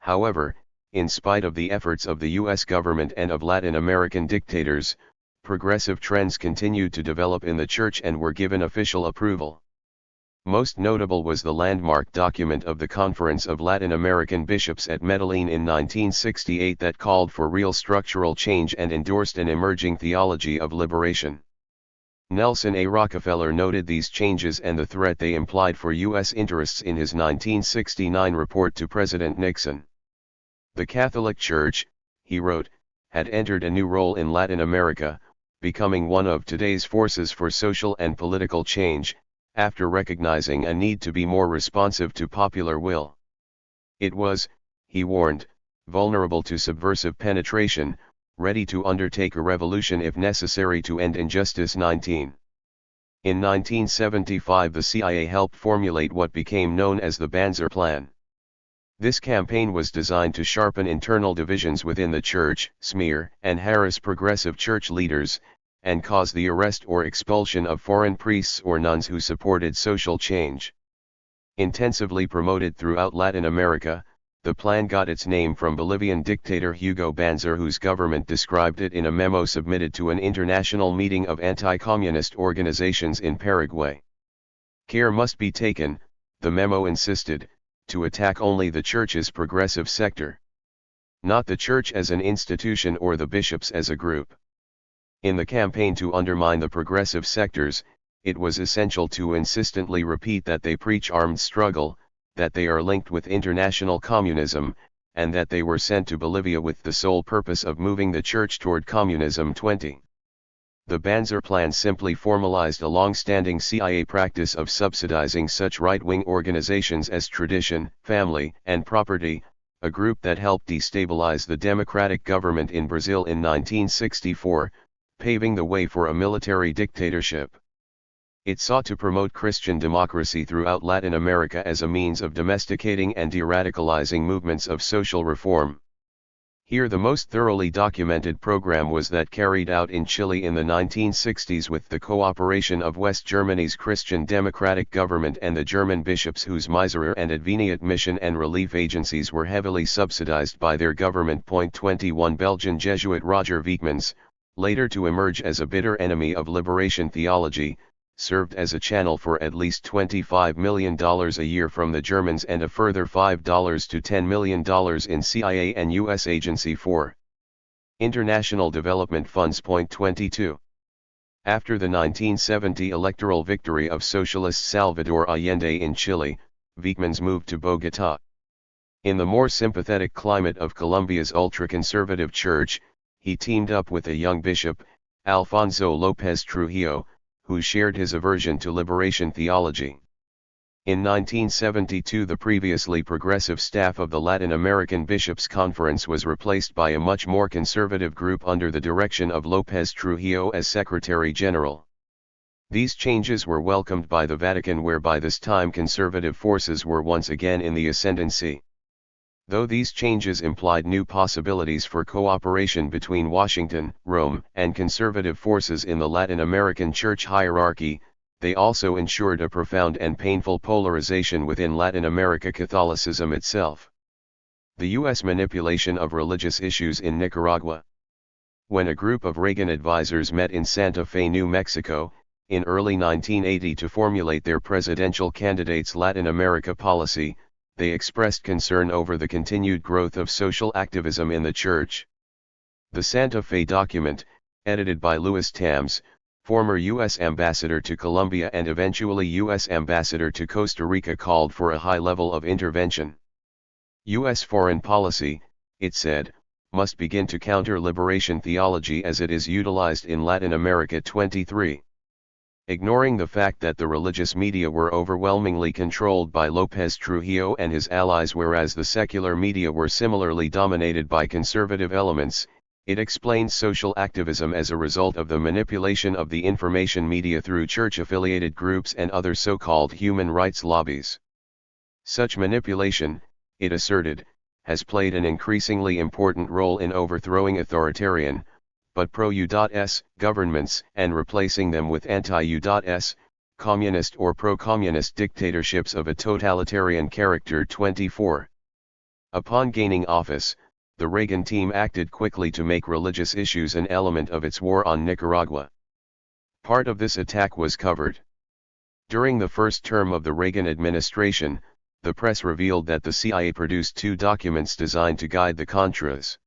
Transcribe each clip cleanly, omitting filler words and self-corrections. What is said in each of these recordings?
However, in spite of the efforts of the U.S. government and of Latin American dictators, progressive trends continued to develop in the Church and were given official approval. Most notable was the landmark document of the Conference of Latin American Bishops at Medellin in 1968 that called for real structural change and endorsed an emerging theology of liberation. Nelson A. Rockefeller noted these changes and the threat they implied for U.S. interests in his 1969 report to President Nixon. The Catholic Church, he wrote, had entered a new role in Latin America, becoming one of today's forces for social and political change, after recognizing a need to be more responsive to popular will. It was, he warned, vulnerable to subversive penetration, ready to undertake a revolution if necessary to end injustice. 19. In 1975 the CIA helped formulate what became known as the Banzer Plan. This campaign was designed to sharpen internal divisions within the Church, smear and harass progressive church leaders, and cause the arrest or expulsion of foreign priests or nuns who supported social change. Intensively promoted throughout Latin America, the plan got its name from Bolivian dictator Hugo Banzer, whose government described it in a memo submitted to an international meeting of anti-communist organizations in Paraguay. Care must be taken, the memo insisted, to attack only the Church's progressive sector. Not the Church as an institution or the bishops as a group. In the campaign to undermine the progressive sectors, it was essential to insistently repeat that they preach armed struggle, that they are linked with international communism, and that they were sent to Bolivia with the sole purpose of moving the Church toward communism. 20. The Banzer Plan simply formalized a long-standing CIA practice of subsidizing such right-wing organizations as Tradition, Family, and Property, a group that helped destabilize the democratic government in Brazil in 1964, paving the way for a military dictatorship. It sought to promote Christian democracy throughout Latin America as a means of domesticating and de-radicalizing movements of social reform. Here the most thoroughly documented program was that carried out in Chile in the 1960s with the cooperation of West Germany's Christian Democratic government and the German bishops, whose Miserere and Adveniat mission and relief agencies were heavily subsidized by their government. 21 Belgian Jesuit Roger Viekmans, later to emerge as a bitter enemy of liberation theology, served as a channel for at least $25 million a year from the Germans and a further $5 to $10 million in CIA and U.S. Agency for International Development Funds. 22. After the 1970 electoral victory of socialist Salvador Allende in Chile, Viekmans moved to Bogotá. In the more sympathetic climate of Colombia's ultra-conservative church, he teamed up with a young bishop, Alfonso López Trujillo, who shared his aversion to liberation theology. In 1972 the previously progressive staff of the Latin American Bishops' Conference was replaced by a much more conservative group under the direction of López Trujillo as Secretary General. These changes were welcomed by the Vatican, where by this time conservative forces were once again in the ascendancy. Though these changes implied new possibilities for cooperation between Washington, Rome, and conservative forces in the Latin American church hierarchy, they also ensured a profound and painful polarization within Latin America Catholicism itself. The U.S. manipulation of religious issues in Nicaragua. When a group of Reagan advisors met in Santa Fe, New Mexico, in early 1980 to formulate their presidential candidate's Latin America policy, they expressed concern over the continued growth of social activism in the church. The Santa Fe document, edited by Louis Tams, former U.S. ambassador to Colombia and eventually U.S. ambassador to Costa Rica, called for a high level of intervention. U.S. foreign policy, it said, must begin to counter liberation theology as it is utilized in Latin America. 23. Ignoring the fact that the religious media were overwhelmingly controlled by López Trujillo and his allies, whereas the secular media were similarly dominated by conservative elements, it explains social activism as a result of the manipulation of the information media through church-affiliated groups and other so-called human rights lobbies. Such manipulation, it asserted, has played an increasingly important role in overthrowing authoritarian, but pro-U.S. governments and replacing them with anti-U.S. communist or pro-communist dictatorships of a totalitarian character. 24. Upon gaining office, the Reagan team acted quickly to make religious issues an element of its war on Nicaragua. Part of this attack was covered. During the first term of the Reagan administration, the press revealed that the CIA produced two documents designed to guide the Contras.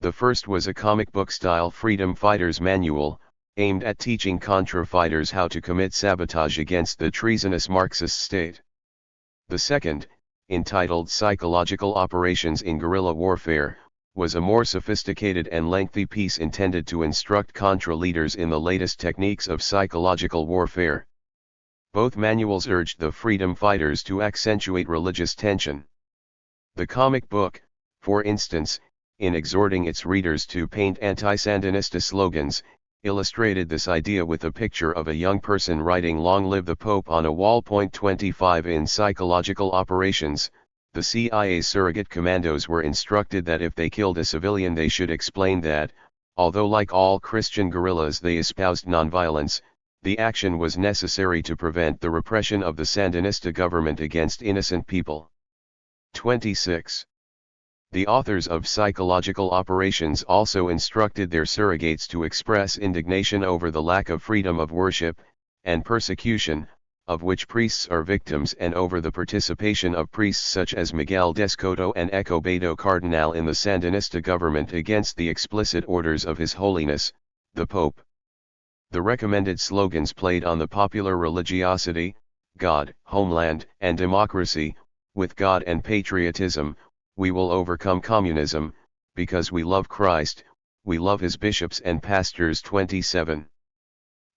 The first was a comic book-style freedom fighters manual, aimed at teaching Contra fighters how to commit sabotage against the treasonous Marxist state. The second, entitled Psychological Operations in Guerrilla Warfare, was a more sophisticated and lengthy piece intended to instruct Contra leaders in the latest techniques of psychological warfare. Both manuals urged the freedom fighters to accentuate religious tension. The comic book, for instance, in exhorting its readers to paint anti-Sandinista slogans, illustrated this idea with a picture of a young person writing "Long Live the Pope" on a wall. 25 In psychological operations, the CIA's surrogate commandos were instructed that if they killed a civilian they should explain that, although like all Christian guerrillas they espoused nonviolence, the action was necessary to prevent the repression of the Sandinista government against innocent people. 26. The authors of Psychological Operations also instructed their surrogates to express indignation over the lack of freedom of worship, and persecution, of which priests are victims, and over the participation of priests such as Miguel Descoto and Escobedo Cardinal in the Sandinista government against the explicit orders of His Holiness, the Pope. The recommended slogans played on the popular religiosity, God, homeland, and democracy. With God and patriotism, we will overcome communism, because we love Christ, we love His bishops and pastors. 27.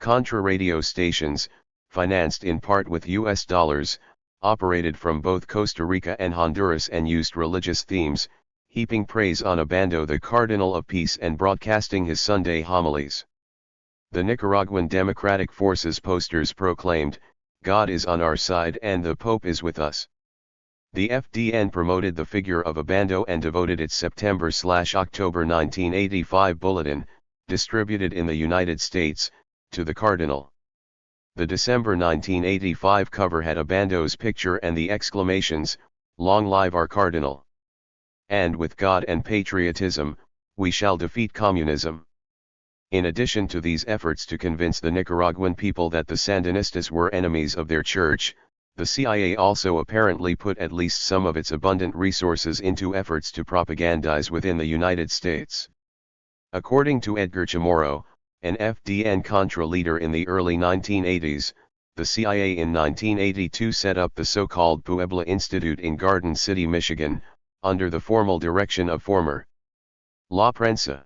Contra radio stations, financed in part with US dollars, operated from both Costa Rica and Honduras and used religious themes, heaping praise on Obando the Cardinal of Peace and broadcasting his Sunday homilies. The Nicaraguan Democratic Forces posters proclaimed, "God is on our side and the Pope is with us." The FDN promoted the figure of Obando and devoted its September/October 1985 bulletin, distributed in the United States, to the Cardinal. The December 1985 cover had Obando's picture and the exclamations, "Long live our Cardinal!" and "With God and patriotism, we shall defeat communism." In addition to these efforts to convince the Nicaraguan people that the Sandinistas were enemies of their church, the CIA also apparently put at least some of its abundant resources into efforts to propagandize within the United States. According to Edgar Chamorro, an FDN Contra leader in the early 1980s, the CIA in 1982 set up the so-called Puebla Institute in Garden City, Michigan, under the formal direction of former La Prensa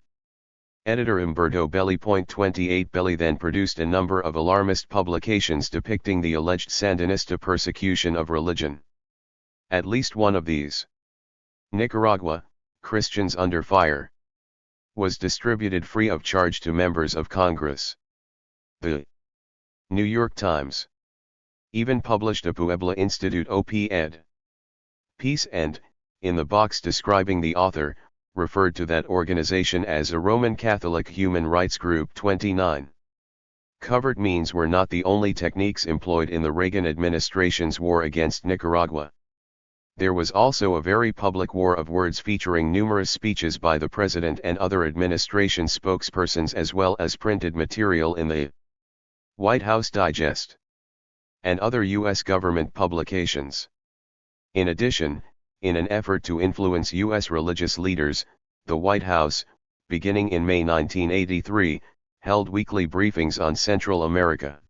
editor Humberto Belli. 28 Belli then produced a number of alarmist publications depicting the alleged Sandinista persecution of religion. At least one of these, Nicaragua, Christians Under Fire, was distributed free of charge to members of Congress. The New York Times even published a Puebla Institute op-ed piece and, in the box describing the author, referred to that organization as a Roman Catholic human rights group. 29. Covert means were not the only techniques employed in the Reagan administration's war against Nicaragua. There was also a very public war of words featuring numerous speeches by the president and other administration spokespersons, as well as printed material in the White House Digest and other U.S. government publications. In addition, in an effort to influence U.S. religious leaders, the White House, beginning in May 1983, held weekly briefings on Central America.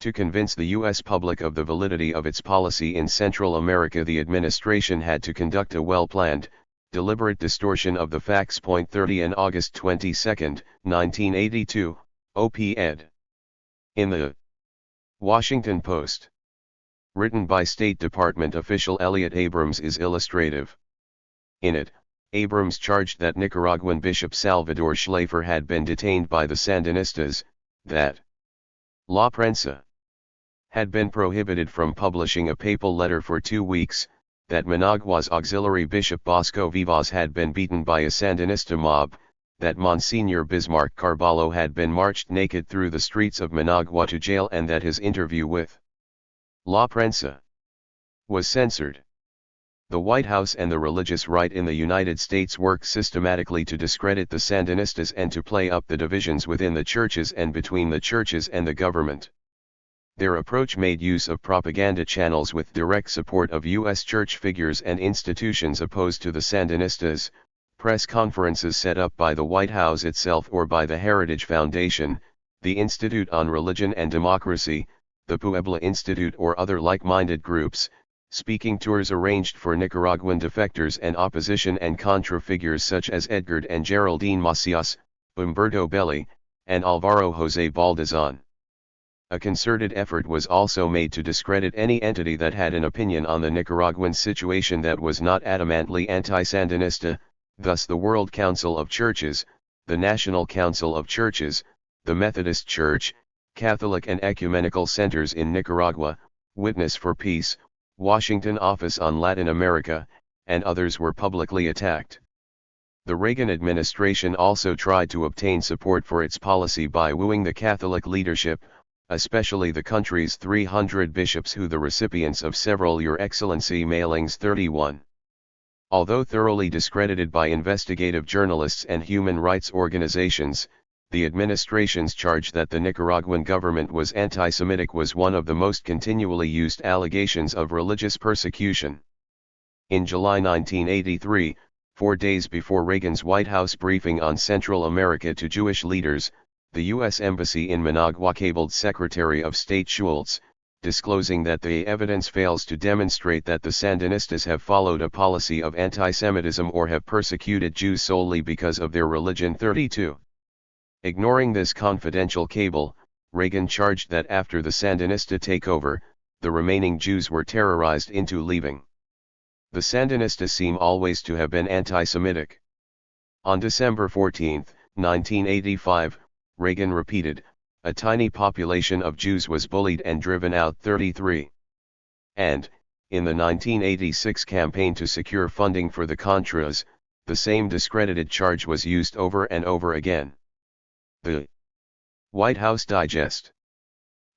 To convince the U.S. public of the validity of its policy in Central America, the administration had to conduct a well-planned, deliberate distortion of the facts. 30 and August 22, 1982, op-ed. In the Washington Post, written by State Department official Elliot Abrams, is illustrative. In it, Abrams charged that Nicaraguan Bishop Salvador Schlafer had been detained by the Sandinistas, that La Prensa had been prohibited from publishing a papal letter for 2 weeks, that Managua's auxiliary Bishop Bosco Vivas had been beaten by a Sandinista mob, that Monsignor Bismarck Carballo had been marched naked through the streets of Managua to jail, and that his interview with La Prensa was censored. The White House and the religious right in the United States work systematically to discredit the Sandinistas and to play up the divisions within the churches and between the churches and the government. Their approach made use of propaganda channels with direct support of U.S. church figures and institutions opposed to the Sandinistas, press conferences set up by the White House itself or by the Heritage Foundation, the Institute on Religion and Democracy, the Puebla Institute or other like-minded groups, speaking tours arranged for Nicaraguan defectors and opposition and contra figures such as Edgar and Geraldine Macias, Humberto Belli, and Alvaro José Baldazan. A concerted effort was also made to discredit any entity that had an opinion on the Nicaraguan situation that was not adamantly anti-Sandinista, thus the World Council of Churches, the National Council of Churches, the Methodist Church, Catholic and Ecumenical Centers in Nicaragua, Witness for Peace, Washington Office on Latin America, and others were publicly attacked. The Reagan administration also tried to obtain support for its policy by wooing the Catholic leadership, especially the country's 300 bishops who the recipients of several Your Excellency mailings 31. Although thoroughly discredited by investigative journalists and human rights organizations, the administration's charge that the Nicaraguan government was anti-Semitic was one of the most continually used allegations of religious persecution. In July 1983, 4 days before Reagan's White House briefing on Central America to Jewish leaders, the U.S. Embassy in Managua cabled Secretary of State Schultz, disclosing that the evidence fails to demonstrate that the Sandinistas have followed a policy of anti-Semitism or have persecuted Jews solely because of their religion. 32. Ignoring this confidential cable, Reagan charged that after the Sandinista takeover, the remaining Jews were terrorized into leaving. The Sandinistas seem always to have been anti-Semitic. On December 14, 1985, Reagan repeated, "A tiny population of Jews was bullied and driven out." 33. And, in the 1986 campaign to secure funding for the Contras, the same discredited charge was used over and over again. The White House Digest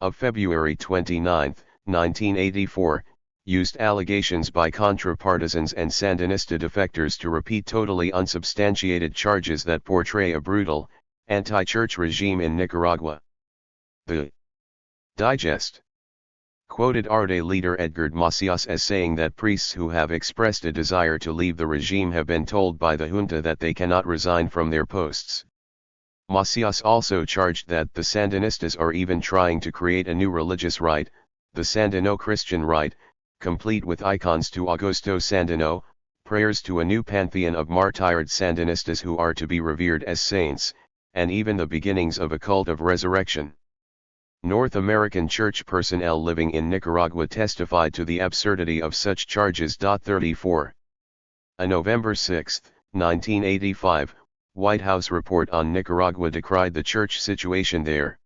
of February 29, 1984, used allegations by Contra partisans and Sandinista defectors to repeat totally unsubstantiated charges that portray a brutal, anti-church regime in Nicaragua. The Digest quoted ARDE leader Edgar Macias as saying that priests who have expressed a desire to leave the regime have been told by the junta that they cannot resign from their posts. Macias also charged that the Sandinistas are even trying to create a new religious rite, the Sandino-Christian rite, complete with icons to Augusto Sandino, prayers to a new pantheon of martyred Sandinistas who are to be revered as saints, and even the beginnings of a cult of resurrection. North American church personnel living in Nicaragua testified to the absurdity of such charges. 34. A November 6, 1985, White House report on Nicaragua decried the church situation there.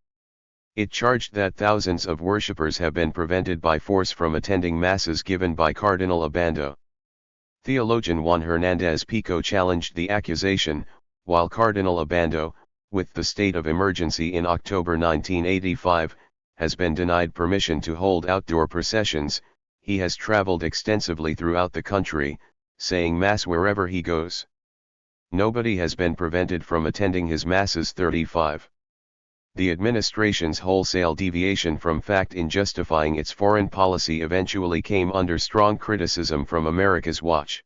It charged that thousands of worshippers have been prevented by force from attending masses given by Cardinal Obando. Theologian Juan Hernández Pico challenged the accusation, while Cardinal Obando, with the state of emergency in October 1985, has been denied permission to hold outdoor processions. He has traveled extensively throughout the country, saying Mass wherever he goes. Nobody has been prevented from attending his masses. 35. The administration's wholesale deviation from fact in justifying its foreign policy eventually came under strong criticism from America's Watch.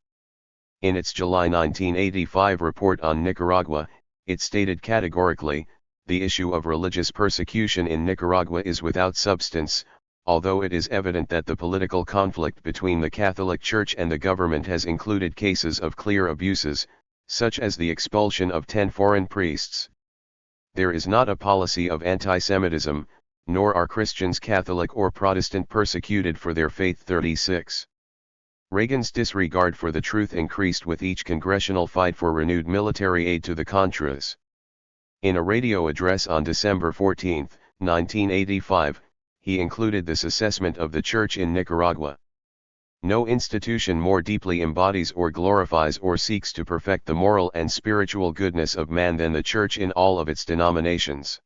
In its July 1985 report on Nicaragua, it stated categorically, "The issue of religious persecution in Nicaragua is without substance, although it is evident that the political conflict between the Catholic Church and the government has included cases of clear abuses, such as the expulsion of 10 foreign priests. There is not a policy of anti-Semitism, nor are Christians Catholic or Protestant persecuted for their faith." 36. Reagan's disregard for the truth increased with each congressional fight for renewed military aid to the Contras. In a radio address on December 14, 1985, he included this assessment of the Church in Nicaragua. "No institution more deeply embodies or glorifies or seeks to perfect the moral and spiritual goodness of man than the Church in all of its denominations.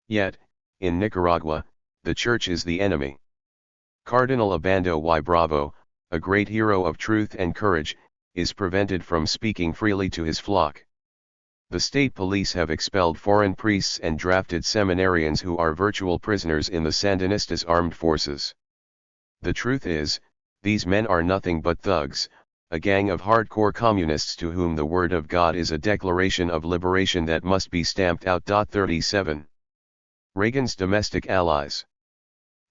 Yet, in Nicaragua, the Church is the enemy." Cardinal Obando y Bravo, a great hero of truth and courage, is prevented from speaking freely to his flock. The state police have expelled foreign priests and drafted seminarians who are virtual prisoners in the Sandinistas armed forces. The truth is, these men are nothing but thugs, a gang of hardcore communists to whom the word of God is a declaration of liberation that must be stamped out. 37. Reagan's domestic allies.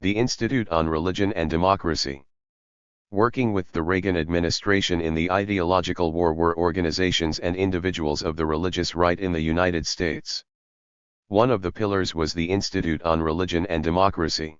The Institute on Religion and Democracy. Working with the Reagan administration in the ideological war were organizations and individuals of the religious right in the United States. One of the pillars was the Institute on Religion and Democracy.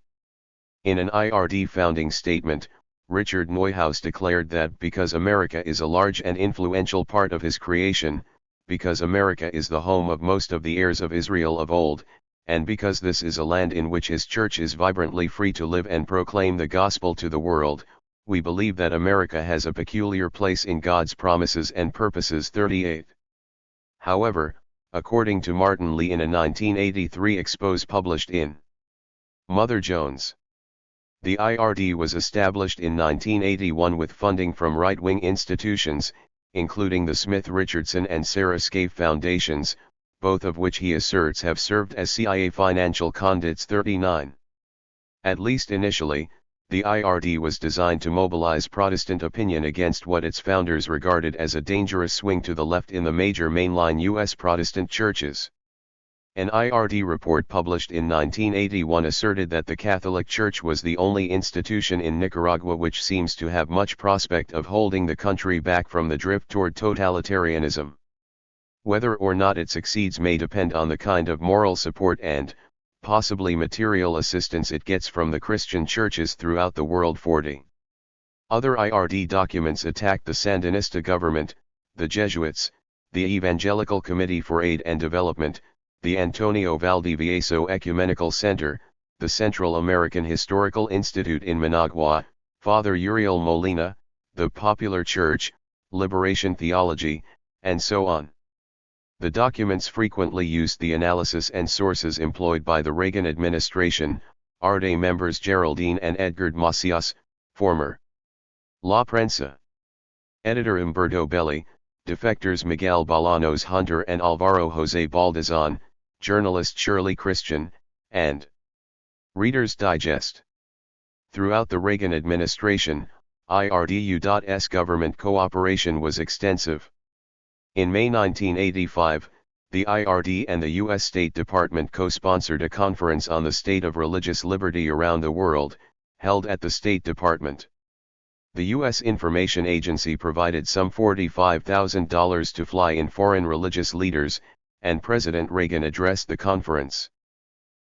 In an IRD founding statement, Richard Neuhaus declared that because America is a large and influential part of his creation, because America is the home of most of the heirs of Israel of old, and because this is a land in which his church is vibrantly free to live and proclaim the gospel to the world, we believe that America has a peculiar place in God's promises and purposes. 38. However, according to Martin Lee in a 1983 expose published in Mother Jones, the IRD was established in 1981 with funding from right-wing institutions, including the Smith Richardson and Sarah Scaife Foundations, both of which he asserts have served as CIA financial conduits. 39. At least initially, the IRD was designed to mobilize Protestant opinion against what its founders regarded as a dangerous swing to the left in the major mainline U.S. Protestant churches. An IRD report published in 1981 asserted that the Catholic Church was the only institution in Nicaragua which seems to have much prospect of holding the country back from the drift toward totalitarianism. Whether or not it succeeds may depend on the kind of moral support and, possibly material assistance it gets from the Christian churches throughout the world. 40. Other IRD documents attacked the Sandinista government, the Jesuits, the Evangelical Committee for Aid and Development, the Antonio Valdivieso Ecumenical Center, the Central American Historical Institute in Managua, Father Uriel Molina, the Popular Church, Liberation Theology, and so on. The documents frequently used the analysis and sources employed by the Reagan administration, ARDE members Geraldine and Edgar Macias, former La Prensa editor Humberto Belli, defectors Miguel Bolanos Hunter and Alvaro José Baldazan, journalist Shirley Christian, and Reader's Digest. Throughout the Reagan administration, IRDU's government cooperation was extensive. In May 1985, the IRD and the U.S. State Department co-sponsored a conference on the state of religious liberty around the world, held at the State Department. The U.S. Information Agency provided some $45,000 to fly in foreign religious leaders, and President Reagan addressed the conference.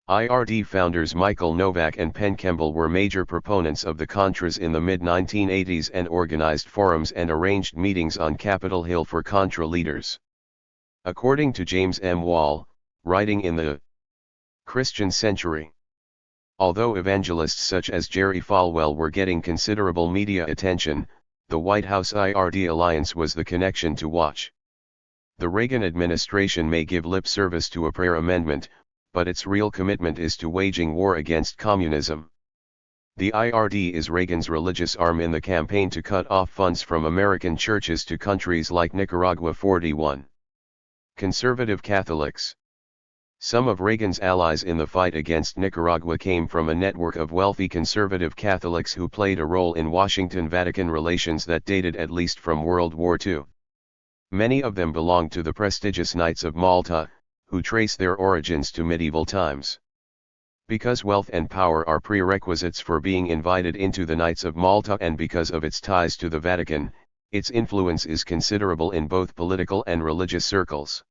IRD founders Michael Novak and Penn Kemble were major proponents of the Contras in the mid-1980s and organized forums and arranged meetings on Capitol Hill for Contra leaders. According to James M. Wall, writing in the Christian Century, although evangelists such as Jerry Falwell were getting considerable media attention, the White House IRD alliance was the connection to watch. The Reagan administration may give lip service to a prayer amendment, but its real commitment is to waging war against communism. The IRD is Reagan's religious arm in the campaign to cut off funds from American churches to countries like Nicaragua. 41. Conservative Catholics. Some of Reagan's allies in the fight against Nicaragua came from a network of wealthy conservative Catholics who played a role in Washington-Vatican relations that dated at least from World War II. Many of them belonged to the prestigious Knights of Malta, who trace their origins to medieval times. Because wealth and power are prerequisites for being invited into the Knights of Malta and because of its ties to the Vatican, its influence is considerable in both political and religious circles.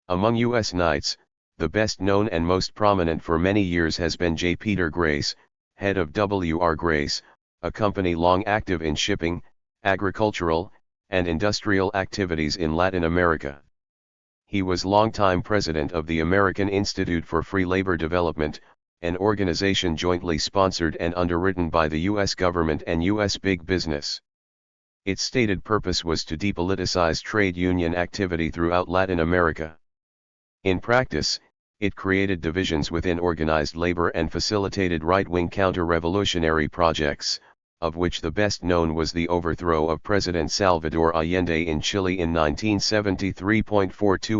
Among U.S. Knights, the best known and most prominent for many years has been J. Peter Grace, head of W.R. Grace, a company long active in shipping, agricultural, and industrial activities in Latin America. He was longtime president of the American Institute for Free Labor Development, an organization jointly sponsored and underwritten by the U.S. government and U.S. big business. Its stated purpose was to depoliticize trade union activity throughout Latin America. In practice, it created divisions within organized labor and facilitated right-wing counter-revolutionary projects, of which the best known was the overthrow of President Salvador Allende in Chile in 1973.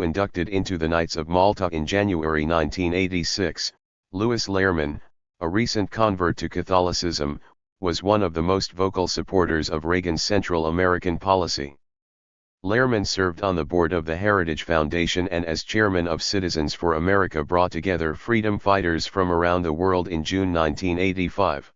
Inducted into the Knights of Malta in January 1986, Louis Lehrman, a recent convert to Catholicism, was one of the most vocal supporters of Reagan's Central American policy. Lehrman served on the board of the Heritage Foundation and as chairman of Citizens for America brought together freedom fighters from around the world in June 1985.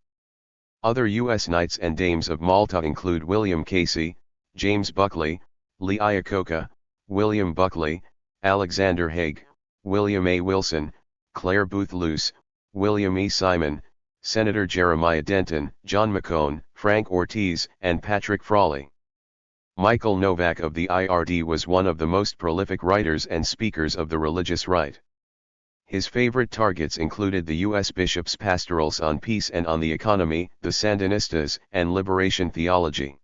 Other U.S. Knights and Dames of Malta include William Casey, James Buckley, Lee Iacocca, William Buckley, Alexander Haig, William A. Wilson, Claire Booth Luce, William E. Simon, Senator Jeremiah Denton, John McCone, Frank Ortiz, and Patrick Frawley. Michael Novak of the IRD was one of the most prolific writers and speakers of the religious right. His favorite targets included the U.S. bishops' pastorals on peace and on the economy, the Sandinistas, and liberation theology.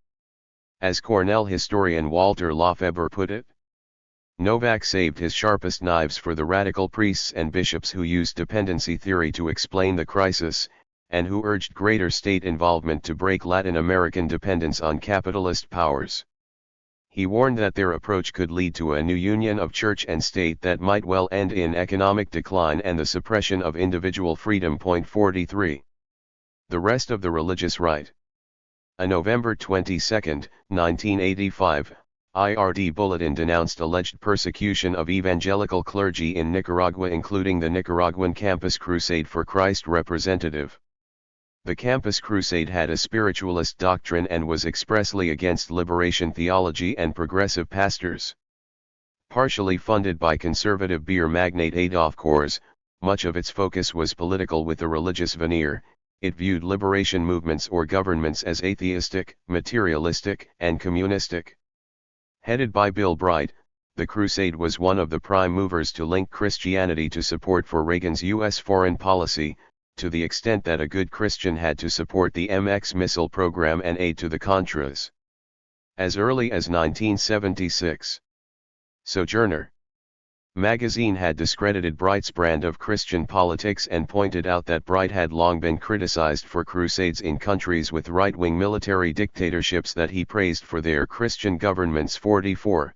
As Cornell historian Walter Lafeber put it, Novak saved his sharpest knives for the radical priests and bishops who used dependency theory to explain the crisis, and who urged greater state involvement to break Latin American dependence on capitalist powers. He warned that their approach could lead to a new union of church and state that might well end in economic decline and the suppression of individual freedom. 43. The rest of the religious right. A November 22, 1985, IRD bulletin denounced alleged persecution of evangelical clergy in Nicaragua, including the Nicaraguan Campus Crusade for Christ representative. The Campus Crusade had a spiritualist doctrine and was expressly against liberation theology and progressive pastors. Partially funded by conservative beer magnate Adolf Kors, much of its focus was political with a religious veneer. It viewed liberation movements or governments as atheistic, materialistic, and communistic. Headed by Bill Bright, the Crusade was one of the prime movers to link Christianity to support for Reagan's U.S. foreign policy, to the extent that a good Christian had to support the MX missile program and aid to the Contras. As early as 1976. Sojourner magazine had discredited Bright's brand of Christian politics and pointed out that Bright had long been criticized for crusades in countries with right-wing military dictatorships that he praised for their Christian governments. 44.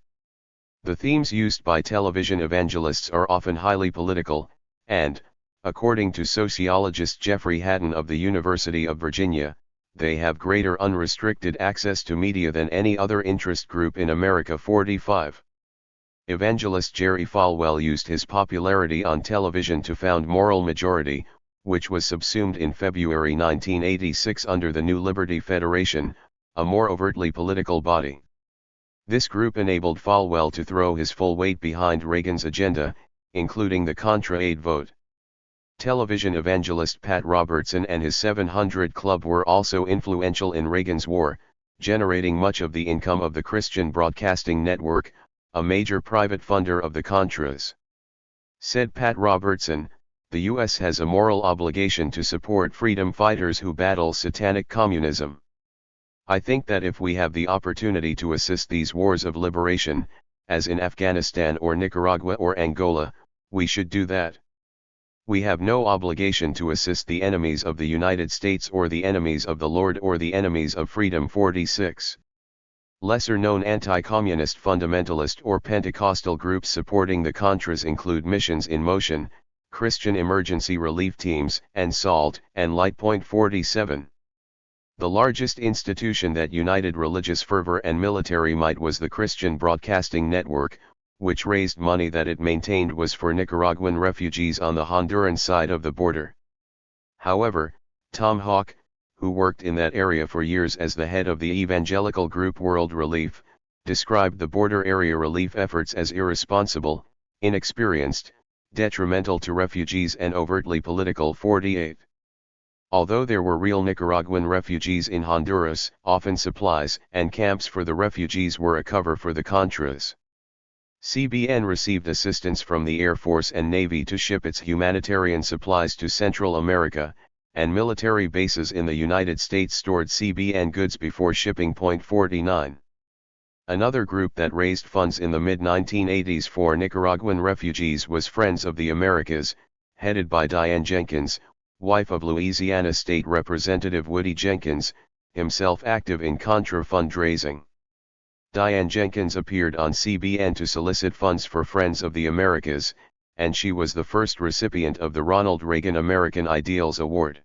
The themes used by television evangelists are often highly political, and, according to sociologist Jeffrey Hatton of the University of Virginia, they have greater unrestricted access to media than any other interest group in America. 45. Evangelist Jerry Falwell used his popularity on television to found Moral Majority, which was subsumed in February 1986 under the New Liberty Federation, a more overtly political body. This group enabled Falwell to throw his full weight behind Reagan's agenda, including the Contra Aid vote. Television evangelist Pat Robertson and his 700 Club were also influential in Reagan's war, generating much of the income of the Christian Broadcasting Network, a major private funder of the Contras. Said Pat Robertson, "The U.S. has a moral obligation to support freedom fighters who battle satanic communism. I think that if we have the opportunity to assist these wars of liberation, as in Afghanistan or Nicaragua or Angola, we should do that. We have no obligation to assist the enemies of the United States or the enemies of the Lord or the enemies of freedom." 46. Lesser-known anti-communist fundamentalist or Pentecostal groups supporting the Contras include Missions in Motion, Christian Emergency Relief Teams, and SALT and Light. 47. The largest institution that united religious fervor and military might was the Christian Broadcasting Network, which raised money that it maintained was for Nicaraguan refugees on the Honduran side of the border. However, Tom Hawk, who worked in that area for years as the head of the evangelical group World Relief, described the border area relief efforts as irresponsible, inexperienced, detrimental to refugees and overtly political. 48. Although there were real Nicaraguan refugees in Honduras, often supplies and camps for the refugees were a cover for the Contras. CBN received assistance from the Air Force and Navy to ship its humanitarian supplies to Central America, and military bases in the United States stored CBN goods before shipping. 49. Another group that raised funds in the mid-1980s for Nicaraguan refugees was Friends of the Americas, headed by Diane Jenkins, wife of Louisiana State Representative Woody Jenkins, himself active in Contra fundraising. Diane Jenkins appeared on CBN to solicit funds for Friends of the Americas, and she was the first recipient of the Ronald Reagan American Ideals Award.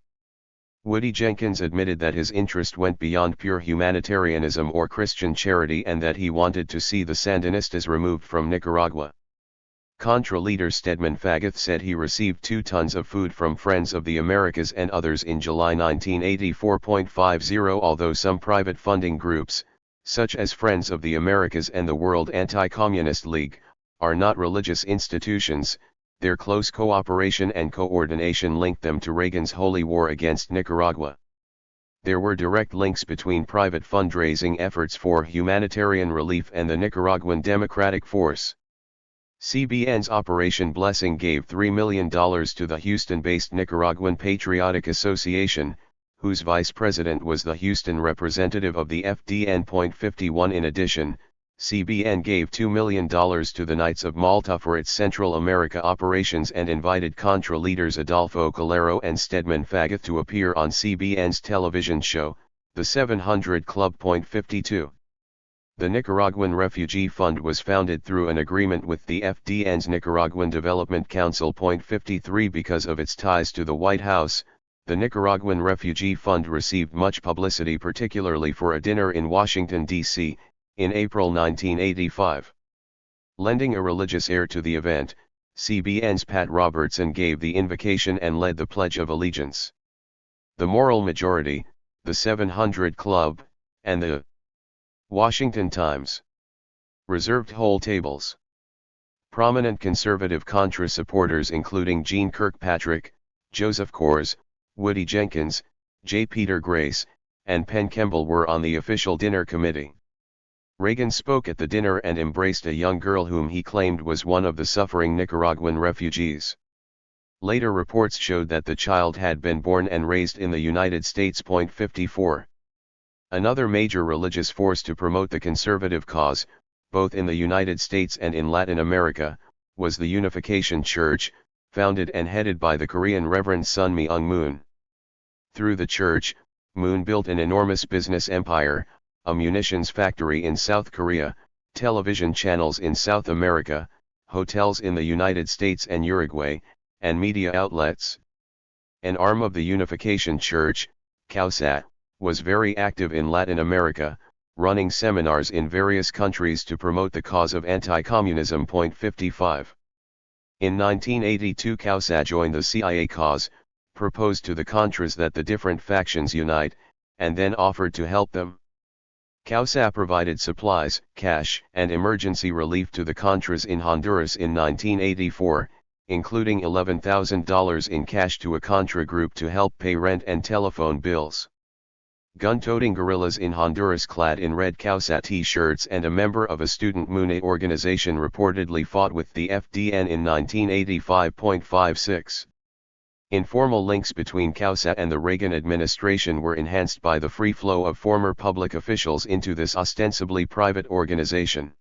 Woody Jenkins admitted that his interest went beyond pure humanitarianism or Christian charity and that he wanted to see the Sandinistas removed from Nicaragua. Contra leader Stedman Fagoth said he received 2 tons of food from Friends of the Americas and others in July 1984.50. Although some private funding groups, such as Friends of the Americas and the World Anti-Communist League, are not religious institutions, their close cooperation and coordination linked them to Reagan's holy war against Nicaragua. There were direct links between private fundraising efforts for humanitarian relief and the Nicaraguan Democratic Force. CBN's Operation Blessing gave $3 million to the Houston-based Nicaraguan Patriotic Association, whose vice president was the Houston representative of the FDN.51. In addition, CBN gave $2 million to the Knights of Malta for its Central America operations and invited Contra leaders Adolfo Calero and Stedman Fagoth to appear on CBN's television show, The 700 Club. 52. The Nicaraguan Refugee Fund was founded through an agreement with the FDN's Nicaraguan Development Council. 53. Because of its ties to the White House, the Nicaraguan Refugee Fund received much publicity, particularly for a dinner in Washington, D.C., in April 1985. Lending a religious air to the event, CBN's Pat Robertson gave the invocation and led the Pledge of Allegiance. The Moral Majority, the 700 Club, and the Washington Times reserved whole tables. Prominent conservative Contra supporters including Jeane Kirkpatrick, Joseph Coors, Woody Jenkins, J. Peter Grace, and Penn Kemble were on the official dinner committee. Reagan spoke at the dinner and embraced a young girl whom he claimed was one of the suffering Nicaraguan refugees. Later reports showed that the child had been born and raised in the United States. 54. Another major religious force to promote the conservative cause, both in the United States and in Latin America, was the Unification Church, founded and headed by the Korean Reverend Sun Myung Moon. Through the church, Moon built an enormous business empire, a munitions factory in South Korea, television channels in South America, hotels in the United States and Uruguay, and media outlets. An arm of the Unification Church, CAUSAT, was very active in Latin America, running seminars in various countries to promote the cause of anti-communism. 55. In 1982 CAUSAT joined the CIA cause, proposed to the Contras that the different factions unite, and then offered to help them. CAUSAT provided supplies, cash, and emergency relief to the Contras in Honduras in 1984, including $11,000 in cash to a Contra group to help pay rent and telephone bills. Gun-toting guerrillas in Honduras clad in red CAUSAT t-shirts and a member of a student MUNE organization reportedly fought with the FDN in 1985.56. Informal links between CAUSAT and the Reagan administration were enhanced by the free flow of former public officials into this ostensibly private organization.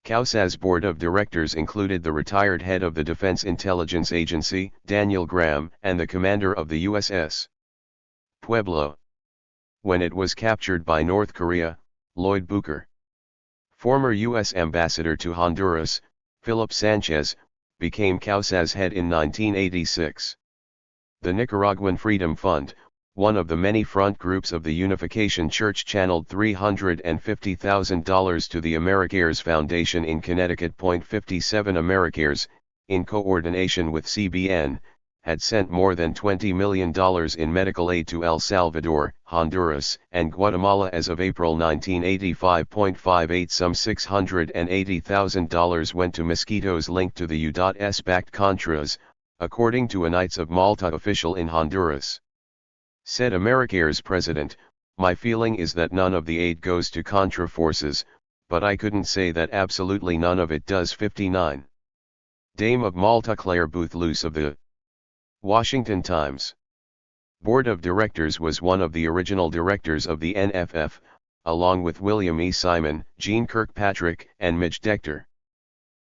CAUSAT's board of directors included the retired head of the Defense Intelligence Agency, Daniel Graham, and the commander of the USS Pueblo. When it was captured by North Korea, Lloyd Booker, former U.S. ambassador to Honduras, Philip Sanchez, became CAUSAT's head in 1986. The Nicaraguan Freedom Fund, one of the many front groups of the Unification Church, channeled $350,000 to the Americares Foundation in Connecticut. 57 Americares, in coordination with CBN, had sent more than $20 million in medical aid to El Salvador, Honduras, and Guatemala as of April 1985.58. Some $680,000 went to mosquitoes linked to the U.S.-backed Contras, according to a Knights of Malta official in Honduras. Said Americares president, "My feeling is that none of the aid goes to Contra forces, but I couldn't say that absolutely none of it does." 59. Dame of Malta Claire Booth Luce of the Washington Times Board of Directors was one of the original directors of the NFF, along with William E. Simon, Jeane Kirkpatrick, and Midge Decter.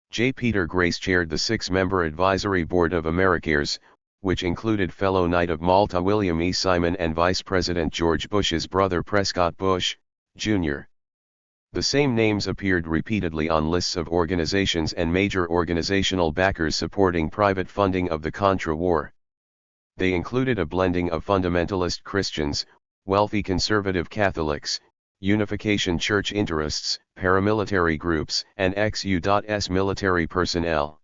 J. Peter Grace chaired the 6-member advisory board of Americares, which included fellow Knight of Malta William E. Simon and Vice President George Bush's brother Prescott Bush, Jr. The same names appeared repeatedly on lists of organizations and major organizational backers supporting private funding of the Contra War. They included a blending of fundamentalist Christians, wealthy conservative Catholics, Unification Church interests, paramilitary groups, and ex-US military personnel.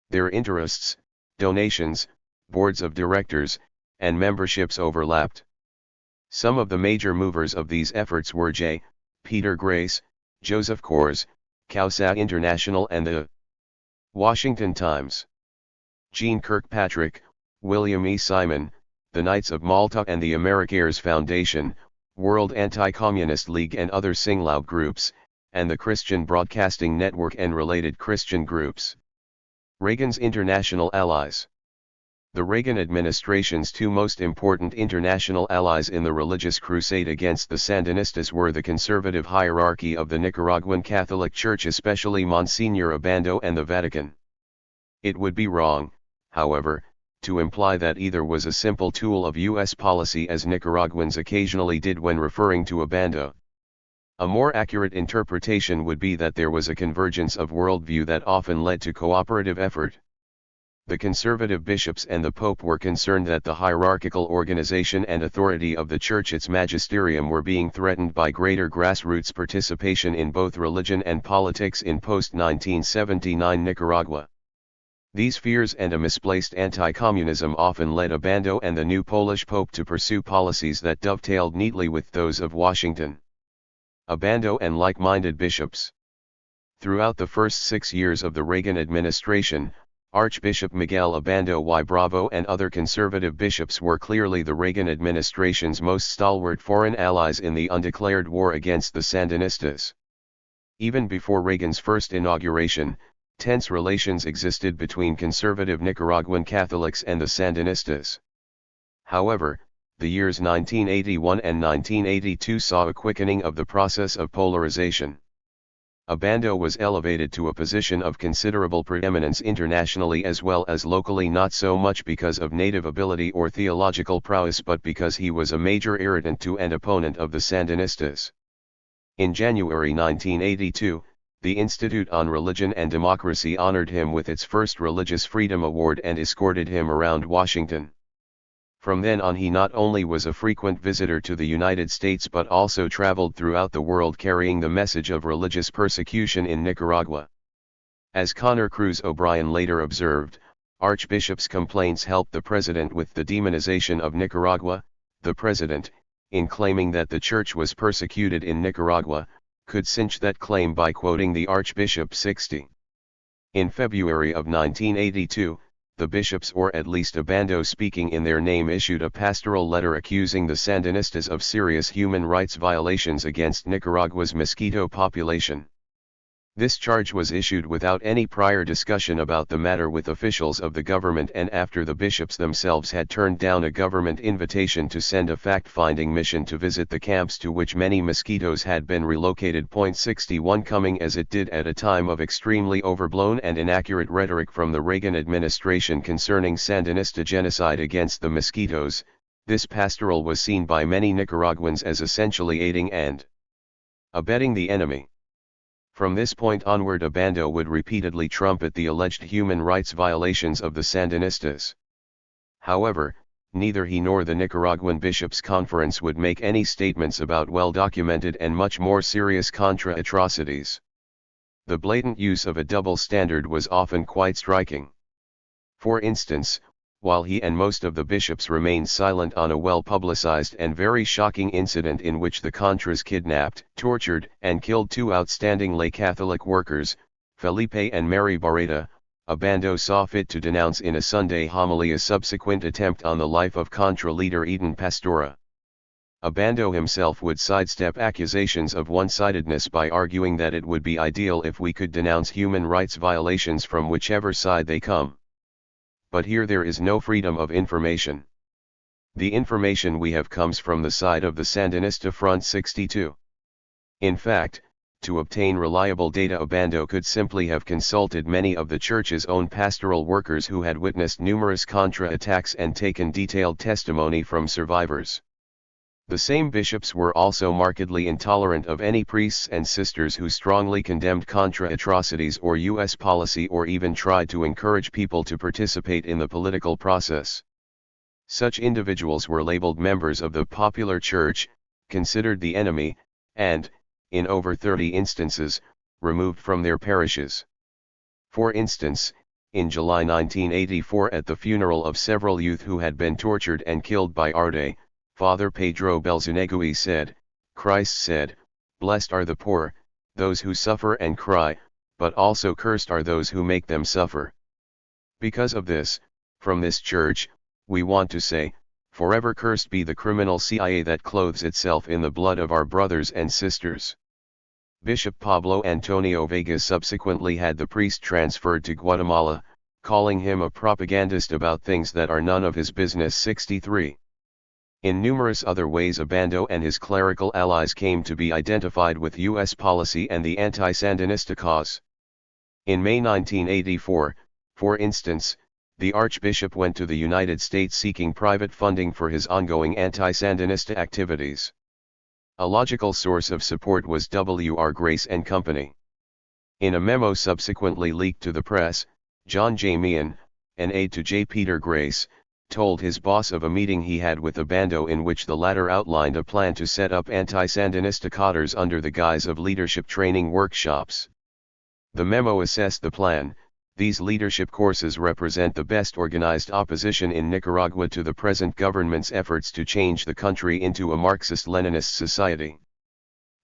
Their interests, donations, boards of directors, and memberships overlapped. Some of the major movers of these efforts were J. Peter Grace, Joseph Coors, CAUSA International and the Washington Times. Jeane Kirkpatrick, William E. Simon, the Knights of Malta and the Americares Foundation, World Anti-Communist League and other sing-loud groups, and the Christian Broadcasting Network and related Christian groups. Reagan's international allies. The Reagan administration's two most important international allies in the religious crusade against the Sandinistas were the conservative hierarchy of the Nicaraguan Catholic Church, especially Monsignor Obando, and the Vatican. It would be wrong, however, to imply that either was a simple tool of U.S. policy, as Nicaraguans occasionally did when referring to Obando. A more accurate interpretation would be that there was a convergence of worldview that often led to cooperative effort. The conservative bishops and the Pope were concerned that the hierarchical organization and authority of the Church, its magisterium, were being threatened by greater grassroots participation in both religion and politics in post-1979 Nicaragua. These fears and a misplaced anti-communism often led Obando and the new Polish Pope to pursue policies that dovetailed neatly with those of Washington. Obando and like-minded bishops. Throughout the first 6 years of the Reagan administration, Archbishop Miguel Obando y Bravo and other conservative bishops were clearly the Reagan administration's most stalwart foreign allies in the undeclared war against the Sandinistas. Even before Reagan's first inauguration, tense relations existed between conservative Nicaraguan Catholics and the Sandinistas. However, the years 1981 and 1982 saw a quickening of the process of polarization. Obando was elevated to a position of considerable preeminence internationally as well as locally, not so much because of native ability or theological prowess but because he was a major irritant to and opponent of the Sandinistas. In January 1982, the Institute on Religion and Democracy honored him with its first Religious Freedom Award and escorted him around Washington. From then on, he not only was a frequent visitor to the United States but also traveled throughout the world carrying the message of religious persecution in Nicaragua. As Connor Cruz O'Brien later observed, Archbishop's complaints helped the president with the demonization of Nicaragua. The president, in claiming that the church was persecuted in Nicaragua, could cinch that claim by quoting the Archbishop 60. In February of 1982, the bishops, or at least Obando speaking in their name, issued a pastoral letter accusing the Sandinistas of serious human rights violations against Nicaragua's Mosquito population. This charge was issued without any prior discussion about the matter with officials of the government and after the bishops themselves had turned down a government invitation to send a fact-finding mission to visit the camps to which many mosquitoes had been relocated. 61 coming as it did at a time of extremely overblown and inaccurate rhetoric from the Reagan administration concerning Sandinista genocide against the mosquitoes, this pastoral was seen by many Nicaraguans as essentially aiding and abetting the enemy. From this point onward, Obando would repeatedly trumpet the alleged human rights violations of the Sandinistas. However, neither he nor the Nicaraguan Bishops' Conference would make any statements about well-documented and much more serious Contra atrocities. The blatant use of a double standard was often quite striking. For instance, while he and most of the bishops remained silent on a well-publicized and very shocking incident in which the Contras kidnapped, tortured, and killed two outstanding lay Catholic workers, Felipe and Mary Barreda, Obando saw fit to denounce in a Sunday homily a subsequent attempt on the life of Contra leader Eden Pastora. Obando himself would sidestep accusations of one-sidedness by arguing that it would be ideal if we could denounce human rights violations from whichever side they come. But here there is no freedom of information. The information we have comes from the side of the Sandinista Front 62. In fact, to obtain reliable data, Obando could simply have consulted many of the church's own pastoral workers who had witnessed numerous Contra attacks and taken detailed testimony from survivors. The same bishops were also markedly intolerant of any priests and sisters who strongly condemned Contra atrocities or U.S. policy, or even tried to encourage people to participate in the political process. Such individuals were labeled members of the popular church, considered the enemy, and, in over 30 instances, removed from their parishes. For instance, in July 1984, at the funeral of several youth who had been tortured and killed by Arde, Father Pedro Belzunegui said, "Christ said, 'Blessed are the poor, those who suffer and cry, but also cursed are those who make them suffer.' Because of this, from this church, we want to say, forever cursed be the criminal CIA that clothes itself in the blood of our brothers and sisters." Bishop Pablo Antonio Vega subsequently had the priest transferred to Guatemala, calling him a propagandist about things that are none of his business. 63. In numerous other ways, Obando and his clerical allies came to be identified with U.S. policy and the anti-Sandinista cause. In May 1984, for instance, the Archbishop went to the United States seeking private funding for his ongoing anti-Sandinista activities. A logical source of support was W.R. Grace and Company. In a memo subsequently leaked to the press, John J. Meehan, an aide to J. Peter Grace, told his boss of a meeting he had with Obando in which the latter outlined a plan to set up anti-Sandinista cadres under the guise of leadership training workshops. The memo assessed the plan. These leadership courses represent the best organized opposition in Nicaragua to the present government's efforts to change the country into a Marxist-Leninist society.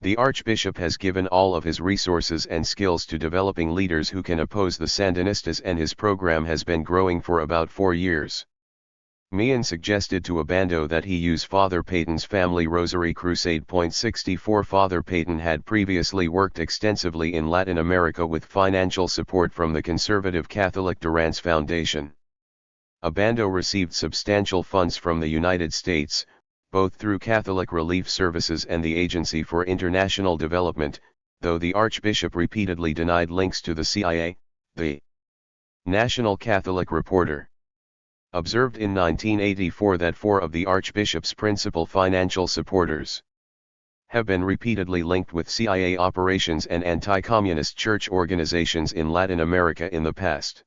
The Archbishop has given all of his resources and skills to developing leaders who can oppose the Sandinistas, and his program has been growing for about 4 years. Meehan suggested to Obando that he use Father Peyton's Family Rosary Crusade. 64 Father Peyton had previously worked extensively in Latin America with financial support from the conservative Catholic Durance Foundation. Obando received substantial funds from the United States, both through Catholic Relief Services and the Agency for International Development, though the Archbishop repeatedly denied links to the CIA. The National Catholic Reporter observed in 1984 that 4 of the Archbishop's principal financial supporters have been repeatedly linked with CIA operations and anti-communist church organizations in Latin America in the past.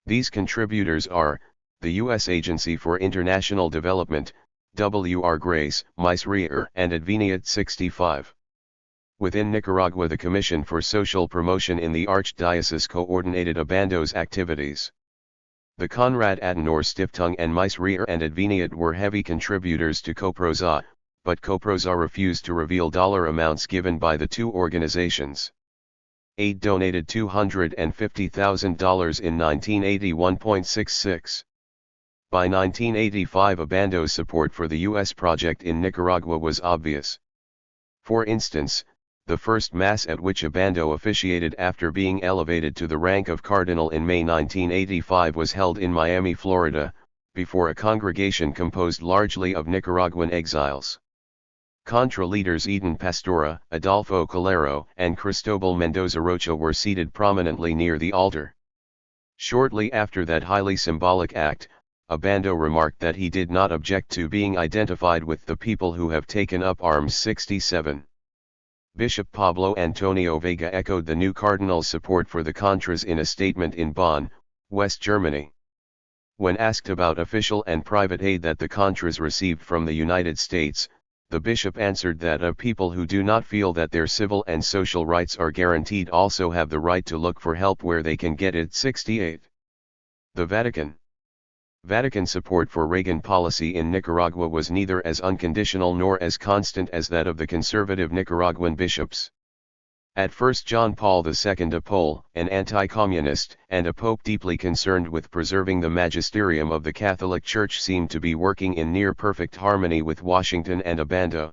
These contributors are, the U.S. Agency for International Development, W.R. Grace, Mies Reer, and Adveniat 65. Within Nicaragua, the Commission for Social Promotion in the Archdiocese coordinated Obando's activities. The Konrad Adenauer Stiftung and Mies Reer and Adveniat were heavy contributors to COPROSA, but COPROSA refused to reveal dollar amounts given by the two organizations. Aid donated $250,000 in 1981.66. By 1985, Obando's support for the U.S. project in Nicaragua was obvious. For instance, the first Mass at which Obando officiated after being elevated to the rank of cardinal in May 1985 was held in Miami, Florida, before a congregation composed largely of Nicaraguan exiles. Contra leaders Eden Pastora, Adolfo Calero, and Cristobal Mendoza Rocha were seated prominently near the altar. Shortly after that highly symbolic act, Obando remarked that he did not object to being identified with the people who have taken up arms. 67. Bishop Pablo Antonio Vega echoed the new cardinal's support for the Contras in a statement in Bonn, West Germany. When asked about official and private aid that the Contras received from the United States, the bishop answered that people who do not feel that their civil and social rights are guaranteed also have the right to look for help where they can get it. 68. The Vatican. Vatican support for Reagan policy in Nicaragua was neither as unconditional nor as constant as that of the conservative Nicaraguan bishops. At first, John Paul II, a Pole, an anti-communist, and a pope deeply concerned with preserving the magisterium of the Catholic Church, seemed to be working in near-perfect harmony with Washington and Obando.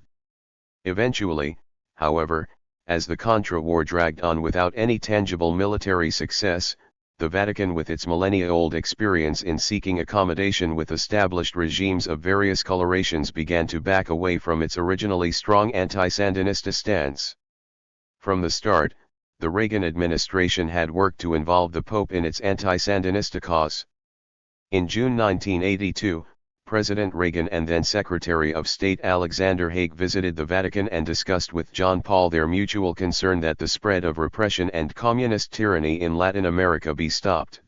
Eventually, however, as the Contra War dragged on without any tangible military success, the Vatican, with its millennia-old experience in seeking accommodation with established regimes of various colorations, began to back away from its originally strong anti-Sandinista stance. From the start, the Reagan administration had worked to involve the Pope in its anti-Sandinista cause. In June 1982, President Reagan and then Secretary of State Alexander Haig visited the Vatican and discussed with John Paul their mutual concern that the spread of repression and communist tyranny in Latin America be stopped.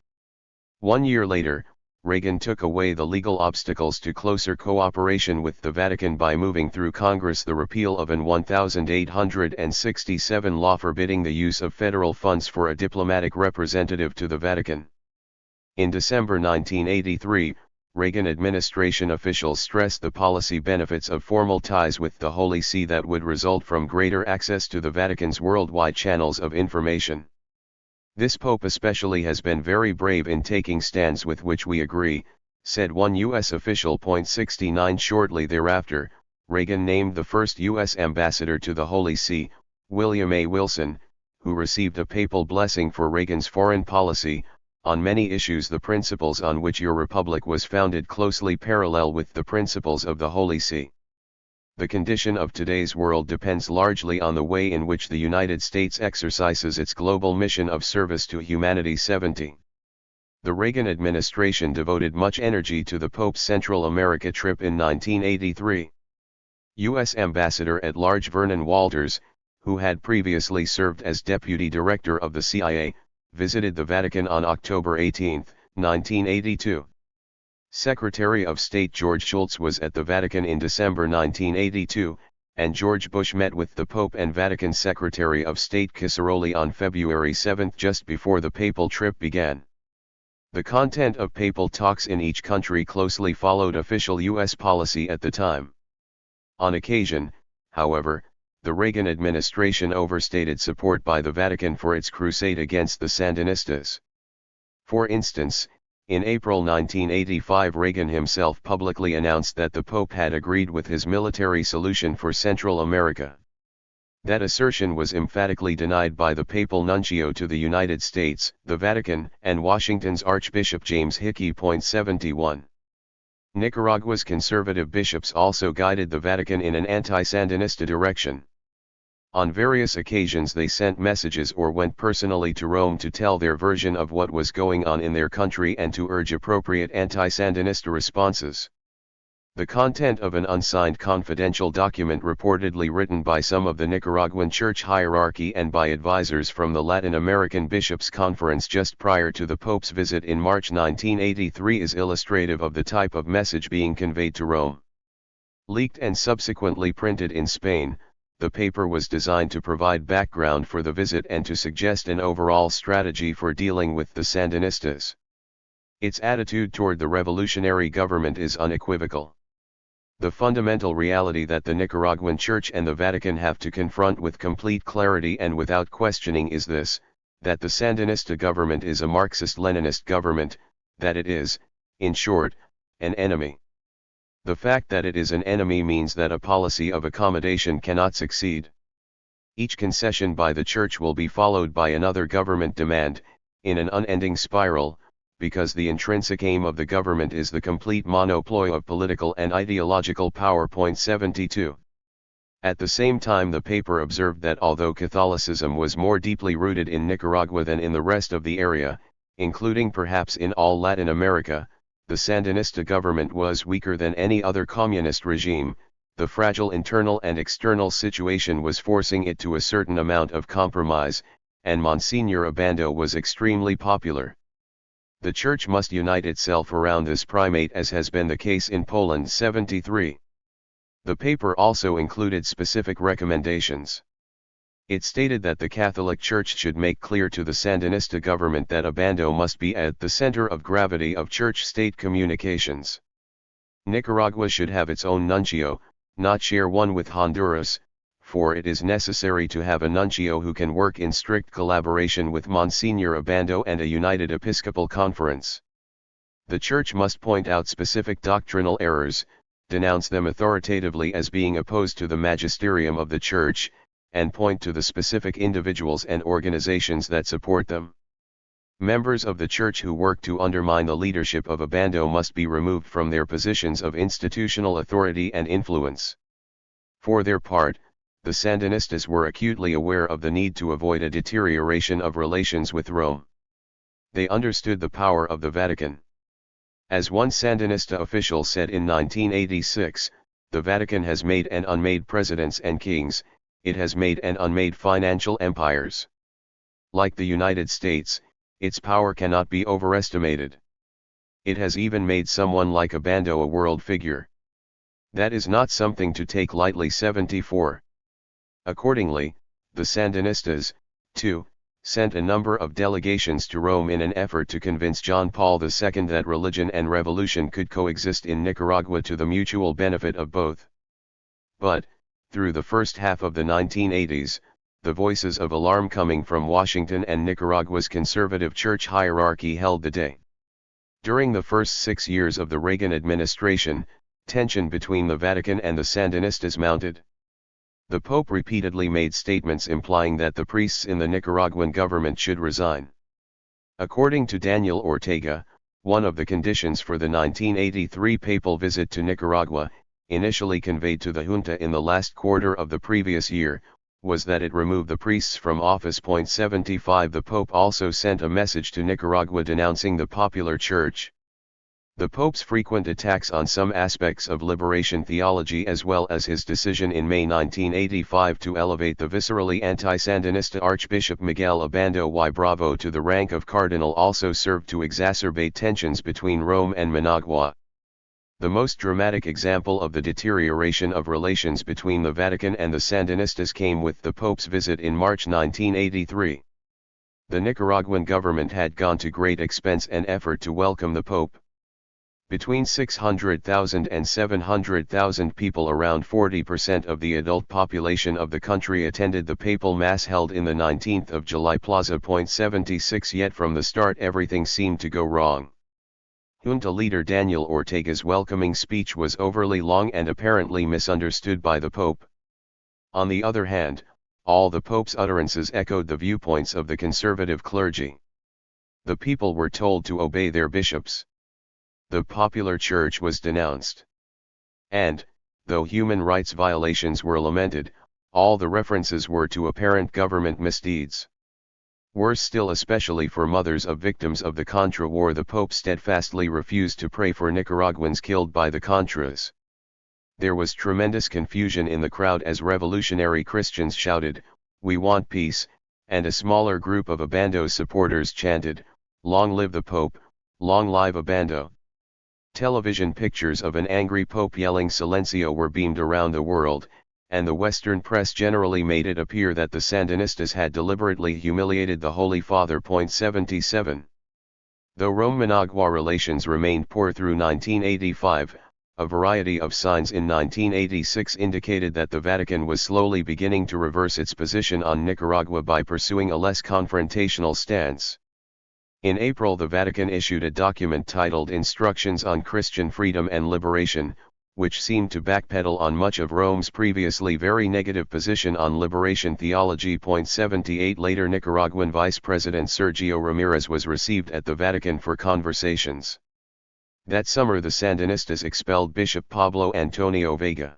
1 year later, Reagan took away the legal obstacles to closer cooperation with the Vatican by moving through Congress the repeal of an 1867 law forbidding the use of federal funds for a diplomatic representative to the Vatican. In December 1983, Reagan administration officials stressed the policy benefits of formal ties with the Holy See that would result from greater access to the Vatican's worldwide channels of information. "This Pope especially has been very brave in taking stands with which we agree," said one U.S. official. 69 Shortly thereafter, Reagan named the first U.S. ambassador to the Holy See, William A. Wilson, who received a papal blessing for Reagan's foreign policy. "On many issues the principles on which your republic was founded closely parallel with the principles of the Holy See. The condition of today's world depends largely on the way in which the United States exercises its global mission of service to humanity." 70. The Reagan administration devoted much energy to the Pope's Central America trip in 1983. U.S. Ambassador at Large Vernon Walters, who had previously served as Deputy Director of the CIA, visited the Vatican on October 18, 1982. Secretary of State George Shultz was at the Vatican in December 1982, and George Bush met with the Pope and Vatican Secretary of State Ciceroli on February 7 just before the papal trip began. The content of papal talks in each country closely followed official U.S. policy at the time. On occasion, however, the Reagan administration overstated support by the Vatican for its crusade against the Sandinistas. For instance, in April 1985 Reagan himself publicly announced that the Pope had agreed with his military solution for Central America. That assertion was emphatically denied by the papal nuncio to the United States, the Vatican, and Washington's Archbishop James Hickey. 71. Nicaragua's conservative bishops also guided the Vatican in an anti-Sandinista direction. On various occasions they sent messages or went personally to Rome to tell their version of what was going on in their country and to urge appropriate anti-Sandinista responses. The content of an unsigned confidential document reportedly written by some of the Nicaraguan church hierarchy and by advisors from the Latin American Bishops' Conference just prior to the Pope's visit in March 1983 is illustrative of the type of message being conveyed to Rome. Leaked and subsequently printed in Spain, the paper was designed to provide background for the visit and to suggest an overall strategy for dealing with the Sandinistas. Its attitude toward the revolutionary government is unequivocal. The fundamental reality that the Nicaraguan Church and the Vatican have to confront with complete clarity and without questioning is this, that the Sandinista government is a Marxist-Leninist government, that it is, in short, an enemy. The fact that it is an enemy means that a policy of accommodation cannot succeed. Each concession by the Church will be followed by another government demand, in an unending spiral, because the intrinsic aim of the government is the complete monopoly of political and ideological power. 72. At the same time the paper observed that although Catholicism was more deeply rooted in Nicaragua than in the rest of the area, including perhaps in all Latin America, the Sandinista government was weaker than any other communist regime. The fragile internal and external situation was forcing it to a certain amount of compromise, and Monsignor Obando was extremely popular. The Church must unite itself around this primate as has been the case in Poland. 73. The paper also included specific recommendations. It stated that the Catholic Church should make clear to the Sandinista government that Obando must be at the center of gravity of church-state communications. Nicaragua should have its own nuncio, not share one with Honduras, for it is necessary to have a nuncio who can work in strict collaboration with Monsignor Obando and a united episcopal conference. The Church must point out specific doctrinal errors, denounce them authoritatively as being opposed to the magisterium of the Church, and point to the specific individuals and organizations that support them. Members of the Church who work to undermine the leadership of Obando must be removed from their positions of institutional authority and influence. For their part, the Sandinistas were acutely aware of the need to avoid a deterioration of relations with Rome. They understood the power of the Vatican. As one Sandinista official said in 1986, the Vatican has made and unmade presidents and kings, it has made and unmade financial empires. Like the United States, its power cannot be overestimated. It has even made someone like a Bando a world figure. That is not something to take lightly. 74. Accordingly, the Sandinistas, too, sent a number of delegations to Rome in an effort to convince John Paul II that religion and revolution could coexist in Nicaragua to the mutual benefit of both. But, through the first half of the 1980s, the voices of alarm coming from Washington and Nicaragua's conservative church hierarchy held the day. During the first 6 years of the Reagan administration, tension between the Vatican and the Sandinistas mounted. The Pope repeatedly made statements implying that the priests in the Nicaraguan government should resign. According to Daniel Ortega, one of the conditions for the 1983 papal visit to Nicaragua, initially conveyed to the junta in the last quarter of the previous year, was that it remove the priests from office. 75 The Pope also sent a message to Nicaragua denouncing the popular church. The Pope's frequent attacks on some aspects of liberation theology, as well as his decision in May 1985 to elevate the viscerally anti-Sandinista Archbishop Miguel Abando y Bravo to the rank of cardinal, also served to exacerbate tensions between Rome and Managua. The most dramatic example of the deterioration of relations between the Vatican and the Sandinistas came with the Pope's visit in March 1983. The Nicaraguan government had gone to great expense and effort to welcome the Pope. Between 600,000 and 700,000 people, around 40% of the adult population of the country, attended the papal mass held in the 19th of July Plaza. 76 Yet from the start everything seemed to go wrong. Junta leader Daniel Ortega's welcoming speech was overly long and apparently misunderstood by the Pope. On the other hand, all the Pope's utterances echoed the viewpoints of the conservative clergy. The people were told to obey their bishops. The popular church was denounced. And, though human rights violations were lamented, all the references were to apparent government misdeeds. Worse still, especially for mothers of victims of the Contra War, the Pope steadfastly refused to pray for Nicaraguans killed by the Contras. There was tremendous confusion in the crowd as revolutionary Christians shouted, "We want peace," and a smaller group of Abando supporters chanted, "Long live the Pope, long live Abando." Television pictures of an angry Pope yelling "Silencio" were beamed around the world, and the Western press generally made it appear that the Sandinistas had deliberately humiliated the Holy Father. 77. Though Rome-Managua relations remained poor through 1985, a variety of signs in 1986 indicated that the Vatican was slowly beginning to reverse its position on Nicaragua by pursuing a less confrontational stance. In April, the Vatican issued a document titled Instructions on Christian Freedom and Liberation, which seemed to backpedal on much of Rome's previously very negative position on liberation theology. 78 Later, Nicaraguan Vice President Sergio Ramirez was received at the Vatican for conversations. That summer, the Sandinistas expelled Bishop Pablo Antonio Vega.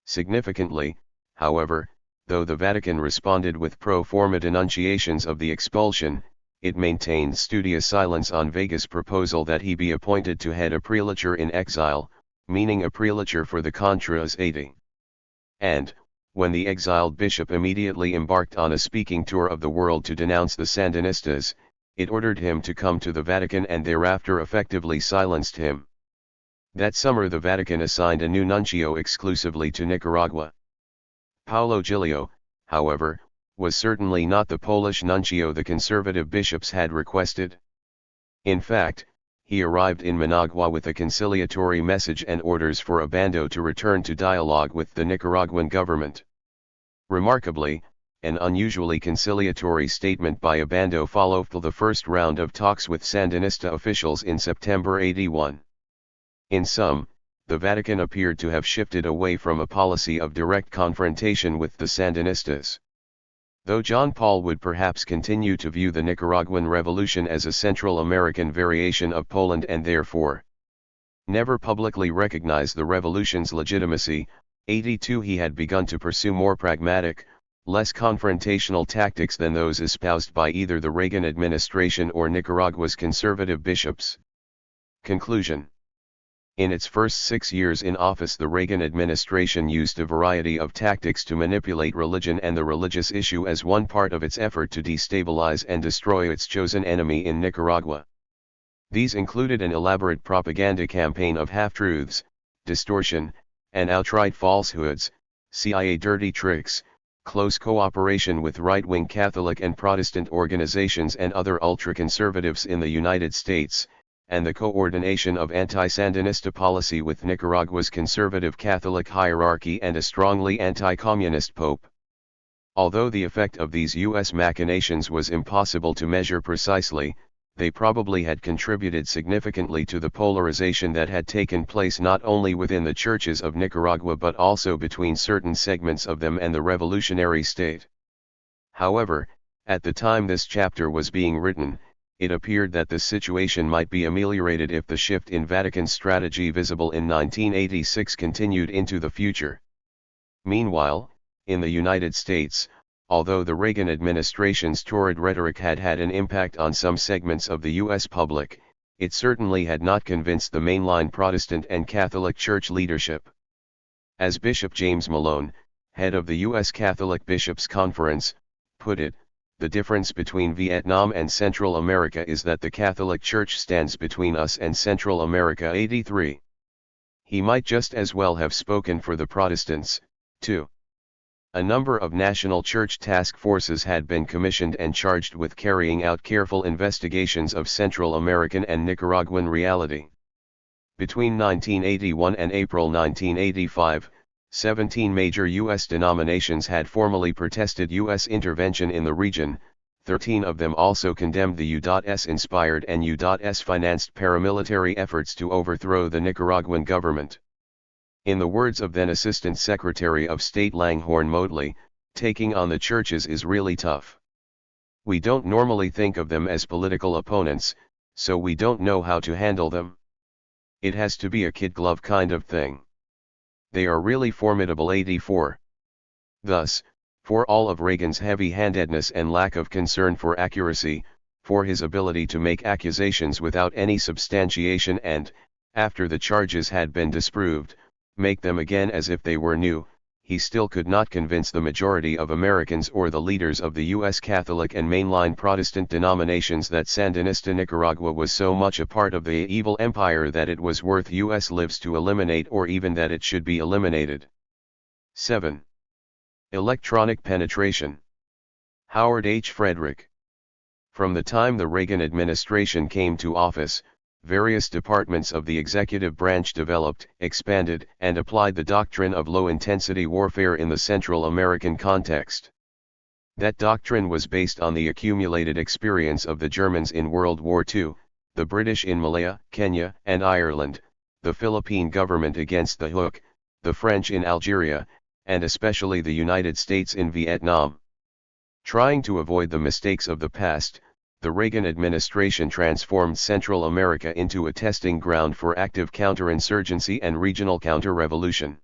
Significantly, however, though the Vatican responded with pro forma denunciations of the expulsion, it maintained studious silence on Vega's proposal that he be appointed to head a prelature in exile, meaning a prelature for the Contras 80. And, when the exiled bishop immediately embarked on a speaking tour of the world to denounce the Sandinistas, it ordered him to come to the Vatican and thereafter effectively silenced him. That summer, the Vatican assigned a new nuncio exclusively to Nicaragua. Paolo Giglio, however, was certainly not the Polish nuncio the conservative bishops had requested. In fact, he arrived in Managua with a conciliatory message and orders for Abando to return to dialogue with the Nicaraguan government. Remarkably, an unusually conciliatory statement by Abando followed the first round of talks with Sandinista officials in September 81. In sum, the Vatican appeared to have shifted away from a policy of direct confrontation with the Sandinistas. Though John Paul would perhaps continue to view the Nicaraguan Revolution as a Central American variation of Poland and therefore never publicly recognize the revolution's legitimacy, 82 He had begun to pursue more pragmatic, less confrontational tactics than those espoused by either the Reagan administration or Nicaragua's conservative bishops. Conclusion. In its first 6 years in office, the Reagan administration used a variety of tactics to manipulate religion and the religious issue as one part of its effort to destabilize and destroy its chosen enemy in Nicaragua. These included an elaborate propaganda campaign of half-truths, distortion, and outright falsehoods, CIA dirty tricks, close cooperation with right-wing Catholic and Protestant organizations and other ultra-conservatives in the United States, and the coordination of anti-Sandinista policy with Nicaragua's conservative Catholic hierarchy and a strongly anti-communist pope. Although the effect of these U.S. machinations was impossible to measure precisely, they probably had contributed significantly to the polarization that had taken place not only within the churches of Nicaragua but also between certain segments of them and the revolutionary state. However, at the time this chapter was being written, it appeared that the situation might be ameliorated if the shift in Vatican strategy visible in 1986 continued into the future. Meanwhile, in the United States, although the Reagan administration's torrid rhetoric had had an impact on some segments of the U.S. public, it certainly had not convinced the mainline Protestant and Catholic Church leadership. As Bishop James Malone, head of the U.S. Catholic Bishops' Conference, put it, the difference between Vietnam and Central America is that the Catholic Church stands between us and Central America. 83. He might just as well have spoken for the Protestants, too. A number of national church task forces had been commissioned and charged with carrying out careful investigations of Central American and Nicaraguan reality. Between 1981 and April 1985, 17 major U.S. denominations had formally protested U.S. intervention in the region. 13 of them also condemned the U.S.-inspired and U.S.-financed paramilitary efforts to overthrow the Nicaraguan government. In the words of then Assistant Secretary of State Langhorne Motley, taking on the churches is really tough. We don't normally think of them as political opponents, so we don't know how to handle them. It has to be a kid glove kind of thing. They are really formidable. 84. Thus, for all of Reagan's heavy-handedness and lack of concern for accuracy, for his ability to make accusations without any substantiation and, after the charges had been disproved, make them again as if they were new, he still could not convince the majority of Americans or the leaders of the U.S. Catholic and mainline Protestant denominations that Sandinista Nicaragua was so much a part of the evil empire that it was worth U.S. lives to eliminate or even that it should be eliminated. 7. Electronic penetration. Howard H. Frederick. From the time the Reagan administration came to office, various departments of the executive branch developed, expanded, and applied the doctrine of low-intensity warfare in the Central American context. That doctrine was based on the accumulated experience of the Germans in World War II, the British in Malaya, Kenya, and Ireland, the Philippine government against the hook, the French in Algeria, and especially the United States in Vietnam. Trying to avoid the mistakes of the past, the Reagan administration transformed Central America into a testing ground for active counterinsurgency and regional counter-revolution.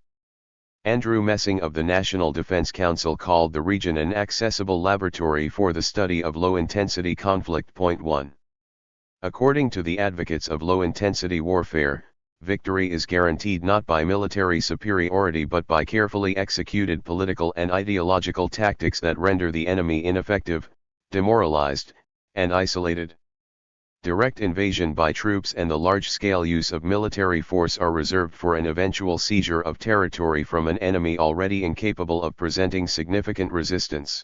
Andrew Messing of the National Defense Council called the region an accessible laboratory for the study of low-intensity conflict. 1. According to the advocates of low-intensity warfare, victory is guaranteed not by military superiority but by carefully executed political and ideological tactics that render the enemy ineffective, demoralized, and isolated. Direct invasion by troops and the large-scale use of military force are reserved for an eventual seizure of territory from an enemy already incapable of presenting significant resistance.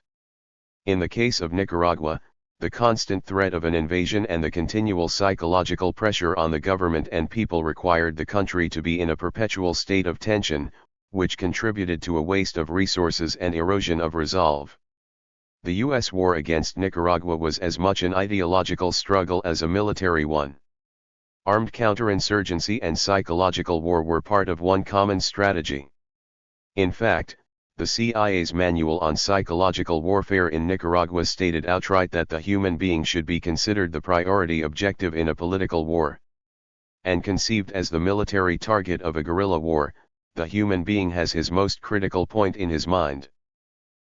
In the case of Nicaragua, the constant threat of an invasion and the continual psychological pressure on the government and people required the country to be in a perpetual state of tension, which contributed to a waste of resources and erosion of resolve. The U.S. war against Nicaragua was as much an ideological struggle as a military one. Armed counterinsurgency and psychological war were part of one common strategy. In fact, the CIA's Manual on Psychological Warfare in Nicaragua stated outright that the human being should be considered the priority objective in a political war. And conceived as the military target of a guerrilla war, the human being has his most critical point in his mind.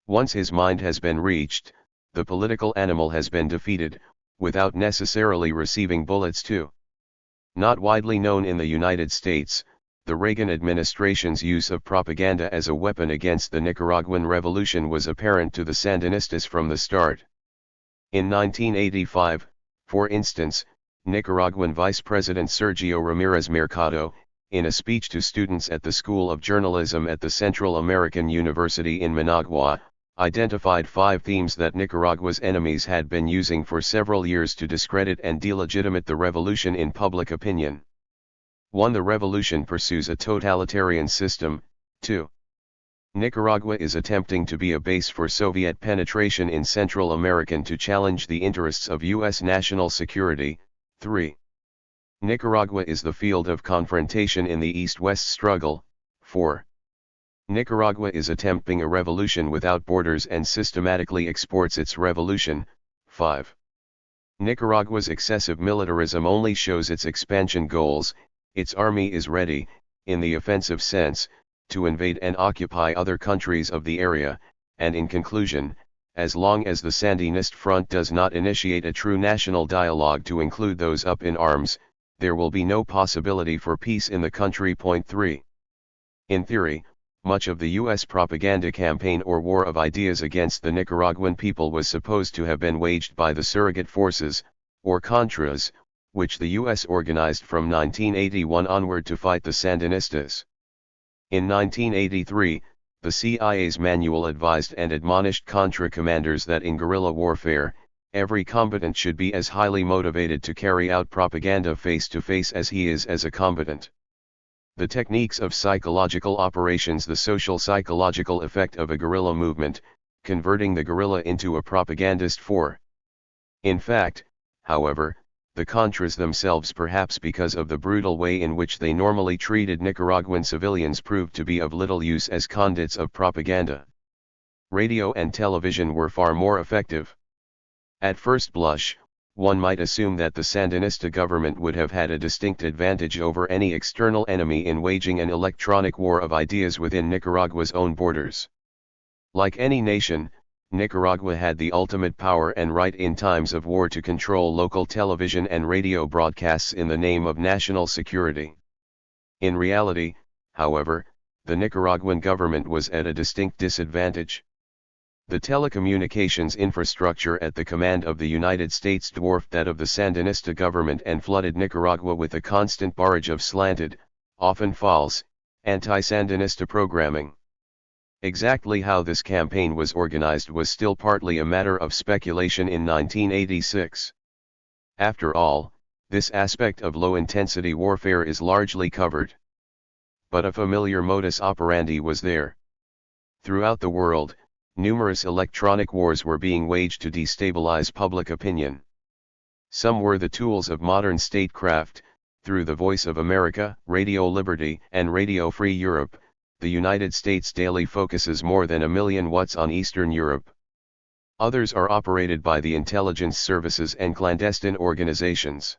Once his mind has been reached, the political animal has been defeated, without necessarily receiving bullets too. Not widely known in the United States, the Reagan administration's use of propaganda as a weapon against the Nicaraguan Revolution was apparent to the Sandinistas from the start. In 1985, for instance, Nicaraguan Vice President Sergio Ramirez Mercado, in a speech to students at the School of Journalism at the Central American University in Managua, identified 5 themes that Nicaragua's enemies had been using for several years to discredit and delegitimate the revolution in public opinion. 1. The revolution pursues a totalitarian system. 2. Nicaragua is attempting to be a base for Soviet penetration in Central America to challenge the interests of U.S. national security. 3. Nicaragua is the field of confrontation in the East-West struggle. 4. Nicaragua is attempting a revolution without borders and systematically exports its revolution. 5. Nicaragua's excessive militarism only shows its expansion goals. Its army is ready, in the offensive sense, to invade and occupy other countries of the area, and in conclusion, as long as the Sandinist front does not initiate a true national dialogue to include those up in arms, there will be no possibility for peace in the country. 3. In theory, much of the U.S. propaganda campaign or war of ideas against the Nicaraguan people was supposed to have been waged by the surrogate forces, or Contras, which the U.S. organized from 1981 onward to fight the Sandinistas. In 1983, the CIA's manual advised and admonished Contra commanders that in guerrilla warfare, every combatant should be as highly motivated to carry out propaganda face-to-face as he is as a combatant. The techniques of psychological operations. The social psychological effect of a guerrilla movement, converting the guerrilla into a propagandist for. In fact, however, the Contras themselves, perhaps because of the brutal way in which they normally treated Nicaraguan civilians, proved to be of little use as conduits of propaganda. Radio and television were far more effective. At first blush, one might assume that the Sandinista government would have had a distinct advantage over any external enemy in waging an electronic war of ideas within Nicaragua's own borders. Like any nation, Nicaragua had the ultimate power and right in times of war to control local television and radio broadcasts in the name of national security. In reality, however, the Nicaraguan government was at a distinct disadvantage. The telecommunications infrastructure at the command of the United States dwarfed that of the Sandinista government and flooded Nicaragua with a constant barrage of slanted, often false, anti-Sandinista programming. Exactly how this campaign was organized was still partly a matter of speculation in 1986. After all, this aspect of low-intensity warfare is largely covered. But a familiar modus operandi was there. Throughout the world, numerous electronic wars were being waged to destabilize public opinion. Some were the tools of modern statecraft. Through the Voice of America, Radio Liberty, and Radio Free Europe, the United States daily focuses more than 1 million watts on Eastern Europe. Others are operated by the intelligence services and clandestine organizations.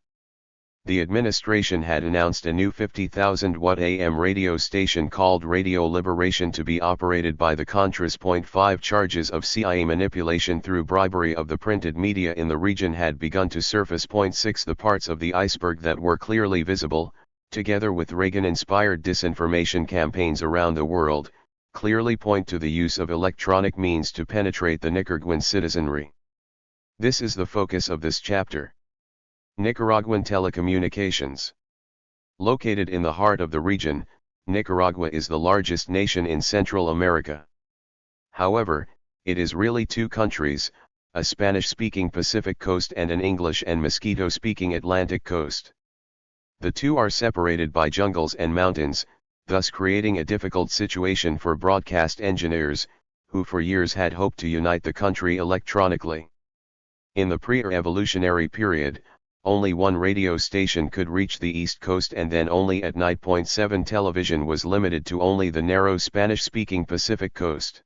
The administration had announced a new 50,000-watt AM radio station called Radio Liberation to be operated by the Contras. 5 Charges of CIA manipulation through bribery of the printed media in the region had begun to surface. 6 The parts of the iceberg that were clearly visible, together with Reagan-inspired disinformation campaigns around the world, clearly point to the use of electronic means to penetrate the Nicaraguan citizenry. This is the focus of this chapter. Nicaraguan telecommunications. Located in the heart of the region, Nicaragua is the largest nation in Central America. However, it is really 2 countries, a Spanish-speaking Pacific coast and an English and Mosquito-speaking Atlantic coast. The 2 are separated by jungles and mountains, thus creating a difficult situation for broadcast engineers, who for years had hoped to unite the country electronically. In the pre-revolutionary period, only one radio station could reach the East Coast, and then only at night. 7 Television was limited to only the narrow Spanish-speaking Pacific coast.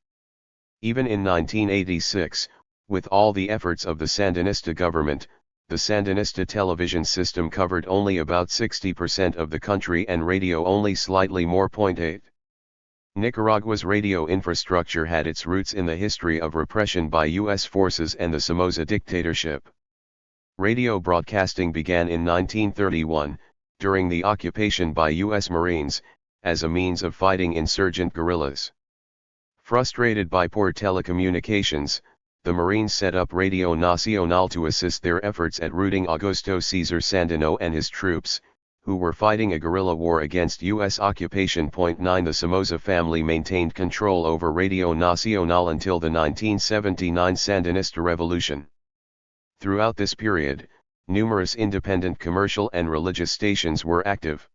Even in 1986, with all the efforts of the Sandinista government, the Sandinista television system covered only about 60% of the country and radio only slightly more. 8. Nicaragua's radio infrastructure had its roots in the history of repression by U.S. forces and the Somoza dictatorship. Radio broadcasting began in 1931, during the occupation by U.S. Marines, as a means of fighting insurgent guerrillas. Frustrated by poor telecommunications, the Marines set up Radio Nacional to assist their efforts at routing Augusto Cesar Sandino and his troops, who were fighting a guerrilla war against U.S. occupation. 9 The Somoza family maintained control over Radio Nacional until the 1979 Sandinista Revolution. Throughout this period, numerous independent commercial and religious stations were active.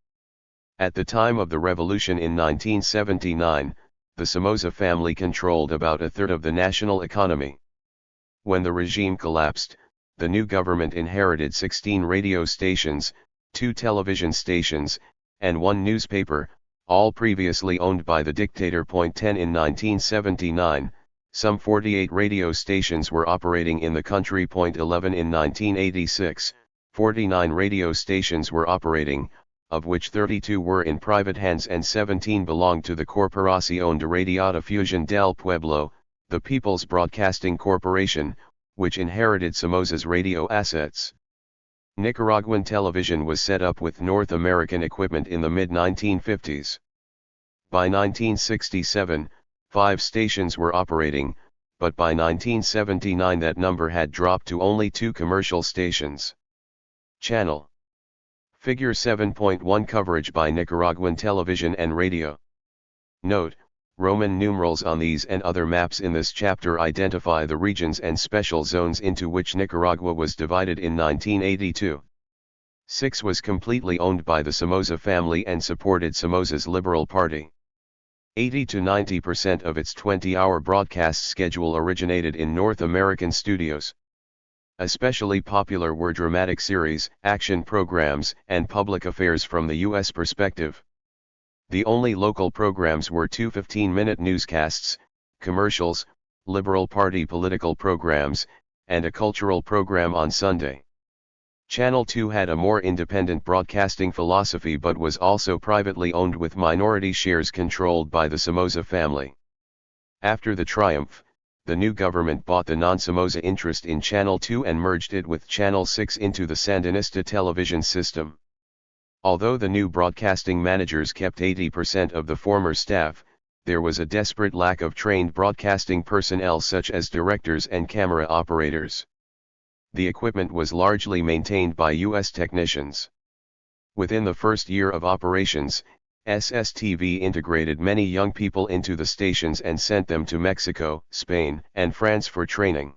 At the time of the revolution in 1979, the Somoza family controlled about a third of the national economy. When the regime collapsed, the new government inherited 16 radio stations, 2 television stations, and 1 newspaper, all previously owned by the dictator. 10 In 1979, some 48 radio stations were operating in the country. 11 In 1986, 49 radio stations were operating, of which 32 were in private hands and 17 belonged to the Corporación de Radiodifusión del Pueblo, the People's Broadcasting Corporation, which inherited Somoza's radio assets. Nicaraguan television was set up with North American equipment in the mid-1950s. By 1967, 5 stations were operating, but by 1979 that number had dropped to only 2 commercial stations. Channel. Figure 7.1 Coverage by Nicaraguan television and radio. Note, Roman numerals on these and other maps in this chapter identify the regions and special zones into which Nicaragua was divided in 1982. 6 was completely owned by the Somoza family and supported Somoza's Liberal Party. 80 to 90% of its 20-hour broadcast schedule originated in North American studios. Especially popular were dramatic series, action programs, and public affairs from the U.S. perspective. The only local programs were 2 15-minute newscasts, commercials, Liberal Party political programs, and a cultural program on Sunday. Channel 2 had a more independent broadcasting philosophy but was also privately owned with minority shares controlled by the Somoza family. After the triumph, the new government bought the non-Somoza interest in Channel 2 and merged it with Channel 6 into the Sandinista television system. Although the new broadcasting managers kept 80% of the former staff, there was a desperate lack of trained broadcasting personnel such as directors and camera operators. The equipment was largely maintained by U.S. technicians. Within the first year of operations, SSTV integrated many young people into the stations and sent them to Mexico, Spain, and France for training.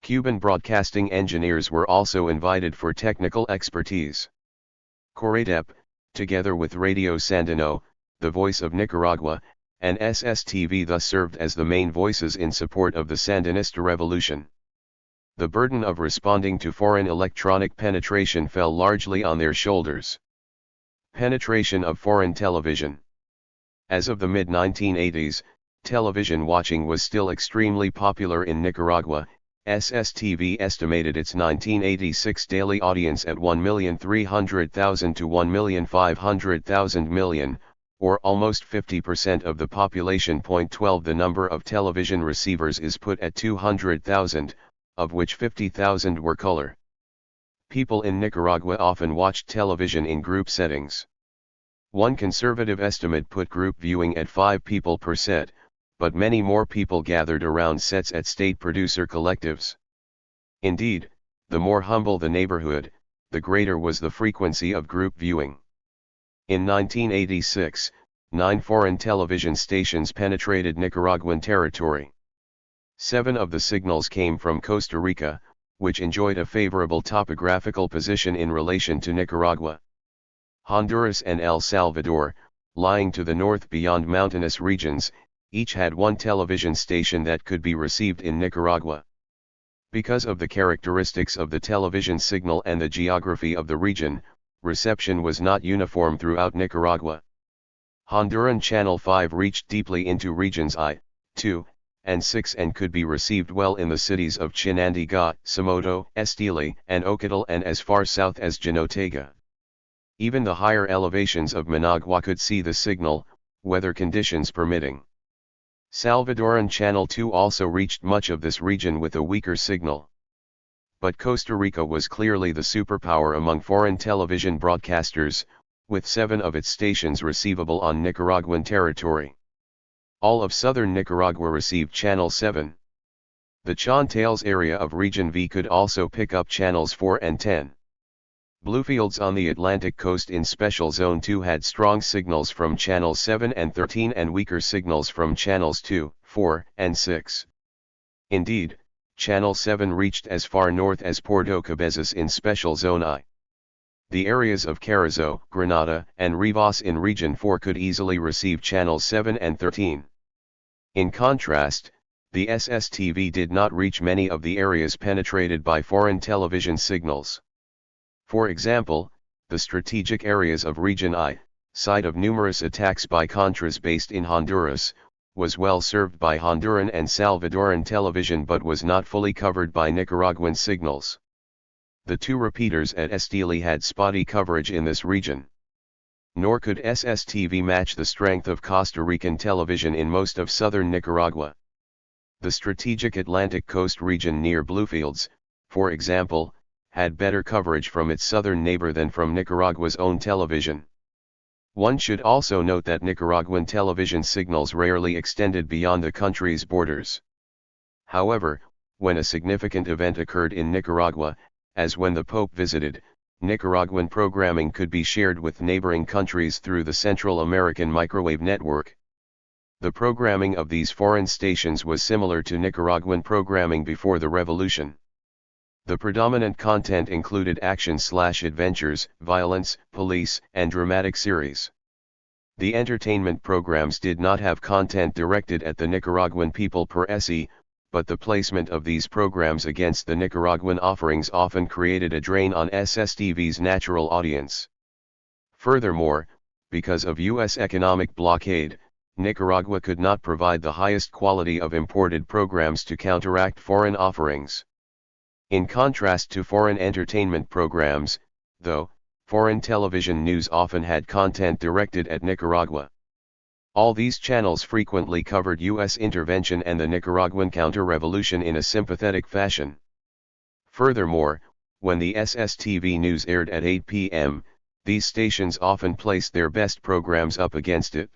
Cuban broadcasting engineers were also invited for technical expertise. Corredep, together with Radio Sandino, the Voice of Nicaragua, and SSTV thus served as the main voices in support of the Sandinista revolution. The burden of responding to foreign electronic penetration fell largely on their shoulders. Penetration of foreign television. As of the mid-1980s, television watching was still extremely popular in Nicaragua. SSTV estimated its 1986 daily audience at 1,300,000 to 1,500,000 million, or almost 50% of the population. 12 The number of television receivers is put at 200,000, of which 50,000 were color. People in Nicaragua often watched television in group settings. One conservative estimate put group viewing at 5 people per set, but many more people gathered around sets at state producer collectives. Indeed, the more humble the neighborhood, the greater was the frequency of group viewing. In 1986, 9 foreign television stations penetrated Nicaraguan territory. 7 of the signals came from Costa Rica, which enjoyed a favorable topographical position in relation to Nicaragua. Honduras and El Salvador, lying to the north beyond mountainous regions, each had 1 television station that could be received in Nicaragua. Because of the characteristics of the television signal and the geography of the region, reception was not uniform throughout Nicaragua. Honduran Channel 5 reached deeply into regions I, II, and 6 and could be received well in the cities of Chinandega, Somoto, Estili, and Ocotal and as far south as Jinotega. Even the higher elevations of Managua could see the signal, weather conditions permitting. Salvadoran Channel 2 also reached much of this region with a weaker signal. But Costa Rica was clearly the superpower among foreign television broadcasters, with 7 of its stations receivable on Nicaraguan territory. All of southern Nicaragua received Channel 7. The Chontales area of Region V could also pick up Channels 4 and 10. Bluefields on the Atlantic coast in Special Zone 2 had strong signals from Channels 7 and 13 and weaker signals from Channels 2, 4, and 6. Indeed, Channel 7 reached as far north as Puerto Cabezas in Special Zone I. The areas of Carrizo, Granada, and Rivas in Region 4 could easily receive Channels 7 and 13. In contrast, the SSTV did not reach many of the areas penetrated by foreign television signals. For example, the strategic areas of Region I, site of numerous attacks by Contras based in Honduras, was well served by Honduran and Salvadoran television but was not fully covered by Nicaraguan signals. The 2 repeaters at Esteli had spotty coverage in this region. Nor could SSTV match the strength of Costa Rican television in most of southern Nicaragua. The strategic Atlantic coast region near Bluefields, for example, had better coverage from its southern neighbor than from Nicaragua's own television. One should also note that Nicaraguan television signals rarely extended beyond the country's borders. However, when a significant event occurred in Nicaragua, as when the Pope visited, Nicaraguan programming could be shared with neighboring countries through the Central American Microwave Network. The programming of these foreign stations was similar to Nicaraguan programming before the revolution. The predominant content included action/adventures, violence, police, and dramatic series. The entertainment programs did not have content directed at the Nicaraguan people per se, but the placement of these programs against the Nicaraguan offerings often created a drain on SSTV's natural audience. Furthermore, because of U.S. economic blockade, Nicaragua could not provide the highest quality of imported programs to counteract foreign offerings. In contrast to foreign entertainment programs, though, foreign television news often had content directed at Nicaragua. All these channels frequently covered U.S. intervention and the Nicaraguan counter-revolution in a sympathetic fashion. Furthermore, when the SSTV news aired at 8 p.m., these stations often placed their best programs up against it.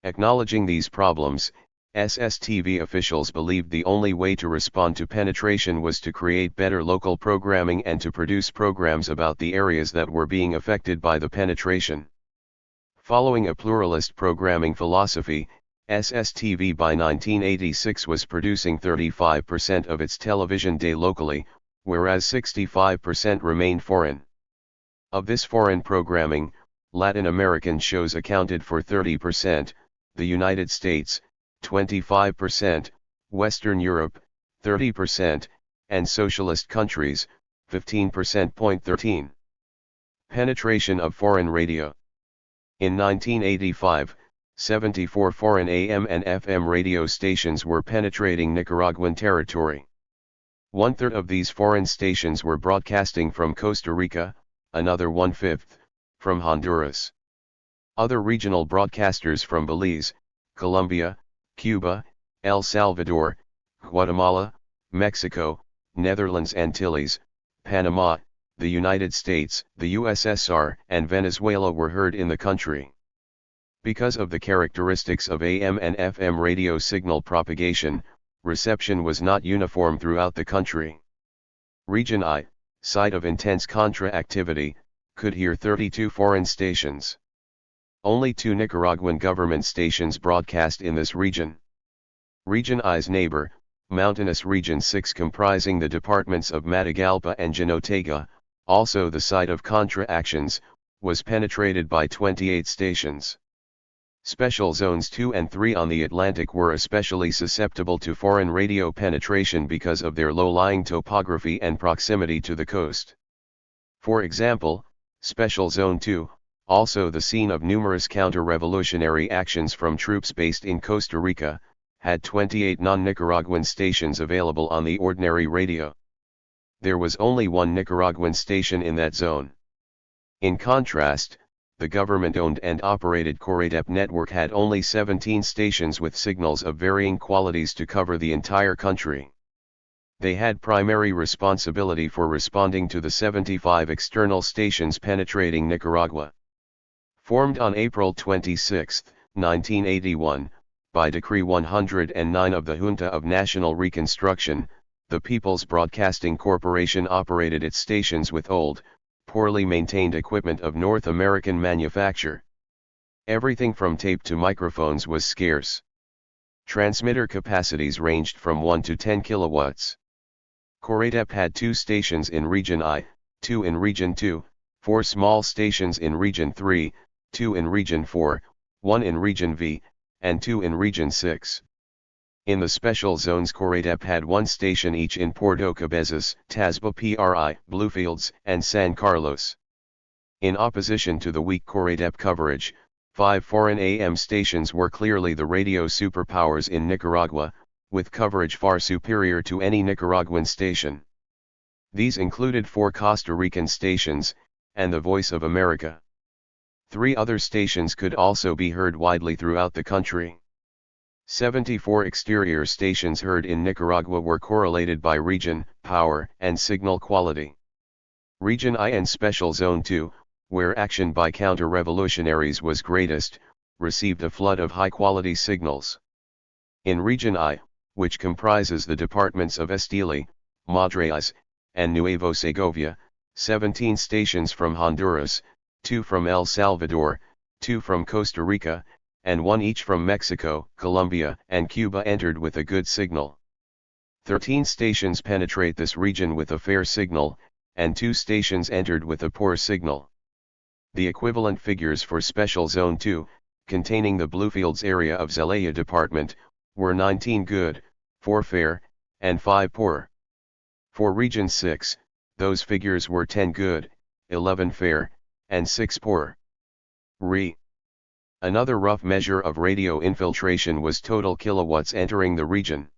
Acknowledging these problems, SSTV officials believed the only way to respond to penetration was to create better local programming and to produce programs about the areas that were being affected by the penetration. Following a pluralist programming philosophy, SSTV by 1986 was producing 35% of its television day locally, whereas 65% remained foreign. Of this foreign programming, Latin American shows accounted for 30%, the United States, 25%, Western Europe, 30%, and socialist countries, 15%. Penetration of foreign radio. In 1985, 74 foreign AM and FM radio stations were penetrating Nicaraguan territory. 1/3 of these foreign stations were broadcasting from Costa Rica, another 1/5, from Honduras. Other regional broadcasters from Belize, Colombia, Cuba, El Salvador, Guatemala, Mexico, Netherlands Antilles, Panama, the United States, the USSR, and Venezuela were heard in the country. Because of the characteristics of AM and FM radio signal propagation, reception was not uniform throughout the country. Region I, site of intense Contra activity, could hear 32 foreign stations. Only 2 Nicaraguan government stations broadcast in this region. Region I's neighbor, mountainous Region 6 comprising the departments of Matagalpa and Jinotega, also the site of Contra actions, was penetrated by 28 stations. Special Zones 2 and 3 on the Atlantic were especially susceptible to foreign radio penetration because of their low-lying topography and proximity to the coast. For example, Special Zone 2, also the scene of numerous counter-revolutionary actions from troops based in Costa Rica, had 28 non-Nicaraguan stations available on the ordinary radio. There was only one Nicaraguan station in that zone. In contrast, the government-owned and operated Corredep network had only 17 stations with signals of varying qualities to cover the entire country. They had primary responsibility for responding to the 75 external stations penetrating Nicaragua. Formed on April 26, 1981, by Decree 109 of the Junta of National Reconstruction, the People's Broadcasting Corporation operated its stations with old, poorly maintained equipment of North American manufacture. Everything from tape to microphones was scarce. Transmitter capacities ranged from 1 to 10 kilowatts. Corredep had 2 stations in Region I, 2 in Region 2, 4 small stations in Region 3, 2 in Region 4, 1 in Region V, and 2 in Region 6. In the special zones, Corredep had 1 station each in Puerto Cabezas, Tazba Pri, Bluefields, and San Carlos. In opposition to the weak Corredep coverage, 5 foreign AM stations were clearly the radio superpowers in Nicaragua, with coverage far superior to any Nicaraguan station. These included 4 Costa Rican stations, and the Voice of America. 3 other stations could also be heard widely throughout the country. 74 exterior stations heard in Nicaragua were correlated by region, power, and signal quality. Region I and Special Zone 2, where action by counter-revolutionaries was greatest, received a flood of high-quality signals. In Region I, which comprises the departments of Estili, Madres, and Nuevo Segovia, 17 stations from Honduras, 2 from El Salvador, 2 from Costa Rica, and 1 each from Mexico, Colombia, and Cuba entered with a good signal. 13 stations penetrate this region with a fair signal, and 2 stations entered with a poor signal. The equivalent figures for Special Zone 2, containing the Bluefields area of Zelaya Department, were 19 good, 4 fair, and 5 poor. For Region 6, those figures were 10 good, 11 fair, and 6 poor. Another rough measure of radio infiltration was total kilowatts entering the region.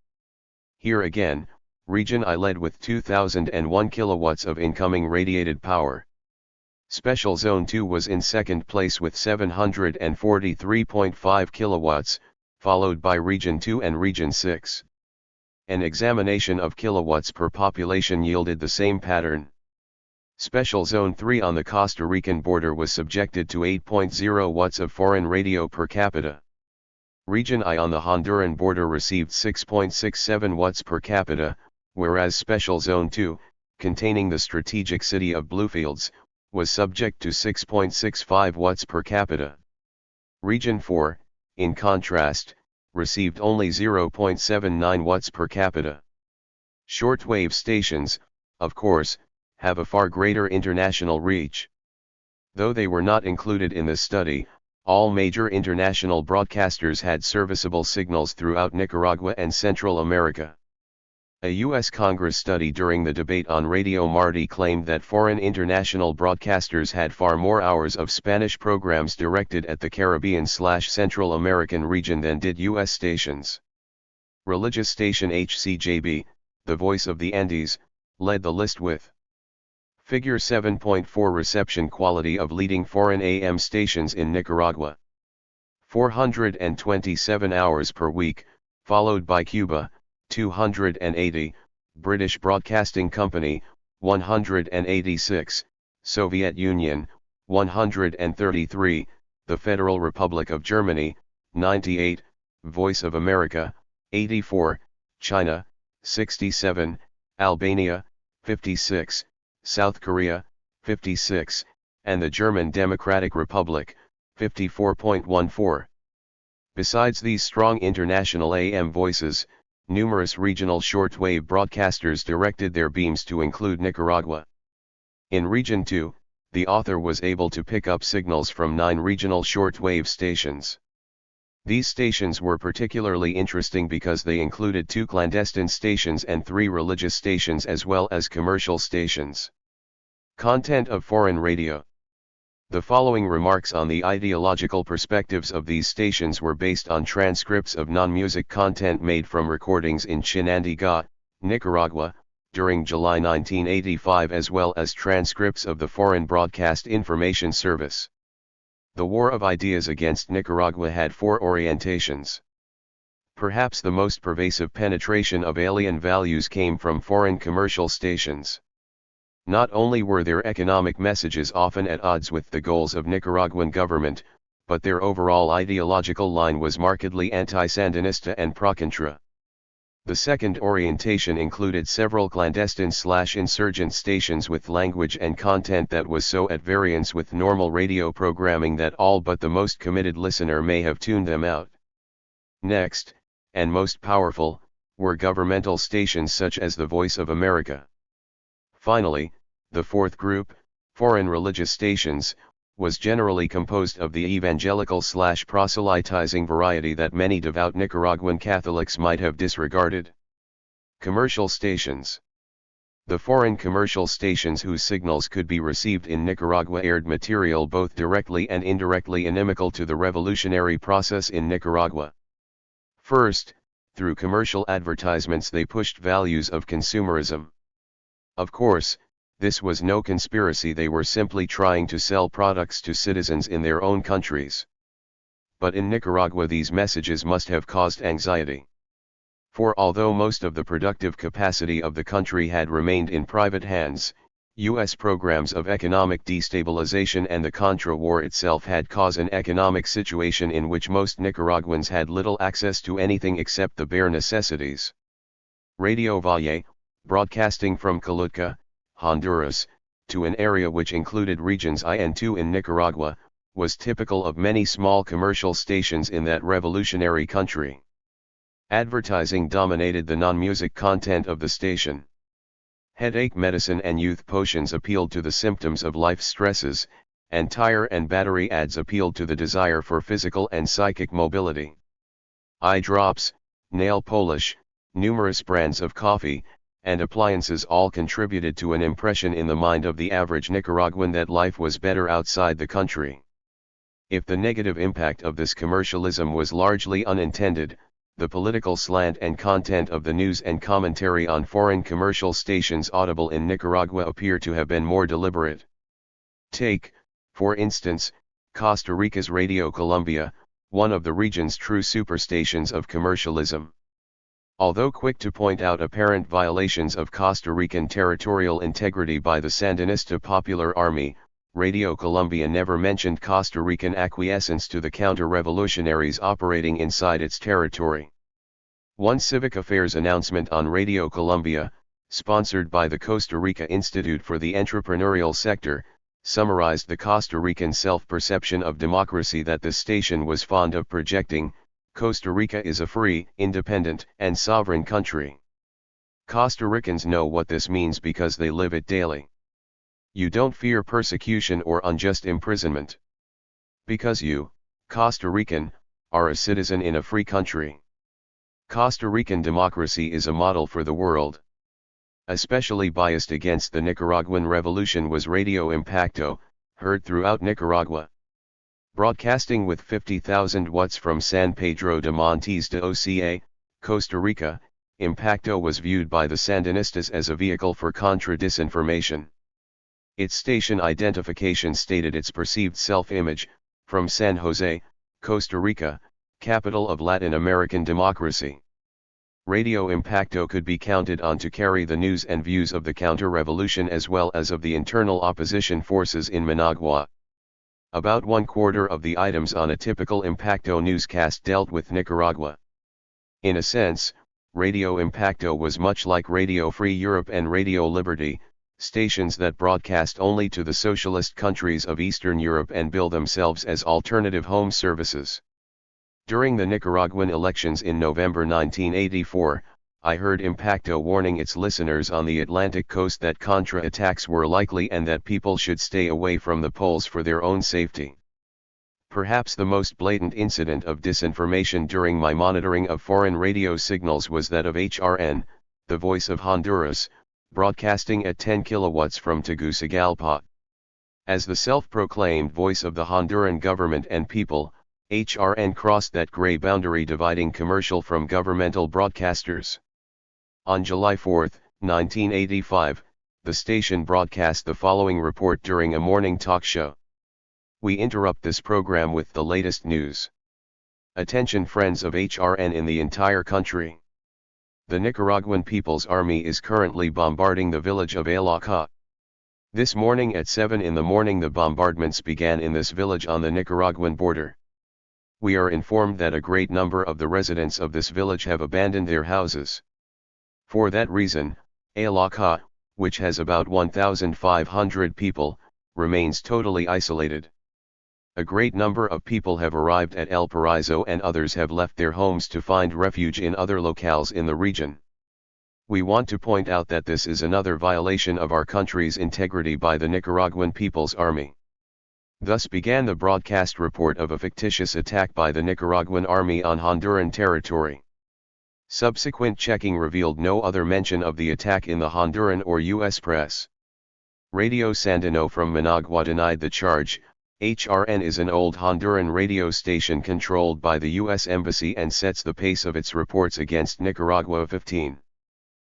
Here again, Region I led with 2001 kilowatts of incoming radiated power. Special Zone 2 was in second place with 743.5 kilowatts, followed by Region 2 and Region 6. An examination of kilowatts per population yielded the same pattern. Special Zone 3 on the Costa Rican border was subjected to 8.0 watts of foreign radio per capita. Region I on the Honduran border received 6.67 watts per capita, whereas Special Zone 2, containing the strategic city of Bluefields, was subject to 6.65 watts per capita. Region 4, in contrast, received only 0.79 watts per capita. Shortwave stations, of course, have a far greater international reach. Though they were not included in this study, all major international broadcasters had serviceable signals throughout Nicaragua and Central America. A U.S. Congress study during the debate on Radio Marti claimed that foreign international broadcasters had far more hours of Spanish programs directed at the Caribbean/Central American region than did U.S. stations. Religious station HCJB, the Voice of the Andes, led the list with Figure 7.4 reception quality of leading foreign AM stations in Nicaragua. 427 hours per week, followed by Cuba, 280, British Broadcasting Company, 186, Soviet Union, 133, the Federal Republic of Germany, 98, Voice of America, 84, China, 67, Albania, 56, South Korea, 56, and the German Democratic Republic, 54.14. Besides these strong international AM voices, numerous regional shortwave broadcasters directed their beams to include Nicaragua. In Region 2, the author was able to pick up signals from 9 regional shortwave stations. These stations were particularly interesting because they included 2 clandestine stations and 3 religious stations as well as commercial stations. Content of foreign radio. The following remarks on the ideological perspectives of these stations were based on transcripts of non-music content made from recordings in Chinandega, Nicaragua, during July 1985 as well as transcripts of the Foreign Broadcast Information Service. The war of ideas against Nicaragua had four orientations. Perhaps the most pervasive penetration of alien values came from foreign commercial stations. Not only were their economic messages often at odds with the goals of Nicaraguan government, but their overall ideological line was markedly anti-Sandinista and pro-Contra. The second orientation included several clandestine/insurgent stations with language and content that was so at variance with normal radio programming that all but the most committed listener may have tuned them out. Next, and most powerful, were governmental stations such as the Voice of America. Finally, the fourth group, foreign religious stations, was generally composed of the evangelical/proselytizing variety that many devout Nicaraguan Catholics might have disregarded. Commercial stations. The foreign commercial stations whose signals could be received in Nicaragua aired material both directly and indirectly inimical to the revolutionary process in Nicaragua. First, through commercial advertisements they pushed values of consumerism. Of course, this was no conspiracy, they were simply trying to sell products to citizens in their own countries. But in Nicaragua these messages must have caused anxiety. For although most of the productive capacity of the country had remained in private hands, U.S. programs of economic destabilization and the Contra War itself had caused an economic situation in which most Nicaraguans had little access to anything except the bare necessities. Radio Valle, broadcasting from Colutka, Honduras, to an area which included regions I and II in Nicaragua, was typical of many small commercial stations in that revolutionary country. Advertising dominated the non-music content of the station. Headache medicine and youth potions appealed to the symptoms of life stresses, and tire and battery ads appealed to the desire for physical and psychic mobility. Eye drops, nail polish, numerous brands of coffee, and appliances all contributed to an impression in the mind of the average Nicaraguan that life was better outside the country. If the negative impact of this commercialism was largely unintended, the political slant and content of the news and commentary on foreign commercial stations audible in Nicaragua appear to have been more deliberate. Take, for instance, Costa Rica's Radio Colombia, one of the region's true superstations of commercialism. Although quick to point out apparent violations of Costa Rican territorial integrity by the Sandinista Popular Army, Radio Colombia never mentioned Costa Rican acquiescence to the counter-revolutionaries operating inside its territory. One civic affairs announcement on Radio Colombia, sponsored by the Costa Rica Institute for the Entrepreneurial Sector, summarized the Costa Rican self-perception of democracy that the station was fond of projecting: Costa Rica is a free, independent, and sovereign country. Costa Ricans know what this means because they live it daily. You don't fear persecution or unjust imprisonment. Because you, Costa Rican, are a citizen in a free country. Costa Rican democracy is a model for the world. Especially biased against the Nicaraguan Revolution was Radio Impacto, heard throughout Nicaragua. Broadcasting with 50,000 watts from San Pedro de Montes de Oca, Costa Rica, Impacto was viewed by the Sandinistas as a vehicle for contra-disinformation. Its station identification stated its perceived self-image, from San Jose, Costa Rica, capital of Latin American democracy. Radio Impacto could be counted on to carry the news and views of the counter-revolution as well as of the internal opposition forces in Managua. About 1/4 of the items on a typical Impacto newscast dealt with Nicaragua. In a sense, Radio Impacto was much like Radio Free Europe and Radio Liberty, stations that broadcast only to the socialist countries of Eastern Europe and bill themselves as alternative home services. During the Nicaraguan elections in November 1984, I heard Impacto warning its listeners on the Atlantic coast that contra-attacks were likely and that people should stay away from the polls for their own safety. Perhaps the most blatant incident of disinformation during my monitoring of foreign radio signals was that of HRN, the Voice of Honduras, broadcasting at 10 kilowatts from Tegucigalpa. As the self-proclaimed voice of the Honduran government and people, HRN crossed that gray boundary dividing commercial from governmental broadcasters. On July 4, 1985, the station broadcast the following report during a morning talk show. We interrupt this program with the latest news. Attention friends of HRN in the entire country. The Nicaraguan People's Army is currently bombarding the village of Alaca. This morning at 7 in the morning the bombardments began in this village on the Nicaraguan border. We are informed that a great number of the residents of this village have abandoned their houses. For that reason, Alaca, which has about 1,500 people, remains totally isolated. A great number of people have arrived at El Paraiso and others have left their homes to find refuge in other locales in the region. We want to point out that this is another violation of our country's integrity by the Nicaraguan People's Army. Thus began the broadcast report of a fictitious attack by the Nicaraguan Army on Honduran territory. Subsequent checking revealed no other mention of the attack in the Honduran or U.S. press. Radio Sandino from Managua denied the charge. HRN is an old Honduran radio station controlled by the U.S. Embassy and sets the pace of its reports against Nicaragua. 15.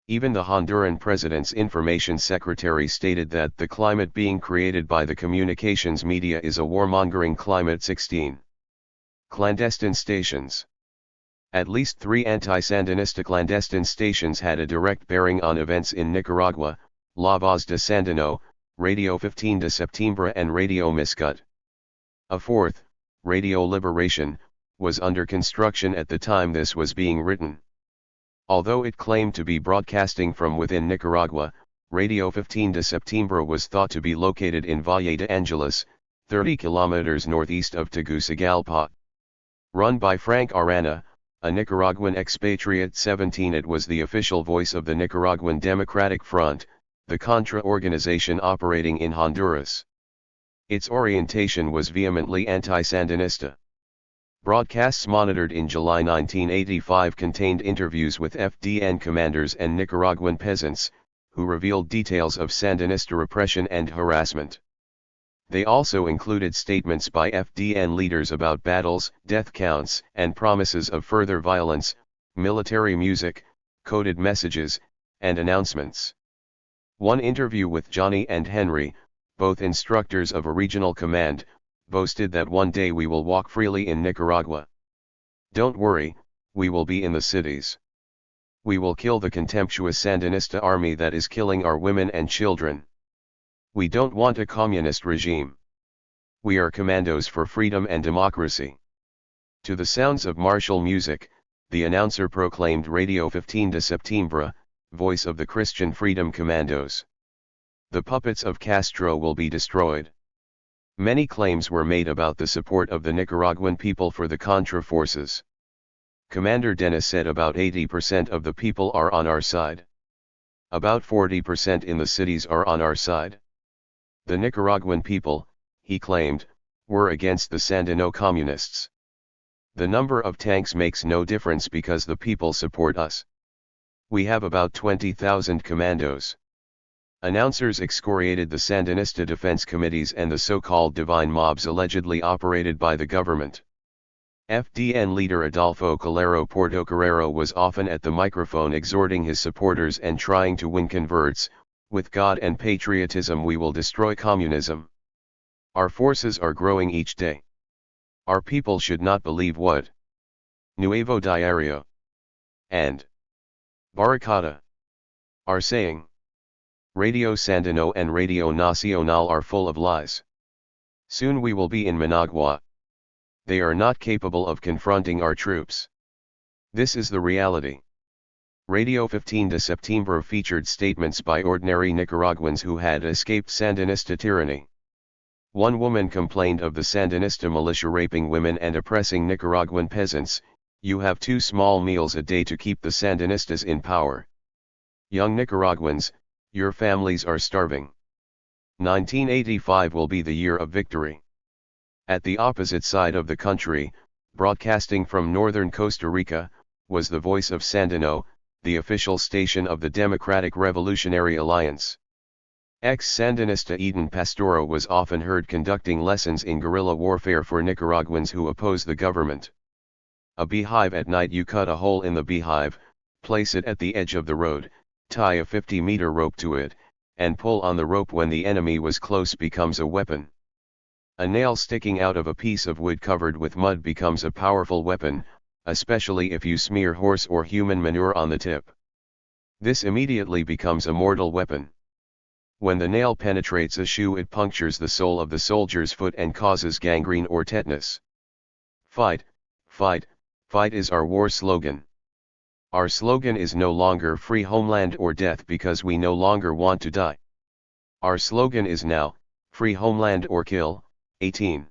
Even the Honduran President's Information Secretary stated that the climate being created by the communications media is a warmongering climate. 16. Clandestine stations. At least 3 anti-Sandinista clandestine stations had a direct bearing on events in Nicaragua: La Voz de Sandino, Radio 15 de Septiembre and Radio Miscut. A fourth, Radio Liberation, was under construction at the time this was being written. Although it claimed to be broadcasting from within Nicaragua, Radio 15 de Septiembre was thought to be located in Valle de Angeles, 30 kilometers northeast of Tegucigalpa. Run by Frank Arana, a Nicaraguan expatriate. 17. It was the official voice of the Nicaraguan Democratic Front, the Contra organization operating in Honduras. Its orientation was vehemently anti-Sandinista. Broadcasts monitored in July 1985 contained interviews with FDN commanders and Nicaraguan peasants, who revealed details of Sandinista repression and harassment. They also included statements by FDN leaders about battles, death counts, and promises of further violence, military music, coded messages, and announcements. One interview with Johnny and Henry, both instructors of a regional command, boasted that one day we will walk freely in Nicaragua. Don't worry, we will be in the cities. We will kill the contemptuous Sandinista army that is killing our women and children. We don't want a communist regime. We are commandos for freedom and democracy. To the sounds of martial music, the announcer proclaimed Radio 15 de Septiembre, voice of the Christian Freedom Commandos. The puppets of Castro will be destroyed. Many claims were made about the support of the Nicaraguan people for the Contra forces. Commander Dennis said about 80% of the people are on our side. About 40% in the cities are on our side. The Nicaraguan people, he claimed, were against the Sandino communists. The number of tanks makes no difference because the people support us. We have about 20,000 commandos. Announcers excoriated the Sandinista defense committees and the so-called divine mobs allegedly operated by the government. FDN leader Adolfo Calero Portocarrero was often at the microphone exhorting his supporters and trying to win converts. With God and patriotism we will destroy communism. Our forces are growing each day. Our people should not believe what Nuevo Diario and Barricada are saying. Radio Sandino and Radio Nacional are full of lies. Soon we will be in Managua. They are not capable of confronting our troops. This is the reality. Radio 15 de Septiembre featured statements by ordinary Nicaraguans who had escaped Sandinista tyranny. One woman complained of the Sandinista militia raping women and oppressing Nicaraguan peasants. You have 2 small meals a day to keep the Sandinistas in power. Young Nicaraguans, your families are starving. 1985 will be the year of victory. At the opposite side of the country, broadcasting from northern Costa Rica, was the voice of Sandino, the official station of the Democratic Revolutionary Alliance. Ex-Sandinista Eden Pastoro was often heard conducting lessons in guerrilla warfare for Nicaraguans who oppose the government. A beehive at night: you cut a hole in the beehive, place it at the edge of the road, tie a 50-meter rope to it, and pull on the rope when the enemy was close becomes a weapon. A nail sticking out of a piece of wood covered with mud becomes a powerful weapon, especially if you smear horse or human manure on the tip. This immediately becomes a mortal weapon. When the nail penetrates a shoe, it punctures the sole of the soldier's foot and causes gangrene or tetanus. Fight, fight, fight is our war slogan. Our slogan is no longer free homeland or death because we no longer want to die. Our slogan is now, free homeland or kill. 18.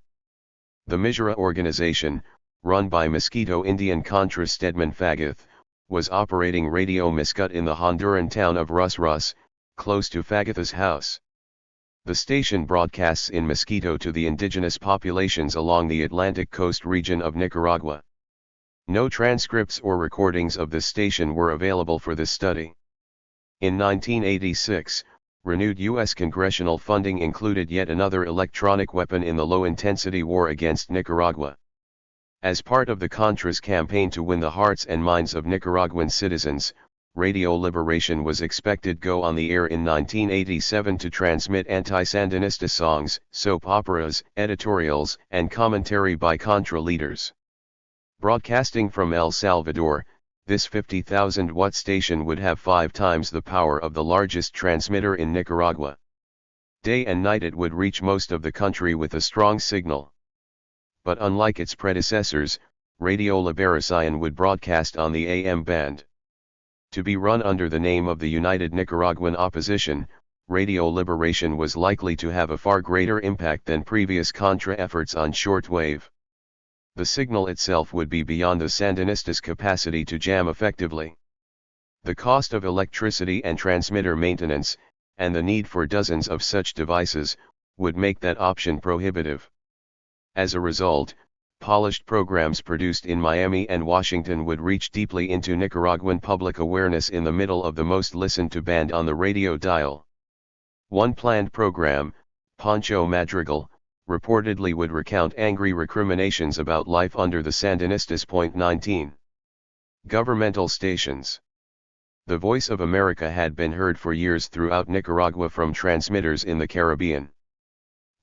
The Mizra organization, run by Mosquito Indian Contra Stedman Fagath, was operating Radio Miscut in the Honduran town of Rus Rus, close to Fagath's house. The station broadcasts in Mosquito to the indigenous populations along the Atlantic coast region of Nicaragua. No transcripts or recordings of this station were available for this study. In 1986, renewed U.S. congressional funding included yet another electronic weapon in the low-intensity war against Nicaragua. As part of the Contras campaign to win the hearts and minds of Nicaraguan citizens, Radio Liberation was expected go on the air in 1987 to transmit anti-Sandinista songs, soap operas, editorials, and commentary by Contra leaders. Broadcasting from El Salvador, this 50,000-watt station would have 5 times the power of the largest transmitter in Nicaragua. Day and night it would reach most of the country with a strong signal. But unlike its predecessors, Radio Liberación would broadcast on the AM band. To be run under the name of the United Nicaraguan Opposition, Radio Liberation was likely to have a far greater impact than previous Contra efforts on shortwave. The signal itself would be beyond the Sandinistas' capacity to jam effectively. The cost of electricity and transmitter maintenance, and the need for dozens of such devices, would make that option prohibitive. As a result, polished programs produced in Miami and Washington would reach deeply into Nicaraguan public awareness in the middle of the most listened to band on the radio dial. One planned program, Poncho Madrigal, reportedly would recount angry recriminations about life under the Sandinistas. 19. Governmental stations. The Voice of America had been heard for years throughout Nicaragua from transmitters in the Caribbean.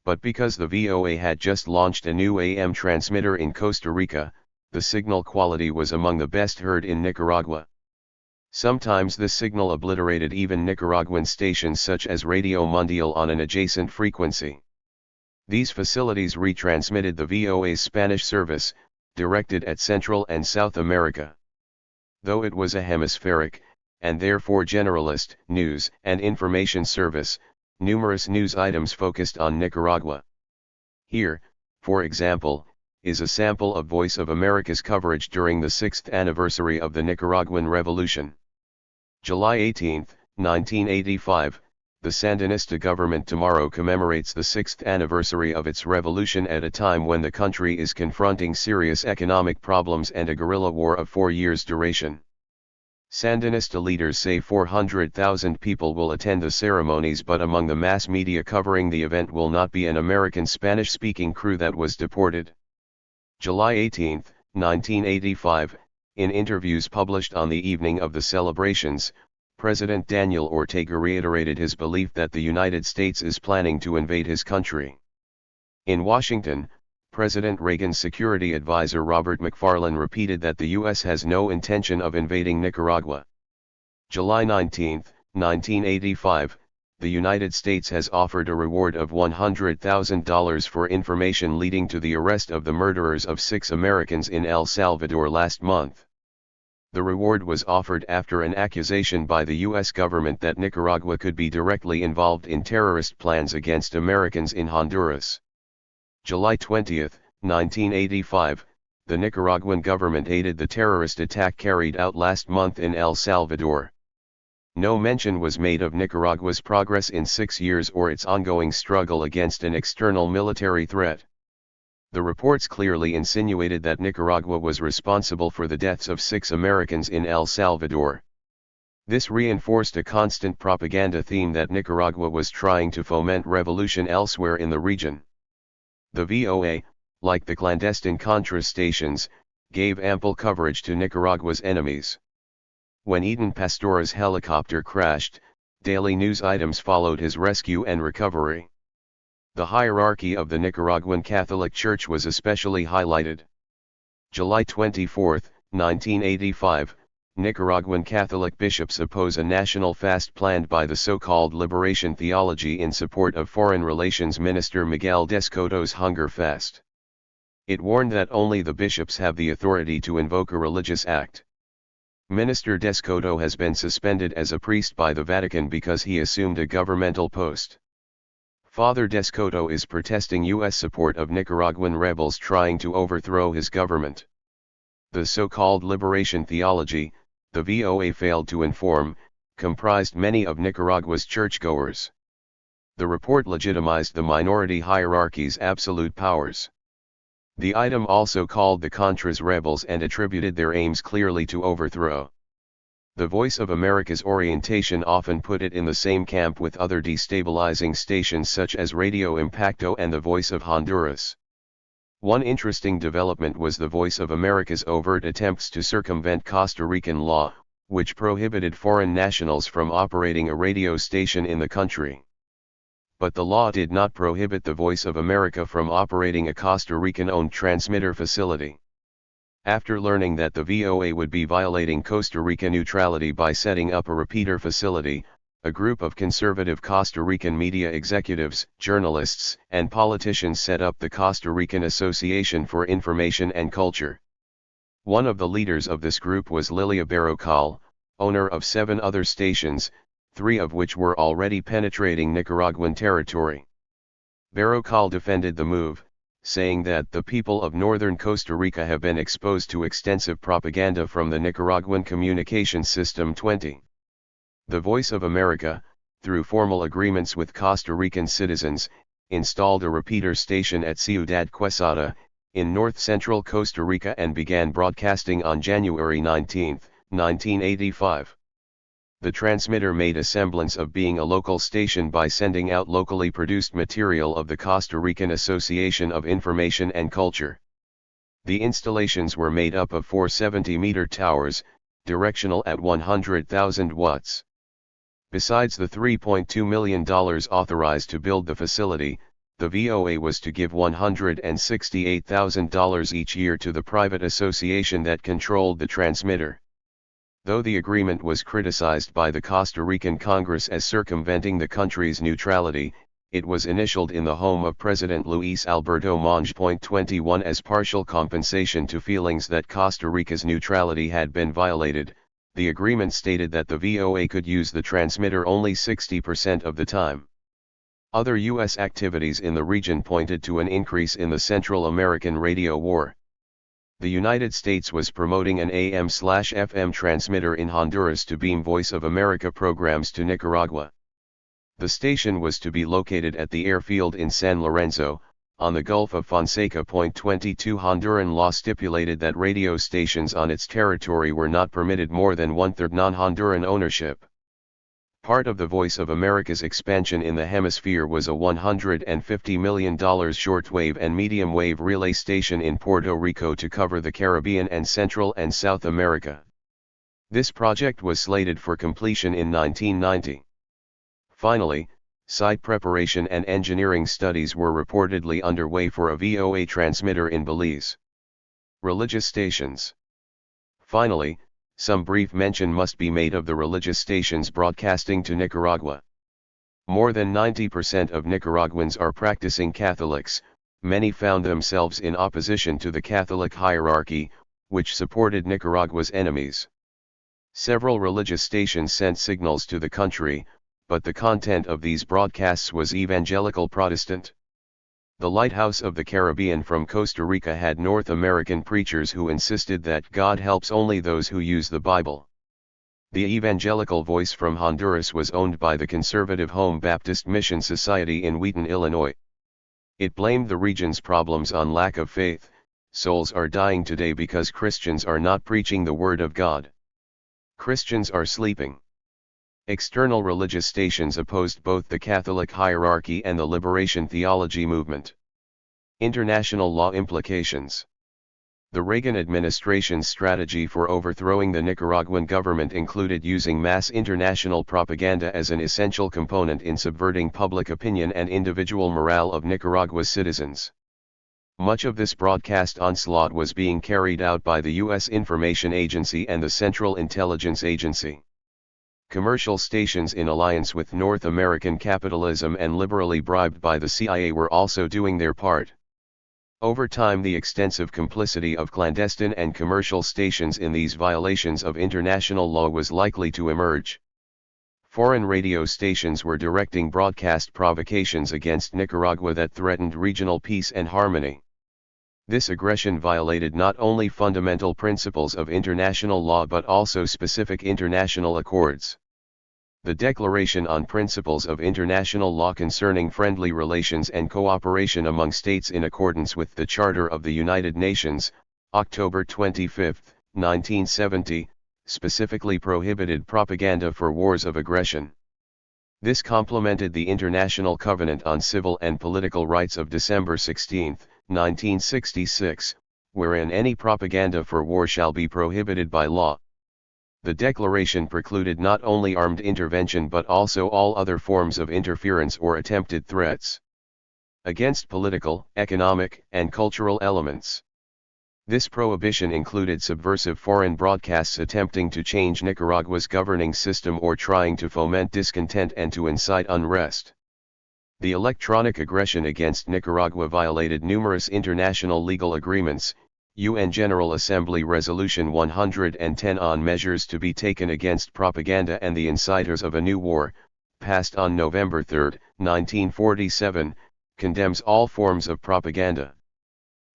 But because the VOA had just launched a new AM transmitter in Costa Rica, the signal quality was among the best heard in Nicaragua. Sometimes this signal obliterated even Nicaraguan stations such as Radio Mundial on an adjacent frequency. These facilities retransmitted the VOA's Spanish service, directed at Central and South America. Though it was a hemispheric, and therefore generalist, news and information service, numerous news items focused on Nicaragua. Here, for example, is a sample of Voice of America's coverage during the 6th anniversary of the Nicaraguan Revolution. July 18, 1985, the Sandinista government tomorrow commemorates the 6th anniversary of its revolution at a time when the country is confronting serious economic problems and a guerrilla war of 4 years' duration. Sandinista leaders say 400,000 people will attend the ceremonies, but among the mass media covering the event will not be an American Spanish-speaking crew that was deported. July 18, 1985, in interviews published on the evening of the celebrations, President Daniel Ortega reiterated his belief that the United States is planning to invade his country. In Washington, President Reagan's security advisor Robert McFarlane repeated that the U.S. has no intention of invading Nicaragua. July 19, 1985, the United States has offered a reward of $100,000 for information leading to the arrest of the murderers of 6 Americans in El Salvador last month. The reward was offered after an accusation by the U.S. government that Nicaragua could be directly involved in terrorist plans against Americans in Honduras. July 20, 1985, the Nicaraguan government aided the terrorist attack carried out last month in El Salvador. No mention was made of Nicaragua's progress in 6 years or its ongoing struggle against an external military threat. The reports clearly insinuated that Nicaragua was responsible for the deaths of 6 Americans in El Salvador. This reinforced a constant propaganda theme that Nicaragua was trying to foment revolution elsewhere in the region. The VOA, like the clandestine Contra stations, gave ample coverage to Nicaragua's enemies. When Eden Pastora's helicopter crashed, daily news items followed his rescue and recovery. The hierarchy of the Nicaraguan Catholic Church was especially highlighted. July 24, 1985, Nicaraguan Catholic bishops oppose a national fast planned by the so-called liberation theology in support of Foreign Relations Minister Miguel Descoto's hunger fast. It warned that only the bishops have the authority to invoke a religious act. Minister Descoto has been suspended as a priest by the Vatican because he assumed a governmental post. Father Descoto is protesting U.S. support of Nicaraguan rebels trying to overthrow his government. The so-called liberation theology, the VOA failed to inform, comprised many of Nicaragua's churchgoers. The report legitimized the minority hierarchy's absolute powers. The item also called the Contras rebels and attributed their aims clearly to overthrow. The Voice of America's orientation often put it in the same camp with other destabilizing stations such as Radio Impacto and the Voice of Honduras. One interesting development was the Voice of America's overt attempts to circumvent Costa Rican law, which prohibited foreign nationals from operating a radio station in the country. But the law did not prohibit the Voice of America from operating a Costa Rican-owned transmitter facility. After learning that the VOA would be violating Costa Rica neutrality by setting up a repeater facility, a group of conservative Costa Rican media executives, journalists, and politicians set up the Costa Rican Association for Information and Culture. One of the leaders of this group was Lilia Berrocal, owner of 7 other stations, 3 of which were already penetrating Nicaraguan territory. Berrocal defended the move, saying that the people of northern Costa Rica have been exposed to extensive propaganda from the Nicaraguan communication system 20. The Voice of America, through formal agreements with Costa Rican citizens, installed a repeater station at Ciudad Quesada, in north-central Costa Rica and began broadcasting on January 19, 1985. The transmitter made a semblance of being a local station by sending out locally produced material of the Costa Rican Association of Information and Culture. The installations were made up of 4 70-meter towers, directional at 100,000 watts. Besides the $3.2 million authorized to build the facility, the VOA was to give $168,000 each year to the private association that controlled the transmitter. Though the agreement was criticized by the Costa Rican Congress as circumventing the country's neutrality, it was initialed in the home of President Luis Alberto Monge. 21 as partial compensation to feelings that Costa Rica's neutrality had been violated. The agreement stated that the VOA could use the transmitter only 60% of the time. Other U.S. activities in the region pointed to an increase in the Central American radio war. The United States was promoting an AM/FM transmitter in Honduras to beam Voice of America programs to Nicaragua. The station was to be located at the airfield in San Lorenzo, on the Gulf of Fonseca. 22 Honduran law stipulated that radio stations on its territory were not permitted more than 1/3 non-Honduran ownership. Part of the Voice of America's expansion in the hemisphere was a $150 million shortwave and medium-wave relay station in Puerto Rico to cover the Caribbean and Central and South America. This project was slated for completion in 1990. Finally, site preparation and engineering studies were reportedly underway for a VOA transmitter in Belize. Religious stations. Finally, some brief mention must be made of the religious stations broadcasting to Nicaragua. More than 90% of Nicaraguans are practicing Catholics. Many found themselves in opposition to the Catholic hierarchy, which supported Nicaragua's enemies. Several religious stations sent signals to the country, but the content of these broadcasts was evangelical Protestant. The Lighthouse of the Caribbean from Costa Rica had North American preachers who insisted that God helps only those who use the Bible. The Evangelical Voice from Honduras was owned by the conservative Home Baptist Mission Society in Wheaton, Illinois. It blamed the region's problems on lack of faith. Souls are dying today because Christians are not preaching the Word of God. Christians are sleeping. External religious stations opposed both the Catholic hierarchy and the liberation theology movement. International law implications. The Reagan administration's strategy for overthrowing the Nicaraguan government included using mass international propaganda as an essential component in subverting public opinion and individual morale of Nicaragua's citizens. Much of this broadcast onslaught was being carried out by the U.S. Information Agency and the Central Intelligence Agency. Commercial stations in alliance with North American capitalism and liberally bribed by the CIA were also doing their part. Over time, the extensive complicity of clandestine and commercial stations in these violations of international law was likely to emerge. Foreign radio stations were directing broadcast provocations against Nicaragua that threatened regional peace and harmony. This aggression violated not only fundamental principles of international law but also specific international accords. The Declaration on Principles of International Law concerning Friendly Relations and Cooperation among States in accordance with the Charter of the United Nations, October 25, 1970, specifically prohibited propaganda for wars of aggression. This complemented the International Covenant on Civil and Political Rights of December 16, 1966, wherein any propaganda for war shall be prohibited by law. The declaration precluded not only armed intervention but also all other forms of interference or attempted threats against political, economic, and cultural elements. This prohibition included subversive foreign broadcasts attempting to change Nicaragua's governing system or trying to foment discontent and to incite unrest. The electronic aggression against Nicaragua violated numerous international legal agreements, UN General Assembly Resolution 110 on measures to be taken against propaganda and the inciters of a new war, passed on November 3, 1947, condemns all forms of propaganda,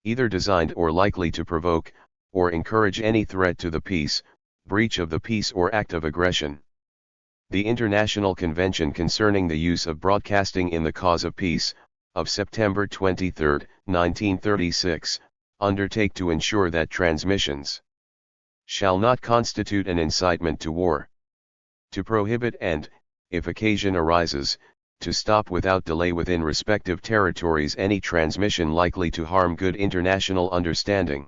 either designed or likely to provoke, or encourage any threat to the peace, breach of the peace or act of aggression. The International Convention concerning the Use of Broadcasting in the Cause of Peace, of September 23, 1936, undertake to ensure that transmissions shall not constitute an incitement to war, to prohibit and, if occasion arises, to stop without delay within respective territories any transmission likely to harm good international understanding.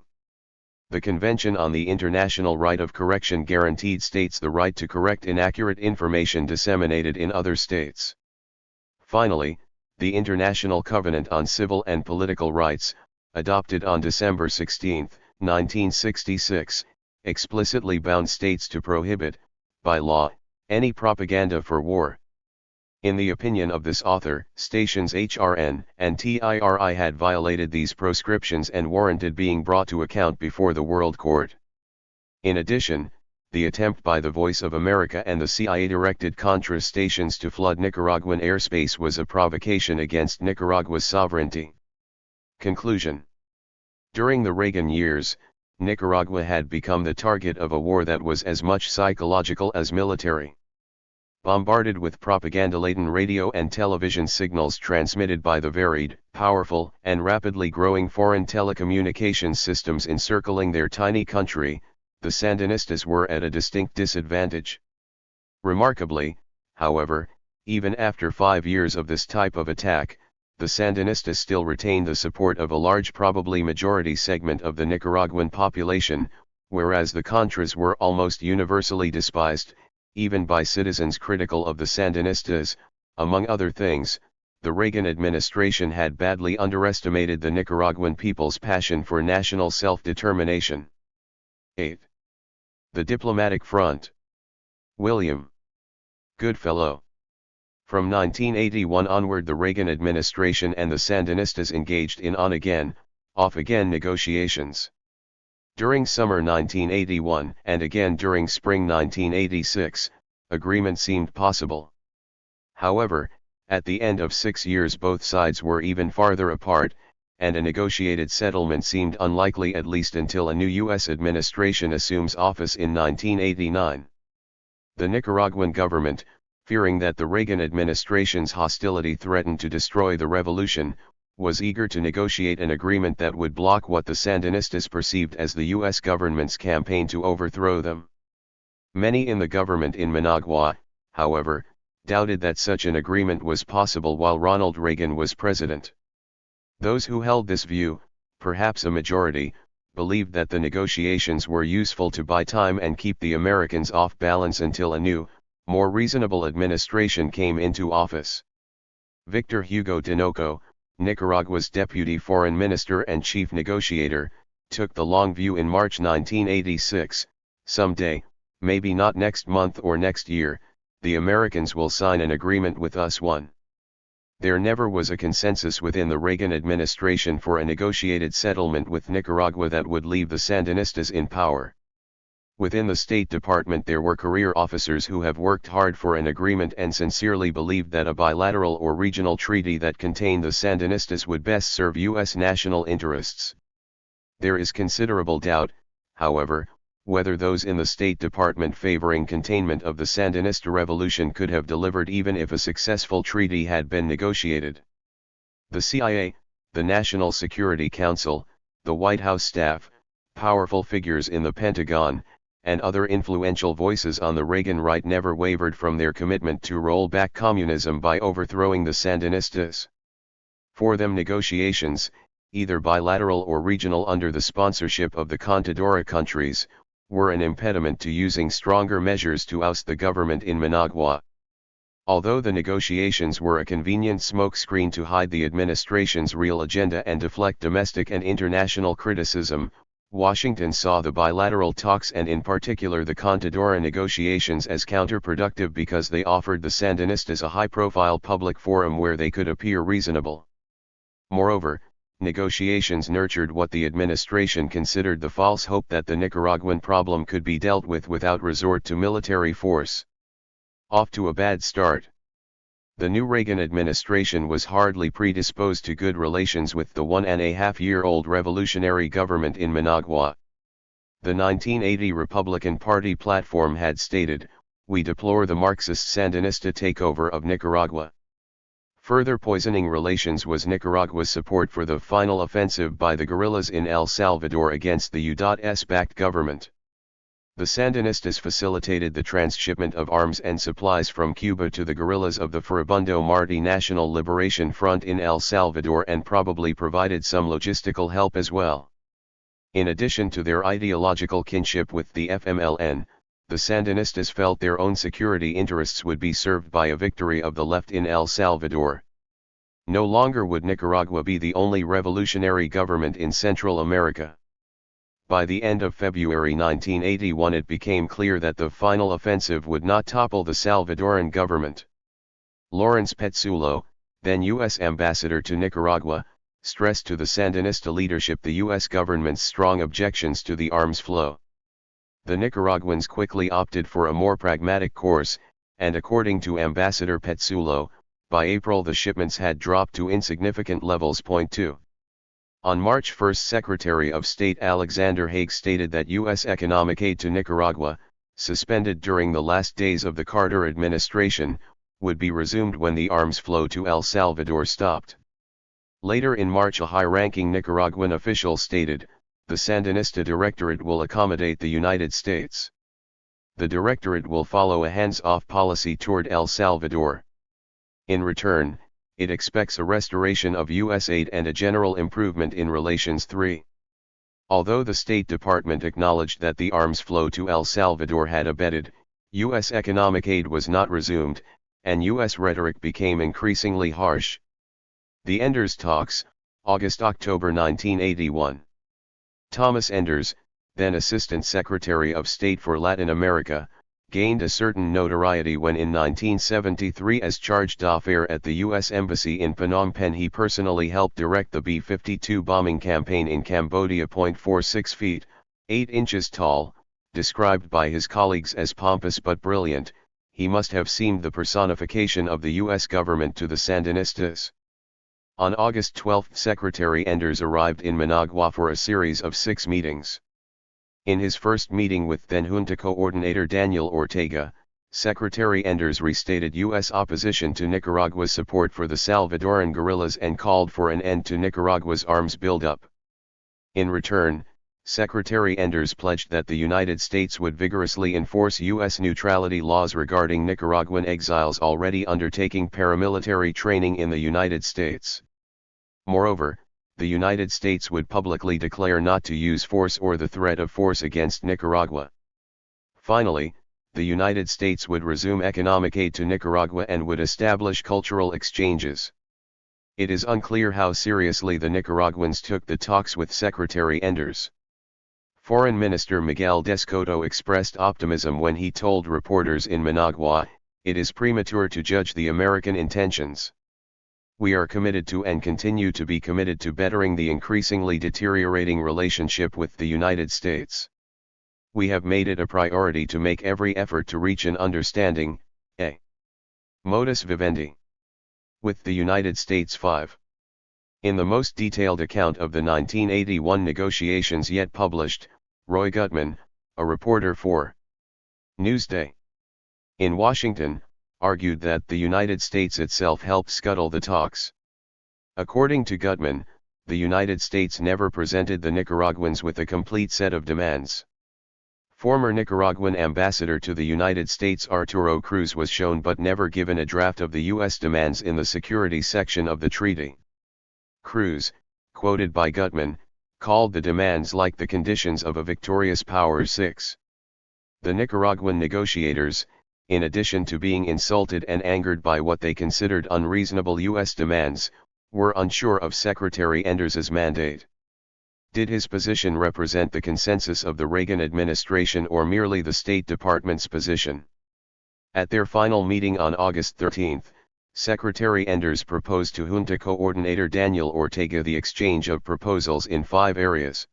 The Convention on the International Right of Correction guaranteed states the right to correct inaccurate information disseminated in other states. Finally, the International Covenant on Civil and Political Rights, adopted on December 16, 1966, explicitly bound states to prohibit, by law, any propaganda for war. In the opinion of this author, stations HRN and TIRI had violated these proscriptions and warranted being brought to account before the World Court. In addition, the attempt by the Voice of America and the CIA-directed Contra stations to flood Nicaraguan airspace was a provocation against Nicaragua's sovereignty. Conclusion. During the Reagan years, Nicaragua had become the target of a war that was as much psychological as military. Bombarded with propaganda-laden radio and television signals transmitted by the varied, powerful, and rapidly growing foreign telecommunications systems encircling their tiny country, the Sandinistas were at a distinct disadvantage. Remarkably, however, even after 5 years of this type of attack, the Sandinistas still retained the support of a large, probably majority segment of the Nicaraguan population, whereas the Contras were almost universally despised, even by citizens critical of the Sandinistas. Among other things, the Reagan administration had badly underestimated the Nicaraguan people's passion for national self-determination. 8. The Diplomatic Front. William Goodfellow. From 1981 onward, the Reagan administration and the Sandinistas engaged in on-again, off-again negotiations. During summer 1981 and again during spring 1986, agreement seemed possible. However, at the end of 6 years both sides were even farther apart, and a negotiated settlement seemed unlikely, at least until a new U.S. administration assumes office in 1989. The Nicaraguan government, fearing that the Reagan administration's hostility threatened to destroy the revolution, was eager to negotiate an agreement that would block what the Sandinistas perceived as the U.S. government's campaign to overthrow them. Many in the government in Managua, however, doubted that such an agreement was possible while Ronald Reagan was president. Those who held this view, perhaps a majority, believed that the negotiations were useful to buy time and keep the Americans off balance until a new, more reasonable administration came into office. Victor Hugo Tinoco, Nicaragua's deputy foreign minister and chief negotiator, took the long view in March 1986, someday, maybe not next month or next year, the Americans will sign an agreement with us. There never was a consensus within the Reagan administration for a negotiated settlement with Nicaragua that would leave the Sandinistas in power. Within the State Department there were career officers who have worked hard for an agreement and sincerely believed that a bilateral or regional treaty that contained the Sandinistas would best serve U.S. national interests. There is considerable doubt, however, whether those in the State Department favoring containment of the Sandinista revolution could have delivered even if a successful treaty had been negotiated. The CIA, the National Security Council, the White House staff, powerful figures in the Pentagon, and other influential voices on the Reagan right never wavered from their commitment to roll back communism by overthrowing the Sandinistas. For them negotiations, either bilateral or regional under the sponsorship of the Contadora countries, were an impediment to using stronger measures to oust the government in Managua. Although the negotiations were a convenient smokescreen to hide the administration's real agenda and deflect domestic and international criticism, Washington saw the bilateral talks and in particular the Contadora negotiations as counterproductive because they offered the Sandinistas a high-profile public forum where they could appear reasonable. Moreover, negotiations nurtured what the administration considered the false hope that the Nicaraguan problem could be dealt with without resort to military force. Off to a bad start. The new Reagan administration was hardly predisposed to good relations with the 1.5-year-old revolutionary government in Managua. The 1980 Republican Party platform had stated, "We deplore the Marxist-Sandinista takeover of Nicaragua." Further poisoning relations was Nicaragua's support for the final offensive by the guerrillas in El Salvador against the U.S.-backed government. The Sandinistas facilitated the transshipment of arms and supplies from Cuba to the guerrillas of the Furibundo Martí National Liberation Front in El Salvador and probably provided some logistical help as well. In addition to their ideological kinship with the FMLN, the Sandinistas felt their own security interests would be served by a victory of the left in El Salvador. No longer would Nicaragua be the only revolutionary government in Central America. By the end of February 1981 it became clear that the final offensive would not topple the Salvadoran government. Lawrence Petzulo, then U.S. ambassador to Nicaragua, stressed to the Sandinista leadership the U.S. government's strong objections to the arms flow. The Nicaraguans quickly opted for a more pragmatic course, and according to Ambassador Petzulo, by April the shipments had dropped to insignificant levels. 2. On March 1 Secretary of State Alexander Haig stated that U.S. economic aid to Nicaragua, suspended during the last days of the Carter administration, would be resumed when the arms flow to El Salvador stopped. Later in March a high-ranking Nicaraguan official stated, "The Sandinista Directorate will accommodate the United States. The Directorate will follow a hands-off policy toward El Salvador. In return, it expects a restoration of U.S. aid and a general improvement in relations." 3. Although the State Department acknowledged that the arms flow to El Salvador had abated, U.S. economic aid was not resumed, and U.S. rhetoric became increasingly harsh. The Enders Talks, August-October 1981. Thomas Enders, then Assistant Secretary of State for Latin America, gained a certain notoriety when in 1973 as charge d'affaires at the U.S. Embassy in Phnom Penh he personally helped direct the B-52 bombing campaign in Cambodia. 46 feet, 8 inches tall, described by his colleagues as pompous but brilliant, he must have seemed the personification of the U.S. government to the Sandinistas. On August 12 Secretary Enders arrived in Managua for a series of 6 meetings. In his first meeting with then-Junta Coordinator Daniel Ortega, Secretary Enders restated U.S. opposition to Nicaragua's support for the Salvadoran guerrillas and called for an end to Nicaragua's arms buildup. In return, Secretary Enders pledged that the United States would vigorously enforce U.S. neutrality laws regarding Nicaraguan exiles already undertaking paramilitary training in the United States. Moreover, the United States would publicly declare not to use force or the threat of force against Nicaragua. Finally, the United States would resume economic aid to Nicaragua and would establish cultural exchanges. It is unclear how seriously the Nicaraguans took the talks with Secretary Enders. Foreign Minister Miguel Descoto expressed optimism when he told reporters in Managua, "It is premature to judge the American intentions. We are committed to and continue to be committed to bettering the increasingly deteriorating relationship with the United States. We have made it a priority to make every effort to reach an understanding, a modus vivendi, with the United States." 5. In the most detailed account of the 1981 negotiations yet published, Roy Gutman, a reporter for Newsday in Washington, argued that the United States itself helped scuttle the talks. According to Gutman, the United States never presented the Nicaraguans with a complete set of demands. Former Nicaraguan ambassador to the United States Arturo Cruz was shown but never given a draft of the U.S. demands in the security section of the treaty. Cruz, quoted by Gutman, called the demands like the conditions of a victorious power. 6. The Nicaraguan negotiators, in addition to being insulted and angered by what they considered unreasonable U.S. demands, were unsure of Secretary Enders's mandate. Did his position represent the consensus of the Reagan administration or merely the State Department's position? At their final meeting on August 13, Secretary Enders proposed to Junta Coordinator Daniel Ortega the exchange of proposals in 5 areas.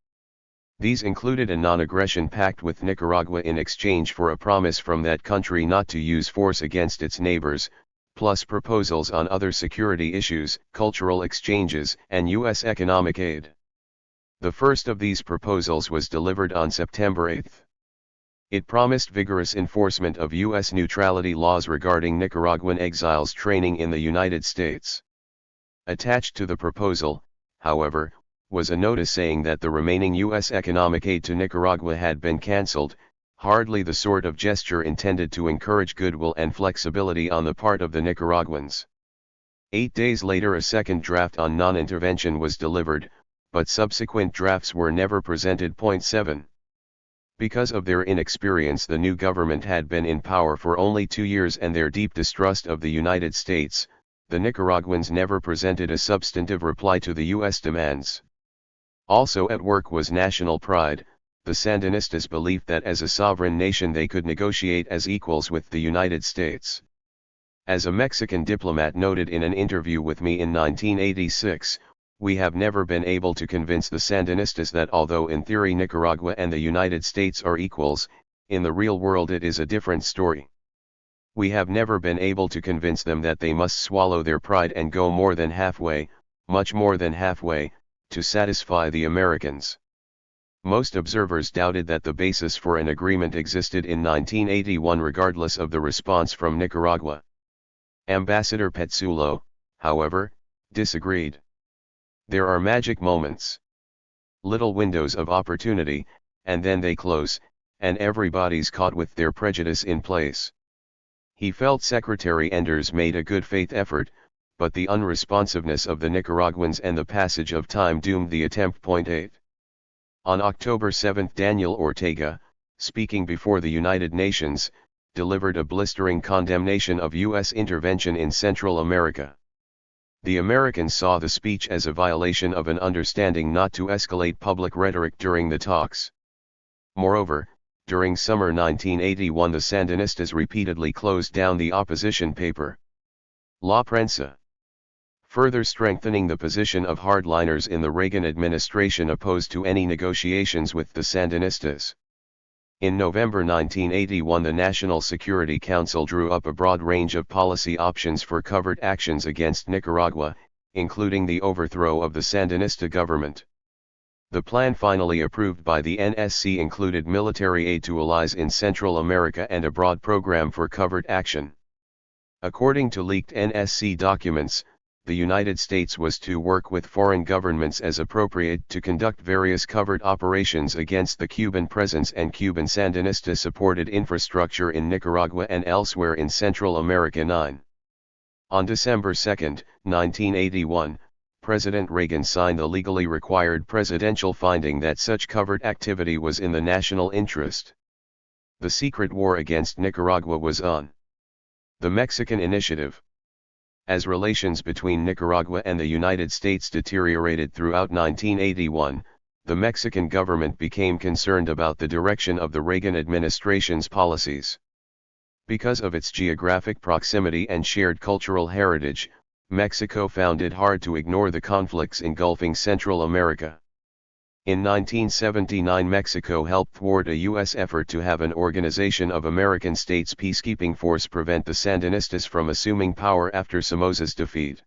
These included a non-aggression pact with Nicaragua in exchange for a promise from that country not to use force against its neighbors, plus proposals on other security issues, cultural exchanges, and U.S. economic aid. The first of these proposals was delivered on September 8. It promised vigorous enforcement of U.S. neutrality laws regarding Nicaraguan exiles training in the United States. Attached to the proposal, however, was a notice saying that the remaining U.S. economic aid to Nicaragua had been cancelled, hardly the sort of gesture intended to encourage goodwill and flexibility on the part of the Nicaraguans. 8 days later a second draft on non-intervention was delivered, but subsequent drafts were never presented. 7. Because of their inexperience, the new government had been in power for only 2 years and their deep distrust of the United States, the Nicaraguans never presented a substantive reply to the U.S. demands. Also at work was national pride, the Sandinistas' belief that as a sovereign nation they could negotiate as equals with the United States. As a Mexican diplomat noted in an interview with me in 1986, "We have never been able to convince the Sandinistas that although in theory Nicaragua and the United States are equals, in the real world it is a different story. We have never been able to convince them that they must swallow their pride and go more than halfway, much more than halfway, to satisfy the Americans." Most observers doubted that the basis for an agreement existed in 1981 regardless of the response from Nicaragua. Ambassador Petzulo, however, disagreed. "There are magic moments. Little windows of opportunity, and then they close, and everybody's caught with their prejudice in place." He felt Secretary Enders made a good faith effort, but the unresponsiveness of the Nicaraguans and the passage of time doomed the attempt. 8. On October 7 Daniel Ortega, speaking before the United Nations, delivered a blistering condemnation of U.S. intervention in Central America. The Americans saw the speech as a violation of an understanding not to escalate public rhetoric during the talks. Moreover, during summer 1981 the Sandinistas repeatedly closed down the opposition paper La Prensa, further strengthening the position of hardliners in the Reagan administration opposed to any negotiations with the Sandinistas. In November 1981 the National Security Council drew up a broad range of policy options for covert actions against Nicaragua, including the overthrow of the Sandinista government. The plan finally approved by the NSC included military aid to allies in Central America and a broad program for covert action. According to leaked NSC documents, the United States was to work with foreign governments as appropriate to conduct various covert operations against the Cuban presence and Cuban Sandinista-supported infrastructure in Nicaragua and elsewhere in Central America. 9. On December 2, 1981, President Reagan signed the legally required presidential finding that such covert activity was in the national interest. The secret war against Nicaragua was on. The Mexican Initiative. As relations between Nicaragua and the United States deteriorated throughout 1981, the Mexican government became concerned about the direction of the Reagan administration's policies. Because of its geographic proximity and shared cultural heritage, Mexico found it hard to ignore the conflicts engulfing Central America. In 1979, Mexico helped thwart a U.S. effort to have an Organization of American States peacekeeping force prevent the Sandinistas from assuming power after Somoza's defeat.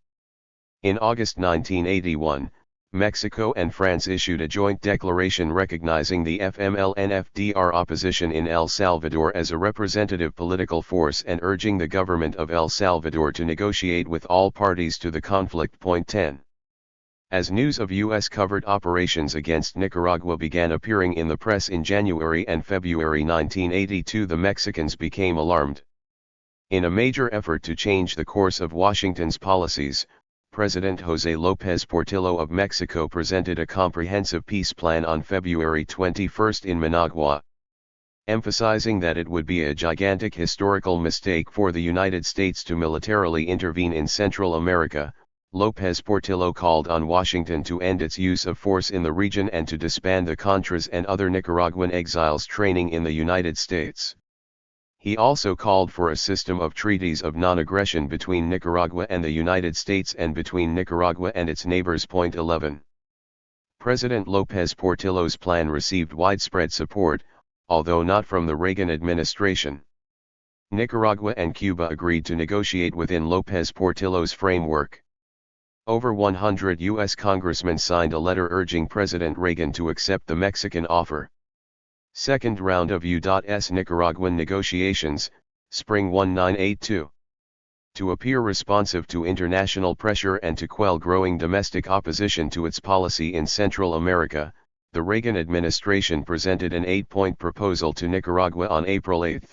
In August 1981, Mexico and France issued a joint declaration recognizing the FMLN-FDR opposition in El Salvador as a representative political force and urging the government of El Salvador to negotiate with all parties to the conflict. 10. As news of U.S. covert operations against Nicaragua began appearing in the press in January and February 1982, the Mexicans became alarmed. In a major effort to change the course of Washington's policies, President José López Portillo of Mexico presented a comprehensive peace plan on February 21 in Managua. Emphasizing that it would be a gigantic historical mistake for the United States to militarily intervene in Central America, López Portillo called on Washington to end its use of force in the region and to disband the Contras and other Nicaraguan exiles training in the United States. He also called for a system of treaties of non-aggression between Nicaragua and the United States and between Nicaragua and its neighbors. 11. President López Portillo's plan received widespread support, although not from the Reagan administration. Nicaragua and Cuba agreed to negotiate within López Portillo's framework. Over 100 U.S. congressmen signed a letter urging President Reagan to accept the Mexican offer. Second round of U.S. Nicaraguan negotiations, Spring 1982. To appear responsive to international pressure and to quell growing domestic opposition to its policy in Central America, the Reagan administration presented an 8-point proposal to Nicaragua on April 8.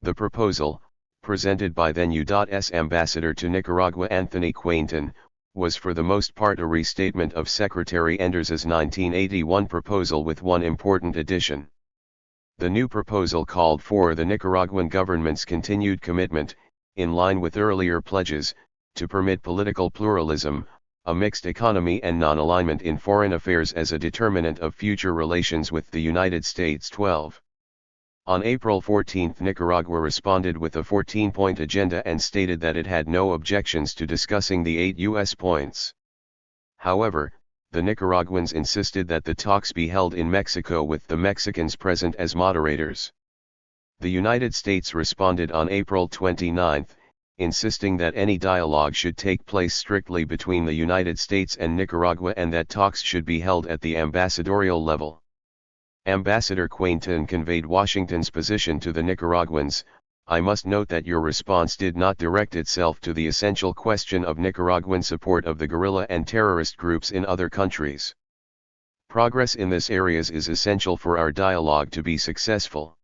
The proposal, presented by then U.S. Ambassador to Nicaragua Anthony Quainton, was for the most part a restatement of Secretary Enders's 1981 proposal with one important addition. The new proposal called for the Nicaraguan government's continued commitment, in line with earlier pledges, to permit political pluralism, a mixed economy and non-alignment in foreign affairs as a determinant of future relations with the United States. 12. On April 14, Nicaragua responded with a 14-point agenda and stated that it had no objections to discussing the 8 U.S. points. However, the Nicaraguans insisted that the talks be held in Mexico with the Mexicans present as moderators. The United States responded on April 29, insisting that any dialogue should take place strictly between the United States and Nicaragua and that talks should be held at the ambassadorial level. Ambassador Quainton conveyed Washington's position to the Nicaraguans. I must note that your response did not direct itself to the essential question of Nicaraguan support of the guerrilla and terrorist groups in other countries. Progress in this areas is essential for our dialogue to be successful.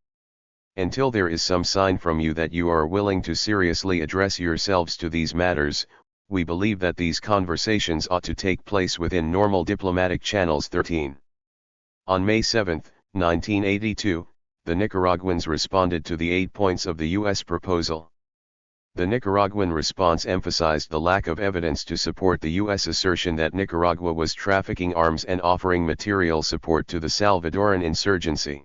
Until there is some sign from you that you are willing to seriously address yourselves to these matters, we believe that these conversations ought to take place within normal diplomatic channels. 13. On May 7, 1982, the Nicaraguans responded to the 8 points of the U.S. proposal. The Nicaraguan response emphasized the lack of evidence to support the U.S. assertion that Nicaragua was trafficking arms and offering material support to the Salvadoran insurgency.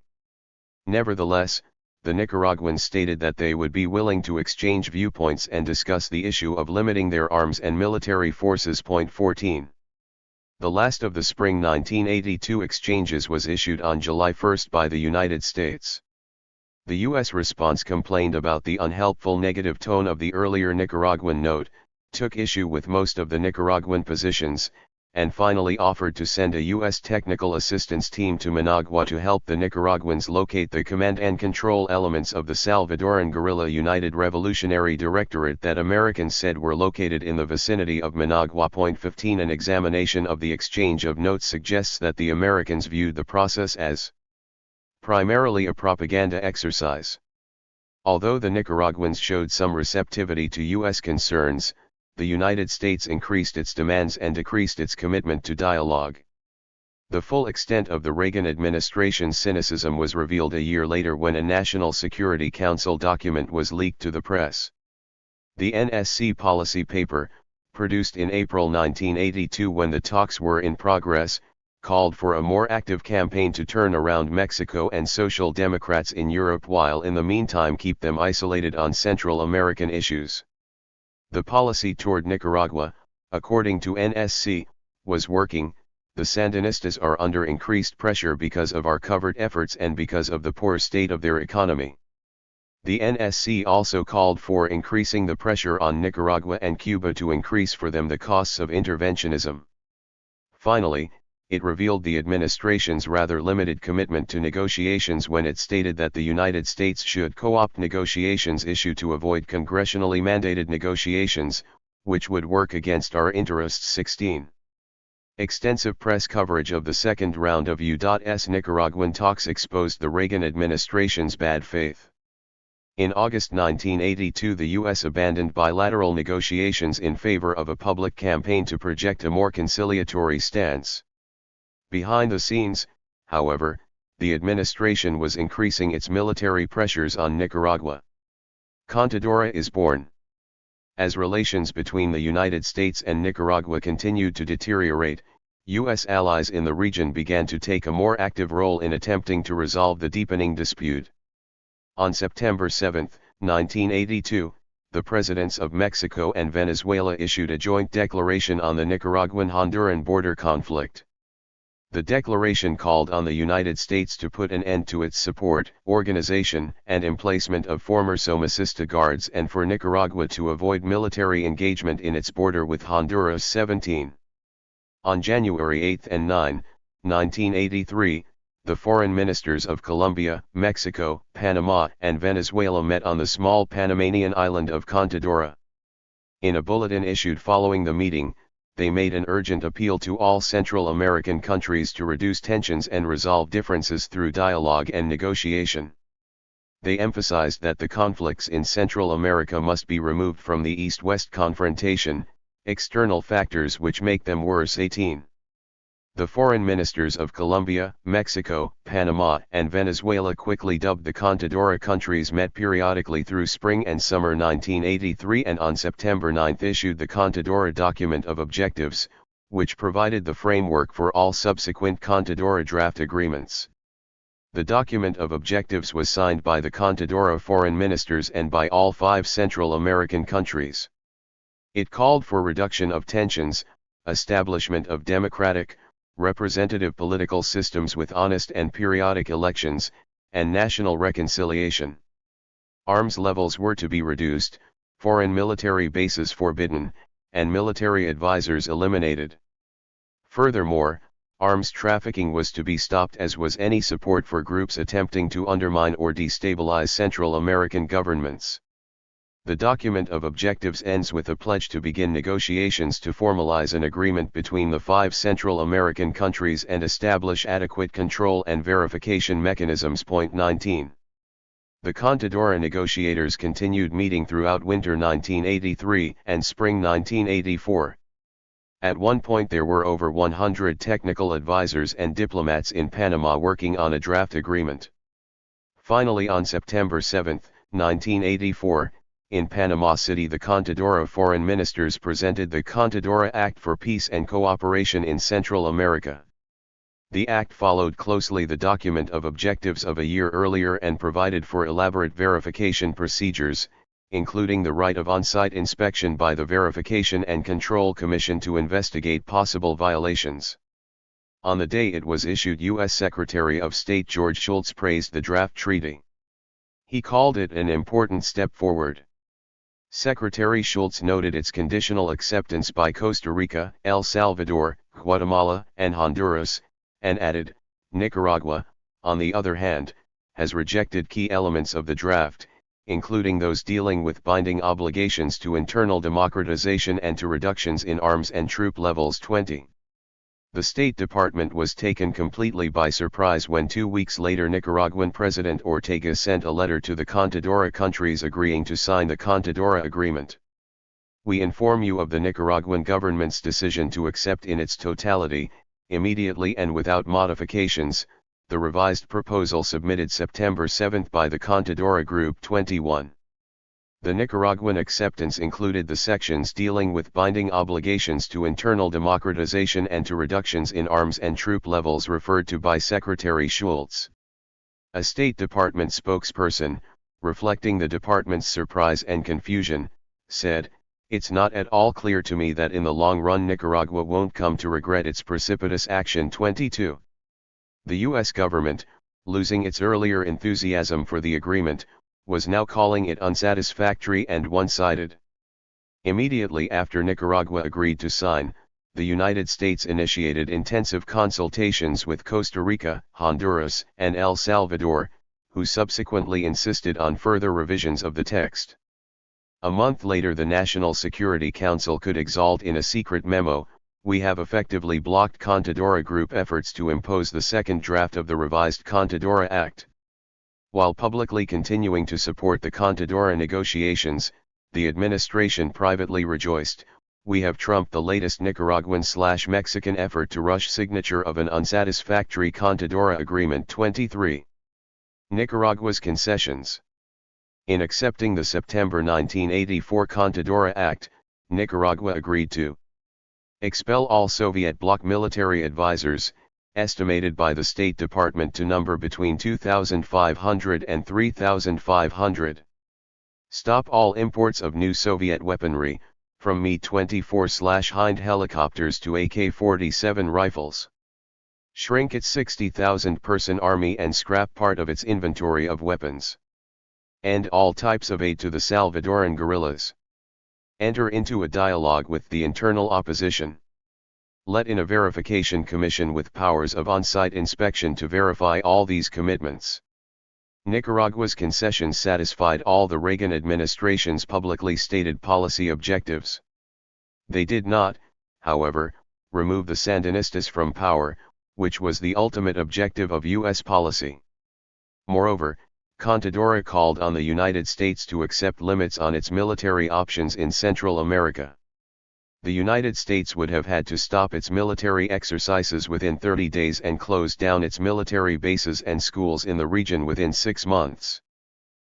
Nevertheless, the Nicaraguans stated that they would be willing to exchange viewpoints and discuss the issue of limiting their arms and military forces. 14. The last of the spring 1982 exchanges was issued on July 1 by the United States. The U.S. response complained about the unhelpful negative tone of the earlier Nicaraguan note, took issue with most of the Nicaraguan positions, and finally offered to send a U.S. technical assistance team to Managua to help the Nicaraguans locate the command and control elements of the Salvadoran guerrilla United Revolutionary Directorate that Americans said were located in the vicinity of Managua. 15. An examination of the exchange of notes suggests that the Americans viewed the process as primarily a propaganda exercise. Although the Nicaraguans showed some receptivity to U.S. concerns, the United States increased its demands and decreased its commitment to dialogue. The full extent of the Reagan administration's cynicism was revealed a year later when a National Security Council document was leaked to the press. The NSC policy paper, produced in April 1982 when the talks were in progress, called for a more active campaign to turn around Mexico and Social Democrats in Europe while in the meantime keep them isolated on Central American issues. The policy toward Nicaragua, according to NSC, was working. The Sandinistas are under increased pressure because of our covert efforts and because of the poor state of their economy. The NSC also called for increasing the pressure on Nicaragua and Cuba to increase for them the costs of interventionism. Finally, it revealed the administration's rather limited commitment to negotiations when it stated that the United States should co-opt negotiations issue to avoid congressionally mandated negotiations, which would work against our interests. 16. Extensive press coverage of the second round of U.S. Nicaraguan talks exposed the Reagan administration's bad faith. In August 1982, the U.S. abandoned bilateral negotiations in favor of a public campaign to project a more conciliatory stance. Behind the scenes, however, the administration was increasing its military pressures on Nicaragua. Contadora is born. As relations between the United States and Nicaragua continued to deteriorate, U.S. allies in the region began to take a more active role in attempting to resolve the deepening dispute. On September 7, 1982, the presidents of Mexico and Venezuela issued a joint declaration on the Nicaraguan-Honduran border conflict. The declaration called on the United States to put an end to its support, organization, and emplacement of former Somocista guards and for Nicaragua to avoid military engagement in its border with Honduras. 17. On January 8 and 9, 1983, the foreign ministers of Colombia, Mexico, Panama, and Venezuela met on the small Panamanian island of Contadora. In a bulletin issued following the meeting, they made an urgent appeal to all Central American countries to reduce tensions and resolve differences through dialogue and negotiation. They emphasized that the conflicts in Central America must be removed from the East-West confrontation, external factors which make them worse. 18. The foreign ministers of Colombia, Mexico, Panama, and Venezuela quickly dubbed the Contadora countries met periodically through spring and summer 1983 and on September 9 issued the Contadora Document of Objectives, which provided the framework for all subsequent Contadora draft agreements. The Document of Objectives was signed by the Contadora foreign ministers and by all 5 Central American countries. It called for reduction of tensions, establishment of democratic, representative political systems with honest and periodic elections, and national reconciliation. Arms levels were to be reduced, foreign military bases forbidden, and military advisors eliminated. Furthermore, arms trafficking was to be stopped, as was any support for groups attempting to undermine or destabilize Central American governments. The Document of Objectives ends with a pledge to begin negotiations to formalize an agreement between the 5 Central American countries and establish adequate control and verification mechanisms. 19. The Contadora negotiators continued meeting throughout winter 1983 and spring 1984. At one point there were over 100 technical advisors and diplomats in Panama working on a draft agreement. Finally, on September 7, 1984, in Panama City, the Contadora foreign ministers presented the Contadora Act for Peace and Cooperation in Central America. The act followed closely the Document of Objectives of a year earlier and provided for elaborate verification procedures, including the right of on-site inspection by the Verification and Control Commission to investigate possible violations. On the day it was issued, U.S. Secretary of State George Shultz praised the draft treaty. He called it an important step forward. Secretary Shultz noted its conditional acceptance by Costa Rica, El Salvador, Guatemala, and Honduras, and added, Nicaragua, on the other hand, has rejected key elements of the draft, including those dealing with binding obligations to internal democratization and to reductions in arms and troop levels. 20. The State Department was taken completely by surprise when 2 weeks later Nicaraguan President Ortega sent a letter to the Contadora countries agreeing to sign the Contadora Agreement. We inform you of the Nicaraguan government's decision to accept in its totality, immediately and without modifications, the revised proposal submitted September 7 by the Contadora Group 21. The Nicaraguan acceptance included the sections dealing with binding obligations to internal democratization and to reductions in arms and troop levels referred to by Secretary Schultz. A State Department spokesperson, reflecting the department's surprise and confusion, said, "It's not at all clear to me that in the long run Nicaragua won't come to regret its precipitous action." 22. The U.S. government, losing its earlier enthusiasm for the agreement, was now calling it unsatisfactory and one-sided. Immediately after Nicaragua agreed to sign, the United States initiated intensive consultations with Costa Rica, Honduras, and El Salvador, who subsequently insisted on further revisions of the text. A month later the National Security Council could exult in a secret memo, "We have effectively blocked Contadora Group efforts to impose the second draft of the revised Contadora Act." While publicly continuing to support the Contadora negotiations, the administration privately rejoiced, "We have trumped the latest Nicaraguan/Mexican effort to rush signature of an unsatisfactory Contadora agreement." 23. Nicaragua's concessions. In accepting the September 1984 Contadora Act, Nicaragua agreed to expel all Soviet bloc military advisors, estimated by the State Department to number between 2,500 and 3,500. Stop all imports of new Soviet weaponry, from Mi-24/Hind helicopters to AK-47 rifles. Shrink its 60,000-person army and scrap part of its inventory of weapons. End all types of aid to the Salvadoran guerrillas. Enter into a dialogue with the internal opposition. Let in a verification commission with powers of on-site inspection to verify all these commitments. Nicaragua's concessions satisfied all the Reagan administration's publicly stated policy objectives. They did not, however, remove the Sandinistas from power, which was the ultimate objective of U.S. policy. Moreover, Contadora called on the United States to accept limits on its military options in Central America. The United States would have had to stop its military exercises within 30 days and close down its military bases and schools in the region within 6 months.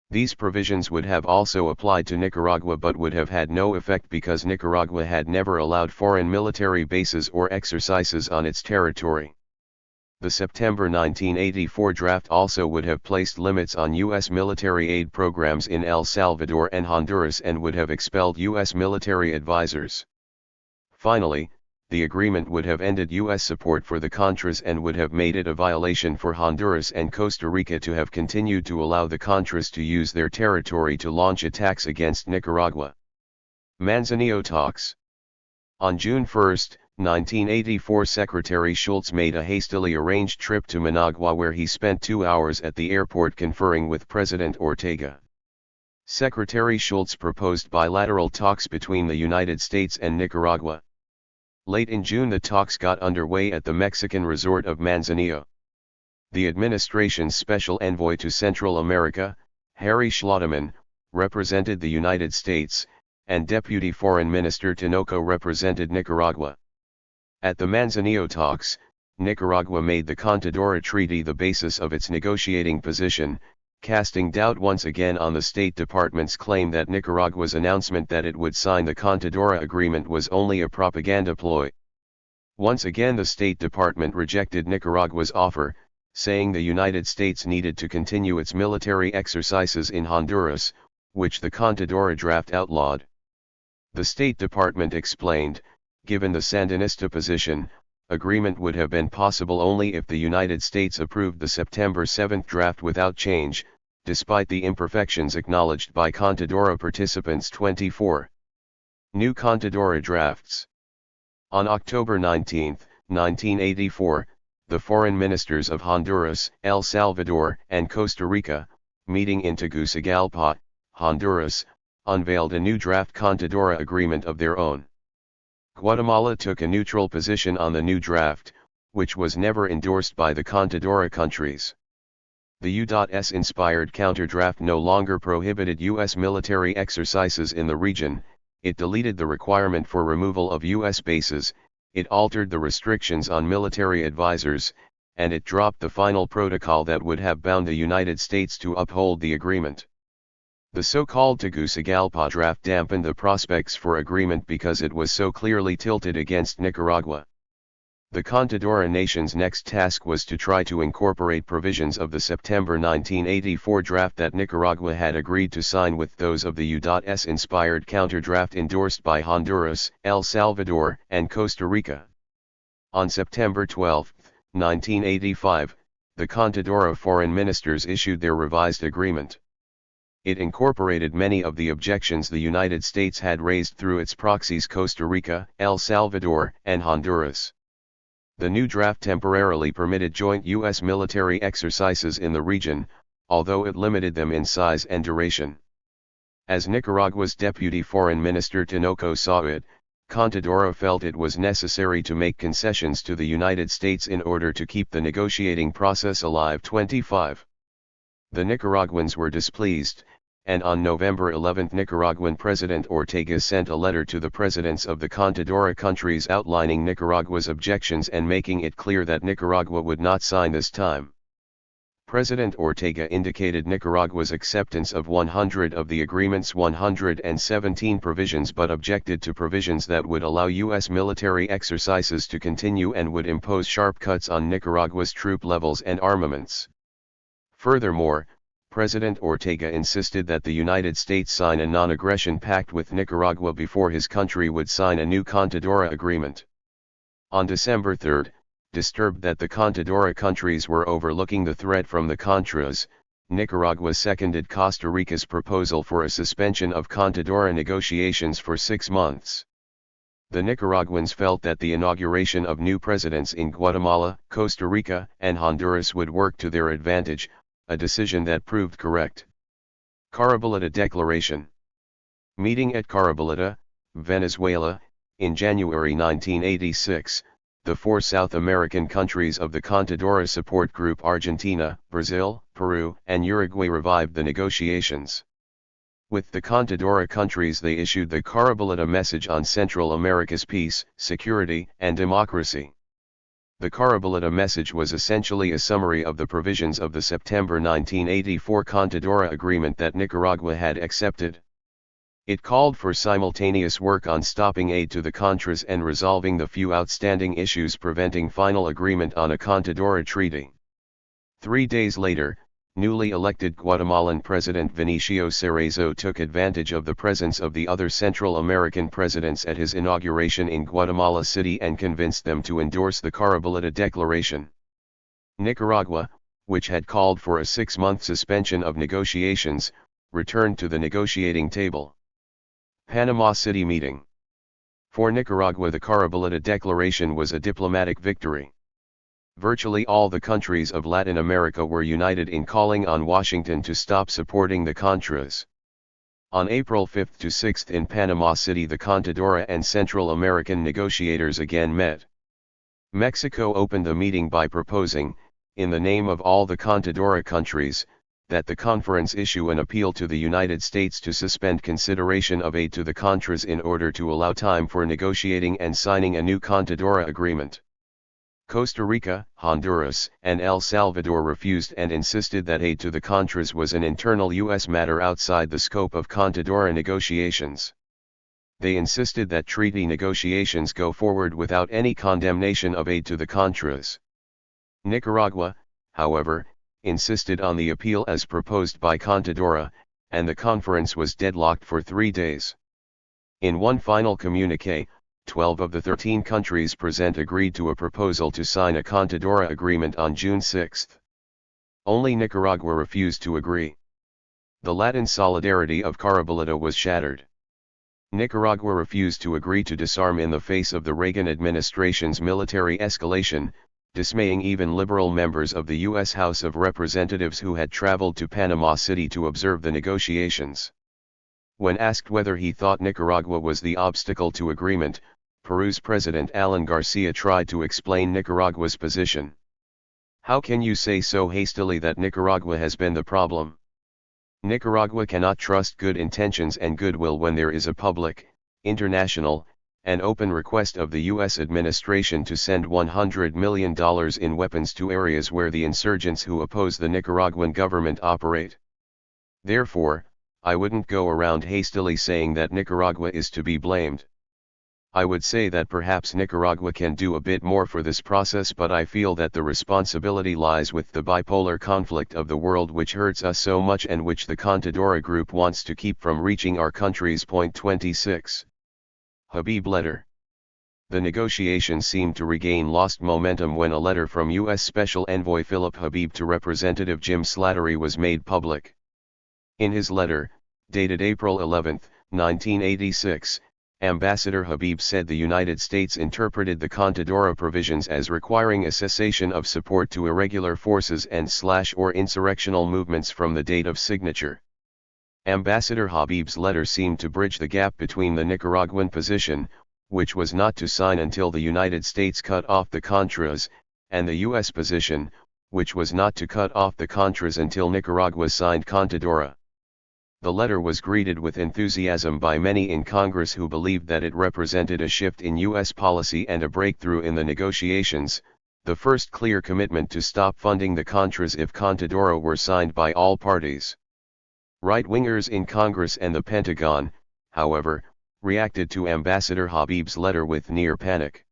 These provisions would have also applied to Nicaragua but would have had no effect because Nicaragua had never allowed foreign military bases or exercises on its territory. The September 1984 draft also would have placed limits on U.S. military aid programs in El Salvador and Honduras and would have expelled U.S. military advisors. Finally, the agreement would have ended U.S. support for the Contras and would have made it a violation for Honduras and Costa Rica to have continued to allow the Contras to use their territory to launch attacks against Nicaragua. Manzanillo talks. On June 1, 1984, Secretary Schultz made a hastily arranged trip to Managua where he spent 2 hours at the airport conferring with President Ortega. Secretary Schultz proposed bilateral talks between the United States and Nicaragua. Late in June the talks got underway at the Mexican resort of Manzanillo. The administration's special envoy to Central America, Harry Schlotterman, represented the United States, and Deputy Foreign Minister Tinoco represented Nicaragua. At the Manzanillo talks, Nicaragua made the Contadora Treaty the basis of its negotiating position, casting doubt once again on the State Department's claim that Nicaragua's announcement that it would sign the Contadora Agreement was only a propaganda ploy. Once again the State Department rejected Nicaragua's offer, saying the United States needed to continue its military exercises in Honduras, which the Contadora draft outlawed. The State Department explained, given the Sandinista position, agreement would have been possible only if the United States approved the September 7 draft without change, despite the imperfections acknowledged by Contadora participants. 24. New Contadora drafts. On October 19, 1984, the foreign ministers of Honduras, El Salvador, and Costa Rica, meeting in Tegucigalpa, Honduras, unveiled a new draft Contadora agreement of their own. Guatemala took a neutral position on the new draft, which was never endorsed by the Contadora countries. The U.S.-inspired counter-draft no longer prohibited U.S. military exercises in the region, it deleted the requirement for removal of U.S. bases, it altered the restrictions on military advisors, and it dropped the final protocol that would have bound the United States to uphold the agreement. The so-called Tegucigalpa draft dampened the prospects for agreement because it was so clearly tilted against Nicaragua. The Contadora nation's next task was to try to incorporate provisions of the September 1984 draft that Nicaragua had agreed to sign with those of the U.S.-inspired counter-draft endorsed by Honduras, El Salvador, and Costa Rica. On September 12, 1985, the Contadora foreign ministers issued their revised agreement. It incorporated many of the objections the United States had raised through its proxies Costa Rica, El Salvador, and Honduras. The new draft temporarily permitted joint U.S. military exercises in the region, although it limited them in size and duration. As Nicaragua's deputy foreign minister Tinoco saw it, Contadora felt it was necessary to make concessions to the United States in order to keep the negotiating process alive. 25. The Nicaraguans were displeased, and on November 11 Nicaraguan President Ortega sent a letter to the presidents of the Contadora countries outlining Nicaragua's objections and making it clear that Nicaragua would not sign this time. President Ortega indicated Nicaragua's acceptance of 100 of the agreement's 117 provisions but objected to provisions that would allow U.S. military exercises to continue and would impose sharp cuts on Nicaragua's troop levels and armaments. Furthermore, President Ortega insisted that the United States sign a non-aggression pact with Nicaragua before his country would sign a new Contadora agreement. On December 3, disturbed that the Contadora countries were overlooking the threat from the Contras, Nicaragua seconded Costa Rica's proposal for a suspension of Contadora negotiations for 6 months. The Nicaraguans felt that the inauguration of new presidents in Guatemala, Costa Rica, and Honduras would work to their advantage, a decision that proved correct. Carabalita Declaration. Meeting at Carabalita, Venezuela, in January 1986, the 4 South American countries of the Contadora support group Argentina, Brazil, Peru, and Uruguay revived the negotiations. With the Contadora countries they issued the Carabalita Message on Central America's peace, security, and democracy. The Carabalita Message was essentially a summary of the provisions of the September 1984 Contadora Agreement that Nicaragua had accepted. It called for simultaneous work on stopping aid to the Contras and resolving the few outstanding issues preventing final agreement on a Contadora treaty. 3 days later, newly elected Guatemalan President Vinicio Cerezo took advantage of the presence of the other Central American presidents at his inauguration in Guatemala City and convinced them to endorse the Carabalita Declaration. Nicaragua, which had called for a 6-month suspension of negotiations, returned to the negotiating table. Panama City meeting. For Nicaragua, the Carabalita Declaration was a diplomatic victory. Virtually all the countries of Latin America were united in calling on Washington to stop supporting the Contras. On April 5 to 6 in Panama City, the Contadora and Central American negotiators again met. Mexico opened the meeting by proposing, in the name of all the Contadora countries, that the conference issue an appeal to the United States to suspend consideration of aid to the Contras in order to allow time for negotiating and signing a new Contadora agreement. Costa Rica, Honduras, and El Salvador refused and insisted that aid to the Contras was an internal U.S. matter outside the scope of Contadora negotiations. They insisted that treaty negotiations go forward without any condemnation of aid to the Contras. Nicaragua, however, insisted on the appeal as proposed by Contadora, and the conference was deadlocked for 3 days. In one final communiqué, 12 of the 13 countries present agreed to a proposal to sign a Contadora agreement on June 6. Only Nicaragua refused to agree. The Latin solidarity of Carabalita was shattered. Nicaragua refused to agree to disarm in the face of the Reagan administration's military escalation, dismaying even liberal members of the U.S. House of Representatives who had traveled to Panama City to observe the negotiations. When asked whether he thought Nicaragua was the obstacle to agreement, Peru's President Alan Garcia tried to explain Nicaragua's position. "How can you say so hastily that Nicaragua has been the problem? Nicaragua cannot trust good intentions and goodwill when there is a public, international, an open request of the U.S. administration to send $100 million in weapons to areas where the insurgents who oppose the Nicaraguan government operate. Therefore, I wouldn't go around hastily saying that Nicaragua is to be blamed. I would say that perhaps Nicaragua can do a bit more for this process, but I feel that the responsibility lies with the bipolar conflict of the world which hurts us so much and which the Contadora group wants to keep from reaching our countries. Point 26. Habib letter. The negotiations seemed to regain lost momentum when a letter from U.S. Special Envoy Philip Habib to Representative Jim Slattery was made public. In his letter, dated April 11, 1986, Ambassador Habib said the United States interpreted the Contadora provisions as requiring a cessation of support to irregular forces and/or insurrectional movements from the date of signature. Ambassador Habib's letter seemed to bridge the gap between the Nicaraguan position, which was not to sign until the United States cut off the Contras, and the U.S. position, which was not to cut off the Contras until Nicaragua signed Contadora. The letter was greeted with enthusiasm by many in Congress who believed that it represented a shift in U.S. policy and a breakthrough in the negotiations, the first clear commitment to stop funding the Contras if Contadora were signed by all parties. Right-wingers in Congress and the Pentagon, however, reacted to Ambassador Habib's letter with near panic.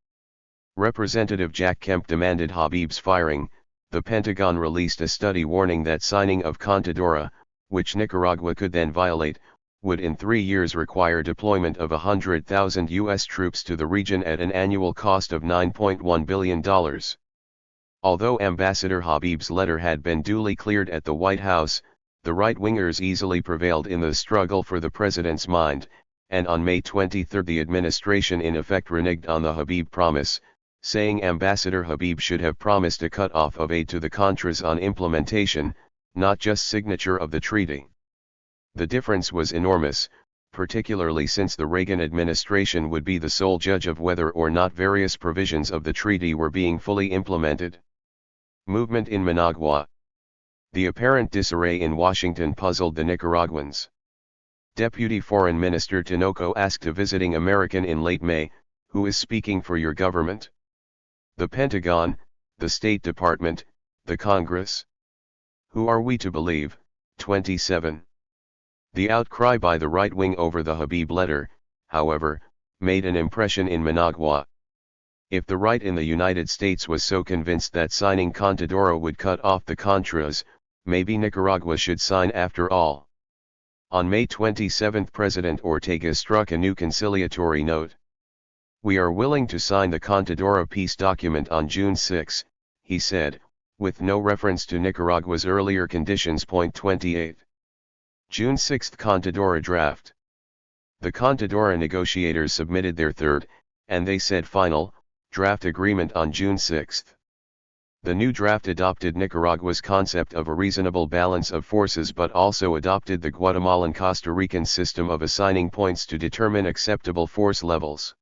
Representative Jack Kemp demanded Habib's firing. The Pentagon released a study warning that signing of Contadora, which Nicaragua could then violate, would in 3 years require deployment of 100,000 U.S. troops to the region at an annual cost of $9.1 billion. Although Ambassador Habib's letter had been duly cleared at the White House, the right-wingers easily prevailed in the struggle for the president's mind, and on May 23 the administration in effect reneged on the Habib promise, saying Ambassador Habib should have promised a cut-off of aid to the Contras on implementation, not just signature of the treaty. The difference was enormous, particularly since the Reagan administration would be the sole judge of whether or not various provisions of the treaty were being fully implemented. Movement in Managua. The apparent disarray in Washington puzzled the Nicaraguans. Deputy Foreign Minister Tinoco asked a visiting American in late May, "Who is speaking for your government? The Pentagon, the State Department, the Congress? Who are we to believe?" 27. The outcry by the right wing over the Habib letter, however, made an impression in Managua. If the right in the United States was so convinced that signing Contadora would cut off the Contras, maybe Nicaragua should sign after all. On May 27 President Ortega struck a new conciliatory note. "We are willing to sign the Contadora peace document on June 6, he said, with no reference to Nicaragua's earlier conditions. Point 28. June 6 Contadora draft. The Contadora negotiators submitted their third, and they said final, draft agreement on June 6. The new draft adopted Nicaragua's concept of a reasonable balance of forces but also adopted the Guatemalan-Costa Rican system of assigning points to determine acceptable force levels.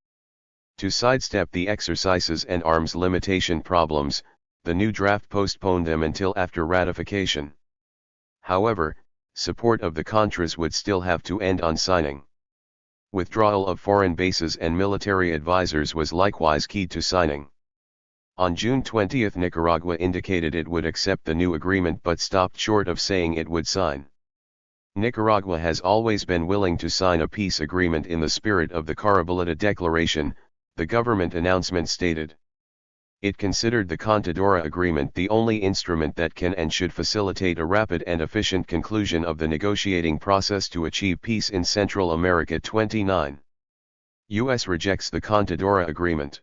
To sidestep the exercises and arms limitation problems, the new draft postponed them until after ratification. However, support of the Contras would still have to end on signing. Withdrawal of foreign bases and military advisors was likewise key to signing. On June 20 Nicaragua indicated it would accept the new agreement but stopped short of saying it would sign. Nicaragua has always been willing to sign a peace agreement in the spirit of the Carabalita Declaration, the government announcement stated. It considered the Contadora Agreement the only instrument that can and should facilitate a rapid and efficient conclusion of the negotiating process to achieve peace in Central America. 29. U.S. rejects the Contadora Agreement.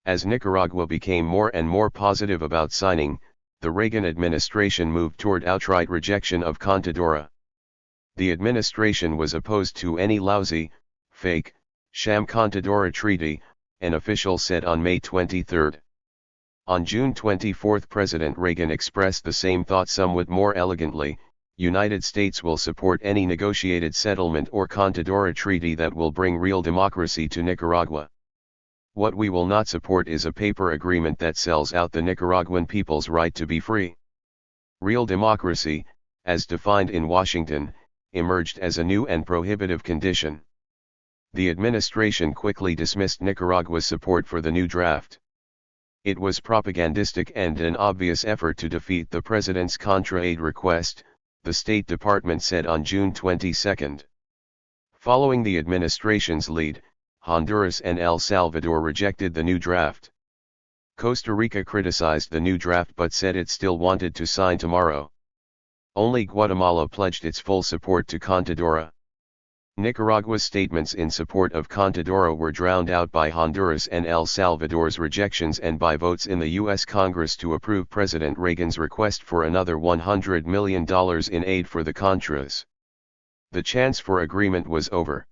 As Nicaragua became more and more positive about signing, the Reagan administration moved toward outright rejection of Contadora. The administration was opposed to any lousy, fake, sham Contadora treaty, an official said on May 23. On June 24 President Reagan expressed the same thought somewhat more elegantly: United States will support any negotiated settlement or Contadora treaty that will bring real democracy to Nicaragua. What we will not support is a paper agreement that sells out the Nicaraguan people's right to be free. Real democracy, as defined in Washington, emerged as a new and prohibitive condition. the administration quickly dismissed Nicaragua's support for the new draft. It was propagandistic and an obvious effort to defeat the president's contra-aid request, the State Department said on June 22. Following the administration's lead, Honduras and El Salvador rejected the new draft. Costa Rica criticized the new draft but said it still wanted to sign tomorrow. Only Guatemala pledged its full support to Contadora. Nicaragua's statements in support of Contadora were drowned out by Honduras and El Salvador's rejections and by votes in the U.S. Congress to approve President Reagan's request for another $100 million in aid for the Contras. The chance for agreement was over.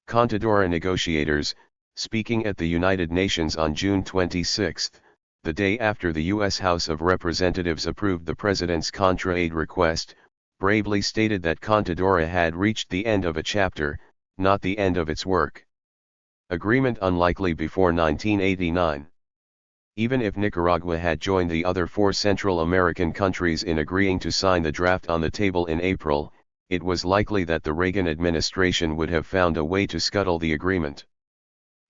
Contadora negotiators, speaking at the United Nations on June 26, the day after the U.S. House of Representatives approved the president's contra-aid request, bravely stated that Contadora had reached the end of a chapter, not the end of its work. Agreement unlikely before 1989. Even if Nicaragua had joined the other 4 Central American countries in agreeing to sign the draft on the table in April, it was likely that the Reagan administration would have found a way to scuttle the agreement.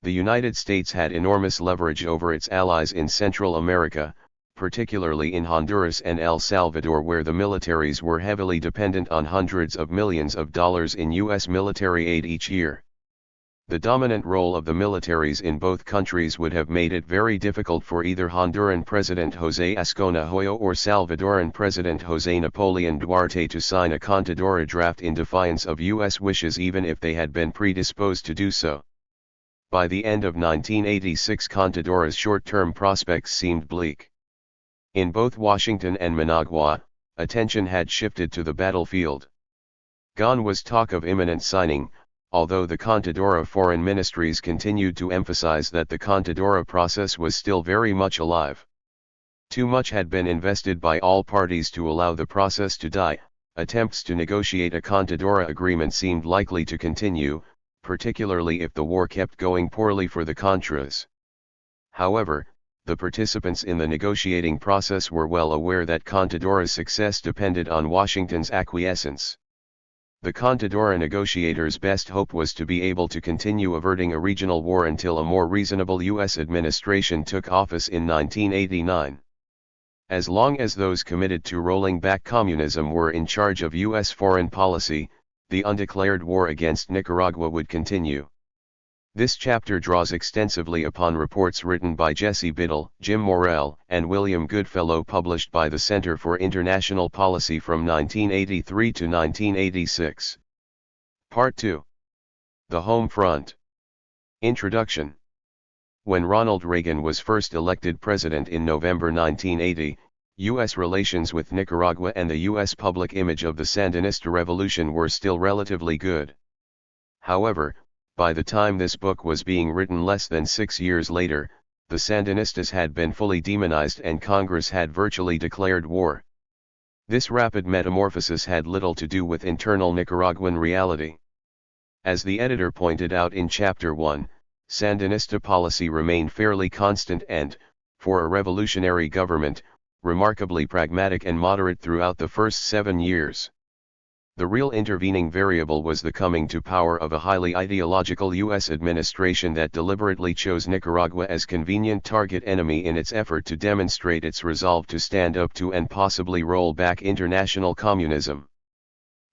The United States had enormous leverage over its allies in Central America, particularly in Honduras and El Salvador, where the militaries were heavily dependent on hundreds of millions of dollars in U.S. military aid each year. The dominant role of the militaries in both countries would have made it very difficult for either Honduran President José Ascona Hoyo or Salvadoran President José Napoleon Duarte to sign a Contadora draft in defiance of U.S. wishes, even if they had been predisposed to do so. By the end of 1986, Contadora's short-term prospects seemed bleak. In both Washington and Managua, attention had shifted to the battlefield. Gone was talk of imminent signing, although the Contadora foreign ministries continued to emphasize that the Contadora process was still very much alive. Too much had been invested by all parties to allow the process to die. Attempts to negotiate a Contadora agreement seemed likely to continue, particularly if the war kept going poorly for the Contras. However, the participants in the negotiating process were well aware that Contadora's success depended on Washington's acquiescence. The Contadora negotiators' best hope was to be able to continue averting a regional war until a more reasonable U.S. administration took office in 1989. As long as those committed to rolling back communism were in charge of U.S. foreign policy, the undeclared war against Nicaragua would continue. This chapter draws extensively upon reports written by Jesse Biddle, Jim Morrell, and William Goodfellow, published by the Center for International Policy from 1983 to 1986. Part 2. The Home Front. Introduction. When Ronald Reagan was first elected president in November 1980, U.S. relations with Nicaragua and the U.S. public image of the Sandinista revolution were still relatively good. However, by the time this book was being written less than 6 years later, the Sandinistas had been fully demonized and Congress had virtually declared war. This rapid metamorphosis had little to do with internal Nicaraguan reality. As the editor pointed out in Chapter 1, Sandinista policy remained fairly constant and, for a revolutionary government, remarkably pragmatic and moderate throughout the first 7 years. The real intervening variable was the coming to power of a highly ideological U.S. administration that deliberately chose Nicaragua as convenient target enemy in its effort to demonstrate its resolve to stand up to and possibly roll back international communism.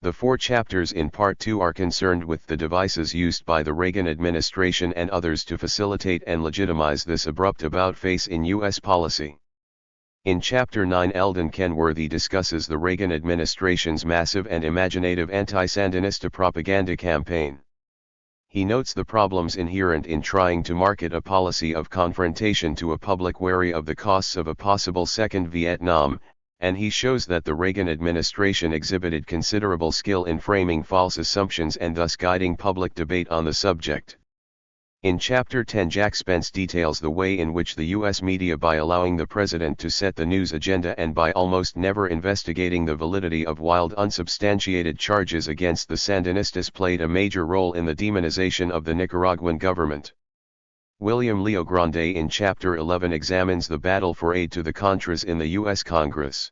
The 4 chapters in Part 2 are concerned with the devices used by the Reagan administration and others to facilitate and legitimize this abrupt about-face in U.S. policy. In Chapter 9, Eldon Kenworthy discusses the Reagan administration's massive and imaginative anti-Sandinista propaganda campaign. He notes the problems inherent in trying to market a policy of confrontation to a public wary of the costs of a possible second Vietnam, and he shows that the Reagan administration exhibited considerable skill in framing false assumptions and thus guiding public debate on the subject. In Chapter 10, Jack Spence details the way in which the U.S. media, by allowing the president to set the news agenda and by almost never investigating the validity of wild unsubstantiated charges against the Sandinistas, played a major role in the demonization of the Nicaraguan government. William Leo Grande in Chapter 11 examines the battle for aid to the Contras in the U.S. Congress.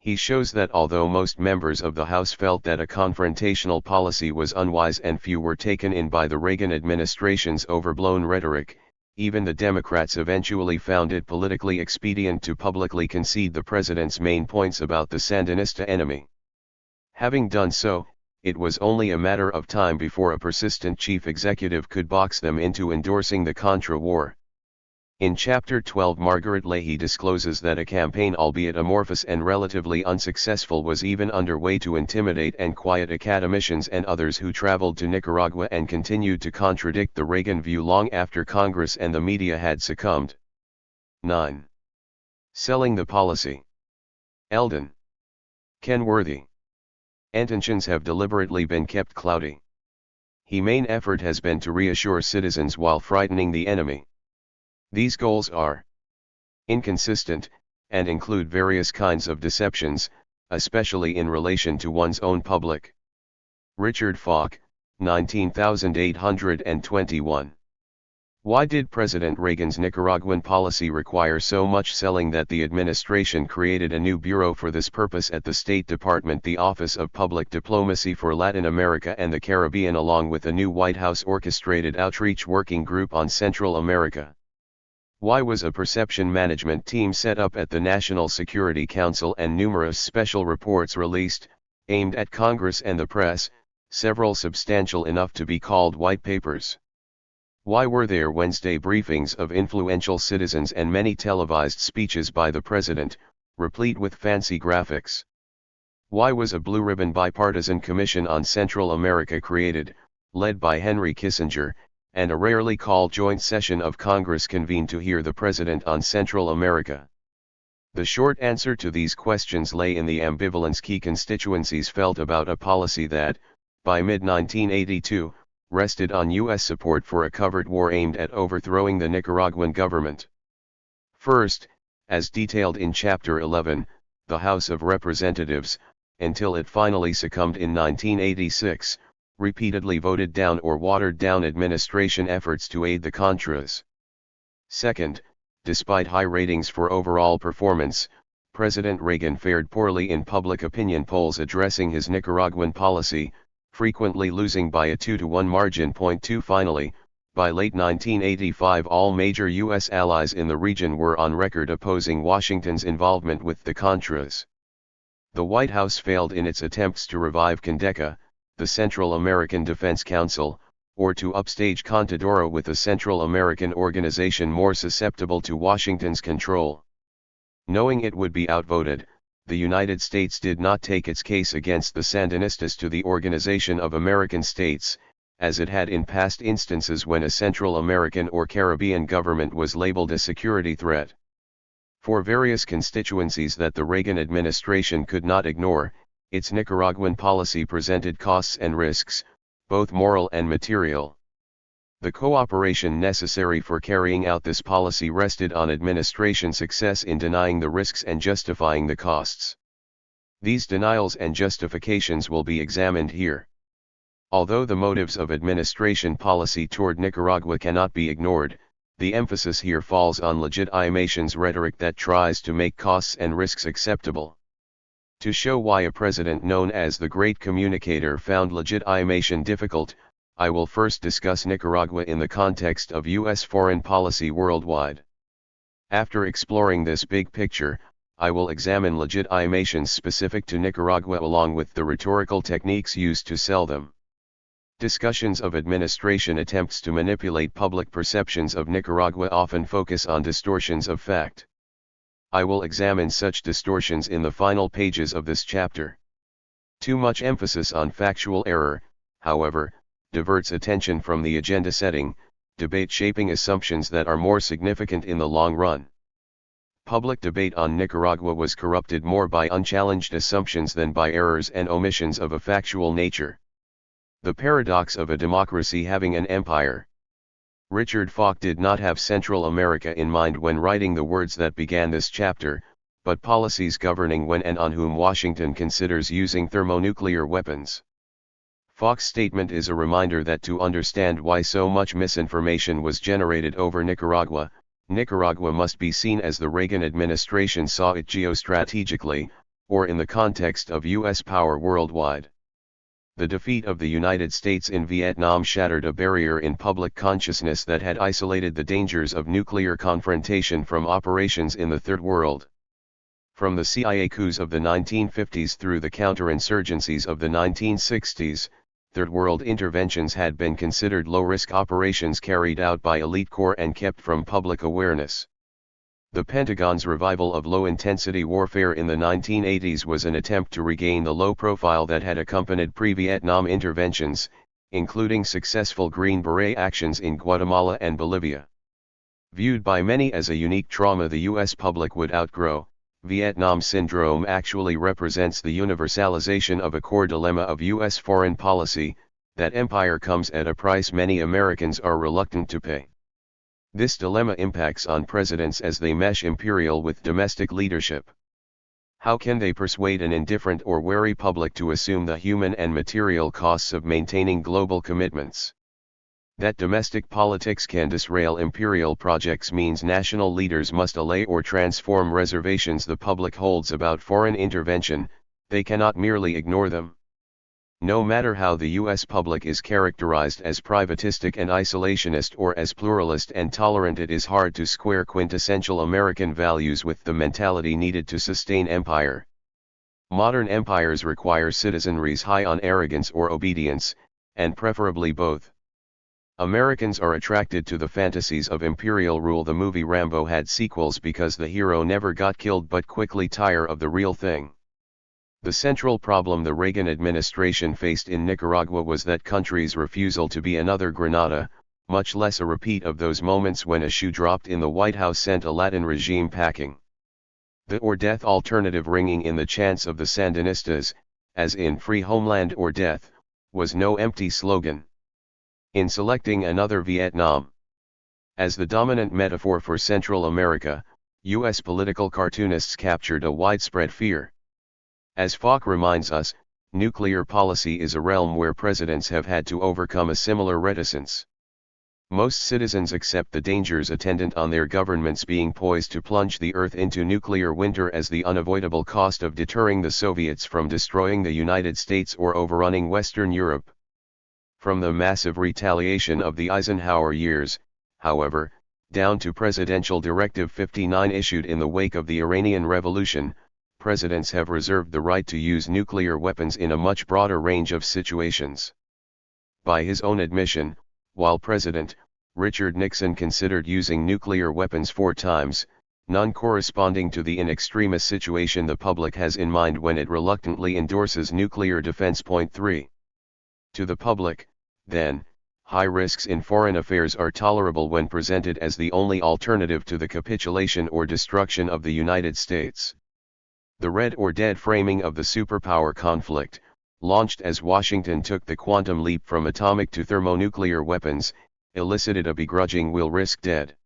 He shows that although most members of the House felt that a confrontational policy was unwise and few were taken in by the Reagan administration's overblown rhetoric, even the Democrats eventually found it politically expedient to publicly concede the president's main points about the Sandinista enemy. Having done so, it was only a matter of time before a persistent chief executive could box them into endorsing the Contra War. In Chapter 12, Margaret Leahy discloses that a campaign, albeit amorphous and relatively unsuccessful, was even underway to intimidate and quiet academicians and others who traveled to Nicaragua and continued to contradict the Reagan view long after Congress and the media had succumbed. 9. Selling the policy. Eldon. Kenworthy. Intentions have deliberately been kept cloudy. His main effort has been to reassure citizens while frightening the enemy. These goals are inconsistent, and include various kinds of deceptions, especially in relation to one's own public. Richard Falk, 19821. Why did President Reagan's Nicaraguan policy require so much selling that the administration created a new bureau for this purpose at the State Department, the Office of Public Diplomacy for Latin America and the Caribbean, along with a new White House orchestrated outreach working group on Central America? Why was a perception management team set up at the National Security Council and numerous special reports released, aimed at Congress and the press, several substantial enough to be called white papers? Why were there Wednesday briefings of influential citizens and many televised speeches by the president, replete with fancy graphics? Why was a blue ribbon bipartisan commission on Central America created, led by Henry Kissinger, and a rarely called joint session of Congress convened to hear the president on Central America? The short answer to these questions lay in the ambivalence key constituencies felt about a policy that, by mid-1982, rested on U.S. support for a covert war aimed at overthrowing the Nicaraguan government. First, as detailed in Chapter 11, the House of Representatives, until it finally succumbed in 1986, repeatedly voted down or watered down administration efforts to aid the Contras. Second, despite high ratings for overall performance, President Reagan fared poorly in public opinion polls addressing his Nicaraguan policy, frequently losing by a 2-to-1 margin. 2. Finally, by late 1985 all major U.S. allies in the region were on record opposing Washington's involvement with the Contras. The White House failed in its attempts to revive CONDECA, the Central American Defense Council, or to upstage Contadora with a Central American organization more susceptible to Washington's control. Knowing it would be outvoted, the United States did not take its case against the Sandinistas to the Organization of American States, as it had in past instances when a Central American or Caribbean government was labeled a security threat. For various constituencies that the Reagan administration could not ignore, its Nicaraguan policy presented costs and risks, both moral and material. The cooperation necessary for carrying out this policy rested on administration success in denying the risks and justifying the costs. These denials and justifications will be examined here. Although the motives of administration policy toward Nicaragua cannot be ignored, the emphasis here falls on legitimation's rhetoric that tries to make costs and risks acceptable. To show why a president known as the Great Communicator found legitimation difficult, I will first discuss Nicaragua in the context of U.S. foreign policy worldwide. After exploring this big picture, I will examine legitimations specific to Nicaragua along with the rhetorical techniques used to sell them. Discussions of administration attempts to manipulate public perceptions of Nicaragua often focus on distortions of fact. I will examine such distortions in the final pages of this chapter. Too much emphasis on factual error, however, diverts attention from the agenda setting, debate shaping assumptions that are more significant in the long run. Public debate on Nicaragua was corrupted more by unchallenged assumptions than by errors and omissions of a factual nature. The paradox of a democracy having an empire. Richard Falk did not have Central America in mind when writing the words that began this chapter, but policies governing when and on whom Washington considers using thermonuclear weapons. Falk's statement is a reminder that to understand why so much misinformation was generated over Nicaragua, Nicaragua must be seen as the Reagan administration saw it geostrategically, or in the context of U.S. power worldwide. The defeat of the United States in Vietnam shattered a barrier in public consciousness that had isolated the dangers of nuclear confrontation from operations in the Third World. From the CIA coups of the 1950s through the counterinsurgencies of the 1960s, Third World interventions had been considered low-risk operations carried out by elite corps and kept from public awareness. The Pentagon's revival of low-intensity warfare in the 1980s was an attempt to regain the low profile that had accompanied pre-Vietnam interventions, including successful Green Beret actions in Guatemala and Bolivia. Viewed by many as a unique trauma the U.S. public would outgrow, Vietnam Syndrome actually represents the universalization of a core dilemma of U.S. foreign policy, that empire comes at a price many Americans are reluctant to pay. This dilemma impacts on presidents as they mesh imperial with domestic leadership. How can they persuade an indifferent or wary public to assume the human and material costs of maintaining global commitments? That domestic politics can disrail imperial projects means national leaders must allay or transform reservations the public holds about foreign intervention. They cannot merely ignore them. No matter how the U.S. public is characterized as privatistic and isolationist or as pluralist and tolerant, it is hard to square quintessential American values with the mentality needed to sustain empire. Modern empires require citizenries high on arrogance or obedience, and preferably both. Americans are attracted to the fantasies of imperial rule. The movie Rambo had sequels because the hero never got killed but quickly tire of the real thing. The central problem the Reagan administration faced in Nicaragua was that country's refusal to be another Grenada, much less a repeat of those moments when a shoe dropped in the White House sent a Latin regime packing. The or death alternative ringing in the chants of the Sandinistas, as in free homeland or death, was no empty slogan. In selecting another Vietnam as the dominant metaphor for Central America, U.S. political cartoonists captured a widespread fear. As Falk reminds us, nuclear policy is a realm where presidents have had to overcome a similar reticence. Most citizens accept the dangers attendant on their governments being poised to plunge the Earth into nuclear winter as the unavoidable cost of deterring the Soviets from destroying the United States or overrunning Western Europe. From the massive retaliation of the Eisenhower years, however, down to Presidential Directive 59 issued in the wake of the Iranian Revolution, presidents have reserved the right to use nuclear weapons in a much broader range of situations. By his own admission, while president, Richard Nixon considered using nuclear weapons 4 times, none corresponding to the in extremis situation the public has in mind when it reluctantly endorses nuclear defense. Point 3. To the public, then, high risks in foreign affairs are tolerable when presented as the only alternative to the capitulation or destruction of the United States. The red or dead framing of the superpower conflict, launched as Washington took the quantum leap from atomic to thermonuclear weapons, elicited a begrudging "we'll risk dead."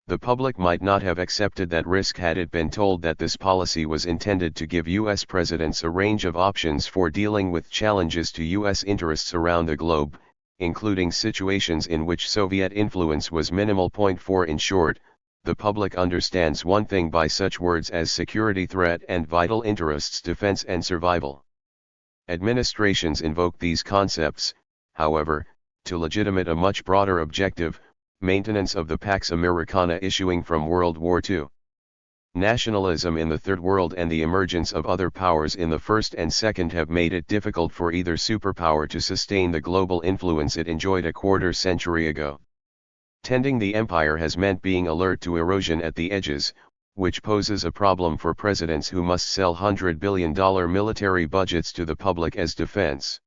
The public might not have accepted that risk had it been told that this policy was intended to give U.S. presidents a range of options for dealing with challenges to U.S. interests around the globe, including situations in which Soviet influence was minimal. Point 4. In short, the public understands one thing by such words as security threat and vital interests, defense and survival. Administrations invoke these concepts, however, to legitimate a much broader objective, maintenance of the Pax Americana issuing from World War II. Nationalism in the Third World and the emergence of other powers in the First and Second have made it difficult for either superpower to sustain the global influence it enjoyed a quarter-century ago. Tending the empire has meant being alert to erosion at the edges, which poses a problem for presidents who must sell $100 billion military budgets to the public as defense.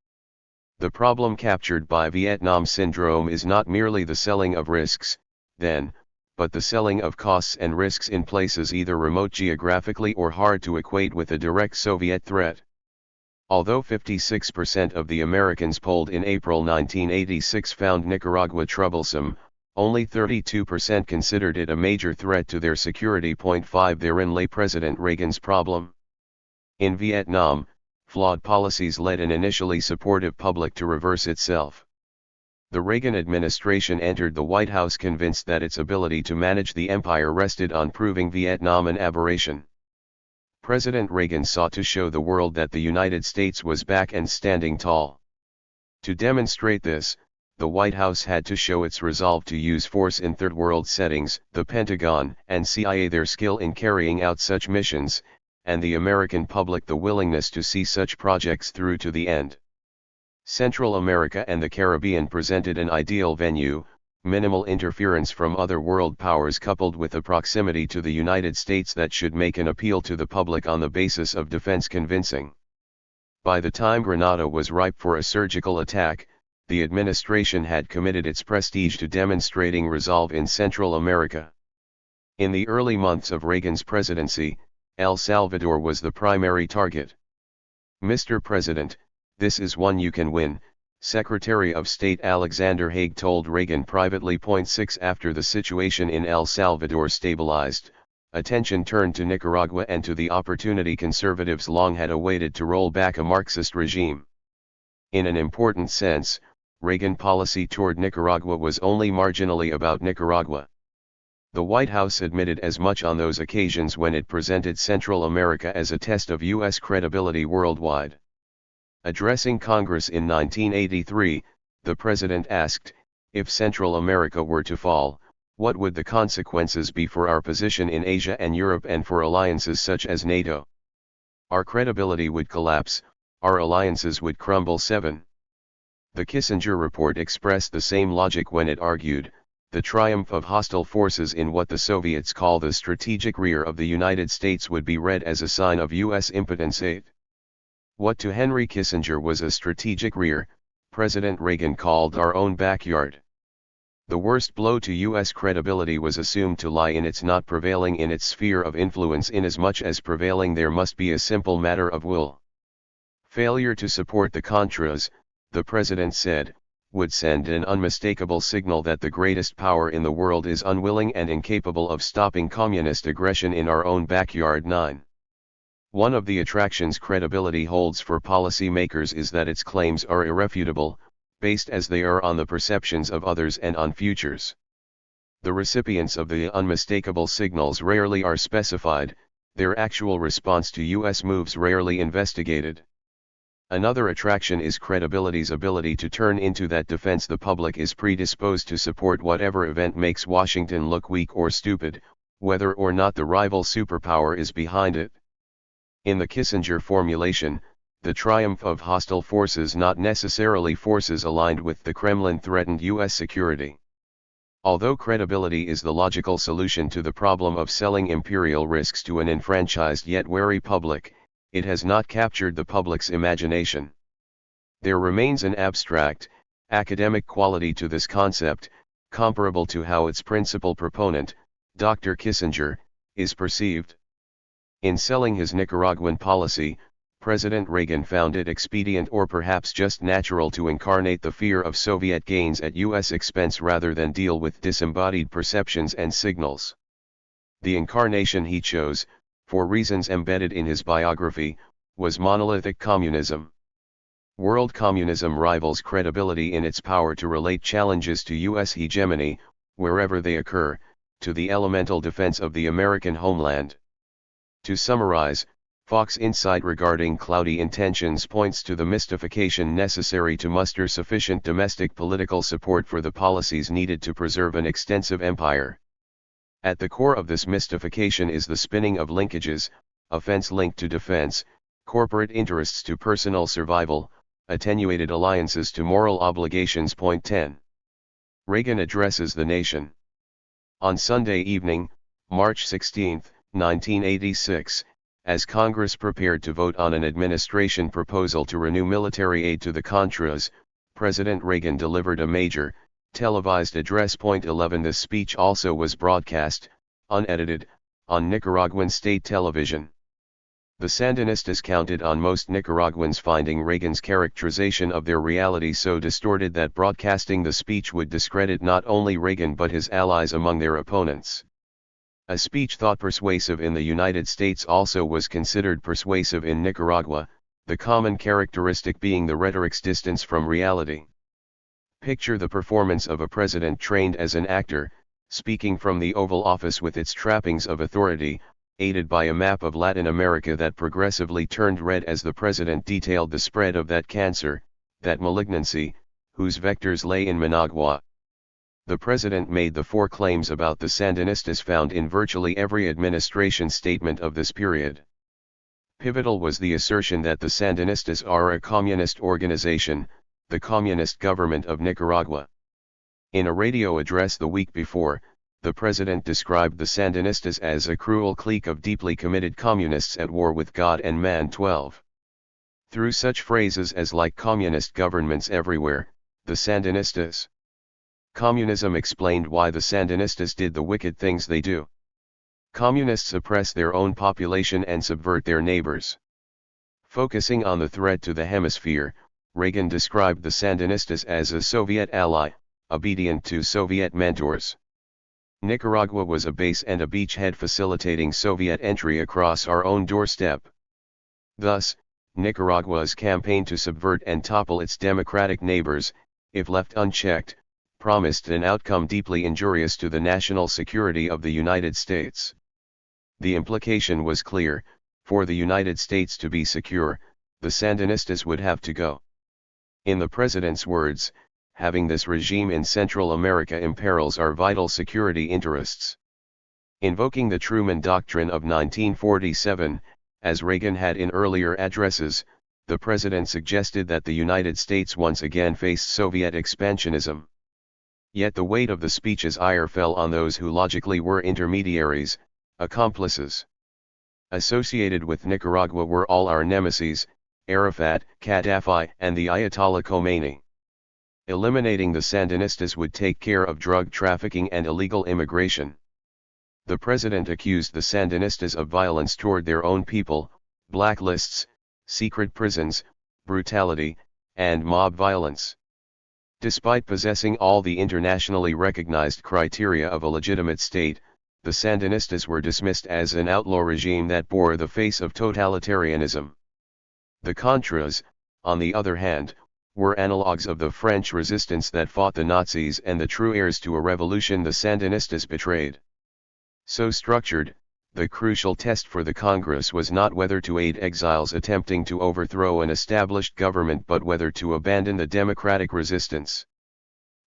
The problem captured by Vietnam Syndrome is not merely the selling of risks, then, but the selling of costs and risks in places either remote geographically or hard to equate with a direct Soviet threat. Although 56% of the Americans polled in April 1986 found Nicaragua troublesome, only 32% considered it a major threat to their security. Point 5. Therein lay President Reagan's problem. In Vietnam, flawed policies led an initially supportive public to reverse itself. The Reagan administration entered the White House convinced that its ability to manage the empire rested on proving Vietnam an aberration. President Reagan sought to show the world that the United States was back and standing tall. To demonstrate this, the White House had to show its resolve to use force in third world settings, the Pentagon and CIA their skill in carrying out such missions, and the American public the willingness to see such projects through to the end. Central America and the Caribbean presented an ideal venue, minimal interference from other world powers coupled with a proximity to the United States that should make an appeal to the public on the basis of defense convincing. By the time Grenada was ripe for a surgical attack, the administration had committed its prestige to demonstrating resolve in Central America. In the early months of Reagan's presidency, El Salvador was the primary target. "Mr. President, this is one you can win," Secretary of State Alexander Haig told Reagan privately. 6 After the situation in El Salvador stabilized, attention turned to Nicaragua and to the opportunity conservatives long had awaited to roll back a Marxist regime. In an important sense, Reagan policy toward Nicaragua was only marginally about Nicaragua. The White House admitted as much on those occasions when it presented Central America as a test of U.S. credibility worldwide. Addressing Congress in 1983, the president asked, "If Central America were to fall, what would the consequences be for our position in Asia and Europe and for alliances such as NATO? Our credibility would collapse, our alliances would crumble." 7. The Kissinger report expressed the same logic when it argued, the triumph of hostile forces in what the Soviets call the strategic rear of the United States would be read as a sign of U.S. impotence. 8. What to Henry Kissinger was a strategic rear, President Reagan called our own backyard. The worst blow to U.S. credibility was assumed to lie in its not prevailing in its sphere of influence, inasmuch as prevailing there must be a simple matter of will. Failure to support the Contras, the president said, would send an unmistakable signal that the greatest power in the world is unwilling and incapable of stopping communist aggression in our own backyard. 9. One of the attractions credibility holds for policymakers is that its claims are irrefutable, based as they are on the perceptions of others and on futures. The recipients of the unmistakable signals rarely are specified, their actual response to U.S. moves rarely investigated. Another attraction is credibility's ability to turn into that defense the public is predisposed to support whatever event makes Washington look weak or stupid, whether or not the rival superpower is behind it. In the Kissinger formulation, the triumph of hostile forces, not necessarily forces aligned with the Kremlin, threatened U.S. security. Although credibility is the logical solution to the problem of selling imperial risks to an enfranchised yet wary public, it has not captured the public's imagination. There remains an abstract, academic quality to this concept, comparable to how its principal proponent, Dr. Kissinger, is perceived. In selling his Nicaraguan policy, President Reagan found it expedient, or perhaps just natural, to incarnate the fear of Soviet gains at U.S. expense rather than deal with disembodied perceptions and signals. The incarnation he chose, for reasons embedded in his biography, was monolithic communism. World communism rivals credibility in its power to relate challenges to U.S. hegemony, wherever they occur, to the elemental defense of the American homeland. To summarize, Fox insight regarding cloudy intentions points to the mystification necessary to muster sufficient domestic political support for the policies needed to preserve an extensive empire. At the core of this mystification is the spinning of linkages, offense linked to defense, corporate interests to personal survival, attenuated alliances to moral obligations. 10. Reagan addresses the nation. On Sunday evening, March 16, 1986, as Congress prepared to vote on an administration proposal to renew military aid to the Contras, President Reagan delivered a major, televised address. 11 This speech also was broadcast, unedited, on Nicaraguan state television. The Sandinistas counted on most Nicaraguans finding Reagan's characterization of their reality so distorted that broadcasting the speech would discredit not only Reagan but his allies among their opponents. A speech thought persuasive in the United States also was considered persuasive in Nicaragua, the common characteristic being the rhetoric's distance from reality. Picture the performance of a president trained as an actor, speaking from the Oval Office with its trappings of authority, aided by a map of Latin America that progressively turned red as the president detailed the spread of that cancer, that malignancy, whose vectors lay in Managua. The president made the four claims about the Sandinistas found in virtually every administration statement of this period. Pivotal was the assertion that the Sandinistas are a communist organization, the communist government of Nicaragua. In a radio address the week before, the president described the Sandinistas as a cruel clique of deeply committed communists at war with God and man. 12. Through such phrases as like communist governments everywhere, the Sandinistas. Communism explained why the Sandinistas did the wicked things they do. Communists oppress their own population and subvert their neighbors. Focusing on the threat to the hemisphere, Reagan described the Sandinistas as a Soviet ally, obedient to Soviet mentors. Nicaragua was a base and a beachhead facilitating Soviet entry across our own doorstep. Thus, Nicaragua's campaign to subvert and topple its democratic neighbors, if left unchecked, promised an outcome deeply injurious to the national security of the United States. The implication was clear: for the United States to be secure, the Sandinistas would have to go. In the president's words, having this regime in Central America imperils our vital security interests. Invoking the Truman Doctrine of 1947, as Reagan had in earlier addresses, the president suggested that the United States once again faced Soviet expansionism. Yet the weight of the speech's ire fell on those who logically were intermediaries, accomplices. Associated with Nicaragua were all our nemesis, Arafat, Gaddafi, and the Ayatollah Khomeini. Eliminating the Sandinistas would take care of drug trafficking and illegal immigration. The president accused the Sandinistas of violence toward their own people, blacklists, secret prisons, brutality, and mob violence. Despite possessing all the internationally recognized criteria of a legitimate state, the Sandinistas were dismissed as an outlaw regime that bore the face of totalitarianism. The Contras, on the other hand, were analogues of the French resistance that fought the Nazis and the true heirs to a revolution the Sandinistas betrayed. So structured, the crucial test for the Congress was not whether to aid exiles attempting to overthrow an established government but whether to abandon the democratic resistance.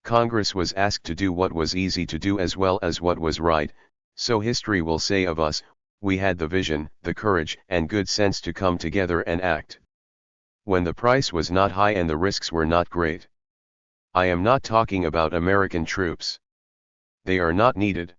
Congress was asked to do what was easy to do as well as what was right, so history will say of us, we had the vision, the courage and good sense to come together and act. When the price was not high and the risks were not great. I am not talking about American troops. They are not needed.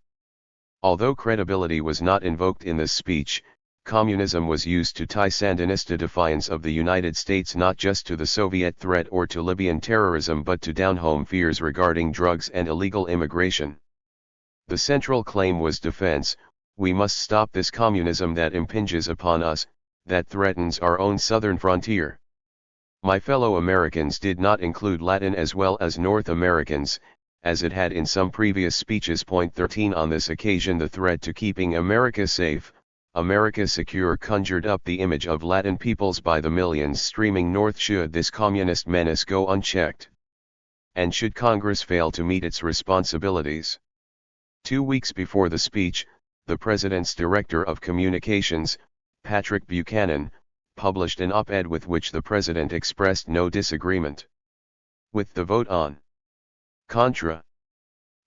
Although credibility was not invoked in this speech, communism was used to tie Sandinista defiance of the United States not just to the Soviet threat or to Libyan terrorism but to down-home fears regarding drugs and illegal immigration. The central claim was defense: we must stop this communism that impinges upon us, that threatens our own southern frontier. My fellow Americans did not include Latin as well as North Americans, as it had in some previous speeches. Point 13. On this occasion the threat to keeping America safe, America secure conjured up the image of Latin peoples by the millions streaming north should this communist menace go unchecked. And should Congress fail to meet its responsibilities. 2 weeks before the speech, the President's Director of Communications, Patrick Buchanan, published an op-ed with which the President expressed no disagreement with the vote on Contra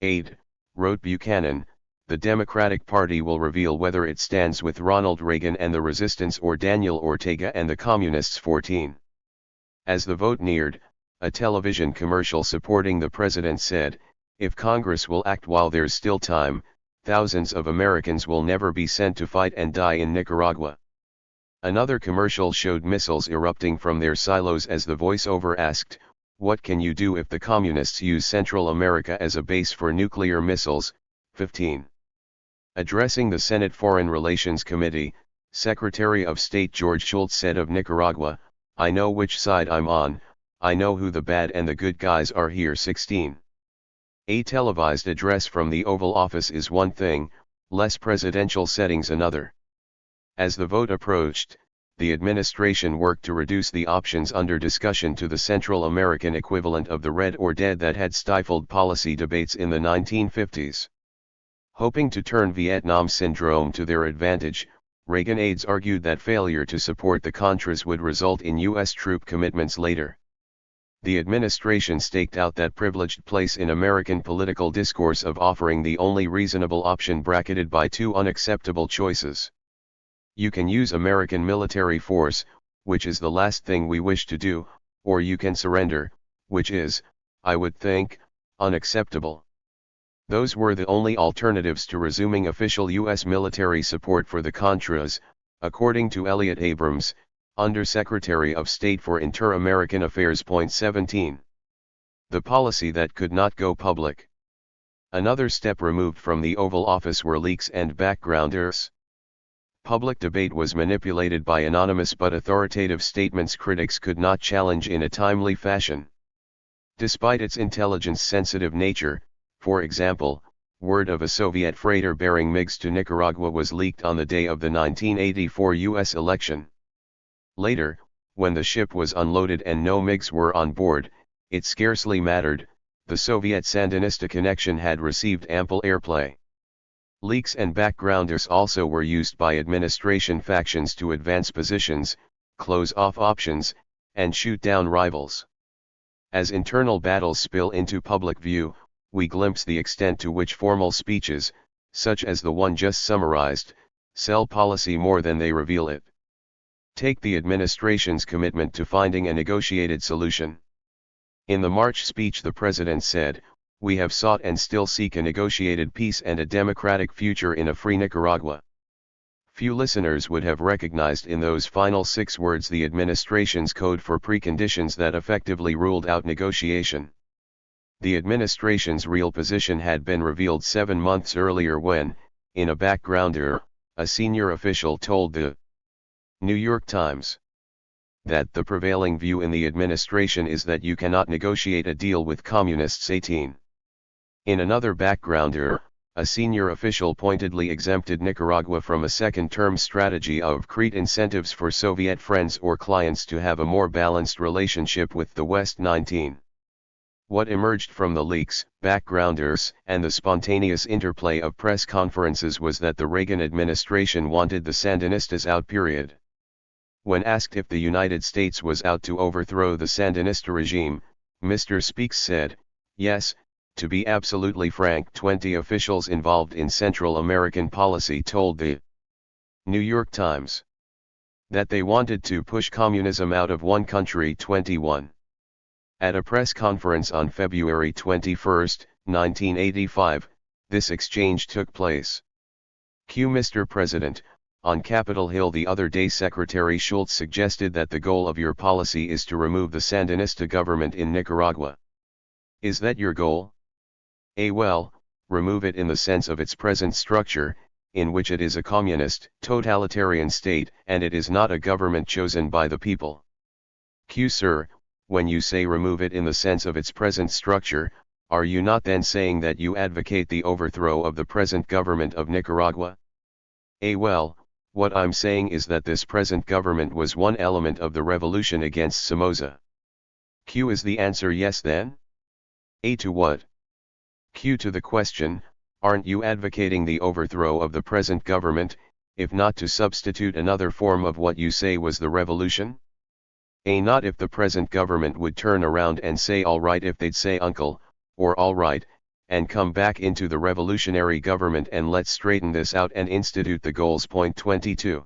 aid. Wrote Buchanan, the Democratic Party will reveal whether it stands with Ronald Reagan and the resistance or Daniel Ortega and the Communists. 14. As the vote neared, a television commercial supporting the president said, if Congress will act while there's still time, thousands of Americans will never be sent to fight and die in Nicaragua. Another commercial showed missiles erupting from their silos as the voiceover asked, what can you do if the communists use Central America as a base for nuclear missiles? 15. Addressing the Senate Foreign Relations Committee, Secretary of State George Shultz said of Nicaragua, I know which side I'm on, I know who the bad and the good guys are here. 16. A televised address from the Oval Office is one thing, less presidential settings another. As the vote approached, the administration worked to reduce the options under discussion to the Central American equivalent of the red or dead that had stifled policy debates in the 1950s. Hoping to turn Vietnam syndrome to their advantage, Reagan aides argued that failure to support the Contras would result in U.S. troop commitments later. The administration staked out that privileged place in American political discourse of offering the only reasonable option bracketed by two unacceptable choices. You can use American military force, which is the last thing we wish to do, or you can surrender, which is, I would think, unacceptable. Those were the only alternatives to resuming official U.S. military support for the Contras, according to Elliott Abrams, Undersecretary of State for Inter-American Affairs. 17. The policy that could not go public. Another step removed from the Oval Office were leaks and backgrounders. Public debate was manipulated by anonymous but authoritative statements critics could not challenge in a timely fashion. Despite its intelligence-sensitive nature, for example, word of a Soviet freighter bearing MiGs to Nicaragua was leaked on the day of the 1984 U.S. election. Later, when the ship was unloaded and no MiGs were on board, it scarcely mattered, the Soviet Sandinista connection had received ample airplay. Leaks and backgrounders also were used by administration factions to advance positions, close off options, and shoot down rivals. As internal battles spill into public view, we glimpse the extent to which formal speeches, such as the one just summarized, sell policy more than they reveal it. Take the administration's commitment to finding a negotiated solution. In the March speech the president said, "We have sought and still seek a negotiated peace and a democratic future in a free Nicaragua." Few listeners would have recognized in those final 6 words the administration's code for preconditions that effectively ruled out negotiation. The administration's real position had been revealed 7 months earlier when, in a backgrounder, a senior official told the New York Times that the prevailing view in the administration is that you cannot negotiate a deal with communists. 18. In another backgrounder, a senior official pointedly exempted Nicaragua from a second-term strategy of create incentives for Soviet friends or clients to have a more balanced relationship with the West. 19. What emerged from the leaks, backgrounders, and the spontaneous interplay of press conferences was that the Reagan administration wanted the Sandinistas out. When asked if the United States was out to overthrow the Sandinista regime, Mr. Speaks said, "Yes, to be absolutely frank." 20 officials involved in Central American policy told the New York Times that they wanted to push communism out of one country. 21. At a press conference on February 21, 1985, this exchange took place. Mr. President, on Capitol Hill the other day Secretary Schultz suggested that the goal of your policy is to remove the Sandinista government in Nicaragua. Is that your goal? Well, remove it in the sense of its present structure, in which it is a communist, totalitarian state, and it is not a government chosen by the people. Sir, when you say remove it in the sense of its present structure, are you not then saying that you advocate the overthrow of the present government of Nicaragua? Well, what I'm saying is that this present government was one element of the revolution against Somoza. Is the answer yes then? To what? To the question, aren't you advocating the overthrow of the present government, if not to substitute another form of what you say was the revolution? Not if the present government would turn around and say all right if they'd say uncle, or all right, and come back into the revolutionary government and let's straighten this out and institute the goals. 22.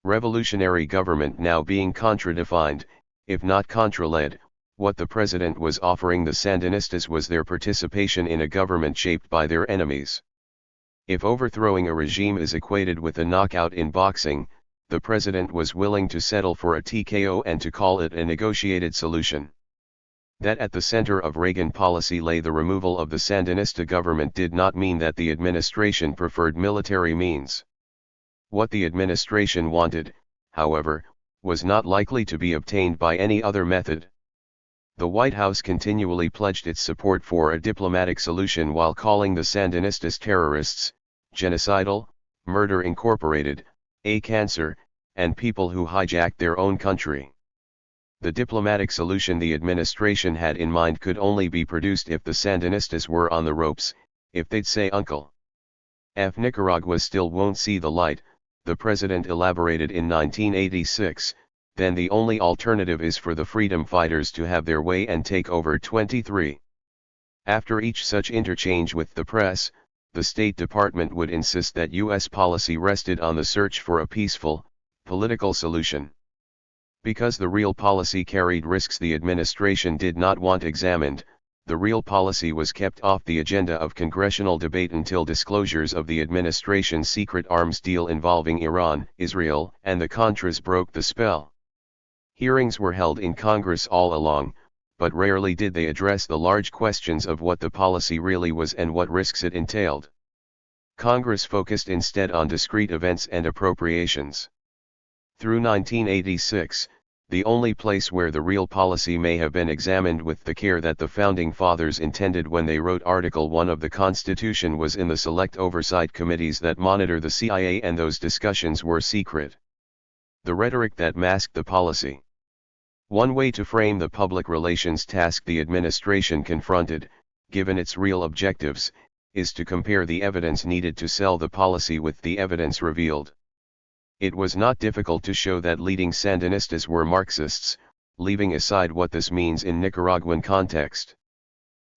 Revolutionary government now being contra-defined, if not contra-led, what the president was offering the Sandinistas was their participation in a government shaped by their enemies. If overthrowing a regime is equated with a knockout in boxing, the president was willing to settle for a TKO and to call it a negotiated solution. That at the center of Reagan policy lay the removal of the Sandinista government did not mean that the administration preferred military means. What the administration wanted, however, was not likely to be obtained by any other method. The White House continually pledged its support for a diplomatic solution while calling the Sandinistas terrorists, genocidal, murder incorporated, a cancer, and people who hijacked their own country. The diplomatic solution the administration had in mind could only be produced if the Sandinistas were on the ropes, if they'd say uncle. If Nicaragua still won't see the light, the president elaborated in 1986, then the only alternative is for the freedom fighters to have their way and take over 23. After each such interchange with the press, the State Department would insist that U.S. policy rested on the search for a peaceful, political solution. Because the real policy carried risks the administration did not want examined, the real policy was kept off the agenda of congressional debate until disclosures of the administration's secret arms deal involving Iran, Israel, and the Contras broke the spell. Hearings were held in Congress all along, but rarely did they address the large questions of what the policy really was and what risks it entailed. Congress focused instead on discrete events and appropriations. Through 1986, the only place where the real policy may have been examined with the care that the Founding Fathers intended when they wrote Article 1 of the Constitution was in the select oversight committees that monitor the CIA, and those discussions were secret. The rhetoric that masked the policy. One way to frame the public relations task the administration confronted, given its real objectives, is to compare the evidence needed to sell the policy with the evidence revealed. It was not difficult to show that leading Sandinistas were Marxists, leaving aside what this means in Nicaraguan context.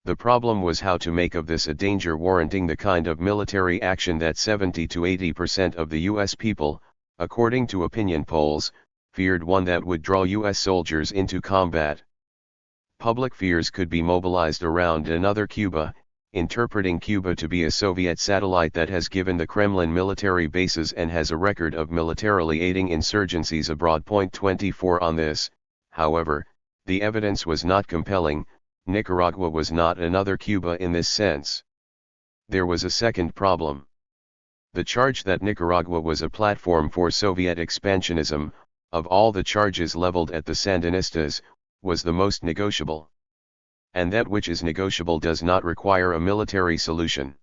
The problem was how to make of this a danger warranting the kind of military action that 70 to 80% of the U.S. people, according to opinion polls, feared, one that would draw U.S. soldiers into combat. Public fears could be mobilized around another Cuba, interpreting Cuba to be a Soviet satellite that has given the Kremlin military bases and has a record of militarily aiding insurgencies abroad. 24 On this, however, the evidence was not compelling. Nicaragua was not another Cuba in this sense. There was a second problem. The charge that Nicaragua was a platform for Soviet expansionism, of all the charges leveled at the Sandinistas, was the most negotiable. And that which is negotiable does not require a military solution.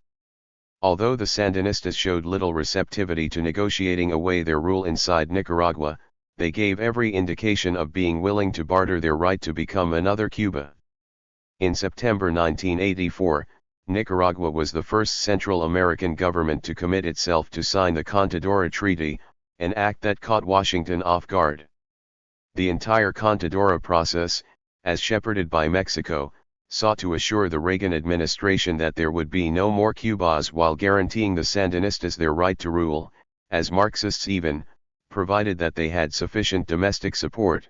Although the Sandinistas showed little receptivity to negotiating away their rule inside Nicaragua, they gave every indication of being willing to barter their right to become another Cuba. In September 1984, Nicaragua was the first Central American government to commit itself to sign the Contadora Treaty, an act that caught Washington off guard. The entire Contadora process, as shepherded by Mexico, sought to assure the Reagan administration that there would be no more Cubas while guaranteeing the Sandinistas their right to rule, as Marxists even, provided that they had sufficient domestic support.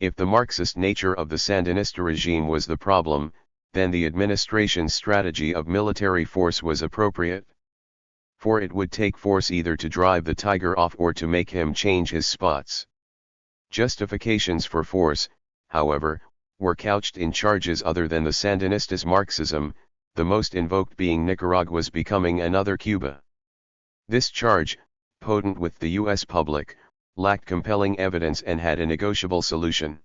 If the Marxist nature of the Sandinista regime was the problem, then the administration's strategy of military force was appropriate. For it would take force either to drive the tiger off or to make him change his spots. Justifications for force, however, were couched in charges other than the Sandinistas' Marxism, the most invoked being Nicaragua's becoming another Cuba. This charge, potent with the U.S. public, lacked compelling evidence and had a negotiable solution.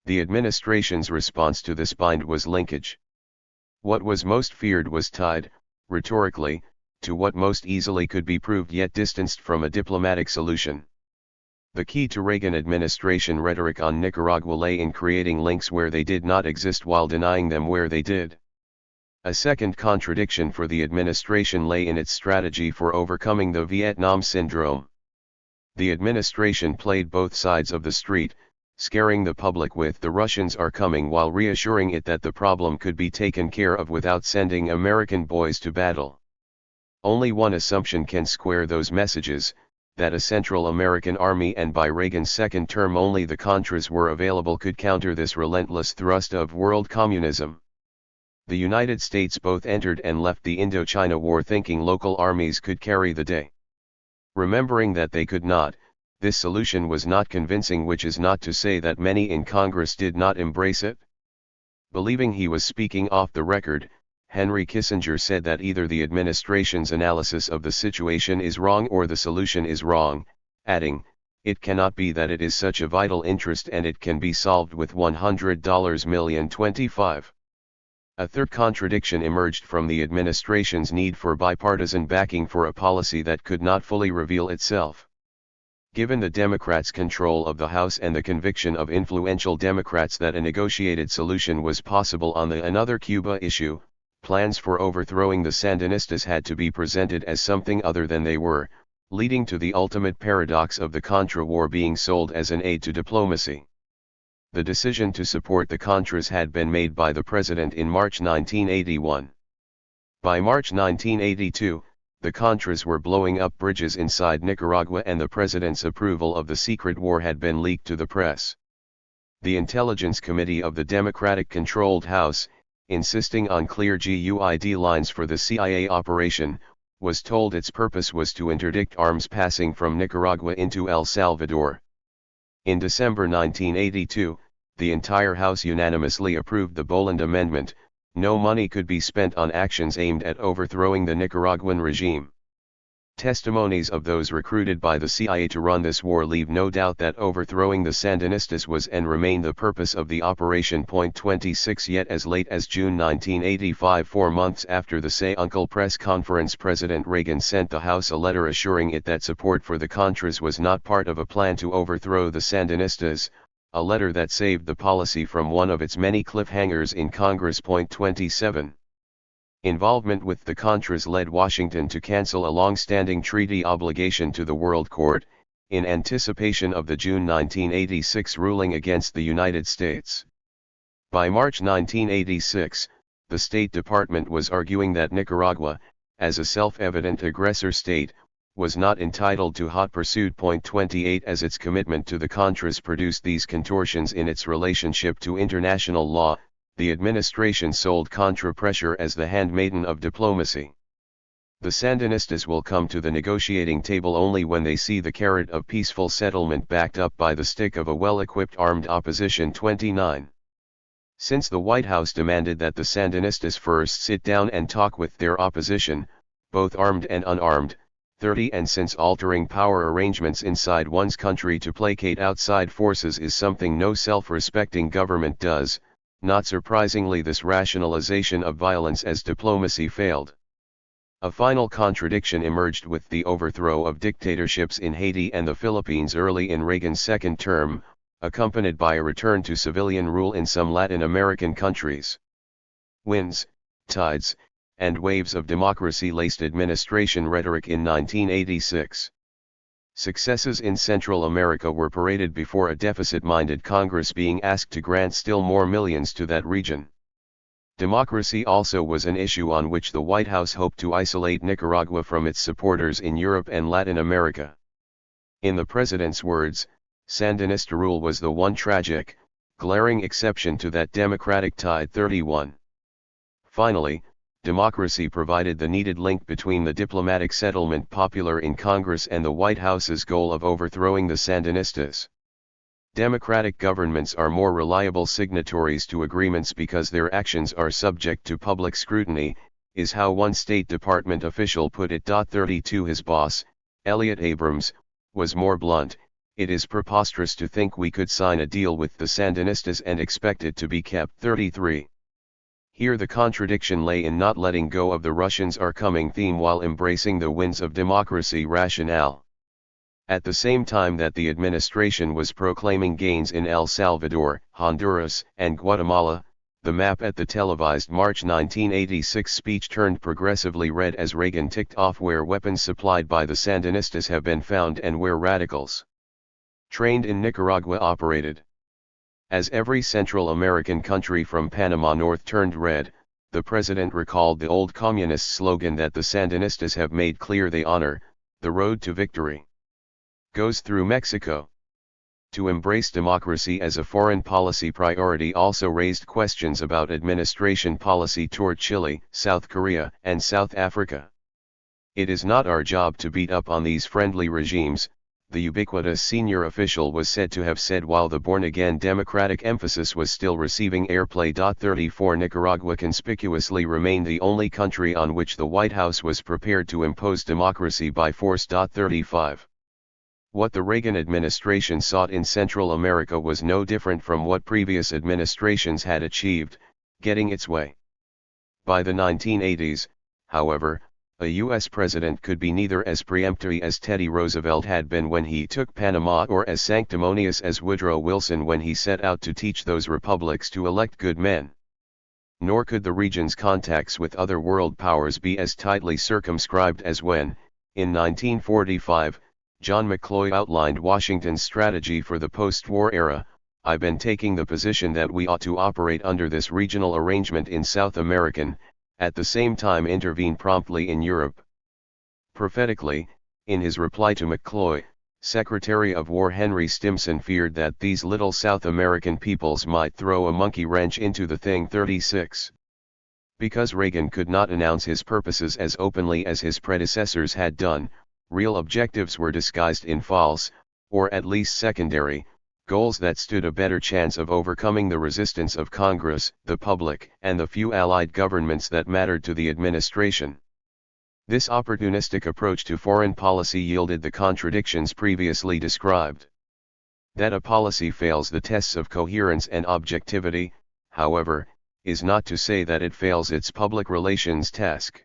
The administration's response to this bind was linkage. What was most feared was tied, rhetorically, to what most easily could be proved yet distanced from a diplomatic solution. The key to Reagan administration rhetoric on Nicaragua lay in creating links where they did not exist while denying them where they did. A second contradiction for the administration lay in its strategy for overcoming the Vietnam syndrome. The administration played both sides of the street, scaring the public with "the Russians are coming" while reassuring it that the problem could be taken care of without sending American boys to battle. Only one assumption can square those messages, that a Central American army and by Reagan's second term only the Contras were available could counter this relentless thrust of world communism. The United States both entered and left the Indochina War thinking local armies could carry the day. Remembering that they could not, this solution was not convincing, which is not to say that many in Congress did not embrace it. Believing he was speaking off the record, Henry Kissinger said that either the administration's analysis of the situation is wrong or the solution is wrong, adding, "It cannot be that it is such a vital interest and it can be solved with $100 million." 25. A third contradiction emerged from the administration's need for bipartisan backing for a policy that could not fully reveal itself. Given the Democrats' control of the House and the conviction of influential Democrats that a negotiated solution was possible on the Another Cuba issue, plans for overthrowing the Sandinistas had to be presented as something other than they were, leading to the ultimate paradox of the Contra War being sold as an aid to diplomacy. The decision to support the Contras had been made by the president in March 1981. By March 1982, the Contras were blowing up bridges inside Nicaragua and the president's approval of the secret war had been leaked to the press. The Intelligence Committee of the Democratic-controlled House, insisting on clear GUID lines for the CIA operation, was told its purpose was to interdict arms passing from Nicaragua into El Salvador. In December 1982, the entire House unanimously approved the Boland Amendment. No money could be spent on actions aimed at overthrowing the Nicaraguan regime. Testimonies of those recruited by the CIA to run this war leave no doubt that overthrowing the Sandinistas was and remained the purpose of the operation. 26 Yet as late as June 1985, 4 months after the Say Uncle press conference, President Reagan sent the House a letter assuring it that support for the Contras was not part of a plan to overthrow the Sandinistas, a letter that saved the policy from one of its many cliffhangers in Congress. 27. Involvement with the Contras led Washington to cancel a long-standing treaty obligation to the World Court, in anticipation of the June 1986 ruling against the United States. By March 1986, the State Department was arguing that Nicaragua, as a self-evident aggressor state, was not entitled to hot pursuit. 28 As its commitment to the Contras produced these contortions in its relationship to international law, the administration sold Contra pressure as the handmaiden of diplomacy. The Sandinistas will come to the negotiating table only when they see the carrot of peaceful settlement backed up by the stick of a well-equipped armed opposition. 29. Since the White House demanded that the Sandinistas first sit down and talk with their opposition, both armed and unarmed, 30. And since altering power arrangements inside one's country to placate outside forces is something no self-respecting government does, not surprisingly this rationalization of violence as diplomacy failed. A final contradiction emerged with the overthrow of dictatorships in Haiti and the Philippines early in Reagan's second term, accompanied by a return to civilian rule in some Latin American countries. Winds, tides, and waves of democracy-laced administration rhetoric in 1986. Successes in Central America were paraded before a deficit-minded Congress being asked to grant still more millions to that region. Democracy also was an issue on which the White House hoped to isolate Nicaragua from its supporters in Europe and Latin America. In the president's words, Sandinista rule was the one tragic, glaring exception to that democratic tide. 31. Finally, democracy provided the needed link between the diplomatic settlement popular in Congress and the White House's goal of overthrowing the Sandinistas. Democratic governments are more reliable signatories to agreements because their actions are subject to public scrutiny, is how one State Department official put it. 32 His boss, Elliott Abrams, was more blunt: "It is preposterous to think we could sign a deal with the Sandinistas and expect it to be kept." 33. Here the contradiction lay in not letting go of the Russians are coming theme while embracing the winds of democracy rationale. At the same time that the administration was proclaiming gains in El Salvador, Honduras, and Guatemala, the map at the televised March 1986 speech turned progressively red as Reagan ticked off where weapons supplied by the Sandinistas have been found and where radicals trained in Nicaragua operated. As every Central American country from Panama north turned red, the president recalled the old communist slogan that the Sandinistas have made clear they honor: "The road to victory goes through Mexico." To embrace democracy as a foreign policy priority also raised questions about administration policy toward Chile, South Korea, and South Africa. "It is not our job to beat up on these friendly regimes," the ubiquitous senior official was said to have said while the born-again democratic emphasis was still receiving airplay. 34 Nicaragua conspicuously remained the only country on which the White House was prepared to impose democracy by force. 35. What the Reagan administration sought in Central America was no different from what previous administrations had achieved: getting its way. By the 1980s, however, a U.S. president could be neither as preemptory as Teddy Roosevelt had been when he took Panama or as sanctimonious as Woodrow Wilson when he set out to teach those republics to elect good men. nor could the region's contacts with other world powers be as tightly circumscribed as when, in 1945, John McCloy outlined Washington's strategy for the post-war era. I've been taking the position that we ought to operate under this regional arrangement in South America, at the same time intervene promptly in Europe. Prophetically, in his reply to McCloy, Secretary of War Henry Stimson feared that these little South American peoples might throw a monkey wrench into the thing. 36. Because Reagan could not announce his purposes as openly as his predecessors had done, real objectives were disguised in false, or at least secondary, goals that stood a better chance of overcoming the resistance of Congress, the public, and the few allied governments that mattered to the administration. This opportunistic approach to foreign policy yielded the contradictions previously described. That a policy fails the tests of coherence and objectivity, however, is not to say that it fails its public relations task.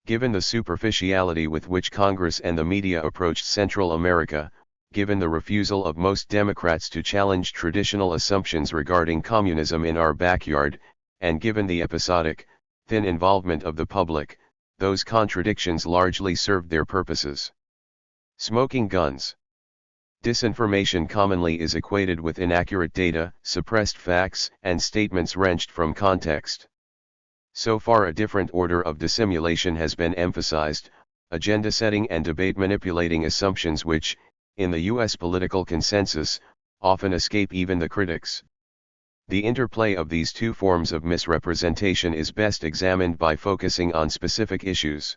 Given the superficiality with which Congress and the media approached Central America, given the refusal of most Democrats to challenge traditional assumptions regarding communism in our backyard, and given the episodic, thin involvement of the public, those contradictions largely served their purposes. Smoking guns. Disinformation commonly is equated with inaccurate data, suppressed facts, and statements wrenched from context. So far a different order of dissimulation has been emphasized, agenda setting and debate manipulating assumptions which, in the U.S. political consensus, often escape even the critics. The interplay of these two forms of misrepresentation is best examined by focusing on specific issues.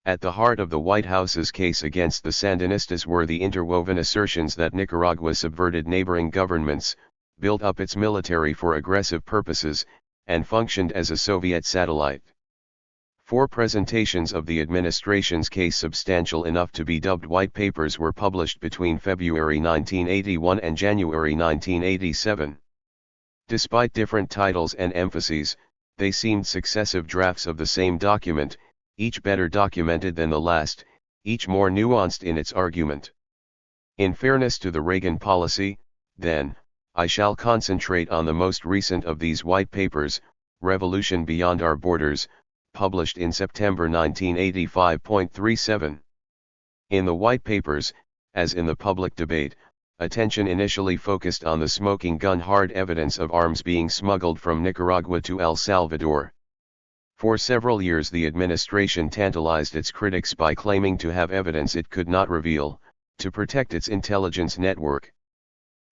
At the heart of the White House's case against the Sandinistas were the interwoven assertions that Nicaragua subverted neighboring governments, built up its military for aggressive purposes, and functioned as a Soviet satellite. 4 presentations of the administration's case substantial enough to be dubbed white papers were published between February 1981 and January 1987. Despite different titles and emphases, they seemed successive drafts of the same document, each better documented than the last, each more nuanced in its argument. In fairness to the Reagan policy, then, I shall concentrate on the most recent of these white papers, Revolution Beyond Our Borders, published in September 1985.37. In the white papers, as in the public debate, attention initially focused on the smoking gun hard evidence of arms being smuggled from Nicaragua to El Salvador. For several years the administration tantalized its critics by claiming to have evidence it could not reveal, to protect its intelligence network.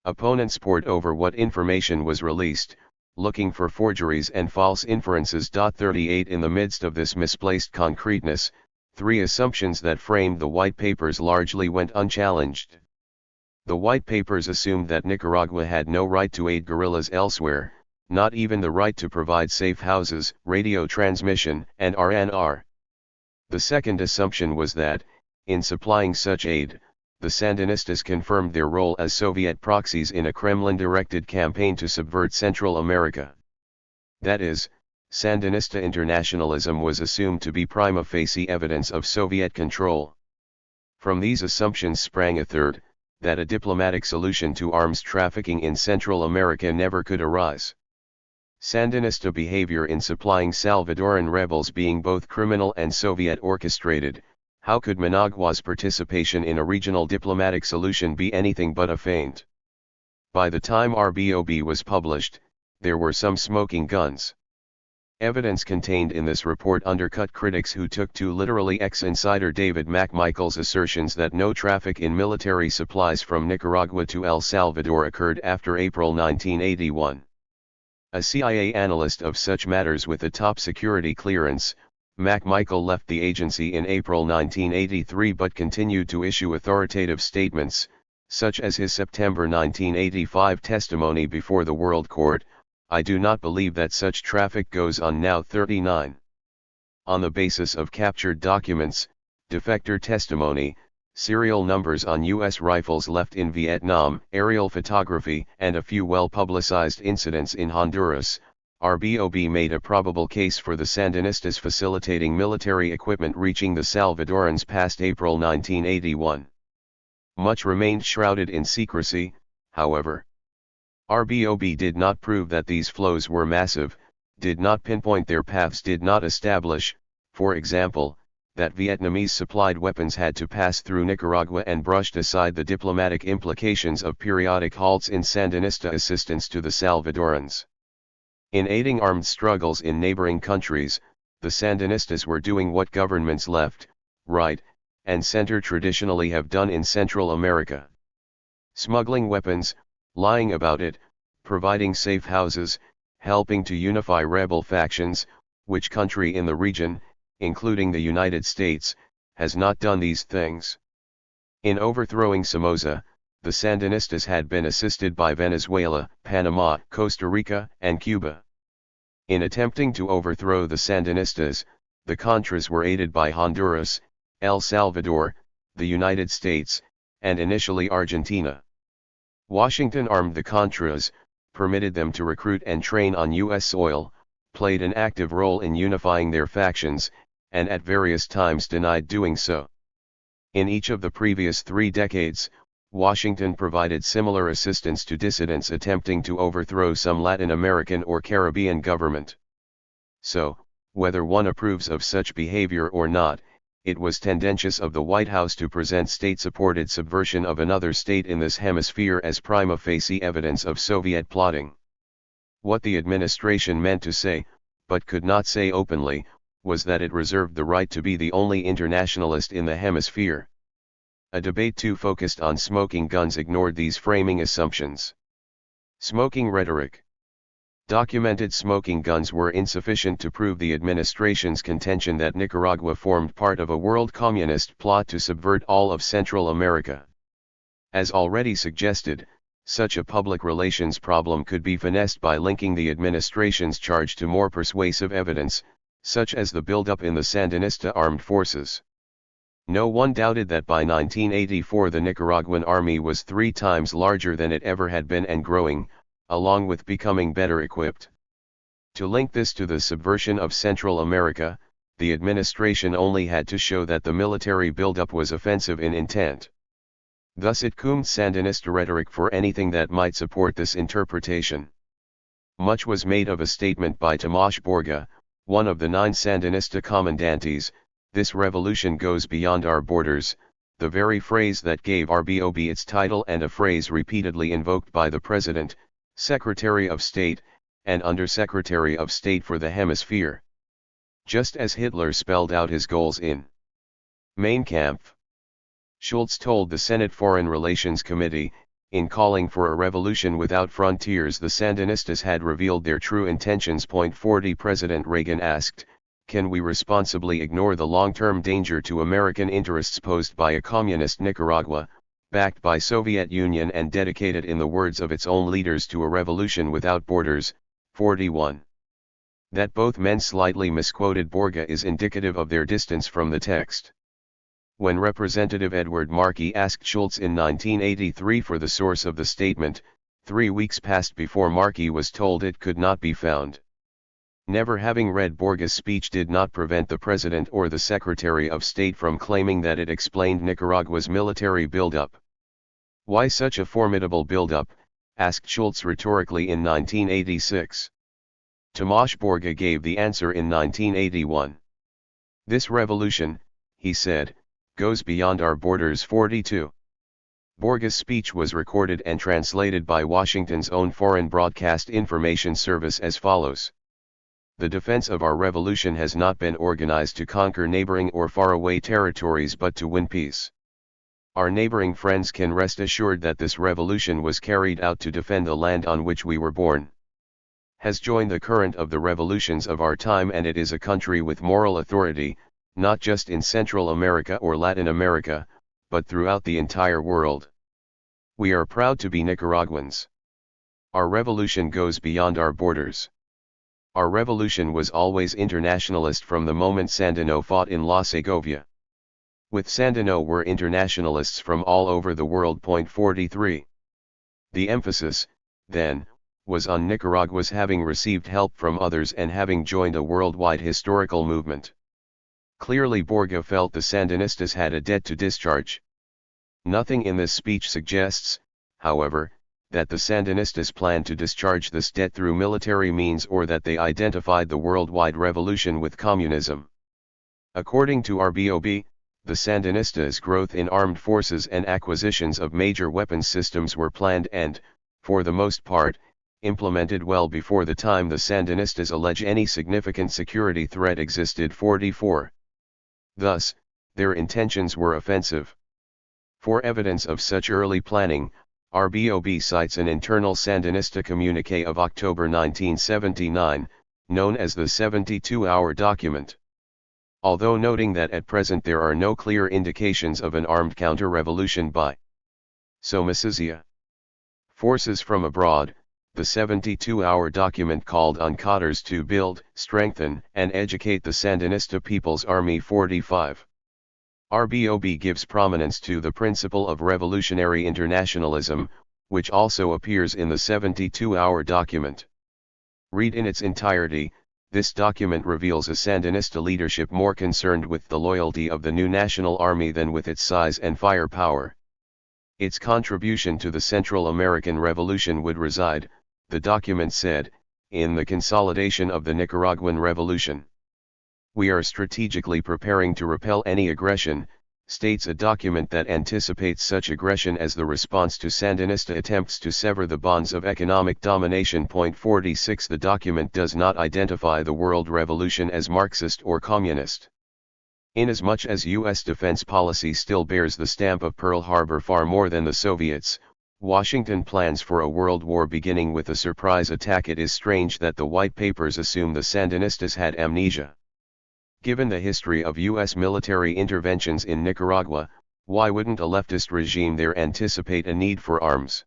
Opponents pored over what information was released, looking for forgeries and false inferences. 38 In the midst of this misplaced concreteness, 3 assumptions that framed the white papers largely went unchallenged. The white papers assumed that Nicaragua had no right to aid guerrillas elsewhere, not even the right to provide safe houses, radio transmission, and RNR. The second assumption was that, in supplying such aid, the Sandinistas confirmed their role as Soviet proxies in a Kremlin-directed campaign to subvert Central America. That is, Sandinista internationalism was assumed to be prima facie evidence of Soviet control. From these assumptions sprang a third, that a diplomatic solution to arms trafficking in Central America never could arise. Sandinista behavior in supplying Salvadoran rebels being both criminal and Soviet orchestrated, how could Managua's participation in a regional diplomatic solution be anything but a feint? By the time RBOB was published, there were some smoking guns. Evidence contained in this report undercut critics who took too literally ex-insider David McMichael's assertions that no traffic in military supplies from Nicaragua to El Salvador occurred after April 1981. A CIA analyst of such matters with a top security clearance, McMichael left the agency in April 1983 but continued to issue authoritative statements, such as his September 1985 testimony before the World Court. I do not believe that such traffic goes on now. 39. On the basis of captured documents, defector testimony, serial numbers on U.S. rifles left in Vietnam, aerial photography, and a few well-publicized incidents in Honduras, RBOB made a probable case for the Sandinistas facilitating military equipment reaching the Salvadorans past April 1981. Much remained shrouded in secrecy, however. RBOB did not prove that these flows were massive, did not pinpoint their paths, did not establish, for example, that Vietnamese supplied weapons had to pass through Nicaragua, and brushed aside the diplomatic implications of periodic halts in Sandinista assistance to the Salvadorans. In aiding armed struggles in neighboring countries, the Sandinistas were doing what governments left, right, and center traditionally have done in Central America: smuggling weapons, lying about it, providing safe houses, helping to unify rebel factions. Which country in the region, including the United States, has not done these things? In overthrowing Somoza, the Sandinistas had been assisted by Venezuela, Panama, Costa Rica, and Cuba. In attempting to overthrow the Sandinistas, the Contras were aided by Honduras, El Salvador, the United States, and initially Argentina. Washington armed the Contras, permitted them to recruit and train on U.S. soil, played an active role in unifying their factions, and at various times denied doing so. In each of the previous 3 decades, Washington provided similar assistance to dissidents attempting to overthrow some Latin American or Caribbean government. So, whether one approves of such behavior or not, it was tendentious of the White House to present state-supported subversion of another state in this hemisphere as prima facie evidence of Soviet plotting. What the administration meant to say, but could not say openly, was that it reserved the right to be the only internationalist in the hemisphere. A debate too focused on smoking guns ignored these framing assumptions. Smoking rhetoric. Documented smoking guns were insufficient to prove the administration's contention that Nicaragua formed part of a world communist plot to subvert all of Central America. As already suggested, such a public relations problem could be finessed by linking the administration's charge to more persuasive evidence, such as the buildup in the Sandinista armed forces. No one doubted that by 1984 the Nicaraguan army was 3 times larger than it ever had been and growing, along with becoming better equipped. To link this to the subversion of Central America, the administration only had to show that the military buildup was offensive in intent. Thus it cummed Sandinista rhetoric for anything that might support this interpretation. Much was made of a statement by Tomás Borga, one of the 9 Sandinista commandantes: "This revolution goes beyond our borders," the very phrase that gave RBOB its title, and a phrase repeatedly invoked by the President, Secretary of State, and Undersecretary of State for the Hemisphere. Just as Hitler spelled out his goals in Mein Kampf. Schulz told the Senate Foreign Relations Committee, in calling for a revolution without frontiers the Sandinistas had revealed their true intentions. 40 President Reagan asked, "Can we responsibly ignore the long-term danger to American interests posed by a communist Nicaragua, backed by Soviet Union and dedicated in the words of its own leaders to a revolution without borders?" 41. That both men slightly misquoted Borga is indicative of their distance from the text. When Representative Edward Markey asked Schulz in 1983 for the source of the statement, 3 weeks passed before Markey was told it could not be found. Never having read Borga's speech did not prevent the President or the Secretary of State from claiming that it explained Nicaragua's military buildup. Why such a formidable buildup? Asked Schulz rhetorically in 1986. Tomás Borga gave the answer in 1981. "This revolution," he said, "goes beyond our borders." 42. Borga's speech was recorded and translated by Washington's own Foreign Broadcast Information Service as follows: "The defense of our revolution has not been organized to conquer neighboring or faraway territories but to win peace. Our neighboring friends can rest assured that this revolution was carried out to defend the land on which we were born. Has joined the current of the revolutions of our time, and it is a country with moral authority, not just in Central America or Latin America, but throughout the entire world. We are proud to be Nicaraguans. Our revolution goes beyond our borders. Our revolution was always internationalist from the moment Sandino fought in La Segovia. With Sandino were internationalists from all over the world." 43. The emphasis, then, was on Nicaragua's having received help from others and having joined a worldwide historical movement. Clearly Borga felt the Sandinistas had a debt to discharge. Nothing in this speech suggests, however, that the Sandinistas planned to discharge this debt through military means or that they identified the worldwide revolution with communism. According to RBOB, the Sandinistas' growth in armed forces and acquisitions of major weapons systems were planned and, for the most part, implemented well before the time the Sandinistas allege any significant security threat existed. 44. Thus, their intentions were offensive. For evidence of such early planning, RBOB cites an internal Sandinista communique of October 1979, known as the 72-hour document. Although noting that at present there are no clear indications of an armed counter-revolution by Somocizia forces from abroad, the 72-hour document called on Qatars to build, strengthen, and educate the Sandinista People's Army. 45. RBOB gives prominence to the principle of revolutionary internationalism, which also appears in the 72-hour document. Read in its entirety. This document reveals a Sandinista leadership more concerned with the loyalty of the new national army than with its size and firepower. Its contribution to the Central American Revolution would reside, the document said, in the consolidation of the Nicaraguan Revolution. We are strategically preparing to repel any aggression, states a document that anticipates such aggression as the response to Sandinista attempts to sever the bonds of economic domination. 46. The document does not identify the world revolution as Marxist or communist. Inasmuch as U.S. defense policy still bears the stamp of Pearl Harbor far more than the Soviets, Washington plans for a world war beginning with a surprise attack. It is strange that the white papers assume the Sandinistas had amnesia. Given the history of U.S. military interventions in Nicaragua, why wouldn't a leftist regime there anticipate a need for arms?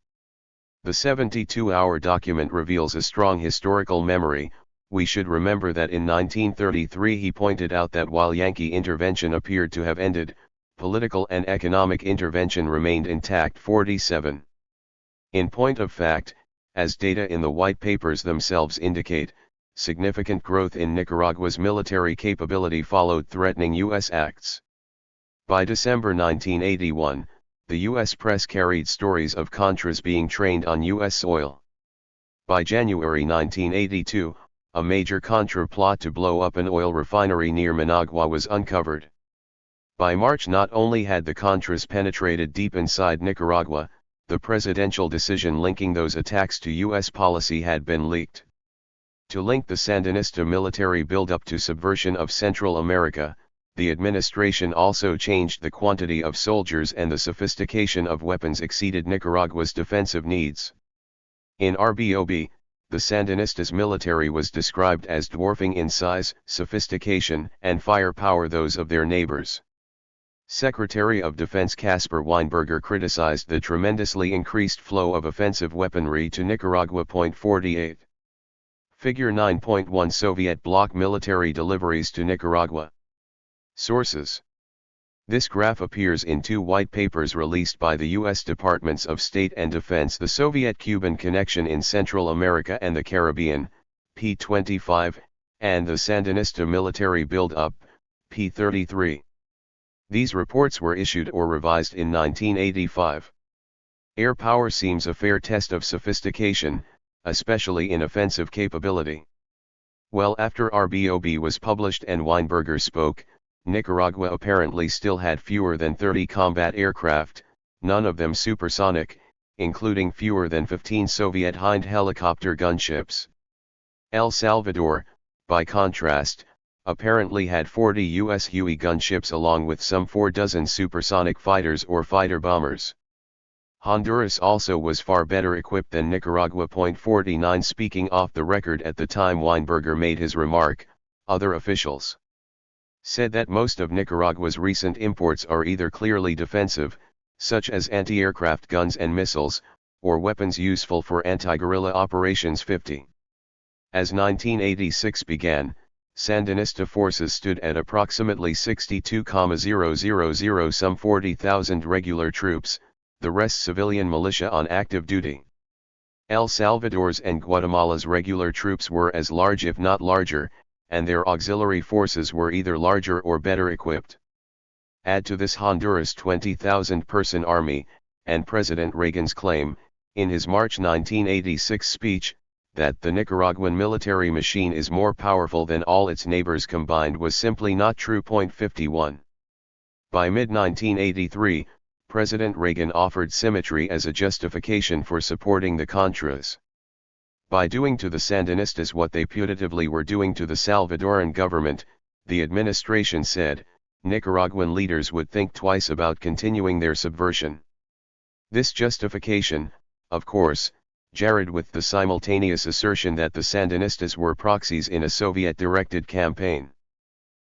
The 72-hour document reveals a strong historical memory. We should remember that in 1933 he pointed out that while Yankee intervention appeared to have ended, political and economic intervention remained intact. 47. In point of fact, as data in the white papers themselves indicate, significant growth in Nicaragua's military capability followed threatening U.S. acts. By December 1981, the U.S. press carried stories of Contras being trained on U.S. soil. By January 1982, a major Contra plot to blow up an oil refinery near Managua was uncovered. By March, not only had the Contras penetrated deep inside Nicaragua, the presidential decision linking those attacks to U.S. policy had been leaked. To link the Sandinista military buildup to subversion of Central America, the administration also changed the quantity of soldiers, and the sophistication of weapons exceeded Nicaragua's defensive needs. In RBOB, the Sandinistas' military was described as dwarfing in size, sophistication, and firepower those of their neighbors. Secretary of Defense Caspar Weinberger criticized the tremendously increased flow of offensive weaponry to Nicaragua. 48. Figure 9.1 Soviet bloc military deliveries to Nicaragua. Sources. This graph appears in two white papers released by the U.S. Departments of State and Defense: The Soviet-Cuban Connection in Central America and the Caribbean, p. 25, and The Sandinista Military Build-Up, p. 33. These reports were issued or revised in 1985. Air power seems a fair test of sophistication, especially in offensive capability. Well after RBOB was published and Weinberger spoke, Nicaragua apparently still had fewer than 30 combat aircraft, none of them supersonic, including fewer than 15 Soviet Hind helicopter gunships. El Salvador, by contrast, apparently had 40 U.S. Huey gunships along with some 4 supersonic fighters or fighter bombers. Honduras also was far better equipped than Nicaragua. 49 Speaking off the record at the time Weinberger made his remark, other officials said that most of Nicaragua's recent imports are either clearly defensive, such as anti-aircraft guns and missiles, or weapons useful for anti-guerrilla operations. 50. As 1986 began, Sandinista forces stood at approximately 62,000, some 40,000 regular troops, the rest civilian militia on active duty. El Salvador's and Guatemala's regular troops were as large if not larger, and their auxiliary forces were either larger or better equipped. Add to this Honduras' 20,000-person army, and President Reagan's claim, in his March 1986 speech, that the Nicaraguan military machine is more powerful than all its neighbors combined was simply not true. 51. By mid-1983, President Reagan offered symmetry as a justification for supporting the Contras. By doing to the Sandinistas what they putatively were doing to the Salvadoran government, the administration said, Nicaraguan leaders would think twice about continuing their subversion. This justification, of course, jarred with the simultaneous assertion that the Sandinistas were proxies in a Soviet-directed campaign.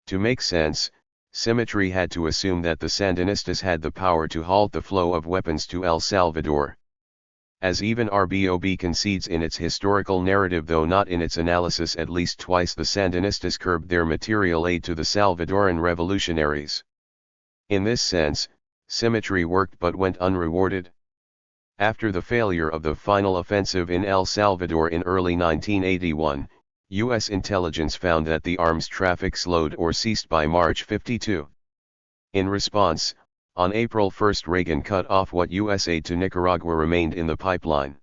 To make sense, symmetry had to assume that the Sandinistas had the power to halt the flow of weapons to El Salvador. As even RBOB concedes in its historical narrative, though not in its analysis, at least twice the Sandinistas curbed their material aid to the Salvadoran revolutionaries. In this sense, symmetry worked but went unrewarded. After the failure of the final offensive in El Salvador in early 1981, U.S. intelligence found that the arms traffic slowed or ceased by March 52. In response, on April 1 Reagan cut off what U.S. aid to Nicaragua remained in the pipeline.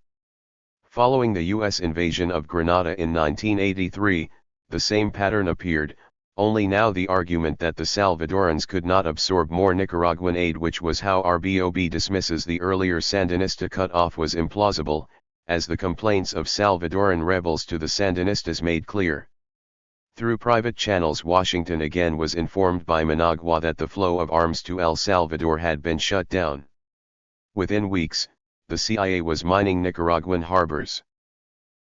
Following the U.S. invasion of Grenada in 1983, the same pattern appeared, only now the argument that the Salvadorans could not absorb more Nicaraguan aid, which was how RBOB dismisses the earlier Sandinista cut-off, was implausible, as the complaints of Salvadoran rebels to the Sandinistas made clear. Through private channels, Washington again was informed by Managua that the flow of arms to El Salvador had been shut down. Within weeks, the CIA was mining Nicaraguan harbors.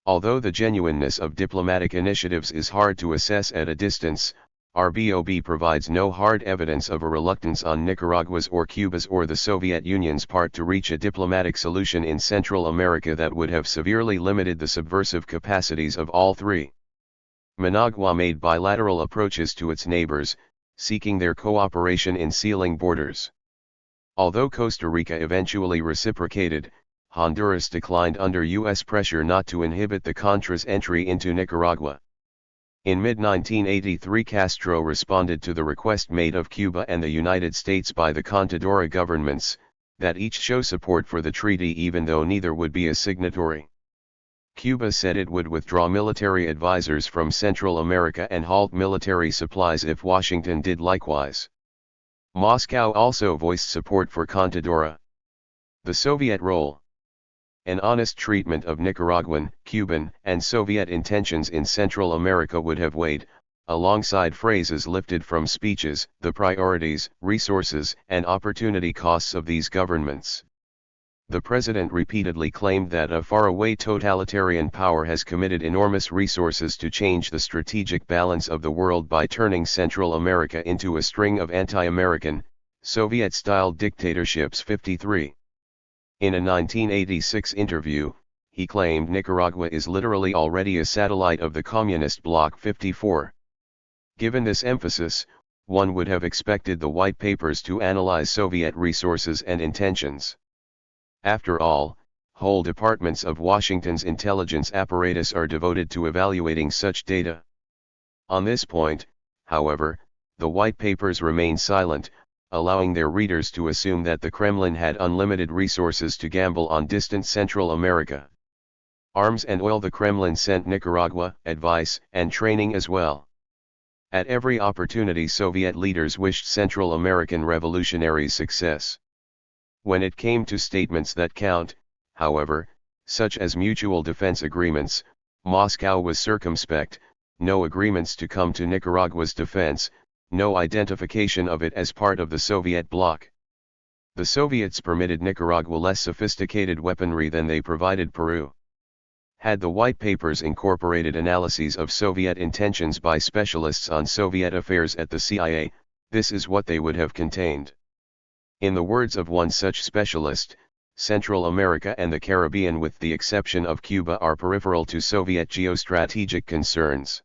Although the genuineness of diplomatic initiatives is hard to assess at a distance, RBOB provides no hard evidence of a reluctance on Nicaragua's or Cuba's or the Soviet Union's part to reach a diplomatic solution in Central America that would have severely limited the subversive capacities of all three. Managua made bilateral approaches to its neighbors, seeking their cooperation in sealing borders. Although Costa Rica eventually reciprocated, Honduras declined under U.S. pressure not to inhibit the Contras' entry into Nicaragua. In mid-1983, Castro responded to the request made of Cuba and the United States by the Contadora governments, that each show support for the treaty even though neither would be a signatory. Cuba said it would withdraw military advisors from Central America and halt military supplies if Washington did likewise. Moscow also voiced support for Contadora. The Soviet role. An honest treatment of Nicaraguan, Cuban, and Soviet intentions in Central America would have weighed, alongside phrases lifted from speeches, the priorities, resources, and opportunity costs of these governments. The president repeatedly claimed that a faraway totalitarian power has committed enormous resources to change the strategic balance of the world by turning Central America into a string of anti-American, Soviet-style dictatorships. 53. In a 1986 interview, he claimed Nicaragua is literally already a satellite of the communist bloc. 54. Given this emphasis, one would have expected the white papers to analyze Soviet resources and intentions. After all, whole departments of Washington's intelligence apparatus are devoted to evaluating such data. On this point, however, the white papers remain silent, allowing their readers to assume that the Kremlin had unlimited resources to gamble on distant Central America. Arms and oil. The Kremlin sent Nicaragua, advice and training as well. At every opportunity, Soviet leaders wished Central American revolutionaries success. When it came to statements that count, however, such as mutual defense agreements, Moscow was circumspect. No agreements to come to Nicaragua's defense, no identification of it as part of the Soviet bloc. The Soviets permitted Nicaragua less sophisticated weaponry than they provided Peru. Had the white papers incorporated analyses of Soviet intentions by specialists on Soviet affairs at the CIA, this is what they would have contained. In the words of one such specialist, Central America and the Caribbean, with the exception of Cuba, are peripheral to Soviet geostrategic concerns.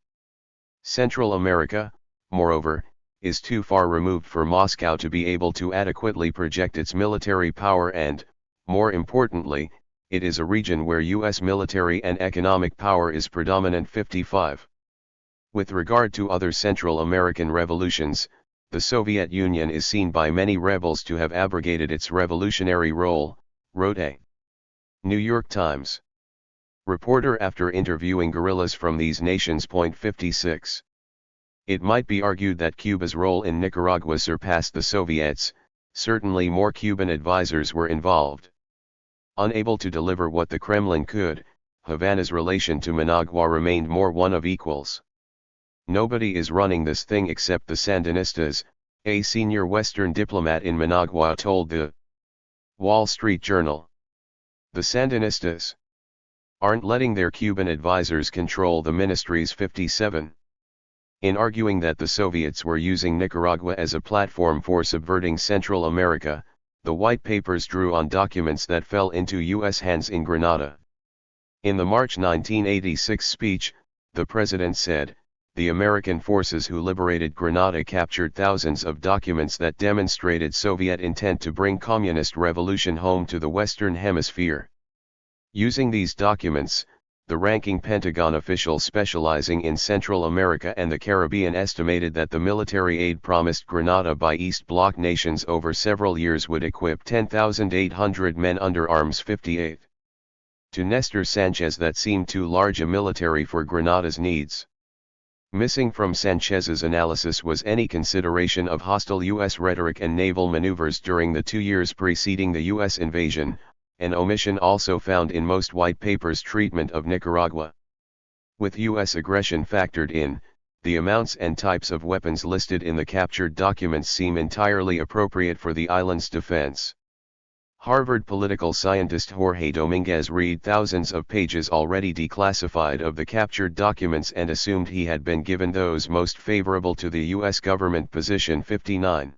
Central America, moreover, is too far removed for Moscow to be able to adequately project its military power and, more importantly, it is a region where U.S. military and economic power is predominant. 55. With regard to other Central American revolutions, the Soviet Union is seen by many rebels to have abrogated its revolutionary role, wrote A. New York Times. Reporter after interviewing guerrillas from these nations. 56. It might be argued that Cuba's role in Nicaragua surpassed the Soviets, certainly more Cuban advisors were involved. Unable to deliver what the Kremlin could, Havana's relation to Managua remained more one of equals. Nobody is running this thing except the Sandinistas, a senior Western diplomat in Managua told the Wall Street Journal. The Sandinistas aren't letting their Cuban advisors control the ministries. 57. In arguing that the Soviets were using Nicaragua as a platform for subverting Central America, the White Papers drew on documents that fell into U.S. hands in Grenada. In the March 1986 speech, the president said, "The American forces who liberated Grenada captured thousands of documents that demonstrated Soviet intent to bring communist revolution home to the Western Hemisphere." Using these documents, the ranking Pentagon official specializing in Central America and the Caribbean estimated that the military aid promised Grenada by East Bloc nations over several years would equip 10,800 men under arms. 58. To Nestor Sanchez that seemed too large a military for Grenada's needs. Missing from Sanchez's analysis was any consideration of hostile U.S. rhetoric and naval maneuvers during the 2 years preceding the U.S. invasion, an omission also found in most White Papers' treatment of Nicaragua. With U.S. aggression factored in, the amounts and types of weapons listed in the captured documents seem entirely appropriate for the island's defense. Harvard political scientist Jorge Dominguez read thousands of pages already declassified of the captured documents and assumed he had been given those most favorable to the U.S. government position. 59.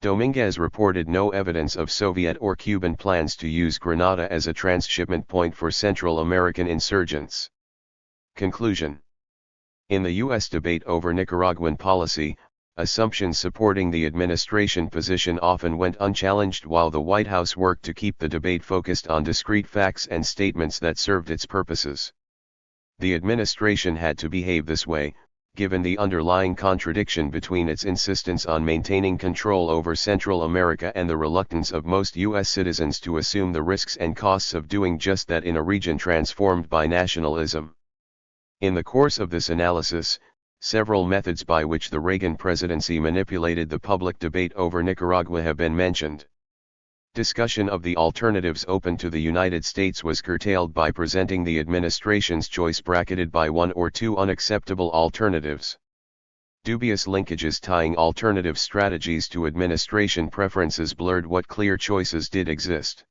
Dominguez reported no evidence of Soviet or Cuban plans to use Grenada as a transshipment point for Central American insurgents. Conclusion. In the U.S. debate over Nicaraguan policy, assumptions supporting the administration position often went unchallenged while the White House worked to keep the debate focused on discrete facts and statements that served its purposes. The administration had to behave this way, given the underlying contradiction between its insistence on maintaining control over Central America and the reluctance of most U.S. citizens to assume the risks and costs of doing just that in a region transformed by nationalism. In the course of this analysis, several methods by which the Reagan presidency manipulated the public debate over Nicaragua have been mentioned. Discussion of the alternatives open to the United States was curtailed by presenting the administration's choice bracketed by one or two unacceptable alternatives. Dubious linkages tying alternative strategies to administration preferences blurred what clear choices did exist.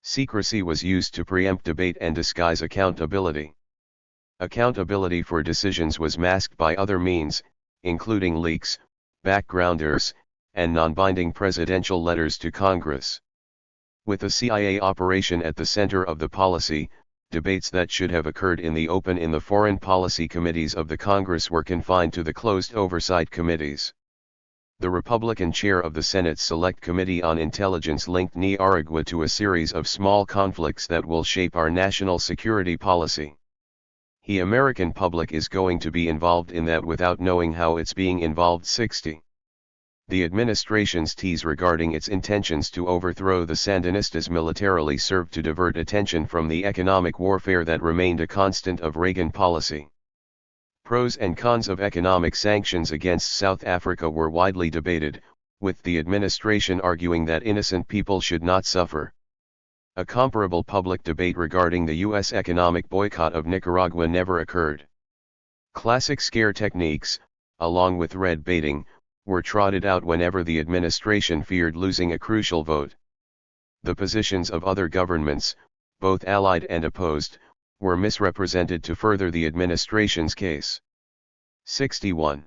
Secrecy was used to preempt debate and disguise accountability. Accountability for decisions was masked by other means, including leaks, backgrounders, and non-binding presidential letters to Congress. With the CIA operation at the center of the policy, debates that should have occurred in the open in the foreign policy committees of the Congress were confined to the closed oversight committees. The Republican chair of the Senate's Select Committee on Intelligence linked Nicaragua to a series of small conflicts that will shape our national security policy. The American public is going to be involved in that without knowing how it's being involved. 60. The administration's tease regarding its intentions to overthrow the Sandinistas militarily served to divert attention from the economic warfare that remained a constant of Reagan policy. Pros and cons of economic sanctions against South Africa were widely debated, with the administration arguing that innocent people should not suffer. A comparable public debate regarding the U.S. economic boycott of Nicaragua never occurred. Classic scare techniques, along with red baiting, were trotted out whenever the administration feared losing a crucial vote. The positions of other governments, both allied and opposed, were misrepresented to further the administration's case. 61.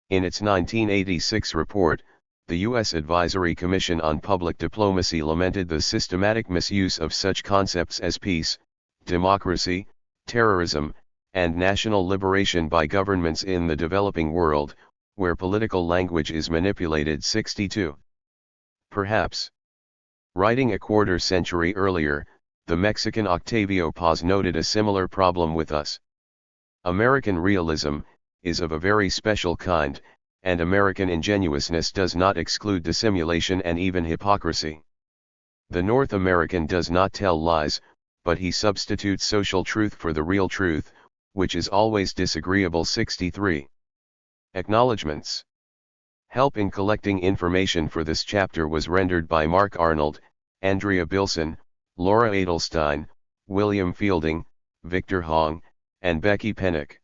In its 1986 report, the U.S. Advisory Commission on Public Diplomacy lamented the systematic misuse of such concepts as peace, democracy, terrorism, and national liberation by governments in the developing world, where political language is manipulated. 62. Perhaps. Writing a quarter century earlier, the Mexican Octavio Paz noted a similar problem with us. American realism is of a very special kind, and American ingenuousness does not exclude dissimulation and even hypocrisy. The North American does not tell lies, but he substitutes social truth for the real truth, which is always disagreeable. 63. Acknowledgements. Help in collecting information for this chapter was rendered by Mark Arnold, Andrea Bilson, Laura Edelstein, William Fielding, Victor Hong, and Becky Pennick.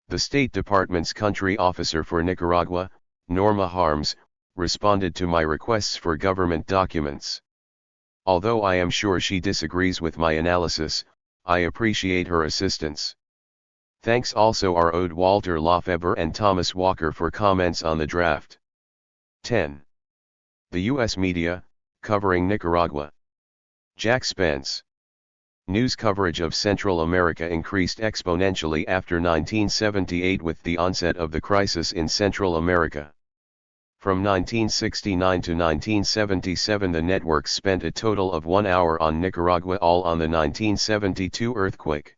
The State Department's country officer for Nicaragua, Norma Harms, responded to my requests for government documents. Although I am sure she disagrees with my analysis, I appreciate her assistance. Thanks also are owed Walter Lafeber and Thomas Walker for comments on the draft. 10. The U.S. media, covering Nicaragua. Jack Spence. News coverage of Central America increased exponentially after 1978 with the onset of the crisis in Central America. From 1969 to 1977 the network spent a total of 1 hour on Nicaragua, all on the 1972 earthquake.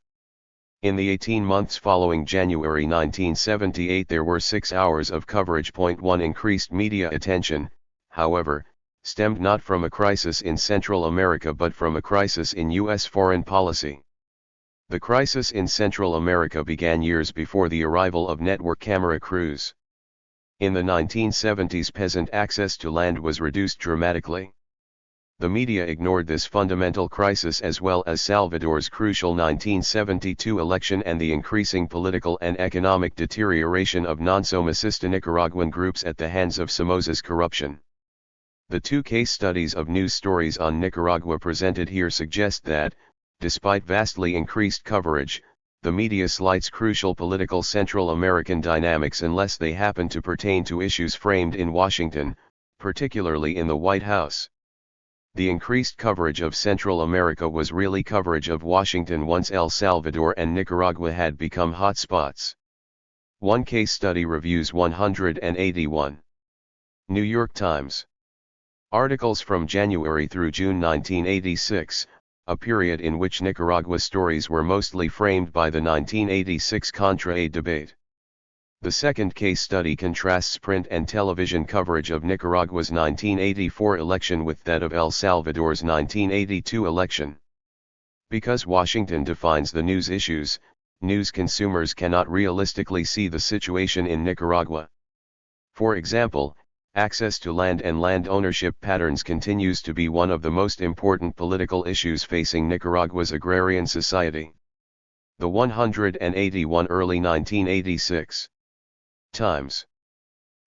In the 18 months following January 1978 there were 6 hours of coverage. 1 Increased media attention, however, stemmed not from a crisis in Central America but from a crisis in U.S. foreign policy. The crisis in Central America began years before the arrival of network camera crews. In the 1970s peasant access to land was reduced dramatically. The media ignored this fundamental crisis as well as Salvador's crucial 1972 election and the increasing political and economic deterioration of non-Somocista Nicaraguan groups at the hands of Somoza's corruption. The 2 case studies of news stories on Nicaragua presented here suggest that, despite vastly increased coverage, the media slights crucial political Central American dynamics unless they happen to pertain to issues framed in Washington, particularly in the White House. The increased coverage of Central America was really coverage of Washington once El Salvador and Nicaragua had become hot spots. 1 case study reviews 181. New York Times. Articles from January through June 1986, a period in which Nicaragua stories were mostly framed by the 1986 Contra-Aid debate. The 2nd case study contrasts print and television coverage of Nicaragua's 1984 election with that of El Salvador's 1982 election. Because Washington defines the news issues, news consumers cannot realistically see the situation in Nicaragua. For example, access to land and land ownership patterns continues to be one of the most important political issues facing Nicaragua's agrarian society. The 181 Early 1986. Times.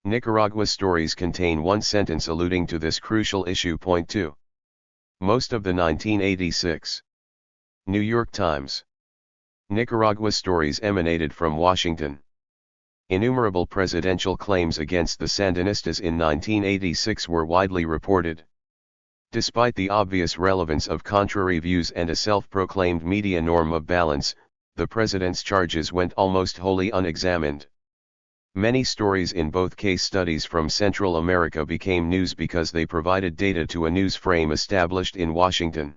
Nicaragua stories contain 1 sentence alluding to this crucial issue. 2. Most of the 1986. New York Times. Nicaragua stories emanated from Washington. Innumerable presidential claims against the Sandinistas in 1986 were widely reported. Despite the obvious relevance of contrary views and a self-proclaimed media norm of balance, the president's charges went almost wholly unexamined. Many stories in both case studies from Central America became news because they provided data to a news frame established in Washington.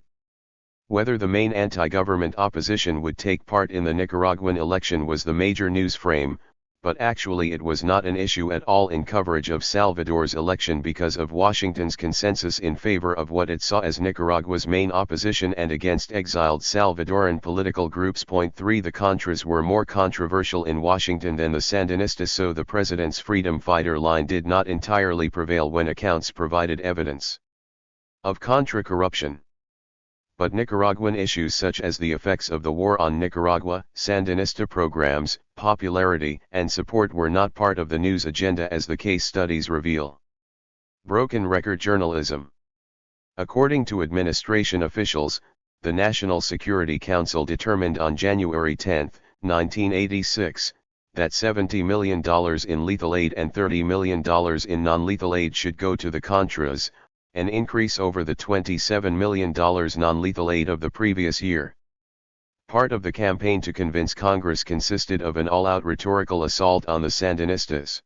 Whether the main anti-government opposition would take part in the Nicaraguan election was the major news frame, but actually it was not an issue at all in coverage of Salvador's election because of Washington's consensus in favor of what it saw as Nicaragua's main opposition and against exiled Salvadoran political groups. 3 The Contras were more controversial in Washington than the Sandinistas, so the president's freedom fighter line did not entirely prevail when accounts provided evidence of Contra corruption. But Nicaraguan issues such as the effects of the war on Nicaragua, Sandinista programs, popularity and support were not part of the news agenda as the case studies reveal. Broken record journalism. According to administration officials, the National Security Council determined on January 10, 1986, that $70 million in lethal aid and $30 million in non-lethal aid should go to the Contras, an increase over the $27 million non-lethal aid of the previous year. Part of the campaign to convince Congress consisted of an all-out rhetorical assault on the Sandinistas.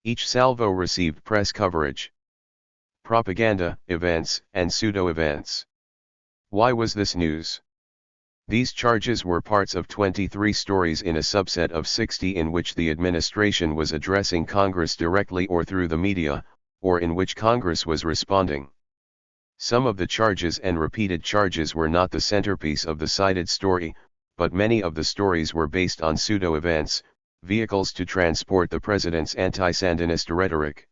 Each salvo received press coverage, propaganda, events, and pseudo-events. Why was this news? These charges were parts of 23 stories in a subset of 60 in which the administration was addressing Congress directly or through the media, or in which Congress was responding. Some of the charges and repeated charges were not the centerpiece of the cited story, but many of the stories were based on pseudo-events, vehicles to transport the president's anti-Sandinista rhetoric.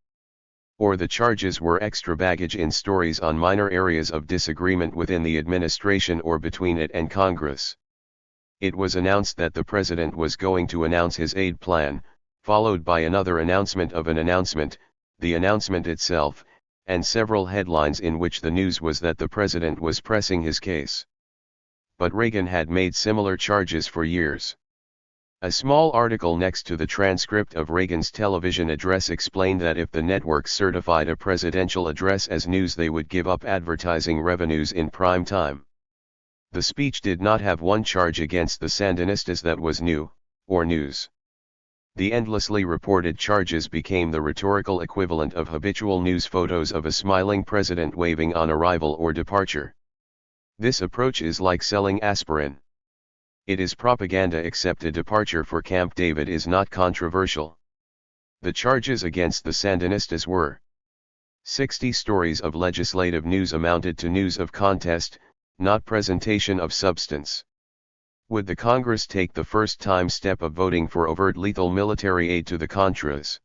Or the charges were extra baggage in stories on minor areas of disagreement within the administration or between it and Congress. It was announced that the president was going to announce his aid plan, followed by another announcement of an announcement, the announcement itself, and several headlines in which the news was that the president was pressing his case. But Reagan had made similar charges for years. A small article next to the transcript of Reagan's television address explained that if the networks certified a presidential address as news, they would give up advertising revenues in prime time. The speech did not have one charge against the Sandinistas that was new, or news. The endlessly reported charges became the rhetorical equivalent of habitual news photos of a smiling president waving on arrival or departure. This approach is like selling aspirin. It is propaganda, except a departure for Camp David is not controversial. The charges against the Sandinistas were 60 stories of legislative news amounted to news of contest, not presentation of substance. Would the Congress take the first-time step of voting for overt lethal military aid to the Contras?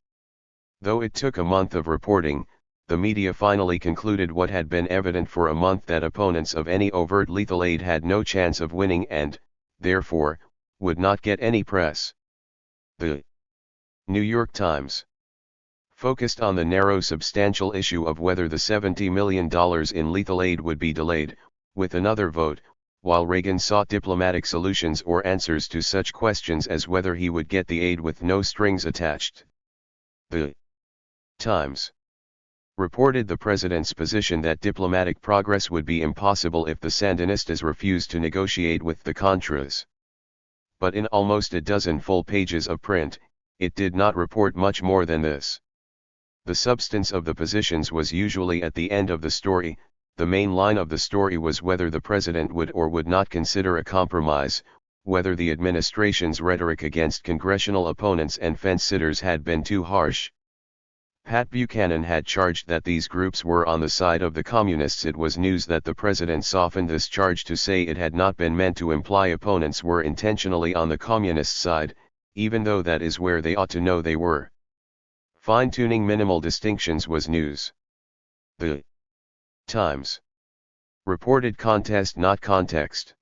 Though it took a month of reporting, the media finally concluded what had been evident for a month, that opponents of any overt lethal aid had no chance of winning and, therefore, would not get any press. The New York Times focused on the narrow substantial issue of whether the $70 million in lethal aid would be delayed, with another vote, while Reagan sought diplomatic solutions or answers to such questions as whether he would get the aid with no strings attached. The Times reported the president's position that diplomatic progress would be impossible if the Sandinistas refused to negotiate with the Contras. But in almost a dozen full pages of print, it did not report much more than this. The substance of the positions was usually at the end of the story. The main line of the story was whether the president would or would not consider a compromise, whether the administration's rhetoric against congressional opponents and fence-sitters had been too harsh. Pat Buchanan had charged that these groups were on the side of the communists. It was news that the president softened this charge to say it had not been meant to imply opponents were intentionally on the communist side, even though that is where they ought to know they were. Fine-tuning minimal distinctions was news. The Times reported contest, not context.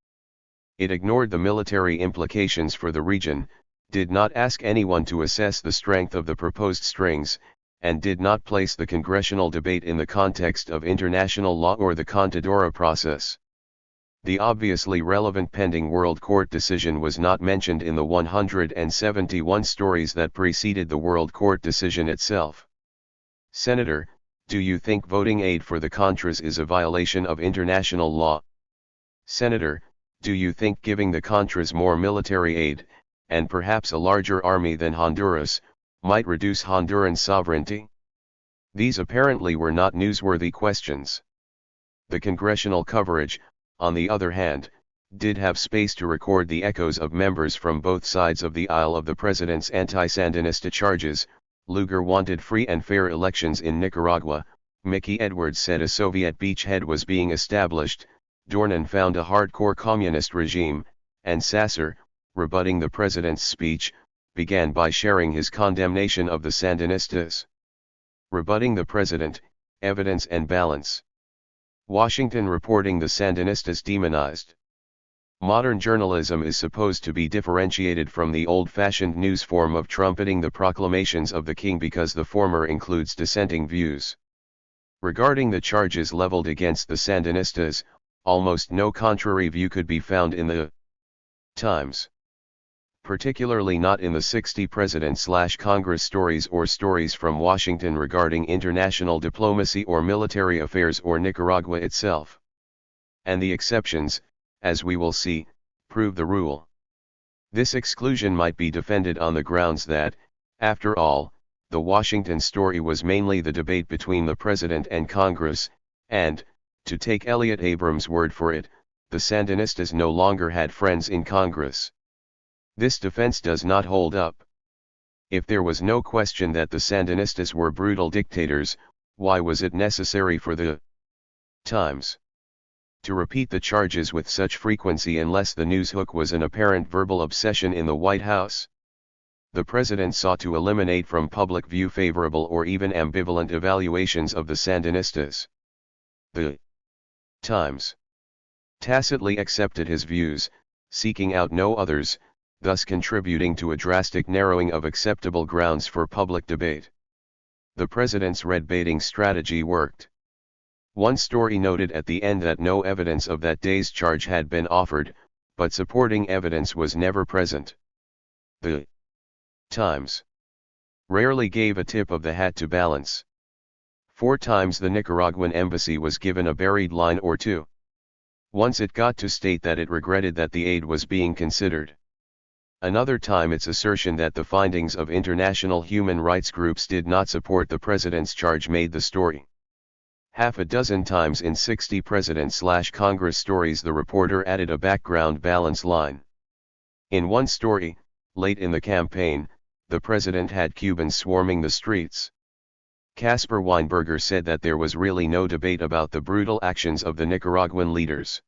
It ignored the military implications for the region, did not ask anyone to assess the strength of the proposed strings, and did not place the congressional debate in the context of international law or the Contadora process. The obviously relevant pending World Court decision was not mentioned in the 171 stories that preceded the World Court decision itself. Senator, do you think voting aid for the Contras is a violation of international law? Senator, do you think giving the Contras more military aid, and perhaps a larger army than Honduras, might reduce Honduran sovereignty? These apparently were not newsworthy questions. The congressional coverage, on the other hand, did have space to record the echoes of members from both sides of the aisle of the president's anti-Sandinista charges. Lugar wanted free and fair elections in Nicaragua, Mickey Edwards said a Soviet beachhead was being established, Dornan found a hardcore communist regime, and Sasser, rebutting the president's speech, began by sharing his condemnation of the Sandinistas. Rebutting the president, evidence and balance. Washington reporting the Sandinistas demonized. Modern journalism is supposed to be differentiated from the old-fashioned news form of trumpeting the proclamations of the king because the former includes dissenting views. Regarding the charges leveled against the Sandinistas, almost no contrary view could be found in the Times. Particularly not in the 60 President/Congress stories or stories from Washington regarding international diplomacy or military affairs or Nicaragua itself. And the exceptions, as we will see, prove the rule. This exclusion might be defended on the grounds that, after all, the Washington story was mainly the debate between the President and Congress, and, to take Elliott Abrams' word for it, the Sandinistas no longer had friends in Congress. This defense does not hold up. If there was no question that the Sandinistas were brutal dictators, why was it necessary for the times. To repeat the charges with such frequency unless the news hook was an apparent verbal obsession in the White House. The president sought to eliminate from public view favorable or even ambivalent evaluations of the Sandinistas. The Times tacitly accepted his views, seeking out no others, thus contributing to a drastic narrowing of acceptable grounds for public debate. The president's red-baiting strategy worked. One story noted at the end that no evidence of that day's charge had been offered, but supporting evidence was never present. The Times rarely gave a tip of the hat to balance. 4 times the Nicaraguan embassy was given a buried line or two. Once it got to state that it regretted that the aid was being considered. Another time its assertion that the findings of international human rights groups did not support the president's charge made the story. Half a dozen times in 60 president/Congress stories the reporter added a background balance line. In one story, late in the campaign, the president had Cubans swarming the streets. Caspar Weinberger said that there was really no debate about the brutal actions of the Nicaraguan leaders.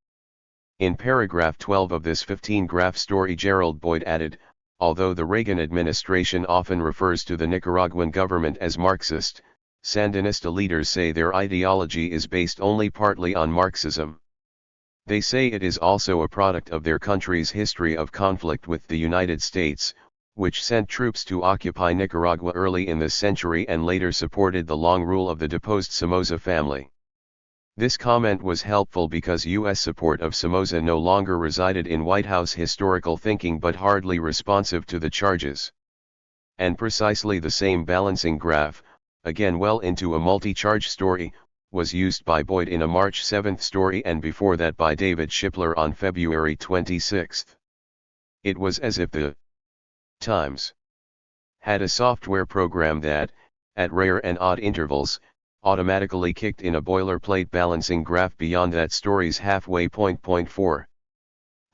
In paragraph 12 of this 15-graph story Gerald Boyd added, although the Reagan administration often refers to the Nicaraguan government as Marxist, Sandinista leaders say their ideology is based only partly on Marxism. They say it is also a product of their country's history of conflict with the United States, which sent troops to occupy Nicaragua early in this century and later supported the long rule of the deposed Somoza family. This comment was helpful because U.S. support of Somoza no longer resided in White House historical thinking but hardly responsive to the charges. And precisely the same balancing graph, again well into a multi-charge story, was used by Boyd in a March 7 story and before that by David Shipler on February 26. It was as if the Times had a software program that, at rare and odd intervals, automatically kicked in a boilerplate balancing graph beyond that story's halfway point. 4.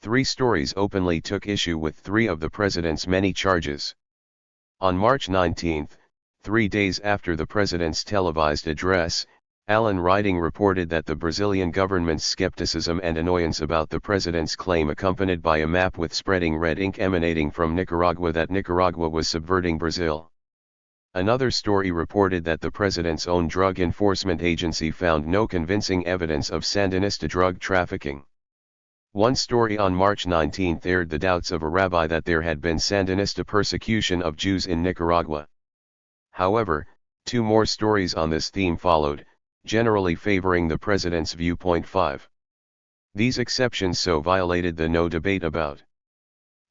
3 stories openly took issue with 3 of the president's many charges. On March 19, 3 days after the president's televised address, Alan Riding reported that the Brazilian government's skepticism and annoyance about the president's claim accompanied by a map with spreading red ink emanating from Nicaragua that Nicaragua was subverting Brazil. Another story reported that the president's own drug enforcement agency found no convincing evidence of Sandinista drug trafficking. One story on March 19 aired the doubts of a rabbi that there had been Sandinista persecution of Jews in Nicaragua. However, 2 more stories on this theme followed, generally favoring the president's viewpoint. 5. These exceptions so violated the no debate about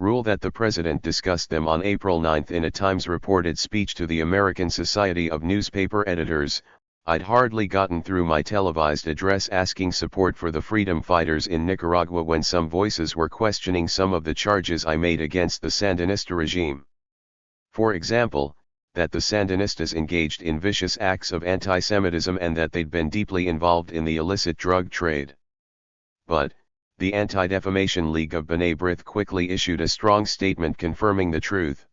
rule that the president discussed them on April 9 in a Times-reported speech to the American Society of Newspaper Editors. I'd hardly gotten through my televised address asking support for the freedom fighters in Nicaragua when some voices were questioning some of the charges I made against the Sandinista regime. For example, that the Sandinistas engaged in vicious acts of anti-Semitism and that they'd been deeply involved in the illicit drug trade. But, the Anti-Defamation League of B'nai B'rith quickly issued a strong statement confirming the truth.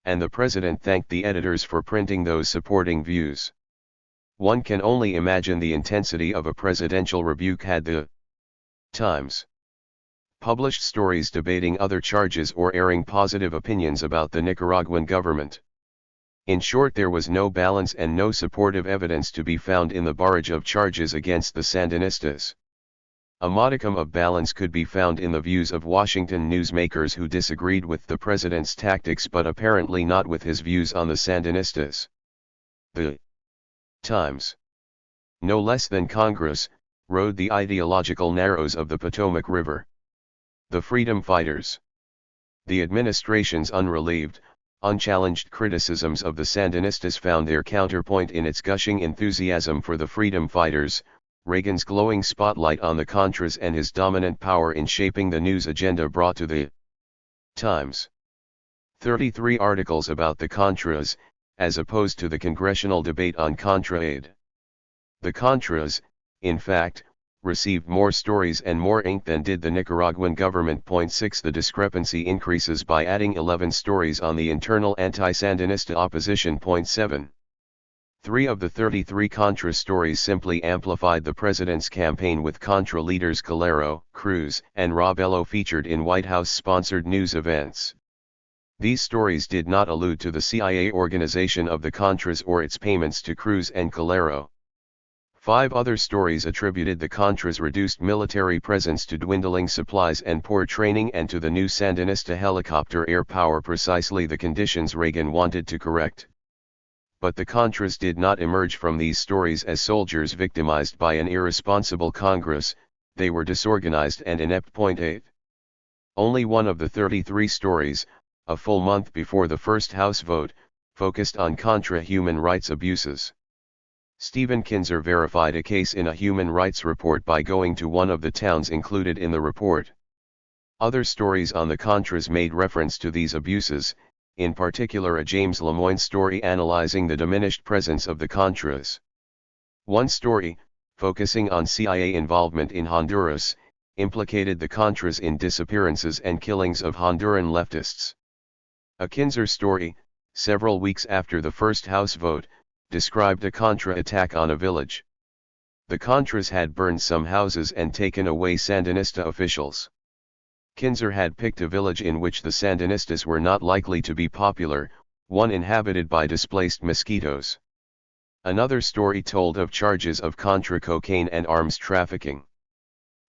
And the president thanked the editors for printing those supporting views. One can only imagine the intensity of a presidential rebuke had the Times published stories debating other charges or airing positive opinions about the Nicaraguan government. In short, there was no balance and no supportive evidence to be found in the barrage of charges against the Sandinistas. A modicum of balance could be found in the views of Washington newsmakers who disagreed with the president's tactics but apparently not with his views on the Sandinistas. The Times, no less than Congress, rode the ideological narrows of the Potomac River. The freedom fighters. The administration's unrelieved, unchallenged criticisms of the Sandinistas found their counterpoint in its gushing enthusiasm for the freedom fighters, Reagan's glowing spotlight on the Contras and his dominant power in shaping the news agenda brought to the Times 33 articles about the Contras, as opposed to the congressional debate on Contra aid. The Contras, in fact, received more stories and more ink than did the Nicaraguan government. 6 The discrepancy increases by adding 11 stories on the internal anti-Sandinista opposition. 7 3 of the 33 Contra stories simply amplified the president's campaign, with Contra leaders Calero, Cruz, and Robelo featured in White House-sponsored news events. These stories did not allude to the CIA organization of the Contras or its payments to Cruz and Calero. 5 other stories attributed the Contras' reduced military presence to dwindling supplies and poor training, and to the new Sandinista helicopter air power, precisely the conditions Reagan wanted to correct. But the Contras did not emerge from these stories as soldiers victimized by an irresponsible Congress. They were disorganized and inept. 8. Only one of the 33 stories, a full month before the first House vote, focused on Contra human rights abuses. Stephen Kinzer verified a case in a human rights report by going to one of the towns included in the report. Other stories on the Contras made reference to these abuses, in particular a James Lemoyne story analyzing the diminished presence of the Contras. One story, focusing on CIA involvement in Honduras, implicated the Contras in disappearances and killings of Honduran leftists. A Kinzer story, several weeks after the first House vote, described a Contra attack on a village. The Contras had burned some houses and taken away Sandinista officials. Kinzer had picked a village in which the Sandinistas were not likely to be popular, one inhabited by displaced mosquitoes. Another story told of charges of Contra cocaine and arms trafficking.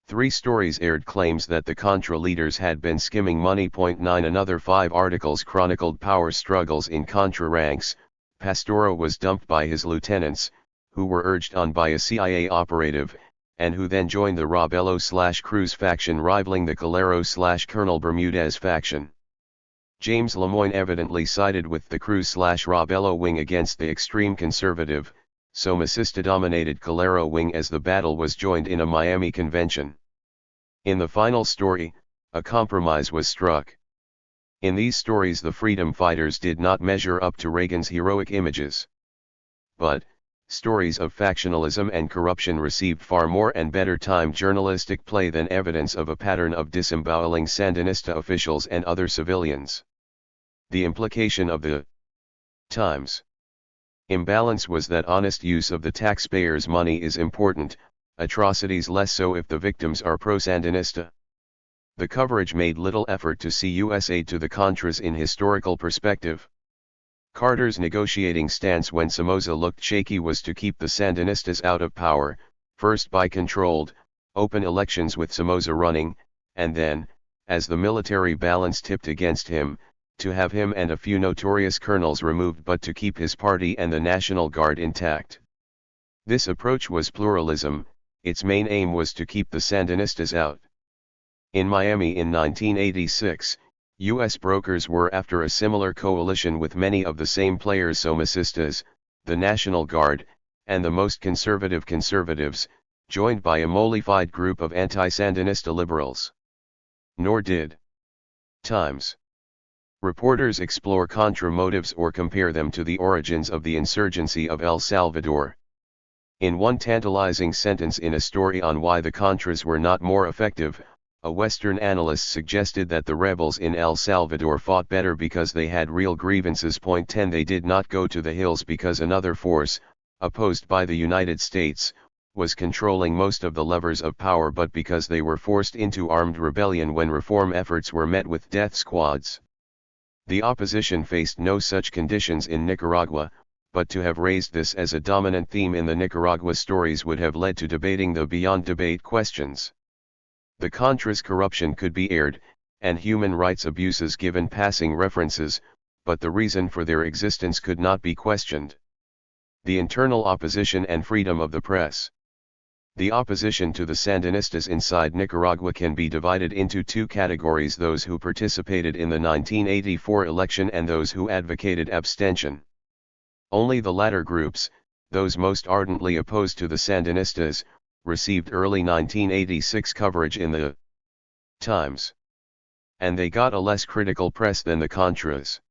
3 stories aired claims that the Contra leaders had been skimming money. 9 Another 5 articles chronicled power struggles in Contra ranks. Pastoro was dumped by his lieutenants, who were urged on by a CIA operative, and who then joined the Robelo/Cruz faction, rivaling the Calero/Colonel Bermudez faction. James Lemoyne evidently sided with the Cruz/Robelo wing against the extreme conservative, Somocista-dominated Calero wing as the battle was joined in a Miami convention. In the final story, a compromise was struck. In these stories the freedom fighters did not measure up to Reagan's heroic images. But, stories of factionalism and corruption received far more and better time journalistic play than evidence of a pattern of disemboweling Sandinista officials and other civilians. The implication of the Times imbalance was that honest use of the taxpayers' money is important, atrocities less so if the victims are pro-Sandinista. The coverage made little effort to see U.S. aid to the Contras in historical perspective. Carter's negotiating stance when Somoza looked shaky was to keep the Sandinistas out of power, first by controlled, open elections with Somoza running, and then, as the military balance tipped against him, to have him and a few notorious colonels removed but to keep his party and the National Guard intact. This approach was pluralism. Its main aim was to keep the Sandinistas out. In Miami in 1986, U.S. brokers were after a similar coalition with many of the same players: Somocistas, the National Guard, and the most conservative conservatives, joined by a mollified group of anti-Sandinista liberals. Nor did Times reporters explore Contra motives or compare them to the origins of the insurgency of El Salvador. In one tantalizing sentence in a story on why the Contras were not more effective, a Western analyst suggested that the rebels in El Salvador fought better because they had real grievances. 10 They did not go to the hills because another force, opposed by the United States, was controlling most of the levers of power, but because they were forced into armed rebellion when reform efforts were met with death squads. The opposition faced no such conditions in Nicaragua, but to have raised this as a dominant theme in the Nicaragua stories would have led to debating the beyond debate questions. The Contras' corruption could be aired, and human rights abuses given passing references, but the reason for their existence could not be questioned. The internal opposition and freedom of the press. The opposition to the Sandinistas inside Nicaragua can be divided into 2 categories: those who participated in the 1984 election and those who advocated abstention. Only the latter groups, those most ardently opposed to the Sandinistas, received early 1986 coverage in the Times. And they got a less critical press than the Contras.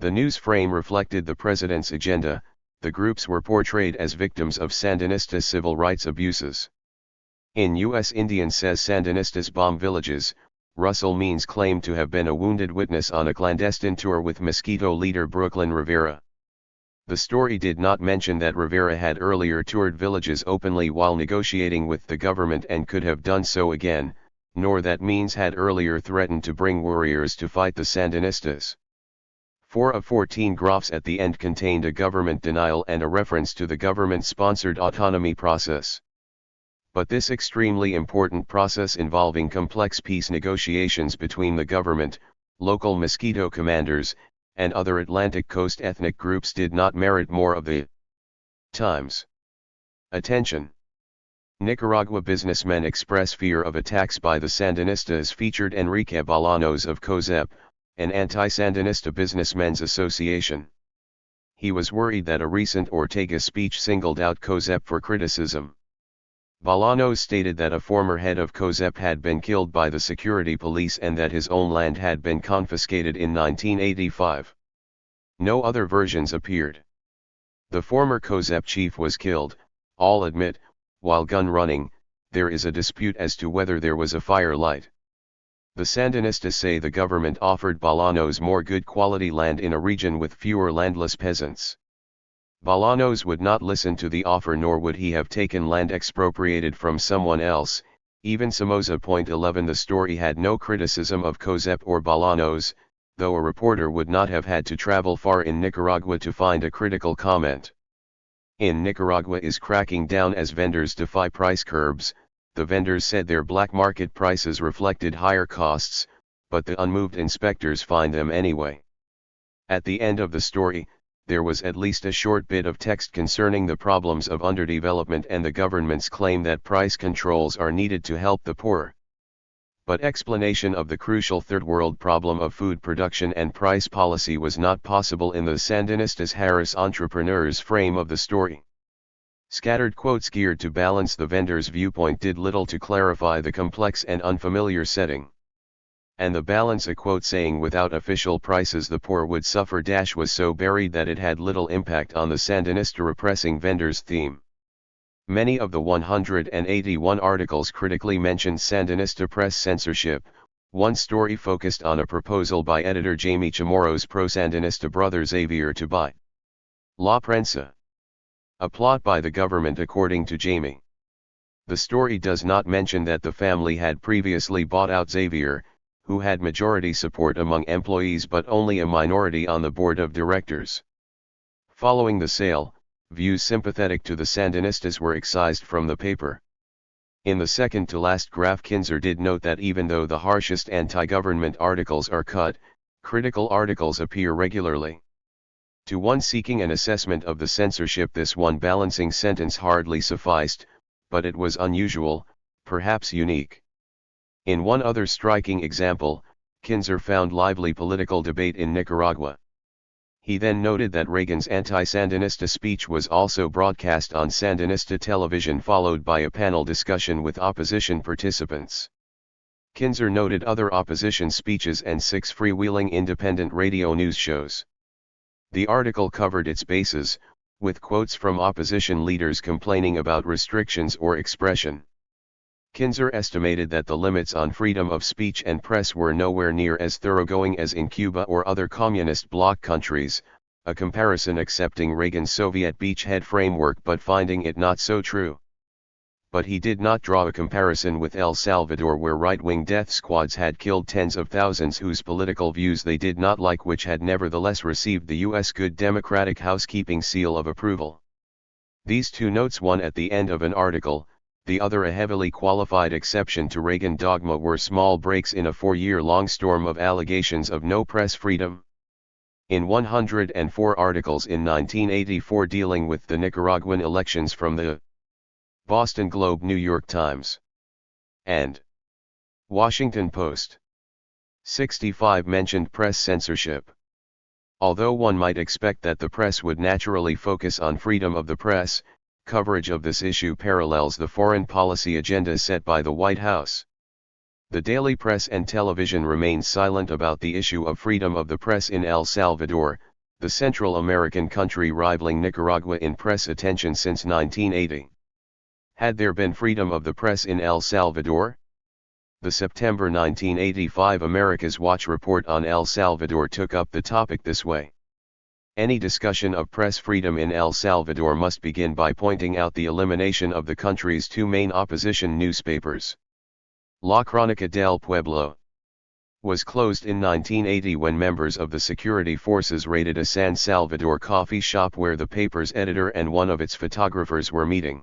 The news frame reflected the president's agenda. The groups were portrayed as victims of Sandinista civil rights abuses. In U.S. Indian says Sandinistas bomb villages, Russell Means claimed to have been a wounded witness on a clandestine tour with Mosquito leader Brooklyn Rivera. The story did not mention that Rivera had earlier toured villages openly while negotiating with the government and could have done so again, nor that Means had earlier threatened to bring warriors to fight the Sandinistas. 4 of 14 graphs at the end contained a government denial and a reference to the government-sponsored autonomy process. But this extremely important process involving complex peace negotiations between the government, local Mosquito commanders, and other Atlantic Coast ethnic groups did not merit more of the Times' attention. Nicaragua businessmen express fear of attacks by the Sandinistas featured Enrique Bolaños of COSEP, an anti-Sandinista businessmen's association. He was worried that a recent Ortega speech singled out COSEP for criticism. Bolaños stated that a former head of COSEP had been killed by the security police and that his own land had been confiscated in 1985. No other versions appeared. The former COSEP chief was killed, all admit, while gun running. There is a dispute as to whether there was a firelight. The Sandinistas say the government offered Bolaños more good quality land in a region with fewer landless peasants. Bolaños would not listen to the offer, nor would he have taken land expropriated from someone else. Even Somoza.11 The story had no criticism of COSEP or Bolaños, though a reporter would not have had to travel far in Nicaragua to find a critical comment. In Nicaragua is cracking down as vendors defy price curbs. The vendors said their black market prices reflected higher costs, but the unmoved inspectors fined them anyway. At the end of the story, there was at least a short bit of text concerning the problems of underdevelopment and the government's claim that price controls are needed to help the poor. But explanation of the crucial third world problem of food production and price policy was not possible in the Sandinistas' Harris entrepreneurs' frame of the story. Scattered quotes geared to balance the vendor's viewpoint did little to clarify the complex and unfamiliar setting. And the balance, a quote saying without official prices the poor would suffer was so buried that it had little impact on the Sandinista repressing vendors theme. Many of the 181 articles critically mentioned Sandinista press censorship. One story focused on a proposal by editor Jamie Chamorro's pro-Sandinista brother Xavier to buy La Prensa, a plot by the government according to Jamie. The story does not mention that the family had previously bought out Xavier, who had majority support among employees but only a minority on the board of directors. Following the sale, views sympathetic to the Sandinistas were excised from the paper. In the second-to-last graph, Kinzer did note that even though the harshest anti-government articles are cut, critical articles appear regularly. To one seeking an assessment of the censorship, this one balancing sentence hardly sufficed, but it was unusual, perhaps unique. In one other striking example, Kinzer found lively political debate in Nicaragua. He then noted that Reagan's anti-Sandinista speech was also broadcast on Sandinista television, followed by a panel discussion with opposition participants. Kinzer noted other opposition speeches and 6 freewheeling independent radio news shows. The article covered its bases, with quotes from opposition leaders complaining about restrictions or expression. Kinzer estimated that the limits on freedom of speech and press were nowhere near as thoroughgoing as in Cuba or other communist bloc countries, a comparison accepting Reagan's Soviet beachhead framework but finding it not so true. But he did not draw a comparison with El Salvador, where right-wing death squads had killed tens of thousands whose political views they did not like, which had nevertheless received the U.S. Good Democratic Housekeeping seal of approval. These two notes, one at the end of an article, the other a heavily qualified exception to Reagan dogma, were small breaks in a 4-year-long storm of allegations of no press freedom. In 104 articles in 1984 dealing with the Nicaraguan elections from the Boston Globe, New York Times, and Washington Post, 65 mentioned press censorship. Although one might expect that the press would naturally focus on freedom of the press, coverage of this issue parallels the foreign policy agenda set by the White House. The daily press and television remained silent about the issue of freedom of the press in El Salvador, the Central American country rivaling Nicaragua in press attention since 1980. Had there been freedom of the press in El Salvador? The September 1985 America's Watch report on El Salvador took up the topic this way. Any discussion of press freedom in El Salvador must begin by pointing out the elimination of the country's two main opposition newspapers. La Crónica del Pueblo was closed in 1980 when members of the security forces raided a San Salvador coffee shop where the paper's editor and one of its photographers were meeting.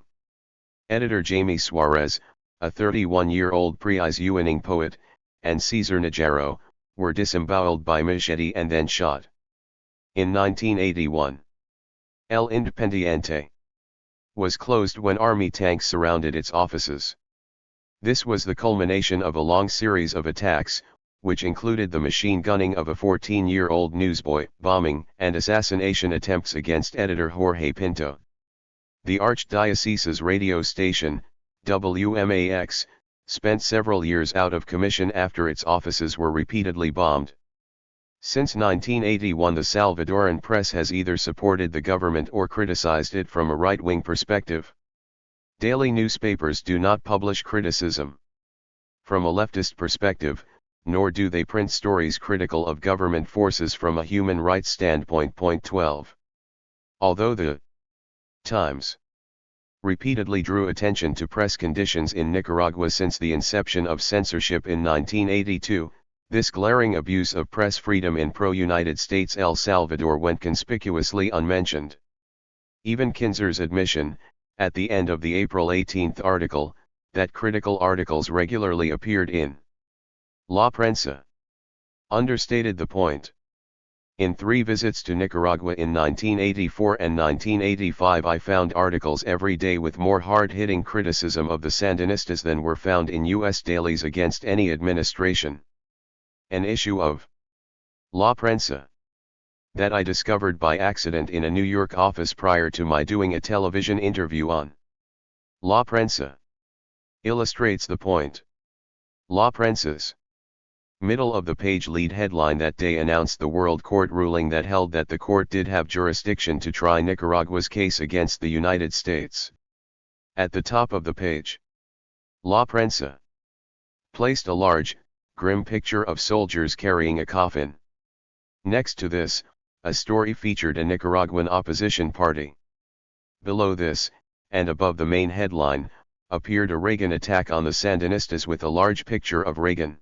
Editor Jamie Suarez, a 31-year-old prize-winning poet, and Cesar Najero, were disemboweled by machete and then shot. In 1981, El Independiente was closed when army tanks surrounded its offices. This was the culmination of a long series of attacks, which included the machine gunning of a 14-year-old newsboy, bombing and assassination attempts against editor Jorge Pinto. The Archdiocese's radio station, WMAX, spent several years out of commission after its offices were repeatedly bombed. Since 1981, the Salvadoran press has either supported the government or criticized it from a right-wing perspective. Daily newspapers do not publish criticism from a leftist perspective, nor do they print stories critical of government forces from a human rights standpoint. 12. Although the Times repeatedly drew attention to press conditions in Nicaragua since the inception of censorship in 1982, this glaring abuse of press freedom in pro-United States El Salvador went conspicuously unmentioned. Even Kinzer's admission, at the end of the April 18 article, that critical articles regularly appeared in La Prensa, understated the point. In 3 visits to Nicaragua in 1984 and 1985, I found articles every day with more hard-hitting criticism of the Sandinistas than were found in U.S. dailies against any administration. An issue of La Prensa that I discovered by accident in a New York office prior to my doing a television interview on La Prensa illustrates the point. La Prensa's middle of the page lead headline that day announced the World Court ruling that held that the court did have jurisdiction to try Nicaragua's case against the United States. At the top of the page, La Prensa placed a large, grim picture of soldiers carrying a coffin. Next to this, a story featured a Nicaraguan opposition party. Below this, and above the main headline, appeared a Reagan attack on the Sandinistas with a large picture of Reagan.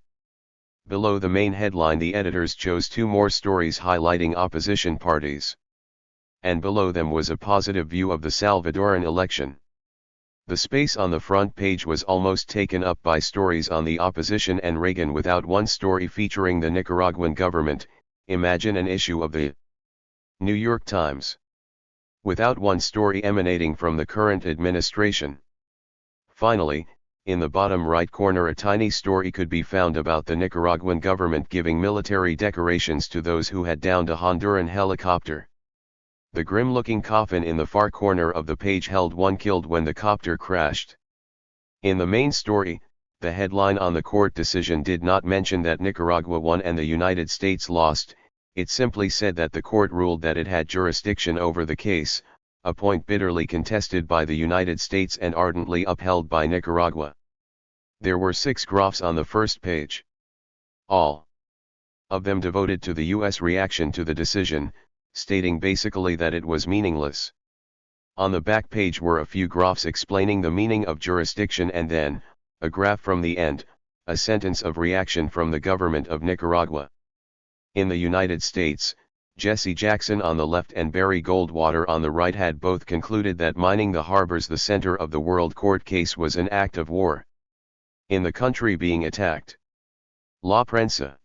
Below the main headline, the editors chose 2 more stories highlighting opposition parties. And below them was a positive view of the Salvadoran election. The space on the front page was almost taken up by stories on the opposition and Reagan without one story featuring the Nicaraguan government. Imagine an issue of the New York Times without one story emanating from the current administration. Finally, in the bottom right corner, a tiny story could be found about the Nicaraguan government giving military decorations to those who had downed a Honduran helicopter. The grim-looking coffin in the far corner of the page held 1 killed when the copter crashed. In the main story, the headline on the court decision did not mention that Nicaragua won and the United States lost. It simply said that the court ruled that it had jurisdiction over the case, a point bitterly contested by the United States and ardently upheld by Nicaragua. There were 6 graphs on the first page, all of them devoted to the U.S. reaction to the decision, stating basically that it was meaningless. On the back page were a few graphs explaining the meaning of jurisdiction and then, a graph from the end, a sentence of reaction from the government of Nicaragua. In the United States, Jesse Jackson on the left and Barry Goldwater on the right had both concluded that mining the harbors, the center of the World Court case, was an act of war in the country being attacked. La Prensa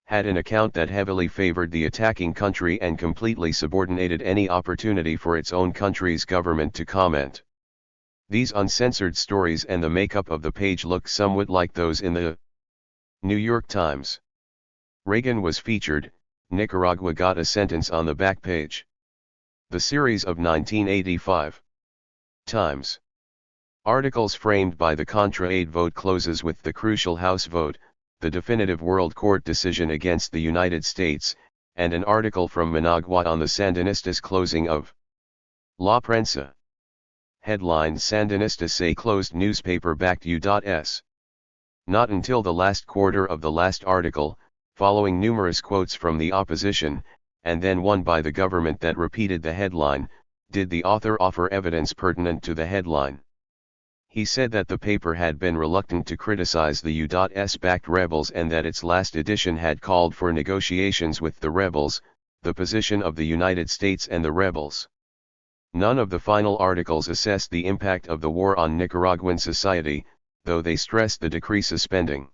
had an account that heavily favored the attacking country and completely subordinated any opportunity for its own country's government to comment. These uncensored stories and the makeup of the page look somewhat like those in the New York Times. Reagan was featured, Nicaragua got a sentence on the back page. The series of 1985 Times articles framed by the Contra-Aid vote closes with the crucial House vote, the definitive World Court decision against the United States, and an article from Managua on the Sandinistas closing of La Prensa. Headline: Sandinistas say closed newspaper backed U.S. Not until the last quarter of the last article, following numerous quotes from the opposition, and then one by the government that repeated the headline. Did the author offer evidence pertinent to the headline? He said that the paper had been reluctant to criticize the U.S.-backed rebels and that its last edition had called for negotiations with the rebels, the position of the United States and the rebels. None of the final articles assessed the impact of the war on Nicaraguan society, though they stressed the decree suspending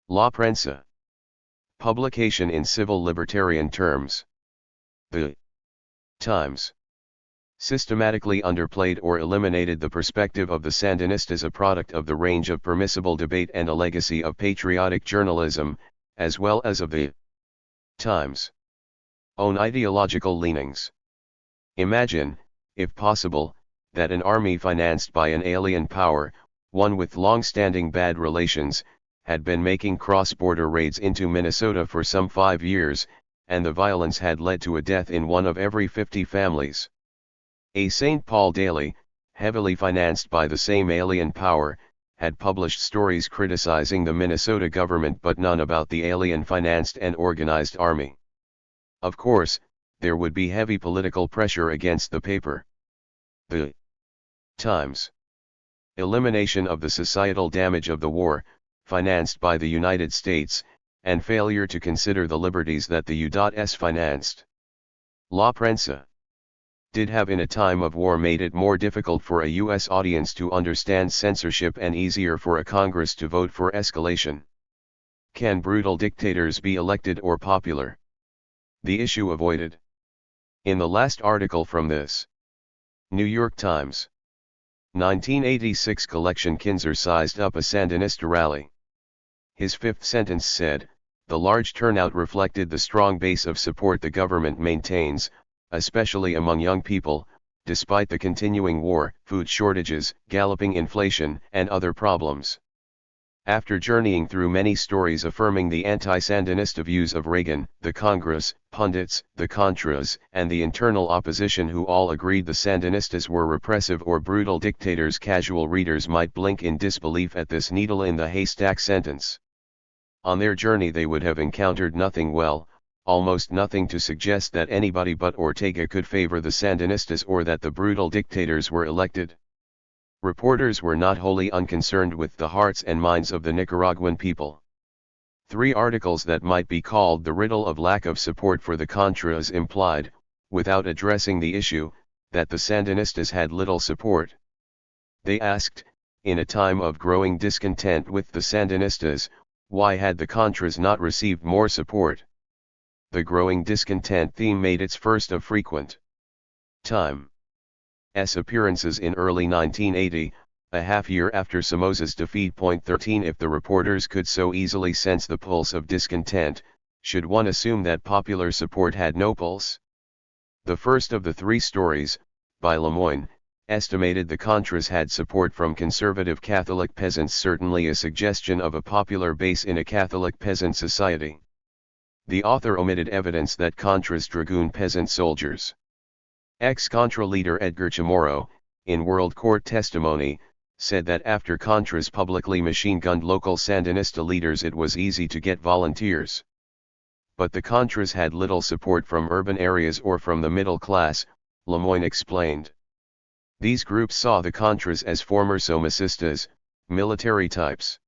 La Prensa. Publication in civil libertarian terms. The Times systematically underplayed or eliminated the perspective of the Sandinistas, a product of the range of permissible debate and a legacy of patriotic journalism, as well as of the Times' own ideological leanings. Imagine, if possible, that an army financed by an alien power, one with long-standing bad relations, had been making cross-border raids into Minnesota for some 5 years, and the violence had led to a death in one of every 50 families. A St. Paul daily, heavily financed by the same alien power, had published stories criticizing the Minnesota government but none about the alien-financed and organized army. Of course, there would be heavy political pressure against the paper. The Times' elimination of the societal damage of the war, financed by the United States, and failure to consider the liberties that the U.S. financed La Prensa did have in a time of war made it more difficult for a U.S. audience to understand censorship and easier for a Congress to vote for escalation. Can brutal dictators be elected or popular? The issue avoided. In the last article from this New York Times 1986 collection, Kinzer sized up a Sandinista rally. His fifth sentence said, "The large turnout reflected the strong base of support the government maintains, especially among young people, despite the continuing war, food shortages, galloping inflation, and other problems." After journeying through many stories affirming the anti-Sandinista views of Reagan, the Congress, pundits, the Contras, and the internal opposition who all agreed the Sandinistas were repressive or brutal dictators, casual readers might blink in disbelief at this needle in the haystack sentence. On their journey they would have encountered nothing, almost nothing to suggest that anybody but Ortega could favor the Sandinistas or that the brutal dictators were elected. Reporters were not wholly unconcerned with the hearts and minds of the Nicaraguan people. 3 articles that might be called the riddle of lack of support for the Contras implied, without addressing the issue, that the Sandinistas had little support. They asked, in a time of growing discontent with the Sandinistas, why had the Contras not received more support? The growing discontent theme made its first of frequent Times' appearances in early 1980, a half-year after Somoza's defeat. 13 If the reporters could so easily sense the pulse of discontent, should one assume that popular support had no pulse? The first of the 3 stories, by Lemoyne, estimated the Contras had support from conservative Catholic peasants, certainly a suggestion of a popular base in a Catholic peasant society. The author omitted evidence that Contras dragoon peasant soldiers. Ex-Contra leader Edgar Chamorro, in World Court testimony, said that after Contras publicly machine-gunned local Sandinista leaders it was easy to get volunteers. But the Contras had little support from urban areas or from the middle class, Lemoyne explained. These groups saw the Contras as former Somocistas, military types.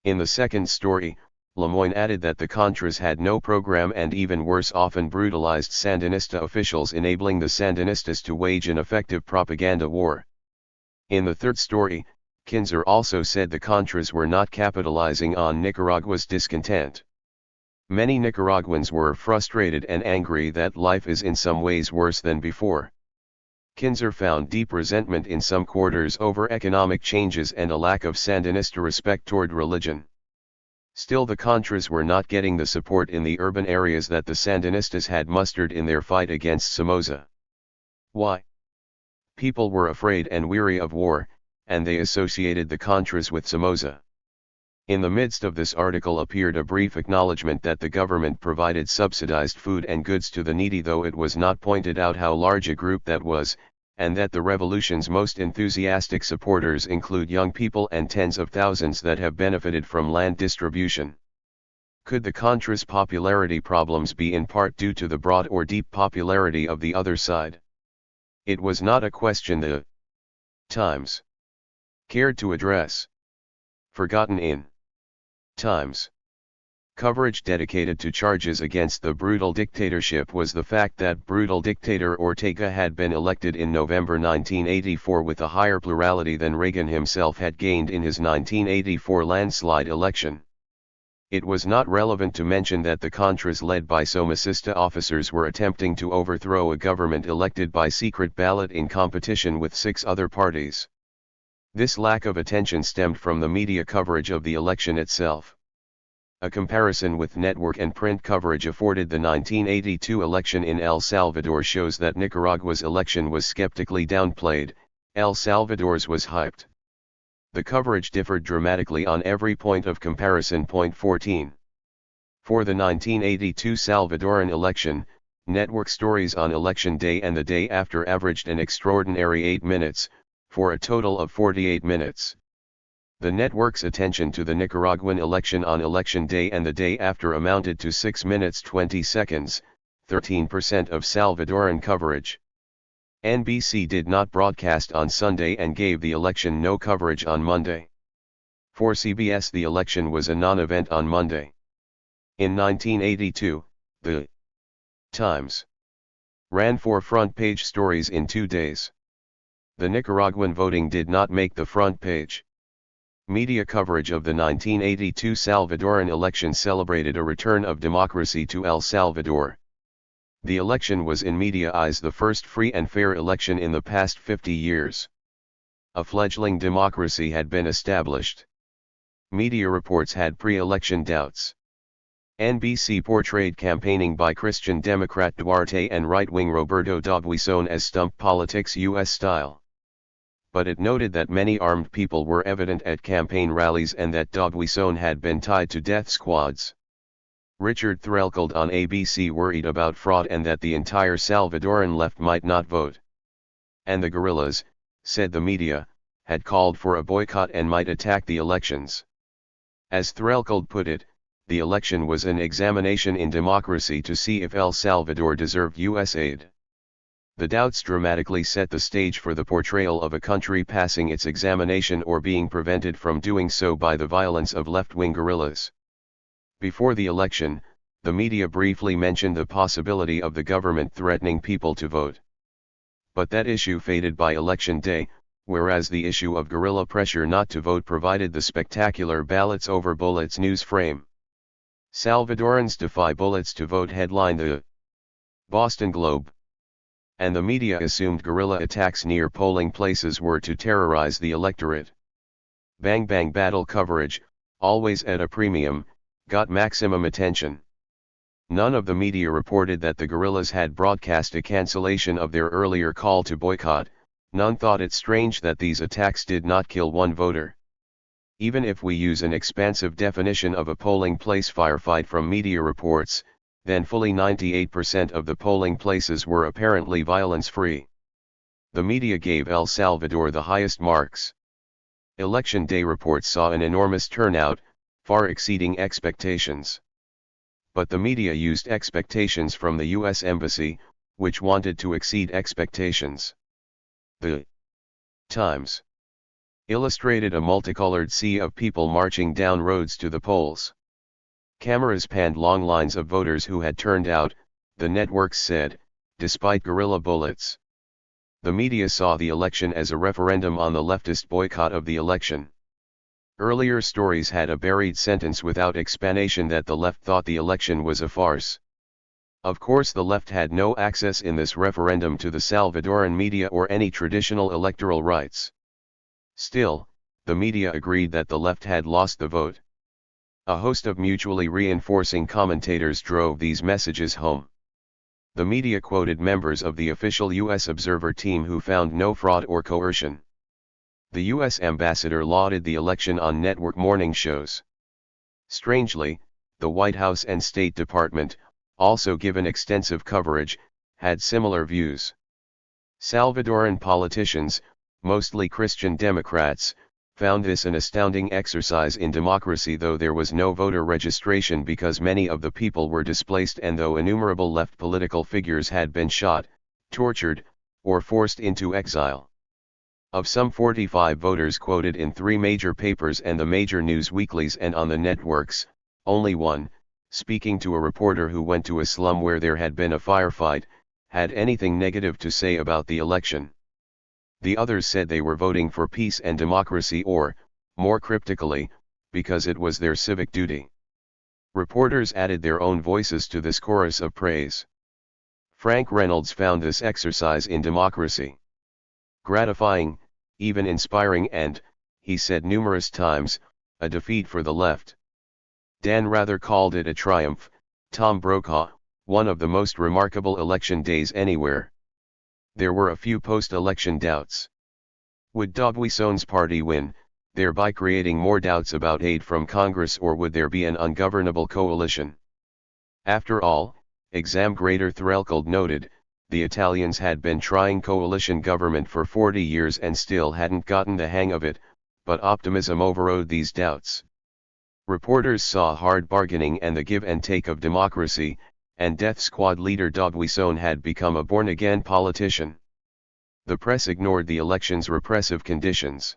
In the second story, Lemoyne added that the Contras had no program and even worse often brutalized Sandinista officials, enabling the Sandinistas to wage an effective propaganda war. In the third story, Kinzer also said the Contras were not capitalizing on Nicaragua's discontent. Many Nicaraguans were frustrated and angry that life is in some ways worse than before. Kinzer found deep resentment in some quarters over economic changes and a lack of Sandinista respect toward religion. Still, the Contras were not getting the support in the urban areas that the Sandinistas had mustered in their fight against Somoza. Why? People were afraid and weary of war, and they associated the Contras with Somoza. In the midst of this article appeared a brief acknowledgement that the government provided subsidized food and goods to the needy, though it was not pointed out how large a group that was, and that the revolution's most enthusiastic supporters include young people and tens of thousands that have benefited from land distribution. Could the Contras' popularity problems be in part due to the broad or deep popularity of the other side? It was not a question the Times cared to address. Forgotten in Times coverage dedicated to charges against the brutal dictatorship was the fact that brutal dictator Ortega had been elected in November 1984 with a higher plurality than Reagan himself had gained in his 1984 landslide election. It was not relevant to mention that the Contras led by Somocista officers were attempting to overthrow a government elected by secret ballot in competition with 6 other parties. This lack of attention stemmed from the media coverage of the election itself. A comparison with network and print coverage afforded the 1982 election in El Salvador shows that Nicaragua's election was skeptically downplayed, El Salvador's was hyped. The coverage differed dramatically on every point of comparison. Point 14. For the 1982 Salvadoran election, network stories on election day and the day after averaged an extraordinary 8 minutes, for a total of 48 minutes. The network's attention to the Nicaraguan election on election day and the day after amounted to 6 minutes 20 seconds, 13% of Salvadoran coverage. NBC did not broadcast on Sunday and gave the election no coverage on Monday. For CBS, the election was a non-event on Monday. In 1982, the Times ran 4 front-page stories in 2 days. The Nicaraguan voting did not make the front page. Media coverage of the 1982 Salvadoran election celebrated a return of democracy to El Salvador. The election was in media eyes the first free and fair election in the past 50 years. A fledgling democracy had been established. Media reports had pre-election doubts. NBC portrayed campaigning by Christian Democrat Duarte and right-wing Roberto Dogwison as stump politics U.S. style. But it noted that many armed people were evident at campaign rallies and that Dogwison had been tied to death squads. Richard Threlkeld on ABC worried about fraud and that the entire Salvadoran left might not vote. And the guerrillas, said the media, had called for a boycott and might attack the elections. As Threlkeld put it, the election was an examination in democracy to see if El Salvador deserved U.S. aid. The doubts dramatically set the stage for the portrayal of a country passing its examination or being prevented from doing so by the violence of left-wing guerrillas. Before the election, the media briefly mentioned the possibility of the government threatening people to vote. But that issue faded by election day, whereas the issue of guerrilla pressure not to vote provided the spectacular ballots over bullets news frame. Salvadorans defy bullets to vote headlined the Boston Globe. And the media assumed guerrilla attacks near polling places were to terrorize the electorate. Bang bang battle coverage, always at a premium, got maximum attention. None of the media reported that the guerrillas had broadcast a cancellation of their earlier call to boycott. None thought it strange that these attacks did not kill one voter. Even if we use an expansive definition of a polling place firefight from media reports, then fully 98% of the polling places were apparently violence-free. The media gave El Salvador the highest marks. Election day reports saw an enormous turnout, far exceeding expectations. But the media used expectations from the U.S. Embassy, which wanted to exceed expectations. The Times illustrated a multicolored sea of people marching down roads to the polls. Cameras panned long lines of voters who had turned out, the networks said, despite guerrilla bullets. The media saw the election as a referendum on the leftist boycott of the election. Earlier stories had a buried sentence without explanation that the left thought the election was a farce. Of course, the left had no access in this referendum to the Salvadoran media or any traditional electoral rights. Still, the media agreed that the left had lost the vote. A host of mutually reinforcing commentators drove these messages home. The media quoted members of the official U.S. observer team who found no fraud or coercion. The U.S. ambassador lauded the election on network morning shows. Strangely, the White House and State Department, also given extensive coverage, had similar views. Salvadoran politicians, mostly Christian Democrats, found this an astounding exercise in democracy, though there was no voter registration because many of the people were displaced, and though innumerable left political figures had been shot, tortured, or forced into exile. Of some 45 voters quoted in 3 major papers and the major news weeklies and on the networks, only one, speaking to a reporter who went to a slum where there had been a firefight, had anything negative to say about the election. The others said they were voting for peace and democracy, or, more cryptically, because it was their civic duty. Reporters added their own voices to this chorus of praise. Frank Reynolds found this exercise in democracy gratifying, even inspiring, and, he said numerous times, a defeat for the left. Dan Rather called it a triumph. Tom Brokaw, one of the most remarkable election days anywhere. There were a few post-election doubts. Would Dogwison's party win, thereby creating more doubts about aid from Congress, or would there be an ungovernable coalition? After all, examgrader Threlkeld noted, the Italians had been trying coalition government for 40 years and still hadn't gotten the hang of it, but optimism overrode these doubts. Reporters saw hard bargaining and the give and take of democracy, and Death Squad leader Dogwison had become a born-again politician. The press ignored the election's repressive conditions.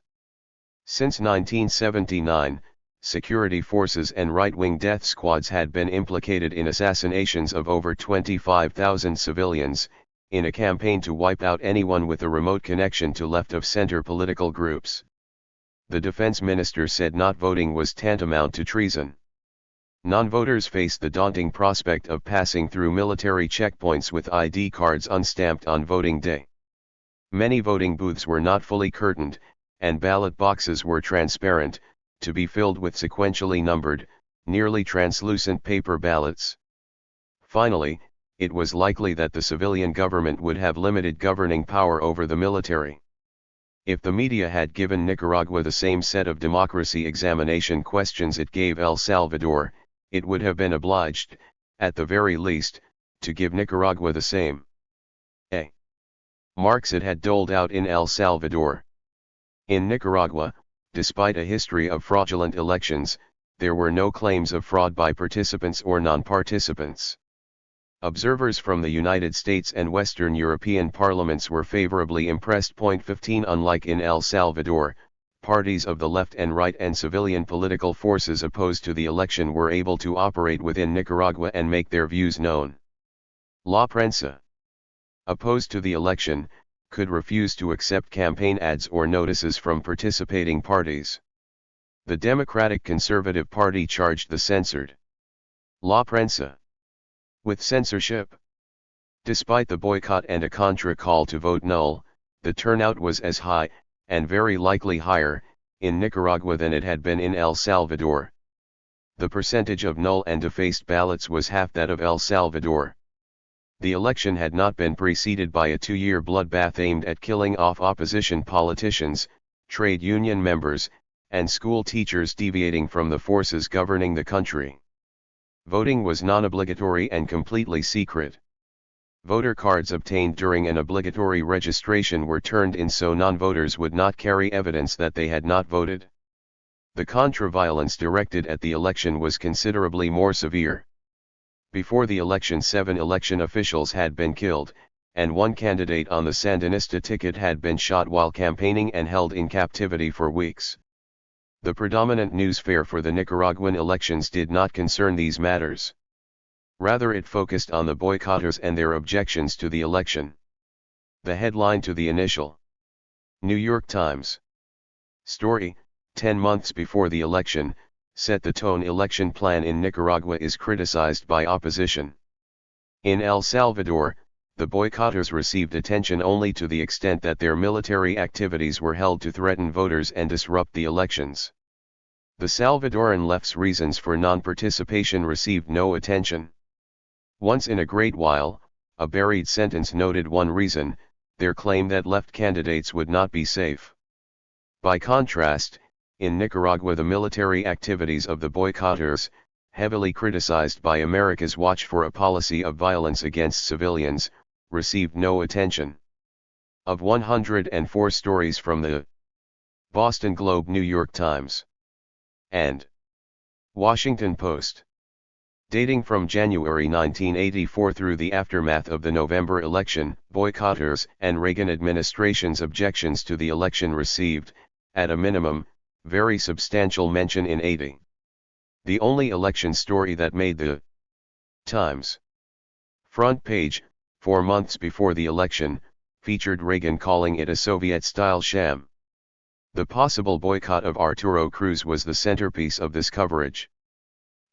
Since 1979, security forces and right-wing death squads had been implicated in assassinations of over 25,000 civilians, in a campaign to wipe out anyone with a remote connection to left-of-center political groups. The defense minister said not voting was tantamount to treason. Non-voters faced the daunting prospect of passing through military checkpoints with ID cards unstamped on voting day. Many voting booths were not fully curtained, and ballot boxes were transparent, to be filled with sequentially numbered, nearly translucent paper ballots. Finally, it was likely that the civilian government would have limited governing power over the military. If the media had given Nicaragua the same set of democracy examination questions it gave El Salvador, it would have been obliged, at the very least, to give Nicaragua the same marks it had doled out in El Salvador. In Nicaragua, despite a history of fraudulent elections, there were no claims of fraud by participants or non-participants. Observers from the United States and Western European parliaments were favorably impressed. 15 Unlike in El Salvador, parties of the left and right and civilian political forces opposed to the election were able to operate within Nicaragua and make their views known. La Prensa, opposed to the election, could refuse to accept campaign ads or notices from participating parties. The Democratic Conservative Party charged the censored La Prensa with censorship. Despite the boycott and a contra call to vote null, the turnout was as high, and very likely higher, in Nicaragua than it had been in El Salvador. The percentage of null and defaced ballots was half that of El Salvador. The election had not been preceded by a 2-year bloodbath aimed at killing off opposition politicians, trade union members, and school teachers deviating from the forces governing the country. Voting was non-obligatory and completely secret. Voter cards obtained during an obligatory registration were turned in so non-voters would not carry evidence that they had not voted. The contra-violence directed at the election was considerably more severe. Before the election, 7 election officials had been killed, and 1 candidate on the Sandinista ticket had been shot while campaigning and held in captivity for weeks. The predominant news fare for the Nicaraguan elections did not concern these matters. Rather, it focused on the boycotters and their objections to the election. The headline to the initial New York Times story, 10 months before the election, set the tone. Election plan in Nicaragua is criticized by opposition. In El Salvador, the boycotters received attention only to the extent that their military activities were held to threaten voters and disrupt the elections. The Salvadoran left's reasons for non-participation received no attention. Once in a great while, a buried sentence noted one reason: their claim that left candidates would not be safe. By contrast, in Nicaragua, the military activities of the boycotters, heavily criticized by America's Watch for a policy of violence against civilians, received no attention. Of 104 stories from the Boston Globe, New York Times, and Washington Post. Dating from January 1984 through the aftermath of the November election, boycotters and Reagan administration's objections to the election received, at a minimum, very substantial mention in 80. The only election story that made the Times front page, 4 months before the election, featured Reagan calling it a Soviet-style sham. The possible boycott of Arturo Cruz was the centerpiece of this coverage.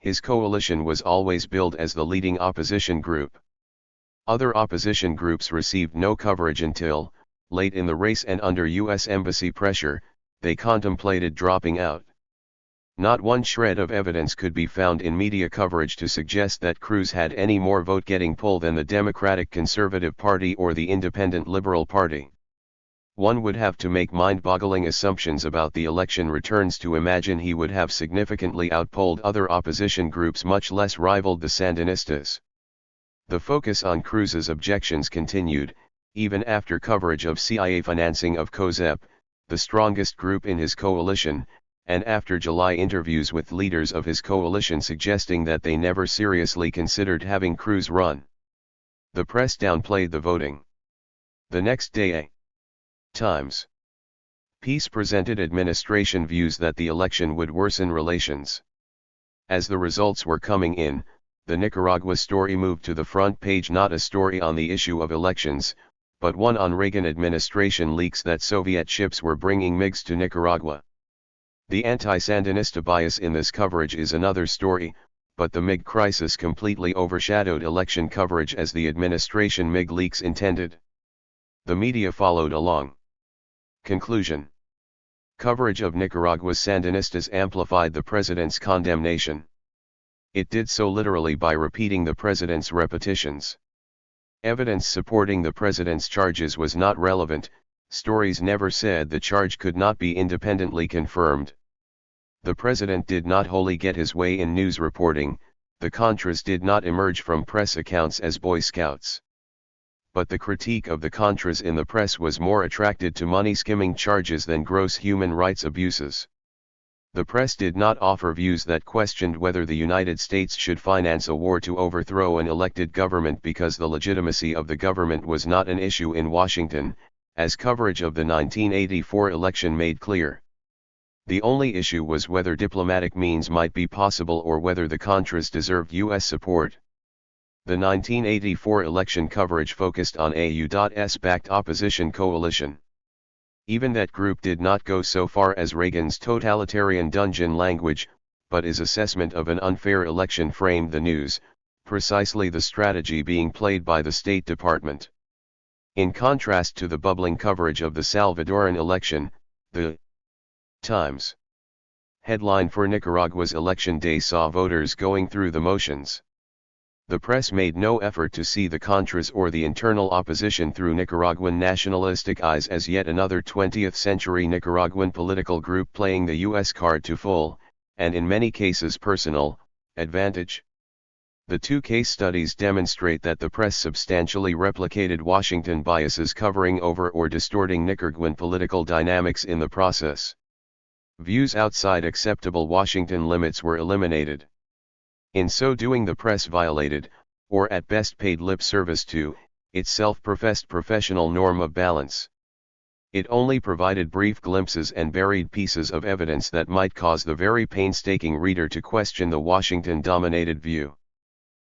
His coalition was always billed as the leading opposition group. Other opposition groups received no coverage until, late in the race and under U.S. Embassy pressure, they contemplated dropping out. Not one shred of evidence could be found in media coverage to suggest that Cruz had any more vote-getting pull than the Democratic Conservative Party or the Independent Liberal Party. One would have to make mind-boggling assumptions about the election returns to imagine he would have significantly outpolled other opposition groups, much less rivaled the Sandinistas. The focus on Cruz's objections continued, even after coverage of CIA financing of COSEP, the strongest group in his coalition, and after July interviews with leaders of his coalition suggesting that they never seriously considered having Cruz run. The press downplayed the voting. The next day, a Times piece presented administration views that the election would worsen relations. As the results were coming in, the Nicaragua story moved to the front page, not a story on the issue of elections, but one on Reagan administration leaks that Soviet ships were bringing MiGs to Nicaragua. The anti-Sandinista bias in this coverage is another story, but the MiG crisis completely overshadowed election coverage as the administration MiG leaks intended. The media followed along. Conclusion. Coverage of Nicaragua's Sandinistas amplified the president's condemnation. It did so literally by repeating the president's repetitions. Evidence supporting the president's charges was not relevant. Stories never said the charge could not be independently confirmed. The president did not wholly get his way in news reporting. The Contras did not emerge from press accounts as Boy Scouts. But the critique of the Contras in the press was more attracted to money-skimming charges than gross human rights abuses. The press did not offer views that questioned whether the United States should finance a war to overthrow an elected government because the legitimacy of the government was not an issue in Washington, as coverage of the 1984 election made clear. The only issue was whether diplomatic means might be possible or whether the Contras deserved U.S. support. The 1984 election coverage focused on a U.S.-backed opposition coalition. Even that group did not go so far as Reagan's totalitarian dungeon language, but his assessment of an unfair election framed the news, precisely the strategy being played by the State Department. In contrast to the bubbling coverage of the Salvadoran election, the Times headline for Nicaragua's election day saw voters going through the motions. The press made no effort to see the Contras or the internal opposition through Nicaraguan nationalistic eyes as yet another 20th-century Nicaraguan political group playing the U.S. card to full, and in many cases personal, advantage. The two case studies demonstrate that the press substantially replicated Washington biases, covering over or distorting Nicaraguan political dynamics in the process. Views outside acceptable Washington limits were eliminated. In so doing, the press violated, or at best paid lip service to, its self-professed professional norm of balance. It only provided brief glimpses and buried pieces of evidence that might cause the very painstaking reader to question the Washington-dominated view.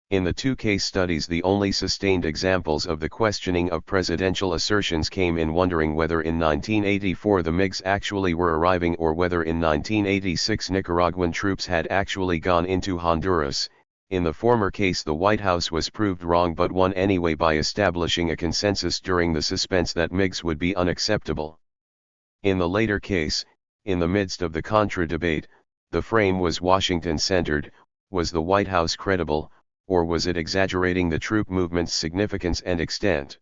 In the two case studies, the only sustained examples of the questioning of presidential assertions came in wondering whether in 1984 the MiGs actually were arriving or whether in 1986 Nicaraguan troops had actually gone into Honduras. In the former case, the White House was proved wrong but won anyway by establishing a consensus during the suspense that MiGs would be unacceptable. In the later case, in the midst of the Contra debate, the frame was Washington-centered. Was the White House credible, or was it exaggerating the troop movement's significance and extent?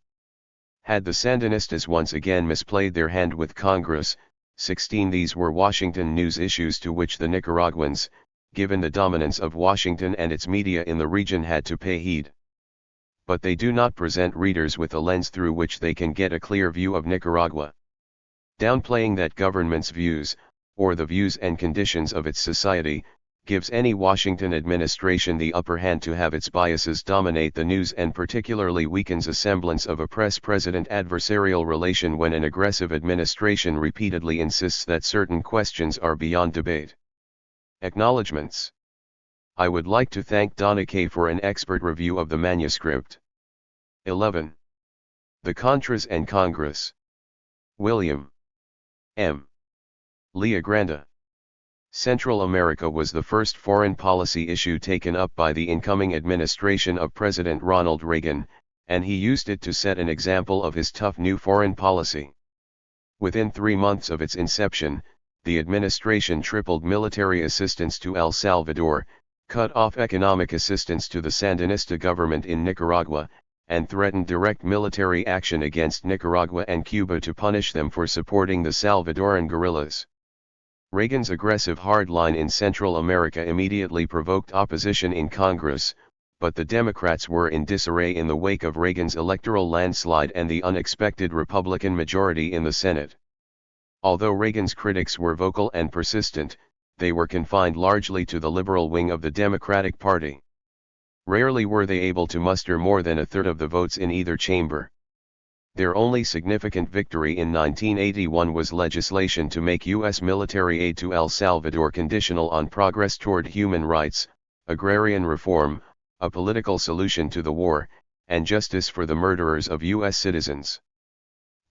Had the Sandinistas once again misplayed their hand with Congress? 16 These were Washington news issues to which the Nicaraguans, given the dominance of Washington and its media in the region, had to pay heed. But they do not present readers with a lens through which they can get a clear view of Nicaragua. Downplaying that government's views, or the views and conditions of its society, gives any Washington administration the upper hand to have its biases dominate the news, and particularly weakens a semblance of a press-president adversarial relation when an aggressive administration repeatedly insists that certain questions are beyond debate. Acknowledgements. I would like to thank Donna K. for an expert review of the manuscript. 11. The Contras and Congress. William M. Leogranda. Central America was the first foreign policy issue taken up by the incoming administration of President Ronald Reagan, and he used it to set an example of his tough new foreign policy. Within 3 months of its inception, the administration tripled military assistance to El Salvador, cut off economic assistance to the Sandinista government in Nicaragua, and threatened direct military action against Nicaragua and Cuba to punish them for supporting the Salvadoran guerrillas. Reagan's aggressive hardline in Central America immediately provoked opposition in Congress, but the Democrats were in disarray in the wake of Reagan's electoral landslide and the unexpected Republican majority in the Senate. Although Reagan's critics were vocal and persistent, they were confined largely to the liberal wing of the Democratic Party. Rarely were they able to muster more than a third of the votes in either chamber. Their only significant victory in 1981 was legislation to make U.S. military aid to El Salvador conditional on progress toward human rights, agrarian reform, a political solution to the war, and justice for the murderers of U.S. citizens.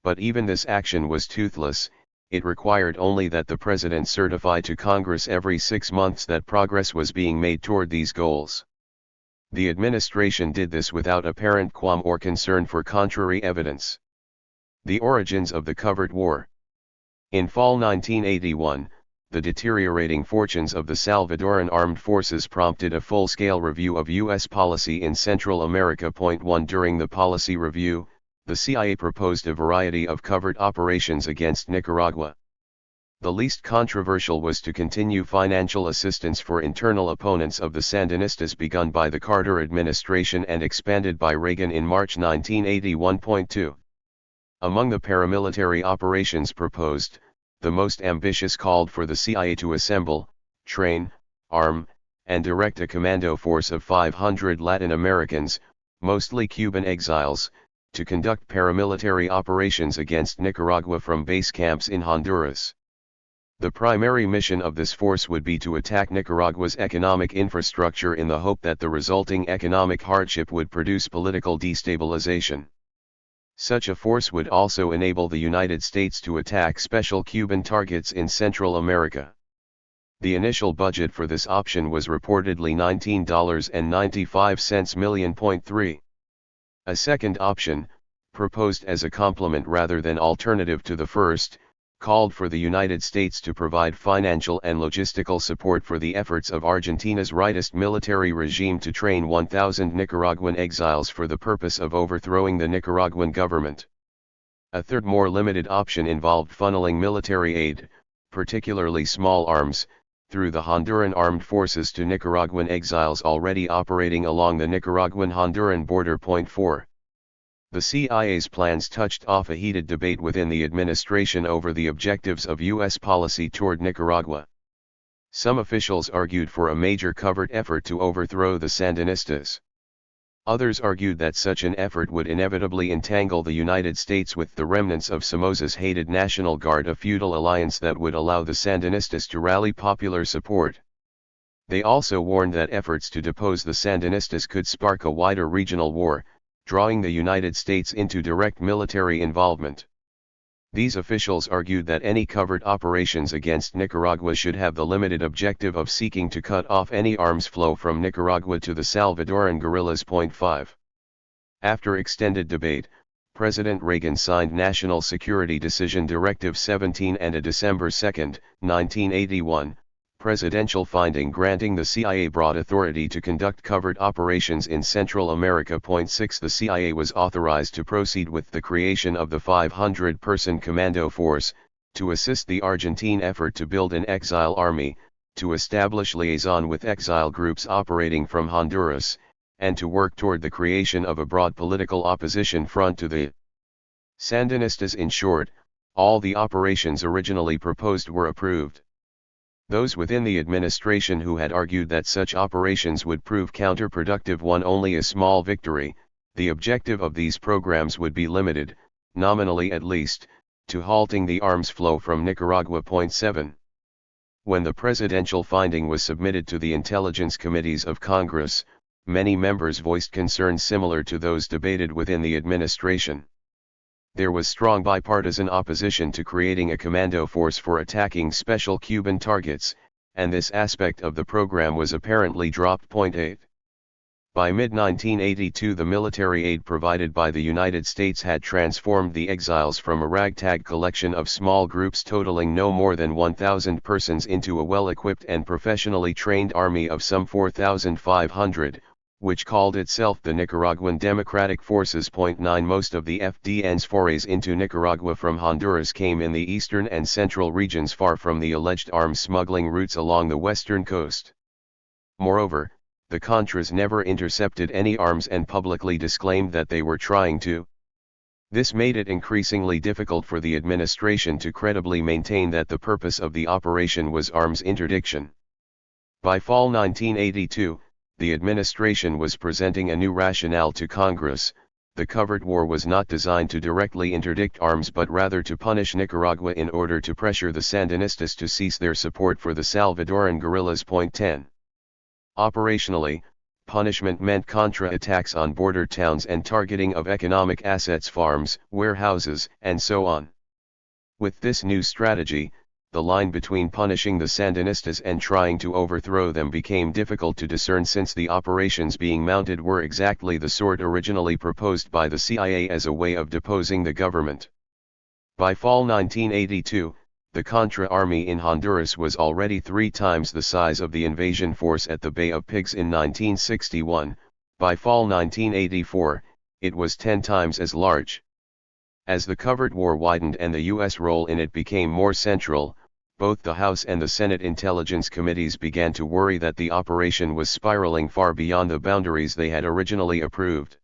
But even this action was toothless. It required only that the president certify to Congress every 6 months that progress was being made toward these goals. The administration did this without apparent qualm or concern for contrary evidence. The origins of the covert war. In fall 1981, the deteriorating fortunes of the Salvadoran armed forces prompted a full-scale review of U.S. policy in Central America. 1. During the policy review, the CIA proposed a variety of covert operations against Nicaragua. The least controversial was to continue financial assistance for internal opponents of the Sandinistas begun by the Carter administration and expanded by Reagan in March 1981. 2. Among the paramilitary operations proposed, the most ambitious called for the CIA to assemble, train, arm, and direct a commando force of 500 Latin Americans, mostly Cuban exiles, to conduct paramilitary operations against Nicaragua from base camps in Honduras. The primary mission of this force would be to attack Nicaragua's economic infrastructure in the hope that the resulting economic hardship would produce political destabilization. Such a force would also enable the United States to attack special Cuban targets in Central America. The initial budget for this option was reportedly $19.95 million. 3. A second option, proposed as a complement rather than alternative to the first, called for the United States to provide financial and logistical support for the efforts of Argentina's rightist military regime to train 1,000 Nicaraguan exiles for the purpose of overthrowing the Nicaraguan government. A third more limited option involved funneling military aid, particularly small arms, through the Honduran armed forces to Nicaraguan exiles already operating along the Nicaraguan-Honduran border. 4. The CIA's plans touched off a heated debate within the administration over the objectives of U.S. policy toward Nicaragua. Some officials argued for a major covert effort to overthrow the Sandinistas. Others argued that such an effort would inevitably entangle the United States with the remnants of Somoza's hated National Guard, a feudal alliance that would allow the Sandinistas to rally popular support. They also warned that efforts to depose the Sandinistas could spark a wider regional war, drawing the United States into direct military involvement. These officials argued that any covert operations against Nicaragua should have the limited objective of seeking to cut off any arms flow from Nicaragua to the Salvadoran guerrillas. 5. After extended debate, President Reagan signed National Security Decision Directive 17 and a December 2, 1981, presidential finding granting the CIA broad authority to conduct covert operations in Central America. 6. The CIA was authorized to proceed with the creation of the 500-person commando force, to assist the Argentine effort to build an exile army, to establish liaison with exile groups operating from Honduras, and to work toward the creation of a broad political opposition front to the Sandinistas. In short, all the operations originally proposed were approved. Those within the administration who had argued that such operations would prove counterproductive won only a small victory. The objective of these programs would be limited, nominally at least, to halting the arms flow from Nicaragua. 7. When the presidential finding was submitted to the intelligence committees of Congress, many members voiced concerns similar to those debated within the administration. There was strong bipartisan opposition to creating a commando force for attacking special Cuban targets, and this aspect of the program was apparently dropped. 8. By mid-1982 the military aid provided by the United States had transformed the exiles from a ragtag collection of small groups totaling no more than 1,000 persons into a well-equipped and professionally trained army of some 4,500, which called itself the Nicaraguan Democratic Forces. 9 Most of the FDN's forays into Nicaragua from Honduras came in the eastern and central regions far from the alleged arms smuggling routes along the western coast. Moreover, the Contras never intercepted any arms and publicly disclaimed that they were trying to. This made it increasingly difficult for the administration to credibly maintain that the purpose of the operation was arms interdiction. By fall 1982, the administration was presenting a new rationale to Congress. The covert war was not designed to directly interdict arms but rather to punish Nicaragua in order to pressure the Sandinistas to cease their support for the Salvadoran guerrillas. 10. Operationally, punishment meant contra-attacks on border towns and targeting of economic assets, farms, warehouses, and so on. With this new strategy, the line between punishing the Sandinistas and trying to overthrow them became difficult to discern, since the operations being mounted were exactly the sort originally proposed by the CIA as a way of deposing the government. By fall 1982, the Contra army in Honduras was already 3 times the size of the invasion force at the Bay of Pigs in 1961. By fall 1984, it was 10 times as large. As the covert war widened and the U.S. role in it became more central, both the House and the Senate Intelligence Committees began to worry that the operation was spiraling far beyond the boundaries they had originally approved.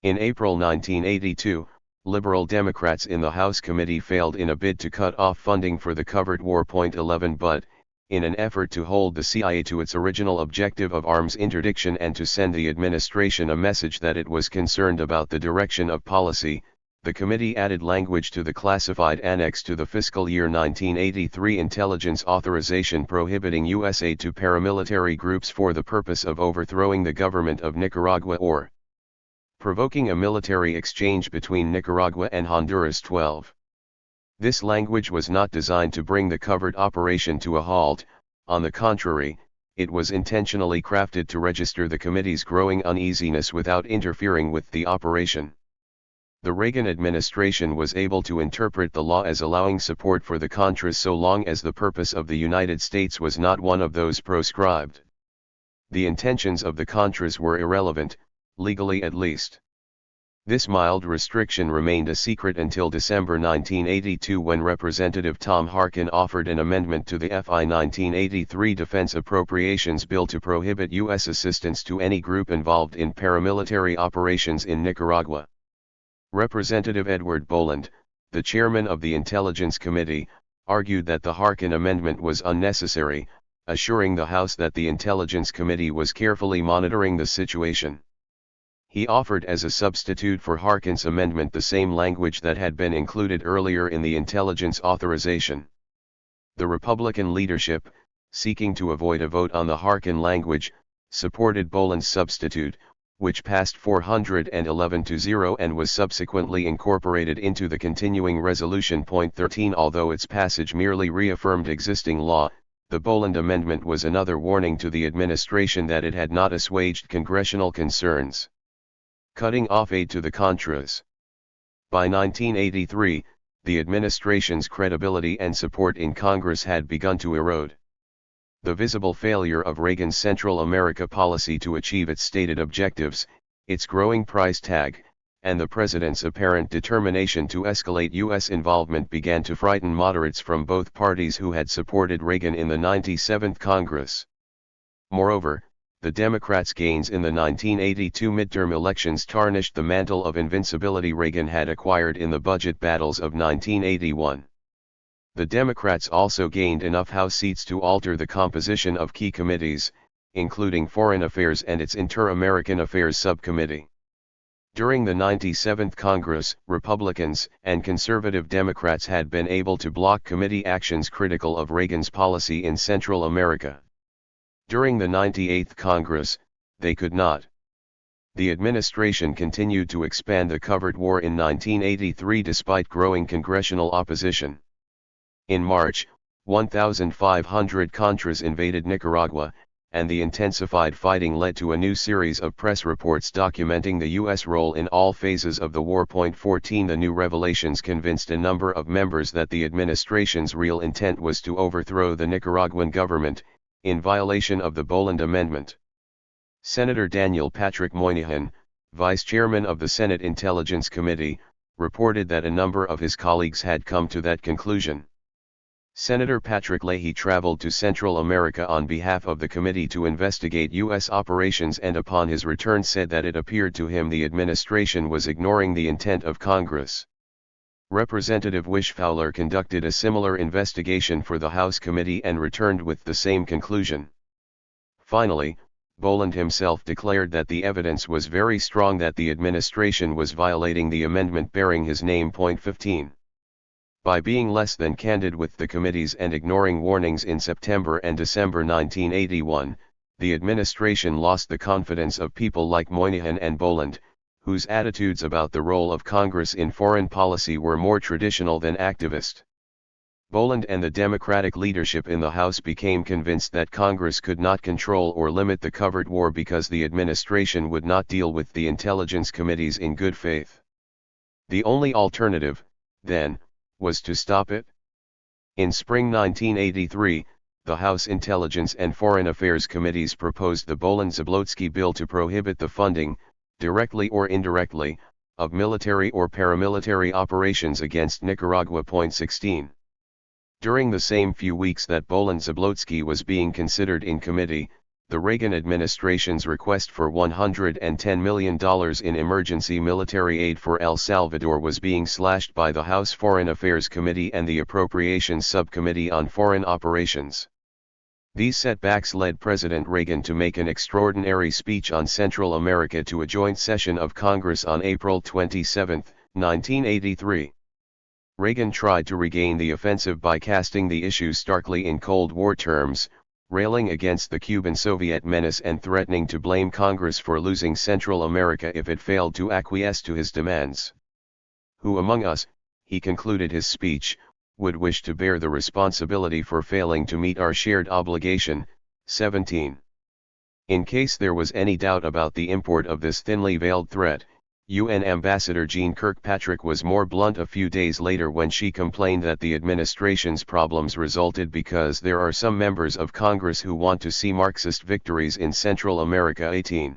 In April 1982, Liberal Democrats in the House committee failed in a bid to cut off funding for the covert war. 11 But, in an effort to hold the CIA to its original objective of arms interdiction and to send the administration a message that it was concerned about the direction of policy, the committee added language to the classified annex to the fiscal year 1983 intelligence authorization prohibiting U.S. aid to paramilitary groups for the purpose of overthrowing the government of Nicaragua or provoking a military exchange between Nicaragua and Honduras. 12. This language was not designed to bring the covert operation to a halt. On the contrary, it was intentionally crafted to register the committee's growing uneasiness without interfering with the operation. The Reagan administration was able to interpret the law as allowing support for the Contras so long as the purpose of the United States was not one of those proscribed. The intentions of the Contras were irrelevant, legally at least. This mild restriction remained a secret until December 1982, when Representative Tom Harkin offered an amendment to the FI 1983 Defense Appropriations Bill to prohibit U.S. assistance to any group involved in paramilitary operations in Nicaragua. Representative Edward Boland, the chairman of the Intelligence Committee, argued that the Harkin amendment was unnecessary, assuring the House that the Intelligence Committee was carefully monitoring the situation. He offered as a substitute for Harkin's amendment the same language that had been included earlier in the intelligence authorization. The Republican leadership, seeking to avoid a vote on the Harkin language, supported Boland's substitute, which passed 411-0 and was subsequently incorporated into the continuing resolution. 13 Although its passage merely reaffirmed existing law, the Boland amendment was another warning to the administration that it had not assuaged congressional concerns. Cutting off aid to the Contras. By 1983, the administration's credibility and support in Congress had begun to erode. The visible failure of Reagan's Central America policy to achieve its stated objectives, its growing price tag, and the president's apparent determination to escalate U.S. involvement began to frighten moderates from both parties who had supported Reagan in the 97th Congress. Moreover, the Democrats' gains in the 1982 midterm elections tarnished the mantle of invincibility Reagan had acquired in the budget battles of 1981. The Democrats also gained enough House seats to alter the composition of key committees, including Foreign Affairs and its Inter-American Affairs Subcommittee. During the 97th Congress, Republicans and conservative Democrats had been able to block committee actions critical of Reagan's policy in Central America. During the 98th Congress, they could not. The administration continued to expand the covered war in 1983 despite growing congressional opposition. In March, 1,500 Contras invaded Nicaragua, and the intensified fighting led to a new series of press reports documenting the U.S. role in all phases of the war. 14 The new revelations convinced a number of members that the administration's real intent was to overthrow the Nicaraguan government, in violation of the Boland Amendment. Senator Daniel Patrick Moynihan, vice chairman of the Senate Intelligence Committee, reported that a number of his colleagues had come to that conclusion. Senator Patrick Leahy traveled to Central America on behalf of the committee to investigate U.S. operations and upon his return said that it appeared to him the administration was ignoring the intent of Congress. Representative Wishfowler conducted a similar investigation for the House committee and returned with the same conclusion. Finally, Boland himself declared that the evidence was very strong that the administration was violating the amendment bearing his name. 15. By being less than candid with the committees and ignoring warnings in September and December 1981, the administration lost the confidence of people like Moynihan and Boland, whose attitudes about the role of Congress in foreign policy were more traditional than activist. Boland and the Democratic leadership in the House became convinced that Congress could not control or limit the covered war because the administration would not deal with the intelligence committees in good faith. The only alternative, then, was to stop it. In spring 1983, the House Intelligence and Foreign Affairs Committees proposed the Boland-Zablotsky bill to prohibit the funding, directly or indirectly, of military or paramilitary operations against Nicaragua. 16. During the same few weeks that Boland-Zablotsky was being considered in committee, the Reagan administration's request for $110 million in emergency military aid for El Salvador was being slashed by the House Foreign Affairs Committee and the Appropriations Subcommittee on Foreign Operations. These setbacks led President Reagan to make an extraordinary speech on Central America to a joint session of Congress on April 27, 1983. Reagan tried to regain the offensive by casting the issue starkly in Cold War terms, railing against the Cuban-Soviet menace and threatening to blame Congress for losing Central America if it failed to acquiesce to his demands. Who among us, he concluded his speech, would wish to bear the responsibility for failing to meet our shared obligation? 17. In case there was any doubt about the import of this thinly veiled threat, UN Ambassador Jeane Kirkpatrick was more blunt a few days later when she complained that the administration's problems resulted because there are some members of Congress who want to see Marxist victories in Central America. 18.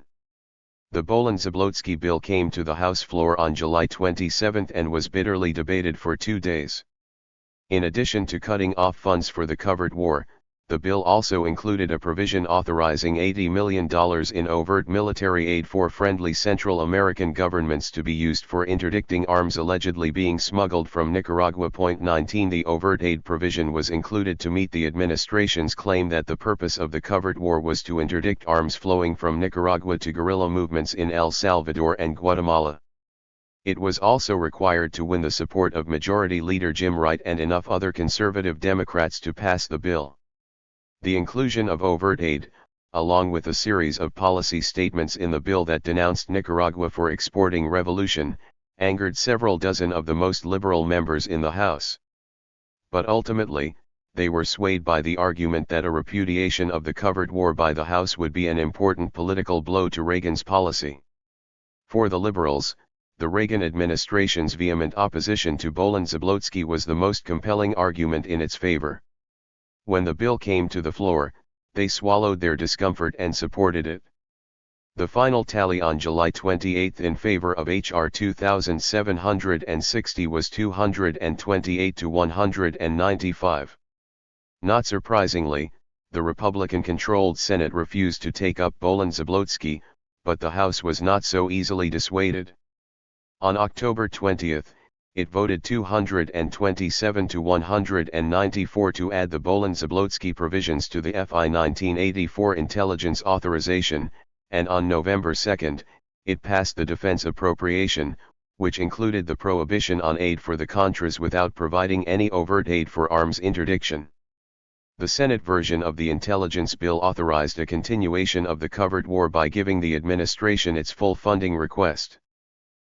The Boland-Zablotsky bill came to the House floor on July 27 and was bitterly debated for 2 days. In addition to cutting off funds for the covered war, the bill also included a provision authorizing $80 million in overt military aid for friendly Central American governments to be used for interdicting arms allegedly being smuggled from Nicaragua. 19 The overt aid provision was included to meet the administration's claim that the purpose of the covered war was to interdict arms flowing from Nicaragua to guerrilla movements in El Salvador and Guatemala. It was also required to win the support of Majority Leader Jim Wright and enough other conservative Democrats to pass the bill. The inclusion of overt aid, along with a series of policy statements in the bill that denounced Nicaragua for exporting revolution, angered several dozen of the most liberal members in the House. But ultimately, they were swayed by the argument that a repudiation of the covered war by the House would be an important political blow to Reagan's policy. For the liberals, the Reagan administration's vehement opposition to Boland-Zablotsky was the most compelling argument in its favor. When the bill came to the floor, they swallowed their discomfort and supported it. The final tally on July 28 in favor of H.R. 2760 was 228 to 195. Not surprisingly, the Republican-controlled Senate refused to take up Bolin-Zablotsky, but the House was not so easily dissuaded. On October 20, it voted 227 to 194 to add the Bolin-Zablotsky provisions to the FI 1984 intelligence authorization, and on November 2, it passed the defense appropriation, which included the prohibition on aid for the Contras without providing any overt aid for arms interdiction. The Senate version of the intelligence bill authorized a continuation of the covered war by giving the administration its full funding request.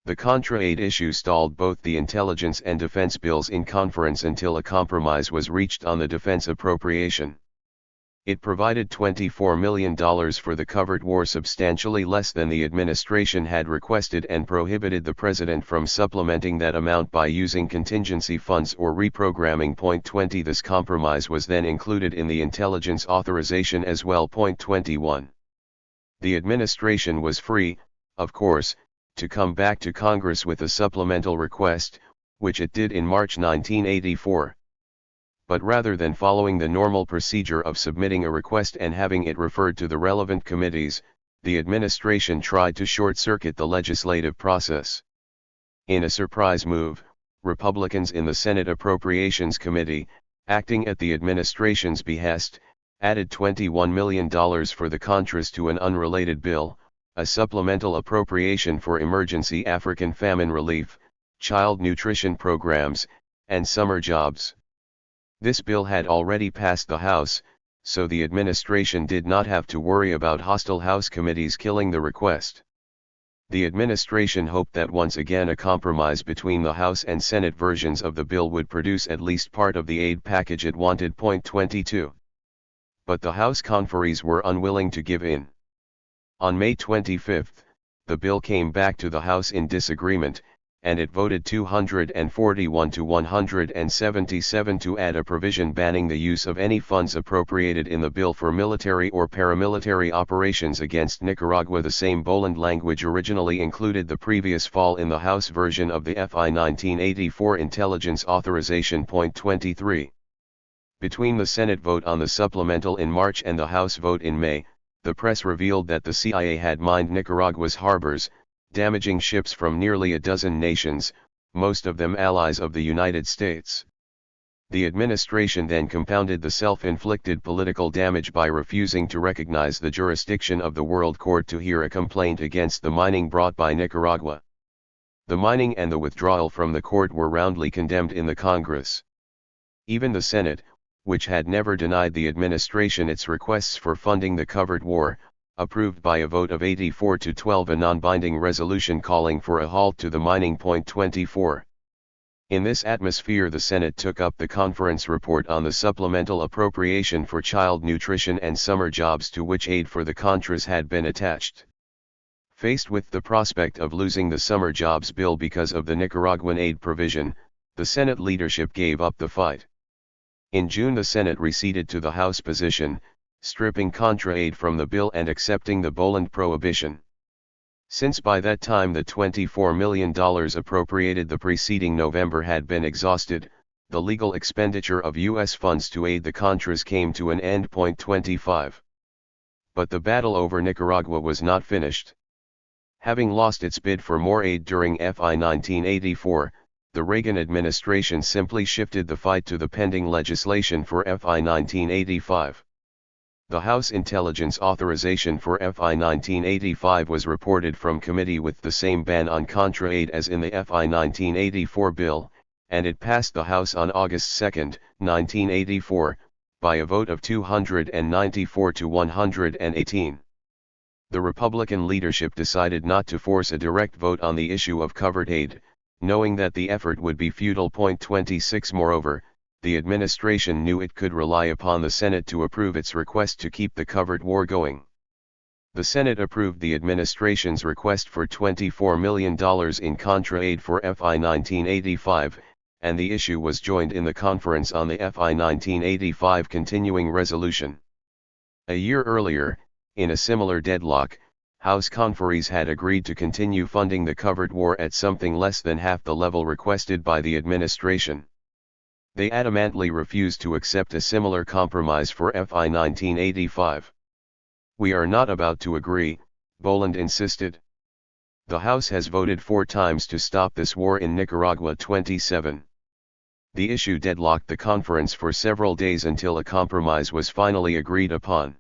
The Contra aid issue stalled both the intelligence and defense bills in conference until a compromise was reached on the defense appropriation. It provided $24 million for the covered war, substantially less than the administration had requested, and prohibited the president from supplementing that amount by using contingency funds or reprogramming. 20 This compromise was then included in the intelligence authorization as well. 21 The administration was free, of course, to come back to Congress with a supplemental request, which it did in March 1984. But rather than following the normal procedure of submitting a request and having it referred to the relevant committees, the administration tried to short-circuit the legislative process. In a surprise move, Republicans in the Senate Appropriations Committee, acting at the administration's behest, added $21 million for the Contras to an unrelated bill, a supplemental appropriation for emergency African famine relief, child nutrition programs, and summer jobs. This bill had already passed the House, so the administration did not have to worry about hostile House committees killing the request. The administration hoped that once again a compromise between the House and Senate versions of the bill would produce at least part of the aid package it wanted. 22 But the House conferees were unwilling to give in. On May 25, the bill came back to the House in disagreement, and it voted 241 to 177 to add a provision banning the use of any funds appropriated in the bill for military or paramilitary operations against Nicaragua. The same Boland language originally included the previous fall in the House version of the FI 1984 intelligence authorization. 23 Between the Senate vote on the supplemental in March and the House vote in May, the press revealed that the CIA had mined Nicaragua's harbors, damaging ships from nearly a dozen nations, most of them allies of the United States. The administration then compounded the self-inflicted political damage by refusing to recognize the jurisdiction of the World Court to hear a complaint against the mining brought by Nicaragua. The mining and the withdrawal from the court were roundly condemned in the Congress. Even the Senate, which had never denied the administration its requests for funding the covered war, approved by a vote of 84 to 12 a non-binding resolution calling for a halt to the mining. 24 In this atmosphere, the Senate took up the conference report on the supplemental appropriation for child nutrition and summer jobs, to which aid for the Contras had been attached. Faced with the prospect of losing the summer jobs bill because of the Nicaraguan aid provision, the Senate leadership gave up the fight. In June, the Senate receded to the House position, stripping Contra aid from the bill and accepting the Boland prohibition. Since by that time the $24 million appropriated the preceding November had been exhausted, the legal expenditure of U.S. funds to aid the Contras came to an end. 25 But the battle over Nicaragua was not finished. Having lost its bid for more aid during FI 1984, the Reagan administration simply shifted the fight to the pending legislation for FI 1985. The House Intelligence Authorization for FI 1985 was reported from committee with the same ban on Contra aid as in the FI 1984 bill, and it passed the House on August 2, 1984, by a vote of 294 to 118. The Republican leadership decided not to force a direct vote on the issue of covered aid, knowing that the effort would be futile. 26 Moreover, the administration knew it could rely upon the Senate to approve its request to keep the covered war going. The Senate approved the administration's request for $24 million in Contra aid for FI 1985, and the issue was joined in the conference on the FI 1985 continuing resolution. A year earlier, in a similar deadlock, House conferees had agreed to continue funding the covered war at something less than half the level requested by the administration. They adamantly refused to accept a similar compromise for FI 1985. "We are not about to agree," Boland insisted. "The House has voted 4 times to stop this war in Nicaragua." 27. The issue deadlocked the conference for several days until a compromise was finally agreed upon.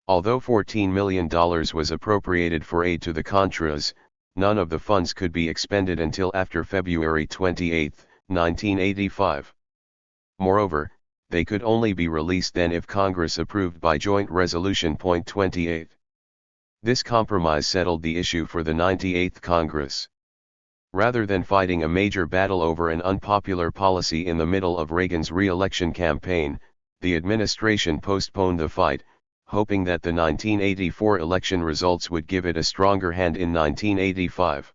Although $14 million was appropriated for aid to the Contras, none of the funds could be expended until after February 28, 1985. Moreover, they could only be released then if Congress approved by Joint Resolution Point 28. This compromise settled the issue for the 98th Congress. Rather than fighting a major battle over an unpopular policy in the middle of Reagan's re-election campaign, the administration postponed the fight, hoping that the 1984 election results would give it a stronger hand in 1985.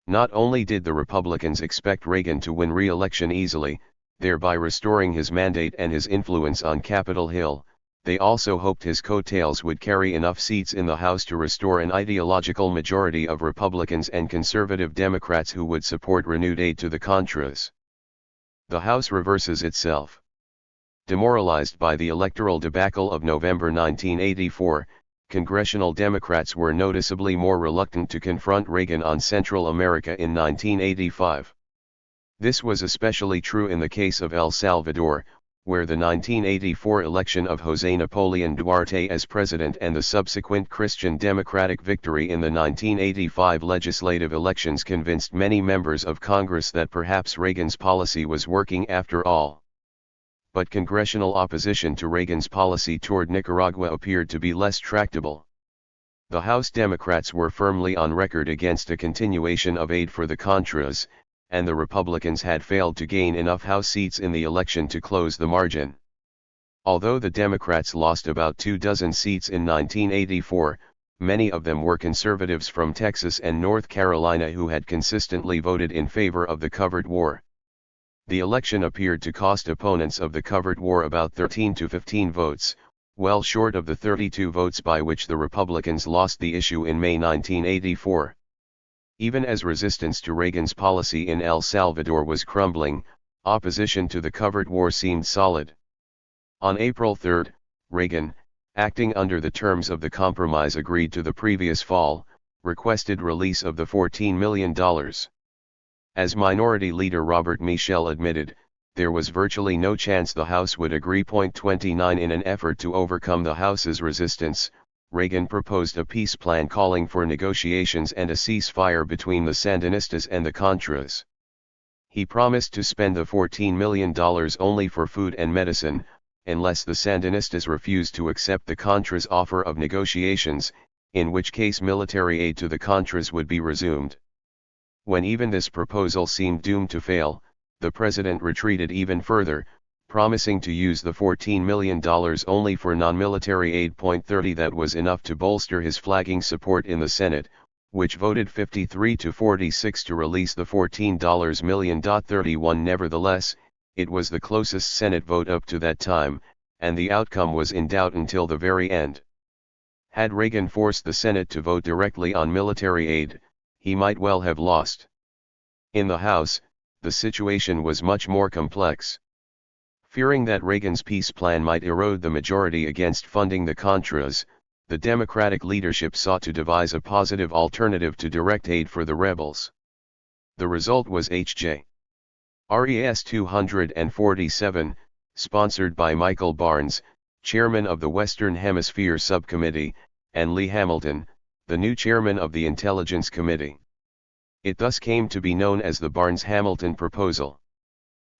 Not only did the Republicans expect Reagan to win re-election easily, thereby restoring his mandate and his influence on Capitol Hill, they also hoped his coattails would carry enough seats in the House to restore an ideological majority of Republicans and conservative Democrats who would support renewed aid to the Contras. The House reverses itself. Demoralized by the electoral debacle of November 1984, congressional Democrats were noticeably more reluctant to confront Reagan on Central America in 1985. This was especially true in the case of El Salvador, where the 1984 election of José Napoleón Duarte as president and the subsequent Christian Democratic victory in the 1985 legislative elections convinced many members of Congress that perhaps Reagan's policy was working after all. But congressional opposition to Reagan's policy toward Nicaragua appeared to be less tractable. The House Democrats were firmly on record against a continuation of aid for the Contras, and the Republicans had failed to gain enough House seats in the election to close the margin. Although the Democrats lost about 24 seats in 1984, many of them were conservatives from Texas and North Carolina who had consistently voted in favor of the covered war. The election appeared to cost opponents of the covered war about 13 to 15 votes, well short of the 32 votes by which the Republicans lost the issue in May 1984. Even as resistance to Reagan's policy in El Salvador was crumbling, opposition to the covered war seemed solid. On April 3, Reagan, acting under the terms of the compromise agreed to the previous fall, requested release of the $14 million. As Minority Leader Robert Michel admitted, there was virtually no chance the House would agree. 29 In an effort to overcome the House's resistance, Reagan proposed a peace plan calling for negotiations and a ceasefire between the Sandinistas and the Contras. He promised to spend the $14 million only for food and medicine, unless the Sandinistas refused to accept the Contras' offer of negotiations, in which case military aid to the Contras would be resumed. When even this proposal seemed doomed to fail, the president retreated even further, promising to use the $14 million only for non-military aid. 30 That was enough to bolster his flagging support in the Senate, which voted 53 to 46 to release the $14 million. 31 Nevertheless, it was the closest Senate vote up to that time, and the outcome was in doubt until the very end. Had Reagan forced the Senate to vote directly on military aid, he might well have lost. In the House, the situation was much more complex. Fearing that Reagan's peace plan might erode the majority against funding the Contras, the Democratic leadership sought to devise a positive alternative to direct aid for the rebels. The result was H.J. Res. 247, sponsored by Michael Barnes, chairman of the Western Hemisphere Subcommittee, and Lee Hamilton, the new chairman of the Intelligence Committee. It thus came to be known as the Barnes-Hamilton Proposal.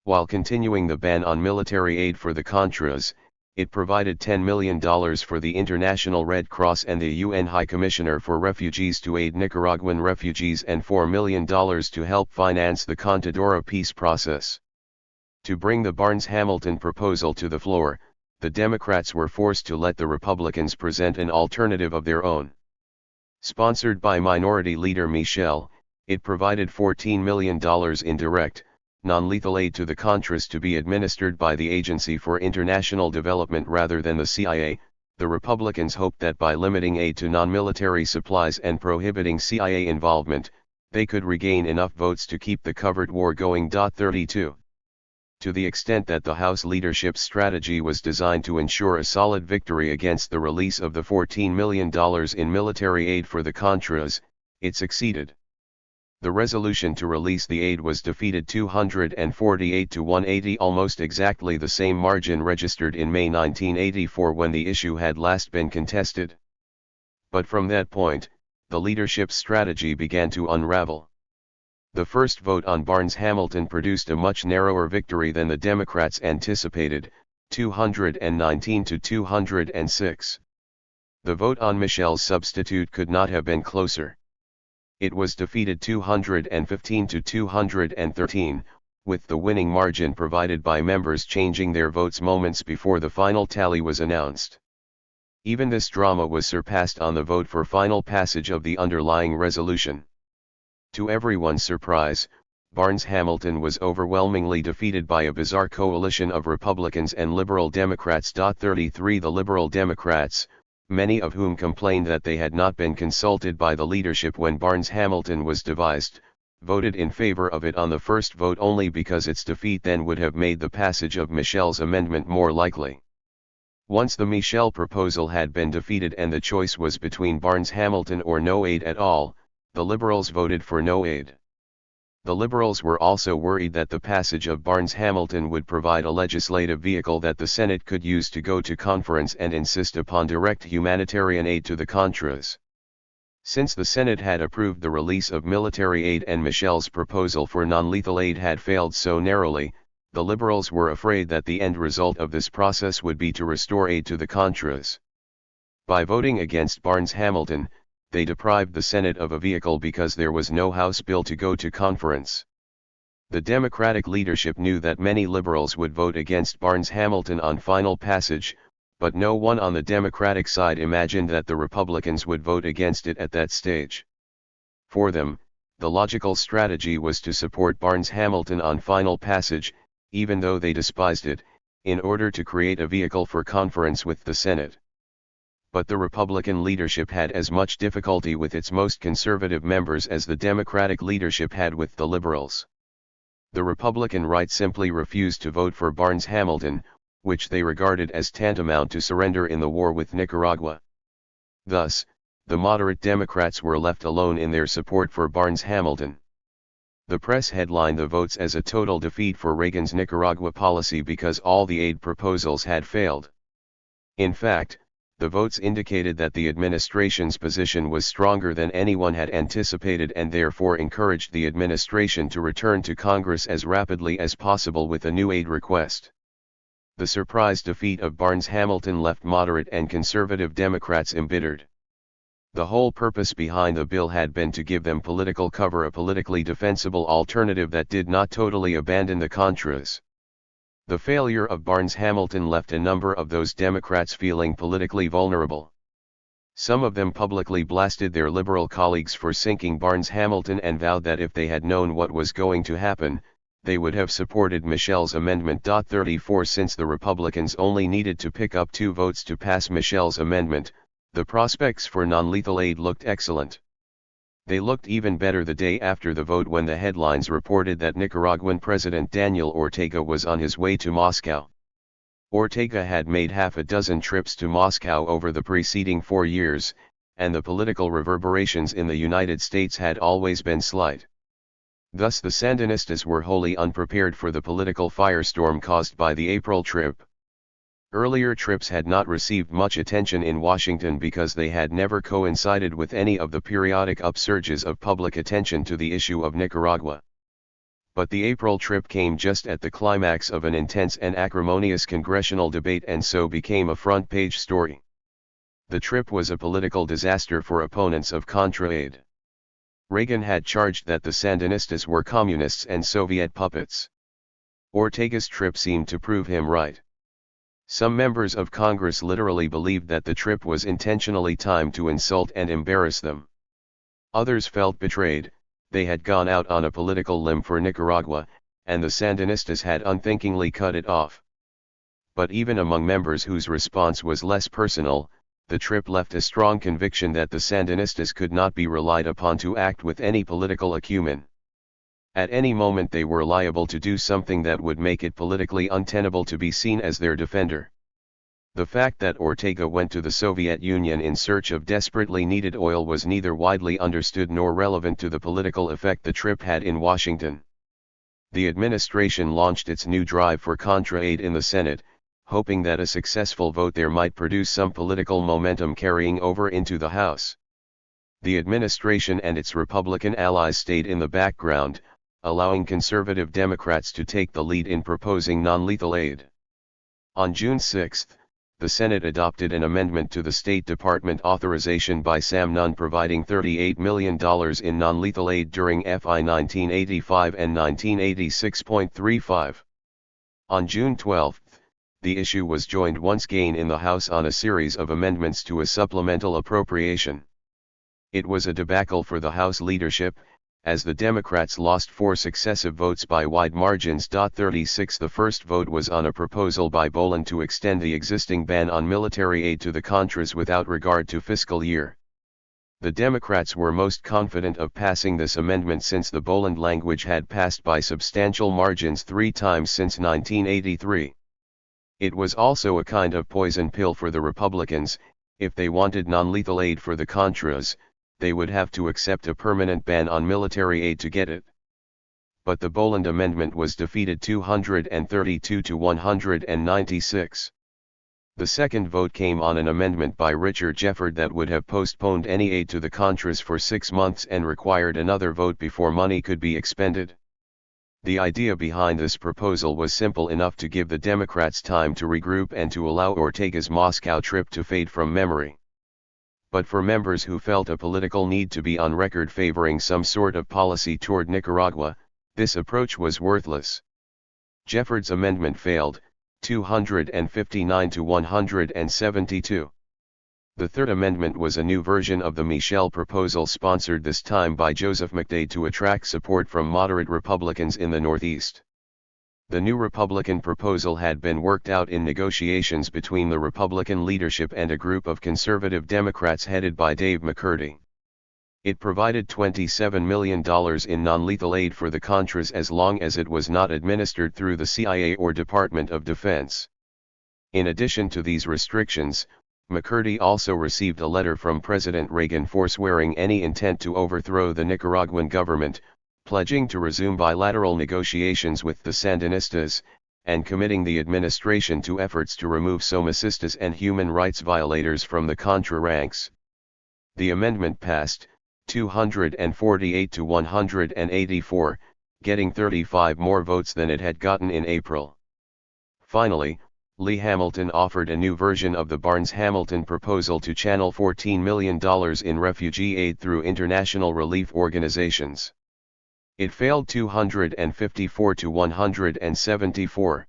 While continuing the ban on military aid for the Contras, it provided $10 million for the International Red Cross and the UN High Commissioner for Refugees to aid Nicaraguan refugees and $4 million to help finance the Contadora peace process. To bring the Barnes-Hamilton proposal to the floor, the Democrats were forced to let the Republicans present an alternative of their own. Sponsored by Minority Leader Michel, it provided $14 million in direct, non-lethal aid to the Contras to be administered by the Agency for International Development rather than the CIA. The Republicans hoped that by limiting aid to non-military supplies and prohibiting CIA involvement, they could regain enough votes to keep the covered war going. 32. to the extent that the House leadership's strategy was designed to ensure a solid victory against the release of the $14 million in military aid for the Contras. It succeeded. The resolution to release the aid was defeated 248 to 180, almost exactly the same margin registered in May 1984 when the issue had last been contested. But from that point, the leadership's strategy began to unravel. The first vote on Barnes-Hamilton produced a much narrower victory than the Democrats anticipated, 219 to 206. The vote on Michel's substitute could not have been closer. It was defeated 215 to 213, with the winning margin provided by members changing their votes moments before the final tally was announced. Even this drama was surpassed on the vote for final passage of the underlying resolution. To everyone's surprise, Barnes-Hamilton was overwhelmingly defeated by a bizarre coalition of Republicans and Liberal Democrats. 33 The Liberal Democrats, many of whom complained that they had not been consulted by the leadership when Barnes-Hamilton was devised, voted in favor of it on the first vote only because its defeat then would have made the passage of Michel's amendment more likely. Once the Michel proposal had been defeated and the choice was between Barnes-Hamilton or no aid at all, the Liberals voted for no aid. The Liberals were also worried that the passage of Barnes-Hamilton would provide a legislative vehicle that the Senate could use to go to conference and insist upon direct humanitarian aid to the Contras. Since the Senate had approved the release of military aid and Michel's proposal for non-lethal aid had failed so narrowly, the Liberals were afraid that the end result of this process would be to restore aid to the Contras. By voting against Barnes-Hamilton, they deprived the Senate of a vehicle because there was no House bill to go to conference. The Democratic leadership knew that many liberals would vote against Barnes-Hamilton on final passage, but no one on the Democratic side imagined that the Republicans would vote against it at that stage. For them, the logical strategy was to support Barnes-Hamilton on final passage, even though they despised it, in order to create a vehicle for conference with the Senate. But the Republican leadership had as much difficulty with its most conservative members as the Democratic leadership had with the liberals. The Republican right simply refused to vote for Barnes-Hamilton, which they regarded as tantamount to surrender in the war with Nicaragua. Thus, the moderate Democrats were left alone in their support for Barnes-Hamilton. The press headlined the votes as a total defeat for Reagan's Nicaragua policy because all the aid proposals had failed. In fact, the votes indicated that the administration's position was stronger than anyone had anticipated and therefore encouraged the administration to return to Congress as rapidly as possible with a new aid request. The surprise defeat of Barnes-Hamilton left moderate and conservative Democrats embittered. The whole purpose behind the bill had been to give them political cover, a politically defensible alternative that did not totally abandon the Contras. The failure of Barnes-Hamilton left a number of those Democrats feeling politically vulnerable. Some of them publicly blasted their liberal colleagues for sinking Barnes-Hamilton and vowed that if they had known what was going to happen, they would have supported Michel's amendment. 34 Since the Republicans only needed to pick up 2 votes to pass Michel's amendment, the prospects for non-lethal aid looked excellent. They looked even better the day after the vote when the headlines reported that Nicaraguan President Daniel Ortega was on his way to Moscow. Ortega had made half a dozen trips to Moscow over the preceding 4 years, and the political reverberations in the United States had always been slight. Thus the Sandinistas were wholly unprepared for the political firestorm caused by the April trip. Earlier trips had not received much attention in Washington because they had never coincided with any of the periodic upsurges of public attention to the issue of Nicaragua. But the April trip came just at the climax of an intense and acrimonious congressional debate and so became a front-page story. The trip was a political disaster for opponents of Contra aid. Reagan had charged that the Sandinistas were communists and Soviet puppets. Ortega's trip seemed to prove him right. Some members of Congress literally believed that the trip was intentionally timed to insult and embarrass them. Others felt betrayed. They had gone out on a political limb for Nicaragua, and the Sandinistas had unthinkingly cut it off. But even among members whose response was less personal, the trip left a strong conviction that the Sandinistas could not be relied upon to act with any political acumen. At any moment they were liable to do something that would make it politically untenable to be seen as their defender. The fact that Ortega went to the Soviet Union in search of desperately needed oil was neither widely understood nor relevant to the political effect the trip had in Washington. The administration launched its new drive for Contra aid in the Senate, hoping that a successful vote there might produce some political momentum carrying over into the House. The administration and its Republican allies stayed in the background, allowing conservative Democrats to take the lead in proposing non-lethal aid. On June 6, the Senate adopted an amendment to the State Department authorization by Sam Nunn providing $38 million in non-lethal aid during FY 1985 and 1986.35. On June 12, the issue was joined once again in the House on a series of amendments to a supplemental appropriation. It was a debacle for the House leadership, as the Democrats lost 4 successive votes by wide margins. 36 The first vote was on a proposal by Boland to extend the existing ban on military aid to the Contras without regard to fiscal year. The Democrats were most confident of passing this amendment since the Boland language had passed by substantial margins 3 times since 1983. It was also a kind of poison pill for the Republicans. If they wanted non-lethal aid for the Contras, they would have to accept a permanent ban on military aid to get it. But the Boland amendment was defeated 232 to 196. The second vote came on an amendment by Richard Jefford that would have postponed any aid to the Contras for 6 months and required another vote before money could be expended. The idea behind this proposal was simple enough to give the Democrats time to regroup and to allow Ortega's Moscow trip to fade from memory. But for members who felt a political need to be on record favoring some sort of policy toward Nicaragua, this approach was worthless. Jefford's amendment failed, 259 to 172. The Third Amendment was a new version of the Michel proposal sponsored this time by Joseph McDade to attract support from moderate Republicans in the Northeast. The new Republican proposal had been worked out in negotiations between the Republican leadership and a group of conservative Democrats headed by Dave McCurdy. It provided $27 million in non-lethal aid for the Contras as long as it was not administered through the CIA or Department of Defense. In addition to these restrictions, McCurdy also received a letter from President Reagan forswearing any intent to overthrow the Nicaraguan government, pledging to resume bilateral negotiations with the Sandinistas, and committing the administration to efforts to remove Somocistas and human rights violators from the Contra ranks. The amendment passed, 248 to 184, getting 35 more votes than it had gotten in April. Finally, Lee Hamilton offered a new version of the Barnes-Hamilton proposal to channel $14 million in refugee aid through international relief organizations. It failed 254 to 174.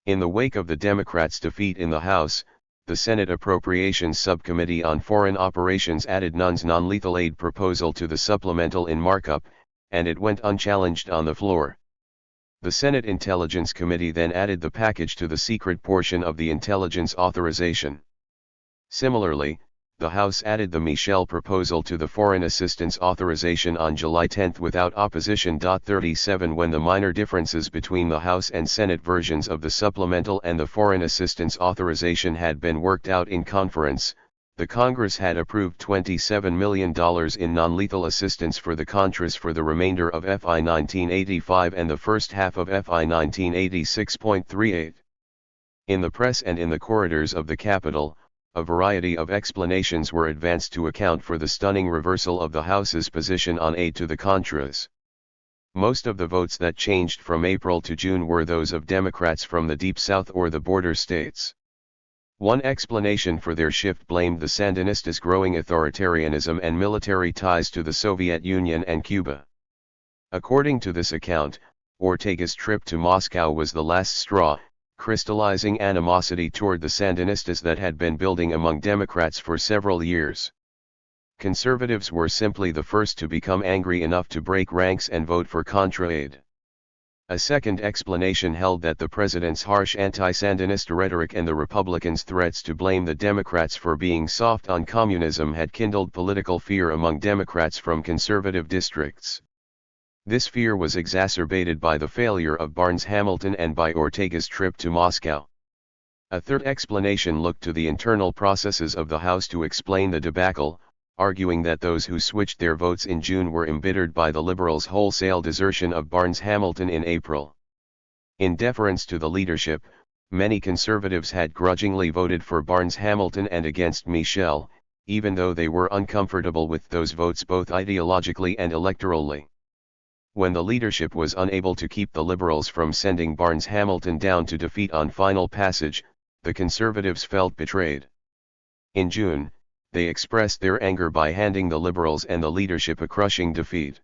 In the wake of the Democrats' defeat in the House, the Senate Appropriations Subcommittee on Foreign Operations added Nunn's non-lethal aid proposal to the supplemental in markup, and it went unchallenged on the floor. The Senate Intelligence Committee then added the package to the secret portion of the intelligence authorization. Similarly, the House added the Michel proposal to the Foreign Assistance Authorization on July 10 without opposition. 37 When the minor differences between the House and Senate versions of the supplemental and the Foreign Assistance Authorization had been worked out in conference, the Congress had approved $27 million in non-lethal assistance for the Contras for the remainder of FY 1985 and the first half of FY 1986.38. In the press and in the corridors of the Capitol, a variety of explanations were advanced to account for the stunning reversal of the House's position on aid to the Contras. Most of the votes that changed from April to June were those of Democrats from the Deep South or the border states. One explanation for their shift blamed the Sandinistas' growing authoritarianism and military ties to the Soviet Union and Cuba. According to this account, Ortega's trip to Moscow was the last straw, crystallizing animosity toward the Sandinistas that had been building among Democrats for several years. Conservatives were simply the first to become angry enough to break ranks and vote for Contra aid. A second explanation held that the president's harsh anti-Sandinista rhetoric and the Republicans' threats to blame the Democrats for being soft on communism had kindled political fear among Democrats from conservative districts. This fear was exacerbated by the failure of Barnes-Hamilton and by Ortega's trip to Moscow. A third explanation looked to the internal processes of the House to explain the debacle, arguing that those who switched their votes in June were embittered by the Liberals' wholesale desertion of Barnes-Hamilton in April. In deference to the leadership, many Conservatives had grudgingly voted for Barnes-Hamilton and against Michel, even though they were uncomfortable with those votes both ideologically and electorally. When the leadership was unable to keep the Liberals from sending Barnes-Hamilton down to defeat on final passage, the Conservatives felt betrayed. In June, they expressed their anger by handing the Liberals and the leadership a crushing defeat.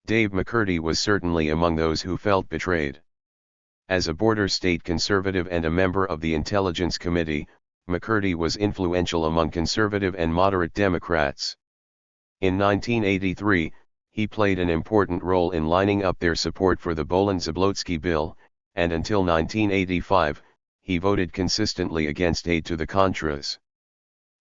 Dave McCurdy was certainly among those who felt betrayed. As a border state conservative and a member of the Intelligence Committee, McCurdy was influential among conservative and moderate Democrats. In 1983, he played an important role in lining up their support for the Bolin-Zablotsky bill, and until 1985, he voted consistently against aid to the Contras.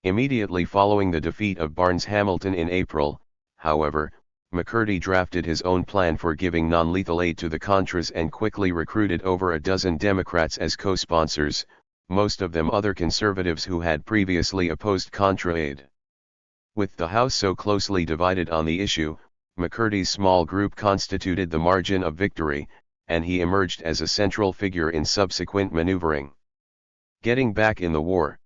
Immediately following the defeat of Barnes-Hamilton in April, however, McCurdy drafted his own plan for giving non-lethal aid to the Contras and quickly recruited over a dozen Democrats as co-sponsors, most of them other conservatives who had previously opposed Contra aid. With the House so closely divided on the issue, McCurdy's small group constituted the margin of victory, and he emerged as a central figure in subsequent maneuvering. Getting back in the war.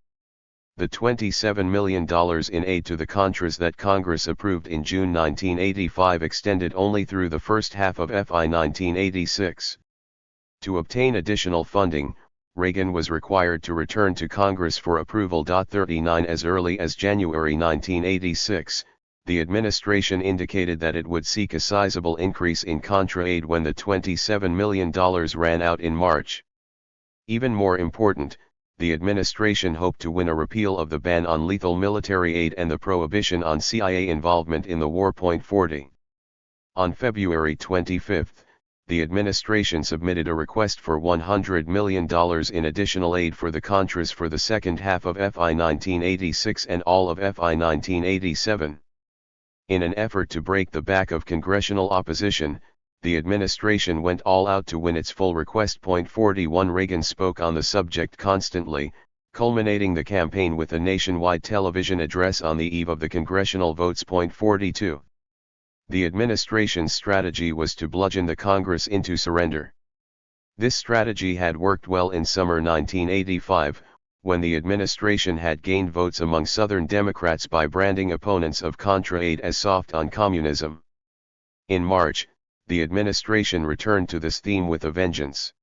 The $27 million in aid to the Contras that Congress approved in June 1985 extended only through the first half of FY 1986. To obtain additional funding, Reagan was required to return to Congress for approval. 39 As early as January 1986, the administration indicated that it would seek a sizable increase in Contra aid when the $27 million ran out in March. Even more important, the administration hoped to win a repeal of the ban on lethal military aid and the prohibition on CIA involvement in the war. 40. On February 25, the administration submitted a request for $100 million in additional aid for the Contras for the second half of FY 1986 and all of FY 1987. In an effort to break the back of congressional opposition, the administration went all out to win its full request. 41 Reagan spoke on the subject constantly, culminating the campaign with a nationwide television address on the eve of the congressional votes. 42. The administration's strategy was to bludgeon the Congress into surrender. This strategy had worked well in summer 1985, when the administration had gained votes among Southern Democrats by branding opponents of Contra aid as soft on communism. In March, the administration returned to this theme with a vengeance.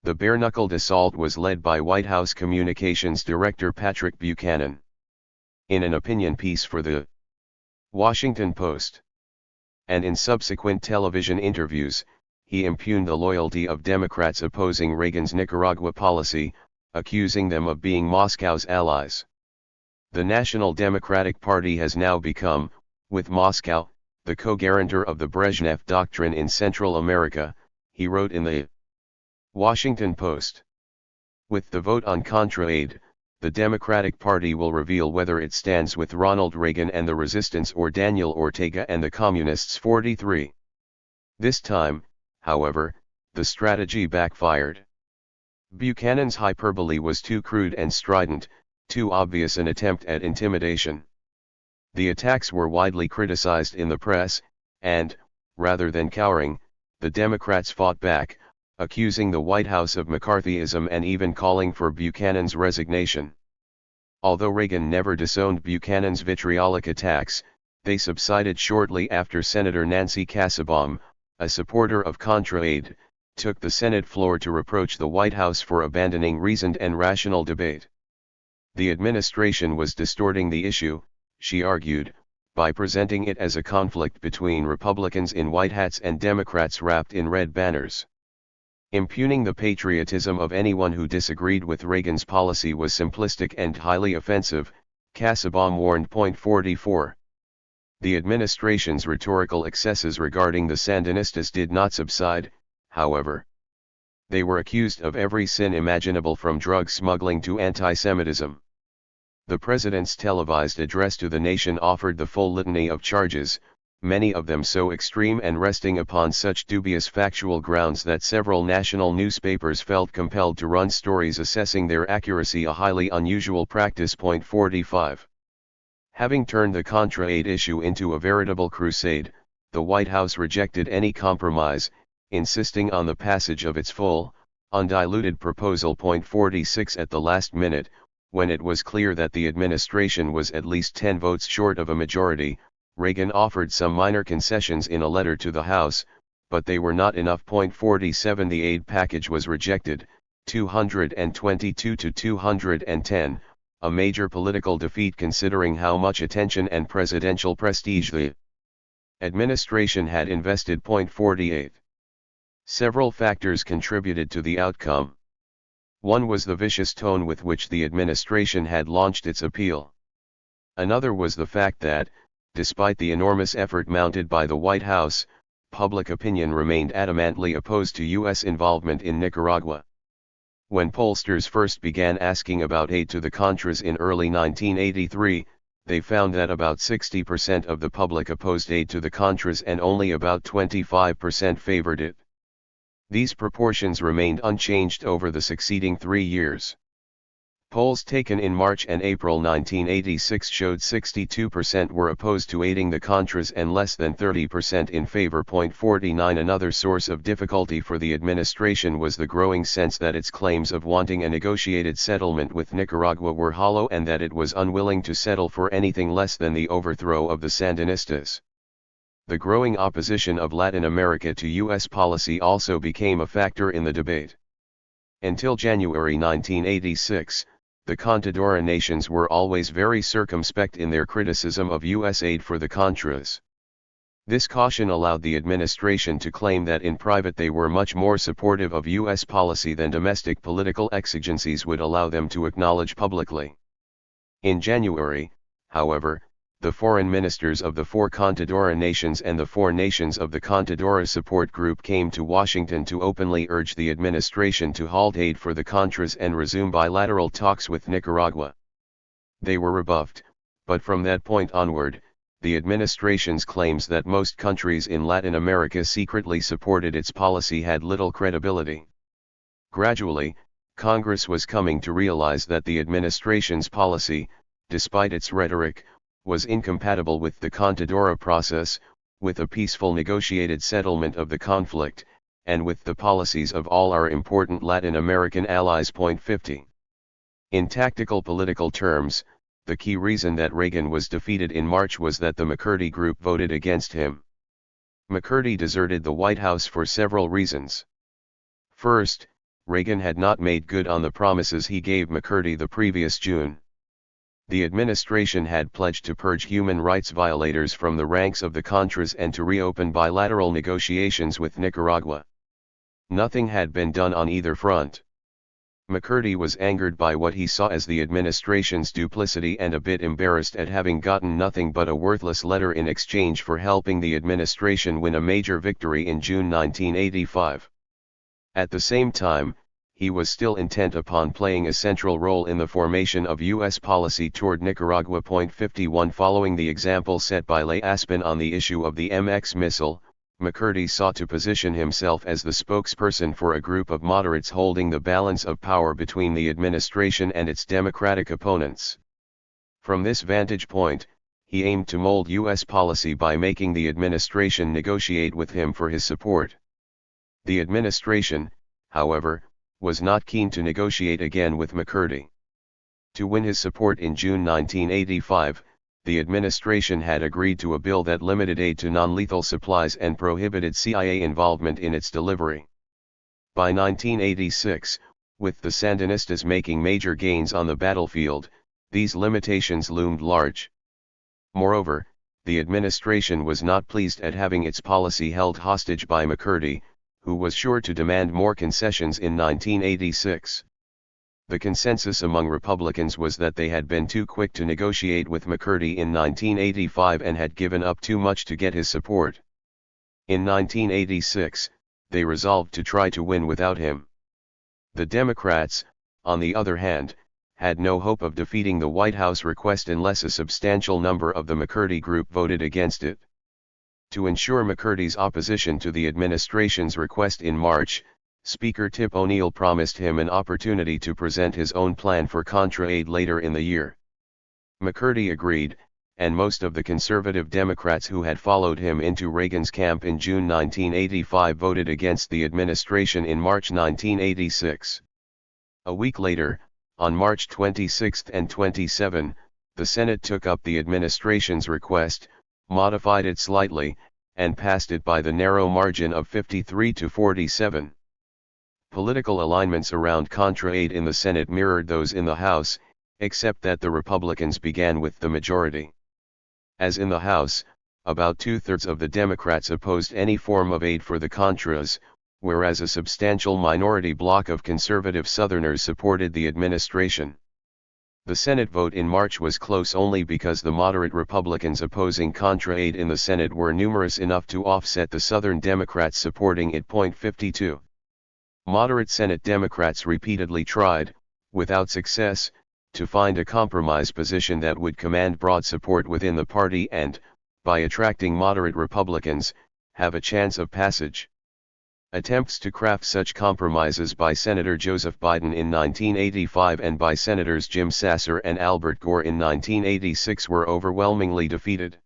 The bare-knuckled assault was led by White House Communications Director Patrick Buchanan. In an opinion piece for the Washington Post, and in subsequent television interviews, he impugned the loyalty of Democrats opposing Reagan's Nicaragua policy, accusing them of being Moscow's allies. The National Democratic Party has now become, with Moscow, the co-guarantor of the Brezhnev Doctrine in Central America, he wrote in the Washington Post. With the vote on Contra aid, the Democratic Party will reveal whether it stands with Ronald Reagan and the resistance or Daniel Ortega and the Communists. 43. This time, however, the strategy backfired. Buchanan's hyperbole was too crude and strident, too obvious an attempt at intimidation. The attacks were widely criticized in the press, and, rather than cowering, the Democrats fought back, accusing the White House of McCarthyism and even calling for Buchanan's resignation. Although Reagan never disowned Buchanan's vitriolic attacks, they subsided shortly after Senator Nancy Kassebaum, a supporter of Contra aid, took the Senate floor to reproach the White House for abandoning reasoned and rational debate. The administration was distorting the issue, she argued, by presenting it as a conflict between Republicans in white hats and Democrats wrapped in red banners. Impugning the patriotism of anyone who disagreed with Reagan's policy was simplistic and highly offensive, Kassebaum warned. 44. The administration's rhetorical excesses regarding the Sandinistas did not subside, however. They were accused of every sin imaginable from drug smuggling to anti-Semitism. The president's televised address to the nation offered the full litany of charges, many of them so extreme and resting upon such dubious factual grounds that several national newspapers felt compelled to run stories assessing their accuracy, a highly unusual practice. 45. Having turned the Contra aid issue into a veritable crusade, the White House rejected any compromise, insisting on the passage of its full, undiluted proposal. 46. At the last minute, when it was clear that the administration was at least 10 votes short of a majority, Reagan offered some minor concessions in a letter to the House, but they were not enough. 47. The aid package was rejected, 222 to 210, a major political defeat considering how much attention and presidential prestige the administration had invested. 48. Several factors contributed to the outcome. One was the vicious tone with which the administration had launched its appeal. Another was the fact that, despite the enormous effort mounted by the White House, public opinion remained adamantly opposed to U.S. involvement in Nicaragua. When pollsters first began asking about aid to the Contras in early 1983, they found that about 60% of the public opposed aid to the Contras and only about 25% favored it. These proportions remained unchanged over the succeeding 3 years. Polls taken in March and April 1986 showed 62% were opposed to aiding the Contras and less than 30% in favor. 49. Another source of difficulty for the administration was the growing sense that its claims of wanting a negotiated settlement with Nicaragua were hollow and that it was unwilling to settle for anything less than the overthrow of the Sandinistas. The growing opposition of Latin America to U.S. policy also became a factor in the debate. Until January 1986, the Contadora nations were always very circumspect in their criticism of U.S. aid for the Contras. This caution allowed the administration to claim that in private they were much more supportive of U.S. policy than domestic political exigencies would allow them to acknowledge publicly. In January, however, the foreign ministers of the 4 Contadora nations and the 4 nations of the Contadora support group came to Washington to openly urge the administration to halt aid for the Contras and resume bilateral talks with Nicaragua. They were rebuffed, but from that point onward, the administration's claims that most countries in Latin America secretly supported its policy had little credibility. Gradually, Congress was coming to realize that the administration's policy, despite its rhetoric, was incompatible with the Contadora process, with a peaceful negotiated settlement of the conflict, and with the policies of all our important Latin American allies. 50. In tactical political terms, the key reason that Reagan was defeated in March was that the McCurdy group voted against him. McCurdy deserted the White House for several reasons. First, Reagan had not made good on the promises he gave McCurdy the previous June. The administration had pledged to purge human rights violators from the ranks of the Contras and to reopen bilateral negotiations with Nicaragua. Nothing had been done on either front. McCurdy was angered by what he saw as the administration's duplicity and a bit embarrassed at having gotten nothing but a worthless letter in exchange for helping the administration win a major victory in June 1985. At the same time, he was still intent upon playing a central role in the formation of U.S. policy toward Nicaragua. 51. Following the example set by Leigh Aspin on the issue of the MX missile, McCurdy sought to position himself as the spokesperson for a group of moderates holding the balance of power between the administration and its Democratic opponents. From this vantage point, he aimed to mold U.S. policy by making the administration negotiate with him for his support. The administration, however, was not keen to negotiate again with McCurdy. To win his support in June 1985, the administration had agreed to a bill that limited aid to non-lethal supplies and prohibited CIA involvement in its delivery. By 1986, with the Sandinistas making major gains on the battlefield, these limitations loomed large. Moreover, the administration was not pleased at having its policy held hostage by McCurdy, who was sure to demand more concessions in 1986. The consensus among Republicans was that they had been too quick to negotiate with McCurdy in 1985 and had given up too much to get his support. In 1986, they resolved to try to win without him. The Democrats, on the other hand, had no hope of defeating the White House request unless a substantial number of the McCurdy group voted against it. To ensure McCurdy's opposition to the administration's request in March, Speaker Tip O'Neill promised him an opportunity to present his own plan for Contra aid later in the year. McCurdy agreed, and most of the conservative Democrats who had followed him into Reagan's camp in June 1985 voted against the administration in March 1986. A week later, on March 26 and 27, the Senate took up the administration's request, modified it slightly, and passed it by the narrow margin of 53 to 47. Political alignments around Contra aid in the Senate mirrored those in the House, except that the Republicans began with the majority. As in the House, about two-thirds of the Democrats opposed any form of aid for the Contras, whereas a substantial minority bloc of conservative Southerners supported the administration. The Senate vote in March was close only because the moderate Republicans opposing Contra aid in the Senate were numerous enough to offset the Southern Democrats supporting it. 52. Moderate Senate Democrats repeatedly tried, without success, to find a compromise position that would command broad support within the party and, by attracting moderate Republicans, have a chance of passage. Attempts to craft such compromises by Senator Joseph Biden in 1985 and by Senators Jim Sasser and Albert Gore in 1986 were overwhelmingly defeated.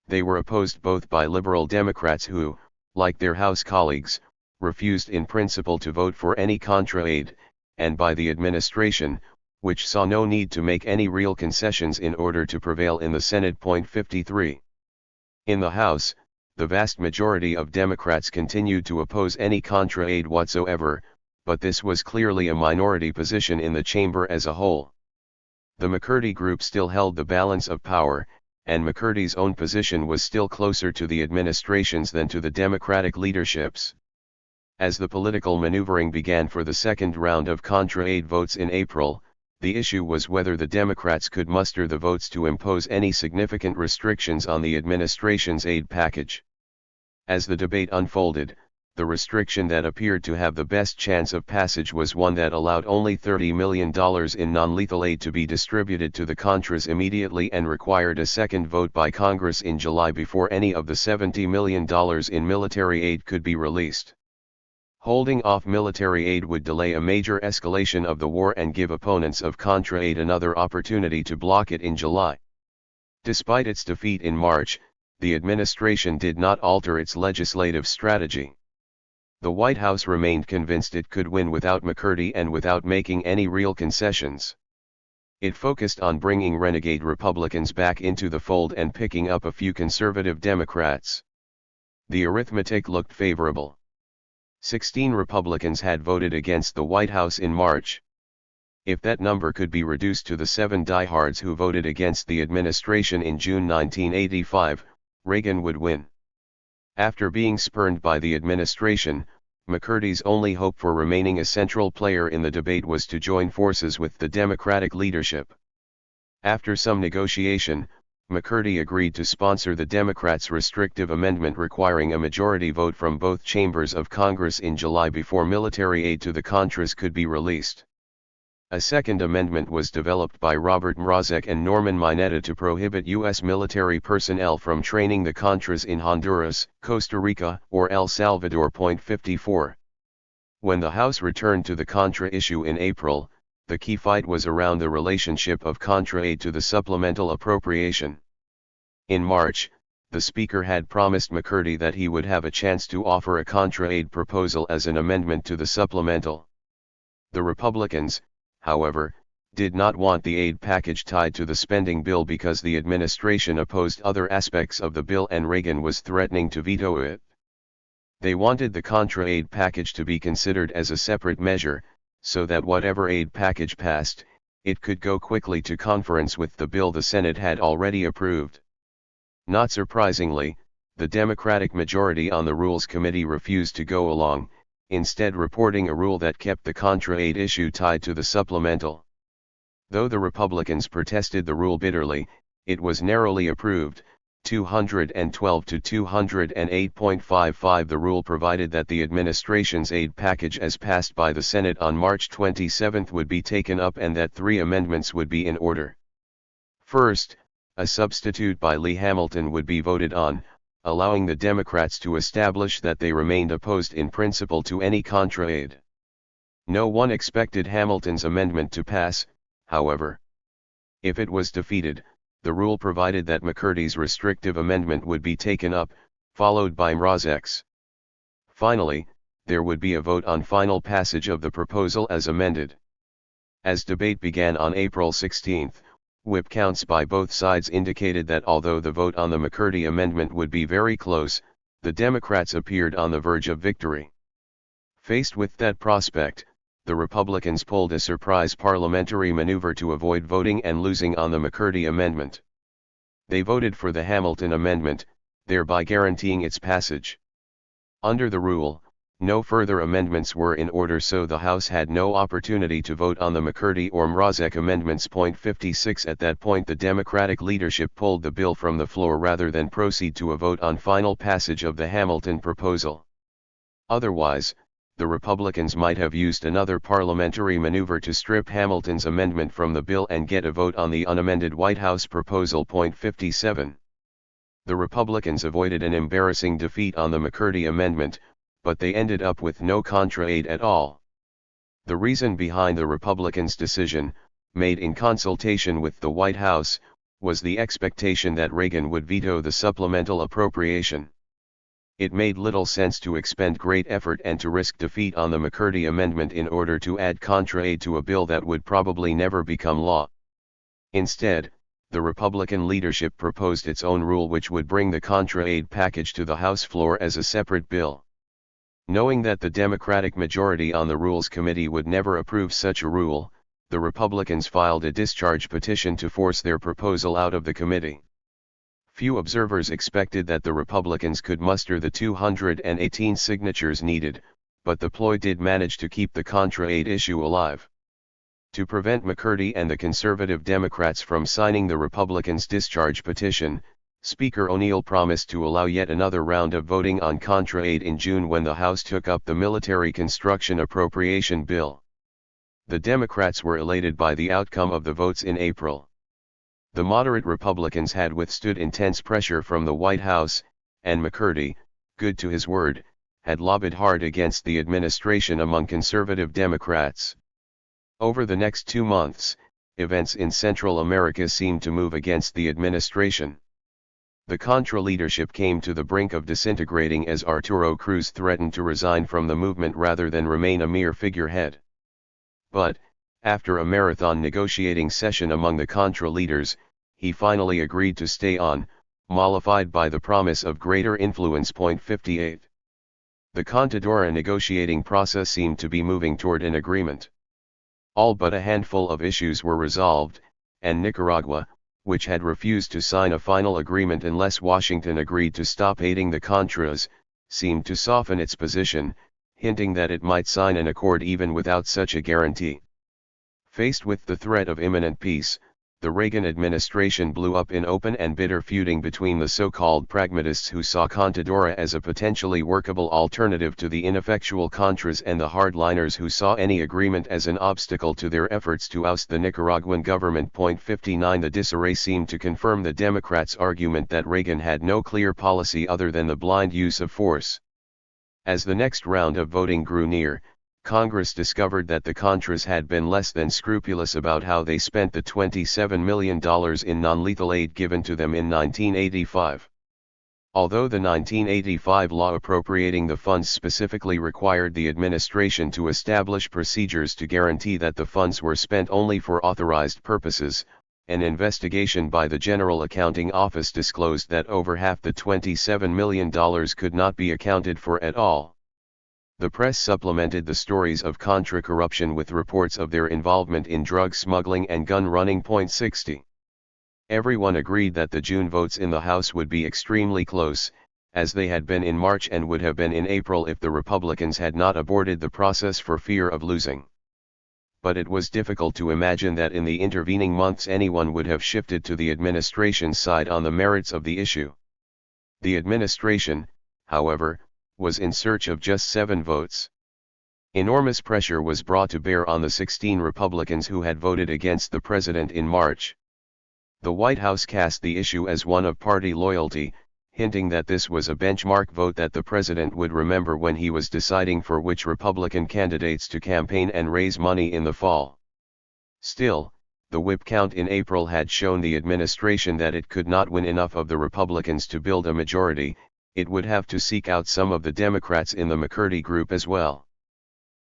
They were opposed both by liberal Democrats who, like their House colleagues, refused in principle to vote for any Contra aid, and by the administration, which saw no need to make any real concessions in order to prevail in the Senate. 53. In the House, the vast majority of Democrats continued to oppose any Contra aid whatsoever, but this was clearly a minority position in the chamber as a whole. The McCurdy group still held the balance of power, and McCurdy's own position was still closer to the administration's than to the Democratic leadership's. As the political maneuvering began for the second round of Contra aid votes in April, the issue was whether the Democrats could muster the votes to impose any significant restrictions on the administration's aid package. As the debate unfolded, the restriction that appeared to have the best chance of passage was one that allowed only $30 million in non-lethal aid to be distributed to the Contras immediately and required a second vote by Congress in July before any of the $70 million in military aid could be released. Holding off military aid would delay a major escalation of the war and give opponents of Contra aid another opportunity to block it in July. Despite its defeat in March, the administration did not alter its legislative strategy. The White House remained convinced it could win without McCurdy and without making any real concessions. It focused on bringing renegade Republicans back into the fold and picking up a few conservative Democrats. The arithmetic looked favorable. 16 Republicans had voted against the White House in March. If that number could be reduced to the 7 diehards who voted against the administration in June 1985, Reagan would win. After being spurned by the administration, McCurdy's only hope for remaining a central player in the debate was to join forces with the Democratic leadership. After some negotiation, McCurdy agreed to sponsor the Democrats' restrictive amendment requiring a majority vote from both chambers of Congress in July before military aid to the Contras could be released. A second amendment was developed by Robert Mrazek and Norman Mineta to prohibit U.S. military personnel from training the Contras in Honduras, Costa Rica, or El Salvador. 54. When the House returned to the Contra issue in April, the key fight was around the relationship of Contra aid to the supplemental appropriation. In March, the Speaker had promised McCurdy that he would have a chance to offer a Contra aid proposal as an amendment to the supplemental. The Republicans, however, did not want the aid package tied to the spending bill because the administration opposed other aspects of the bill and Reagan was threatening to veto it. They wanted the Contra aid package to be considered as a separate measure, so that whatever aid package passed, it could go quickly to conference with the bill the Senate had already approved. Not surprisingly, the Democratic majority on the Rules Committee refused to go along, instead reporting a rule that kept the Contra aid issue tied to the supplemental. Though the Republicans protested the rule bitterly, it was narrowly approved, 212 to 208.55. The rule provided that the administration's aid package as passed by the Senate on March 27 would be taken up and that 3 amendments would be in order. First, a substitute by Lee Hamilton would be voted on, allowing the Democrats to establish that they remained opposed in principle to any Contra aid. No one expected Hamilton's amendment to pass, however. If it was defeated, the rule provided that McCurdy's restrictive amendment would be taken up, followed by Mrazek's. Finally, there would be a vote on final passage of the proposal as amended. As debate began on April 16, whip counts by both sides indicated that although the vote on the McCurdy amendment would be very close, the Democrats appeared on the verge of victory. Faced with that prospect, the Republicans pulled a surprise parliamentary maneuver to avoid voting and losing on the McCurdy amendment. They voted for the Hamilton amendment, thereby guaranteeing its passage. Under the rule, no further amendments were in order, so the House had no opportunity to vote on the McCurdy or Mrazek amendments. 56 At that point the Democratic leadership pulled the bill from the floor rather than proceed to a vote on final passage of the Hamilton proposal. Otherwise, the Republicans might have used another parliamentary maneuver to strip Hamilton's amendment from the bill and get a vote on the unamended White House proposal. 57. The Republicans avoided an embarrassing defeat on the McCurdy amendment, but they ended up with no Contra aid at all. The reason behind the Republicans' decision, made in consultation with the White House, was the expectation that Reagan would veto the supplemental appropriation. It made little sense to expend great effort and to risk defeat on the McCurdy amendment in order to add Contra aid to a bill that would probably never become law. Instead, the Republican leadership proposed its own rule which would bring the Contra aid package to the House floor as a separate bill. Knowing that the Democratic majority on the Rules Committee would never approve such a rule, the Republicans filed a discharge petition to force their proposal out of the committee. Few observers expected that the Republicans could muster the 218 signatures needed, but the ploy did manage to keep the Contra aid issue alive. To prevent McCurdy and the conservative Democrats from signing the Republicans' discharge petition, Speaker O'Neill promised to allow yet another round of voting on Contra aid in June when the House took up the military construction appropriation bill. The Democrats were elated by the outcome of the votes in April. The moderate Republicans had withstood intense pressure from the White House, and McCurdy, good to his word, had lobbied hard against the administration among conservative Democrats. Over the next 2 months, events in Central America seemed to move against the administration. The Contra leadership came to the brink of disintegrating as Arturo Cruz threatened to resign from the movement rather than remain a mere figurehead. But, after a marathon negotiating session among the Contra leaders, he finally agreed to stay on, mollified by the promise of greater influence. 58. The Contadora negotiating process seemed to be moving toward an agreement. All but a handful of issues were resolved, and Nicaragua, which had refused to sign a final agreement unless Washington agreed to stop aiding the Contras, seemed to soften its position, hinting that it might sign an accord even without such a guarantee. Faced with the threat of imminent peace, the Reagan administration blew up in open and bitter feuding between the so-called pragmatists who saw Contadora as a potentially workable alternative to the ineffectual Contras and the hardliners who saw any agreement as an obstacle to their efforts to oust the Nicaraguan government. 59 The disarray seemed to confirm the Democrats' argument that Reagan had no clear policy other than the blind use of force. As the next round of voting grew near, Congress discovered that the Contras had been less than scrupulous about how they spent the $27 million in non-lethal aid given to them in 1985. Although the 1985 law appropriating the funds specifically required the administration to establish procedures to guarantee that the funds were spent only for authorized purposes, an investigation by the General Accounting Office disclosed that over half the $27 million could not be accounted for at all. The press supplemented the stories of Contra corruption with reports of their involvement in drug smuggling and gun running. 60. Everyone agreed that the June votes in the House would be extremely close, as they had been in March and would have been in April if the Republicans had not aborted the process for fear of losing. But it was difficult to imagine that in the intervening months anyone would have shifted to the administration's side on the merits of the issue. The administration, however, was in search of just 7 votes. Enormous pressure was brought to bear on the 16 Republicans who had voted against the president in March. The White House cast the issue as one of party loyalty, hinting that this was a benchmark vote that the president would remember when he was deciding for which Republican candidates to campaign and raise money in the fall. Still, the whip count in April had shown the administration that it could not win enough of the Republicans to build a majority. It would have to seek out some of the Democrats in the McCurdy group as well.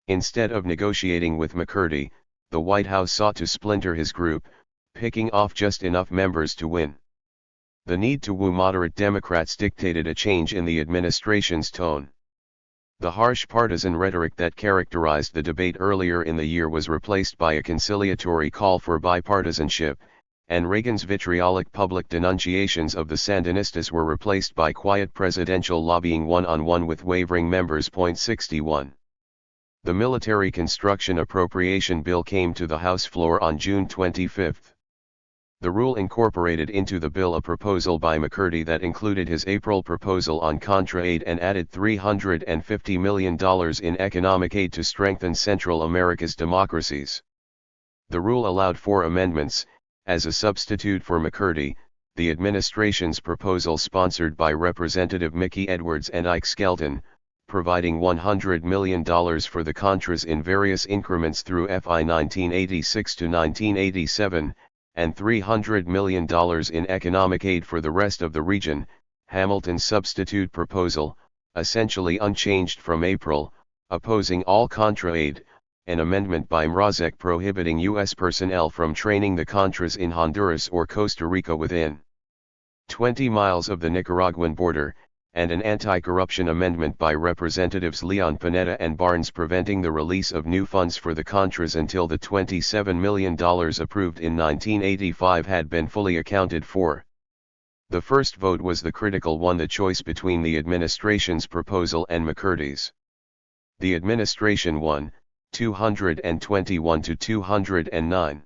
Instead of negotiating with McCurdy, the White House sought to splinter his group, picking off just enough members to win. The need to woo moderate Democrats dictated a change in the administration's tone. The harsh partisan rhetoric that characterized the debate earlier in the year was replaced by a conciliatory call for bipartisanship, and Reagan's vitriolic public denunciations of the Sandinistas were replaced by quiet presidential lobbying one-on-one with wavering members. 61. The military construction appropriation bill came to the House floor on June 25. The rule incorporated into the bill a proposal by McCurdy that included his April proposal on Contra aid and added $350 million in economic aid to strengthen Central America's democracies. The rule allowed 4 amendments. As a substitute for McCurdy, the administration's proposal sponsored by Representative Mickey Edwards and Ike Skelton, providing $100 million for the Contras in various increments through FY 1986 to 1987, and $300 million in economic aid for the rest of the region. Hamilton's substitute proposal, essentially unchanged from April, opposing all Contra aid, an amendment by Mrazek prohibiting U.S. personnel from training the Contras in Honduras or Costa Rica within 20 miles of the Nicaraguan border, and an anti-corruption amendment by Representatives Leon Panetta and Barnes preventing the release of new funds for the Contras until the $27 million approved in 1985 had been fully accounted for. The first vote was the critical one, the choice between the administration's proposal and McCurdy's. The administration won, 221 to 209.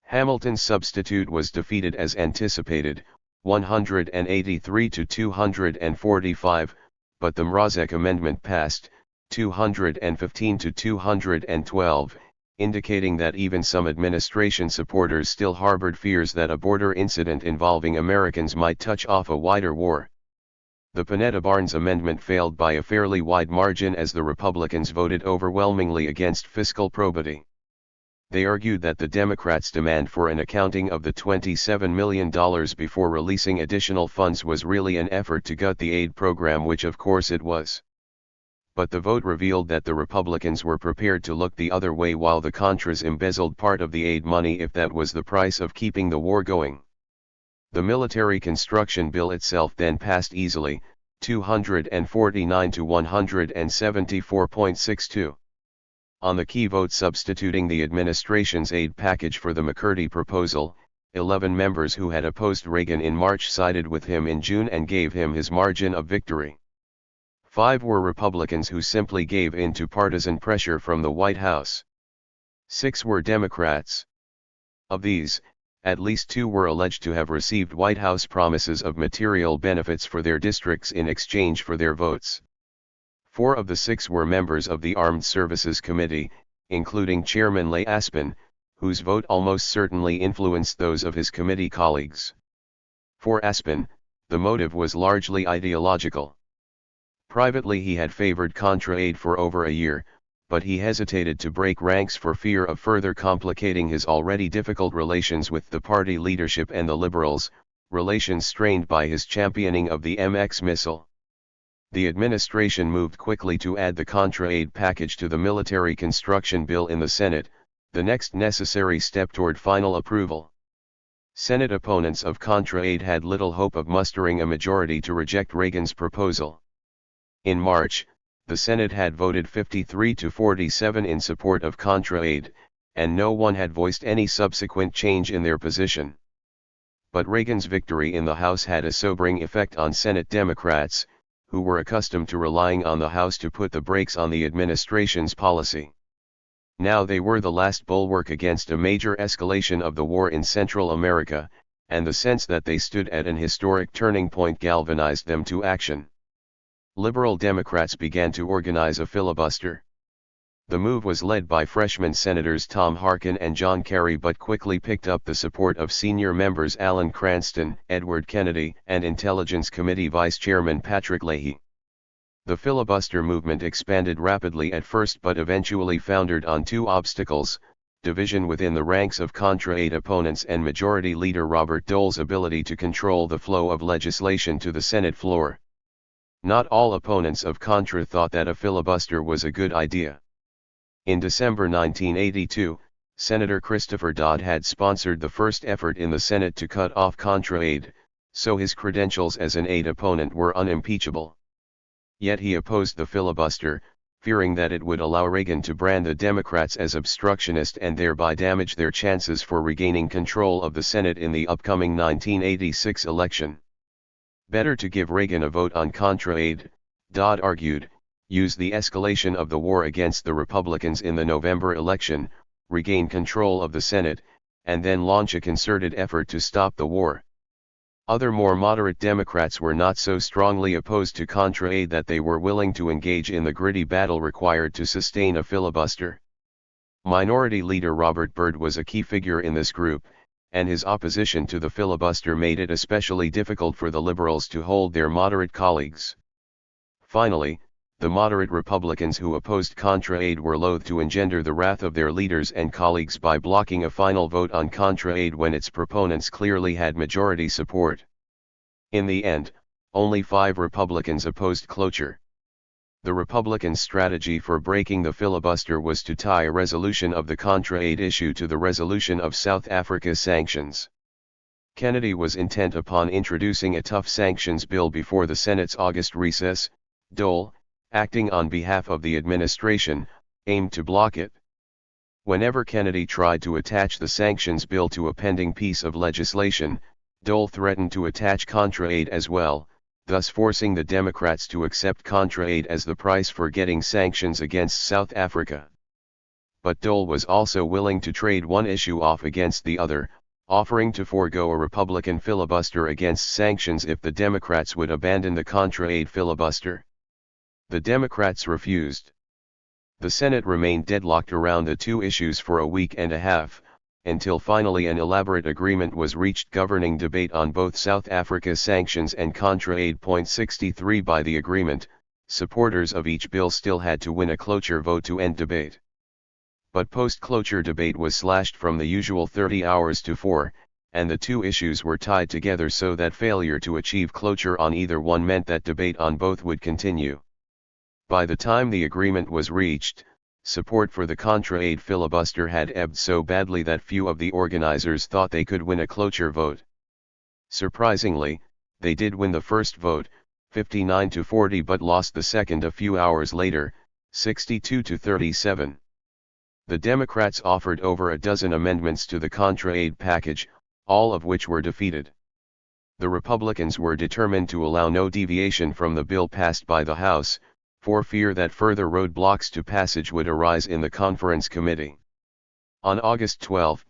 Hamilton's substitute was defeated as anticipated, 183 to 245, but the Mrazek amendment passed, 215 to 212, indicating that even some administration supporters still harbored fears that a border incident involving Americans might touch off a wider war. The Panetta-Barnes amendment failed by a fairly wide margin as the Republicans voted overwhelmingly against fiscal probity. They argued that the Democrats' demand for an accounting of the $27 million before releasing additional funds was really an effort to gut the aid program, which of course it was. But the vote revealed that the Republicans were prepared to look the other way while the Contras embezzled part of the aid money if that was the price of keeping the war going. The military construction bill itself then passed easily, 249 to 174.62. On the key vote substituting the administration's aid package for the McCurdy proposal, 11 members who had opposed Reagan in March sided with him in June and gave him his margin of victory. 5 were Republicans who simply gave in to partisan pressure from the White House. 6 were Democrats. Of these, at least 2 were alleged to have received White House promises of material benefits for their districts in exchange for their votes. 4 of the 6 were members of the Armed Services Committee, including Chairman Leigh Aspin, whose vote almost certainly influenced those of his committee colleagues. For Aspin, the motive was largely ideological. Privately he had favored Contra aid for over a year, but he hesitated to break ranks for fear of further complicating his already difficult relations with the party leadership and the Liberals, relations strained by his championing of the MX missile. The administration moved quickly to add the Contra aid package to the military construction bill in the Senate, the next necessary step toward final approval. Senate opponents of Contra aid had little hope of mustering a majority to reject Reagan's proposal. In March, the Senate had voted 53 to 47 in support of Contra aid, and no one had voiced any subsequent change in their position. But Reagan's victory in the House had a sobering effect on Senate Democrats, who were accustomed to relying on the House to put the brakes on the administration's policy. Now they were the last bulwark against a major escalation of the war in Central America, and the sense that they stood at an historic turning point galvanized them to action. Liberal Democrats began to organize a filibuster. The move was led by freshman Senators Tom Harkin and John Kerry but quickly picked up the support of senior members Alan Cranston, Edward Kennedy, and Intelligence Committee Vice Chairman Patrick Leahy. The filibuster movement expanded rapidly at first but eventually foundered on two obstacles: division within the ranks of Contra-Aid opponents and Majority Leader Robert Dole's ability to control the flow of legislation to the Senate floor. Not all opponents of Contra thought that a filibuster was a good idea. In December 1982, Senator Christopher Dodd had sponsored the first effort in the Senate to cut off Contra-Aid, so his credentials as an aid opponent were unimpeachable. Yet he opposed the filibuster, fearing that it would allow Reagan to brand the Democrats as obstructionist and thereby damage their chances for regaining control of the Senate in the upcoming 1986 election. Better to give Reagan a vote on Contra-Aid, Dodd argued, use the escalation of the war against the Republicans in the November election, regain control of the Senate, and then launch a concerted effort to stop the war. Other more moderate Democrats were not so strongly opposed to Contra-Aid that they were willing to engage in the gritty battle required to sustain a filibuster. Minority Leader Robert Byrd was a key figure in this group, and his opposition to the filibuster made it especially difficult for the liberals to hold their moderate colleagues. Finally, the moderate Republicans who opposed Contra-Aid were loath to engender the wrath of their leaders and colleagues by blocking a final vote on Contra-Aid when its proponents clearly had majority support. In the end, only 5 Republicans opposed cloture. The Republicans' strategy for breaking the filibuster was to tie a resolution of the Contra-Aid issue to the resolution of South Africa's sanctions. Kennedy was intent upon introducing a tough sanctions bill before the Senate's August recess. Dole, acting on behalf of the administration, aimed to block it. Whenever Kennedy tried to attach the sanctions bill to a pending piece of legislation, Dole threatened to attach Contra-Aid as well, thus forcing the Democrats to accept Contra-Aid as the price for getting sanctions against South Africa. But Dole was also willing to trade one issue off against the other, offering to forego a Republican filibuster against sanctions if the Democrats would abandon the Contra-Aid filibuster. The Democrats refused. The Senate remained deadlocked around the two issues for a week and a half, until finally an elaborate agreement was reached governing debate on both South Africa sanctions and Contra-Aid. 63 By the agreement, supporters of each bill still had to win a cloture vote to end debate. But post-cloture debate was slashed from the usual 30 hours to 4, and the two issues were tied together so that failure to achieve cloture on either one meant that debate on both would continue. By the time the agreement was reached, support for the Contra-Aid filibuster had ebbed so badly that few of the organizers thought they could win a cloture vote. Surprisingly, they did win the first vote, 59-40, but lost the second a few hours later, 62-37. The Democrats offered over a dozen amendments to the Contra-Aid package, all of which were defeated. The Republicans were determined to allow no deviation from the bill passed by the House, for fear that further roadblocks to passage would arise in the conference committee. On August 12,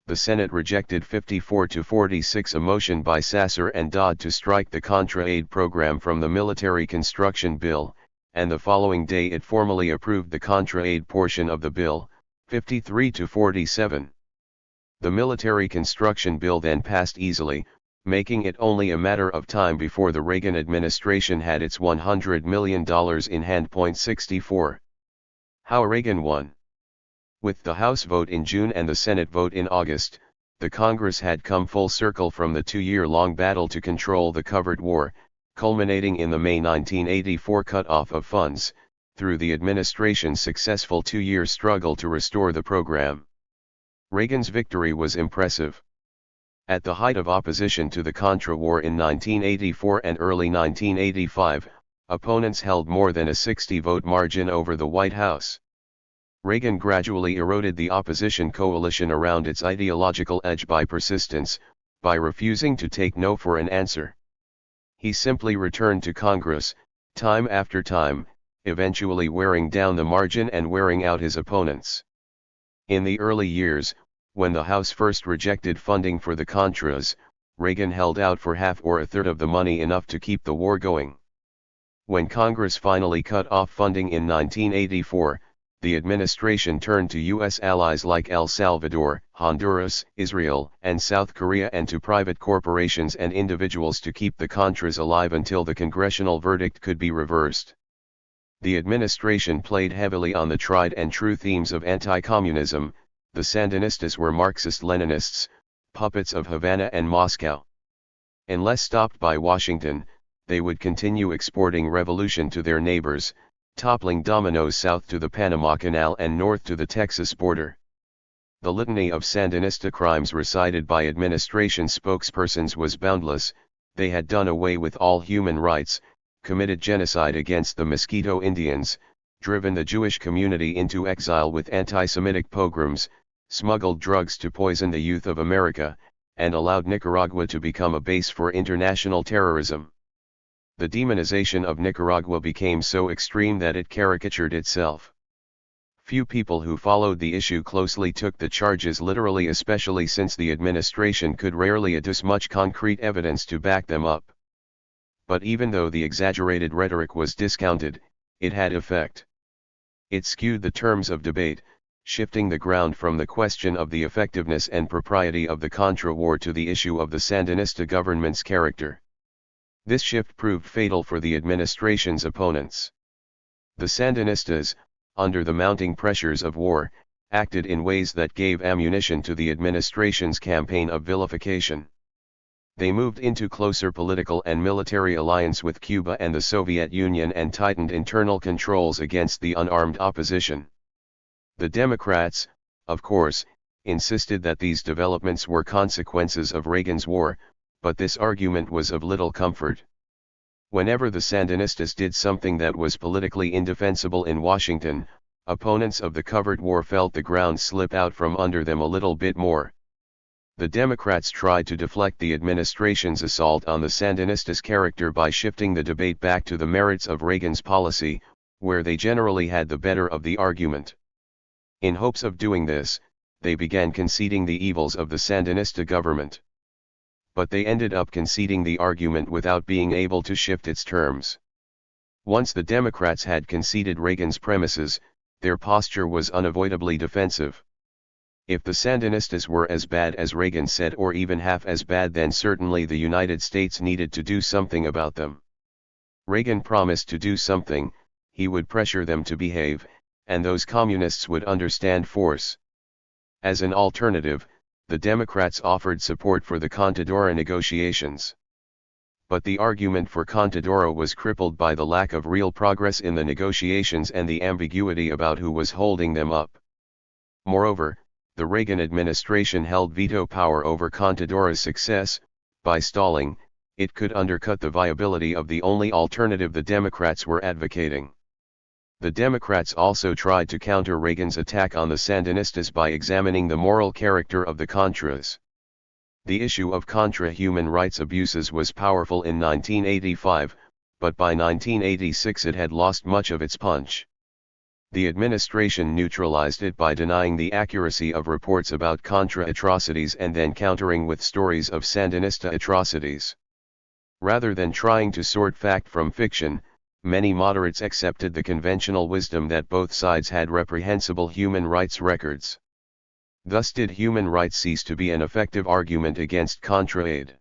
the Senate rejected 54-46 a motion by Sasser and Dodd to strike the Contra-Aid program from the military construction bill, and the following day it formally approved the Contra-Aid portion of the bill, 53-47. The military construction bill then passed easily, making it only a matter of time before the Reagan administration had its $100 million in hand. 64. How Reagan won. With the House vote in June and the Senate vote in August, the Congress had come full circle from the 2-year-long battle to control the covered war, culminating in the May 1984 cutoff of funds, through the administration's successful 2-year struggle to restore the program. Reagan's victory was impressive. At the height of opposition to the Contra War in 1984 and early 1985, opponents held more than a 60-vote margin over the White House. Reagan gradually eroded the opposition coalition around its ideological edge by persistence, by refusing to take no for an answer. He simply returned to Congress, time after time, eventually wearing down the margin and wearing out his opponents. In the early years, when the House first rejected funding for the Contras, Reagan held out for half or a third of the money, enough to keep the war going. When Congress finally cut off funding in 1984, the administration turned to U.S. allies like El Salvador, Honduras, Israel, and South Korea, and to private corporations and individuals to keep the Contras alive until the congressional verdict could be reversed. The administration played heavily on the tried and true themes of anti-communism. The Sandinistas were Marxist-Leninists, puppets of Havana and Moscow. Unless stopped by Washington, they would continue exporting revolution to their neighbors, toppling dominoes south to the Panama Canal and north to the Texas border. The litany of Sandinista crimes recited by administration spokespersons was boundless. They had done away with all human rights, committed genocide against the Mosquito Indians, driven the Jewish community into exile with anti-Semitic pogroms, smuggled drugs to poison the youth of America, and allowed Nicaragua to become a base for international terrorism. The demonization of Nicaragua became so extreme that it caricatured itself. Few people who followed the issue closely took the charges literally, especially since the administration could rarely adduce much concrete evidence to back them up. But even though the exaggerated rhetoric was discounted, it had effect. It skewed the terms of debate, shifting the ground from the question of the effectiveness and propriety of the Contra War to the issue of the Sandinista government's character. This shift proved fatal for the administration's opponents. The Sandinistas, under the mounting pressures of war, acted in ways that gave ammunition to the administration's campaign of vilification. They moved into closer political and military alliance with Cuba and the Soviet Union and tightened internal controls against the unarmed opposition. The Democrats, of course, insisted that these developments were consequences of Reagan's war, but this argument was of little comfort. Whenever the Sandinistas did something that was politically indefensible in Washington, opponents of the covert war felt the ground slip out from under them a little bit more. The Democrats tried to deflect the administration's assault on the Sandinistas' character by shifting the debate back to the merits of Reagan's policy, where they generally had the better of the argument. In hopes of doing this, they began conceding the evils of the Sandinista government. But they ended up conceding the argument without being able to shift its terms. Once the Democrats had conceded Reagan's premises, their posture was unavoidably defensive. If the Sandinistas were as bad as Reagan said or even half as bad, then certainly the United States needed to do something about them. Reagan promised to do something, he would pressure them to behave, and those communists would understand force. As an alternative, the Democrats offered support for the Contadora negotiations. But the argument for Contadora was crippled by the lack of real progress in the negotiations and the ambiguity about who was holding them up. Moreover, the Reagan administration held veto power over Contadora's success. By stalling, it could undercut the viability of the only alternative the Democrats were advocating. The Democrats also tried to counter Reagan's attack on the Sandinistas by examining the moral character of the Contras. The issue of Contra human rights abuses was powerful in 1985, but by 1986 it had lost much of its punch. The administration neutralized it by denying the accuracy of reports about Contra atrocities and then countering with stories of Sandinista atrocities. Rather than trying to sort fact from fiction, many moderates accepted the conventional wisdom that both sides had reprehensible human rights records. Thus did human rights cease to be an effective argument against Contra aid.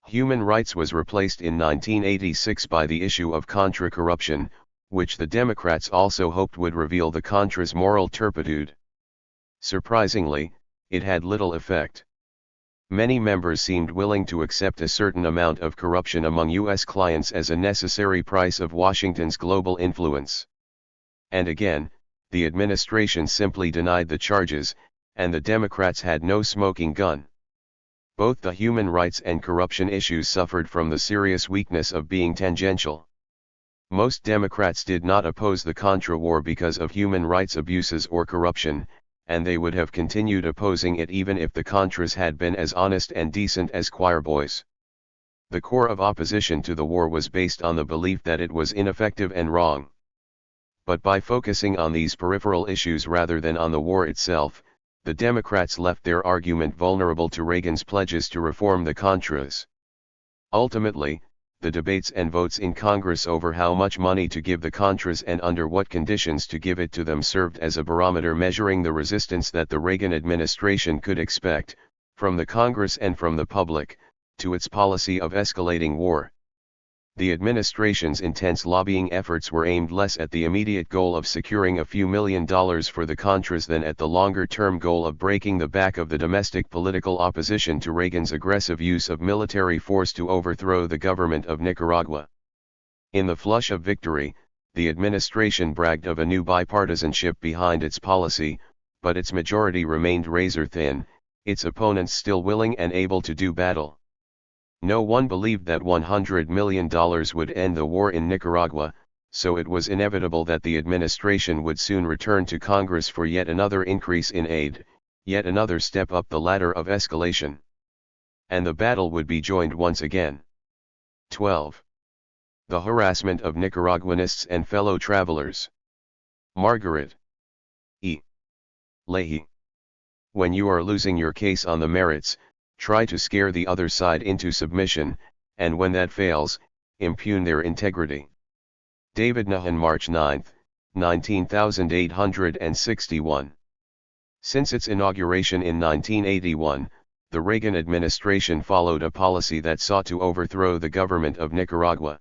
Human rights was replaced in 1986 by the issue of Contra corruption, which the Democrats also hoped would reveal the Contras' moral turpitude. Surprisingly, it had little effect. Many members seemed willing to accept a certain amount of corruption among U.S. clients as a necessary price of Washington's global influence. And again, the administration simply denied the charges, and the Democrats had no smoking gun. Both the human rights and corruption issues suffered from the serious weakness of being tangential. Most Democrats did not oppose the Contra War because of human rights abuses or corruption, and they would have continued opposing it even if the Contras had been as honest and decent as choir boys. The core of opposition to the war was based on the belief that it was ineffective and wrong. But by focusing on these peripheral issues rather than on the war itself, the Democrats left their argument vulnerable to Reagan's pledges to reform the Contras. Ultimately, the debates and votes in Congress over how much money to give the Contras and under what conditions to give it to them served as a barometer measuring the resistance that the Reagan administration could expect, from the Congress and from the public, to its policy of escalating war. The administration's intense lobbying efforts were aimed less at the immediate goal of securing a few $1 million for the Contras than at the longer-term goal of breaking the back of the domestic political opposition to Reagan's aggressive use of military force to overthrow the government of Nicaragua. In the flush of victory, the administration bragged of a new bipartisanship behind its policy, but its majority remained razor-thin, its opponents still willing and able to do battle. No one believed that $100 million would end the war in Nicaragua, so it was inevitable that the administration would soon return to Congress for yet another increase in aid, yet another step up the ladder of escalation. And the battle would be joined once again. 12. The harassment of Nicaraguanists and fellow travelers. Margaret E. Leahy. When you are losing your case on the merits, try to scare the other side into submission, and when that fails, impugn their integrity. David Nahan, March 9, 19861. Since its inauguration in 1981, the Reagan administration followed a policy that sought to overthrow the government of Nicaragua.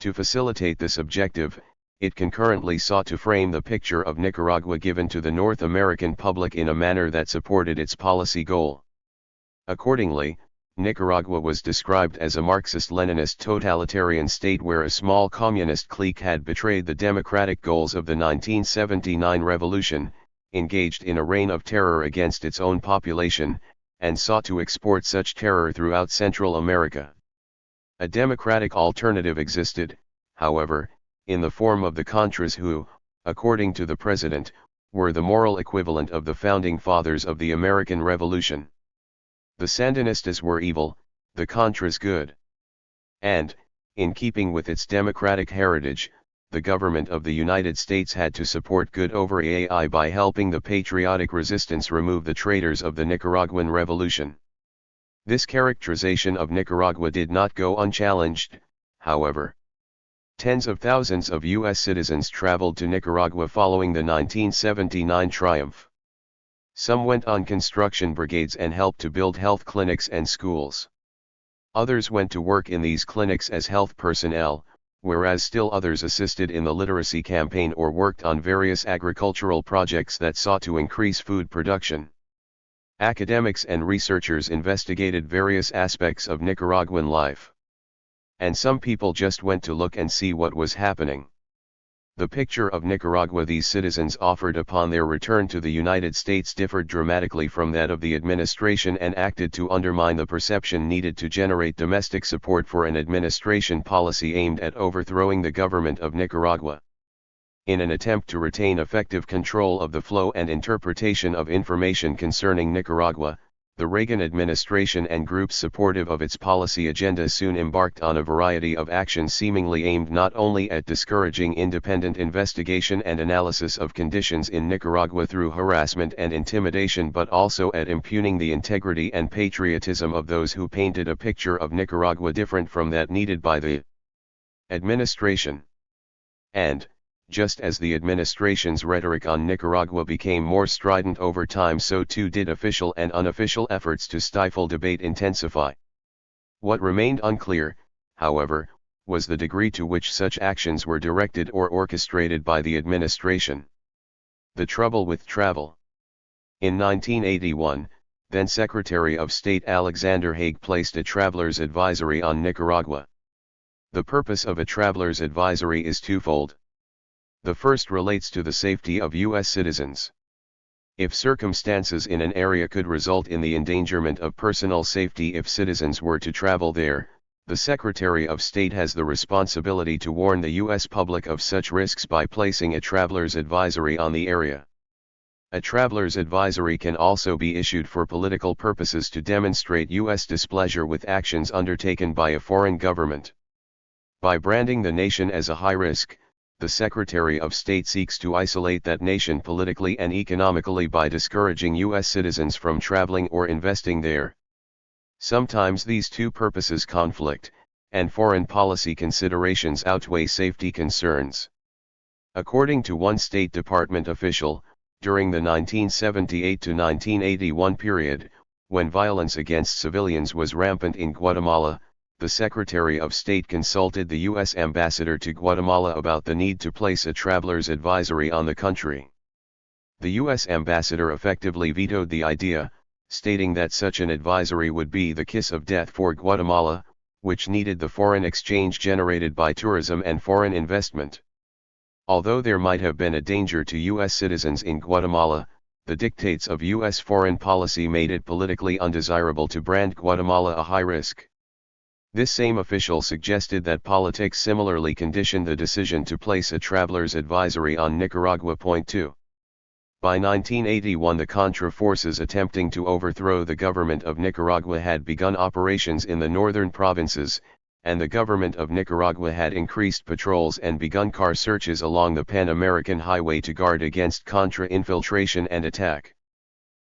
To facilitate this objective, it concurrently sought to frame the picture of Nicaragua given to the North American public in a manner that supported its policy goal. Accordingly, Nicaragua was described as a Marxist-Leninist totalitarian state where a small communist clique had betrayed the democratic goals of the 1979 revolution, engaged in a reign of terror against its own population, and sought to export such terror throughout Central America. A democratic alternative existed, however, in the form of the Contras who, according to the president, were the moral equivalent of the founding fathers of the American Revolution. The Sandinistas were evil, the Contras good. And, in keeping with its democratic heritage, the government of the United States had to support good over AI by helping the patriotic resistance remove the traitors of the Nicaraguan Revolution. This characterization of Nicaragua did not go unchallenged, however. Tens of thousands of U.S. citizens traveled to Nicaragua following the 1979 triumph. Some went on construction brigades and helped to build health clinics and schools. Others went to work in these clinics as health personnel, whereas still others assisted in the literacy campaign or worked on various agricultural projects that sought to increase food production. Academics and researchers investigated various aspects of Nicaraguan life. And some people just went to look and see what was happening. The picture of Nicaragua these citizens offered upon their return to the United States differed dramatically from that of the administration and acted to undermine the perception needed to generate domestic support for an administration policy aimed at overthrowing the government of Nicaragua. In an attempt to retain effective control of the flow and interpretation of information concerning Nicaragua, the Reagan administration and groups supportive of its policy agenda soon embarked on a variety of actions seemingly aimed not only at discouraging independent investigation and analysis of conditions in Nicaragua through harassment and intimidation but also at impugning the integrity and patriotism of those who painted a picture of Nicaragua different from that needed by the administration. And, just as the administration's rhetoric on Nicaragua became more strident over time, so too did official and unofficial efforts to stifle debate intensify. What remained unclear, however, was the degree to which such actions were directed or orchestrated by the administration. The trouble with travel. In 1981, then Secretary of State Alexander Haig placed a traveler's advisory on Nicaragua. The purpose of a traveler's advisory is twofold. The first relates to the safety of U.S. citizens. If circumstances in an area could result in the endangerment of personal safety if citizens were to travel there, the Secretary of State has the responsibility to warn the U.S. public of such risks by placing a traveler's advisory on the area. A traveler's advisory can also be issued for political purposes to demonstrate U.S. displeasure with actions undertaken by a foreign government. By branding the nation as a high risk, the Secretary of State seeks to isolate that nation politically and economically by discouraging U.S. citizens from traveling or investing there. Sometimes these two purposes conflict, and foreign policy considerations outweigh safety concerns. According to one State Department official, during the 1978 to 1981 period, when violence against civilians was rampant in Guatemala, the Secretary of State consulted the U.S. ambassador to Guatemala about the need to place a traveler's advisory on the country. The U.S. ambassador effectively vetoed the idea, stating that such an advisory would be the kiss of death for Guatemala, which needed the foreign exchange generated by tourism and foreign investment. Although there might have been a danger to U.S. citizens in Guatemala, the dictates of U.S. foreign policy made it politically undesirable to brand Guatemala a high risk. This same official suggested that politics similarly conditioned the decision to place a traveler's advisory on Nicaragua. 2. By 1981 the Contra forces attempting to overthrow the government of Nicaragua had begun operations in the northern provinces, and the government of Nicaragua had increased patrols and begun car searches along the Pan-American Highway to guard against Contra infiltration and attack.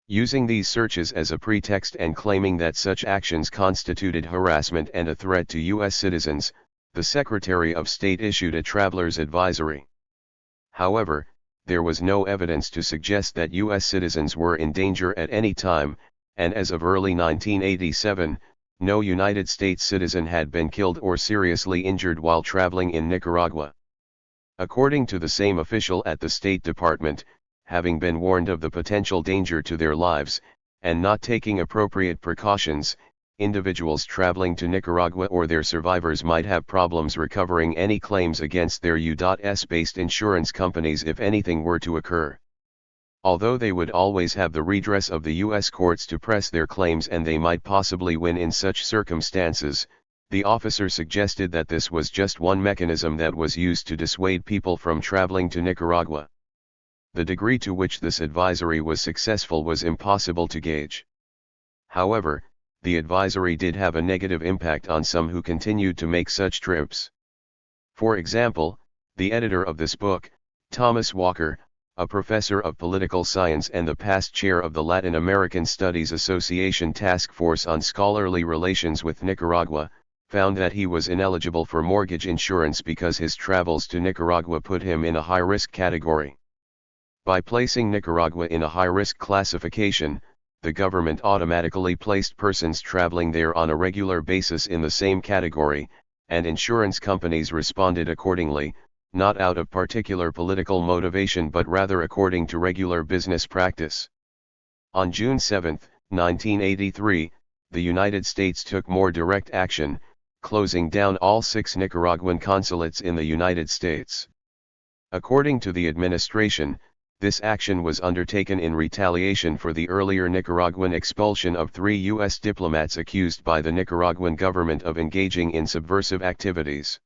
Using these searches as a pretext and claiming that such actions constituted harassment and a threat to U.S. citizens, the Secretary of State issued a traveler's advisory. However, there was no evidence to suggest that U.S. citizens were in danger at any time, and as of early 1987, no United States citizen had been killed or seriously injured while traveling in Nicaragua. According to the same official at the State Department, having been warned of the potential danger to their lives, and not taking appropriate precautions, individuals traveling to Nicaragua or their survivors might have problems recovering any claims against their U.S.-based insurance companies if anything were to occur. Although they would always have the redress of the U.S. courts to press their claims and they might possibly win in such circumstances, the officer suggested that this was just one mechanism that was used to dissuade people from traveling to Nicaragua. The degree to which this advisory was successful was impossible to gauge. However, the advisory did have a negative impact on some who continued to make such trips. For example, the editor of this book, Thomas Walker, a professor of political science and the past chair of the Latin American Studies Association Task Force on Scholarly Relations with Nicaragua, found that he was ineligible for mortgage insurance because his travels to Nicaragua put him in a high-risk category. By placing Nicaragua in a high-risk classification, the government automatically placed persons traveling there on a regular basis in the same category, and insurance companies responded accordingly, not out of particular political motivation but rather according to regular business practice. On June 7, 1983, the United States took more direct action, closing down all 6 Nicaraguan consulates in the United States. According to the administration, this action was undertaken in retaliation for the earlier Nicaraguan expulsion of 3 U.S. diplomats accused by the Nicaraguan government of engaging in subversive activities.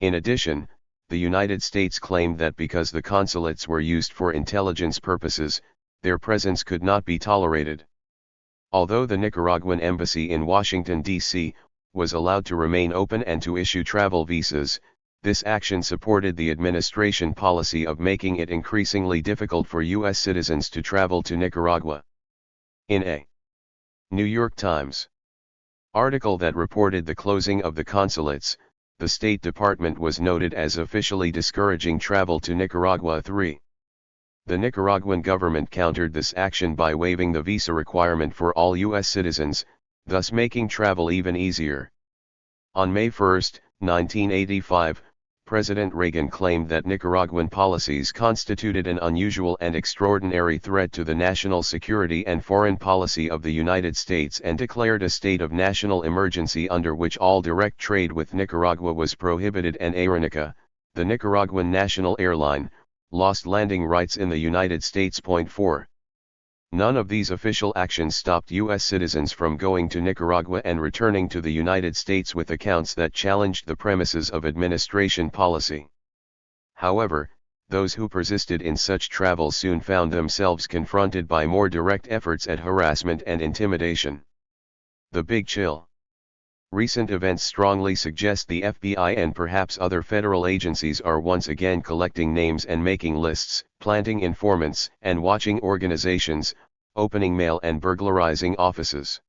In addition, the United States claimed that because the consulates were used for intelligence purposes, their presence could not be tolerated. Although the Nicaraguan embassy in Washington, D.C., was allowed to remain open and to issue travel visas, this action supported the administration policy of making it increasingly difficult for U.S. citizens to travel to Nicaragua. In a New York Times article that reported the closing of the consulates, the State Department was noted as officially discouraging travel to Nicaragua. 3. The Nicaraguan government countered this action by waiving the visa requirement for all U.S. citizens, thus making travel even easier. On May 1, 1985, President Reagan claimed that Nicaraguan policies constituted an unusual and extraordinary threat to the national security and foreign policy of the United States and declared a state of national emergency under which all direct trade with Nicaragua was prohibited, and Aeronica, the Nicaraguan national airline, lost landing rights in the United States. 4. None of these official actions stopped U.S. citizens from going to Nicaragua and returning to the United States with accounts that challenged the premises of administration policy. However, those who persisted in such travel soon found themselves confronted by more direct efforts at harassment and intimidation. The Big Chill. Recent events strongly suggest the FBI and perhaps other federal agencies are once again collecting names and making lists, planting informants and watching organizations, opening mail and burglarizing offices.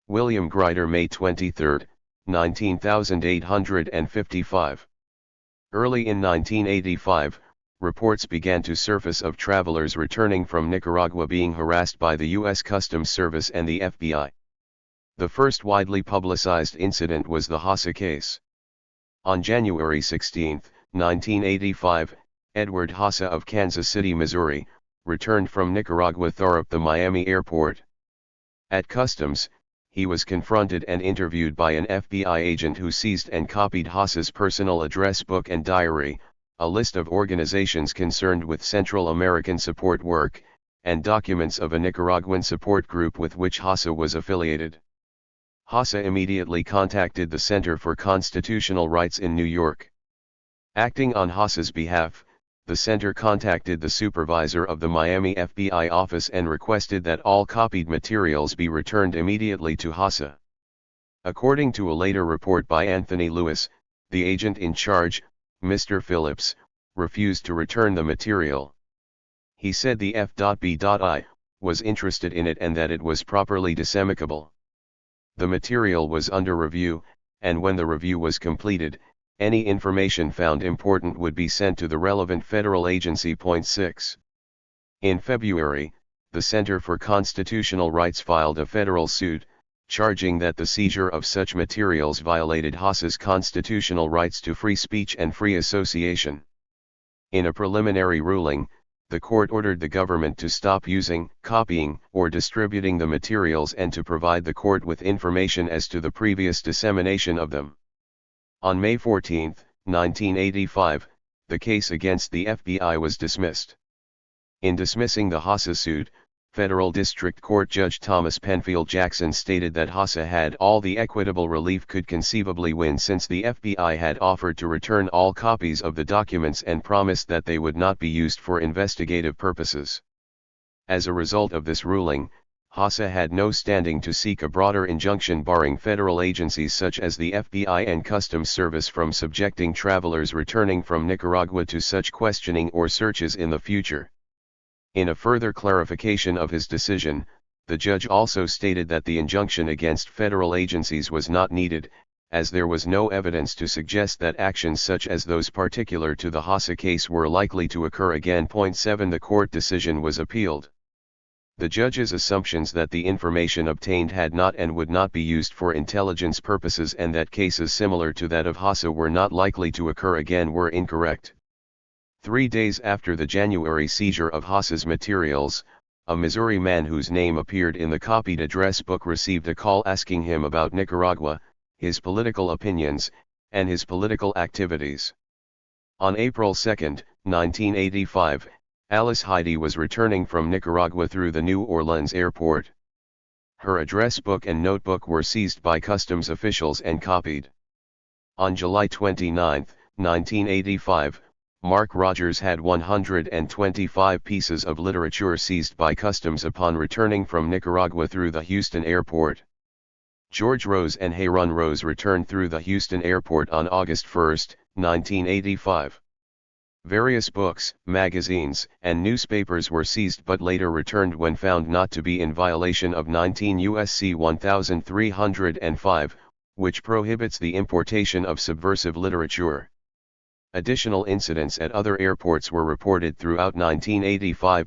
William Grider, May 23, 19,855. Early in 1985, reports began to surface of travelers returning from Nicaragua being harassed by the U.S. Customs Service and the FBI. The first widely publicized incident was the Hossa case. On January 16, 1985, Edward Hossa of Kansas City, Missouri, returned from Nicaragua through the Miami airport. At customs, he was confronted and interviewed by an FBI agent who seized and copied Hossa's personal address book and diary, a list of organizations concerned with Central American support work, and documents of a Nicaraguan support group with which Hossa was affiliated. Hossa immediately contacted the Center for Constitutional Rights in New York. Acting on Hossa's behalf, the center contacted the supervisor of the Miami FBI office and requested that all copied materials be returned immediately to Hossa. According to a later report by Anthony Lewis, the agent in charge, Mr. Phillips, refused to return the material. He said the F.B.I. was interested in it and that it was properly disseminable. The material was under review, and when the review was completed, any information found important would be sent to the relevant federal agency. 6. In February, the Center for Constitutional Rights filed a federal suit, charging that the seizure of such materials violated Hossa's constitutional rights to free speech and free association. In a preliminary ruling, the court ordered the government to stop using, copying, or distributing the materials and to provide the court with information as to the previous dissemination of them. On May 14, 1985, the case against the FBI was dismissed. In dismissing the Hossa suit, Federal District Court Judge Thomas Penfield Jackson stated that Hossa had all the equitable relief could conceivably win since the FBI had offered to return all copies of the documents and promised that they would not be used for investigative purposes. As a result of this ruling, Hossa had no standing to seek a broader injunction barring federal agencies such as the FBI and Customs Service from subjecting travelers returning from Nicaragua to such questioning or searches in the future. In a further clarification of his decision, the judge also stated that the injunction against federal agencies was not needed, as there was no evidence to suggest that actions such as those particular to the Hossa case were likely to occur again. 7. The court decision was appealed. The judge's assumptions that the information obtained had not and would not be used for intelligence purposes and that cases similar to that of Hossa were not likely to occur again were incorrect. 3 days after the January seizure of Hossa's materials, a Missouri man whose name appeared in the copied address book received a call asking him about Nicaragua, his political opinions, and his political activities. On April 2, 1985, Alice Heidi was returning from Nicaragua through the New Orleans airport. Her address book and notebook were seized by customs officials and copied. On July 29, 1985, Mark Rogers had 125 pieces of literature seized by customs upon returning from Nicaragua through the Houston airport. George Rose and Hayron Rose returned through the Houston airport on August 1, 1985. Various books, magazines, and newspapers were seized but later returned when found not to be in violation of 19 U.S.C. 1305, which prohibits the importation of subversive literature. Additional incidents at other airports were reported throughout 1985.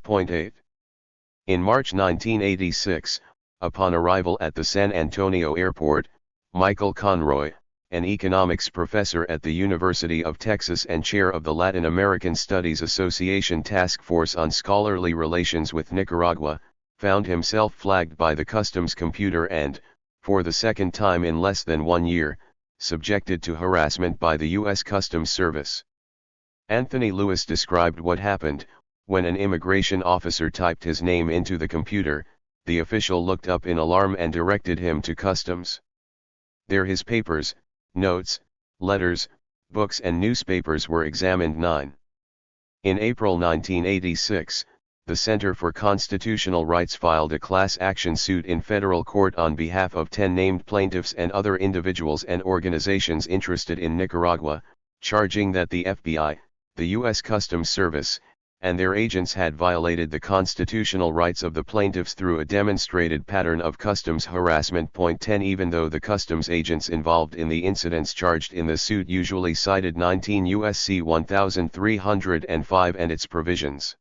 In March 1986, upon arrival at the San Antonio airport, Michael Conroy, an economics professor at the University of Texas and chair of the Latin American Studies Association Task Force on Scholarly Relations with Nicaragua, found himself flagged by the customs computer and, for the second time in less than 1 year, subjected to harassment by the U.S. Customs Service. Anthony Lewis described what happened. When an immigration officer typed his name into the computer, the official looked up in alarm and directed him to customs. There his papers, notes, letters, books and newspapers were examined. 9. In April 1986, the Center for Constitutional Rights filed a class action suit in federal court on behalf of 10 named plaintiffs and other individuals and organizations interested in Nicaragua, charging that the FBI, the U.S. Customs Service, and their agents had violated the constitutional rights of the plaintiffs through a demonstrated pattern of customs harassment. 10 Even though the customs agents involved in the incidents charged in the suit usually cited 19 U.S.C. 1305 and its provisions,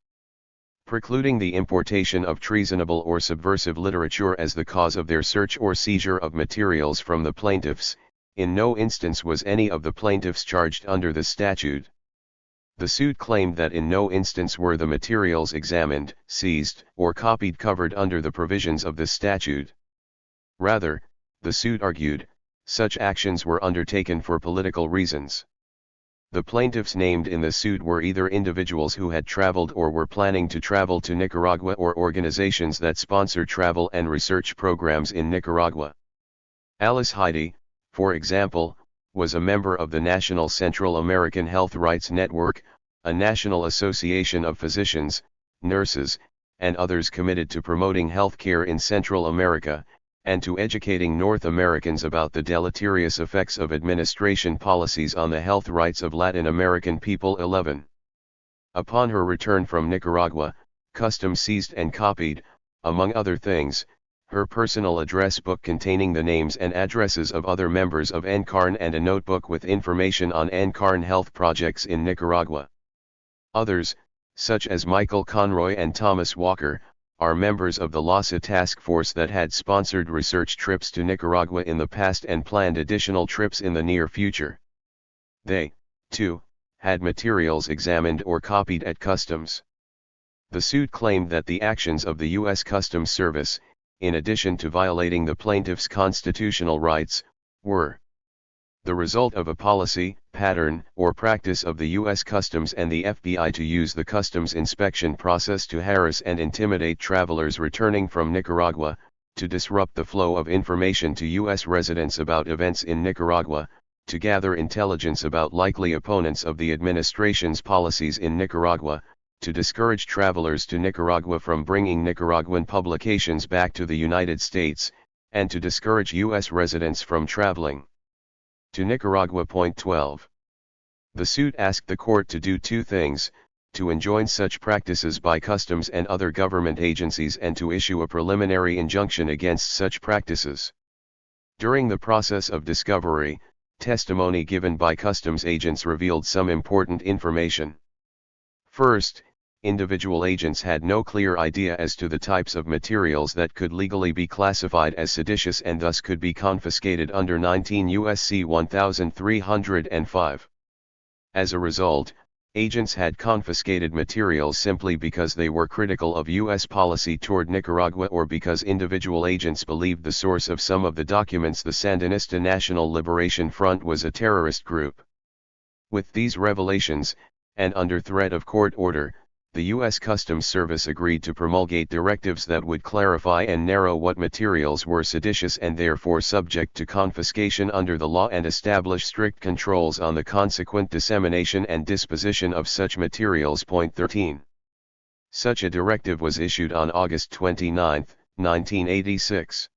precluding the importation of treasonable or subversive literature as the cause of their search or seizure of materials from the plaintiffs, in no instance was any of the plaintiffs charged under the statute. The suit claimed that in no instance were the materials examined, seized, or copied covered under the provisions of this statute. Rather, the suit argued, such actions were undertaken for political reasons. The plaintiffs named in the suit were either individuals who had traveled or were planning to travel to Nicaragua or organizations that sponsor travel and research programs in Nicaragua. Alice Heidi, for example, was a member of the National Central American Health Rights Network, a national association of physicians, nurses, and others committed to promoting health care in Central America, and to educating North Americans about the deleterious effects of administration policies on the health rights of Latin American people. 11. Upon her return from Nicaragua, customs seized and copied, among other things, her personal address book containing the names and addresses of other members of NCARN and a notebook with information on NCARN health projects in Nicaragua. Others, such as Michael Conroy and Thomas Walker, are members of the LASA task force that had sponsored research trips to Nicaragua in the past and planned additional trips in the near future. They, too, had materials examined or copied at customs. The suit claimed that the actions of the U.S. Customs Service, in addition to violating the plaintiffs' constitutional rights, were the result of a policy, pattern, or practice of the U.S. Customs and the FBI to use the customs inspection process to harass and intimidate travelers returning from Nicaragua, to disrupt the flow of information to U.S. residents about events in Nicaragua, to gather intelligence about likely opponents of the administration's policies in Nicaragua, to discourage travelers to Nicaragua from bringing Nicaraguan publications back to the United States, and to discourage U.S. residents from traveling to Nicaragua. 12. The suit asked the court to do two things: to enjoin such practices by customs and other government agencies and to issue a preliminary injunction against such practices. During the process of discovery, testimony given by customs agents revealed some important information. First, individual agents had no clear idea as to the types of materials that could legally be classified as seditious and thus could be confiscated under 19 U.S.C. 1305. As a result, agents had confiscated materials simply because they were critical of U.S. policy toward Nicaragua or because individual agents believed the source of some of the documents, the Sandinista National Liberation Front, was a terrorist group. With these revelations, and under threat of court order, the U.S. Customs Service agreed to promulgate directives that would clarify and narrow what materials were seditious and therefore subject to confiscation under the law and establish strict controls on the consequent dissemination and disposition of such materials. 13. Such a directive was issued on August 29, 1986.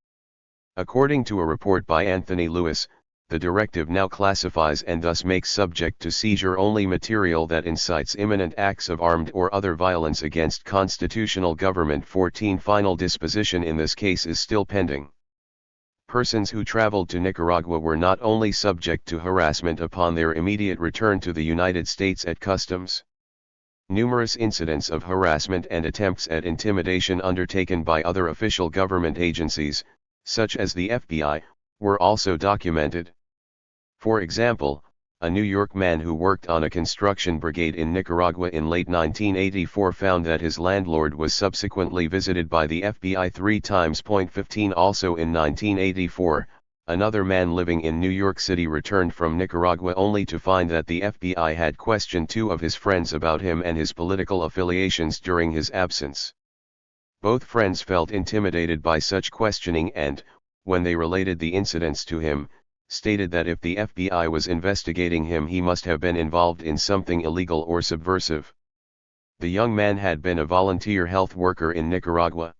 According to a report by Anthony Lewis, the directive now classifies and thus makes subject to seizure only material that incites imminent acts of armed or other violence against constitutional government. 14. Final disposition in this case is still pending. Persons who traveled to Nicaragua were not only subject to harassment upon their immediate return to the United States at customs. Numerous incidents of harassment and attempts at intimidation undertaken by other official government agencies, such as the FBI, were also documented. For example, a New York man who worked on a construction brigade in Nicaragua in late 1984 found that his landlord was subsequently visited by the FBI 3 times. 15. Also in 1984, another man living in New York City returned from Nicaragua only to find that the FBI had questioned 2 of his friends about him and his political affiliations during his absence. Both friends felt intimidated by such questioning and, when they related the incidents to him, stated that if the FBI was investigating him he must have been involved in something illegal or subversive. The young man had been a volunteer health worker in Nicaragua.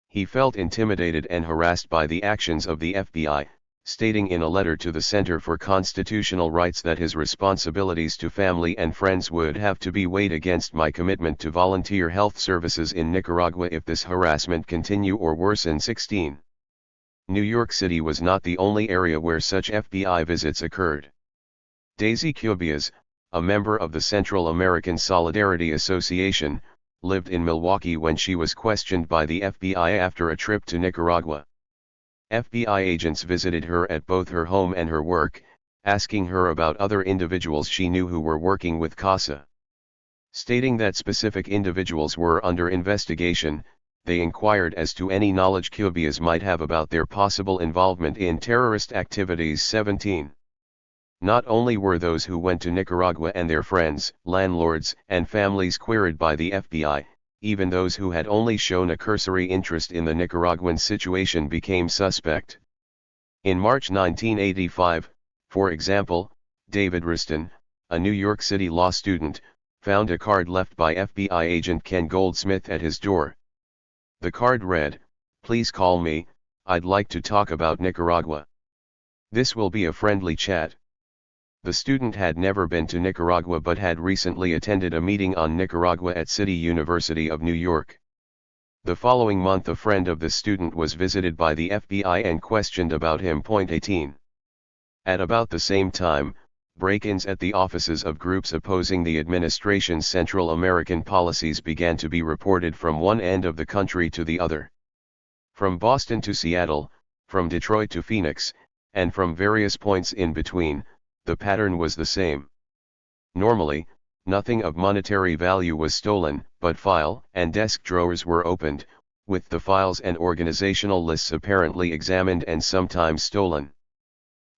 He felt intimidated and harassed by the actions of the FBI, stating in a letter to the Center for Constitutional Rights that his responsibilities to family and friends would have to be weighed against my commitment to volunteer health services in Nicaragua if this harassment continue or worsen. 16. New York City was not the only area where such FBI visits occurred. Daisy Cubias, a member of the Central American Solidarity Association, lived in Milwaukee when she was questioned by the FBI after a trip to Nicaragua. FBI agents visited her at both her home and her work, asking her about other individuals she knew who were working with CASA. Stating that specific individuals were under investigation, they inquired as to any knowledge Cubias might have about their possible involvement in terrorist activities. 17. Not only were those who went to Nicaragua and their friends, landlords, and families queried by the FBI, even those who had only shown a cursory interest in the Nicaraguan situation became suspect. In March 1985, for example, David Riston, a New York City law student, found a card left by FBI agent Ken Goldsmith at his door. The card read, "Please call me, I'd like to talk about Nicaragua. This will be a friendly chat." The student had never been to Nicaragua but had recently attended a meeting on Nicaragua at City University of New York. The following month a friend of the student was visited by the FBI and questioned about him. 18. At about the same time, break-ins at the offices of groups opposing the administration's Central American policies began to be reported from one end of the country to the other. From Boston to Seattle, from Detroit to Phoenix, and from various points in between, the pattern was the same. Normally, nothing of monetary value was stolen, but file and desk drawers were opened, with the files and organizational lists apparently examined and sometimes stolen.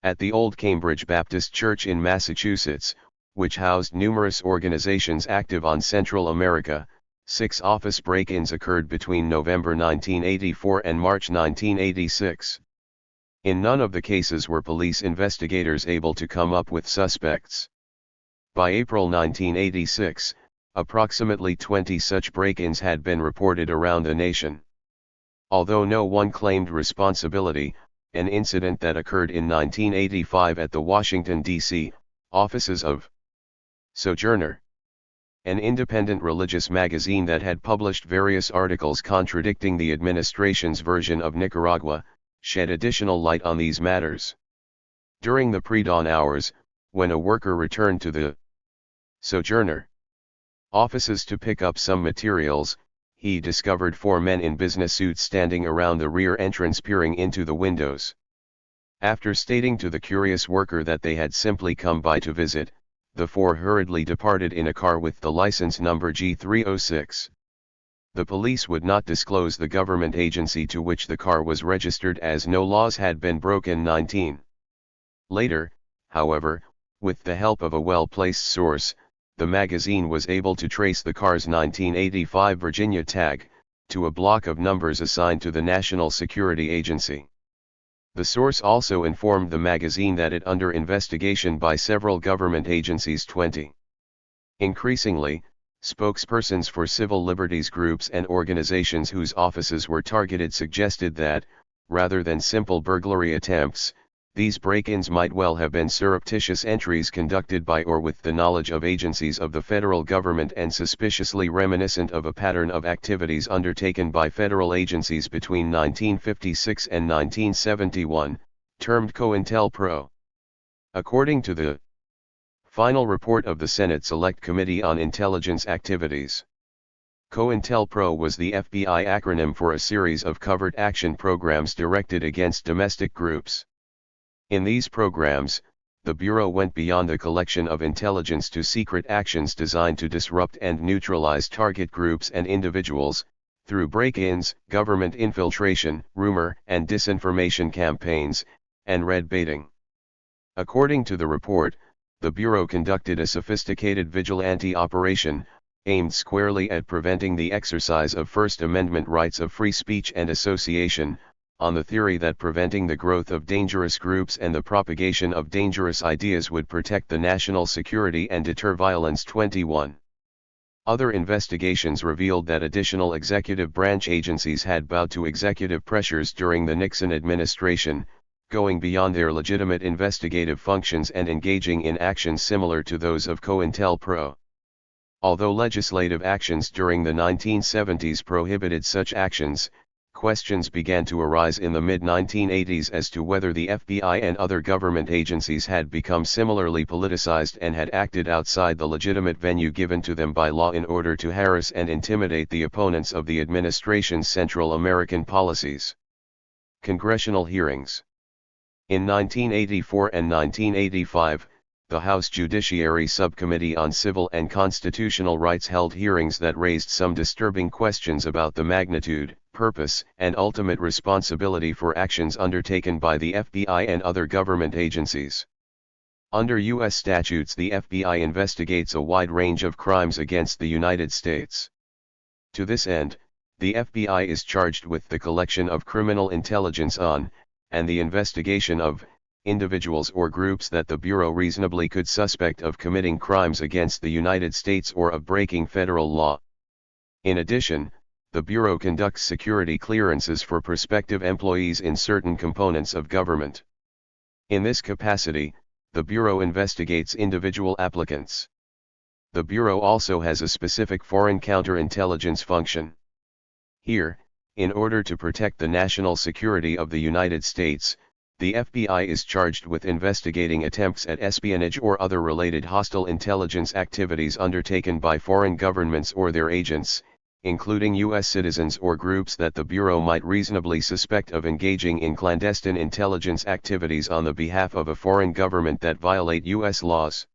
At the Old Cambridge Baptist Church in Massachusetts, which housed numerous organizations active on Central America, 6 office break-ins occurred between November 1984 and March 1986. In none of the cases were police investigators able to come up with suspects. By April 1986, approximately 20 such break-ins had been reported around the nation. Although no one claimed responsibility, an incident that occurred in 1985 at the Washington, D.C., offices of Sojourner, an independent religious magazine that had published various articles contradicting the administration's version of Nicaragua, shed additional light on these matters. During the pre-dawn hours, when a worker returned to the Sojourner offices to pick up some materials, he discovered 4 men in business suits standing around the rear entrance peering into the windows. After stating to the curious worker that they had simply come by to visit, the 4 hurriedly departed in a car with the license number G306. The police would not disclose the government agency to which the car was registered as no laws had been broken. 19. Later, however, with the help of a well-placed source, the magazine was able to trace the car's 1985 Virginia tag to a block of numbers assigned to the National Security Agency. The source also informed the magazine that it under investigation by several government agencies. 20. Increasingly, spokespersons for civil liberties groups and organizations whose offices were targeted suggested that, rather than simple burglary attempts, these break-ins might well have been surreptitious entries conducted by or with the knowledge of agencies of the federal government and suspiciously reminiscent of a pattern of activities undertaken by federal agencies between 1956 and 1971, termed COINTELPRO. According to the final report of the Senate Select Committee on Intelligence Activities, COINTELPRO was the FBI acronym for a series of covert action programs directed against domestic groups. In these programs, the Bureau went beyond the collection of intelligence to secret actions designed to disrupt and neutralize target groups and individuals, through break-ins, government infiltration, rumor and disinformation campaigns, and red baiting. According to the report, the Bureau conducted a sophisticated vigilante operation, aimed squarely at preventing the exercise of First Amendment rights of free speech and association, on the theory that preventing the growth of dangerous groups and the propagation of dangerous ideas would protect the national security and deter violence. 21. Other investigations revealed that additional executive branch agencies had bowed to executive pressures during the Nixon administration, going beyond their legitimate investigative functions and engaging in actions similar to those of COINTELPRO. Although legislative actions during the 1970s prohibited such actions, questions began to arise in the mid-1980s as to whether the FBI and other government agencies had become similarly politicized and had acted outside the legitimate venue given to them by law in order to harass and intimidate the opponents of the administration's Central American policies. Congressional hearings. In 1984 and 1985, the House Judiciary Subcommittee on Civil and Constitutional Rights held hearings that raised some disturbing questions about the magnitude, purpose, and ultimate responsibility for actions undertaken by the FBI and other government agencies. Under U.S. statutes, the FBI investigates a wide range of crimes against the United States. To this end, the FBI is charged with the collection of criminal intelligence on, and the investigation of, individuals or groups that the Bureau reasonably could suspect of committing crimes against the United States or of breaking federal law. In addition, the Bureau conducts security clearances for prospective employees in certain components of government. In this capacity, the Bureau investigates individual applicants. The Bureau also has a specific foreign counterintelligence function. Here, in order to protect the national security of the United States, the FBI is charged with investigating attempts at espionage or other related hostile intelligence activities undertaken by foreign governments or their agents, including U.S. citizens or groups that the Bureau might reasonably suspect of engaging in clandestine intelligence activities on the behalf of a foreign government that violate U.S. laws.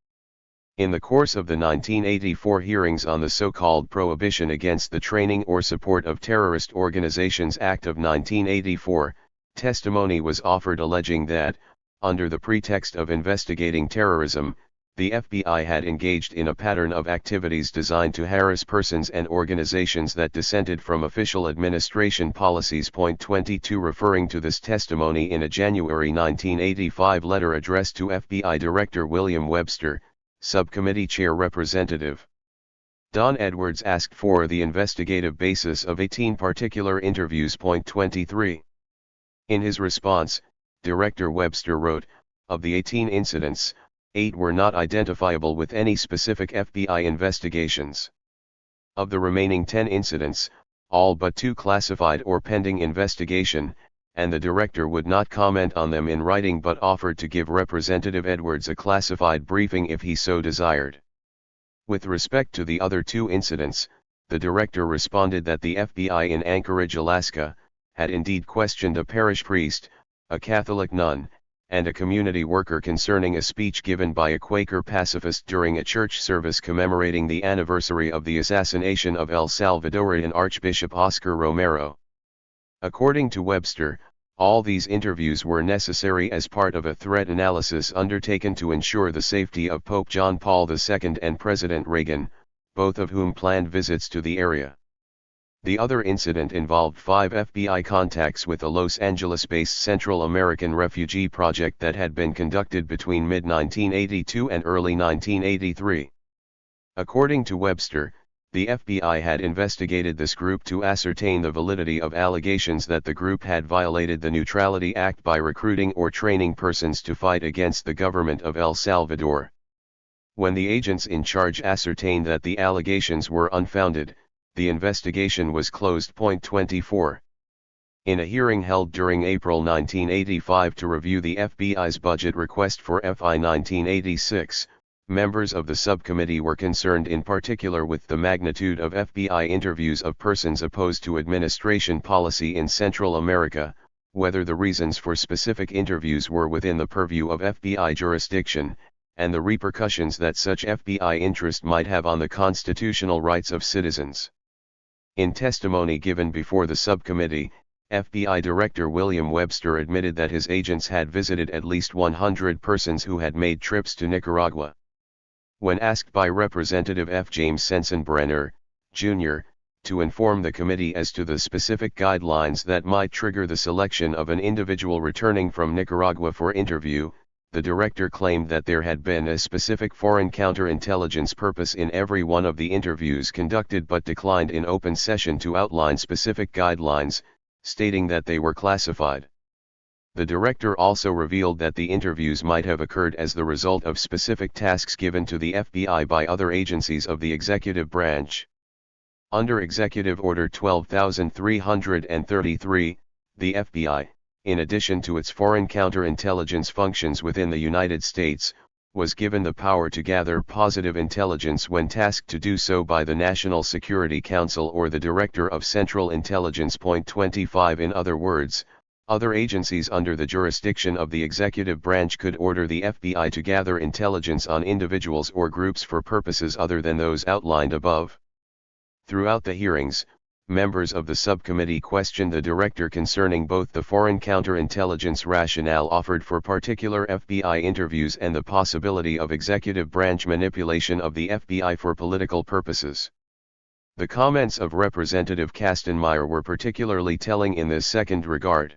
In the course of the 1984 hearings on the so-called Prohibition Against the Training or Support of Terrorist Organizations Act of 1984, testimony was offered alleging that, under the pretext of investigating terrorism, the FBI had engaged in a pattern of activities designed to harass persons and organizations that dissented from official administration policies. Point 22. Referring to this testimony in a January 1985 letter addressed to FBI Director William Webster, Subcommittee Chair Representative Don Edwards asked for the investigative basis of 18 particular interviews. Point 23. In his response, Director Webster wrote, of the 18 incidents, 8 were not identifiable with any specific FBI investigations. Of the remaining 10 incidents, all but 2 classified or pending investigation, and the Director would not comment on them in writing but offered to give Representative Edwards a classified briefing if he so desired. With respect to the other 2 incidents, the Director responded that the FBI in Anchorage, Alaska, had indeed questioned a parish priest, a Catholic nun, and a community worker concerning a speech given by a Quaker pacifist during a church service commemorating the anniversary of the assassination of El Salvadorian Archbishop Oscar Romero. According to Webster, all these interviews were necessary as part of a threat analysis undertaken to ensure the safety of Pope John Paul II and President Reagan, both of whom planned visits to the area. The other incident involved 5 FBI contacts with a Los Angeles-based Central American refugee project that had been conducted between mid-1982 and early 1983. According to Webster, the FBI had investigated this group to ascertain the validity of allegations that the group had violated the Neutrality Act by recruiting or training persons to fight against the government of El Salvador. When the agents in charge ascertained that the allegations were unfounded, the investigation was closed. Point 24. In a hearing held during April 1985 to review the FBI's budget request for FY 1986, members of the subcommittee were concerned in particular with the magnitude of FBI interviews of persons opposed to administration policy in Central America, whether the reasons for specific interviews were within the purview of FBI jurisdiction, and the repercussions that such FBI interest might have on the constitutional rights of citizens. In testimony given before the subcommittee, FBI Director William Webster admitted that his agents had visited at least 100 persons who had made trips to Nicaragua. When asked by Representative F. James Sensenbrenner, Jr., to inform the committee as to the specific guidelines that might trigger the selection of an individual returning from Nicaragua for interview, the director claimed that there had been a specific foreign counterintelligence purpose in every one of the interviews conducted but declined in open session to outline specific guidelines, stating that they were classified. The director also revealed that the interviews might have occurred as the result of specific tasks given to the FBI by other agencies of the executive branch. Under Executive Order 12333, the FBI, in addition to its foreign counterintelligence functions within the United States, was given the power to gather positive intelligence when tasked to do so by the National Security Council or the Director of Central Intelligence. 25 In other words, other agencies under the jurisdiction of the executive branch could order the FBI to gather intelligence on individuals or groups for purposes other than those outlined above. Throughout the hearings, members of the subcommittee questioned the director concerning both the foreign counterintelligence rationale offered for particular FBI interviews and the possibility of executive branch manipulation of the FBI for political purposes. The comments of Representative Kastenmeier were particularly telling in this second regard.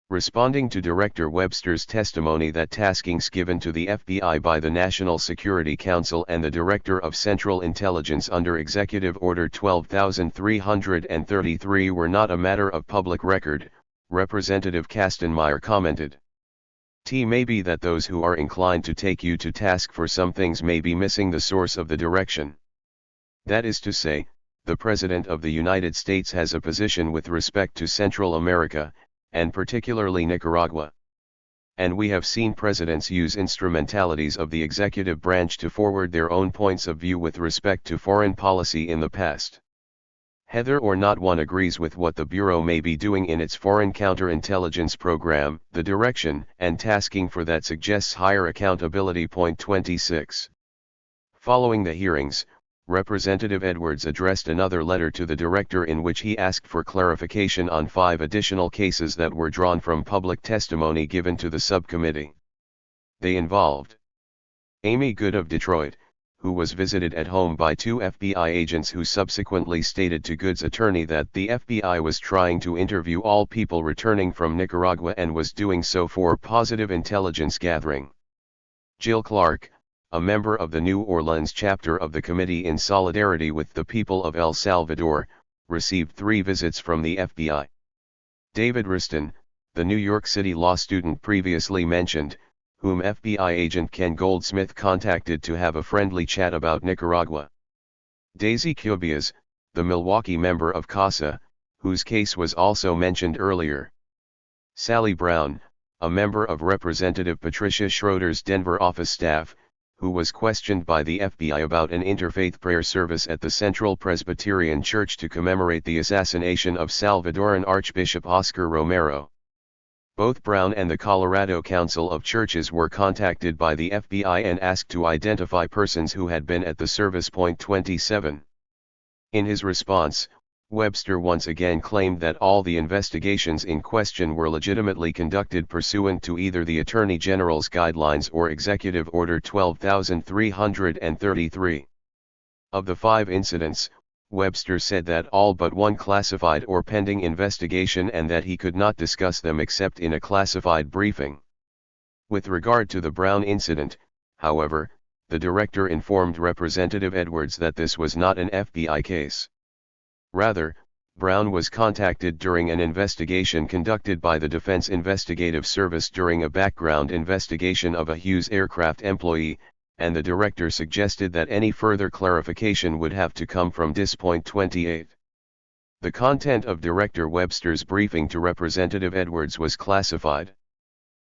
Responding to Director Webster's testimony that taskings given to the FBI by the National Security Council and the Director of Central Intelligence under Executive Order 12333 were not a matter of public record, Representative Kastenmeier commented. It may be that those who are inclined to take you to task for some things may be missing the source of the direction. That is to say, the President of the United States has a position with respect to Central America, and particularly Nicaragua. And we have seen presidents use instrumentalities of the executive branch to forward their own points of view with respect to foreign policy in the past. Whether or not one agrees with what the Bureau may be doing in its foreign counterintelligence program, the direction and tasking for that suggests higher accountability. 26. Following the hearings, Representative Edwards addressed another letter to the director in which he asked for clarification on 5 additional cases that were drawn from public testimony given to the subcommittee. They involved Amy Good of Detroit, who was visited at home by 2 FBI agents who subsequently stated to Good's attorney that the FBI was trying to interview all people returning from Nicaragua and was doing so for positive intelligence gathering. Jill Clark, a member of the New Orleans chapter of the Committee in Solidarity with the People of El Salvador, received 3 visits from the FBI. David Riston, the New York City law student previously mentioned, whom FBI agent Ken Goldsmith contacted to have a friendly chat about Nicaragua. Daisy Cubias, the Milwaukee member of CASA, whose case was also mentioned earlier. Sally Brown, a member of Representative Patricia Schroeder's Denver office staff, who was questioned by the FBI about an interfaith prayer service at the Central Presbyterian Church to commemorate the assassination of Salvadoran Archbishop Oscar Romero. Both Brown and the Colorado Council of Churches were contacted by the FBI and asked to identify persons who had been at the service. 27. In his response, Webster once again claimed that all the investigations in question were legitimately conducted pursuant to either the Attorney General's guidelines or Executive Order 12333. Of the 5 incidents, Webster said that all but one classified or pending investigation and that he could not discuss them except in a classified briefing. With regard to the Brown incident, however, the director informed Representative Edwards that this was not an FBI case. Rather, Brown was contacted during an investigation conducted by the Defense Investigative Service during a background investigation of a Hughes Aircraft employee, and the director suggested that any further clarification would have to come from DIS. 28. The content of Director Webster's briefing to Representative Edwards was classified.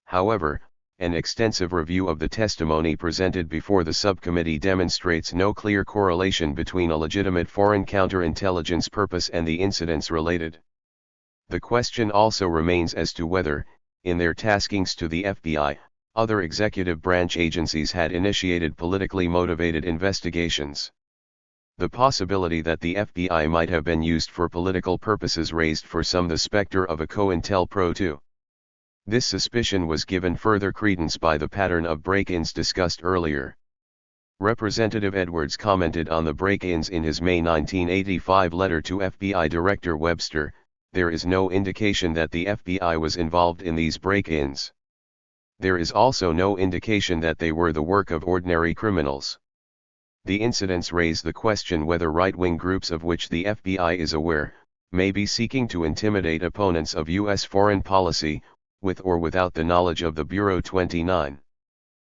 However, an extensive review of the testimony presented before the subcommittee demonstrates no clear correlation between a legitimate foreign counterintelligence purpose and the incidents related. The question also remains as to whether, in their taskings to the FBI, other executive branch agencies had initiated politically motivated investigations. The possibility that the FBI might have been used for political purposes raised for some the specter of a COINTELPRO. This suspicion was given further credence by the pattern of break-ins discussed earlier. Representative Edwards commented on the break-ins in his May 1985 letter to FBI Director Webster. There is no indication that the FBI was involved in these break-ins. There is also no indication that they were the work of ordinary criminals. The incidents raise the question whether right-wing groups of which the FBI is aware, may be seeking to intimidate opponents of U.S. foreign policy, with or without the knowledge of the Bureau. 29.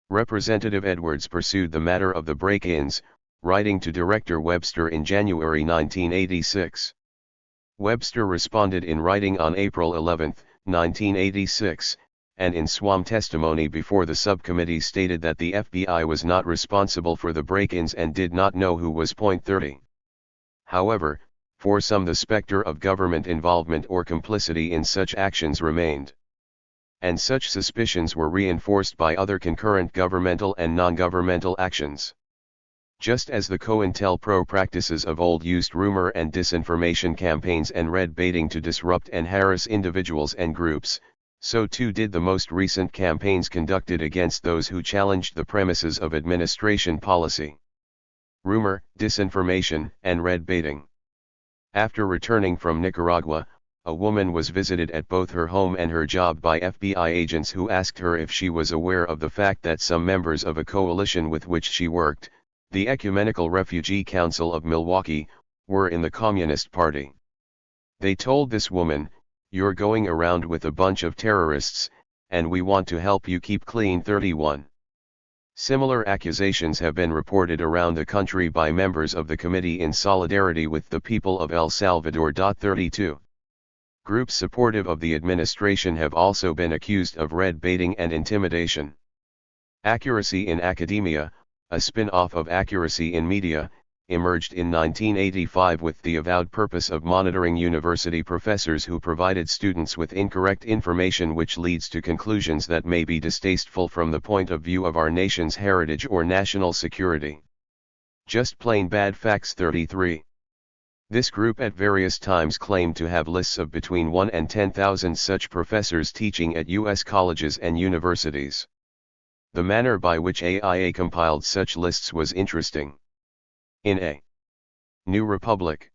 Representative Edwards pursued the matter of the break-ins, writing to Director Webster in January 1986. Webster responded in writing on April 11, 1986, and in sworn testimony before the subcommittee stated that the FBI was not responsible for the break-ins and did not know who was .30. However, for some the specter of government involvement or complicity in such actions remained. And such suspicions were reinforced by other concurrent governmental and non-governmental actions. Just as the COINTELPRO practices of old used rumor and disinformation campaigns and red baiting to disrupt and harass individuals and groups, so too did the most recent campaigns conducted against those who challenged the premises of administration policy. Rumor, disinformation, and red baiting. After returning from Nicaragua, a woman was visited at both her home and her job by FBI agents who asked her if she was aware of the fact that some members of a coalition with which she worked, the Ecumenical Refugee Council of Milwaukee, were in the Communist Party. They told this woman, "You're going around with a bunch of terrorists, and we want to help you keep clean." 31. Similar accusations have been reported around the country by members of the committee in solidarity with the people of El Salvador. 32. Groups supportive of the administration have also been accused of red baiting and intimidation. Accuracy in Academia, a spin-off of Accuracy in Media, emerged in 1985 with the avowed purpose of monitoring university professors who provided students with incorrect information which leads to conclusions that may be distasteful from the point of view of our nation's heritage or national security. Just plain bad facts. 33. This group at various times claimed to have lists of between 1 and 10,000 such professors teaching at U.S. colleges and universities. The manner by which AIA compiled such lists was interesting. In a New Republic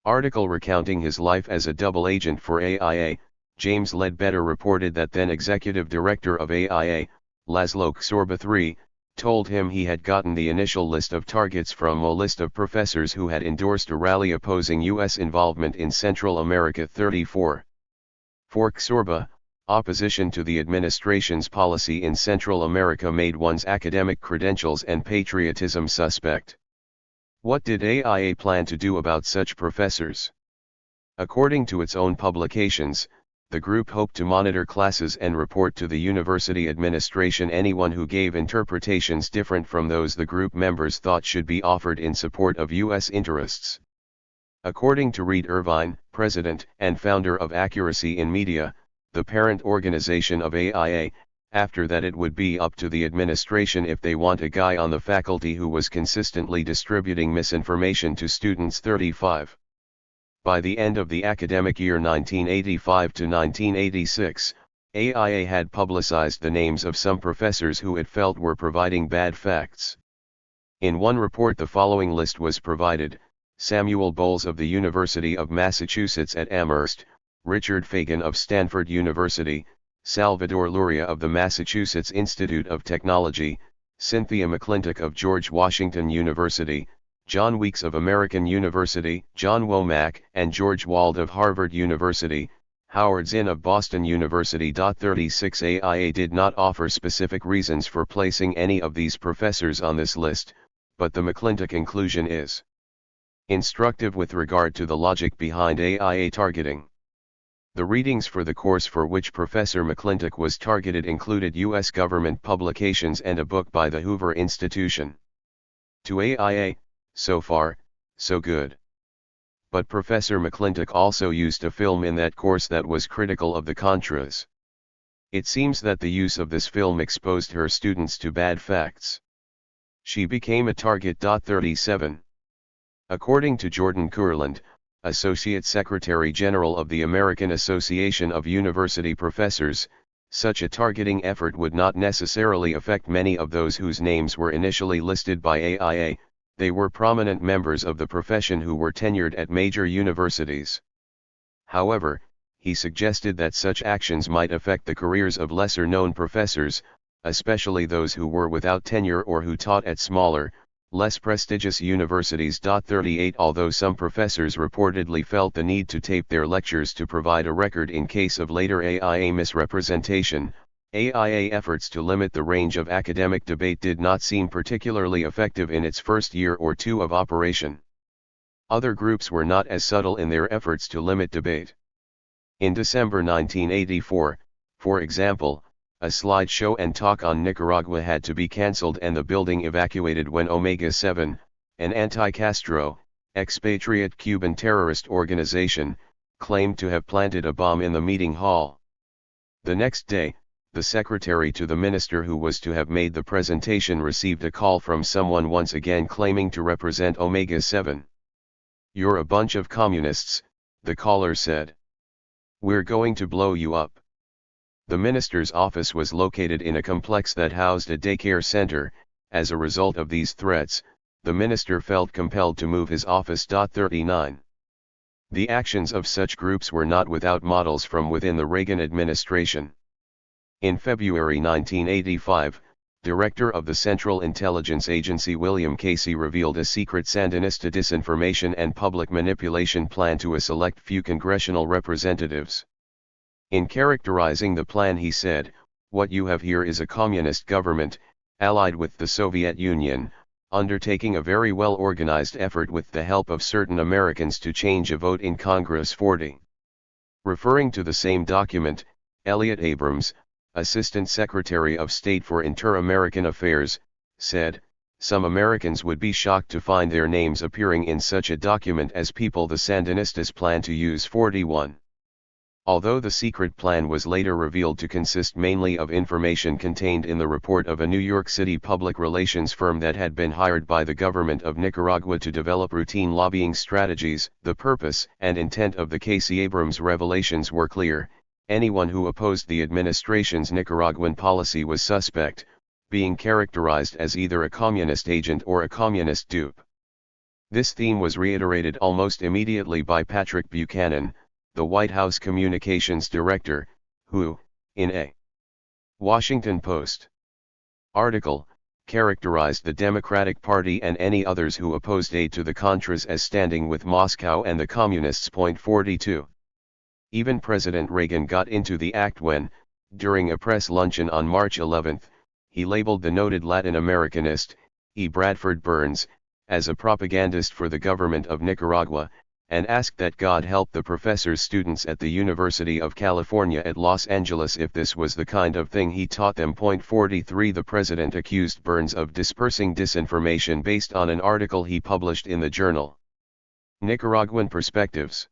article recounting his life as a double agent for AIA, James Ledbetter reported that then executive director of AIA, Laszlo Ksorba III, told him he had gotten the initial list of targets from a list of professors who had endorsed a rally opposing U.S. involvement in Central America. 34. For Ksorba, opposition to the administration's policy in Central America made one's academic credentials and patriotism suspect. What did AIA plan to do about such professors? According to its own publications, the group hoped to monitor classes and report to the university administration anyone who gave interpretations different from those the group members thought should be offered in support of U.S. interests. According to Reed Irvine, president and founder of Accuracy in Media, the parent organization of AIA, after that it would be up to the administration if they want a guy on the faculty who was consistently distributing misinformation to students. 35. By the end of the academic year 1985 to 1986, AIA had publicized the names of some professors who it felt were providing bad facts. In one report the following list was provided: Samuel Bowles of the University of Massachusetts at Amherst, Richard Fagan of Stanford University, Salvador Luria of the Massachusetts Institute of Technology, Cynthia McClintock of George Washington University, John Weeks of American University, John Womack and George Wald of Harvard University, Howard Zinn of Boston University. 36. AIA did not offer specific reasons for placing any of these professors on this list, but the McClintock inclusion is instructive with regard to the logic behind AIA targeting. The readings for the course for which Professor McClintock was targeted included U.S. government publications and a book by the Hoover Institution. To AIA, so far, so good. But Professor McClintock also used a film in that course that was critical of the Contras. It seems that the use of this film exposed her students to bad facts. She became a target. 37. According to Jordan Kurland, Associate Secretary General of the American Association of University Professors, such a targeting effort would not necessarily affect many of those whose names were initially listed by AIA. They were prominent members of the profession who were tenured at major universities. However, he suggested that such actions might affect the careers of lesser-known professors, especially those who were without tenure or who taught at smaller, Less prestigious universities. 38 Although some professors reportedly felt the need to tape their lectures to provide a record in case of later AIA misrepresentation, AIA efforts to limit the range of academic debate did not seem particularly effective in its first year or two of operation. Other groups were not as subtle in their efforts to limit debate. In December 1984, for example, a slideshow and talk on Nicaragua had to be cancelled and the building evacuated when Omega 7, an anti-Castro, expatriate Cuban terrorist organization, claimed to have planted a bomb in the meeting hall. The next day, the secretary to the minister who was to have made the presentation received a call from someone once again claiming to represent Omega 7. "You're a bunch of communists," the caller said. "We're going to blow you up." The minister's office was located in a complex that housed a daycare center. As a result of these threats, the minister felt compelled to move his office. 39. The actions of such groups were not without models from within the Reagan administration. In February 1985, Director of the Central Intelligence Agency William Casey revealed a secret Sandinista disinformation and public manipulation plan to a select few congressional representatives. In characterizing the plan, he said, "What you have here is a communist government, allied with the Soviet Union, undertaking a very well-organized effort with the help of certain Americans to change a vote in Congress 40. Referring to the same document, Elliott Abrams, Assistant Secretary of State for Inter-American Affairs, said, "Some Americans would be shocked to find their names appearing in such a document as people the Sandinistas plan to use." 41. Although the secret plan was later revealed to consist mainly of information contained in the report of a New York City public relations firm that had been hired by the government of Nicaragua to develop routine lobbying strategies, the purpose and intent of the Casey-Abrams revelations were clear. Anyone who opposed the administration's Nicaraguan policy was suspect, being characterized as either a communist agent or a communist dupe. This theme was reiterated almost immediately by Patrick Buchanan, the White House communications director, who, in a Washington Post article, characterized the Democratic Party and any others who opposed aid to the Contras as standing with Moscow and the Communists. 42. Even President Reagan got into the act when, during a press luncheon on March 11, he labeled the noted Latin Americanist, E. Bradford Burns, as a propagandist for the government of Nicaragua, and asked that God help the professor's students at the University of California at Los Angeles if this was the kind of thing he taught them. 43 The president accused Burns of dispersing disinformation based on an article he published in the journal Nicaraguan Perspectives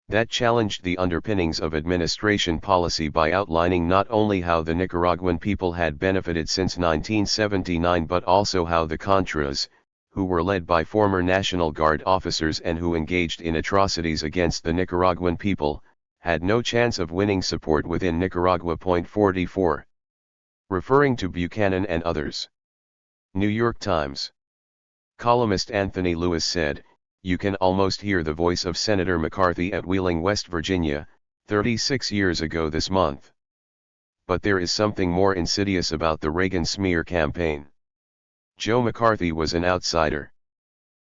that challenged the underpinnings of administration policy by outlining not only how the Nicaraguan people had benefited since 1979 but also how the Contras, who were led by former National Guard officers and who engaged in atrocities against the Nicaraguan people, had no chance of winning support within Nicaragua. 44. Referring to Buchanan and others. New York Times columnist Anthony Lewis said, "You can almost hear the voice of Senator McCarthy at Wheeling, West Virginia, 36 years ago this month. But there is something more insidious about the Reagan smear campaign. Joe McCarthy was an outsider.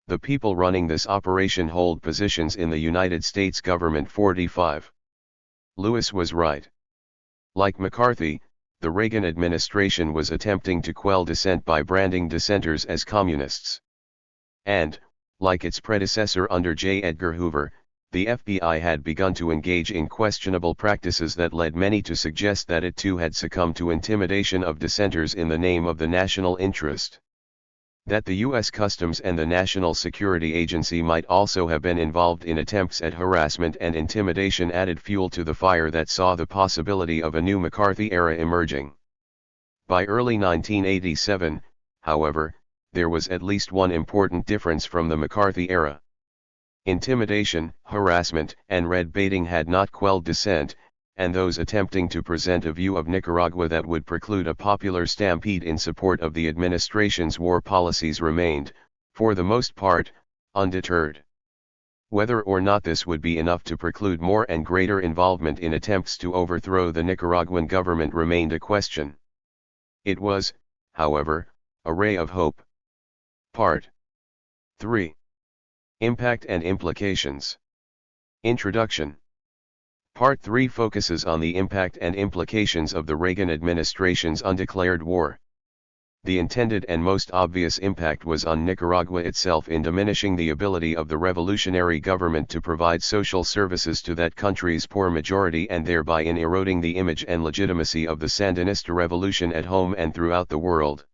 The people running this operation hold positions in the United States government." 45. Lewis was right. Like McCarthy, the Reagan administration was attempting to quell dissent by branding dissenters as communists. And, like its predecessor under J. Edgar Hoover, the FBI had begun to engage in questionable practices that led many to suggest that it too had succumbed to intimidation of dissenters in the name of the national interest. That the U.S. Customs and the National Security Agency might also have been involved in attempts at harassment and intimidation added fuel to the fire that saw the possibility of a new McCarthy era emerging. By early 1987, however, there was at least one important difference from the McCarthy era. Intimidation, harassment, and red baiting had not quelled dissent, and those attempting to present a view of Nicaragua that would preclude a popular stampede in support of the administration's war policies remained, for the most part, undeterred. Whether or not this would be enough to preclude more and greater involvement in attempts to overthrow the Nicaraguan government remained a question. It was, however, a ray of hope. Part 3. Impact and Implications. Introduction. Part 3 focuses on the impact and implications of the Reagan administration's undeclared war. The intended and most obvious impact was on Nicaragua itself in diminishing the ability of the revolutionary government to provide social services to that country's poor majority, and thereby in eroding the image and legitimacy of the Sandinista revolution at home and throughout the world.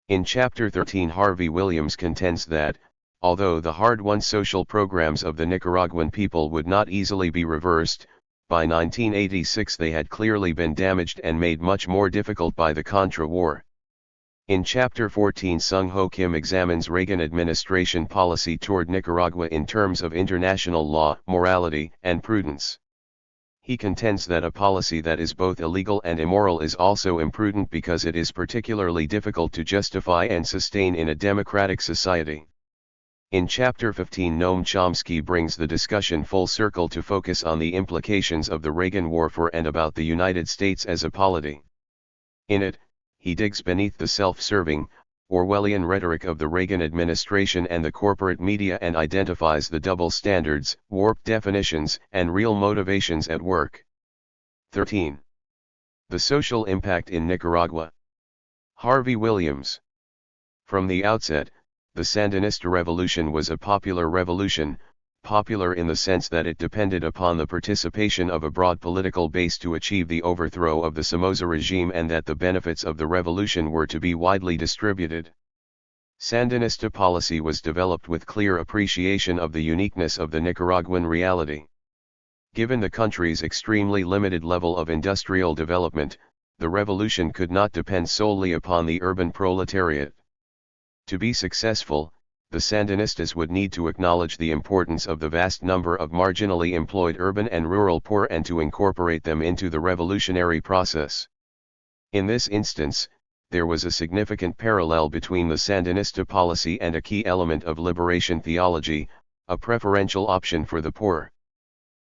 In Chapter 13, Harvey Williams contends that, although the hard-won social programs of the Nicaraguan people would not easily be reversed, by 1986 they had clearly been damaged and made much more difficult by the Contra War. In Chapter 14, Sung Ho Kim examines Reagan administration policy toward Nicaragua in terms of international law, morality, and prudence. He contends that a policy that is both illegal and immoral is also imprudent because it is particularly difficult to justify and sustain in a democratic society. In Chapter 15, Noam Chomsky brings the discussion full circle to focus on the implications of the Reagan War for and about the United States as a polity. In it, he digs beneath the self-serving, Orwellian rhetoric of the Reagan administration and the corporate media and identifies the double standards, warped definitions, and real motivations at work. 13. The social impact in Nicaragua. Harvey Williams. From the outset, the Sandinista revolution was a popular revolution, popular in the sense that it depended upon the participation of a broad political base to achieve the overthrow of the Somoza regime, and that the benefits of the revolution were to be widely distributed. Sandinista policy was developed with clear appreciation of the uniqueness of the Nicaraguan reality. Given the country's extremely limited level of industrial development, the revolution could not depend solely upon the urban proletariat. To be successful, the Sandinistas would need to acknowledge the importance of the vast number of marginally employed urban and rural poor and to incorporate them into the revolutionary process. In this instance, there was a significant parallel between the Sandinista policy and a key element of liberation theology, a preferential option for the poor.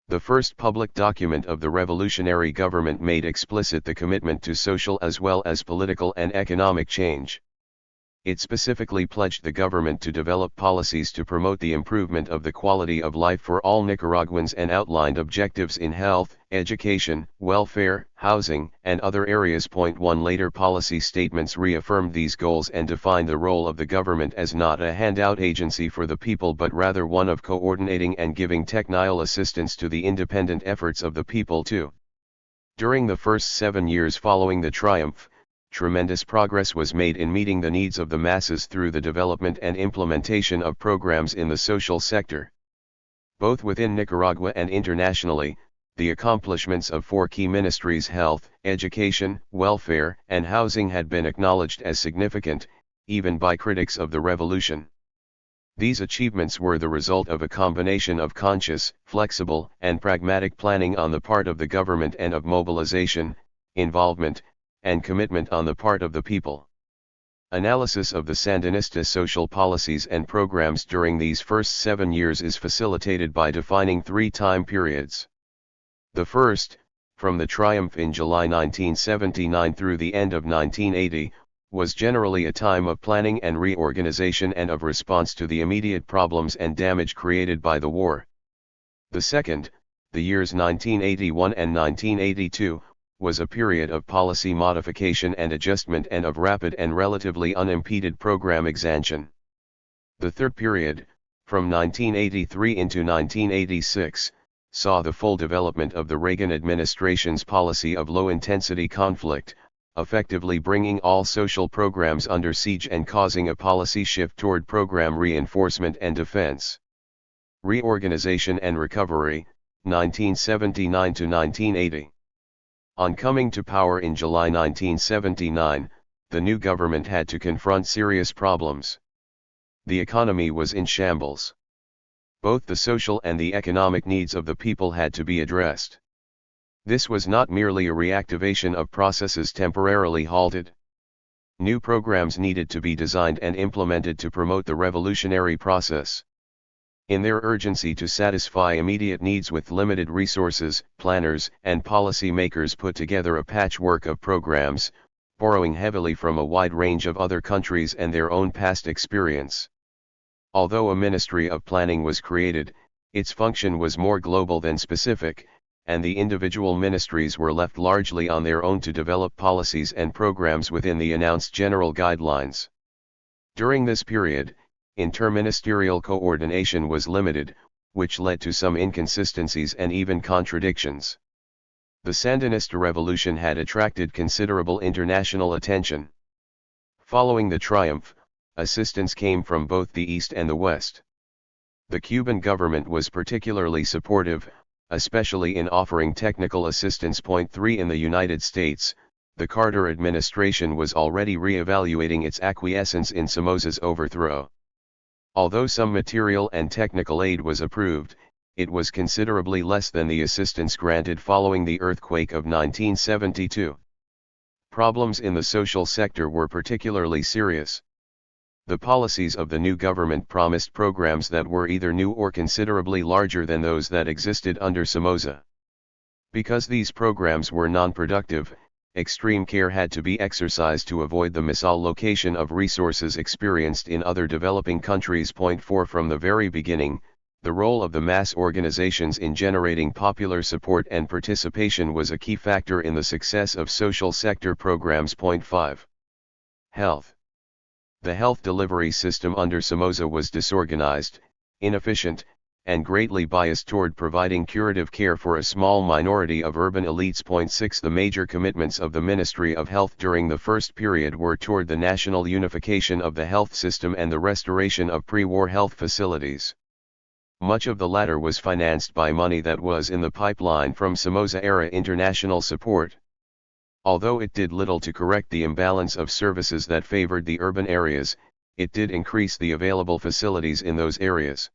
The first public document of the revolutionary government made explicit the commitment to social as well as political and economic change. It specifically pledged the government to develop policies to promote the improvement of the quality of life for all Nicaraguans and outlined objectives in health, education, welfare, housing, and other areas. 1 Later policy statements reaffirmed these goals and defined the role of the government as not a handout agency for the people but rather one of coordinating and giving technical assistance to the independent efforts of the people too. During the first 7 years following the triumph, tremendous progress was made in meeting the needs of the masses through the development and implementation of programs in the social sector. Both within Nicaragua and internationally, the accomplishments of 4 key ministries: health, education, welfare, and housing had been acknowledged as significant, even by critics of the revolution. These achievements were the result of a combination of conscious, flexible, and pragmatic planning on the part of the government and of mobilization, involvement, and commitment on the part of the people. Analysis of the Sandinista social policies and programs during these first 7 years is facilitated by defining 3 time periods. The first, from the triumph in July 1979 through the end of 1980, was generally a time of planning and reorganization and of response to the immediate problems and damage created by the war. The second, the years 1981 and 1982, was a period of policy modification and adjustment and of rapid and relatively unimpeded program expansion. The third period, from 1983 into 1986, saw the full development of the Reagan administration's policy of low-intensity conflict, effectively bringing all social programs under siege and causing a policy shift toward program reinforcement and defense. Reorganization and recovery, 1979 to 1980. On coming to power in July 1979, the new government had to confront serious problems. The economy was in shambles. Both the social and the economic needs of the people had to be addressed. This was not merely a reactivation of processes temporarily halted. New programs needed to be designed and implemented to promote the revolutionary process. In their urgency to satisfy immediate needs with limited resources, planners and policy makers put together a patchwork of programs, borrowing heavily from a wide range of other countries and their own past experience. Although a Ministry of Planning was created, its function was more global than specific, and the individual ministries were left largely on their own to develop policies and programs within the announced general guidelines. During this period, interministerial coordination was limited, which led to some inconsistencies and even contradictions. The Sandinista revolution had attracted considerable international attention. Following the triumph, assistance came from both the East and the West. The Cuban government was particularly supportive, especially in offering technical assistance. 3 In the United States, the Carter administration was already re-evaluating its acquiescence in Somoza's overthrow. Although some material and technical aid was approved, it was considerably less than the assistance granted following the earthquake of 1972. Problems in the social sector were particularly serious. The policies of the new government promised programs that were either new or considerably larger than those that existed under Somoza. Because these programs were non-productive, extreme care had to be exercised to avoid the misallocation of resources experienced in other developing countries. 4 From the very beginning, the role of the mass organizations in generating popular support and participation was a key factor in the success of social sector programs. 5. Health. The health delivery system under Somoza was disorganized, inefficient, and greatly biased toward providing curative care for a small minority of urban elites. 6 The major commitments of the Ministry of Health during the first period were toward the national unification of the health system and the restoration of pre-war health facilities. Much of the latter was financed by money that was in the pipeline from Somoza-era international support. Although it did little to correct the imbalance of services that favored the urban areas, it did increase the available facilities in those areas.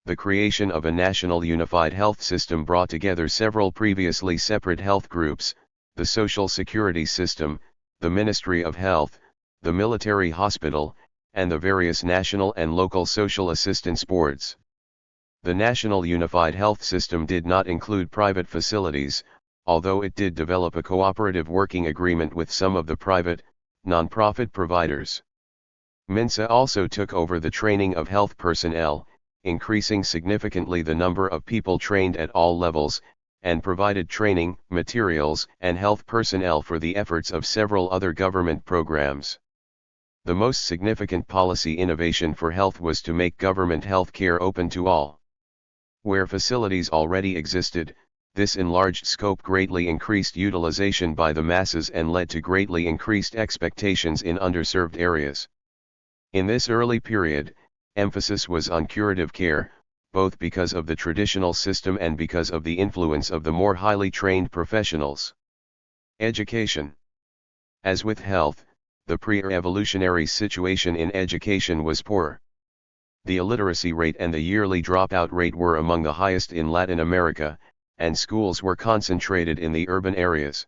The creation of a national unified health system brought together several previously separate health groups: the Social Security System, the Ministry of Health, the Military Hospital, and the various national and local social assistance boards. The National Unified Health System did not include private facilities, although it did develop a cooperative working agreement with some of the private, non-profit providers. MINSA also took over the training of health personnel, increasing significantly the number of people trained at all levels, and provided training, materials, and health personnel for the efforts of several other government programs. The most significant policy innovation for health was to make government health care open to all. Where facilities already existed, this enlarged scope greatly increased utilization by the masses and led to greatly increased expectations in underserved areas. In this early period, emphasis was on curative care, both because of the traditional system and because of the influence of the more highly trained professionals. Education. As with health, the pre-revolutionary situation in education was poor. The illiteracy rate and the yearly dropout rate were among the highest in Latin America, and schools were concentrated in the urban areas.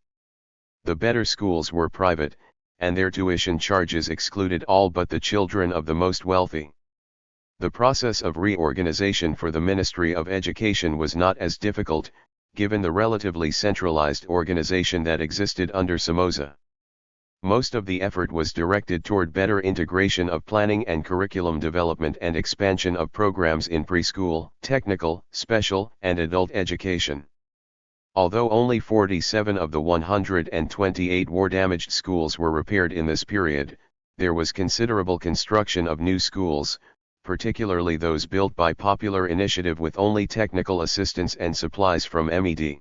The better schools were private, and their tuition charges excluded all but the children of the most wealthy. The process of reorganization for the Ministry of Education was not as difficult, given the relatively centralized organization that existed under Somoza. Most of the effort was directed toward better integration of planning and curriculum development and expansion of programs in preschool, technical, special, and adult education. Although only 47 of the 128 war-damaged schools were repaired in this period, there was considerable construction of new schools, particularly those built by popular initiative with only technical assistance and supplies from MED.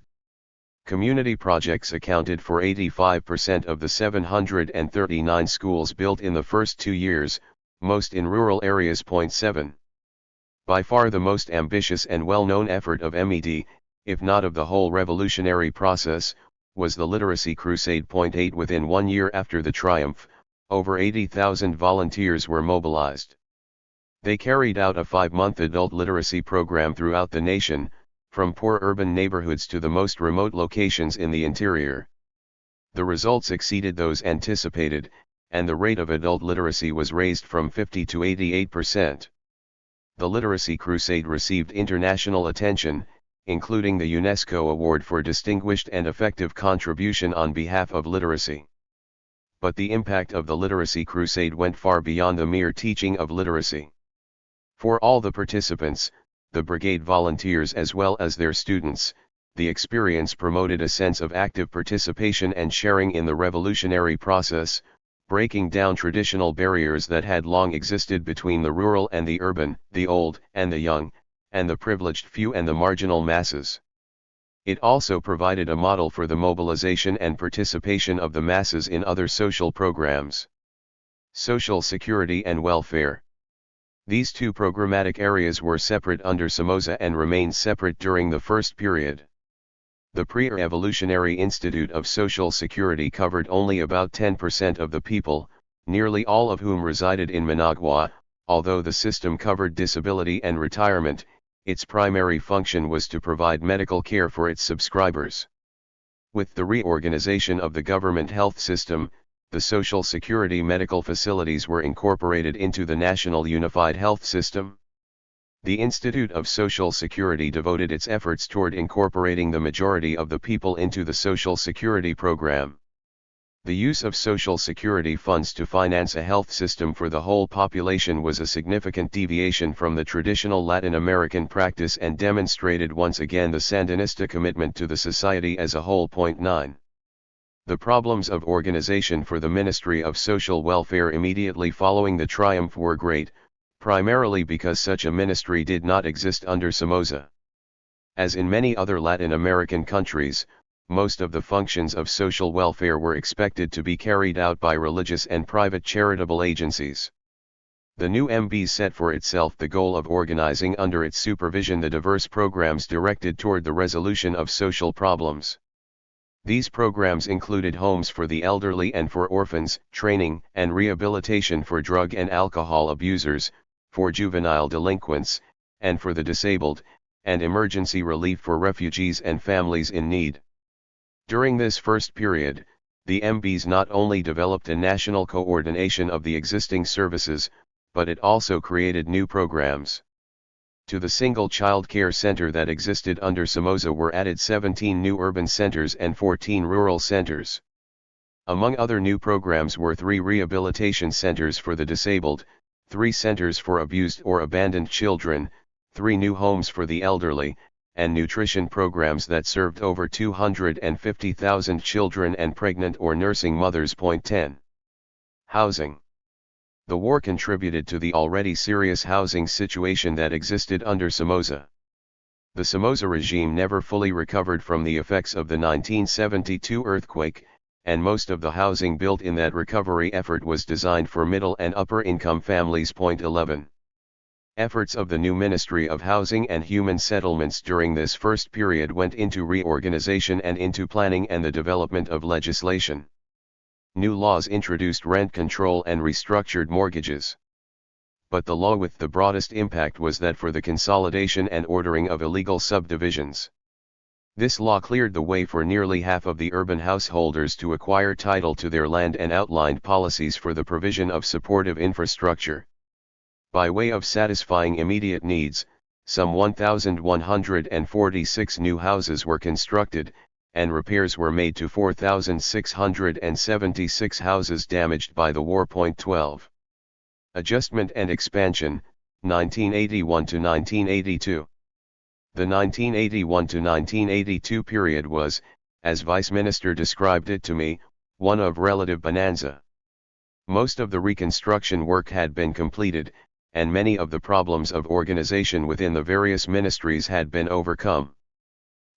Community projects accounted for 85% of the 739 schools built in the first 2 years, most in rural areas. 7. By far the most ambitious and well-known effort of MED, if not of the whole revolutionary process, was the Literacy Crusade. 8 Within 1 year after the triumph, over 80,000 volunteers were mobilized. They carried out a 5-month adult literacy program throughout the nation, from poor urban neighborhoods to the most remote locations in the interior. The results exceeded those anticipated, and the rate of adult literacy was raised from 50 to 88%. The Literacy Crusade received international attention, including the UNESCO Award for Distinguished and Effective Contribution on behalf of literacy. but the impact of the literacy crusade went far beyond the mere teaching of literacy. For all the participants, the brigade volunteers as well as their students, the experience promoted a sense of active participation and sharing in the revolutionary process, breaking down traditional barriers that had long existed between the rural and the urban, the old and the young, and the privileged few and the marginal masses. It also provided a model for the mobilization and participation of the masses in other social programs. Social security and welfare. These two programmatic areas were separate under Somoza and remained separate during the first period. The Pre-Revolutionary Institute of Social Security covered only about 10% of the people, nearly all of whom resided in Managua. Although the system covered disability and retirement, its primary function was to provide medical care for its subscribers. With the reorganization of the government health system, the Social Security medical facilities were incorporated into the National Unified Health System. The Institute of Social Security devoted its efforts toward incorporating the majority of the people into the Social Security program. The use of Social Security funds to finance a health system for the whole population was a significant deviation from the traditional Latin American practice and demonstrated once again the Sandinista commitment to the society as a whole. 9. The problems of organization for the Ministry of Social Welfare immediately following the triumph were great, primarily because such a ministry did not exist under Somoza. As in many other Latin American countries, most of the functions of social welfare were expected to be carried out by religious and private charitable agencies. The new MB set for itself the goal of organizing under its supervision the diverse programs directed toward the resolution of social problems. These programs included homes for the elderly and for orphans, training and rehabilitation for drug and alcohol abusers, for juvenile delinquents, and for the disabled, and emergency relief for refugees and families in need. During this first period, the MBs not only developed a national coordination of the existing services, but it also created new programs. To the single child care center that existed under Somoza were added 17 new urban centers and 14 rural centers. Among other new programs were 3 rehabilitation centers for the disabled, 3 centers for abused or abandoned children, 3 new homes for the elderly, and nutrition programs that served over 250,000 children and pregnant or nursing mothers. 10. Housing. The war contributed to the already serious housing situation that existed under Somoza. The Somoza regime never fully recovered from the effects of the 1972 earthquake, and most of the housing built in that recovery effort was designed for middle and upper income families. 11. Efforts of the new Ministry of Housing and Human Settlements during this first period went into reorganization and into planning and the development of legislation. New laws introduced rent control and restructured mortgages. But the law with the broadest impact was that for the consolidation and ordering of illegal subdivisions. This law cleared the way for nearly half of the urban householders to acquire title to their land and outlined policies for the provision of supportive infrastructure. By way of satisfying immediate needs, some 1,146 new houses were constructed, and repairs were made to 4,676 houses damaged by the war. 12. Adjustment and expansion, 1981 to 1982. The 1981 to 1982 period was, as Vice Minister described it to me, one of relative bonanza. Most of the reconstruction work had been completed, and many of the problems of organization within the various ministries had been overcome.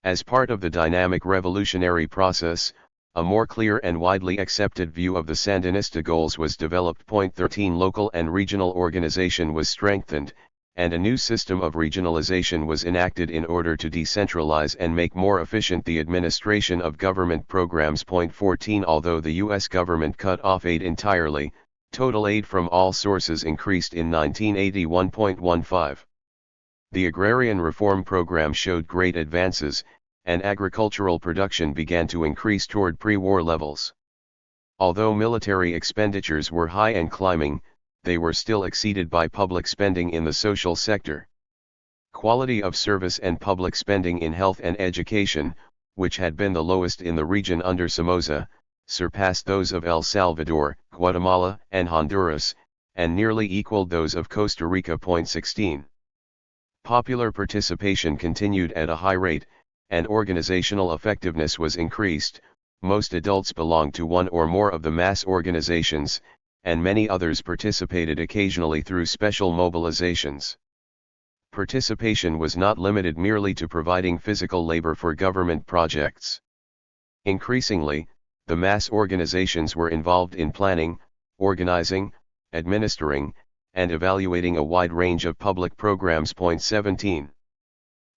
As part of the dynamic revolutionary process, a more clear and widely accepted view of the Sandinista goals was developed. 13. Local and regional organization was strengthened, and a new system of regionalization was enacted in order to decentralize and make more efficient the administration of government programs. 14. Although the U.S. government cut off aid entirely, total aid from all sources increased in 1981.15. The agrarian reform program showed great advances, and agricultural production began to increase toward pre-war levels. Although military expenditures were high and climbing, they were still exceeded by public spending in the social sector. Quality of service and public spending in health and education, which had been the lowest in the region under Somoza, surpassed those of El Salvador, Guatemala, and Honduras, and nearly equaled those of Costa Rica. 16. Popular participation continued at a high rate, and organizational effectiveness was increased. Most adults belonged to one or more of the mass organizations, and many others participated occasionally through special mobilizations. Participation was not limited merely to providing physical labor for government projects. Increasingly, the mass organizations were involved in planning, organizing, administering, and evaluating a wide range of public programs. 17.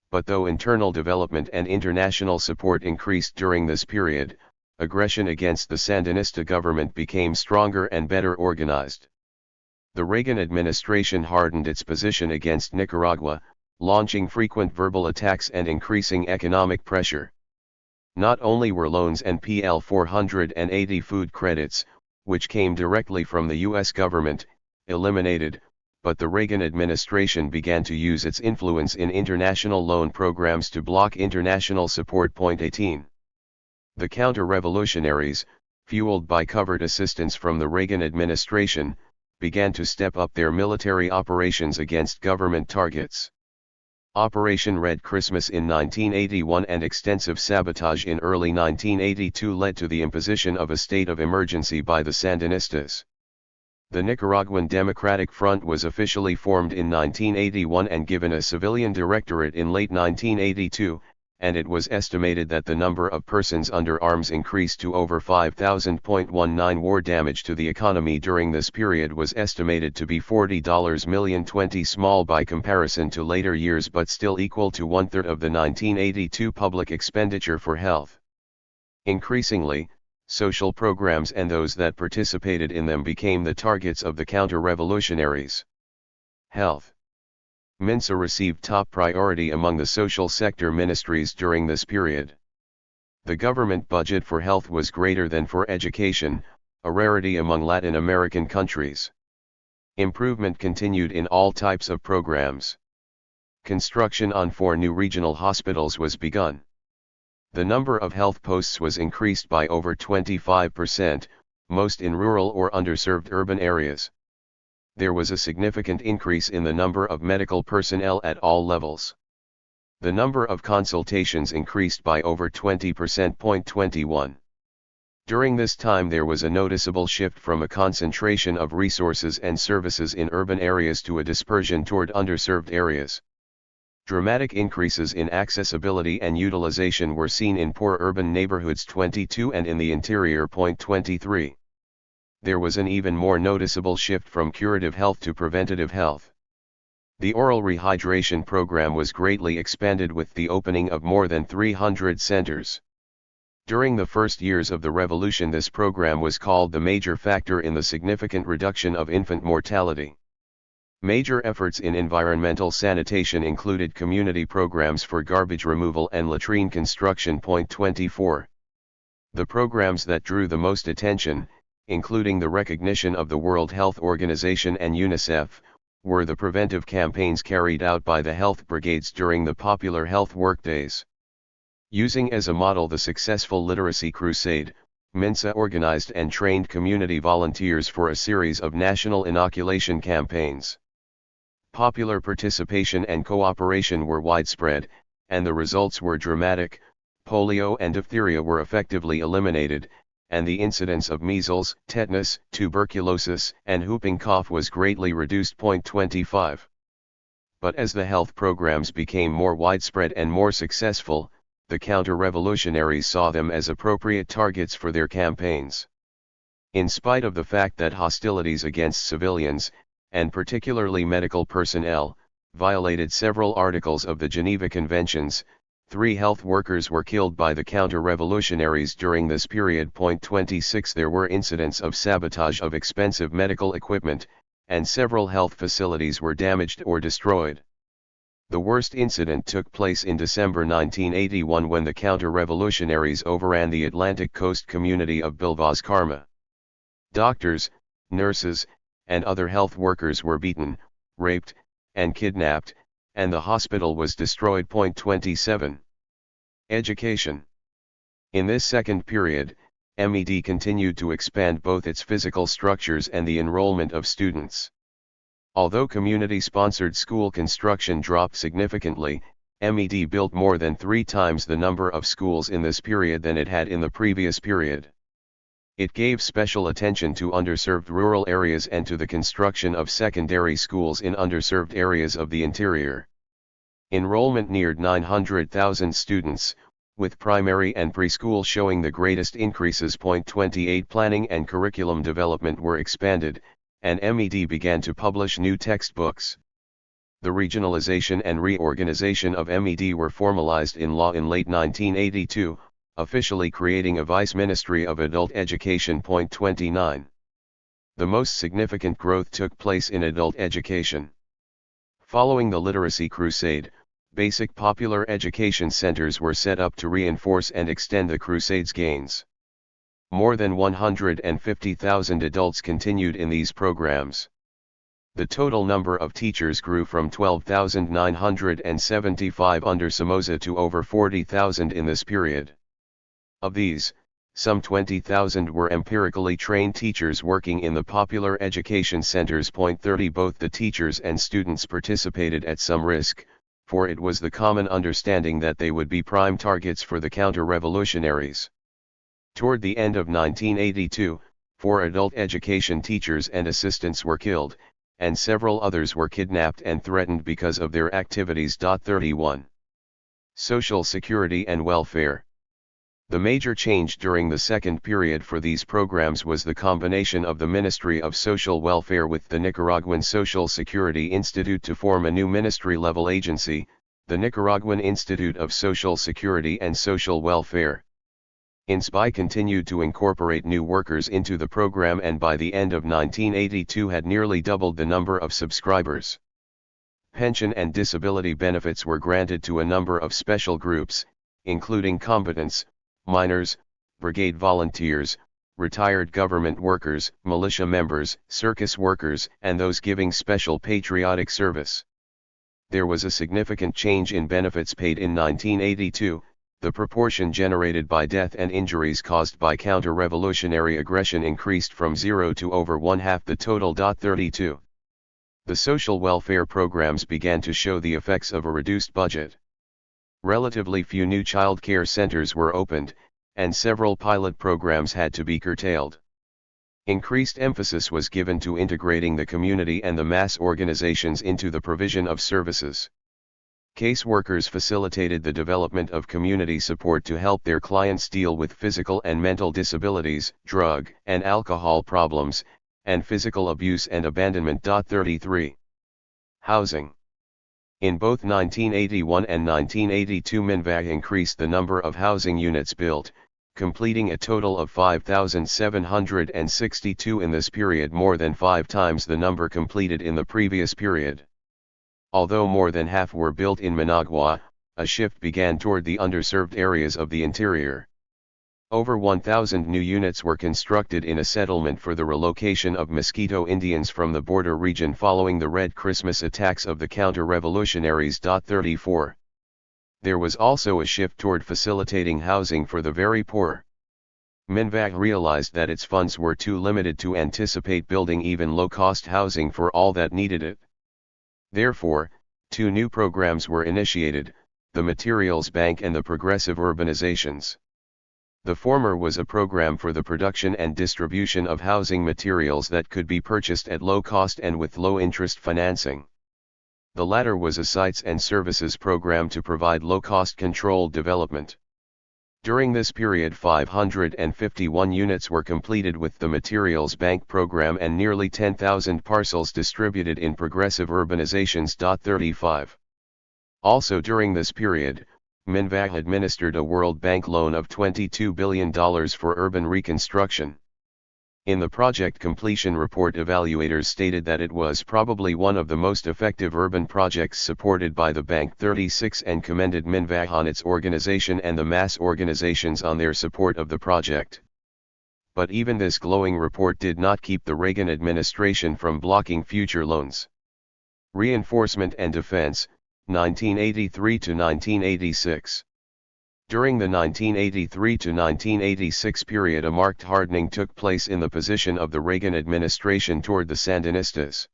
But though internal development and international support increased during this period, aggression against the Sandinista government became stronger and better organized. The Reagan administration hardened its position against Nicaragua, launching frequent verbal attacks and increasing economic pressure. Not only were loans and PL 480 food credits, which came directly from the U.S. government, eliminated, but the Reagan administration began to use its influence in international loan programs to block international support. 18. The counter-revolutionaries, fueled by covert assistance from the Reagan administration, began to step up their military operations against government targets. Operation Red Christmas in 1981 and extensive sabotage in early 1982 led to the imposition of a state of emergency by the Sandinistas. The Nicaraguan Democratic Front was officially formed in 1981 and given a civilian directorate in late 1982, and it was estimated that the number of persons under arms increased to over 5,000. 19 War damage to the economy during this period was estimated to be $40 million, 20 small by comparison to later years but still equal to one-third of the 1982 public expenditure for health. Increasingly, social programs and those that participated in them became the targets of the counter-revolutionaries. Health. MINSA received top priority among the social sector ministries during this period. The government budget for health was greater than for education, a rarity among Latin American countries. Improvement continued in all types of programs. Construction on 4 new regional hospitals was begun. The number of health posts was increased by over 25%, most in rural or underserved urban areas. There was a significant increase in the number of medical personnel at all levels. The number of consultations increased by over 20%. 21. During this time there was a noticeable shift from a concentration of resources and services in urban areas to a dispersion toward underserved areas. Dramatic increases in accessibility and utilization were seen in poor urban neighborhoods. 22 and in the interior. 23. There was an even more noticeable shift from curative health to preventative health. The oral rehydration program was greatly expanded with the opening of more than 300 centers. During the first years of the revolution this program was called the major factor in the significant reduction of infant mortality. Major efforts in environmental sanitation included community programs for garbage removal and latrine construction. 24. The programs that drew the most attention, including the recognition of the World Health Organization and UNICEF, were the preventive campaigns carried out by the health brigades during the popular health workdays. Using as a model the successful literacy crusade, MINSA organized and trained community volunteers for a series of national inoculation campaigns. Popular participation and cooperation were widespread, and the results were dramatic. Polio and diphtheria were effectively eliminated, and the incidence of measles, tetanus, tuberculosis, and whooping cough was greatly reduced. 25. But as the health programs became more widespread and more successful, the counter-revolutionaries saw them as appropriate targets for their campaigns. In spite of the fact that hostilities against civilians, and particularly medical personnel, violated several articles of the Geneva Conventions, 3 health workers were killed by the counter-revolutionaries during this period. 26 There were incidents of sabotage of expensive medical equipment, and several health facilities were damaged or destroyed. The worst incident took place in December 1981 when the counter-revolutionaries overran the Atlantic coast community of Bilbao Carma. Doctors, nurses, and other health workers were beaten, raped, and kidnapped, and the hospital was destroyed. 27. Education. In this second period, MED continued to expand both its physical structures and the enrollment of students. Although community-sponsored school construction dropped significantly, MED built more than 3 times the number of schools in this period than it had in the previous period. It gave special attention to underserved rural areas and to the construction of secondary schools in underserved areas of the interior. Enrollment neared 900,000 students, with primary and preschool showing the greatest increases. 28 Planning and curriculum development were expanded, and MED began to publish new textbooks. The regionalization and reorganization of MED were formalized in law in late 1982, officially creating a Vice Ministry of Adult Education. 29. The most significant growth took place in adult education. Following the literacy crusade, basic popular education centers were set up to reinforce and extend the crusade's gains. More than 150,000 adults continued in these programs. The total number of teachers grew from 12,975 under Somoza to over 40,000 in this period. Of these, some 20,000 were empirically trained teachers working in the popular education centers. 30 Both the teachers and students participated at some risk, for it was the common understanding that they would be prime targets for the counter-revolutionaries. Toward the end of 1982, 4 adult education teachers and assistants were killed, and several others were kidnapped and threatened because of their activities. 31. Social Security and Welfare. The major change during the second period for these programs was the combination of the Ministry of Social Welfare with the Nicaraguan Social Security Institute to form a new ministry-level agency, the Nicaraguan Institute of Social Security and Social Welfare. INSPI continued to incorporate new workers into the program and by the end of 1982 had nearly doubled the number of subscribers. Pension and disability benefits were granted to a number of special groups, including combatants, miners, brigade volunteers, retired government workers, militia members, circus workers, and those giving special patriotic service. There was a significant change in benefits paid in 1982. The proportion generated by death and injuries caused by counter-revolutionary aggression increased from 0 to over 1/2 the total. 32. The social welfare programs began to show the effects of a reduced budget. Relatively few new child care centers were opened, and several pilot programs had to be curtailed. Increased emphasis was given to integrating the community and the mass organizations into the provision of services. Caseworkers facilitated the development of community support to help their clients deal with physical and mental disabilities, drug and alcohol problems, and physical abuse and abandonment. 33. Housing. In both 1981 and 1982 MINVAG increased the number of housing units built, completing a total of 5,762 in this period, more than 5 times the number completed in the previous period. Although more than half were built in Managua, a shift began toward the underserved areas of the interior. Over 1,000 new units were constructed in a settlement for the relocation of Mosquito Indians from the border region following the Red Christmas attacks of the counter-revolutionaries. 34. There was also a shift toward facilitating housing for the very poor. MINVAG realized that its funds were too limited to anticipate building even low-cost housing for all that needed it. Therefore, 2 new programs were initiated, the Materials Bank and the Progressive Urbanizations. The former was a program for the production and distribution of housing materials that could be purchased at low cost and with low interest financing. The latter was a sites and services program to provide low-cost controlled development. During this period 551 units were completed with the Materials Bank program and nearly 10,000 parcels distributed in Progressive Urbanizations. 35. Also during this period, MINVAG administered a World Bank loan of $22 billion for urban reconstruction. In the project completion report, evaluators stated that it was probably one of the most effective urban projects supported by the bank. 36 and commended MINVAG on its organization and the mass organizations on their support of the project. But even this glowing report did not keep the Reagan administration from blocking future loans. Reinforcement and Defense, 1983 to 1986. During the 1983 to 1986 period, a marked hardening took place in the position of the Reagan administration toward the Sandinistas.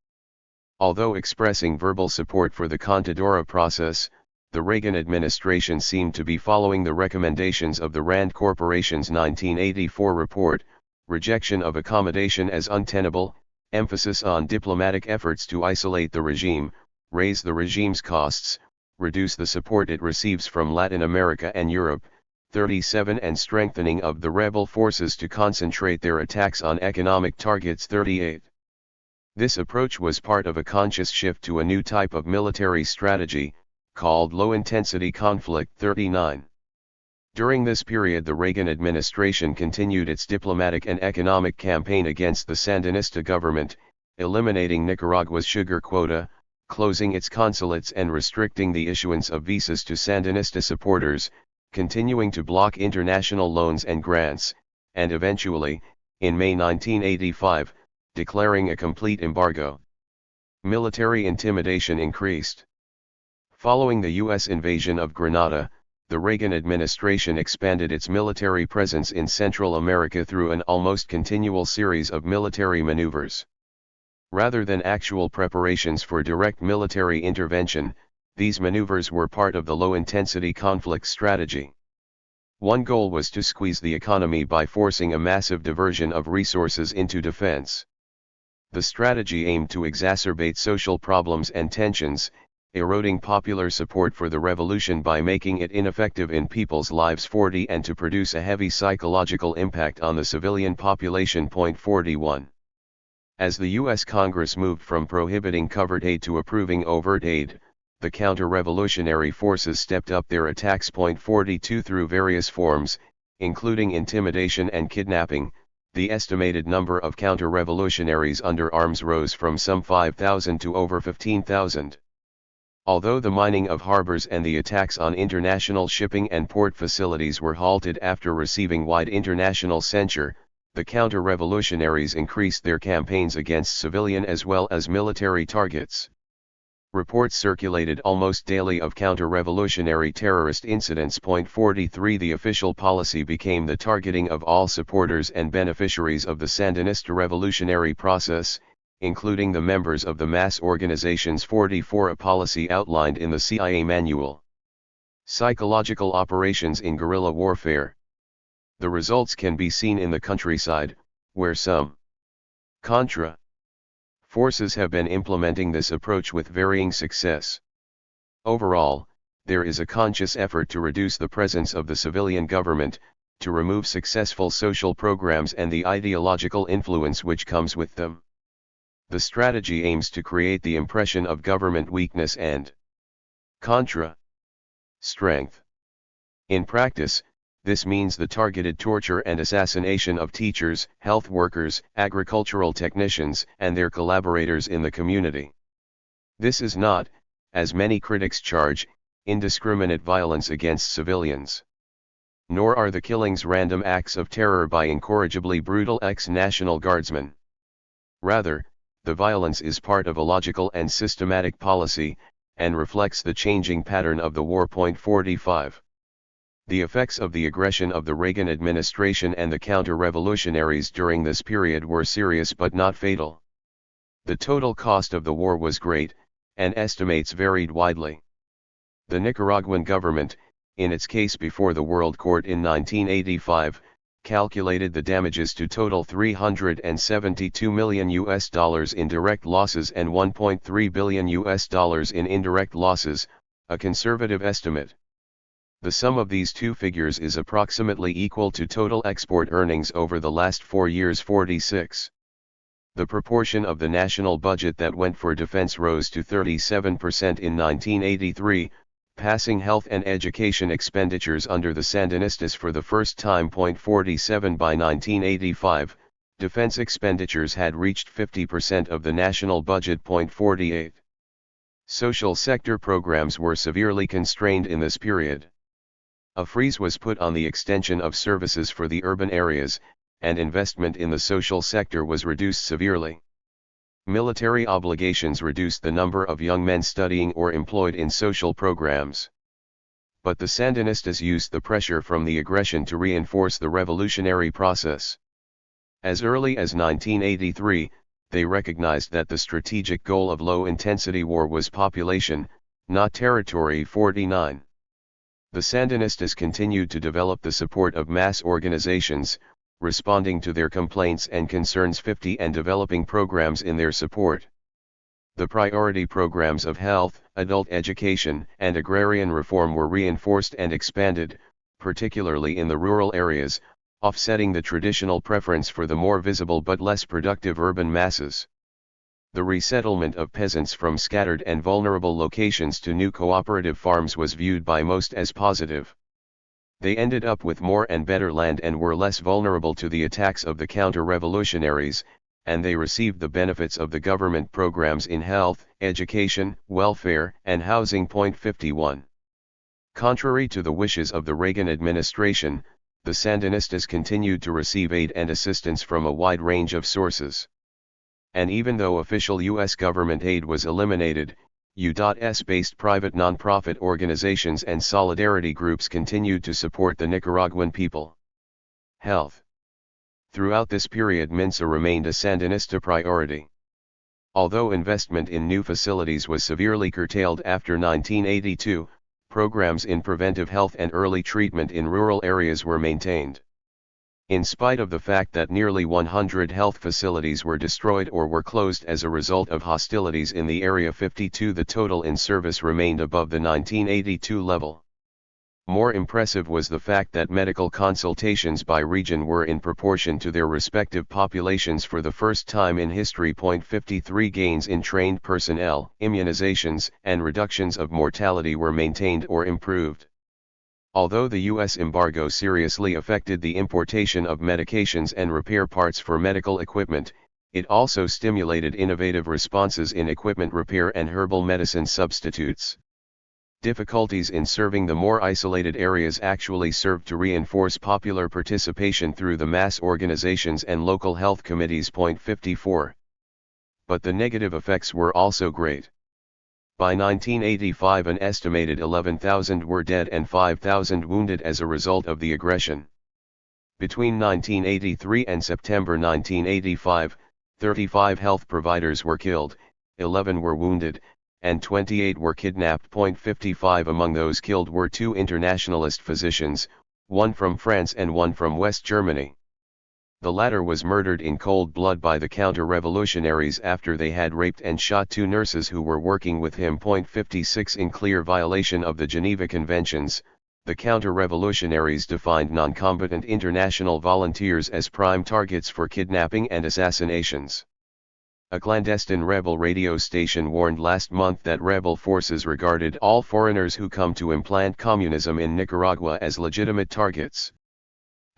Although expressing verbal support for the Contadora process, the Reagan administration seemed to be following the recommendations of the Rand Corporation's 1984 report: rejection of accommodation as untenable, emphasis on diplomatic efforts to isolate the regime, raise the regime's costs, reduce the support it receives from Latin America and Europe, 37, and strengthening of the rebel forces to concentrate their attacks on economic targets, 38. This approach was part of a conscious shift to a new type of military strategy, called low-intensity conflict, 39. During this period, the Reagan administration continued its diplomatic and economic campaign against the Sandinista government, eliminating Nicaragua's sugar quota, closing its consulates and restricting the issuance of visas to Sandinista supporters, continuing to block international loans and grants, and eventually, in May 1985, declaring a complete embargo. Military intimidation increased. Following the U.S. invasion of Grenada, the Reagan administration expanded its military presence in Central America through an almost continual series of military maneuvers. Rather than actual preparations for direct military intervention, these maneuvers were part of the low-intensity conflict strategy. One goal was to squeeze the economy by forcing a massive diversion of resources into defense. The strategy aimed to exacerbate social problems and tensions, eroding popular support for the revolution by making it ineffective in people's lives, 40, and to produce a heavy psychological impact on the civilian population, 41. As the U.S. Congress moved from prohibiting covert aid to approving overt aid, the counter-revolutionary forces stepped up their attacks, 42, through various forms, including intimidation and kidnapping. The estimated number of counter-revolutionaries under arms rose from some 5,000 to over 15,000. Although the mining of harbors and the attacks on international shipping and port facilities were halted after receiving wide international censure, the counter-revolutionaries increased their campaigns against civilian as well as military targets. Reports circulated almost daily of counter-revolutionary terrorist incidents. 43. The official policy became the targeting of all supporters and beneficiaries of the Sandinista revolutionary process, including the members of the mass organizations. 44. A policy outlined in the CIA manual. Psychological operations in guerrilla warfare. The results can be seen in the countryside, where some Contra forces have been implementing this approach with varying success. Overall, there is a conscious effort to reduce the presence of the civilian government, to remove successful social programs and the ideological influence which comes with them. The strategy aims to create the impression of government weakness and Contra strength. In practice, this means the targeted torture and assassination of teachers, health workers, agricultural technicians, and their collaborators in the community. This is not, as many critics charge, indiscriminate violence against civilians. Nor are the killings random acts of terror by incorrigibly brutal ex-National Guardsmen. Rather, the violence is part of a logical and systematic policy, and reflects the changing pattern of the war. 45. The effects of the aggression of the Reagan administration and the counter-revolutionaries during this period were serious but not fatal. The total cost of the war was great, and estimates varied widely. The Nicaraguan government, in its case before the World Court in 1985, calculated the damages to total $372 million in direct losses and $1.3 billion in indirect losses, a conservative estimate. The sum of these two figures is approximately equal to total export earnings over the last 4 years. 46. The proportion of the national budget that went for defense rose to 37% in 1983, passing health and education expenditures under the Sandinistas for the first time. 47. By 1985, defense expenditures had reached 50% of the national budget. 48. Social sector programs were severely constrained in this period. A freeze was put on the extension of services for the urban areas, and investment in the social sector was reduced severely. Military obligations reduced the number of young men studying or employed in social programs. but the Sandinistas used the pressure from the aggression to reinforce the revolutionary process. As early as 1983, they recognized that the strategic goal of low-intensity war was population, not territory. 49. The Sandinistas continued to develop the support of mass organizations, responding to their complaints and concerns 50 and developing programs in their support. The priority programs of health, adult education, and agrarian reform were reinforced and expanded, particularly in the rural areas, offsetting the traditional preference for the more visible but less productive urban masses. The resettlement of peasants from scattered and vulnerable locations to new cooperative farms was viewed by most as positive. They ended up with more and better land and were less vulnerable to the attacks of the counter-revolutionaries, and they received the benefits of the government programs in health, education, welfare, and housing. 51. Contrary to the wishes of the Reagan administration, the Sandinistas continued to receive aid and assistance from a wide range of sources. And even though official U.S. government aid was eliminated, U.S.-based private nonprofit organizations and solidarity groups continued to support the Nicaraguan people. Health. Throughout this period, MINSA remained a Sandinista priority. Although investment in new facilities was severely curtailed after 1982, programs in preventive health and early treatment in rural areas were maintained. In spite of the fact that nearly 100 health facilities were destroyed or were closed as a result of hostilities in the Area 52, the total in service remained above the 1982 level. More impressive was the fact that medical consultations by region were in proportion to their respective populations for the first time in history. 53 Gains in trained personnel, immunizations, and reductions of mortality were maintained or improved. Although the U.S. embargo seriously affected the importation of medications and repair parts for medical equipment, it also stimulated innovative responses in equipment repair and herbal medicine substitutes. Difficulties in serving the more isolated areas actually served to reinforce popular participation through the mass organizations and local health committees. 54. But the negative effects were also great. By 1985, an estimated 11,000 were dead and 5,000 wounded as a result of the aggression. Between 1983 and September 1985, 35 health providers were killed, 11 were wounded, and 28 were kidnapped. 55 Among those killed were 2 internationalist physicians, one from France and one from West Germany. The latter was murdered in cold blood by the counter-revolutionaries after they had raped and shot 2 nurses who were working with him. 56 In clear violation of the Geneva Conventions, the counter-revolutionaries defined non-combatant international volunteers as prime targets for kidnapping and assassinations. A clandestine rebel radio station warned last month that rebel forces regarded all foreigners who come to implant communism in Nicaragua as legitimate targets.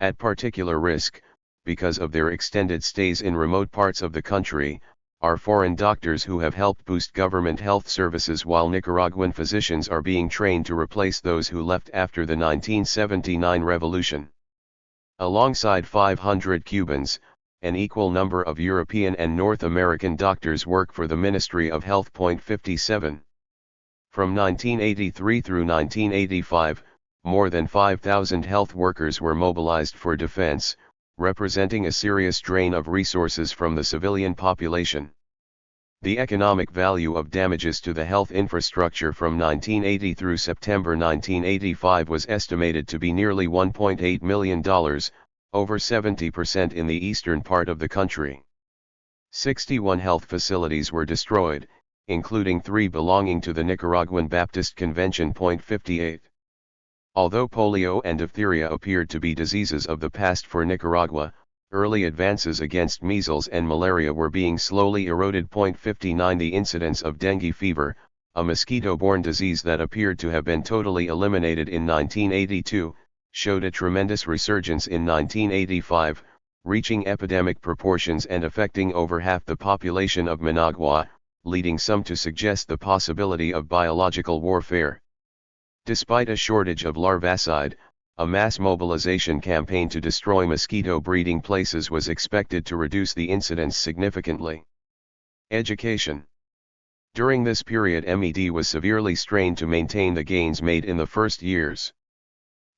At particular risk, because of their extended stays in remote parts of the country, are foreign doctors who have helped boost government health services while Nicaraguan physicians are being trained to replace those who left after the 1979 revolution. Alongside 500 Cubans, an equal number of European and North American doctors work for the Ministry of Health. 57. From 1983 through 1985, more than 5,000 health workers were mobilized for defense, representing a serious drain of resources from the civilian population. The economic value of damages to the health infrastructure from 1980 through September 1985 was estimated to be nearly $1.8 million, over 70% in the eastern part of the country. 61 health facilities were destroyed, including 3 belonging to the Nicaraguan Baptist Convention. 58. Although polio and diphtheria appeared to be diseases of the past for Nicaragua, early advances against measles and malaria were being slowly eroded. 59 The incidence of dengue fever, a mosquito-borne disease that appeared to have been totally eliminated in 1982, showed a tremendous resurgence in 1985, reaching epidemic proportions and affecting over half the population of Managua, leading some to suggest the possibility of biological warfare. Despite a shortage of larvicide, a mass mobilization campaign to destroy mosquito breeding places was expected to reduce the incidence significantly. Education. During this period MED was severely strained to maintain the gains made in the first years.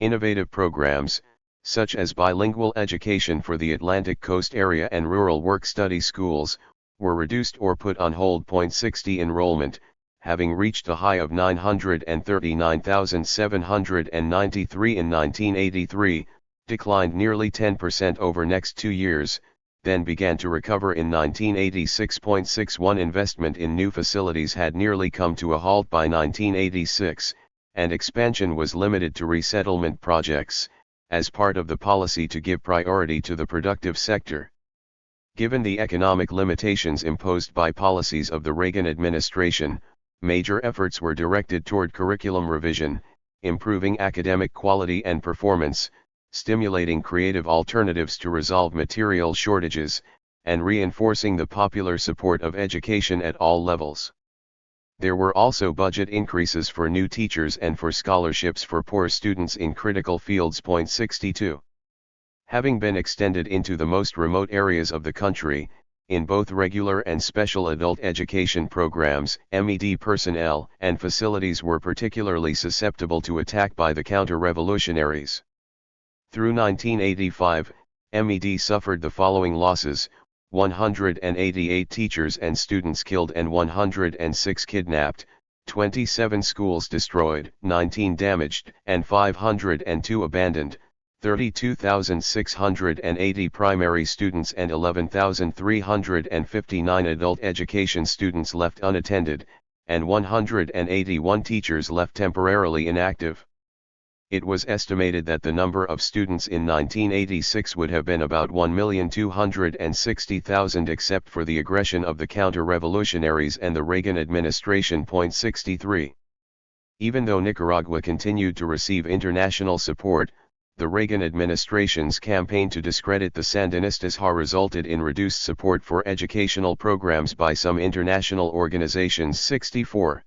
Innovative programs, such as bilingual education for the Atlantic Coast area and rural work-study schools, were reduced or put on hold. 60 enrollment, having reached a high of 939,793 in 1983, declined nearly 10% over next 2 years, then began to recover in 1986. 61 Investment in new facilities had nearly come to a halt by 1986, and expansion was limited to resettlement projects, as part of the policy to give priority to the productive sector. Given the economic limitations imposed by policies of the Reagan administration, major efforts were directed toward curriculum revision, improving academic quality and performance, stimulating creative alternatives to resolve material shortages, and reinforcing the popular support of education at all levels. There were also budget increases for new teachers and for scholarships for poor students in critical fields. 62. Having been extended into the most remote areas of the country, in both regular and special adult education programs, MED personnel and facilities were particularly susceptible to attack by the counter-revolutionaries. Through 1985, MED suffered the following losses: 188 teachers and students killed and 106 kidnapped, 27 schools destroyed, 19 damaged, and 502 abandoned, 32,680 primary students and 11,359 adult education students left unattended, and 181 teachers left temporarily inactive. It was estimated that the number of students in 1986 would have been about 1,260,000 except for the aggression of the counter-revolutionaries and the Reagan administration. 63. Even though Nicaragua continued to receive international support, the Reagan administration's campaign to discredit the Sandinistas resulted in reduced support for educational programs by some international organizations. 64.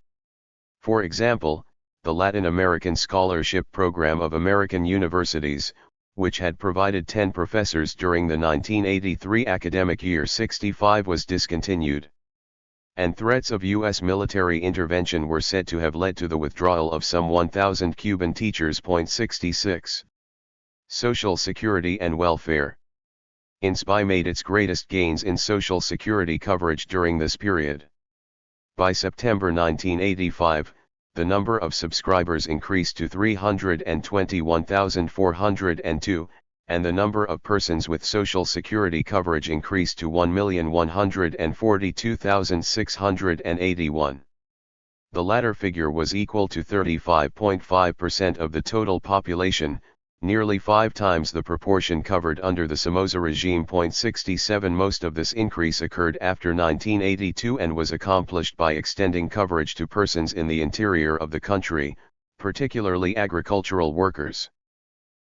For example, the Latin American Scholarship Program of American universities, which had provided 10 professors during the 1983 academic year, 65 was discontinued. And threats of U.S. military intervention were said to have led to the withdrawal of some 1,000 Cuban teachers. 66. Social Security and Welfare. INSPI made its greatest gains in Social Security coverage during this period. By September 1985, the number of subscribers increased to 321,402, and the number of persons with Social Security coverage increased to 1,142,681. The latter figure was equal to 35.5% of the total population, nearly 5 times the proportion covered under the Somoza regime. 67 Most of this increase occurred after 1982 and was accomplished by extending coverage to persons in the interior of the country, particularly agricultural workers.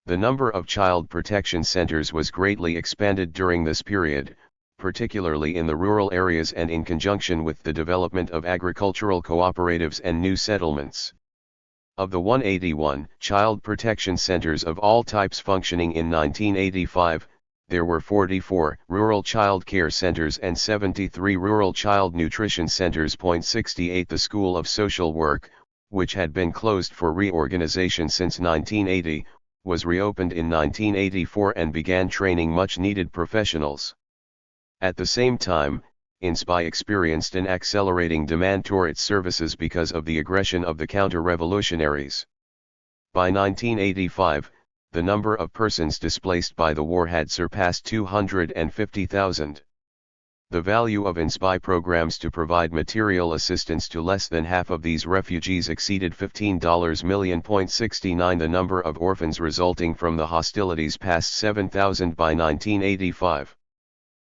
The number of child protection centers was greatly expanded during this period, particularly in the rural areas and in conjunction with the development of agricultural cooperatives and new settlements. Of the 181 child protection centers of all types functioning in 1985, there were 44 rural child care centers and 73 rural child nutrition centers. 68 The School of Social Work, which had been closed for reorganization since 1980, was reopened in 1984 and began training much-needed professionals. At the same time, INSPI experienced an accelerating demand toward its services because of the aggression of the counter-revolutionaries. By 1985, the number of persons displaced by the war had surpassed 250,000. The value of INSPI programs to provide material assistance to less than half of these refugees exceeded $15 million. 69 The number of orphans resulting from the hostilities passed 7,000 by 1985.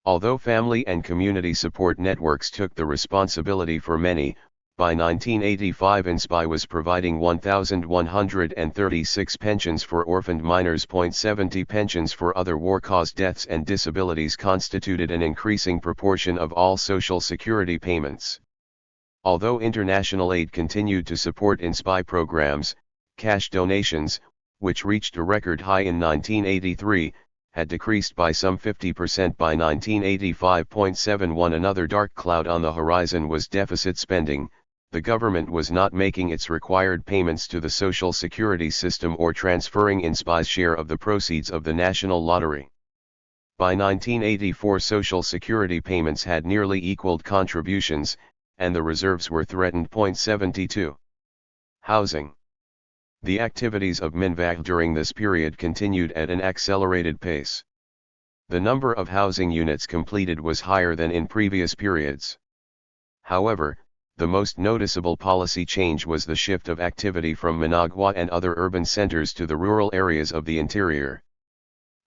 Although family and community support networks took the responsibility for many, by 1985 INSPI was providing 1,136 pensions for orphaned minors. 70 pensions for other war-caused deaths and disabilities constituted an increasing proportion of all Social Security payments. Although international aid continued to support INSPI programs, cash donations, which reached a record high in 1983, had decreased by some 50% by 1985.71. Another dark cloud on the horizon was deficit spending. The government was not making its required payments to the social security system or transferring INSPI's share of the proceeds of the national lottery. By 1984, social security payments had nearly equaled contributions, and the reserves were threatened. 72. Housing. The activities of MINVAG during this period continued at an accelerated pace. The number of housing units completed was higher than in previous periods. However, the most noticeable policy change was the shift of activity from Managua and other urban centers to the rural areas of the interior.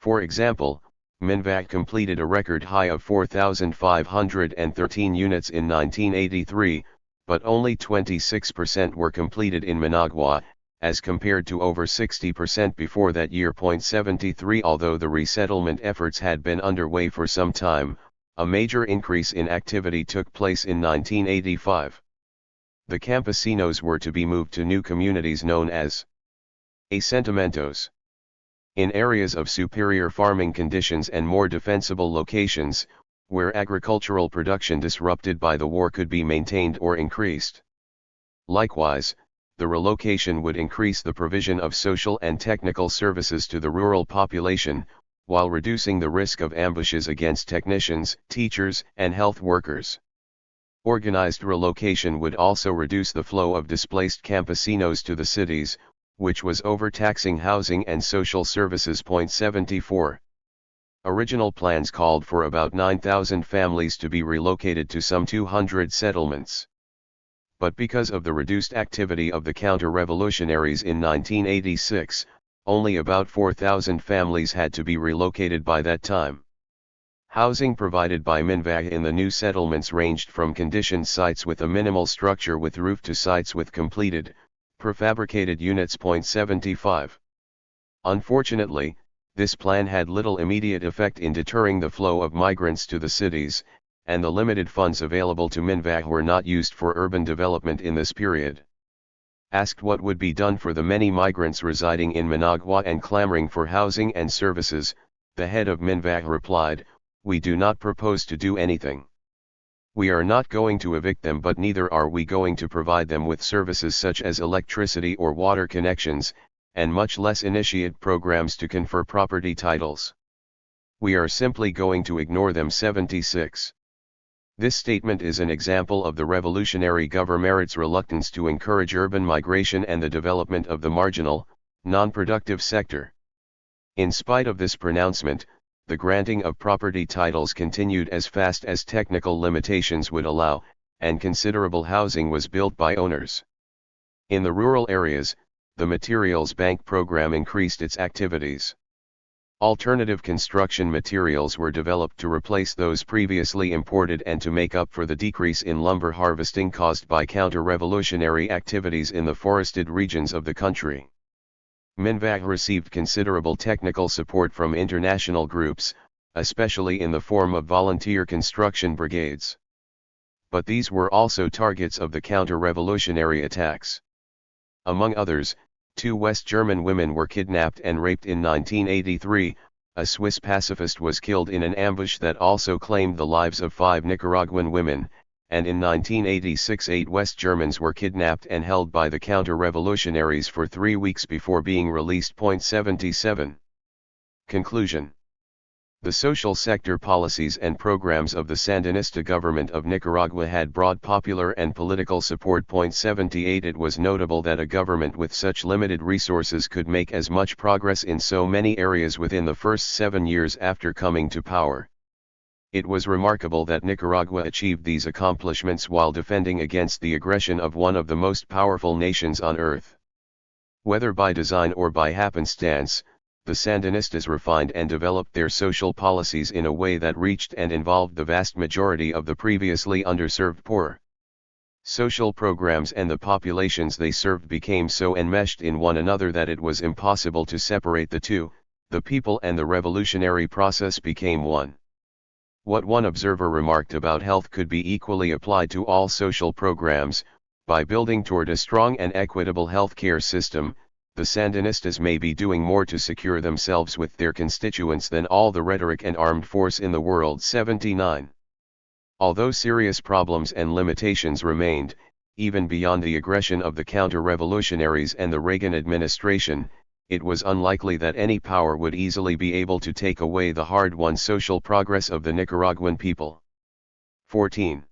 For example, MINVAG completed a record high of 4,513 units in 1983, but only 26% were completed in Managua, as compared to over 60% before that year. 73. Although the resettlement efforts had been underway for some time, a major increase in activity took place in 1985. The campesinos were to be moved to new communities known as asentamientos. In areas of superior farming conditions and more defensible locations, where agricultural production disrupted by the war could be maintained or increased. Likewise, the relocation would increase the provision of social and technical services to the rural population, while reducing the risk of ambushes against technicians, teachers, and health workers. Organized relocation would also reduce the flow of displaced campesinos to the cities, which was overtaxing housing and social services. 74. Original plans called for about 9,000 families to be relocated to some 200 settlements. But because of the reduced activity of the counter-revolutionaries in 1986, only about 4,000 families had to be relocated by that time. Housing provided by MINVAG in the new settlements ranged from conditioned sites with a minimal structure with roof to sites with completed, prefabricated units. 75. Unfortunately, this plan had little immediate effect in deterring the flow of migrants to the cities, and the limited funds available to MINVAG were not used for urban development in this period. Asked what would be done for the many migrants residing in Managua and clamoring for housing and services, the head of MINVAG replied, "We do not propose to do anything. We are not going to evict them, but neither are we going to provide them with services such as electricity or water connections, and much less initiate programs to confer property titles. We are simply going to ignore them." 76. This statement is an example of the revolutionary government's reluctance to encourage urban migration and the development of the marginal, non-productive sector. In spite of this pronouncement, the granting of property titles continued as fast as technical limitations would allow, and considerable housing was built by owners. In the rural areas, the Materials Bank program increased its activities. Alternative construction materials were developed to replace those previously imported and to make up for the decrease in lumber harvesting caused by counter-revolutionary activities in the forested regions of the country. MINVAG received considerable technical support from international groups, especially in the form of volunteer construction brigades. But these were also targets of the counter-revolutionary attacks. Among others, 2 West German women were kidnapped and raped in 1983, a Swiss pacifist was killed in an ambush that also claimed the lives of 5 Nicaraguan women, and in 1986 8 West Germans were kidnapped and held by the counter-revolutionaries for 3 weeks before being released. 77. Conclusion. The social sector policies and programs of the Sandinista government of Nicaragua had broad popular and political support. 78 It was notable that a government with such limited resources could make as much progress in so many areas within the first 7 years after coming to power. It was remarkable that Nicaragua achieved these accomplishments while defending against the aggression of one of the most powerful nations on earth. Whether by design or by happenstance, the Sandinistas refined and developed their social policies in a way that reached and involved the vast majority of the previously underserved poor. Social programs and the populations they served became so enmeshed in one another that it was impossible to separate the two. The people and the revolutionary process became one. What one observer remarked about health could be equally applied to all social programs. By building toward a strong and equitable healthcare system, the Sandinistas may be doing more to secure themselves with their constituents than all the rhetoric and armed force in the world. 79. Although serious problems and limitations remained, even beyond the aggression of the counter-revolutionaries and the Reagan administration, it was unlikely that any power would easily be able to take away the hard-won social progress of the Nicaraguan people. 14.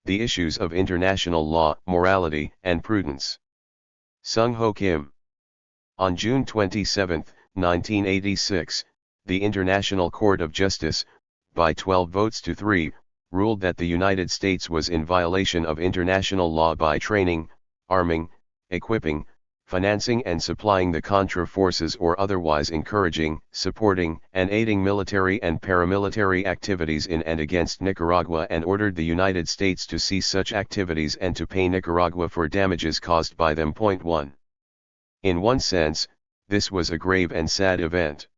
The issues of international law, morality, and prudence. Sung Ho Kim. On June 27, 1986, the International Court of Justice, by 12 votes to 3, ruled that the United States was in violation of international law by training, arming, equipping, financing and supplying the Contra forces or otherwise encouraging, supporting, and aiding military and paramilitary activities in and against Nicaragua, and ordered the United States to cease such activities and to pay Nicaragua for damages caused by them. 1. In one sense, this was a grave and sad event.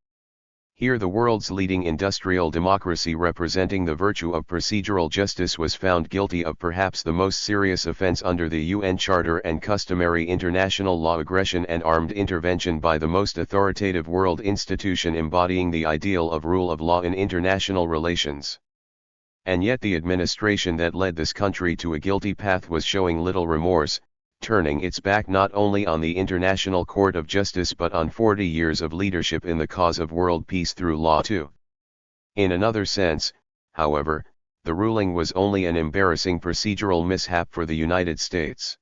Here the world's leading industrial democracy representing the virtue of procedural justice was found guilty of perhaps the most serious offense under the UN Charter and customary international law: aggression and armed intervention by the most authoritative world institution embodying the ideal of rule of law in international relations. And yet the administration that led this country to a guilty path was showing little remorse, turning its back not only on the International Court of Justice but on 40 years of leadership in the cause of world peace through law too. In another sense, however, the ruling was only an embarrassing procedural mishap for the United States.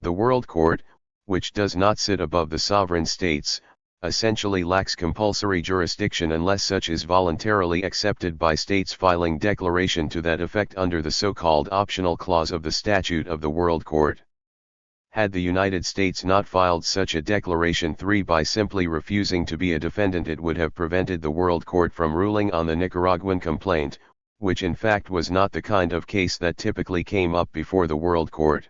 The World Court, which does not sit above the sovereign states, essentially lacks compulsory jurisdiction unless such is voluntarily accepted by states filing declaration to that effect under the so-called optional clause of the Statute of the World Court. Had the United States not filed such a declaration by simply refusing to be a defendant, it would have prevented the World Court from ruling on the Nicaraguan complaint, which in fact was not the kind of case that typically came up before the World Court.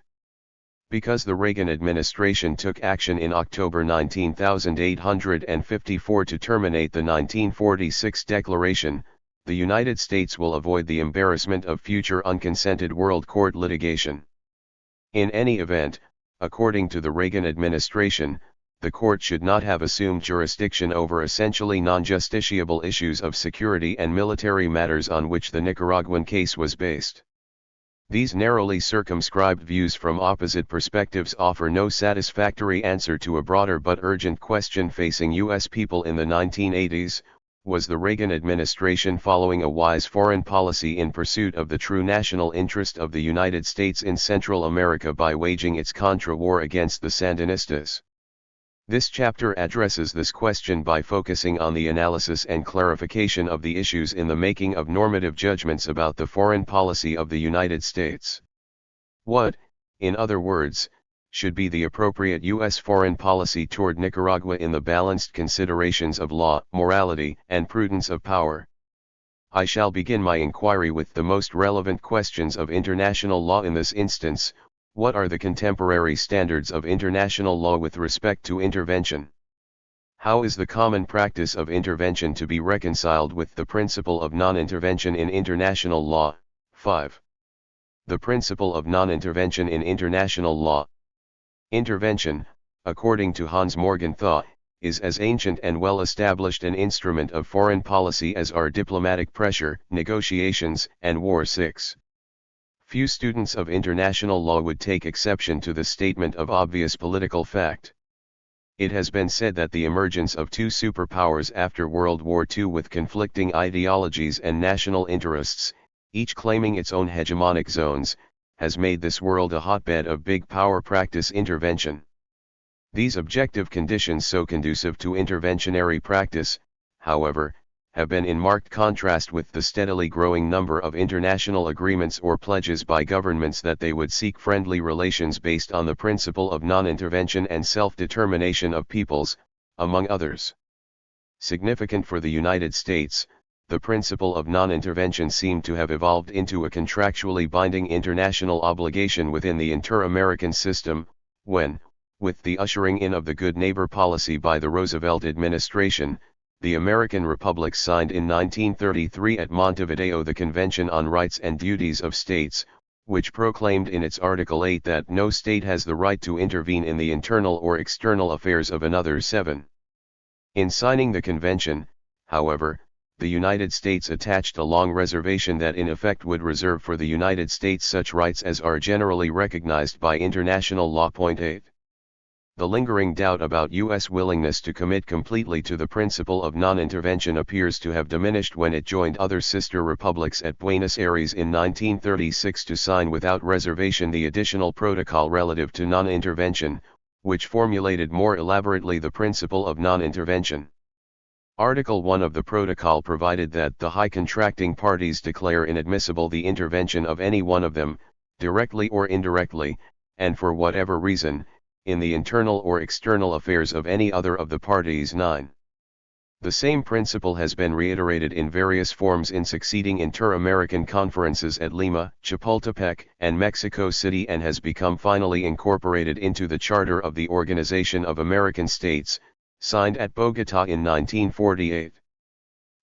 Because the Reagan administration took action in October 1954 to terminate the 1946 declaration, the United States will avoid the embarrassment of future unconsented World Court litigation. In any event, according to the Reagan administration, the court should not have assumed jurisdiction over essentially non-justiciable issues of security and military matters on which the Nicaraguan case was based. These narrowly circumscribed views from opposite perspectives offer no satisfactory answer to a broader but urgent question facing U.S. people in the 1980s. Was the Reagan administration following a wise foreign policy in pursuit of the true national interest of the United States in Central America by waging its Contra war against the Sandinistas? This chapter addresses this question by focusing on the analysis and clarification of the issues in the making of normative judgments about the foreign policy of the United States. What, in other words, should be the appropriate U.S. foreign policy toward Nicaragua in the balanced considerations of law, morality, and prudence of power? I shall begin my inquiry with the most relevant questions of international law in this instance. What are the contemporary standards of international law with respect to intervention? How is the common practice of intervention to be reconciled with the principle of non-intervention in international law? 5. The principle of non-intervention in international law. Intervention, according to Hans Morgenthau, is as ancient and well-established an instrument of foreign policy as are diplomatic pressure, negotiations, and war. 6. Few students of international law would take exception to the statement of obvious political fact. It has been said that the emergence of two superpowers after World War II with conflicting ideologies and national interests, each claiming its own hegemonic zones, has made this world a hotbed of big power practice intervention. These objective conditions so conducive to interventionary practice, however, have been in marked contrast with the steadily growing number of international agreements or pledges by governments that they would seek friendly relations based on the principle of non-intervention and self-determination of peoples, among others. Significant for the United States, the principle of non-intervention seemed to have evolved into a contractually binding international obligation within the inter-American system, when, with the ushering in of the Good Neighbor policy by the Roosevelt administration, the American Republic signed in 1933 at Montevideo the Convention on Rights and Duties of States, which proclaimed in its Article 8 that no state has the right to intervene in the internal or external affairs of another. 7. In signing the convention, however, the United States attached a long reservation that in effect would reserve for the United States such rights as are generally recognized by international law. 8. The lingering doubt about U.S. willingness to commit completely to the principle of non-intervention appears to have diminished when it joined other sister republics at Buenos Aires in 1936 to sign without reservation the additional protocol relative to non-intervention, which formulated more elaborately the principle of non-intervention. Article 1 of the protocol provided that the high contracting parties declare inadmissible the intervention of any one of them, directly or indirectly, and for whatever reason, in the internal or external affairs of any other of the parties. 9. The same principle has been reiterated in various forms in succeeding inter-American conferences at Lima, Chapultepec, and Mexico City and has become finally incorporated into the Charter of the Organization of American States, signed at Bogotá in 1948.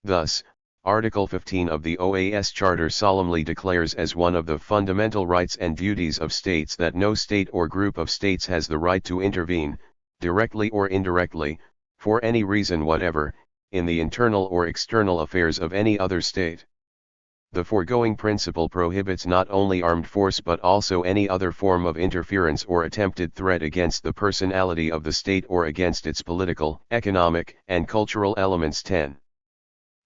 Thus, Article 15 of the OAS Charter solemnly declares as one of the fundamental rights and duties of states that no state or group of states has the right to intervene, directly or indirectly, for any reason whatever, in the internal or external affairs of any other state. The foregoing principle prohibits not only armed force but also any other form of interference or attempted threat against the personality of the state or against its political, economic, and cultural elements. 10.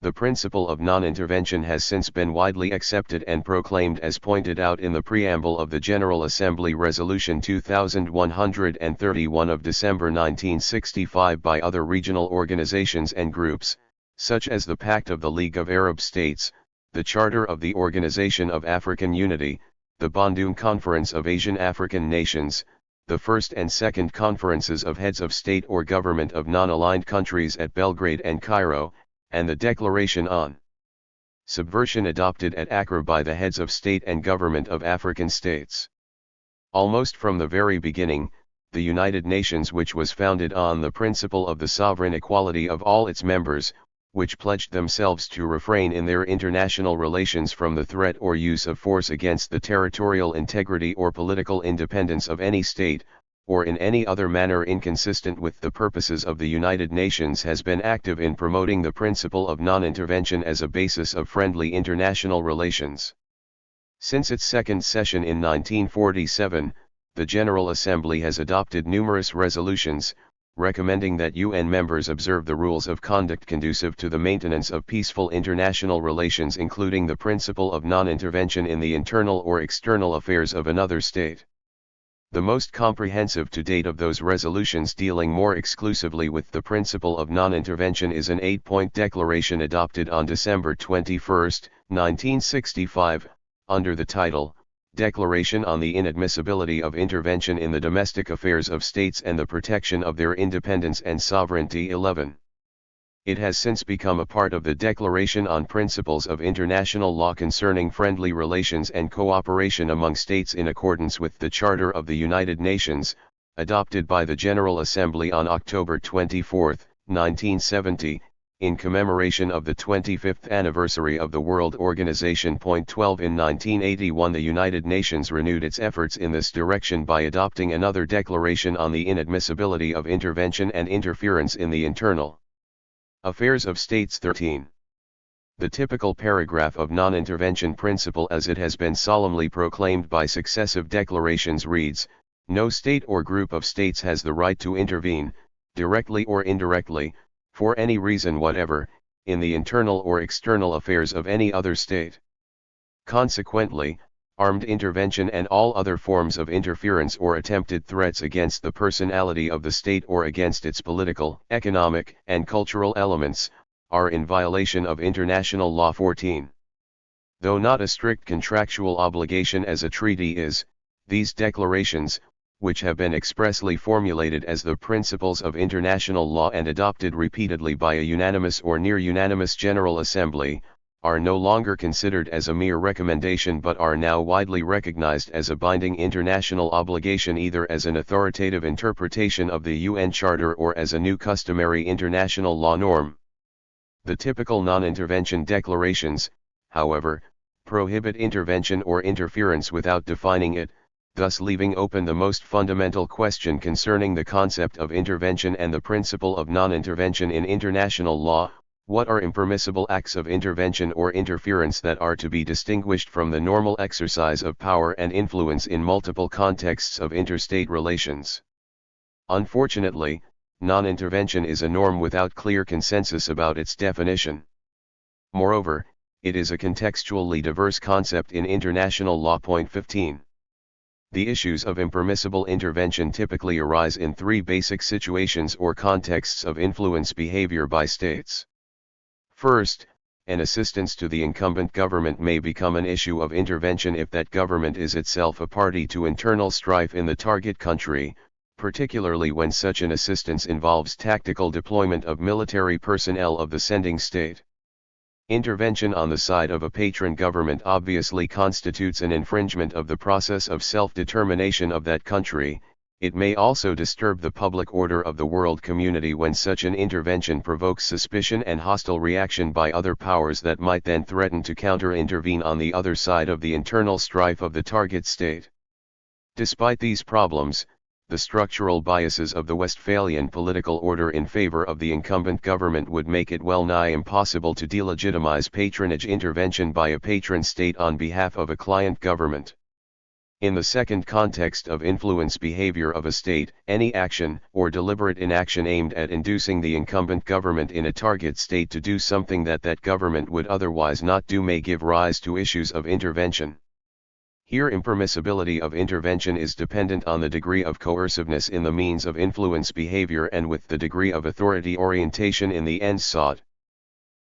The principle of non-intervention has since been widely accepted and proclaimed as pointed out in the preamble of the General Assembly Resolution 2131 of December 1965 by other regional organizations and groups, such as the Pact of the League of Arab States, the Charter of the Organization of African Unity, the Bandung Conference of Asian African Nations, the First and Second Conferences of Heads of State or Government of Non-Aligned Countries at Belgrade and Cairo, and the Declaration on Subversion adopted at Accra by the heads of state and government of African states. Almost from the very beginning, the United Nations, which was founded on the principle of the sovereign equality of all its members, which pledged themselves to refrain in their international relations from the threat or use of force against the territorial integrity or political independence of any state, or in any other manner inconsistent with the purposes of the United Nations, has been active in promoting the principle of non-intervention as a basis of friendly international relations. Since its second session in 1947, the General Assembly has adopted numerous resolutions, recommending that UN members observe the rules of conduct conducive to the maintenance of peaceful international relations, including the principle of non-intervention in the internal or external affairs of another state. The most comprehensive to date of those resolutions dealing more exclusively with the principle of non-intervention is an 8-point declaration adopted on December 21, 1965, under the title, Declaration on the Inadmissibility of Intervention in the Domestic Affairs of States and the Protection of Their Independence and Sovereignty. 11. It has since become a part of the Declaration on Principles of International Law concerning Friendly Relations and Cooperation among States in accordance with the Charter of the United Nations, adopted by the General Assembly on October 24, 1970, in commemoration of the 25th anniversary of the World Organization. 12. In 1981, the United Nations renewed its efforts in this direction by adopting another declaration on the inadmissibility of intervention and interference in the internal affairs of states. 13. The typical paragraph of non-intervention principle as it has been solemnly proclaimed by successive declarations reads, "No state or group of states has the right to intervene, directly or indirectly, for any reason whatever, in the internal or external affairs of any other state." Consequently, armed intervention and all other forms of interference or attempted threats against the personality of the state or against its political, economic, and cultural elements, are in violation of international law. 14. Though not a strict contractual obligation as a treaty is, these declarations, which have been expressly formulated as the principles of international law and adopted repeatedly by a unanimous or near unanimous General Assembly, are no longer considered as a mere recommendation but are now widely recognized as a binding international obligation, either as an authoritative interpretation of the UN Charter or as a new customary international law norm. The typical non-intervention declarations, however, prohibit intervention or interference without defining it, thus leaving open the most fundamental question concerning the concept of intervention and the principle of non-intervention in international law. What are impermissible acts of intervention or interference that are to be distinguished from the normal exercise of power and influence in multiple contexts of interstate relations? Unfortunately, non-intervention is a norm without clear consensus about its definition. Moreover, it is a contextually diverse concept in international law. Point 15. The issues of impermissible intervention typically arise in three basic situations or contexts of influence behavior by states. First, an assistance to the incumbent government may become an issue of intervention if that government is itself a party to internal strife in the target country, particularly when such an assistance involves tactical deployment of military personnel of the sending state. Intervention on the side of a patron government obviously constitutes an infringement of the process of self-determination of that country. It may also disturb the public order of the world community when such an intervention provokes suspicion and hostile reaction by other powers that might then threaten to counter-intervene on the other side of the internal strife of the target state. Despite these problems, the structural biases of the Westphalian political order in favor of the incumbent government would make it well nigh impossible to delegitimize patronage intervention by a patron state on behalf of a client government. In the second context of influence behavior of a state, any action or deliberate inaction aimed at inducing the incumbent government in a target state to do something that that government would otherwise not do may give rise to issues of intervention. Here impermissibility of intervention is dependent on the degree of coerciveness in the means of influence behavior and with the degree of authority orientation in the ends sought.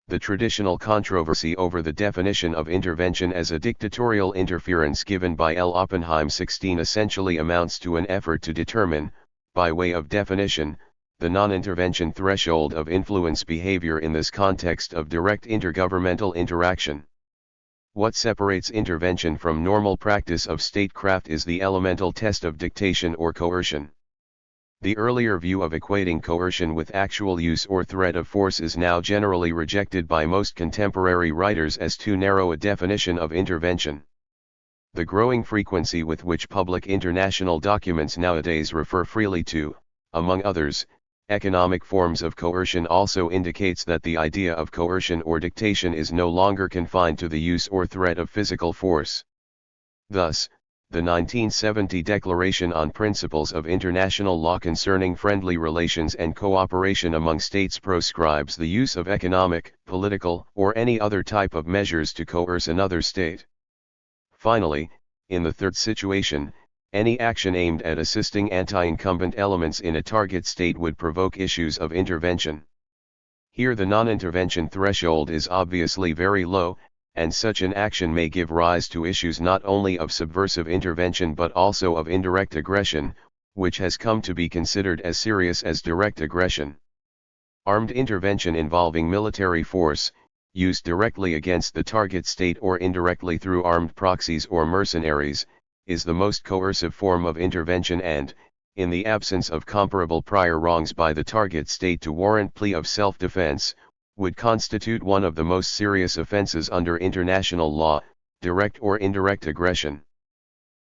The traditional controversy over the definition of intervention as a dictatorial interference given by L. Oppenheim 16 essentially amounts to an effort to determine, by way of definition, the non-intervention threshold of influence behavior in this context of direct intergovernmental interaction. What separates intervention from normal practice of statecraft is the elemental test of dictation or coercion. The earlier view of equating coercion with actual use or threat of force is now generally rejected by most contemporary writers as too narrow a definition of intervention. The growing frequency with which public international documents nowadays refer freely to, among others, economic forms of coercion also indicates that the idea of coercion or dictation is no longer confined to the use or threat of physical force. Thus, the 1970 Declaration on Principles of International Law concerning Friendly Relations and Cooperation among States proscribes the use of economic, political, or any other type of measures to coerce another state. Finally, in the third situation, any action aimed at assisting anti-incumbent elements in a target state would provoke issues of intervention. Here the non-intervention threshold is obviously very low, and such an action may give rise to issues not only of subversive intervention but also of indirect aggression, which has come to be considered as serious as direct aggression. Armed intervention involving military force, used directly against the target state or indirectly through armed proxies or mercenaries, is the most coercive form of intervention and, in the absence of comparable prior wrongs by the target state to warrant plea of self-defense, would constitute one of the most serious offenses under international law, direct or indirect aggression.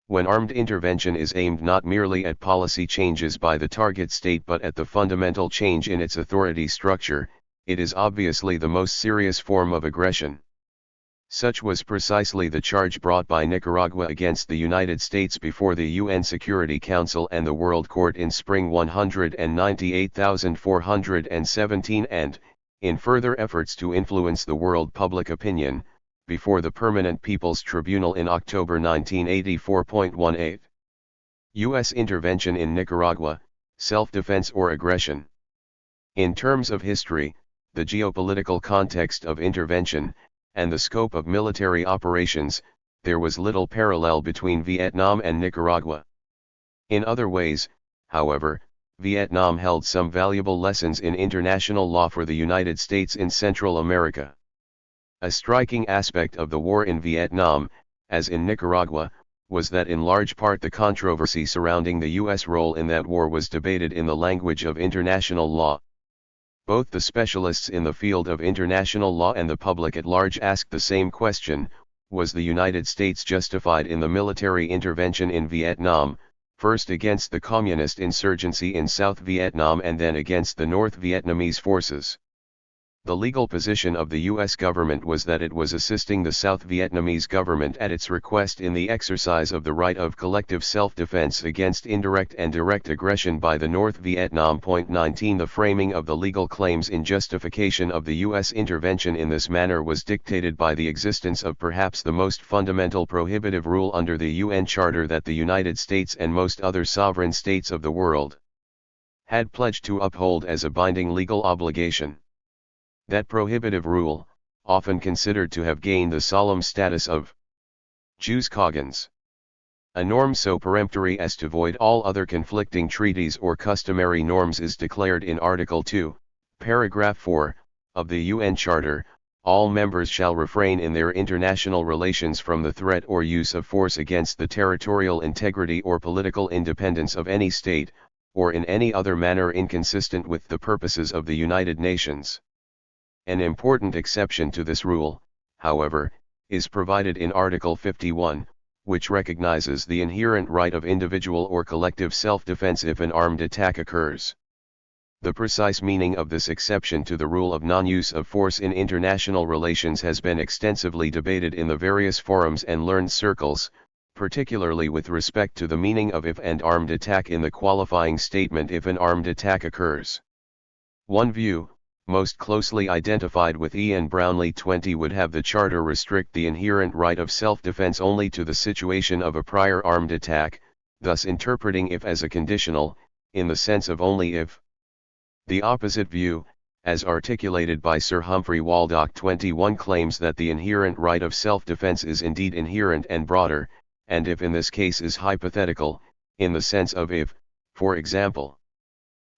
When armed intervention is aimed not merely at policy changes by the target state but at the fundamental change in its authority structure, it is obviously the most serious form of aggression. Such was precisely the charge brought by Nicaragua against the United States before the UN Security Council and the World Court in spring 198,417 and, in further efforts to influence the world public opinion, before the Permanent People's Tribunal in October 1984.18. U.S. intervention in Nicaragua, self-defense or aggression. In terms of history, the geopolitical context of intervention, and the scope of military operations, there was little parallel between Vietnam and Nicaragua. In other ways, however, Vietnam held some valuable lessons in international law for the United States in Central America. A striking aspect of the war in Vietnam, as in Nicaragua, was that in large part the controversy surrounding the U.S. role in that war was debated in the language of international law. Both the specialists in the field of international law and the public at large asked the same question: was the United States justified in the military intervention in Vietnam, first against the communist insurgency in South Vietnam and then against the North Vietnamese forces? The legal position of the U.S. government was that it was assisting the South Vietnamese government at its request in the exercise of the right of collective self-defense against indirect and direct aggression by the North Vietnam. 19 The framing of the legal claims in justification of the U.S. intervention in this manner was dictated by the existence of perhaps the most fundamental prohibitive rule under the UN Charter that the United States and most other sovereign states of the world had pledged to uphold as a binding legal obligation. That prohibitive rule, often considered to have gained the solemn status of jus cogens, a norm so peremptory as to void all other conflicting treaties or customary norms, is declared in Article 2, Paragraph 4, of the UN Charter. All members shall refrain in their international relations from the threat or use of force against the territorial integrity or political independence of any state, or in any other manner inconsistent with the purposes of the United Nations. An important exception to this rule, however, is provided in Article 51, which recognizes the inherent right of individual or collective self-defense if an armed attack occurs. The precise meaning of this exception to the rule of non-use of force in international relations has been extensively debated in the various forums and learned circles, particularly with respect to the meaning of if and armed attack in the qualifying statement if an armed attack occurs. One view, most closely identified with Ian Brownlee 20, would have the Charter restrict the inherent right of self-defense only to the situation of a prior armed attack, thus interpreting if as a conditional, in the sense of only if. The opposite view, as articulated by Sir Humphrey Waldock 21, claims that the inherent right of self-defense is indeed inherent and broader, and if in this case is hypothetical, in the sense of if, for example.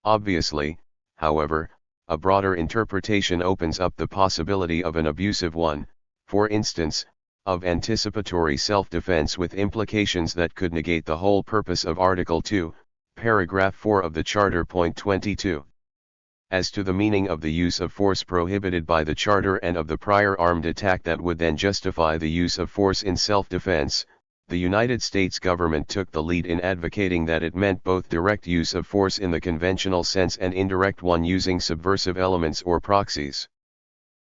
Obviously, however, a broader interpretation opens up the possibility of an abusive one, for instance, of anticipatory self-defense with implications that could negate the whole purpose of Article 2, Paragraph 4 of the Charter. 22. As to the meaning of the use of force prohibited by the Charter and of the prior armed attack that would then justify the use of force in self-defense, the United States government took the lead in advocating that it meant both direct use of force in the conventional sense and indirect one using subversive elements or proxies.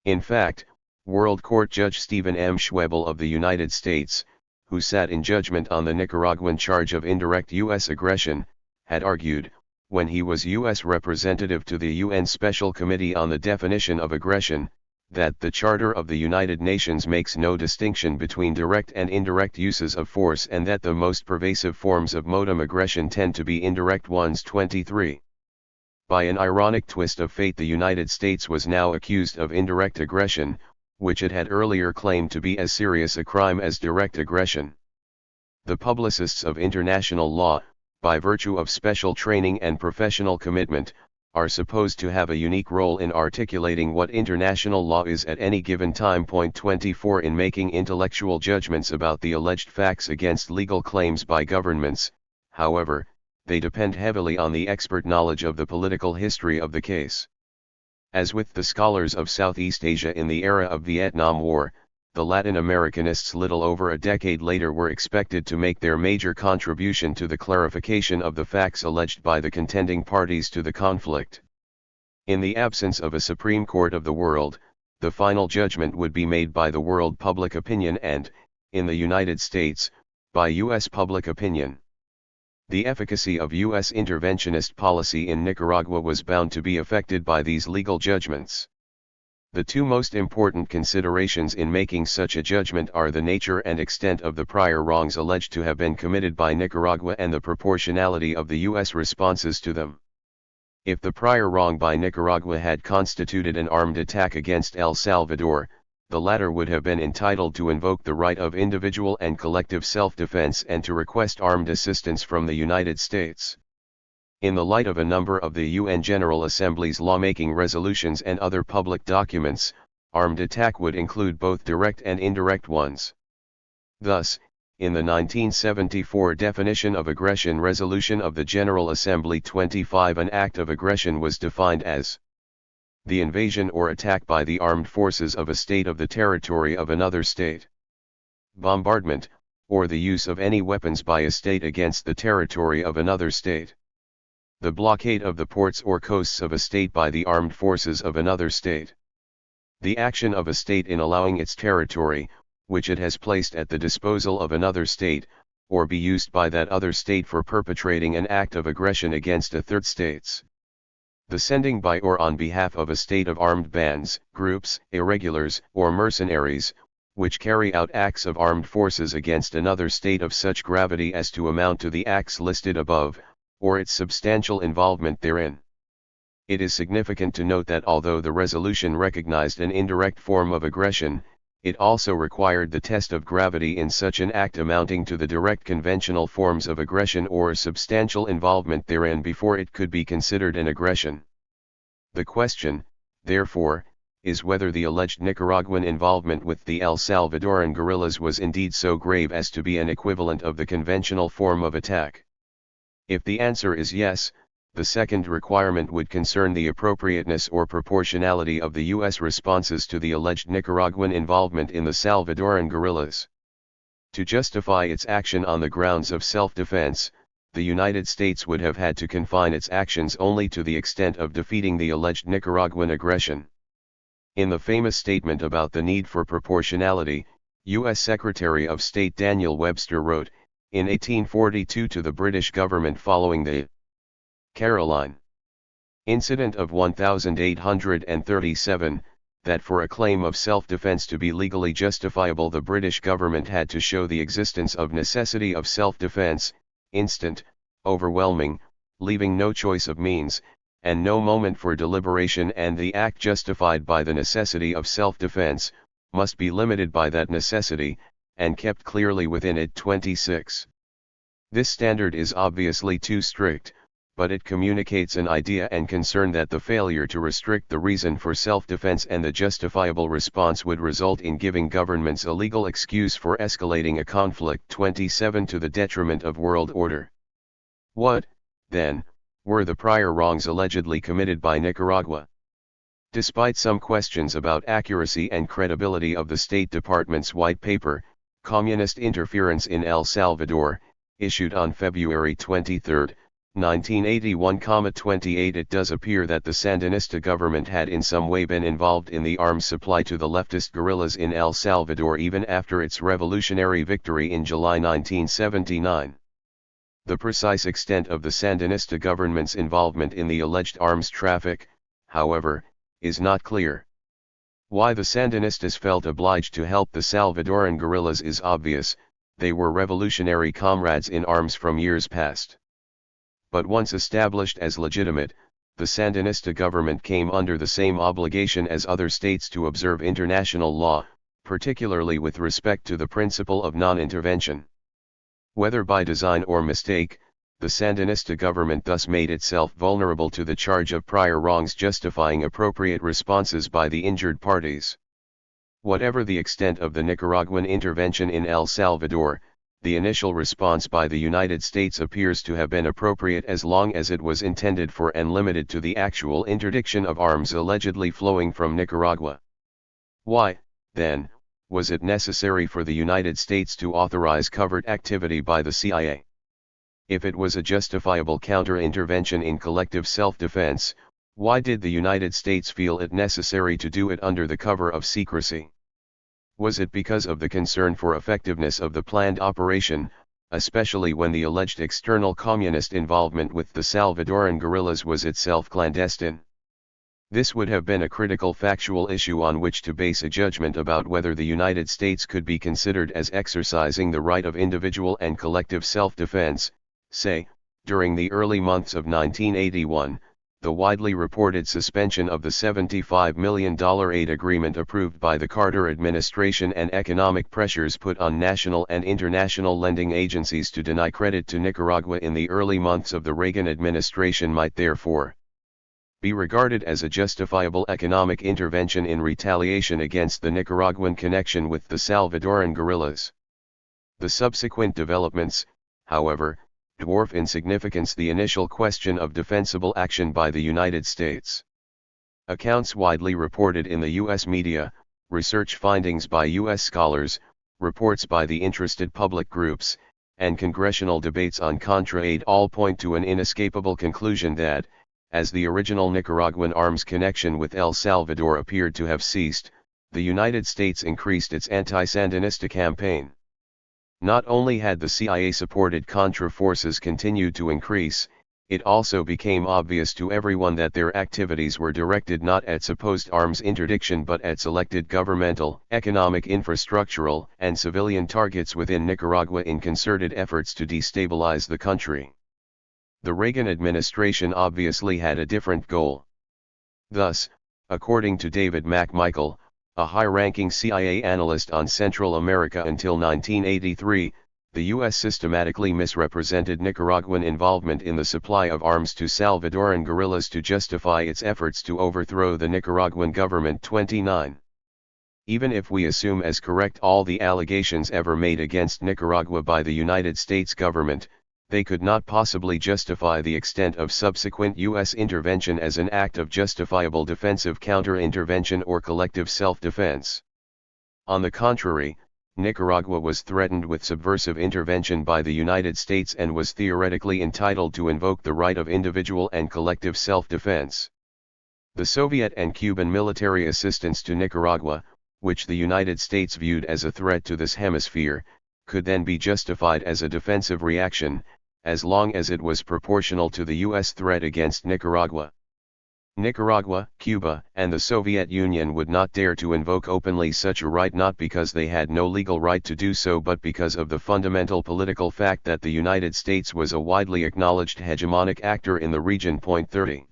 In fact, World Court Judge Stephen M. Schwebel of the United States, who sat in judgment on the Nicaraguan charge of indirect U.S. aggression, had argued, when he was U.S. representative to the UN Special Committee on the Definition of Aggression, that the Charter of the United Nations makes no distinction between direct and indirect uses of force and that the most pervasive forms of modem aggression tend to be indirect ones. 23. By an ironic twist of fate, the United States was now accused of indirect aggression, which it had earlier claimed to be as serious a crime as direct aggression. The publicists of international law, by virtue of special training and professional commitment, are supposed to have a unique role in articulating what international law is at any given time. 24 In making intellectual judgments about the alleged facts against legal claims by governments, however, they depend heavily on the expert knowledge of the political history of the case. As with the scholars of Southeast Asia in the era of Vietnam War, the Latin Americanists little over a decade later were expected to make their major contribution to the clarification of the facts alleged by the contending parties to the conflict. In the absence of a Supreme Court of the world, the final judgment would be made by the world public opinion and, in the United States, by U.S. public opinion. The efficacy of U.S. interventionist policy in Nicaragua was bound to be affected by these legal judgments. The two most important considerations in making such a judgment are the nature and extent of the prior wrongs alleged to have been committed by Nicaragua and the proportionality of the U.S. responses to them. If the prior wrong by Nicaragua had constituted an armed attack against El Salvador, the latter would have been entitled to invoke the right of individual and collective self-defense and to request armed assistance from the United States. In the light of a number of the UN General Assembly's lawmaking resolutions and other public documents, armed attack would include both direct and indirect ones. Thus, in the 1974 definition of aggression resolution of the General Assembly 25, an act of aggression was defined as the invasion or attack by the armed forces of a state of the territory of another state. bombardment, or the use of any weapons by a state against the territory of another state. The blockade of the ports or coasts of a state by the armed forces of another state. The action of a state in allowing its territory, which it has placed at the disposal of another state, or be used by that other state for perpetrating an act of aggression against a third states. The sending by or on behalf of a state of armed bands, groups, irregulars, or mercenaries, which carry out acts of armed forces against another state of such gravity as to amount to the acts listed above, or its substantial involvement therein. It is significant to note that although the resolution recognized an indirect form of aggression, it also required the test of gravity in such an act amounting to the direct conventional forms of aggression or substantial involvement therein before it could be considered an aggression. The question, therefore, is whether the alleged Nicaraguan involvement with the El Salvadoran guerrillas was indeed so grave as to be an equivalent of the conventional form of attack. If the answer is yes, the second requirement would concern the appropriateness or proportionality of the U.S. responses to the alleged Nicaraguan involvement in the Salvadoran guerrillas. To justify its action on the grounds of self-defense, the United States would have had to confine its actions only to the extent of defeating the alleged Nicaraguan aggression. In the famous statement about the need for proportionality, U.S. Secretary of State Daniel Webster wrote, in 1842 to the British government following the Caroline incident of 1837, that for a claim of self-defense to be legally justifiable the British government had to show the existence of necessity of self-defense, instant, overwhelming, leaving no choice of means, and no moment for deliberation, and the act justified by the necessity of self-defense, must be limited by that necessity, and kept clearly within it. 26. This standard is obviously too strict, but it communicates an idea and concern that the failure to restrict the reason for self-defense and the justifiable response would result in giving governments a legal excuse for escalating a conflict. 27 To the detriment of world order. What, then, were the prior wrongs allegedly committed by Nicaragua? Despite some questions about accuracy and credibility of the State Department's white paper, Communist Interference in El Salvador, issued on February 23, 1981-28, it does appear that the Sandinista government had in some way been involved in the arms supply to the leftist guerrillas in El Salvador even after its revolutionary victory in July 1979. The precise extent of the Sandinista government's involvement in the alleged arms traffic, however, is not clear. Why the Sandinistas felt obliged to help the Salvadoran guerrillas is obvious: they were revolutionary comrades in arms from years past. But once established as legitimate, the Sandinista government came under the same obligation as other states to observe international law, particularly with respect to the principle of non-intervention. Whether by design or mistake, the Sandinista government thus made itself vulnerable to the charge of prior wrongs justifying appropriate responses by the injured parties. Whatever the extent of the Nicaraguan intervention in El Salvador, the initial response by the United States appears to have been appropriate as long as it was intended for and limited to the actual interdiction of arms allegedly flowing from Nicaragua. Why, then, was it necessary for the United States to authorize covert activity by the CIA? If it was a justifiable counter-intervention in collective self-defense, why did the United States feel it necessary to do it under the cover of secrecy? Was it because of the concern for effectiveness of the planned operation, especially when the alleged external communist involvement with the Salvadoran guerrillas was itself clandestine? This would have been a critical factual issue on which to base a judgment about whether the United States could be considered as exercising the right of individual and collective self-defense. Say, during the early months of 1981, the widely reported suspension of the $75 million aid agreement approved by the Carter administration and economic pressures put on national and international lending agencies to deny credit to Nicaragua in the early months of the Reagan administration might therefore be regarded as a justifiable economic intervention in retaliation against the Nicaraguan connection with the Salvadoran guerrillas. The subsequent developments, however, dwarf in significance the initial question of defensible action by the United States. Accounts widely reported in the U.S. media, research findings by U.S. scholars, reports by the interested public groups, and congressional debates on Contra-Aid all point to an inescapable conclusion that, as the original Nicaraguan arms connection with El Salvador appeared to have ceased, the United States increased its anti-Sandinista campaign. Not only had the CIA-supported Contra forces continued to increase, it also became obvious to everyone that their activities were directed not at supposed arms interdiction but at selected governmental, economic, infrastructural, and civilian targets within Nicaragua in concerted efforts to destabilize the country. The Reagan administration obviously had a different goal. Thus, according to David McMichael, a high-ranking CIA analyst on Central America until 1983, the U.S. systematically misrepresented Nicaraguan involvement in the supply of arms to Salvadoran guerrillas to justify its efforts to overthrow the Nicaraguan government. 29. Even if we assume as correct all the allegations ever made against Nicaragua by the United States government, they could not possibly justify the extent of subsequent U.S. intervention as an act of justifiable defensive counter-intervention or collective self-defense. On the contrary, Nicaragua was threatened with subversive intervention by the United States and was theoretically entitled to invoke the right of individual and collective self-defense. The Soviet and Cuban military assistance to Nicaragua, which the United States viewed as a threat to this hemisphere, could then be justified as a defensive reaction, as long as it was proportional to the U.S. threat against Nicaragua. Nicaragua, Cuba, and the Soviet Union would not dare to invoke openly such a right, not because they had no legal right to do so but because of the fundamental political fact that the United States was a widely acknowledged hegemonic actor in the region. 30.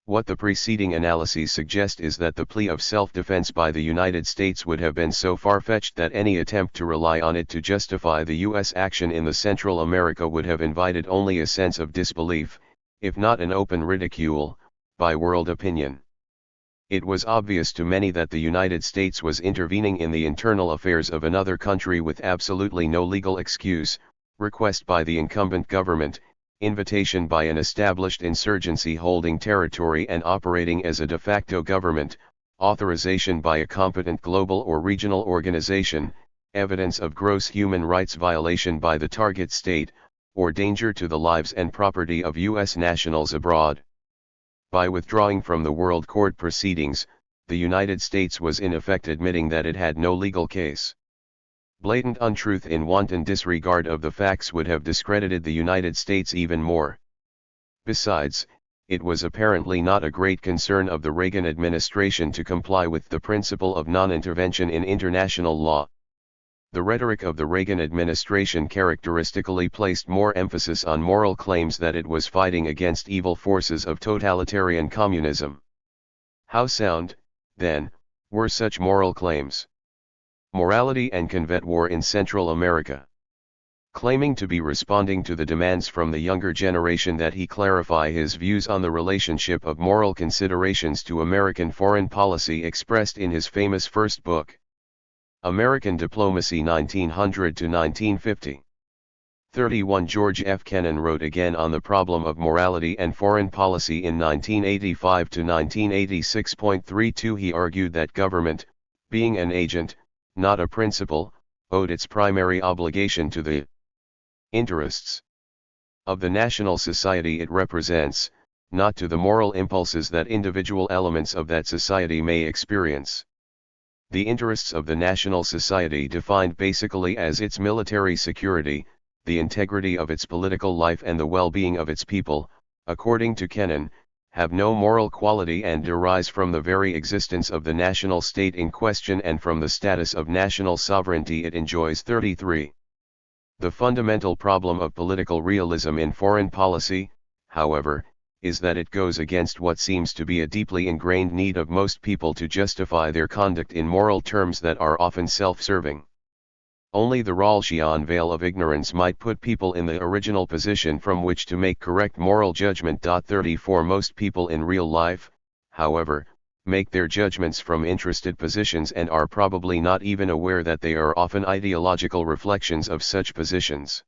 What the preceding analyses suggest is that the plea of self-defense by the United States would have been so far-fetched that any attempt to rely on it to justify the U.S. action in the Central America would have invited only a sense of disbelief, if not an open ridicule, by world opinion. It was obvious to many that the United States was intervening in the internal affairs of another country with absolutely no legal excuse, request by the incumbent government, invitation by an established insurgency holding territory and operating as a de facto government, authorization by a competent global or regional organization, evidence of gross human rights violation by the target state, or danger to the lives and property of U.S. nationals abroad. By withdrawing from the World Court proceedings, the United States was in effect admitting that it had no legal case. Blatant untruth in wanton disregard of the facts would have discredited the United States even more. Besides, it was apparently not a great concern of the Reagan administration to comply with the principle of non-intervention in international law. The rhetoric of the Reagan administration characteristically placed more emphasis on moral claims that it was fighting against evil forces of totalitarian communism. How sound, then, were such moral claims? Morality and Convet War in Central America. Claiming to be responding to the demands from the younger generation that he clarify his views on the relationship of moral considerations to American foreign policy expressed in his famous first book, American Diplomacy 1900 to 1950. 31. George F. Kennan wrote again on the problem of morality and foreign policy in 1985 to 1986.32. He argued that government, being an agent, not a principle, owed its primary obligation to the interests of the national society it represents, not to the moral impulses that individual elements of that society may experience. The interests of the national society, defined basically as its military security, the integrity of its political life and the well-being of its people, according to Kennan, have no moral quality and arise from the very existence of the national state in question and from the status of national sovereignty it enjoys. 33. The fundamental problem of political realism in foreign policy, however, is that it goes against what seems to be a deeply ingrained need of most people to justify their conduct in moral terms that are often self-serving. Only the Rawlsian veil of ignorance might put people in the original position from which to make correct moral judgment. 34. Most people in real life, however, make their judgments from interested positions and are probably not even aware that they are often ideological reflections of such positions.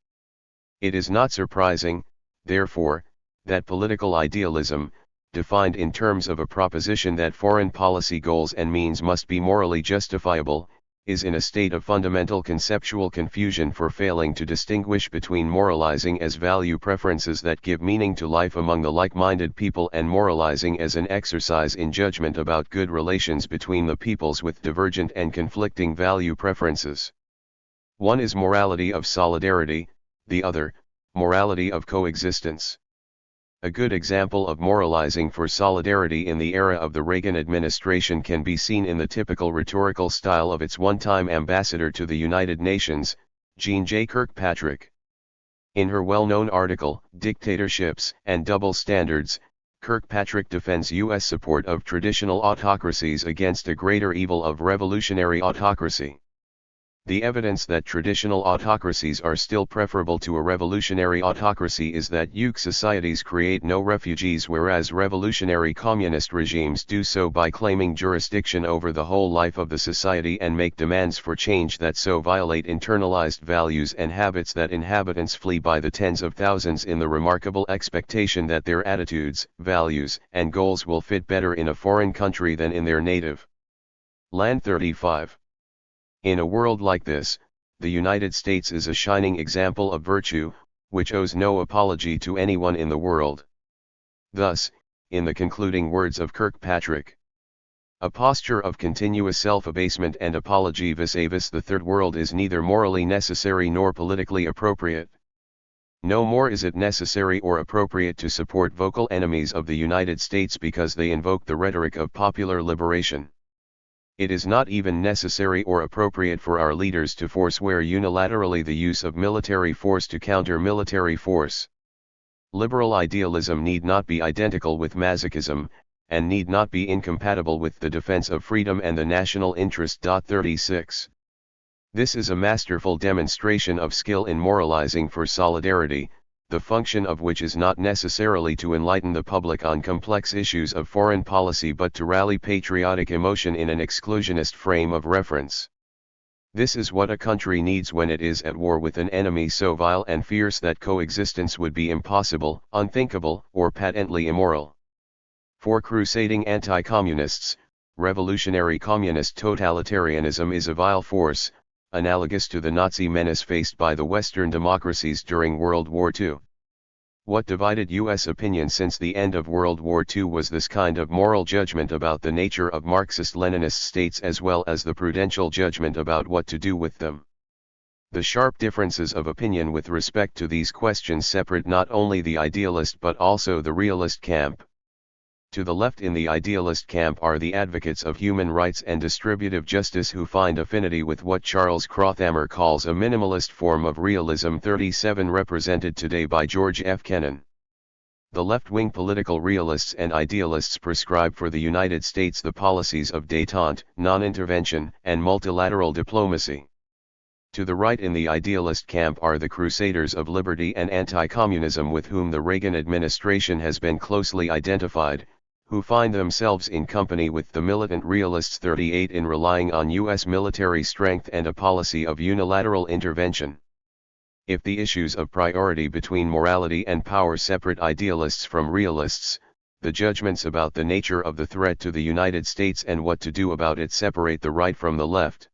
It is not surprising, therefore, that political idealism, defined in terms of a proposition that foreign policy goals and means must be morally justifiable, is in a state of fundamental conceptual confusion for failing to distinguish between moralizing as value preferences that give meaning to life among the like-minded people and moralizing as an exercise in judgment about good relations between the peoples with divergent and conflicting value preferences. One is morality of solidarity, the other, morality of coexistence. A good example of moralizing for solidarity in the era of the Reagan administration can be seen in the typical rhetorical style of its one-time ambassador to the United Nations, Jean J. Kirkpatrick. In her well-known article, Dictatorships and Double Standards, Kirkpatrick defends U.S. support of traditional autocracies against a greater evil of revolutionary autocracy. The evidence that traditional autocracies are still preferable to a revolutionary autocracy is that euc societies create no refugees, whereas revolutionary communist regimes do so by claiming jurisdiction over the whole life of the society and make demands for change that so violate internalized values and habits that inhabitants flee by the tens of thousands in the remarkable expectation that their attitudes, values, and goals will fit better in a foreign country than in their native land. 35. In a world like this, the United States is a shining example of virtue, which owes no apology to anyone in the world. Thus, in the concluding words of Kirkpatrick, a posture of continuous self-abasement and apology vis-a-vis the Third World is neither morally necessary nor politically appropriate. No more is it necessary or appropriate to support vocal enemies of the United States because they invoke the rhetoric of popular liberation. It is not even necessary or appropriate for our leaders to forswear unilaterally the use of military force to counter military force. Liberal idealism need not be identical with masochism, and need not be incompatible with the defense of freedom and the national interest. 36. This is a masterful demonstration of skill in moralizing for solidarity, the function of which is not necessarily to enlighten the public on complex issues of foreign policy but to rally patriotic emotion in an exclusionist frame of reference. This is what a country needs when it is at war with an enemy so vile and fierce that coexistence would be impossible, unthinkable, or patently immoral. For crusading anti-communists, revolutionary communist totalitarianism is a vile force, analogous to the Nazi menace faced by the Western democracies during World War II. What divided U.S. opinion since the end of World War II was this kind of moral judgment about the nature of Marxist-Leninist states as well as the prudential judgment about what to do with them. The sharp differences of opinion with respect to these questions separate not only the idealist but also the realist camp. To the left in the idealist camp are the advocates of human rights and distributive justice who find affinity with what Charles Crothammer calls a minimalist form of realism. 37 represented today by George F. Kennan. The left-wing political realists and idealists prescribe for the United States the policies of détente, non-intervention, and multilateral diplomacy. To the right in the idealist camp are the crusaders of liberty and anti-communism with whom the Reagan administration has been closely identified, who find themselves in company with the militant realists. 38 in relying on U.S. military strength and a policy of unilateral intervention. If the issues of priority between morality and power separate idealists from realists, the judgments about the nature of the threat to the United States and what to do about it separate the right from the left.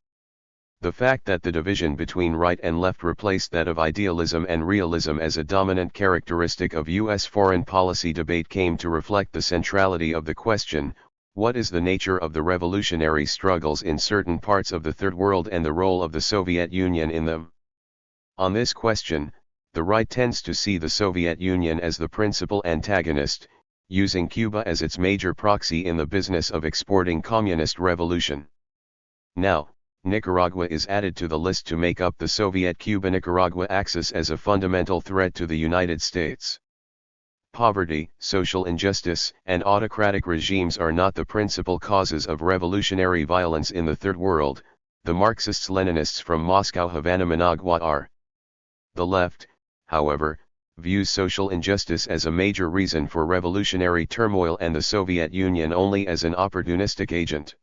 The fact that the division between right and left replaced that of idealism and realism as a dominant characteristic of U.S. foreign policy debate came to reflect the centrality of the question, what is the nature of the revolutionary struggles in certain parts of the Third World and the role of the Soviet Union in them? On this question, the right tends to see the Soviet Union as the principal antagonist, using Cuba as its major proxy in the business of exporting communist revolution. Now, Nicaragua is added to the list to make up the Soviet-Cuba-Nicaragua axis as a fundamental threat to the United States. Poverty, social injustice, and autocratic regimes are not the principal causes of revolutionary violence in the Third World, the Marxists-Leninists from Moscow, Havana, Managua are. The left, however, views social injustice as a major reason for revolutionary turmoil and the Soviet Union only as an opportunistic agent.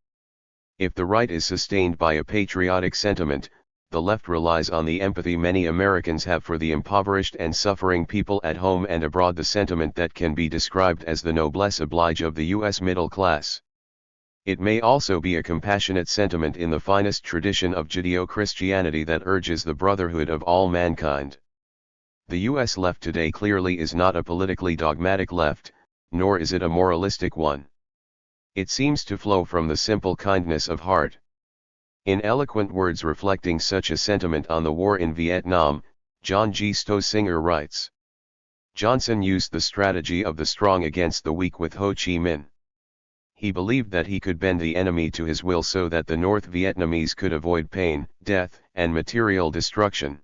If the right is sustained by a patriotic sentiment, the left relies on the empathy many Americans have for the impoverished and suffering people at home and abroad, the sentiment that can be described as the noblesse oblige of the U.S. middle class. It may also be a compassionate sentiment in the finest tradition of Judeo-Christianity that urges the brotherhood of all mankind. The U.S. left today clearly is not a politically dogmatic left, nor is it a moralistic one. It seems to flow from the simple kindness of heart. In eloquent words reflecting such a sentiment on the war in Vietnam, John G. Stossinger writes, "Johnson used the strategy of the strong against the weak with Ho Chi Minh. He believed that he could bend the enemy to his will so that the North Vietnamese could avoid pain, death, and material destruction.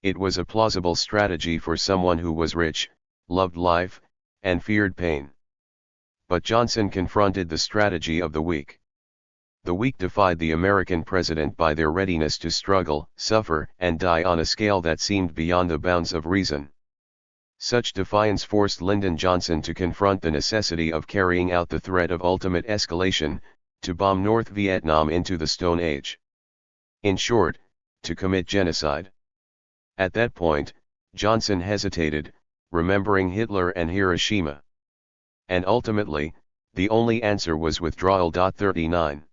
It was a plausible strategy for someone who was rich, loved life, and feared pain. But Johnson confronted the strategy of the weak. The weak defied the American president by their readiness to struggle, suffer, and die on a scale that seemed beyond the bounds of reason. Such defiance forced Lyndon Johnson to confront the necessity of carrying out the threat of ultimate escalation, to bomb North Vietnam into the Stone Age. In short, to commit genocide. At that point, Johnson hesitated, remembering Hitler and Hiroshima. And ultimately, the only answer was withdrawal. 39.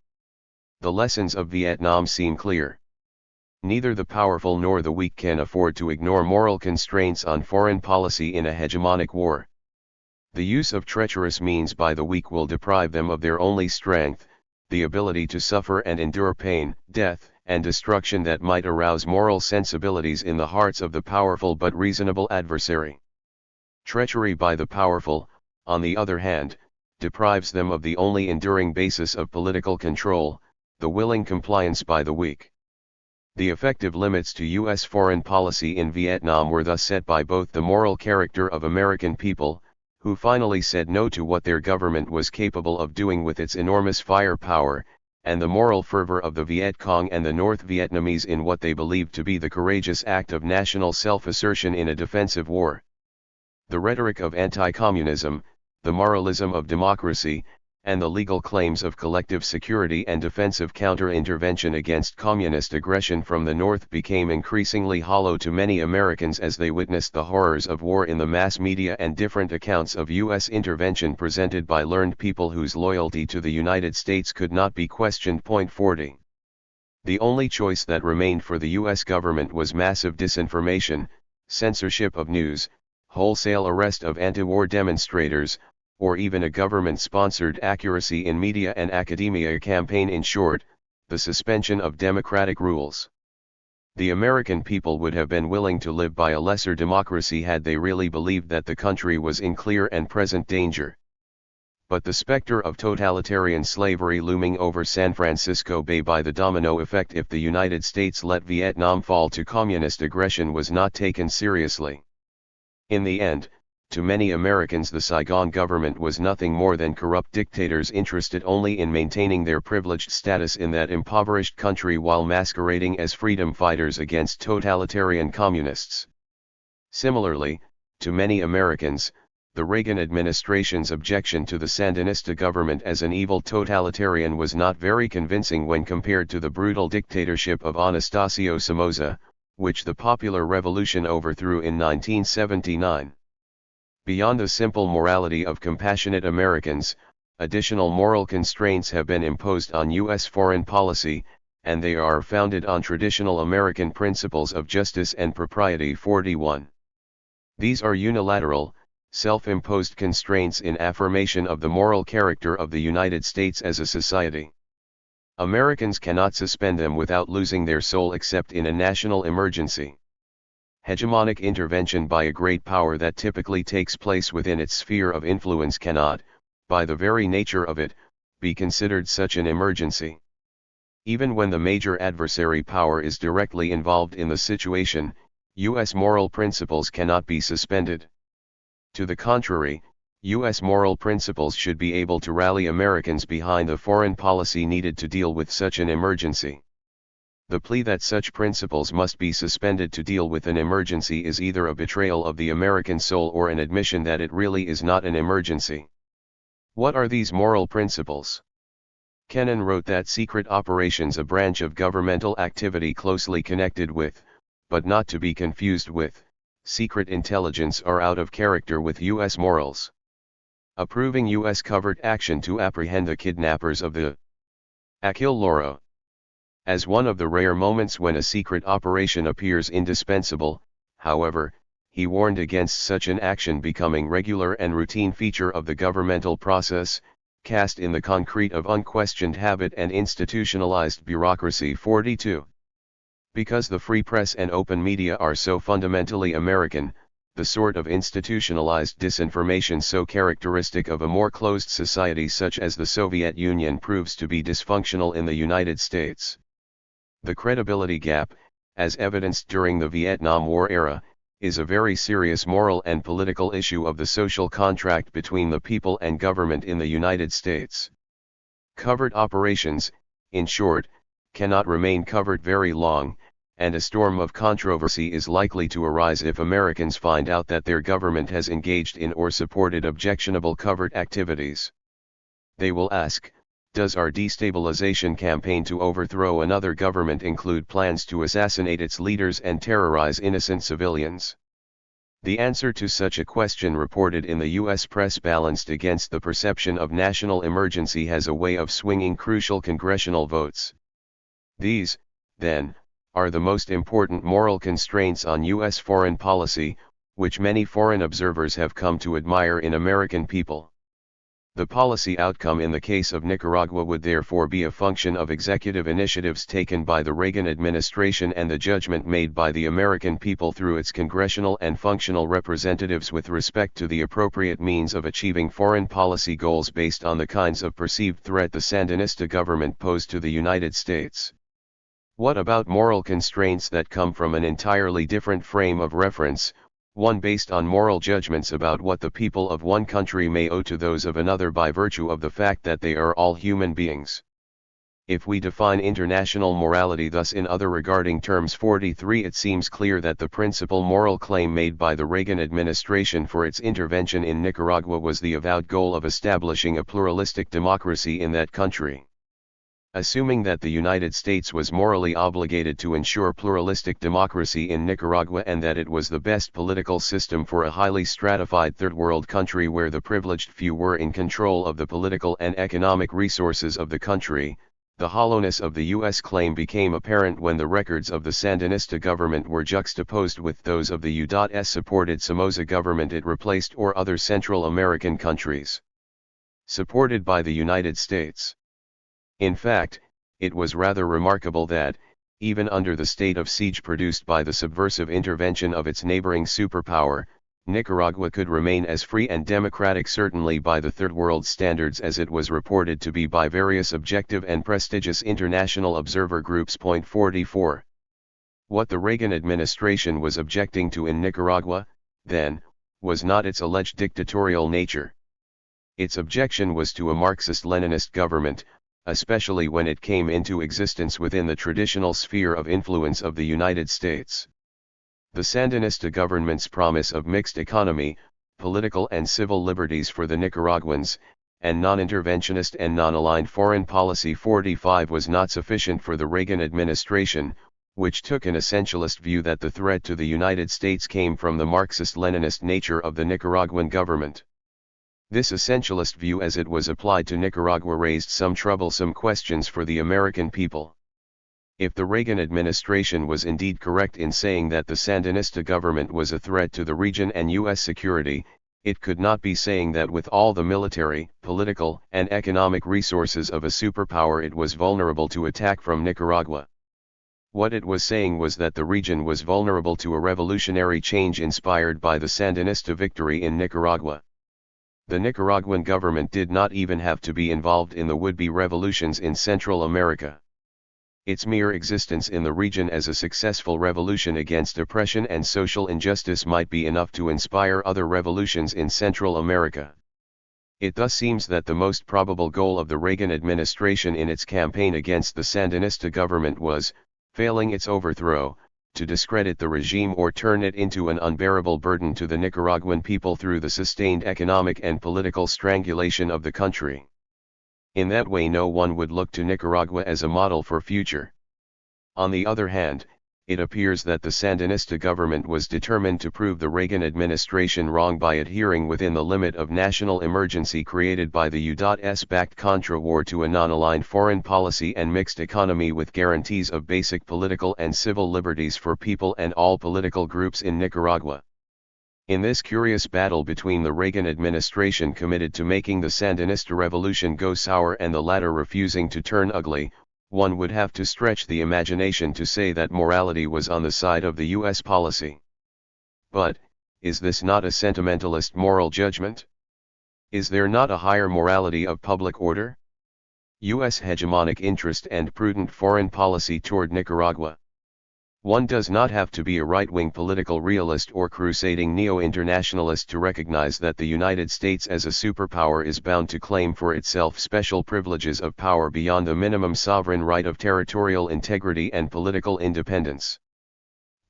The lessons of Vietnam seem clear. Neither the powerful nor the weak can afford to ignore moral constraints on foreign policy in a hegemonic war. The use of treacherous means by the weak will deprive them of their only strength, the ability to suffer and endure pain, death, and destruction that might arouse moral sensibilities in the hearts of the powerful but reasonable adversary. Treachery by the powerful, on the other hand, deprives them of the only enduring basis of political control, the willing compliance by the weak. The effective limits to U.S. foreign policy in Vietnam were thus set by both the moral character of American people, who finally said no to what their government was capable of doing with its enormous firepower, and the moral fervor of the Viet Cong and the North Vietnamese in what they believed to be the courageous act of national self-assertion in a defensive war. The rhetoric of anti-communism, the moralism of democracy, and the legal claims of collective security and defensive counter-intervention against communist aggression from the North became increasingly hollow to many Americans as they witnessed the horrors of war in the mass media and different accounts of U.S. intervention presented by learned people whose loyalty to the United States could not be questioned. 40. The only choice that remained for the U.S. government was massive disinformation, censorship of news, wholesale arrest of anti-war demonstrators, or even a government-sponsored accuracy in media and academia campaign. In short, the suspension of democratic rules. The American people would have been willing to live by a lesser democracy had they really believed that the country was in clear and present danger. But the specter of totalitarian slavery looming over San Francisco Bay by the domino effect if the United States let Vietnam fall to communist aggression was not taken seriously. In the end, to many Americans the Saigon government was nothing more than corrupt dictators interested only in maintaining their privileged status in that impoverished country while masquerading as freedom fighters against totalitarian communists. Similarly, to many Americans, the Reagan administration's objection to the Sandinista government as an evil totalitarian was not very convincing when compared to the brutal dictatorship of Anastasio Somoza, which the Popular Revolution overthrew in 1979. Beyond the simple morality of compassionate Americans, additional moral constraints have been imposed on U.S. foreign policy, and they are founded on traditional American principles of justice and propriety. 41. These are unilateral, self-imposed constraints in affirmation of the moral character of the United States as a society. Americans cannot suspend them without losing their soul except in a national emergency. Hegemonic intervention by a great power that typically takes place within its sphere of influence cannot, by the very nature of it, be considered such an emergency. Even when the major adversary power is directly involved in the situation, U.S. moral principles cannot be suspended. To the contrary, U.S. moral principles should be able to rally Americans behind the foreign policy needed to deal with such an emergency. The plea that such principles must be suspended to deal with an emergency is either a betrayal of the American soul or an admission that it really is not an emergency. What are these moral principles? Kennan wrote that secret operations, a branch of governmental activity closely connected with, but not to be confused with, secret intelligence, are out of character with U.S. morals. Approving U.S. covert action to apprehend the kidnappers of the Achille Lauro. As one of the rare moments when a secret operation appears indispensable, however, he warned against such an action becoming regular and routine feature of the governmental process, cast in the concrete of unquestioned habit and institutionalized bureaucracy. 42. Because the free press and open media are so fundamentally American, the sort of institutionalized disinformation so characteristic of a more closed society such as the Soviet Union proves to be dysfunctional in the United States. The credibility gap, as evidenced during the Vietnam War era, is a very serious moral and political issue of the social contract between the people and government in the United States. Covert operations, in short, cannot remain covert very long, and a storm of controversy is likely to arise if Americans find out that their government has engaged in or supported objectionable covert activities. They will ask, does our destabilization campaign to overthrow another government include plans to assassinate its leaders and terrorize innocent civilians? The answer to such a question reported in the U.S. press balanced against the perception of national emergency has a way of swinging crucial congressional votes. These, then, are the most important moral constraints on U.S. foreign policy, which many foreign observers have come to admire in American people. The policy outcome in the case of Nicaragua would therefore be a function of executive initiatives taken by the Reagan administration and the judgment made by the American people through its congressional and functional representatives with respect to the appropriate means of achieving foreign policy goals based on the kinds of perceived threat the Sandinista government posed to the United States. What about moral constraints that come from an entirely different frame of reference, one based on moral judgments about what the people of one country may owe to those of another by virtue of the fact that they are all human beings? If we define international morality thus in other regarding terms 43, it seems clear that the principal moral claim made by the Reagan administration for its intervention in Nicaragua was the avowed goal of establishing a pluralistic democracy in that country. Assuming that the United States was morally obligated to ensure pluralistic democracy in Nicaragua and that it was the best political system for a highly stratified third world country where the privileged few were in control of the political and economic resources of the country, the hollowness of the U.S. claim became apparent when the records of the Sandinista government were juxtaposed with those of the U.S. supported Somoza government it replaced or other Central American countries supported by the United States. In fact, it was rather remarkable that, even under the state of siege produced by the subversive intervention of its neighboring superpower, Nicaragua could remain as free and democratic certainly by the Third World standards as it was reported to be by various objective and prestigious international observer groups. 44. What the Reagan administration was objecting to in Nicaragua, then, was not its alleged dictatorial nature. Its objection was to a Marxist-Leninist government, especially when it came into existence within the traditional sphere of influence of the United States. The Sandinista government's promise of mixed economy, political and civil liberties for the Nicaraguans, and non-interventionist and non-aligned foreign policy 45 was not sufficient for the Reagan administration, which took an essentialist view that the threat to the United States came from the Marxist-Leninist nature of the Nicaraguan government. This essentialist view as it was applied to Nicaragua raised some troublesome questions for the American people. If the Reagan administration was indeed correct in saying that the Sandinista government was a threat to the region and U.S. security, it could not be saying that with all the military, political, and economic resources of a superpower it was vulnerable to attack from Nicaragua. What it was saying was that the region was vulnerable to a revolutionary change inspired by the Sandinista victory in Nicaragua. The Nicaraguan government did not even have to be involved in the would-be revolutions in Central America. Its mere existence in the region as a successful revolution against oppression and social injustice might be enough to inspire other revolutions in Central America. It thus seems that the most probable goal of the Reagan administration in its campaign against the Sandinista government was, failing its overthrow, to discredit the regime or turn it into an unbearable burden to the Nicaraguan people through the sustained economic and political strangulation of the country. In that way no one would look to Nicaragua as a model for future. On the other hand, it appears that the Sandinista government was determined to prove the Reagan administration wrong by adhering within the limit of national emergency created by the U.S.-backed Contra War to a non-aligned foreign policy and mixed economy with guarantees of basic political and civil liberties for people and all political groups in Nicaragua. In this curious battle between the Reagan administration committed to making the Sandinista revolution go sour and the latter refusing to turn ugly, one would have to stretch the imagination to say that morality was on the side of the U.S. policy. But, is this not a sentimentalist moral judgment? Is there not a higher morality of public order? U.S. hegemonic interest and prudent foreign policy toward Nicaragua. One does not have to be a right-wing political realist or crusading neo-internationalist to recognize that the United States as a superpower is bound to claim for itself special privileges of power beyond the minimum sovereign right of territorial integrity and political independence.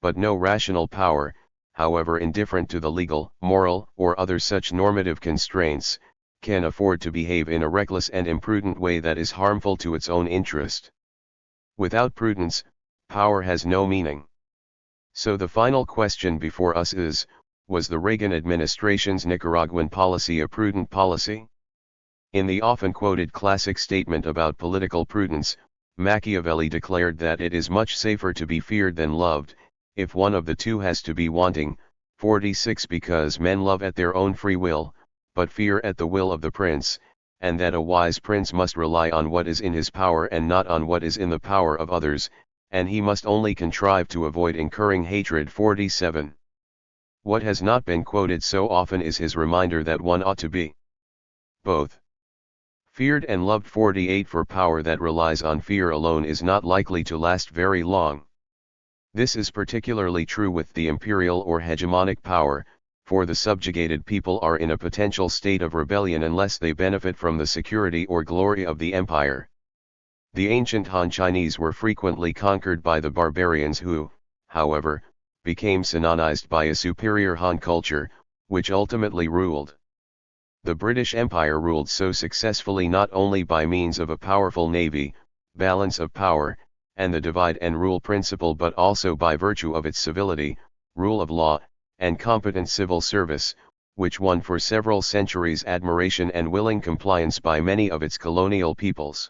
But no rational power, however indifferent to the legal, moral, or other such normative constraints, can afford to behave in a reckless and imprudent way that is harmful to its own interest. Without prudence, power has no meaning. So the final question before us is, was the Reagan administration's Nicaraguan policy a prudent policy? In the often quoted classic statement about political prudence, Machiavelli declared that it is much safer to be feared than loved, if one of the two has to be wanting. 46 Because men love at their own free will, but fear at the will of the prince, and that a wise prince must rely on what is in his power and not on what is in the power of others, and he must only contrive to avoid incurring hatred. 47. What has not been quoted so often is his reminder that one ought to be both feared and loved. 48 For power that relies on fear alone is not likely to last very long. This is particularly true with the imperial or hegemonic power, for the subjugated people are in a potential state of rebellion unless they benefit from the security or glory of the empire. The ancient Han Chinese were frequently conquered by the barbarians who, however, became Sinanized by a superior Han culture, which ultimately ruled. The British Empire ruled so successfully not only by means of a powerful navy, balance of power, and the divide and rule principle, but also by virtue of its civility, rule of law, and competent civil service, which won for several centuries admiration and willing compliance by many of its colonial peoples.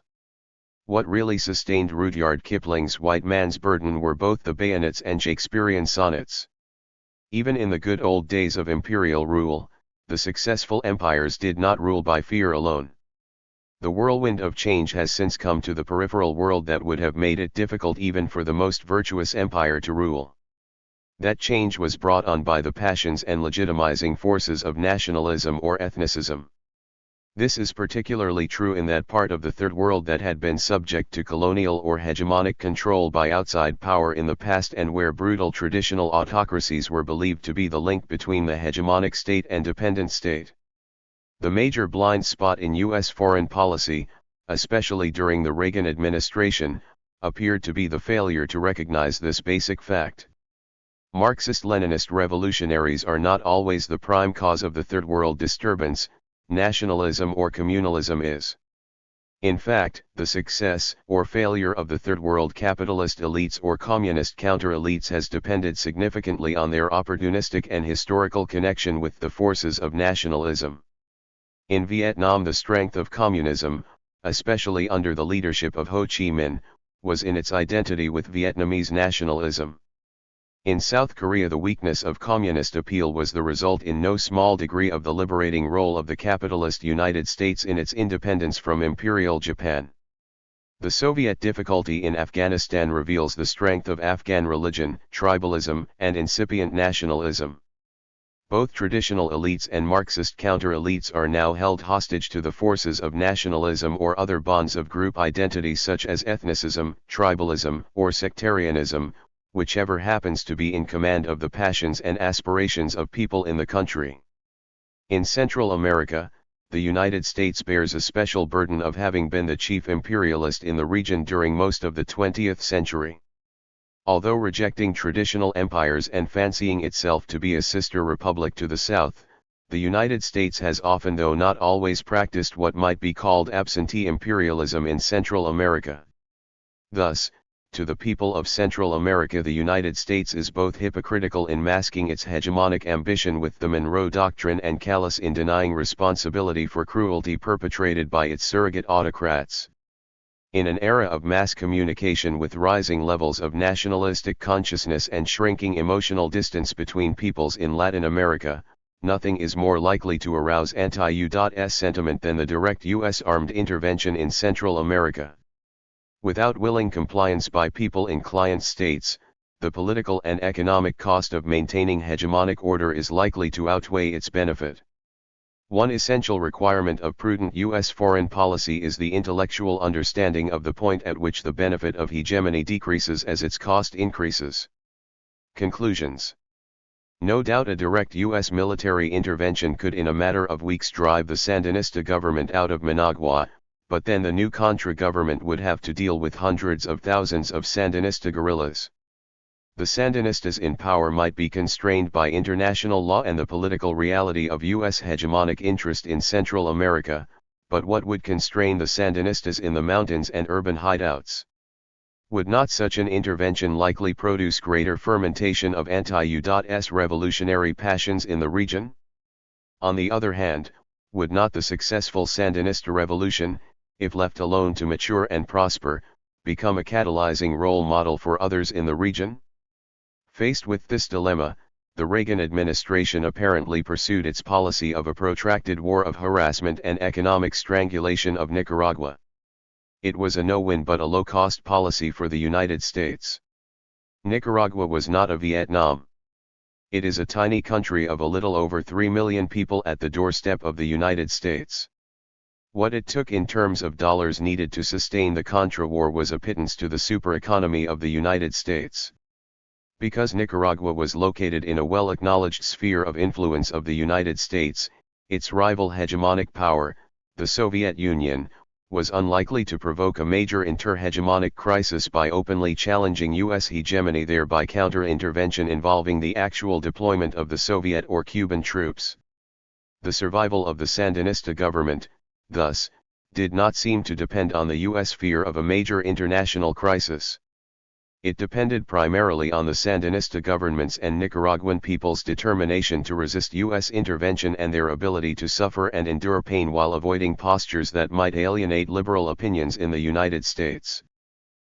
What really sustained Rudyard Kipling's White Man's Burden were both the bayonets and Shakespearean sonnets. Even in the good old days of imperial rule, the successful empires did not rule by fear alone. The whirlwind of change has since come to the peripheral world that would have made it difficult even for the most virtuous empire to rule. That change was brought on by the passions and legitimizing forces of nationalism or ethnicism. This is particularly true in that part of the Third World that had been subject to colonial or hegemonic control by outside power in the past and where brutal traditional autocracies were believed to be the link between the hegemonic state and dependent state. The major blind spot in U.S. foreign policy, especially during the Reagan administration, appeared to be the failure to recognize this basic fact. Marxist-Leninist revolutionaries are not always the prime cause of the Third World disturbance. Nationalism or communalism is. In fact, the success or failure of the Third World capitalist elites or communist counter-elites has depended significantly on their opportunistic and historical connection with the forces of nationalism. In Vietnam, the strength of communism, especially under the leadership of Ho Chi Minh, was in its identity with Vietnamese nationalism. In South Korea, the weakness of communist appeal was the result in no small degree of the liberating role of the capitalist United States in its independence from Imperial Japan. The Soviet difficulty in Afghanistan reveals the strength of Afghan religion, tribalism, and incipient nationalism. Both traditional elites and Marxist counter-elites are now held hostage to the forces of nationalism or other bonds of group identity such as ethnicism, tribalism, or sectarianism, whichever happens to be in command of the passions and aspirations of people in the country. In Central America, the United States bears a special burden of having been the chief imperialist in the region during most of the 20th century. Although rejecting traditional empires and fancying itself to be a sister republic to the south, the United States has often, though not always, practiced what might be called absentee imperialism in Central America. Thus, to the people of Central America the United States is both hypocritical in masking its hegemonic ambition with the Monroe Doctrine and callous in denying responsibility for cruelty perpetrated by its surrogate autocrats. In an era of mass communication with rising levels of nationalistic consciousness and shrinking emotional distance between peoples in Latin America, nothing is more likely to arouse anti-U.S. sentiment than the direct U.S. armed intervention in Central America. Without willing compliance by people in client states, the political and economic cost of maintaining hegemonic order is likely to outweigh its benefit. One essential requirement of prudent U.S. foreign policy is the intellectual understanding of the point at which the benefit of hegemony decreases as its cost increases. Conclusions. No doubt a direct U.S. military intervention could in a matter of weeks drive the Sandinista government out of Managua, but then the new Contra government would have to deal with hundreds of thousands of Sandinista guerrillas. The Sandinistas in power might be constrained by international law and the political reality of U.S. hegemonic interest in Central America, but what would constrain the Sandinistas in the mountains and urban hideouts? Would not such an intervention likely produce greater fermentation of anti-U.S. revolutionary passions in the region? On the other hand, would not the successful Sandinista revolution, if left alone to mature and prosper, become a catalyzing role model for others in the region? Faced with this dilemma, the Reagan administration apparently pursued its policy of a protracted war of harassment and economic strangulation of Nicaragua. It was a no-win but a low-cost policy for the United States. Nicaragua was not a Vietnam. It is a tiny country of a little over 3 million people at the doorstep of the United States. What it took in terms of dollars needed to sustain the Contra War was a pittance to the supereconomy of the United States. Because Nicaragua was located in a well-acknowledged sphere of influence of the United States, its rival hegemonic power, the Soviet Union, was unlikely to provoke a major inter-hegemonic crisis by openly challenging U.S. hegemony, thereby counter-intervention involving the actual deployment of the Soviet or Cuban troops. The survival of the Sandinista government, thus, did not seem to depend on the U.S. fear of a major international crisis. It depended primarily on the Sandinista governments and Nicaraguan people's determination to resist U.S. intervention and their ability to suffer and endure pain while avoiding postures that might alienate liberal opinions in the United States.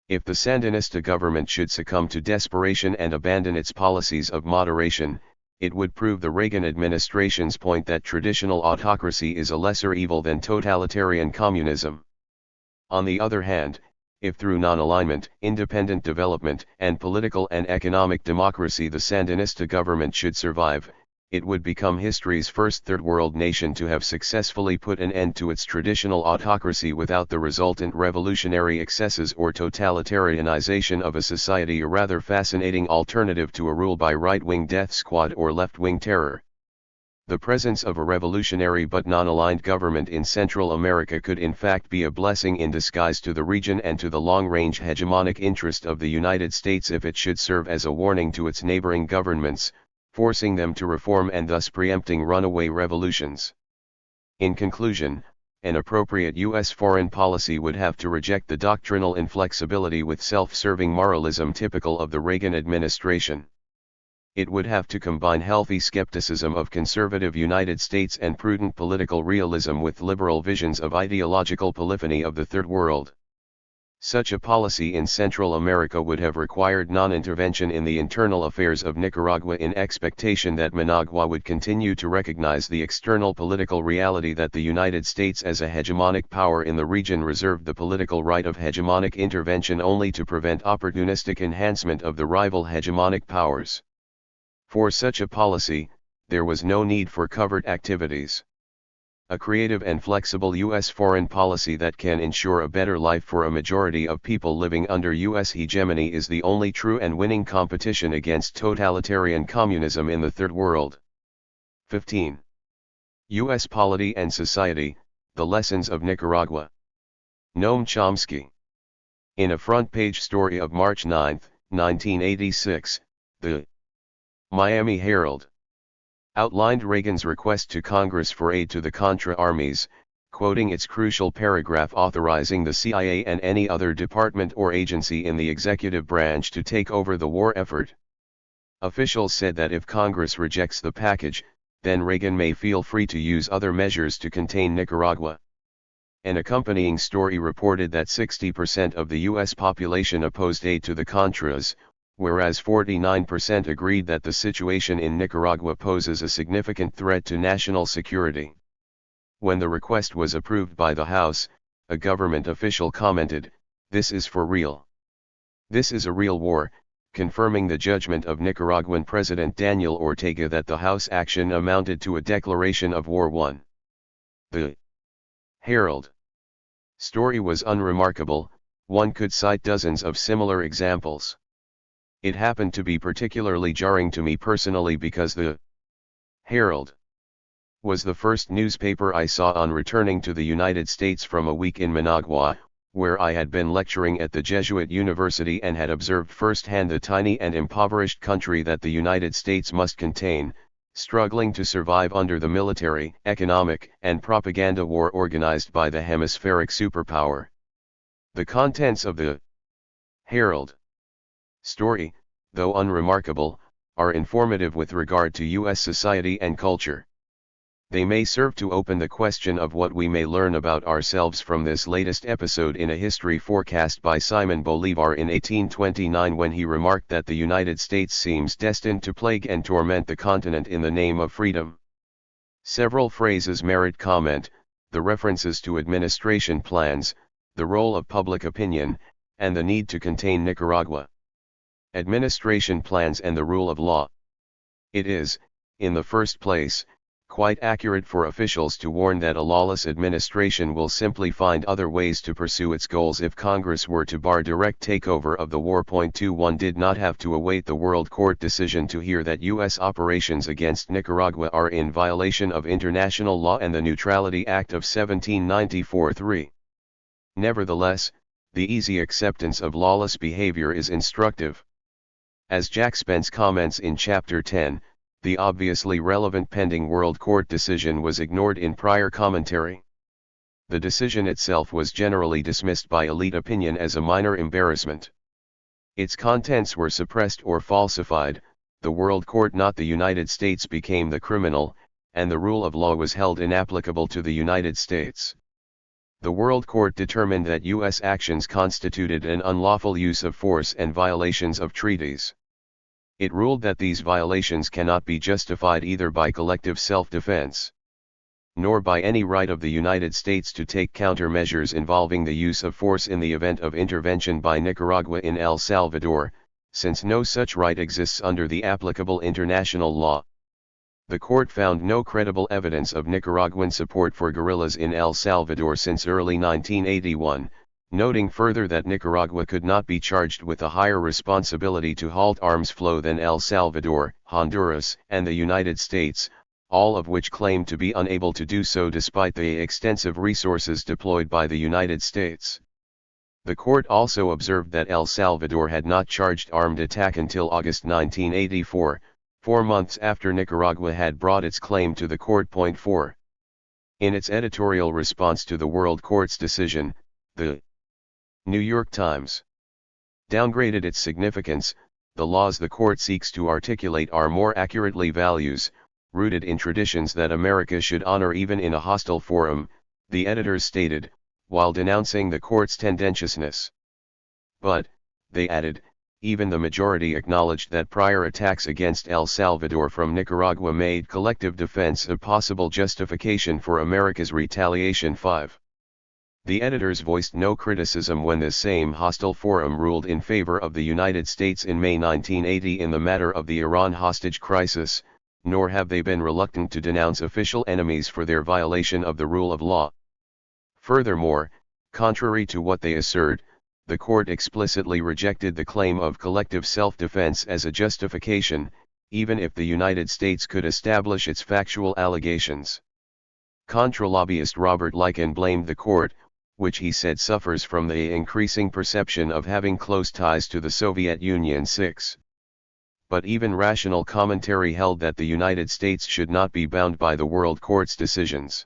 If the Sandinista government should succumb to desperation and abandon its policies of moderation, it would prove the Reagan administration's point that traditional autocracy is a lesser evil than totalitarian communism. On the other hand, if through non-alignment, independent development, and political and economic democracy the Sandinista government should survive, it would become history's first third world nation to have successfully put an end to its traditional autocracy without the resultant revolutionary excesses or totalitarianization of a society, a rather fascinating alternative to a rule by right-wing death squad or left-wing terror. The presence of a revolutionary but non-aligned government in Central America could in fact be a blessing in disguise to the region and to the long-range hegemonic interest of the United States if it should serve as a warning to its neighboring governments, forcing them to reform and thus preempting runaway revolutions. In conclusion, an appropriate U.S. foreign policy would have to reject the doctrinal inflexibility with self-serving moralism typical of the Reagan administration. It would have to combine healthy skepticism of conservative United States and prudent political realism with liberal visions of ideological polyphony of the Third World. Such a policy in Central America would have required non-intervention in the internal affairs of Nicaragua in expectation that Managua would continue to recognize the external political reality that the United States as a hegemonic power in the region reserved the political right of hegemonic intervention only to prevent opportunistic enhancement of the rival hegemonic powers. For such a policy, there was no need for covert activities. A creative and flexible U.S. foreign policy that can ensure a better life for a majority of people living under U.S. hegemony is the only true and winning competition against totalitarian communism in the Third World. 15. U.S. Polity and Society, The Lessons of Nicaragua. Noam Chomsky. In a front-page story of March 9, 1986, the Miami Herald outlined Reagan's request to Congress for aid to the Contra armies, quoting its crucial paragraph authorizing the CIA and any other department or agency in the executive branch to take over the war effort. Officials said that if Congress rejects the package, then Reagan may feel free to use other measures to contain Nicaragua. An accompanying story reported that 60% of the U.S. population opposed aid to the Contras, whereas 49% agreed that the situation in Nicaragua poses a significant threat to national security. When the request was approved by the House, a government official commented, "This is for real. This is a real war," confirming the judgment of Nicaraguan President Daniel Ortega that the House action amounted to a declaration of war. 1. The Herald story was unremarkable. One could cite dozens of similar examples. It happened to be particularly jarring to me personally because the Herald was the first newspaper I saw on returning to the United States from a week in Managua, where I had been lecturing at the Jesuit University and had observed firsthand the tiny and impoverished country that the United States must contain, struggling to survive under the military, economic, and propaganda war organized by the hemispheric superpower. The contents of the Herald story, though unremarkable, are informative with regard to U.S. society and culture. They may serve to open the question of what we may learn about ourselves from this latest episode in a history forecast by Simon Bolivar in 1829, when he remarked that the United States seems destined to plague and torment the continent in the name of freedom. Several phrases merit comment: the references to administration plans, the role of public opinion, and the need to contain Nicaragua. Administration plans and the rule of law. It is, in the first place, quite accurate for officials to warn that a lawless administration will simply find other ways to pursue its goals if Congress were to bar direct takeover of the war. 2. One did not have to await the World Court decision to hear that U.S. operations against Nicaragua are in violation of international law and the Neutrality Act of 1794. 3. Nevertheless, the easy acceptance of lawless behavior is instructive. As Jack Spence comments in Chapter 10, the obviously relevant pending World Court decision was ignored in prior commentary. The decision itself was generally dismissed by elite opinion as a minor embarrassment. Its contents were suppressed or falsified. The World Court, not the United States, became the criminal, and the rule of law was held inapplicable to the United States. The World Court determined that U.S. actions constituted an unlawful use of force and violations of treaties. It ruled that these violations cannot be justified either by collective self-defense, nor by any right of the United States to take countermeasures involving the use of force in the event of intervention by Nicaragua in El Salvador, since no such right exists under the applicable international law. The court found no credible evidence of Nicaraguan support for guerrillas in El Salvador since early 1981, noting further that Nicaragua could not be charged with a higher responsibility to halt arms flow than El Salvador, Honduras, and the United States, all of which claimed to be unable to do so despite the extensive resources deployed by the United States. The court also observed that El Salvador had not charged armed attack until August 1984, 4 months after Nicaragua had brought its claim to the court. 4. In its editorial response to the World Court's decision, the New York Times downgraded its significance. The laws the court seeks to articulate are more accurately values, rooted in traditions that America should honor even in a hostile forum, the editors stated, while denouncing the court's tendentiousness. But, they added, even the majority acknowledged that prior attacks against El Salvador from Nicaragua made collective defense a possible justification for America's retaliation. 5. The editors voiced no criticism when this same hostile forum ruled in favor of the United States in May 1980 in the matter of the Iran hostage crisis, nor have they been reluctant to denounce official enemies for their violation of the rule of law. Furthermore, contrary to what they assert, the court explicitly rejected the claim of collective self-defense as a justification, even if the United States could establish its factual allegations. Contra-lobbyist Robert Lycan blamed the court, which he said suffers from the increasing perception of having close ties to the Soviet Union. 6. But even rational commentary held that the United States should not be bound by the World Court's decisions.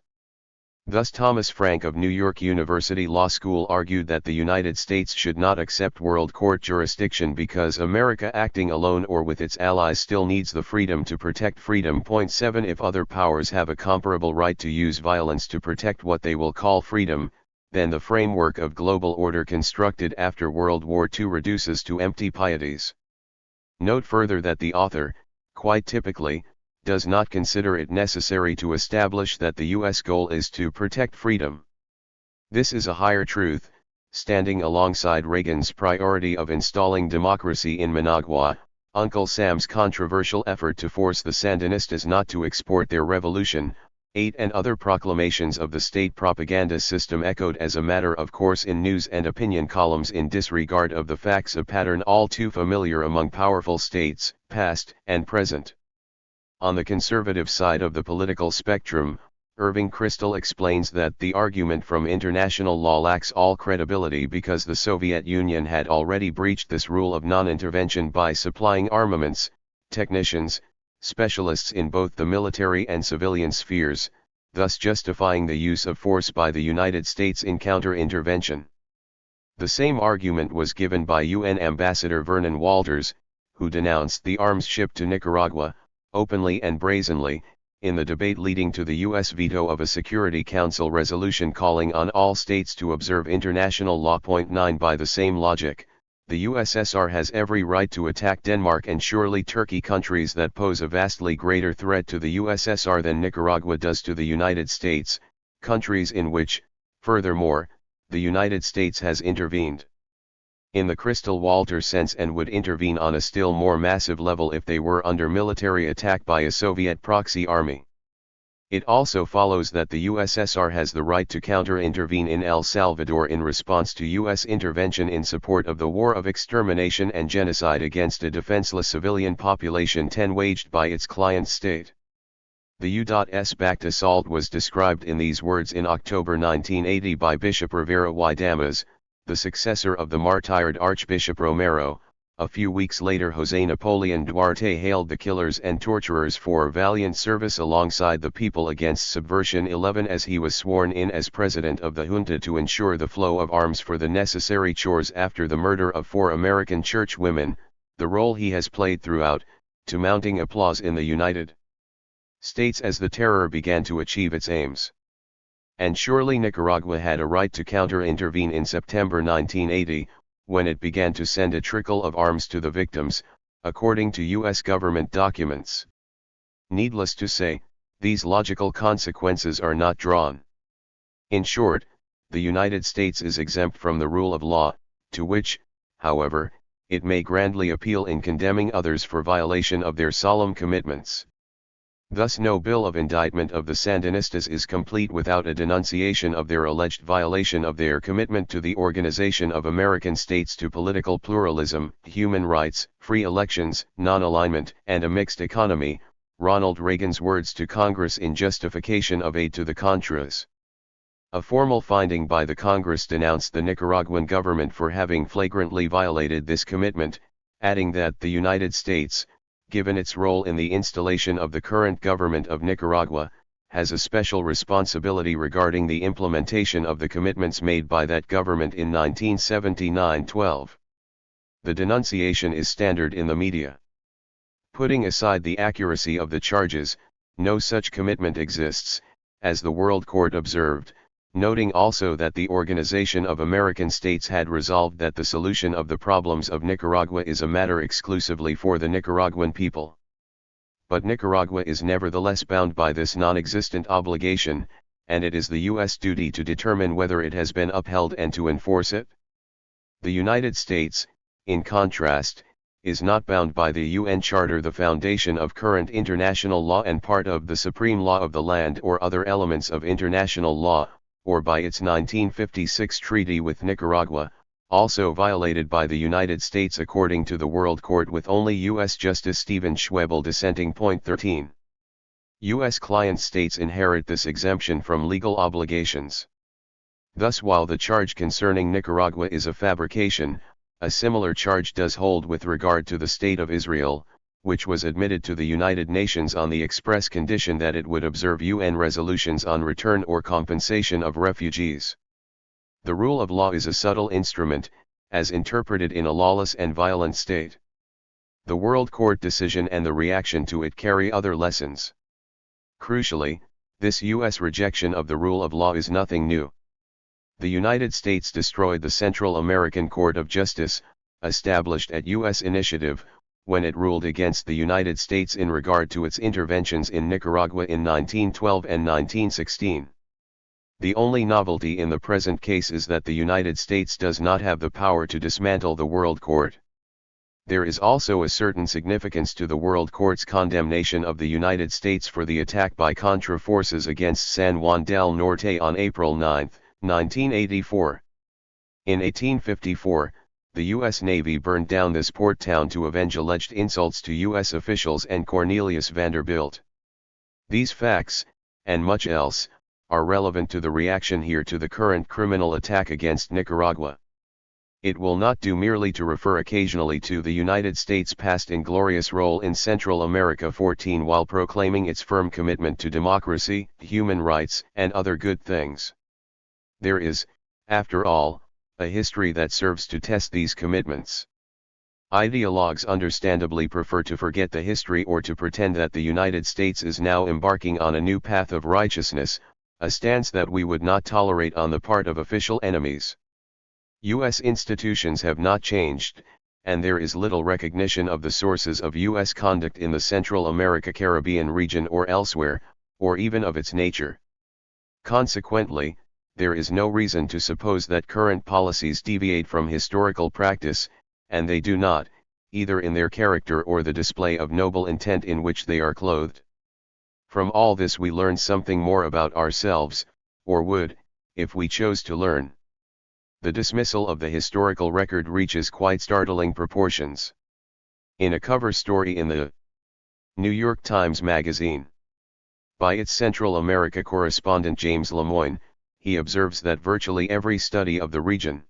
Thus Thomas Frank of New York University Law School argued that the United States should not accept world court jurisdiction because America acting alone or with its allies still needs the freedom to protect freedom. 7 If other powers have a comparable right to use violence to protect what they will call freedom, then the framework of global order constructed after World War II reduces to empty pieties. Note further that the author, quite typically, does not consider it necessary to establish that the U.S. goal is to protect freedom. This is a higher truth, standing alongside Reagan's priority of installing democracy in Managua, Uncle Sam's controversial effort to force the Sandinistas not to export their revolution, 8 and other proclamations of the state propaganda system echoed as a matter of course in news and opinion columns in disregard of the facts, a pattern all too familiar among powerful states, past and present. On the conservative side of the political spectrum, Irving Kristol explains that the argument from international law lacks all credibility because the Soviet Union had already breached this rule of non-intervention by supplying armaments, technicians, specialists in both the military and civilian spheres, thus justifying the use of force by the United States in counter-intervention. The same argument was given by UN Ambassador Vernon Walters, who denounced the arms shipped to Nicaragua, openly and brazenly, in the debate leading to the U.S. veto of a Security Council resolution calling on all states to observe international law. 9 By the same logic, the USSR has every right to attack Denmark and surely Turkey, countries that pose a vastly greater threat to the USSR than Nicaragua does to the United States, countries in which, furthermore, the United States has intervened in the Kristol-Walters sense and would intervene on a still more massive level if they were under military attack by a Soviet proxy army. It also follows that the USSR has the right to counter-intervene in El Salvador in response to U.S. intervention in support of the war of extermination and genocide against a defenseless civilian population 10 waged by its client state. The U.S. backed assault was described in these words in October 1980 by Bishop Rivera y Damas, the successor of the martyred Archbishop Romero. A few weeks later José Napoleón Duarte hailed the killers and torturers for valiant service alongside the people against subversion. 11 As he was sworn in as president of the junta to ensure the flow of arms for the necessary chores after the murder of 4 American church women, the role he has played throughout, to mounting applause in the United States as the terror began to achieve its aims. And surely Nicaragua had a right to counter-intervene in September 1980, when it began to send a trickle of arms to the victims, according to U.S. government documents. Needless to say, these logical consequences are not drawn. In short, the United States is exempt from the rule of law, to which, however, it may grandly appeal in condemning others for violation of their solemn commitments. Thus no bill of indictment of the Sandinistas is complete without a denunciation of their alleged violation of their commitment to the Organization of American States to political pluralism, human rights, free elections, non-alignment, and a mixed economy, Ronald Reagan's words to Congress in justification of aid to the Contras. A formal finding by the Congress denounced the Nicaraguan government for having flagrantly violated this commitment, adding that the United States, given its role in the installation of the current government of Nicaragua, has a special responsibility regarding the implementation of the commitments made by that government in 1979-12. The denunciation is standard in the media. Putting aside the accuracy of the charges, no such commitment exists, as the World Court observed, noting also that the Organization of American States had resolved that the solution of the problems of Nicaragua is a matter exclusively for the Nicaraguan people. But Nicaragua is nevertheless bound by this non-existent obligation, and it is the U.S. duty to determine whether it has been upheld and to enforce it. The United States, in contrast, is not bound by the UN Charter, the foundation of current international law and part of the supreme law of the land, or other elements of international law, or by its 1956 treaty with Nicaragua, also violated by the United States according to the World Court, with only U.S. Justice Stephen Schwebel dissenting. 13. U.S. client states inherit this exemption from legal obligations. Thus, while the charge concerning Nicaragua is a fabrication, a similar charge does hold with regard to the State of Israel, which was admitted to the United Nations on the express condition that it would observe UN resolutions on return or compensation of refugees. The rule of law is a subtle instrument, as interpreted in a lawless and violent state. The World Court decision and the reaction to it carry other lessons. Crucially, this U.S. rejection of the rule of law is nothing new. The United States destroyed the Central American Court of Justice, established at U.S. initiative, when it ruled against the United States in regard to its interventions in Nicaragua in 1912 and 1916. The only novelty in the present case is that the United States does not have the power to dismantle the World Court. There is also a certain significance to the World Court's condemnation of the United States for the attack by Contra forces against San Juan del Norte on April 9, 1984. In 1854, the U.S. Navy burned down this port town to avenge alleged insults to U.S. officials and Cornelius Vanderbilt. These facts, and much else, are relevant to the reaction here to the current criminal attack against Nicaragua. It will not do merely to refer occasionally to the United States' past inglorious role in Central America 14 while proclaiming its firm commitment to democracy, human rights, and other good things. There is, after all, a history that serves to test these commitments. Ideologues understandably prefer to forget the history or to pretend that the United States is now embarking on a new path of righteousness, a stance that we would not tolerate on the part of official enemies. U.S. institutions have not changed, and there is little recognition of the sources of U.S. conduct in the Central America-Caribbean region or elsewhere, or even of its nature. Consequently, there is no reason to suppose that current policies deviate from historical practice, and they do not, either in their character or the display of noble intent in which they are clothed. From all this we learn something more about ourselves, or would, if we chose to learn. The dismissal of the historical record reaches quite startling proportions. In a cover story in the New York Times Magazine, by its Central America correspondent James Lemoyne, he observes that virtually every study of the region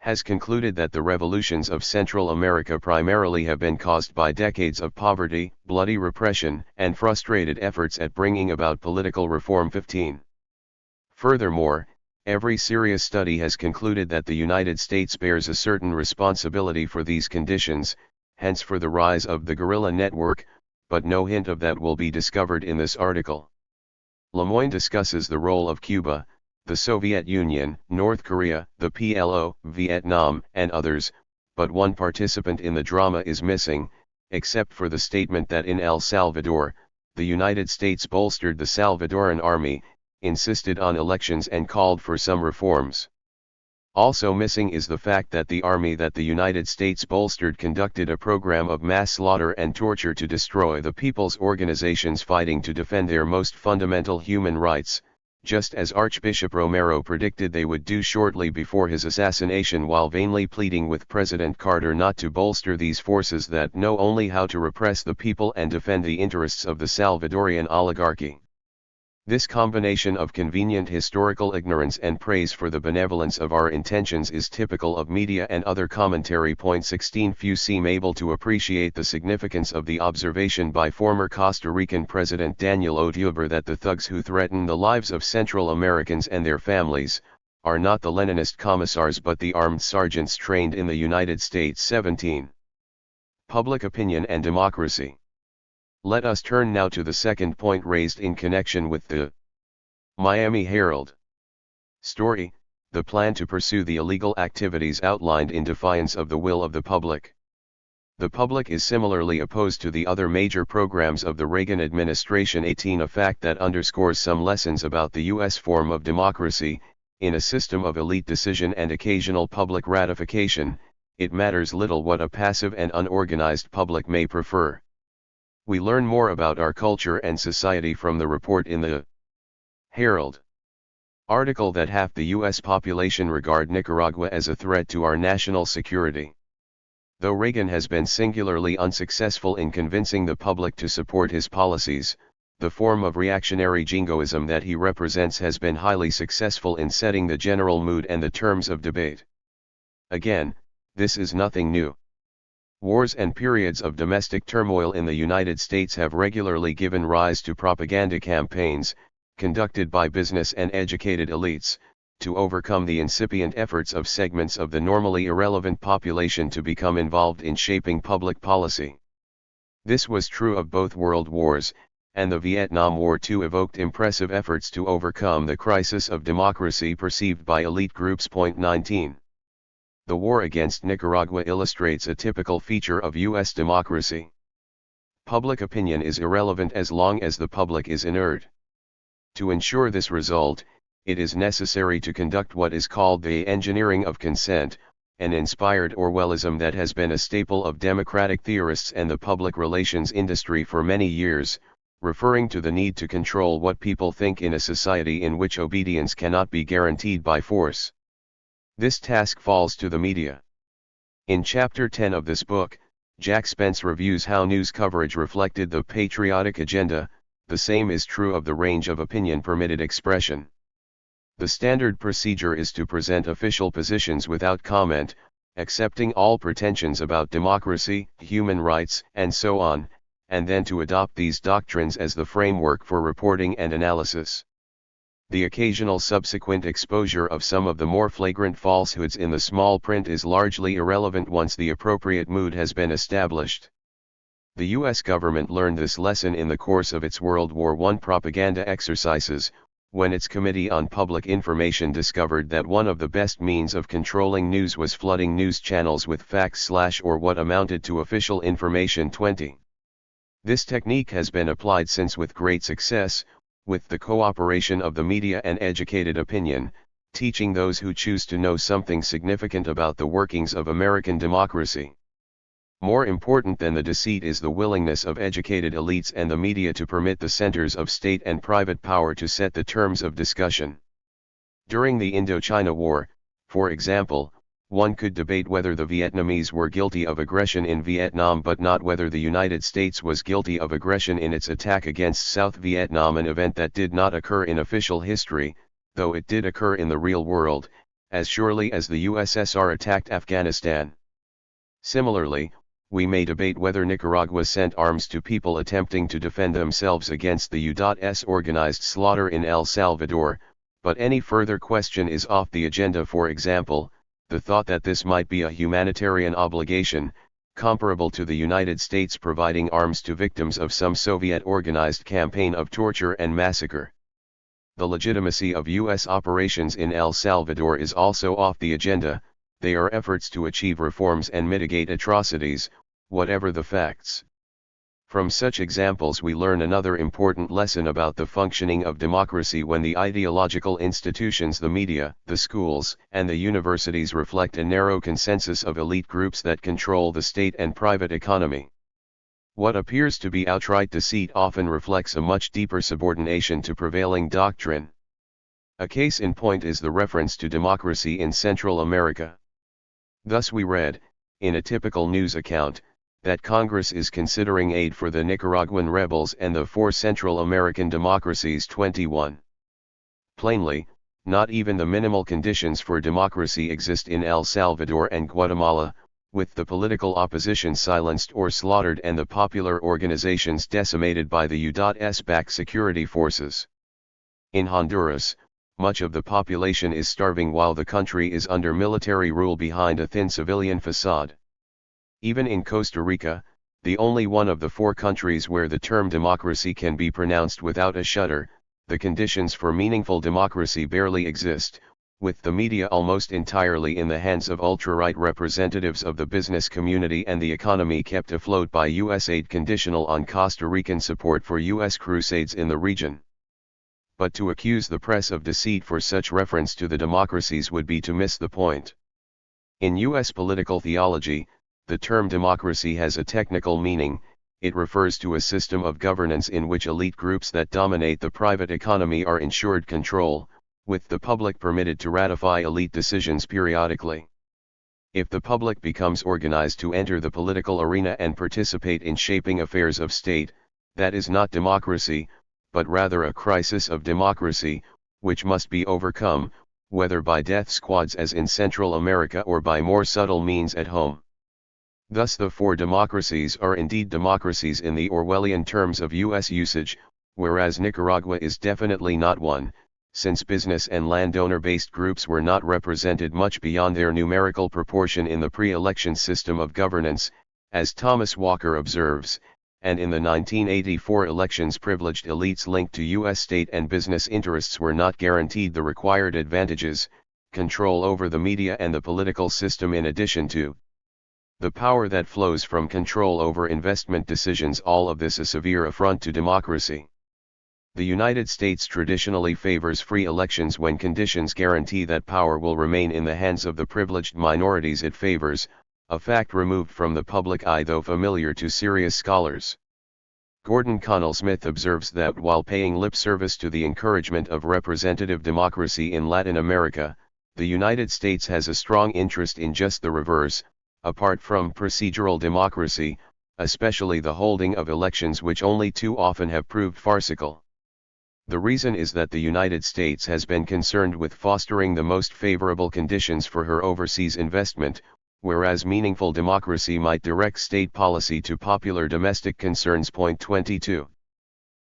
has concluded that the revolutions of Central America primarily have been caused by decades of poverty, bloody repression, and frustrated efforts at bringing about political reform. 15. Furthermore, every serious study has concluded that the United States bears a certain responsibility for these conditions, hence for the rise of the guerrilla network, but no hint of that will be discovered in this article. Lemoyne discusses the role of Cuba, the Soviet Union, North Korea, the PLO, Vietnam, and others, but one participant in the drama is missing, except for the statement that in El Salvador, the United States bolstered the Salvadoran army, insisted on elections and called for some reforms. Also missing is the fact that the army that the United States bolstered conducted a program of mass slaughter and torture to destroy the people's organizations fighting to defend their most fundamental human rights, just as Archbishop Romero predicted they would do shortly before his assassination while vainly pleading with President Carter not to bolster these forces that know only how to repress the people and defend the interests of the Salvadorian oligarchy. This combination of convenient historical ignorance and praise for the benevolence of our intentions is typical of media and other commentary. 16 Few seem able to appreciate the significance of the observation by former Costa Rican President Daniel Oduber that the thugs who threaten the lives of Central Americans and their families, are not the Leninist commissars but the armed sergeants trained in the United States. 17. Public opinion and democracy. Let us turn now to the second point raised in connection with the Miami Herald story, the plan to pursue the illegal activities outlined in defiance of the will of the public. The public is similarly opposed to the other major programs of the Reagan administration. 18 A fact that underscores some lessons about the U.S. form of democracy, in a system of elite decision and occasional public ratification, it matters little what a passive and unorganized public may prefer. We learn more about our culture and society from the report in the Herald article that half the U.S. population regard Nicaragua as a threat to our national security. Though Reagan has been singularly unsuccessful in convincing the public to support his policies, the form of reactionary jingoism that he represents has been highly successful in setting the general mood and the terms of debate. Again, this is nothing new. Wars and periods of domestic turmoil in the United States have regularly given rise to propaganda campaigns, conducted by business and educated elites, to overcome the incipient efforts of segments of the normally irrelevant population to become involved in shaping public policy. This was true of both world wars, and the Vietnam War too evoked impressive efforts to overcome the crisis of democracy perceived by elite groups. 19. The war against Nicaragua illustrates a typical feature of U.S. democracy. Public opinion is irrelevant as long as the public is inert. To ensure this result, it is necessary to conduct what is called the engineering of consent, an inspired Orwellism that has been a staple of democratic theorists and the public relations industry for many years, referring to the need to control what people think in a society in which obedience cannot be guaranteed by force. This task falls to the media. In Chapter 10 of this book, Jack Spence reviews how news coverage reflected the patriotic agenda. The same is true of the range of opinion-permitted expression. The standard procedure is to present official positions without comment, accepting all pretensions about democracy, human rights, and so on, and then to adopt these doctrines as the framework for reporting and analysis. The occasional subsequent exposure of some of the more flagrant falsehoods in the small print is largely irrelevant once the appropriate mood has been established. The U.S. government learned this lesson in the course of its World War I propaganda exercises, when its Committee on Public Information discovered that one of the best means of controlling news was flooding news channels with facts or what amounted to official information. 20. This technique has been applied since with great success, with the cooperation of the media and educated opinion, teaching those who choose to know something significant about the workings of American democracy. More important than the deceit is the willingness of educated elites and the media to permit the centers of state and private power to set the terms of discussion. During the Indochina War, for example, one could debate whether the Vietnamese were guilty of aggression in Vietnam but not whether the United States was guilty of aggression in its attack against South Vietnam, an event that did not occur in official history, though it did occur in the real world, as surely as the USSR attacked Afghanistan. Similarly, we may debate whether Nicaragua sent arms to people attempting to defend themselves against the U.S. organized slaughter in El Salvador, but any further question is off the agenda. For example, the thought that this might be a humanitarian obligation, comparable to the United States providing arms to victims of some Soviet-organized campaign of torture and massacre. The legitimacy of U.S. operations in El Salvador is also off the agenda. They are efforts to achieve reforms and mitigate atrocities, whatever the facts. From such examples we learn another important lesson about the functioning of democracy when the ideological institutions, the media, the schools, and the universities reflect a narrow consensus of elite groups that control the state and private economy. What appears to be outright deceit often reflects a much deeper subordination to prevailing doctrine. A case in point is the reference to democracy in Central America. Thus we read, in a typical news account, that Congress is considering aid for the Nicaraguan rebels and the 4 Central American democracies. 21. Plainly, not even the minimal conditions for democracy exist in El Salvador and Guatemala, with the political opposition silenced or slaughtered and the popular organizations decimated by the U.S.-backed security forces. In Honduras, much of the population is starving while the country is under military rule behind a thin civilian facade. Even in Costa Rica, the only one of the 4 countries where the term democracy can be pronounced without a shudder, the conditions for meaningful democracy barely exist, with the media almost entirely in the hands of ultra-right representatives of the business community and the economy kept afloat by U.S. aid conditional on Costa Rican support for U.S. crusades in the region. But to accuse the press of deceit for such reference to the democracies would be to miss the point. In U.S. political theology, the term democracy has a technical meaning. It refers to a system of governance in which elite groups that dominate the private economy are ensured control, with the public permitted to ratify elite decisions periodically. If the public becomes organized to enter the political arena and participate in shaping affairs of state, that is not democracy, but rather a crisis of democracy, which must be overcome, whether by death squads as in Central America or by more subtle means at home. Thus the four democracies are indeed democracies in the Orwellian terms of U.S. usage, whereas Nicaragua is definitely not one, since business and landowner-based groups were not represented much beyond their numerical proportion in the pre-election system of governance, as Thomas Walker observes, and in the 1984 elections privileged elites linked to U.S. state and business interests were not guaranteed the required advantages, control over the media and the political system in addition to the power that flows from control over investment decisions. All of this a severe affront to democracy. The United States traditionally favors free elections when conditions guarantee that power will remain in the hands of the privileged minorities it favors, a fact removed from the public eye though familiar to serious scholars. Gordon Connell Smith observes that while paying lip service to the encouragement of representative democracy in Latin America, the United States has a strong interest in just the reverse, apart from procedural democracy, especially the holding of elections which only too often have proved farcical. The reason is that the United States has been concerned with fostering the most favorable conditions for her overseas investment, whereas meaningful democracy might direct state policy to popular domestic concerns. Point 22.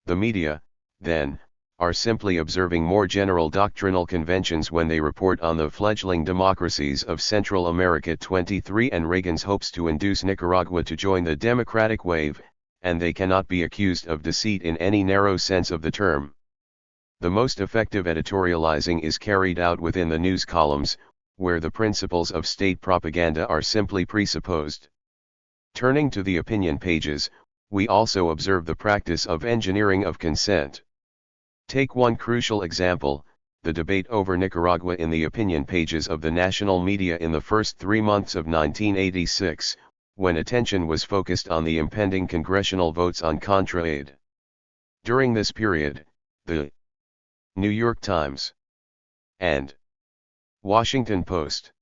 The media, then, are simply observing more general doctrinal conventions when they report on the fledgling democracies of Central America. 23 And Reagan's hopes to induce Nicaragua to join the democratic wave, and they cannot be accused of deceit in any narrow sense of the term. The most effective editorializing is carried out within the news columns, where the principles of state propaganda are simply presupposed. Turning to the opinion pages, we also observe the practice of engineering of consent. Take one crucial example, the debate over Nicaragua in the opinion pages of the national media in the first 3 months of 1986, when attention was focused on the impending congressional votes on Contra aid. During this period, the New York Times and Washington Post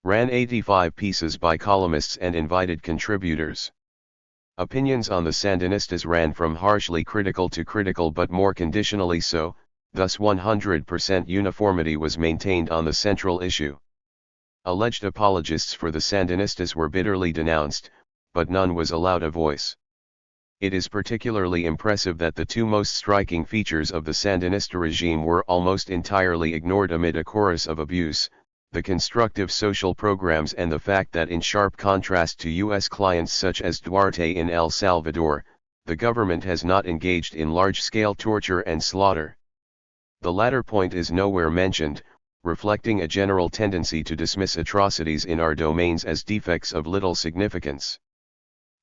ran 85 pieces by columnists and invited contributors. Opinions on the Sandinistas ran from harshly critical to critical but more conditionally so, thus 100% uniformity was maintained on the central issue. Alleged apologists for the Sandinistas were bitterly denounced, but none was allowed a voice. It is particularly impressive that the two most striking features of the Sandinista regime were almost entirely ignored amid a chorus of abuse: the constructive social programs and the fact that, in sharp contrast to U.S. clients such as Duarte in El Salvador, the government has not engaged in large-scale torture and slaughter. The latter point is nowhere mentioned, reflecting a general tendency to dismiss atrocities in our domains as defects of little significance.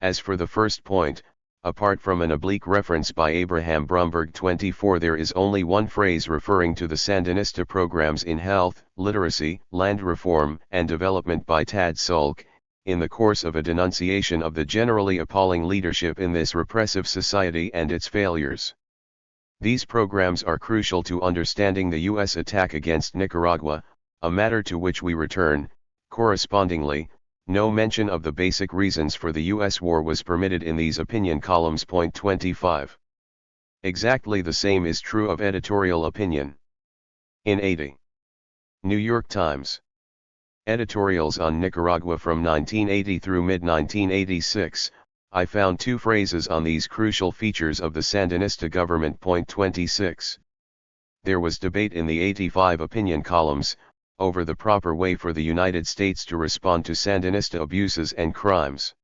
As for the first point, apart from an oblique reference by Abraham Bromberg 24, there is only one phrase referring to the Sandinista programs in health, literacy, land reform, and development by Tad Sulk, in the course of a denunciation of the generally appalling leadership in this repressive society and its failures. These programs are crucial to understanding the U.S. attack against Nicaragua, a matter to which we return. Correspondingly, no mention of the basic reasons for the U.S. war was permitted in these opinion columns. Point 25. Exactly the same is true of editorial opinion. In 80 New York Times editorials on Nicaragua from 1980 through mid-1986, I found two phrases on these crucial features of the Sandinista government. Point 26. There was debate in the 85 opinion columns over the proper way for the United States to respond to Sandinista abuses and crimes.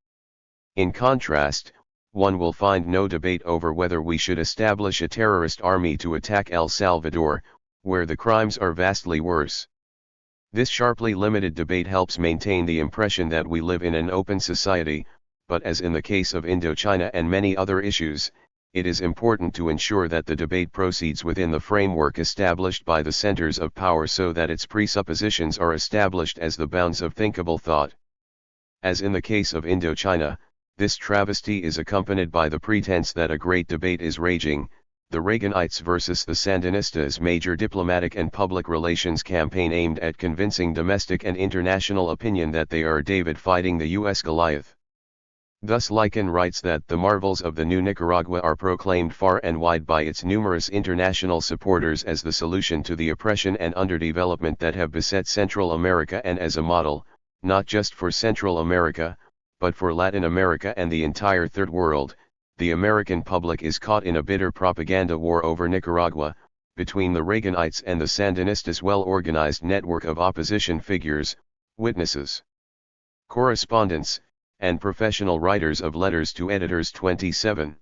In contrast, one will find no debate over whether we should establish a terrorist army to attack El Salvador, where the crimes are vastly worse. This sharply limited debate helps maintain the impression that we live in an open society, but as in the case of Indochina and many other issues, it is important to ensure that the debate proceeds within the framework established by the centers of power so that its presuppositions are established as the bounds of thinkable thought. As in the case of Indochina, this travesty is accompanied by the pretense that a great debate is raging, the Reaganites versus the Sandinistas, major diplomatic and public relations campaign aimed at convincing domestic and international opinion that they are David fighting the U.S. Goliath. Thus Lycan writes that the marvels of the new Nicaragua are proclaimed far and wide by its numerous international supporters as the solution to the oppression and underdevelopment that have beset Central America, and as a model, not just for Central America, but for Latin America and the entire Third World, the American public is caught in a bitter propaganda war over Nicaragua, between the Reaganites and the Sandinistas' well-organized network of opposition figures, witnesses, correspondents, and professional writers of letters to editors. 27.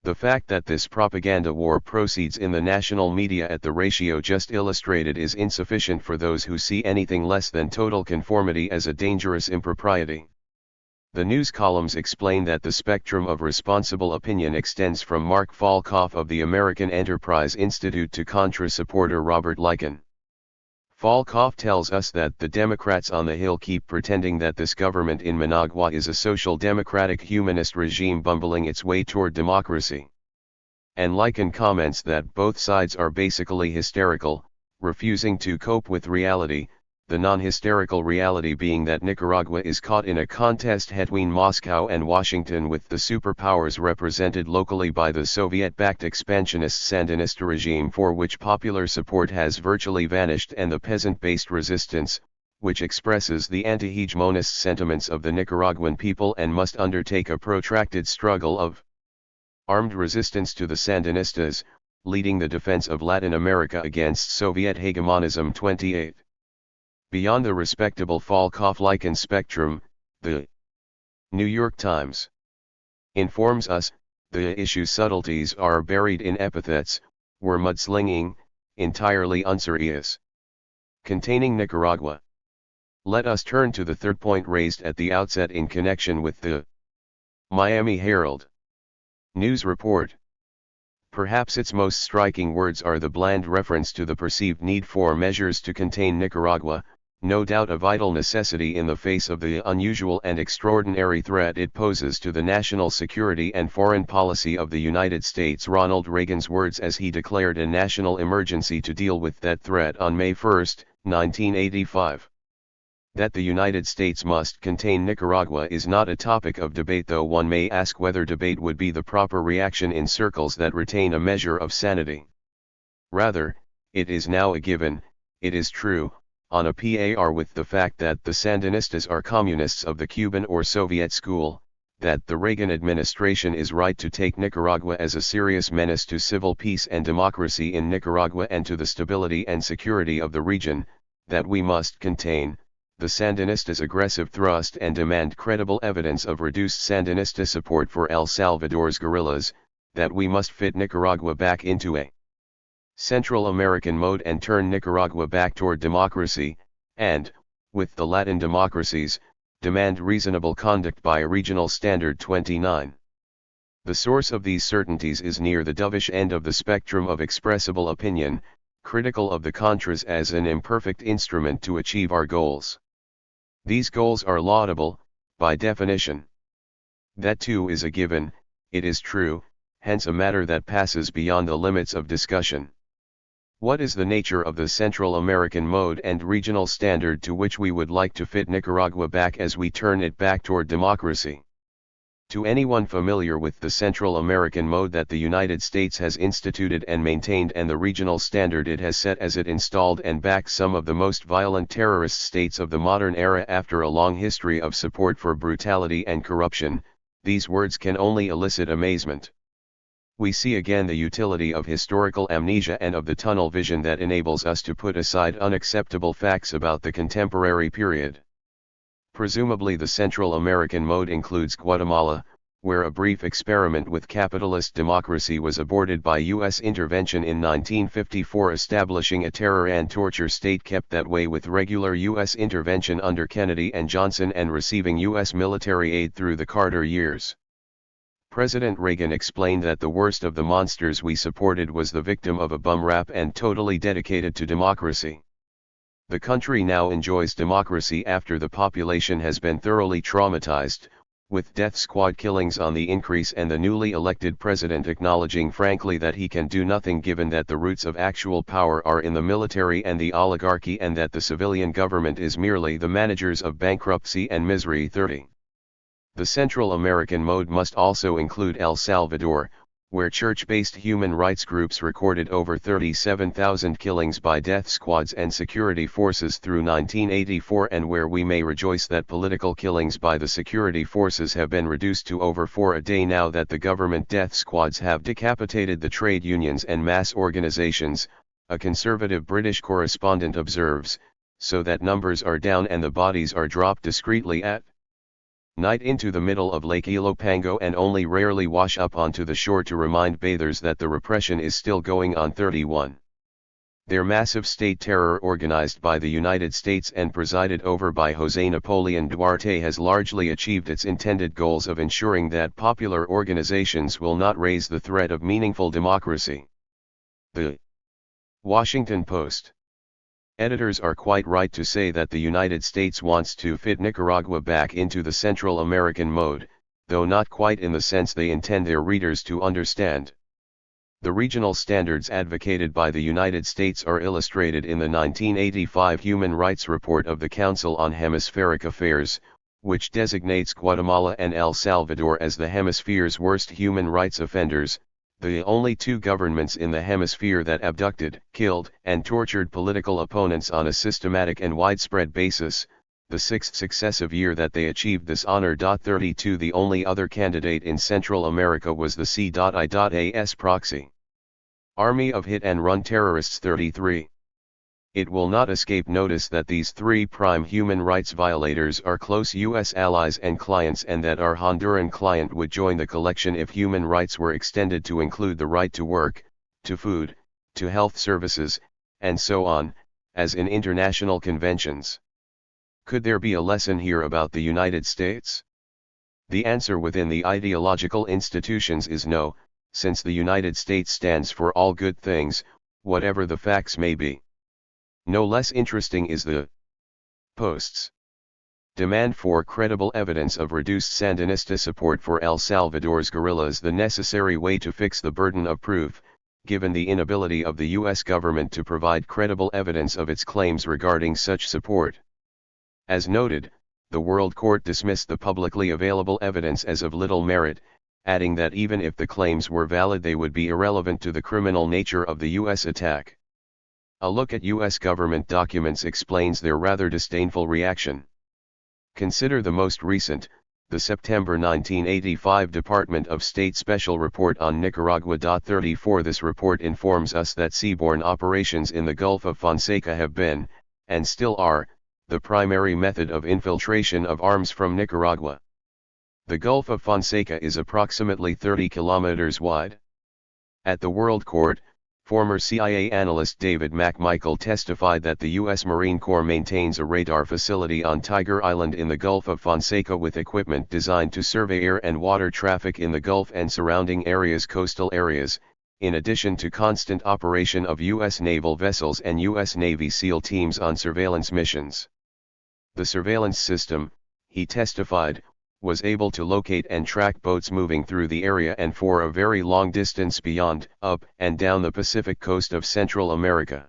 The fact that this propaganda war proceeds in the national media at the ratio just illustrated is insufficient for those who see anything less than total conformity as a dangerous impropriety. The news columns explain that the spectrum of responsible opinion extends from Mark Falkhoff of the American Enterprise Institute to Contra supporter Robert Liken. Falkhoff tells us that the Democrats on the Hill keep pretending that this government in Managua is a social democratic humanist regime bumbling its way toward democracy. And Liken comments that both sides are basically hysterical, refusing to cope with reality, the non-hysterical reality being that Nicaragua is caught in a contest between Moscow and Washington, with the superpowers represented locally by the Soviet-backed expansionist Sandinista regime for which popular support has virtually vanished, and the peasant-based resistance, which expresses the anti-hegemonist sentiments of the Nicaraguan people and must undertake a protracted struggle of armed resistance to the Sandinistas, leading the defense of Latin America against Soviet hegemonism. 28. Beyond the respectable Falkhoff-Liken spectrum, the New York Times informs us, the issue's subtleties are buried in epithets, were mudslinging, entirely unserious. Containing Nicaragua. Let us turn to the third point raised at the outset in connection with the Miami Herald news report. Perhaps its most striking words are the bland reference to the perceived need for measures to contain Nicaragua, no doubt a vital necessity in the face of the unusual and extraordinary threat it poses to the national security and foreign policy of the United States. Ronald Reagan's words as he declared a national emergency to deal with that threat on May 1, 1985. That the United States must contain Nicaragua is not a topic of debate, though one may ask whether debate would be the proper reaction in circles that retain a measure of sanity. Rather, it is now a given, it is true, on a par with the fact that the Sandinistas are communists of the Cuban or Soviet school, that the Reagan administration is right to take Nicaragua as a serious menace to civil peace and democracy in Nicaragua and to the stability and security of the region, that we must contain the Sandinistas' aggressive thrust and demand credible evidence of reduced Sandinista support for El Salvador's guerrillas, that we must fit Nicaragua back into a Central American mode and turn Nicaragua back toward democracy, and, with the Latin democracies, demand reasonable conduct by a regional standard. 29. The source of these certainties is near the dovish end of the spectrum of expressible opinion, critical of the Contras as an imperfect instrument to achieve our goals. These goals are laudable, by definition. That too is a given, it is true, hence a matter that passes beyond the limits of discussion. What is the nature of the Central American mode and regional standard to which we would like to fit Nicaragua back as we turn it back toward democracy? To anyone familiar with the Central American mode that the United States has instituted and maintained and the regional standard it has set as it installed and backs some of the most violent terrorist states of the modern era after a long history of support for brutality and corruption, these words can only elicit amazement. We see again the utility of historical amnesia and of the tunnel vision that enables us to put aside unacceptable facts about the contemporary period. Presumably the Central American mode includes Guatemala, where a brief experiment with capitalist democracy was aborted by U.S. intervention in 1954, establishing a terror and torture state kept that way with regular U.S. intervention under Kennedy and Johnson and receiving U.S. military aid through the Carter years. President Reagan explained that the worst of the monsters we supported was the victim of a bum rap and totally dedicated to democracy. The country now enjoys democracy after the population has been thoroughly traumatized, with death squad killings on the increase and the newly elected president acknowledging frankly that he can do nothing given that the roots of actual power are in the military and the oligarchy and that the civilian government is merely the managers of bankruptcy and misery. 30. The Central American mode must also include El Salvador, where church-based human rights groups recorded over 37,000 killings by death squads and security forces through 1984, and where we may rejoice that political killings by the security forces have been reduced to over 4 a day now that the government death squads have decapitated the trade unions and mass organizations, a conservative British correspondent observes, so that numbers are down and the bodies are dropped discreetly at night into the middle of Lake Ilopango and only rarely wash up onto the shore to remind bathers that the repression is still going on. 31. Their massive state terror, organized by the United States and presided over by José Napoleón Duarte, has largely achieved its intended goals of ensuring that popular organizations will not raise the threat of meaningful democracy. The Washington Post. Editors are quite right to say that the United States wants to fit Nicaragua back into the Central American mode, though not quite in the sense they intend their readers to understand. The regional standards advocated by the United States are illustrated in the 1985 Human Rights Report of the Council on Hemispheric Affairs, which designates Guatemala and El Salvador as the hemisphere's worst human rights offenders, the only two governments in the hemisphere that abducted, killed, and tortured political opponents on a systematic and widespread basis, the sixth successive year that they achieved this honor. 32 The only other candidate in Central America was the C.I.A.S. proxy army of hit-and-run terrorists. 33. It will not escape notice that these three prime human rights violators are close U.S. allies and clients, and that our Honduran client would join the collection if human rights were extended to include the right to work, to food, to health services, and so on, as in international conventions. Could there be a lesson here about the United States? The answer within the ideological institutions is no, since the United States stands for all good things, whatever the facts may be. No less interesting is the Post's demand for credible evidence of reduced Sandinista support for El Salvador's guerrillas, the necessary way to fix the burden of proof, given the inability of the U.S. government to provide credible evidence of its claims regarding such support. As noted, the World Court dismissed the publicly available evidence as of little merit, adding that even if the claims were valid they would be irrelevant to the criminal nature of the U.S. attack. A look at U.S. government documents explains their rather disdainful reaction. Consider the most recent, the September 1985 Department of State Special Report on Nicaragua. 34 This report informs us that seaborne operations in the Gulf of Fonseca have been, and still are, the primary method of infiltration of arms from Nicaragua. The Gulf of Fonseca is approximately 30 kilometers wide. At the World Court, former CIA analyst David McMichael testified that the U.S. Marine Corps maintains a radar facility on Tiger Island in the Gulf of Fonseca with equipment designed to survey air and water traffic in the Gulf and surrounding areas, coastal areas, in addition to constant operation of U.S. naval vessels and U.S. Navy SEAL teams on surveillance missions. The surveillance system, he testified, was able to locate and track boats moving through the area and for a very long distance beyond, up and down the Pacific coast of Central America.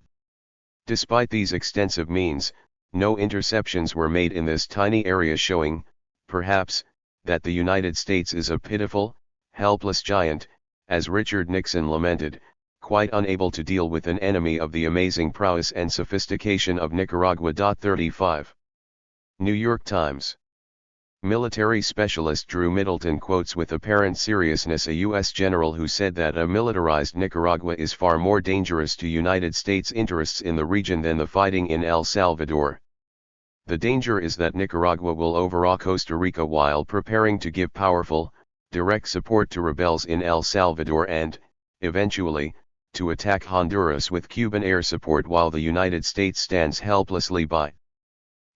Despite these extensive means, no interceptions were made in this tiny area, showing, perhaps, that the United States is a pitiful, helpless giant, as Richard Nixon lamented, quite unable to deal with an enemy of the amazing prowess and sophistication of Nicaragua. 35. New York Times. Military specialist Drew Middleton quotes with apparent seriousness a U.S. general who said that a militarized Nicaragua is far more dangerous to United States interests in the region than the fighting in El Salvador. The danger is that Nicaragua will overawe Costa Rica while preparing to give powerful, direct support to rebels in El Salvador and, eventually, to attack Honduras with Cuban air support while the United States stands helplessly by.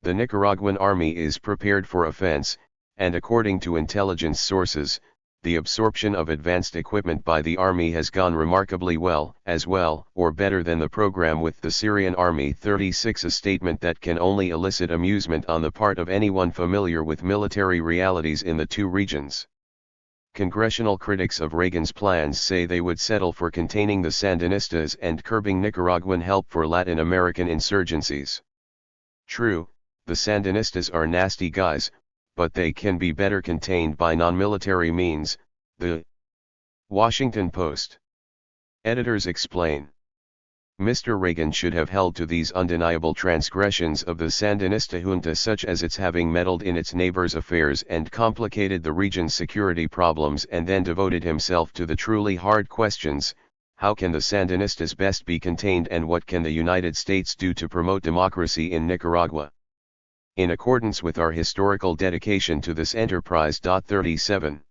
The Nicaraguan army is prepared for offense, and according to intelligence sources, the absorption of advanced equipment by the army has gone remarkably well, as well or better than the program with the Syrian army. 36 A statement that can only elicit amusement on the part of anyone familiar with military realities in the two regions. Congressional critics of Reagan's plans say they would settle for containing the Sandinistas and curbing Nicaraguan help for Latin American insurgencies. True, the Sandinistas are nasty guys, but they can be better contained by non-military means. The Washington Post. Editors explain. Mr. Reagan should have held to these undeniable transgressions of the Sandinista junta, such as its having meddled in its neighbors' affairs and complicated the region's security problems, and then devoted himself to the truly hard questions: how can the Sandinistas best be contained, and what can the United States do to promote democracy in Nicaragua? In accordance with our historical dedication to this enterprise. 37.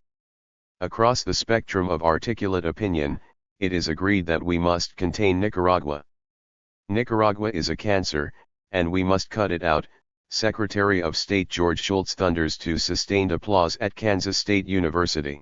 Across the spectrum of articulate opinion, it is agreed that we must contain Nicaragua. Nicaragua is a cancer, and we must cut it out. Secretary of State George Shultz thunders to sustained applause at Kansas State University.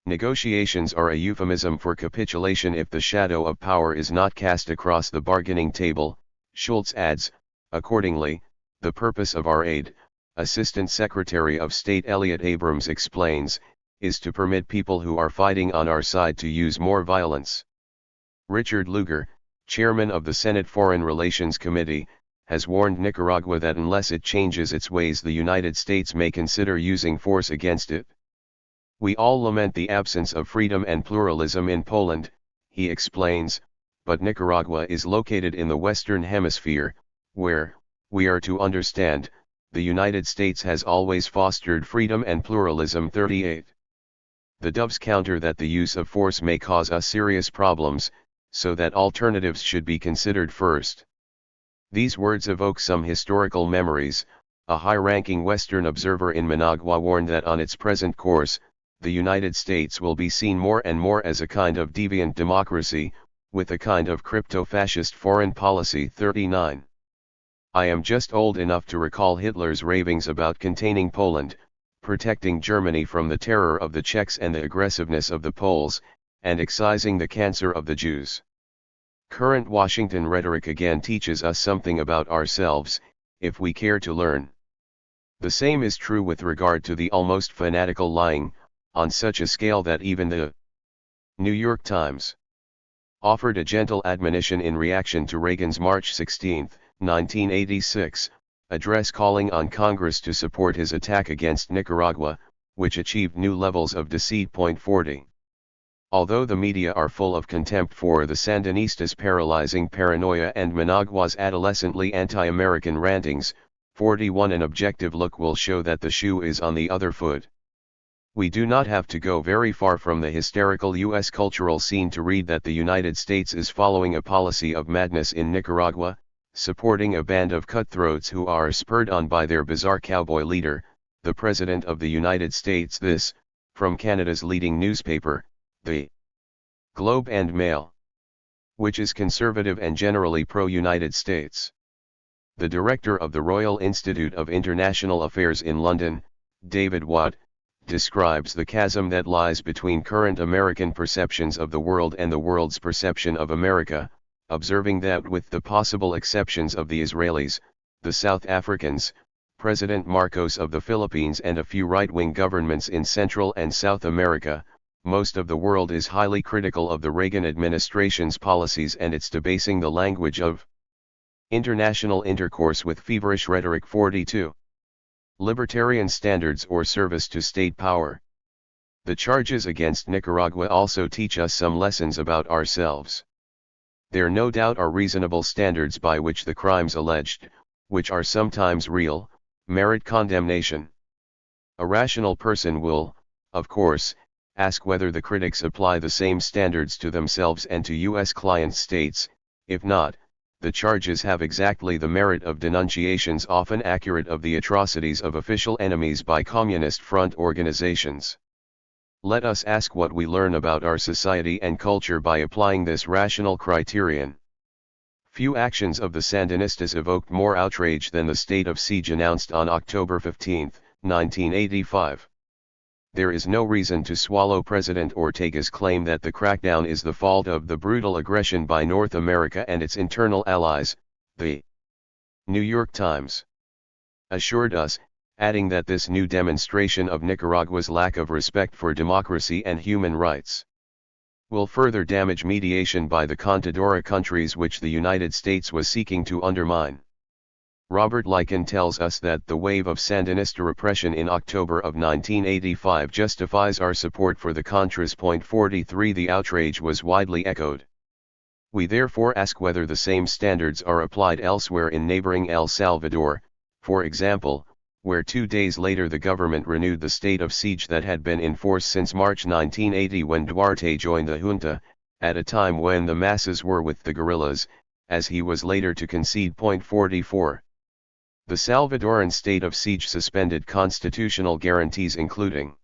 Negotiations are a euphemism for capitulation if the shadow of power is not cast across the bargaining table, Shultz adds. Accordingly, the purpose of our aid, Assistant Secretary of State Elliott Abrams explains, is to permit people who are fighting on our side to use more violence. Richard Lugar, chairman of the Senate Foreign Relations Committee, has warned Nicaragua that unless it changes its ways, the United States may consider using force against it. We all lament the absence of freedom and pluralism in Poland, he explains, but Nicaragua is located in the Western Hemisphere, where, we are to understand, the United States has always fostered freedom and pluralism. 38. The Doves counter that the use of force may cause us serious problems, so that alternatives should be considered first. These words evoke some historical memories. A high-ranking Western observer in Managua warned that on its present course, the United States will be seen more and more as a kind of deviant democracy, with a kind of crypto-fascist foreign policy. 39. I am just old enough to recall Hitler's ravings about containing Poland, protecting Germany from the terror of the Czechs and the aggressiveness of the Poles, and excising the cancer of the Jews. Current Washington rhetoric again teaches us something about ourselves, if we care to learn. The same is true with regard to the almost fanatical lying, on such a scale that even the New York Times offered a gentle admonition in reaction to Reagan's March 16, 1986, address calling on Congress to support his attack against Nicaragua, which achieved new levels of deceit. 40. Although the media are full of contempt for the Sandinistas' paralyzing paranoia and Managua's adolescently anti-American rantings, 41, an objective look will show that the shoe is on the other foot. We do not have to go very far from the hysterical U.S. cultural scene to read that the United States is following a policy of madness in Nicaragua, supporting a band of cutthroats who are spurred on by their bizarre cowboy leader, the President of the United States. This, from Canada's leading newspaper, the Globe and Mail, which is conservative and generally pro-United States. The director of the Royal Institute of International Affairs in London, David Watt, describes the chasm that lies between current American perceptions of the world and the world's perception of America, observing that with the possible exceptions of the Israelis, the South Africans, President Marcos of the Philippines, and a few right-wing governments in Central and South America, most of the world is highly critical of the Reagan administration's policies and its debasing the language of international intercourse with feverish rhetoric. 42. Libertarian standards or service to state power. The charges against Nicaragua also teach us some lessons about ourselves. There no doubt are reasonable standards by which the crimes alleged, which are sometimes real, merit condemnation. A rational person will, of course, ask whether the critics apply the same standards to themselves and to U.S. client states. If not, the charges have exactly the merit of denunciations often accurate of the atrocities of official enemies by Communist front organizations. Let us ask what we learn about our society and culture by applying this rational criterion. Few actions of the Sandinistas evoked more outrage than the state of siege announced on October 15, 1985. There is no reason to swallow President Ortega's claim that the crackdown is the fault of the brutal aggression by North America and its internal allies, the New York Times assured us, adding that this new demonstration of Nicaragua's lack of respect for democracy and human rights will further damage mediation by the Contadora countries which the United States was seeking to undermine. Robert Lycan tells us that the wave of Sandinista repression in October of 1985 justifies our support for the Contras. 43 The outrage was widely echoed. We therefore ask whether the same standards are applied elsewhere in neighboring El Salvador, for example, where 2 days later the government renewed the state of siege that had been in force since March 1980 when Duarte joined the junta, at a time when the masses were with the guerrillas, as he was later to concede. 44. The Salvadoran state of siege suspended constitutional guarantees including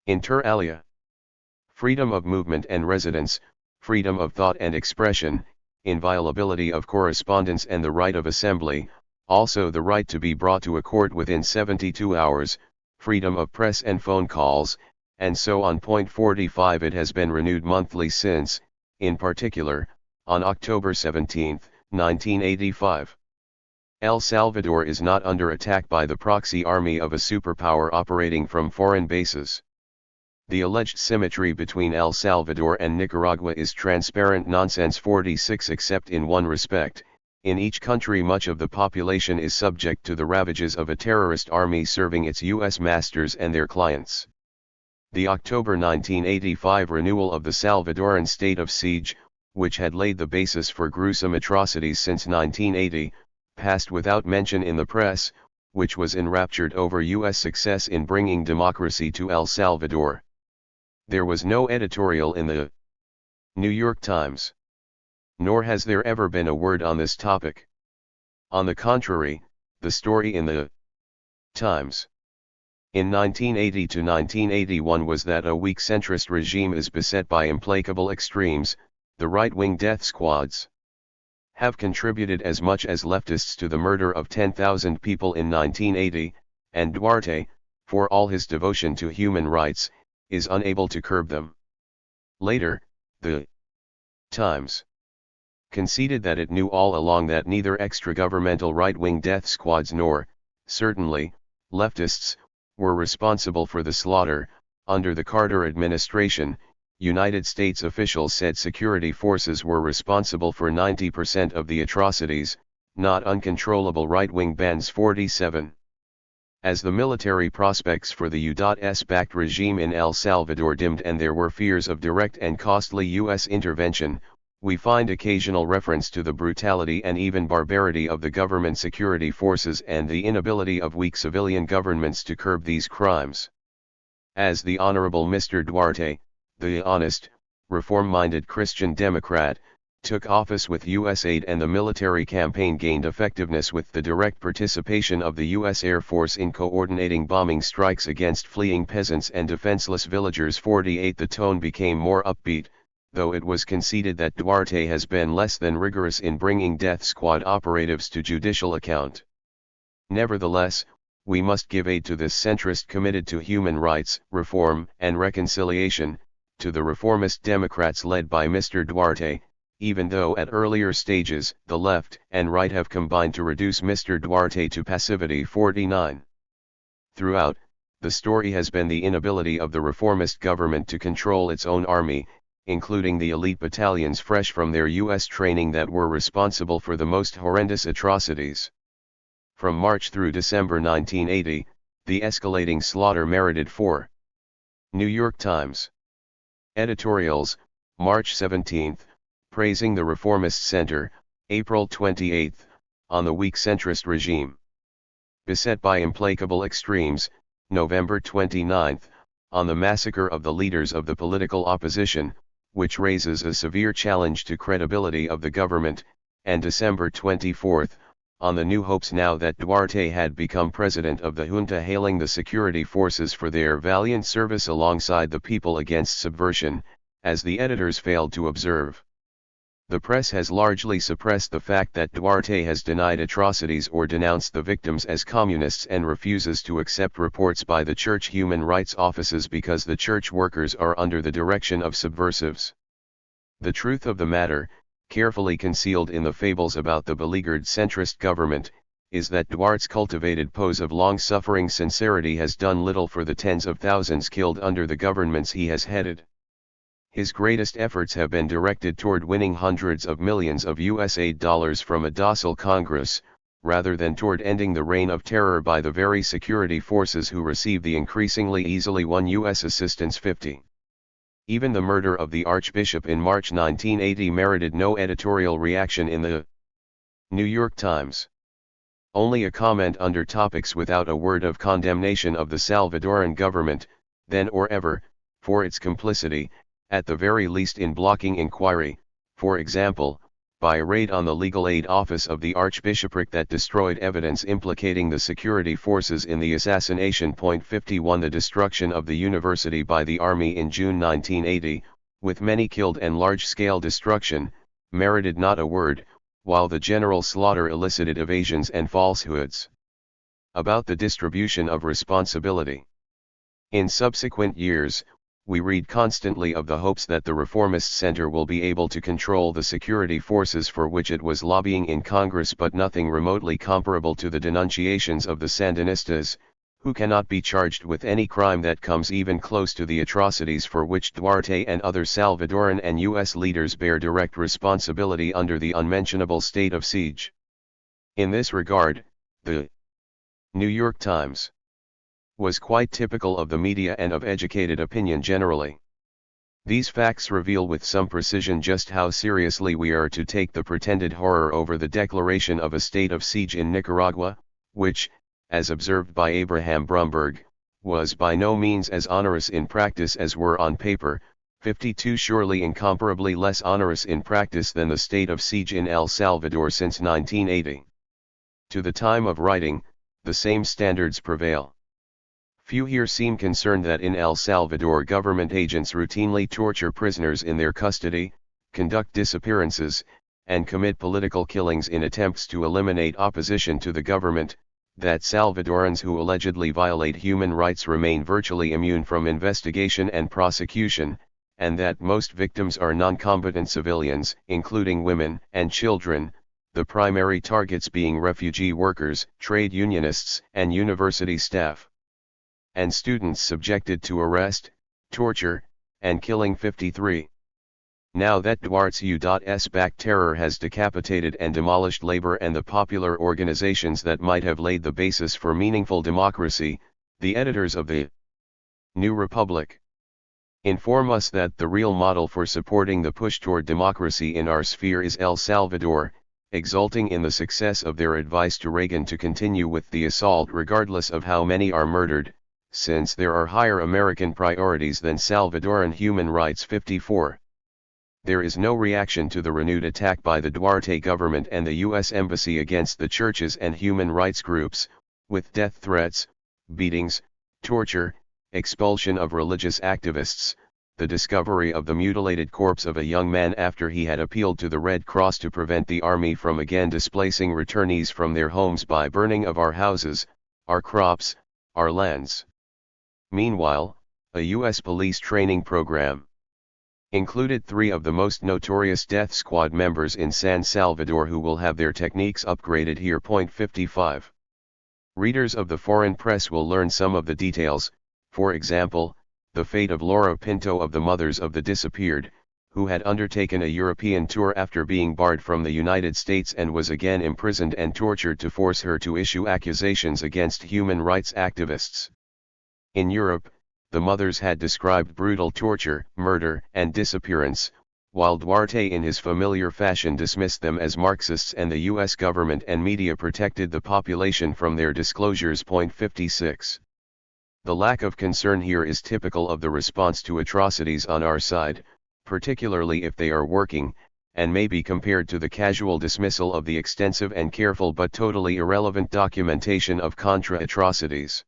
inter alia, freedom of movement and residence, freedom of thought and expression, inviolability of correspondence and the right of assembly, also the right to be brought to a court within 72 hours, freedom of press and phone calls, and so on. 45 It has been renewed monthly since, in particular, on October 17, 1985. El Salvador is not under attack by the proxy army of a superpower operating from foreign bases. The alleged symmetry between El Salvador and Nicaragua is transparent nonsense. 46 Except in one respect, in each country much of the population is subject to the ravages of a terrorist army serving its U.S. masters and their clients. The October 1985 renewal of the Salvadoran state of siege, which had laid the basis for gruesome atrocities since 1980, passed without mention in the press, which was enraptured over U.S. success in bringing democracy to El Salvador. There was no editorial in the New York Times. Nor has there ever been a word on this topic. On the contrary, the story in the Times in 1980 to 1981 was that a weak centrist regime is beset by implacable extremes. The right-wing death squads have contributed as much as leftists to the murder of 10,000 people in 1980, and Duarte, for all his devotion to human rights, is unable to curb them. Later, the Times conceded that it knew all along that neither extra-governmental right-wing death squads nor, certainly, leftists, were responsible for the slaughter. Under the Carter administration, United States officials said security forces were responsible for 90% of the atrocities, not uncontrollable right-wing bands. 47. As the military prospects for the U.S.-backed regime in El Salvador dimmed and there were fears of direct and costly U.S. intervention, we find occasional reference to the brutality and even barbarity of the government security forces and the inability of weak civilian governments to curb these crimes. As the Honorable Mr. Duarte, the honest, reform-minded Christian Democrat, took office with U.S. aid and the military campaign gained effectiveness with the direct participation of the U.S. Air Force in coordinating bombing strikes against fleeing peasants and defenseless villagers. 48 The tone became more upbeat, though it was conceded that Duarte has been less than rigorous in bringing death squad operatives to judicial account. Nevertheless, we must give aid to this centrist committed to human rights, reform, and reconciliation, to the reformist Democrats led by Mr. Duarte, even though at earlier stages the left and right have combined to reduce Mr. Duarte to passivity. 49. Throughout, the story has been the inability of the reformist government to control its own army, including the elite battalions fresh from their U.S. training that were responsible for the most horrendous atrocities. From March through December 1980, the escalating slaughter merited 4. New York Times editorials, March 17, praising the Reformist Center, April 28, on the weak centrist regime. Beset by implacable extremes, November 29, on the massacre of the leaders of the political opposition, which raises a severe challenge to credibility of the government, and December 24, on the new hopes now that Duarte had become president of the junta, hailing the security forces for their valiant service alongside the people against subversion, as the editors failed to observe. The press has largely suppressed the fact that Duarte has denied atrocities or denounced the victims as communists and refuses to accept reports by the church human rights offices because the church workers are under the direction of subversives. The truth of the matter, carefully concealed in the fables about the beleaguered centrist government, is that Duarte's cultivated pose of long-suffering sincerity has done little for the tens of thousands killed under the governments he has headed. His greatest efforts have been directed toward winning hundreds of millions of U.S. aid dollars from a docile Congress, rather than toward ending the reign of terror by the very security forces who receive the increasingly easily won U.S. assistance. 50. Even the murder of the Archbishop in March 1980 merited no editorial reaction in the New York Times. Only a comment under topics without a word of condemnation of the Salvadoran government, then or ever, for its complicity, at the very least in blocking inquiry, for example, by a raid on the legal aid office of the Archbishopric that destroyed evidence implicating the security forces in the assassination. 51 The destruction of the university by the army in June 1980, with many killed and large-scale destruction, merited not a word, while the general slaughter elicited evasions and falsehoods about the distribution of responsibility. In subsequent years, we read constantly of the hopes that the Reformist Center will be able to control the security forces for which it was lobbying in Congress, but nothing remotely comparable to the denunciations of the Sandinistas, who cannot be charged with any crime that comes even close to the atrocities for which Duarte and other Salvadoran and U.S. leaders bear direct responsibility under the unmentionable state of siege. In this regard, the New York Times was quite typical of the media and of educated opinion generally. These facts reveal with some precision just how seriously we are to take the pretended horror over the declaration of a state of siege in Nicaragua, which, as observed by Abraham Brumberg, was by no means as onerous in practice as were on paper. 52 Surely incomparably less onerous in practice than the state of siege in El Salvador since 1980. To the time of writing, the same standards prevail. Few here seem concerned that in El Salvador government agents routinely torture prisoners in their custody, conduct disappearances, and commit political killings in attempts to eliminate opposition to the government, that Salvadorans who allegedly violate human rights remain virtually immune from investigation and prosecution, and that most victims are non-combatant civilians, including women and children, the primary targets being refugee workers, trade unionists, and university staff and students subjected to arrest, torture, and killing. 53. Now that Duarte's U.S.-backed terror has decapitated and demolished labor and the popular organizations that might have laid the basis for meaningful democracy, the editors of the New Republic inform us that the real model for supporting the push toward democracy in our sphere is El Salvador, exulting in the success of their advice to Reagan to continue with the assault regardless of how many are murdered, since there are higher American priorities than Salvadoran human rights. 54. There is no reaction to the renewed attack by the Duarte government and the U.S. Embassy against the churches and human rights groups, with death threats, beatings, torture, expulsion of religious activists, the discovery of the mutilated corpse of a young man after he had appealed to the Red Cross to prevent the army from again displacing returnees from their homes by burning of our houses, our crops, our lands. Meanwhile, a U.S. police training program included 3 of the most notorious death squad members in San Salvador who will have their techniques upgraded here. 55. Readers of the foreign press will learn some of the details, for example, the fate of Laura Pinto of the Mothers of the Disappeared, who had undertaken a European tour after being barred from the United States and was again imprisoned and tortured to force her to issue accusations against human rights activists. In Europe, the mothers had described brutal torture, murder, and disappearance, while Duarte in his familiar fashion dismissed them as Marxists, and the U.S. government and media protected the population from their disclosures. 56. The lack of concern here is typical of the response to atrocities on our side, particularly if they are working, and may be compared to the casual dismissal of the extensive and careful but totally irrelevant documentation of contra-atrocities.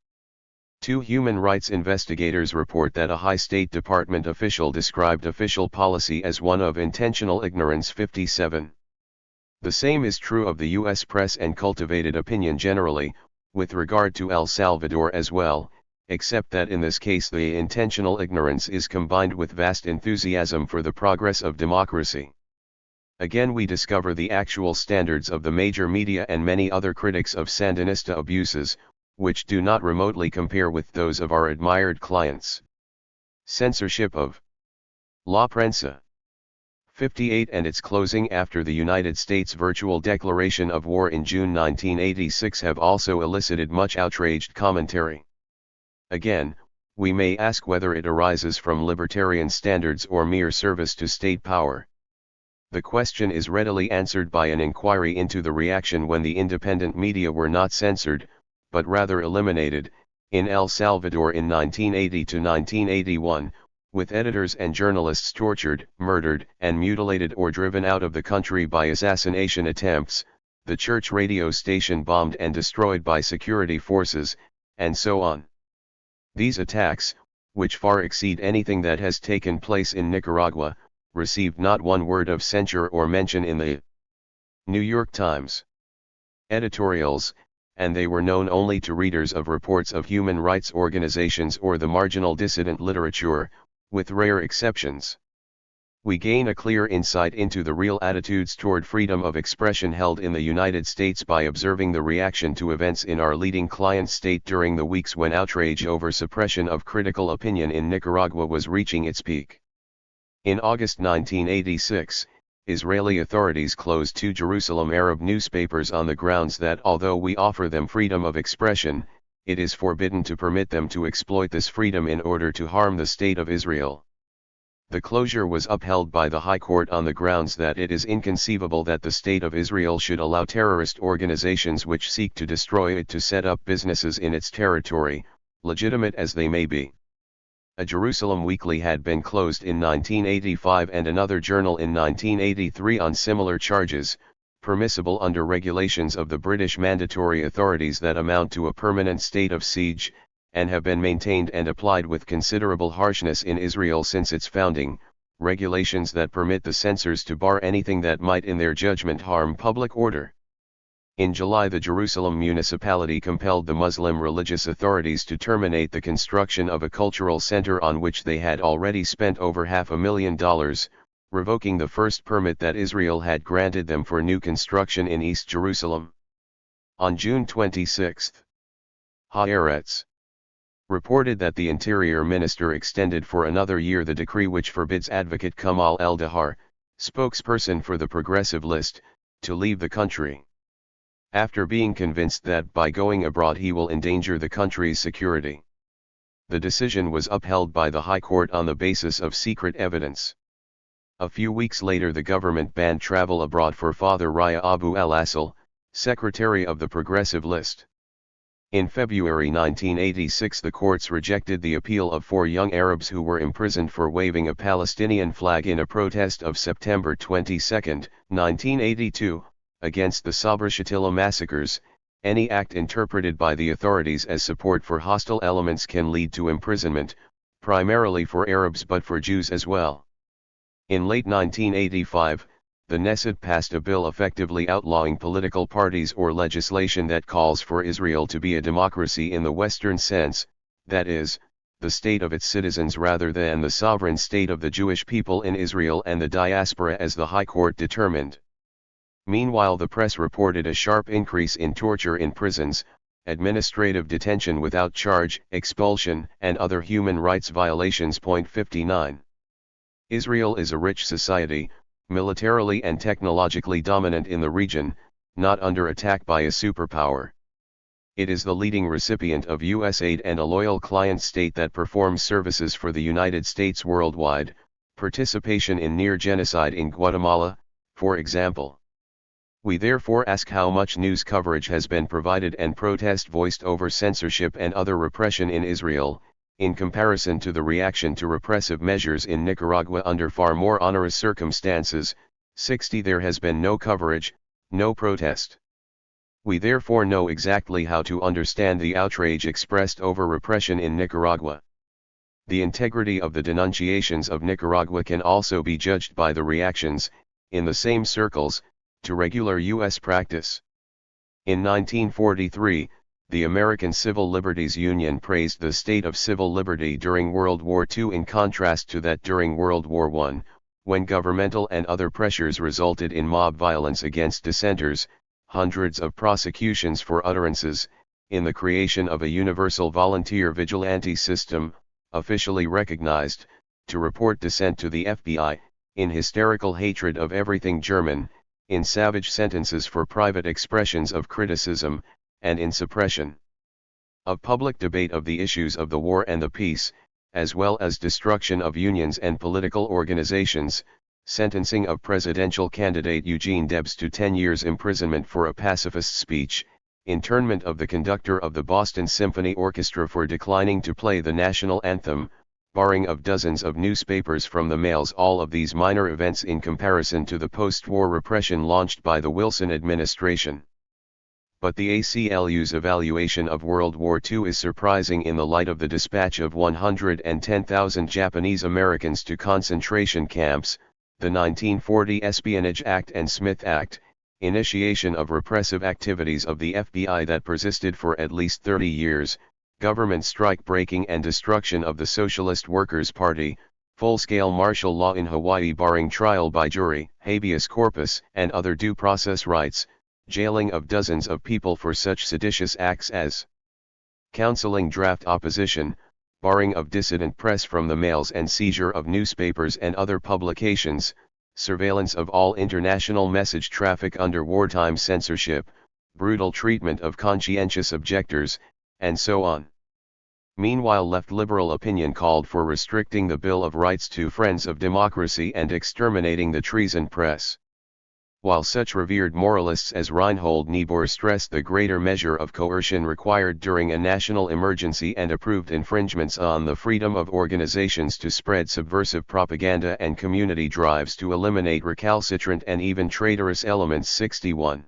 2 human rights investigators report that a high State Department official described official policy as one of intentional ignorance. 57. The same is true of the U.S. press and cultivated opinion generally, with regard to El Salvador as well, except that in this case the intentional ignorance is combined with vast enthusiasm for the progress of democracy. Again we discover the actual standards of the major media and many other critics of Sandinista abuses, which do not remotely compare with those of our admired clients. Censorship of La Prensa. 58 and its closing after the United States' virtual declaration of war in June 1986 have also elicited much outraged commentary. Again, we may ask whether it arises from libertarian standards or mere service to state power. The question is readily answered by an inquiry into the reaction when the independent media were not censored, but rather eliminated, in El Salvador in 1980 to 1981, with editors and journalists tortured, murdered, and mutilated or driven out of the country by assassination attempts, the church radio station bombed and destroyed by security forces, and so on. These attacks, which far exceed anything that has taken place in Nicaragua, received not one word of censure or mention in the New York Times editorials, and they were known only to readers of reports of human rights organizations or the marginal dissident literature, with rare exceptions. We gain a clear insight into the real attitudes toward freedom of expression held in the United States by observing the reaction to events in our leading client state during the weeks when outrage over suppression of critical opinion in Nicaragua was reaching its peak. In August 1986, Israeli authorities closed 2 Jerusalem Arab newspapers on the grounds that although we offer them freedom of expression, it is forbidden to permit them to exploit this freedom in order to harm the State of Israel. The closure was upheld by the High Court on the grounds that it is inconceivable that the State of Israel should allow terrorist organizations which seek to destroy it to set up businesses in its territory, legitimate as they may be. A Jerusalem weekly had been closed in 1985 and another journal in 1983 on similar charges, permissible under regulations of the British mandatory authorities that amount to a permanent state of siege, and have been maintained and applied with considerable harshness in Israel since its founding, regulations that permit the censors to bar anything that might in their judgment harm public order. In July, the Jerusalem municipality compelled the Muslim religious authorities to terminate the construction of a cultural center on which they had already spent over $500,000, revoking the first permit that Israel had granted them for new construction in East Jerusalem. On June 26, Haaretz reported that the Interior Minister extended for another year the decree which forbids advocate Kamal El-Dahar, spokesperson for the Progressive List, to leave the country. After being convinced that by going abroad he will endanger the country's security. The decision was upheld by the High Court on the basis of secret evidence. A few weeks later the government banned travel abroad for Father Raya Abu al-Asl, secretary of the Progressive List. In February 1986 the courts rejected the appeal of 4 young Arabs who were imprisoned for waving a Palestinian flag in a protest of September 22, 1982, against the Sabra Shatila massacres. Any act interpreted by the authorities as support for hostile elements can lead to imprisonment, primarily for Arabs but for Jews as well. In late 1985, the Knesset passed a bill effectively outlawing political parties or legislation that calls for Israel to be a democracy in the Western sense, that is, the state of its citizens rather than the sovereign state of the Jewish people in Israel and the diaspora as the High Court determined. Meanwhile, the press reported a sharp increase in torture in prisons, administrative detention without charge, expulsion, and other human rights violations. 59. Israel is a rich society, militarily and technologically dominant in the region, not under attack by a superpower. It is the leading recipient of U.S. aid and a loyal client state that performs services for the United States worldwide, participation in near genocide in Guatemala, for example. We therefore ask how much news coverage has been provided and protest voiced over censorship and other repression in Israel, in comparison to the reaction to repressive measures in Nicaragua under far more onerous circumstances. 60. There has been no coverage, no protest. We therefore know exactly how to understand the outrage expressed over repression in Nicaragua. The integrity of the denunciations of Nicaragua can also be judged by the reactions, in the same circles, to regular U.S. practice. In 1943, the American Civil Liberties Union praised the state of civil liberty during World War II in contrast to that during World War I, when governmental and other pressures resulted in mob violence against dissenters, hundreds of prosecutions for utterances, in the creation of a universal volunteer vigilante system, officially recognized, to report dissent to the FBI, in hysterical hatred of everything German, in savage sentences for private expressions of criticism, and in suppression of public debate of the issues of the war and the peace, as well as destruction of unions and political organizations, sentencing of presidential candidate Eugene Debs to 10 years imprisonment for a pacifist speech, internment of the conductor of the Boston Symphony Orchestra for declining to play the national anthem, barring of dozens of newspapers from the mails. All of these minor events in comparison to the post-war repression launched by the Wilson administration. But the ACLU's evaluation of World War II is surprising in the light of the dispatch of 110,000 Japanese Americans to concentration camps, the 1940 Espionage Act and Smith Act, initiation of repressive activities of the FBI that persisted for at least 30 years, government strike-breaking and destruction of the Socialist Workers' Party, full-scale martial law in Hawaii barring trial by jury, habeas corpus and other due process rights, jailing of dozens of people for such seditious acts as counseling draft opposition, barring of dissident press from the mails and seizure of newspapers and other publications, surveillance of all international message traffic under wartime censorship, brutal treatment of conscientious objectors, and so on. Meanwhile, left liberal opinion called for restricting the Bill of Rights to friends of democracy and exterminating the treason press. While such revered moralists as Reinhold Niebuhr stressed the greater measure of coercion required during a national emergency and approved infringements on the freedom of organizations to spread subversive propaganda and community drives to eliminate recalcitrant and even traitorous elements. 61.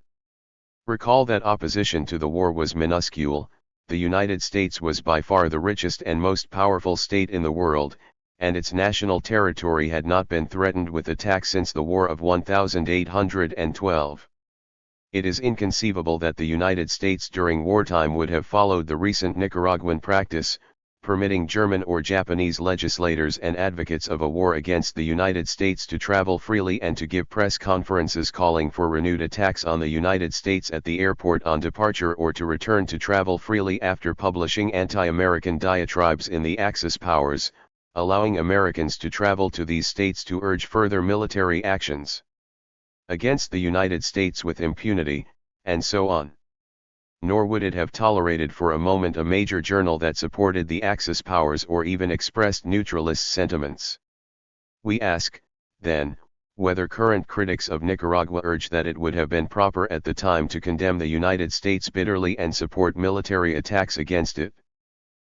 Recall that opposition to the war was minuscule. The United States was by far the richest and most powerful state in the world, and its national territory had not been threatened with attack since the War of 1812. It is inconceivable that the United States during wartime would have followed the recent Nicaraguan practice, permitting German or Japanese legislators and advocates of a war against the United States to travel freely and to give press conferences calling for renewed attacks on the United States at the airport on departure, or to return to travel freely after publishing anti-American diatribes in the Axis powers, allowing Americans to travel to these states to urge further military actions against the United States with impunity, and so on. Nor would it have tolerated for a moment a major journal that supported the Axis powers or even expressed neutralist sentiments. We ask, then, whether current critics of Nicaragua urge that it would have been proper at the time to condemn the United States bitterly and support military attacks against it.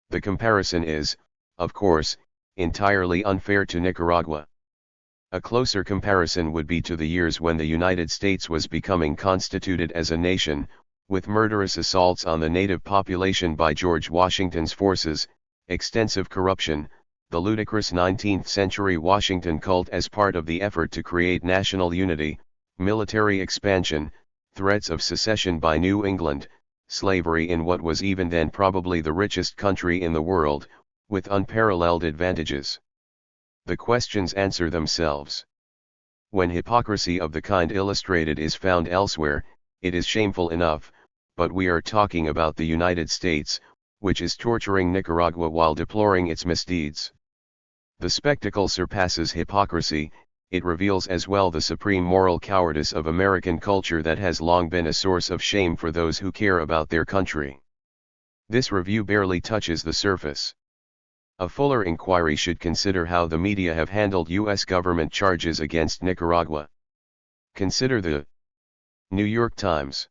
The comparison is, of course, entirely unfair to Nicaragua. A closer comparison would be to the years when the United States was becoming constituted as a nation, with murderous assaults on the native population by George Washington's forces, extensive corruption, the ludicrous 19th-century Washington cult as part of the effort to create national unity, military expansion, threats of secession by New England, slavery in what was even then probably the richest country in the world, with unparalleled advantages. The questions answer themselves. When hypocrisy of the kind illustrated is found elsewhere, it is shameful enough, but we are talking about the United States, which is torturing Nicaragua while deploring its misdeeds. The spectacle surpasses hypocrisy. It reveals as well the supreme moral cowardice of American culture that has long been a source of shame for those who care about their country. This review barely touches the surface. A fuller inquiry should consider how the media have handled U.S. government charges against Nicaragua. Consider the New York Times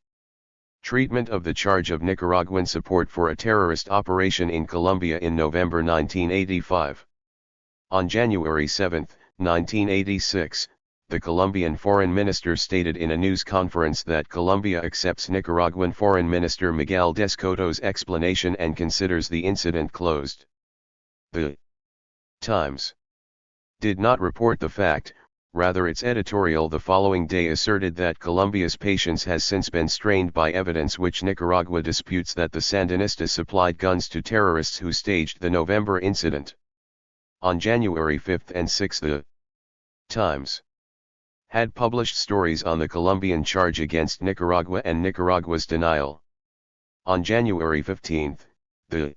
treatment of the charge of Nicaraguan support for a terrorist operation in Colombia in November 1985. On January 7, 1986, the Colombian foreign minister stated in a news conference that Colombia accepts Nicaraguan Foreign Minister Miguel Descoto's explanation and considers the incident closed. The Times did not report the fact, rather its editorial the following day asserted that Colombia's patience has since been strained by evidence which Nicaragua disputes that the Sandinistas supplied guns to terrorists who staged the November incident. On January 5 and 6 the Times had published stories on the Colombian charge against Nicaragua and Nicaragua's denial. On January 15, the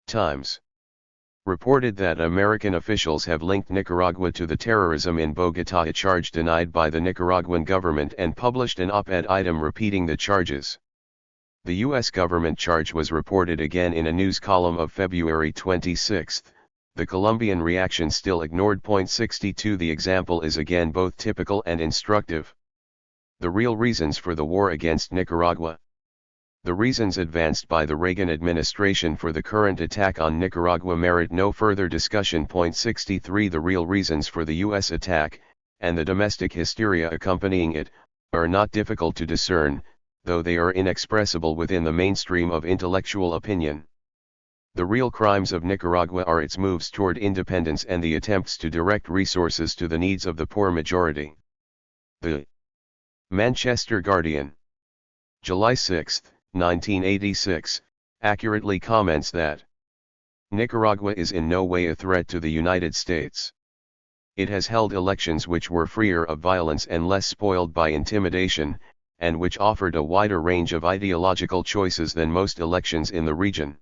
Times reported that American officials have linked Nicaragua to the terrorism in Bogotá, a charge denied by the Nicaraguan government, and published an op-ed item repeating the charges. The U.S. government charge was reported again in a news column of February 26. The Colombian reaction still ignored. 62 The example is again both typical and instructive. The real reasons for the war against Nicaragua. The reasons advanced by the Reagan administration for the current attack on Nicaragua merit no further discussion. 63 The real reasons for the U.S. attack, and the domestic hysteria accompanying it, are not difficult to discern, though they are inexpressible within the mainstream of intellectual opinion. The real crimes of Nicaragua are its moves toward independence and the attempts to direct resources to the needs of the poor majority. The Manchester Guardian, July 6, 1986, accurately comments that Nicaragua is in no way a threat to the United States. It has held elections which were freer of violence and less spoiled by intimidation, and which offered a wider range of ideological choices than most elections in the region.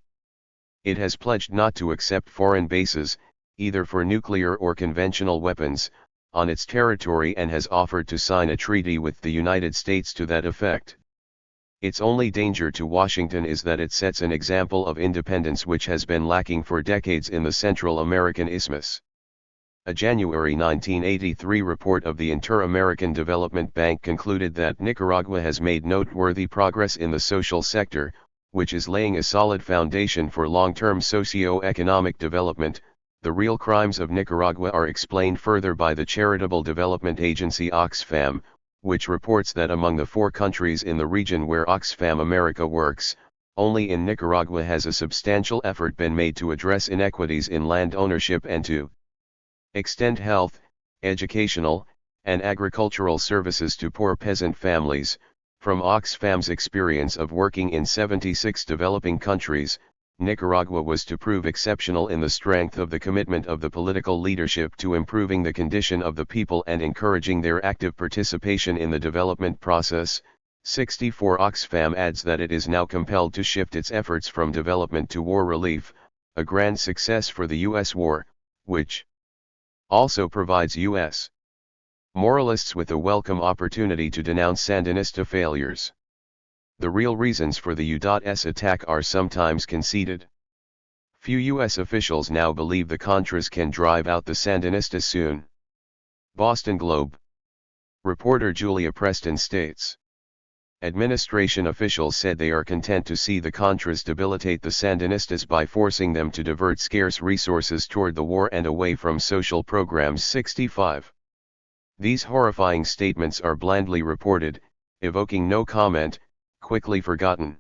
It has pledged not to accept foreign bases, either for nuclear or conventional weapons, on its territory, and has offered to sign a treaty with the United States to that effect. Its only danger to Washington is that it sets an example of independence which has been lacking for decades in the Central American Isthmus. A January 1983 report of the Inter-American Development Bank concluded that Nicaragua has made noteworthy progress in the social sector, which is laying a solid foundation for long-term socio-economic development. The real crimes of Nicaragua are explained further by the charitable development agency Oxfam, which reports that among the 4 countries in the region where Oxfam America works, only in Nicaragua has a substantial effort been made to address inequities in land ownership and to extend health, educational, and agricultural services to poor peasant families. From Oxfam's experience of working in 76 developing countries, Nicaragua was to prove exceptional in the strength of the commitment of the political leadership to improving the condition of the people and encouraging their active participation in the development process. 64 Oxfam adds that it is now compelled to shift its efforts from development to war relief, a grand success for the U.S. war, which also provides U.S. moralists with a welcome opportunity to denounce Sandinista failures. The real reasons for the U.S. attack are sometimes conceded. Few U.S. officials now believe the Contras can drive out the Sandinistas soon. Boston Globe. Reporter Julia Preston states, administration officials said they are content to see the Contras debilitate the Sandinistas by forcing them to divert scarce resources toward the war and away from social programs. 65. These horrifying statements are blandly reported, evoking no comment, quickly forgotten.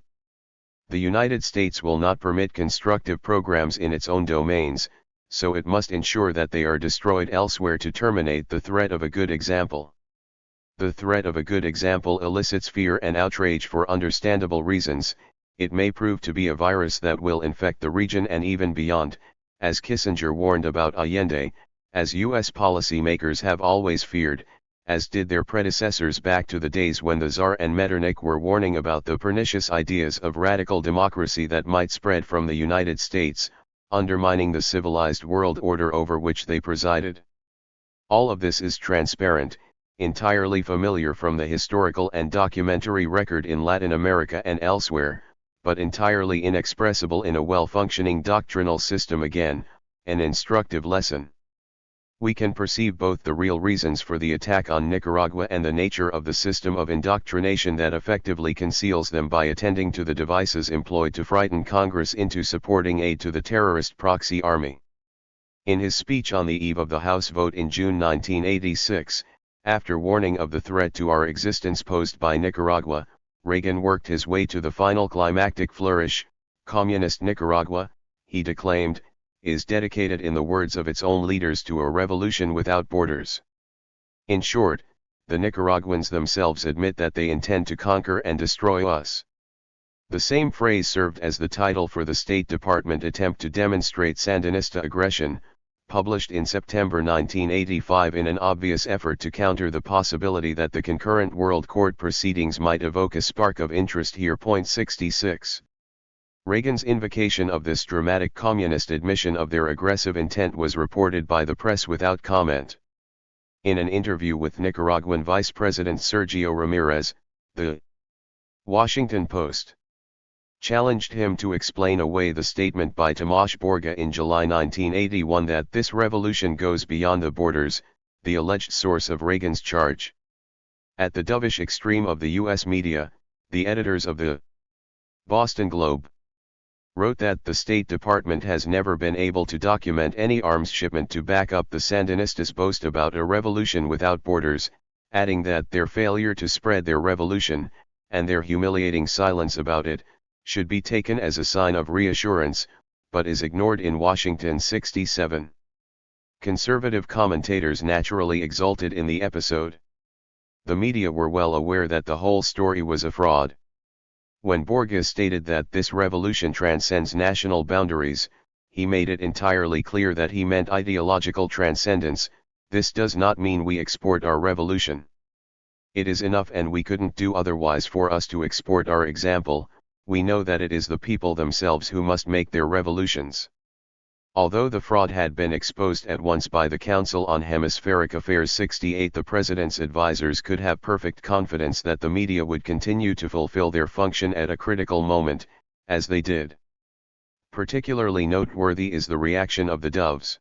The United States will not permit constructive programs in its own domains, so it must ensure that they are destroyed elsewhere to terminate the threat of a good example. The threat of a good example elicits fear and outrage for understandable reasons. It may prove to be a virus that will infect the region and even beyond, as Kissinger warned about Allende, as U.S. policymakers have always feared, as did their predecessors back to the days when the Tsar and Metternich were warning about the pernicious ideas of radical democracy that might spread from the United States, undermining the civilized world order over which they presided. All of this is transparent, entirely familiar from the historical and documentary record in Latin America and elsewhere, but entirely inexpressible in a well-functioning doctrinal system. Again, an instructive lesson. We can perceive both the real reasons for the attack on Nicaragua and the nature of the system of indoctrination that effectively conceals them by attending to the devices employed to frighten Congress into supporting aid to the terrorist proxy army. In his speech on the eve of the House vote in June 1986, after warning of the threat to our existence posed by Nicaragua, Reagan worked his way to the final climactic flourish. Communist Nicaragua, he declaimed, is dedicated in the words of its own leaders to a revolution without borders. In short, the Nicaraguans themselves admit that they intend to conquer and destroy us. The same phrase served as the title for the State Department attempt to demonstrate Sandinista aggression, published in September 1985 in an obvious effort to counter the possibility that the concurrent World Court proceedings might evoke a spark of interest here. 66. Reagan's invocation of this dramatic communist admission of their aggressive intent was reported by the press without comment. In an interview with Nicaraguan Vice President Sergio Ramirez, the Washington Post challenged him to explain away the statement by Tomasz Borga in July 1981 that this revolution goes beyond the borders, the alleged source of Reagan's charge. At the dovish extreme of the U.S. media, the editors of the Boston Globe wrote that the State Department has never been able to document any arms shipment to back up the Sandinistas' boast about a revolution without borders, adding that their failure to spread their revolution, and their humiliating silence about it, should be taken as a sign of reassurance, but is ignored in Washington 67. Conservative commentators naturally exulted in the episode. The media were well aware that the whole story was a fraud. When Borga stated that this revolution transcends national boundaries, he made it entirely clear that he meant ideological transcendence. This does not mean we export our revolution. It is enough, and we couldn't do otherwise, for us to export our example. We know that it is the people themselves who must make their revolutions. Although the fraud had been exposed at once by the Council on Hemispheric Affairs 68, the President's advisors could have perfect confidence that the media would continue to fulfill their function at a critical moment, as they did. Particularly noteworthy is the reaction of the Doves.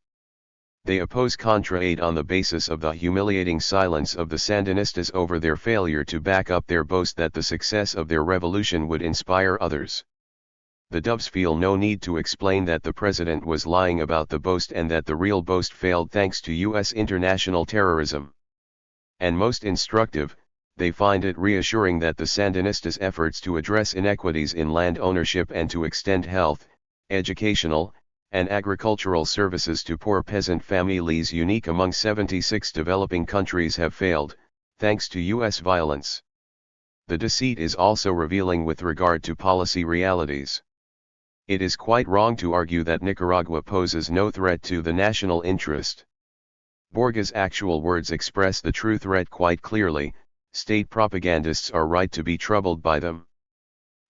They oppose Contra 8 on the basis of the humiliating silence of the Sandinistas over their failure to back up their boast that the success of their revolution would inspire others. The Doves feel no need to explain that the President was lying about the boast and that the real boast failed thanks to U.S. international terrorism. And most instructive, they find it reassuring that the Sandinistas' efforts to address inequities in land ownership and to extend health, educational, and agricultural services to poor peasant families unique among 76 developing countries have failed, thanks to U.S. violence. The deceit is also revealing with regard to policy realities. It is quite wrong to argue that Nicaragua poses no threat to the national interest. Borga's actual words express the true threat quite clearly. State propagandists are right to be troubled by them.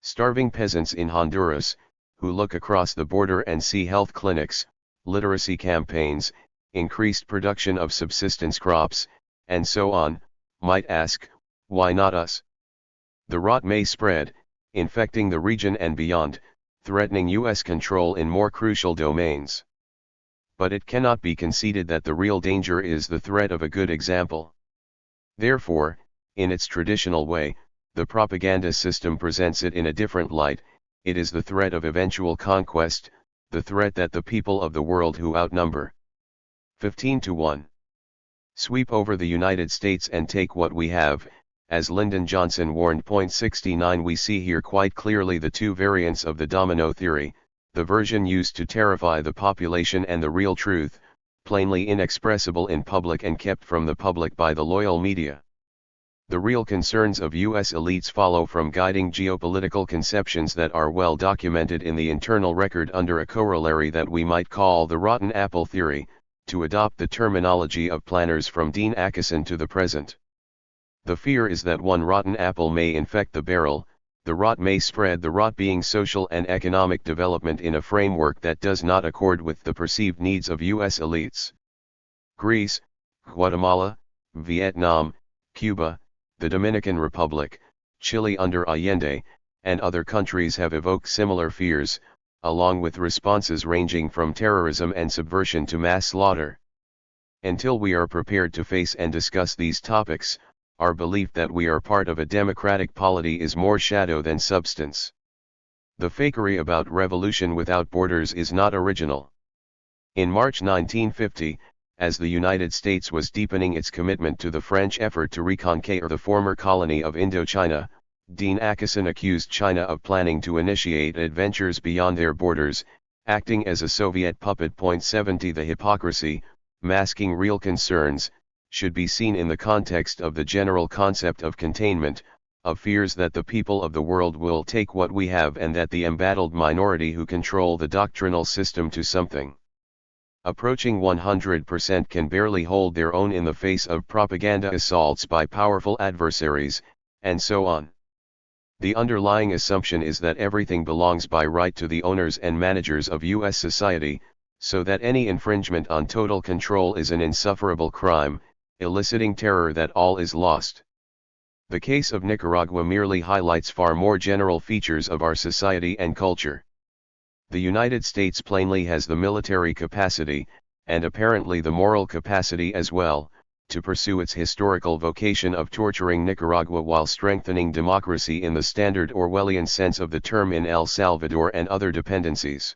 Starving peasants in Honduras, who look across the border and see health clinics, literacy campaigns, increased production of subsistence crops, and so on, might ask, why not us? The rot may spread, infecting the region and beyond, threatening U.S. control in more crucial domains. But it cannot be conceded that the real danger is the threat of a good example. Therefore, in its traditional way, the propaganda system presents it in a different light. It is the threat of eventual conquest, the threat that the people of the world who outnumber 15-1 sweep over the United States and take what we have. As Lyndon Johnson warned. 69 We see here quite clearly the two variants of the domino theory, the version used to terrify the population and the real truth, plainly inexpressible in public and kept from the public by the loyal media. The real concerns of U.S. elites follow from guiding geopolitical conceptions that are well documented in the internal record under a corollary that we might call the rotten apple theory, to adopt the terminology of planners from Dean Acheson to the present. The fear is that one rotten apple may infect the barrel, the rot may spread, the rot being social and economic development in a framework that does not accord with the perceived needs of U.S. elites. Greece, Guatemala, Vietnam, Cuba, the Dominican Republic, Chile under Allende, and other countries have evoked similar fears, along with responses ranging from terrorism and subversion to mass slaughter. Until we are prepared to face and discuss these topics, our belief that we are part of a democratic polity is more shadow than substance. The fakery about revolution without borders is not original. In March 1950, as the United States was deepening its commitment to the French effort to reconquer the former colony of Indochina, Dean Acheson accused China of planning to initiate adventures beyond their borders, acting as a Soviet puppet. 70 The hypocrisy, masking real concerns, should be seen in the context of the general concept of containment, of fears that the people of the world will take what we have and that the embattled minority who control the doctrinal system to something approaching 100% can barely hold their own in the face of propaganda assaults by powerful adversaries, and so on. The underlying assumption is that everything belongs by right to the owners and managers of U.S. society, so that any infringement on total control is an insufferable crime, eliciting terror that all is lost. The case of Nicaragua merely highlights far more general features of our society and culture. The United States plainly has the military capacity, and apparently the moral capacity as well, to pursue its historical vocation of torturing Nicaragua while strengthening democracy in the standard Orwellian sense of the term in El Salvador and other dependencies.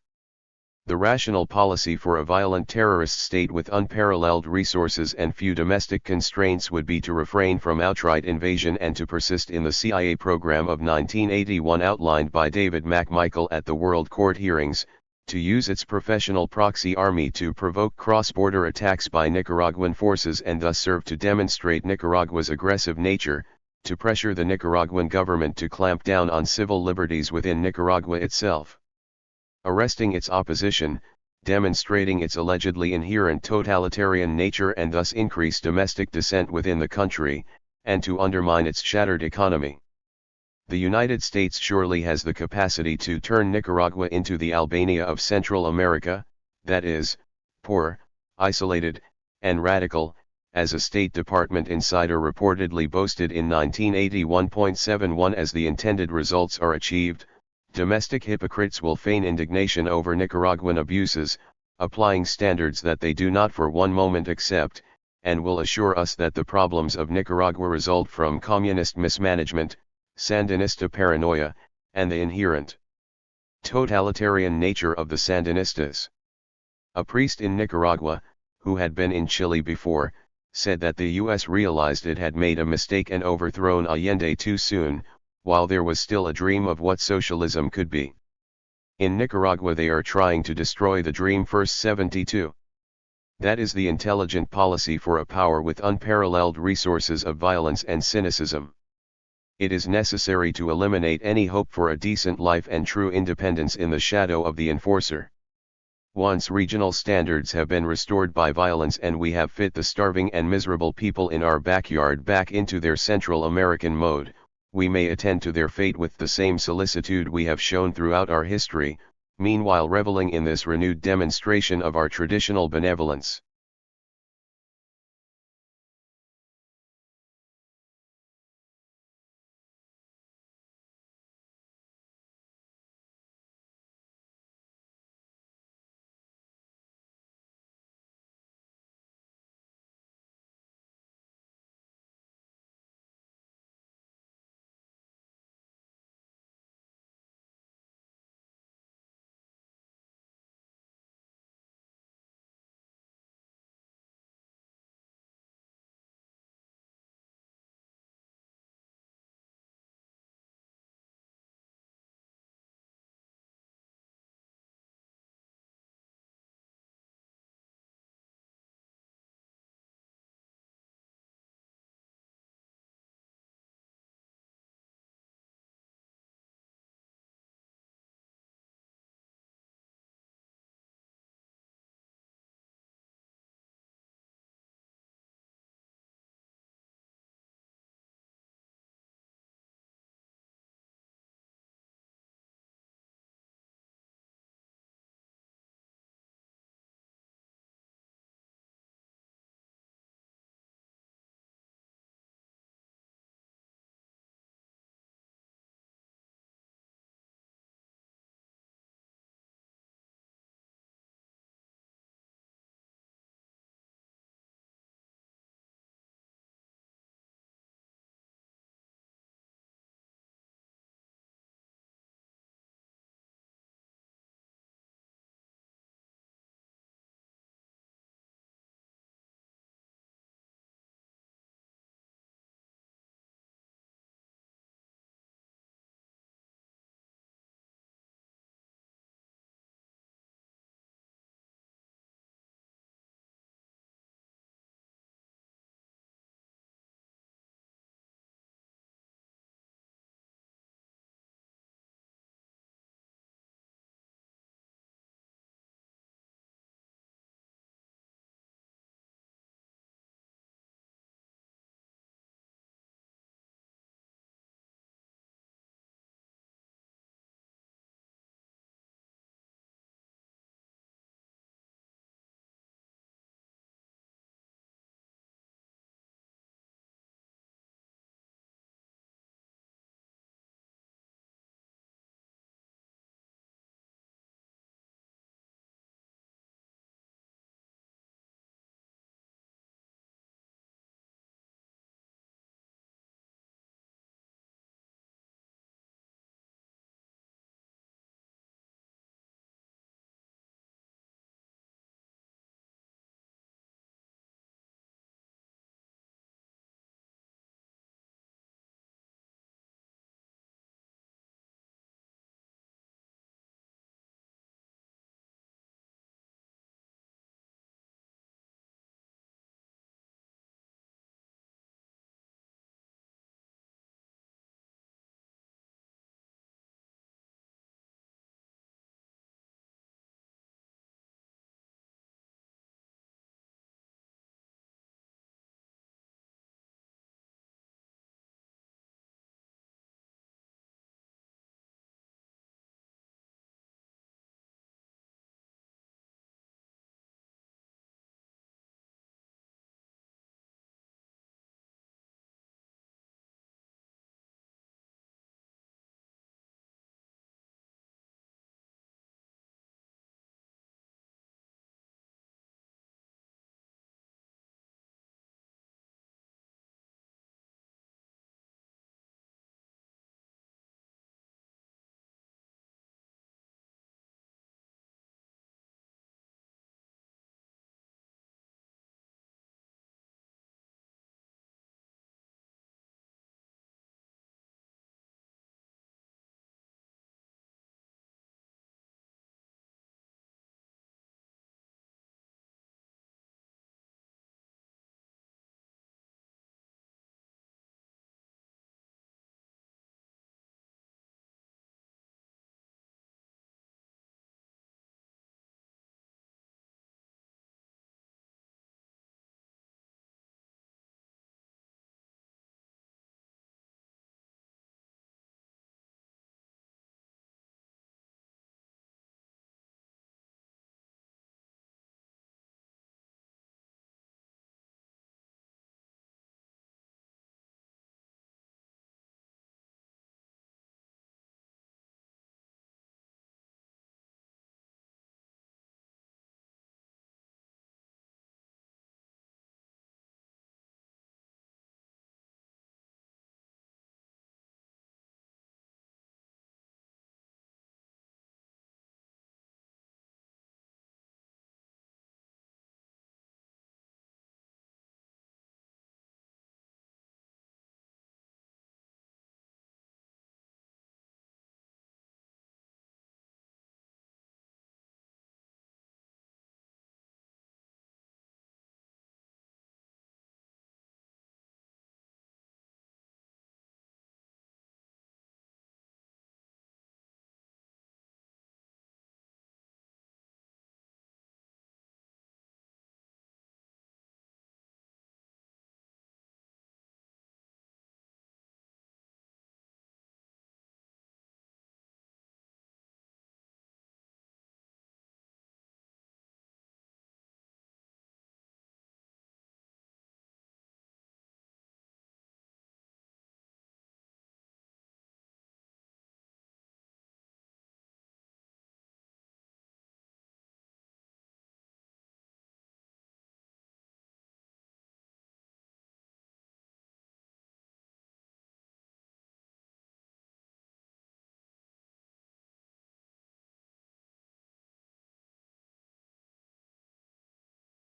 The rational policy for a violent terrorist state with unparalleled resources and few domestic constraints would be to refrain from outright invasion and to persist in the CIA program of 1981 outlined by David McMichael at the World Court hearings, to use its professional proxy army to provoke cross-border attacks by Nicaraguan forces and thus serve to demonstrate Nicaragua's aggressive nature, to pressure the Nicaraguan government to clamp down on civil liberties within Nicaragua itself. Arresting its opposition, demonstrating its allegedly inherent totalitarian nature and thus increase domestic dissent within the country, and to undermine its shattered economy. The United States surely has the capacity to turn Nicaragua into the Albania of Central America, that is, poor, isolated, and radical, as a State Department insider reportedly boasted in 1981.71. As the intended results are achieved, domestic hypocrites will feign indignation over Nicaraguan abuses, applying standards that they do not for one moment accept, and will assure us that the problems of Nicaragua result from communist mismanagement, Sandinista paranoia, and the inherent totalitarian nature of the Sandinistas. A priest in Nicaragua, who had been in Chile before, said that the U.S. realized it had made a mistake and overthrown Allende too soon, while there was still a dream of what socialism could be. In Nicaragua they are trying to destroy the dream first. 72. That is the intelligent policy for a power with unparalleled resources of violence and cynicism. It is necessary to eliminate any hope for a decent life and true independence in the shadow of the enforcer. Once regional standards have been restored by violence and we have fit the starving and miserable people in our backyard back into their Central American mode, we may attend to their fate with the same solicitude we have shown throughout our history, meanwhile reveling in this renewed demonstration of our traditional benevolence.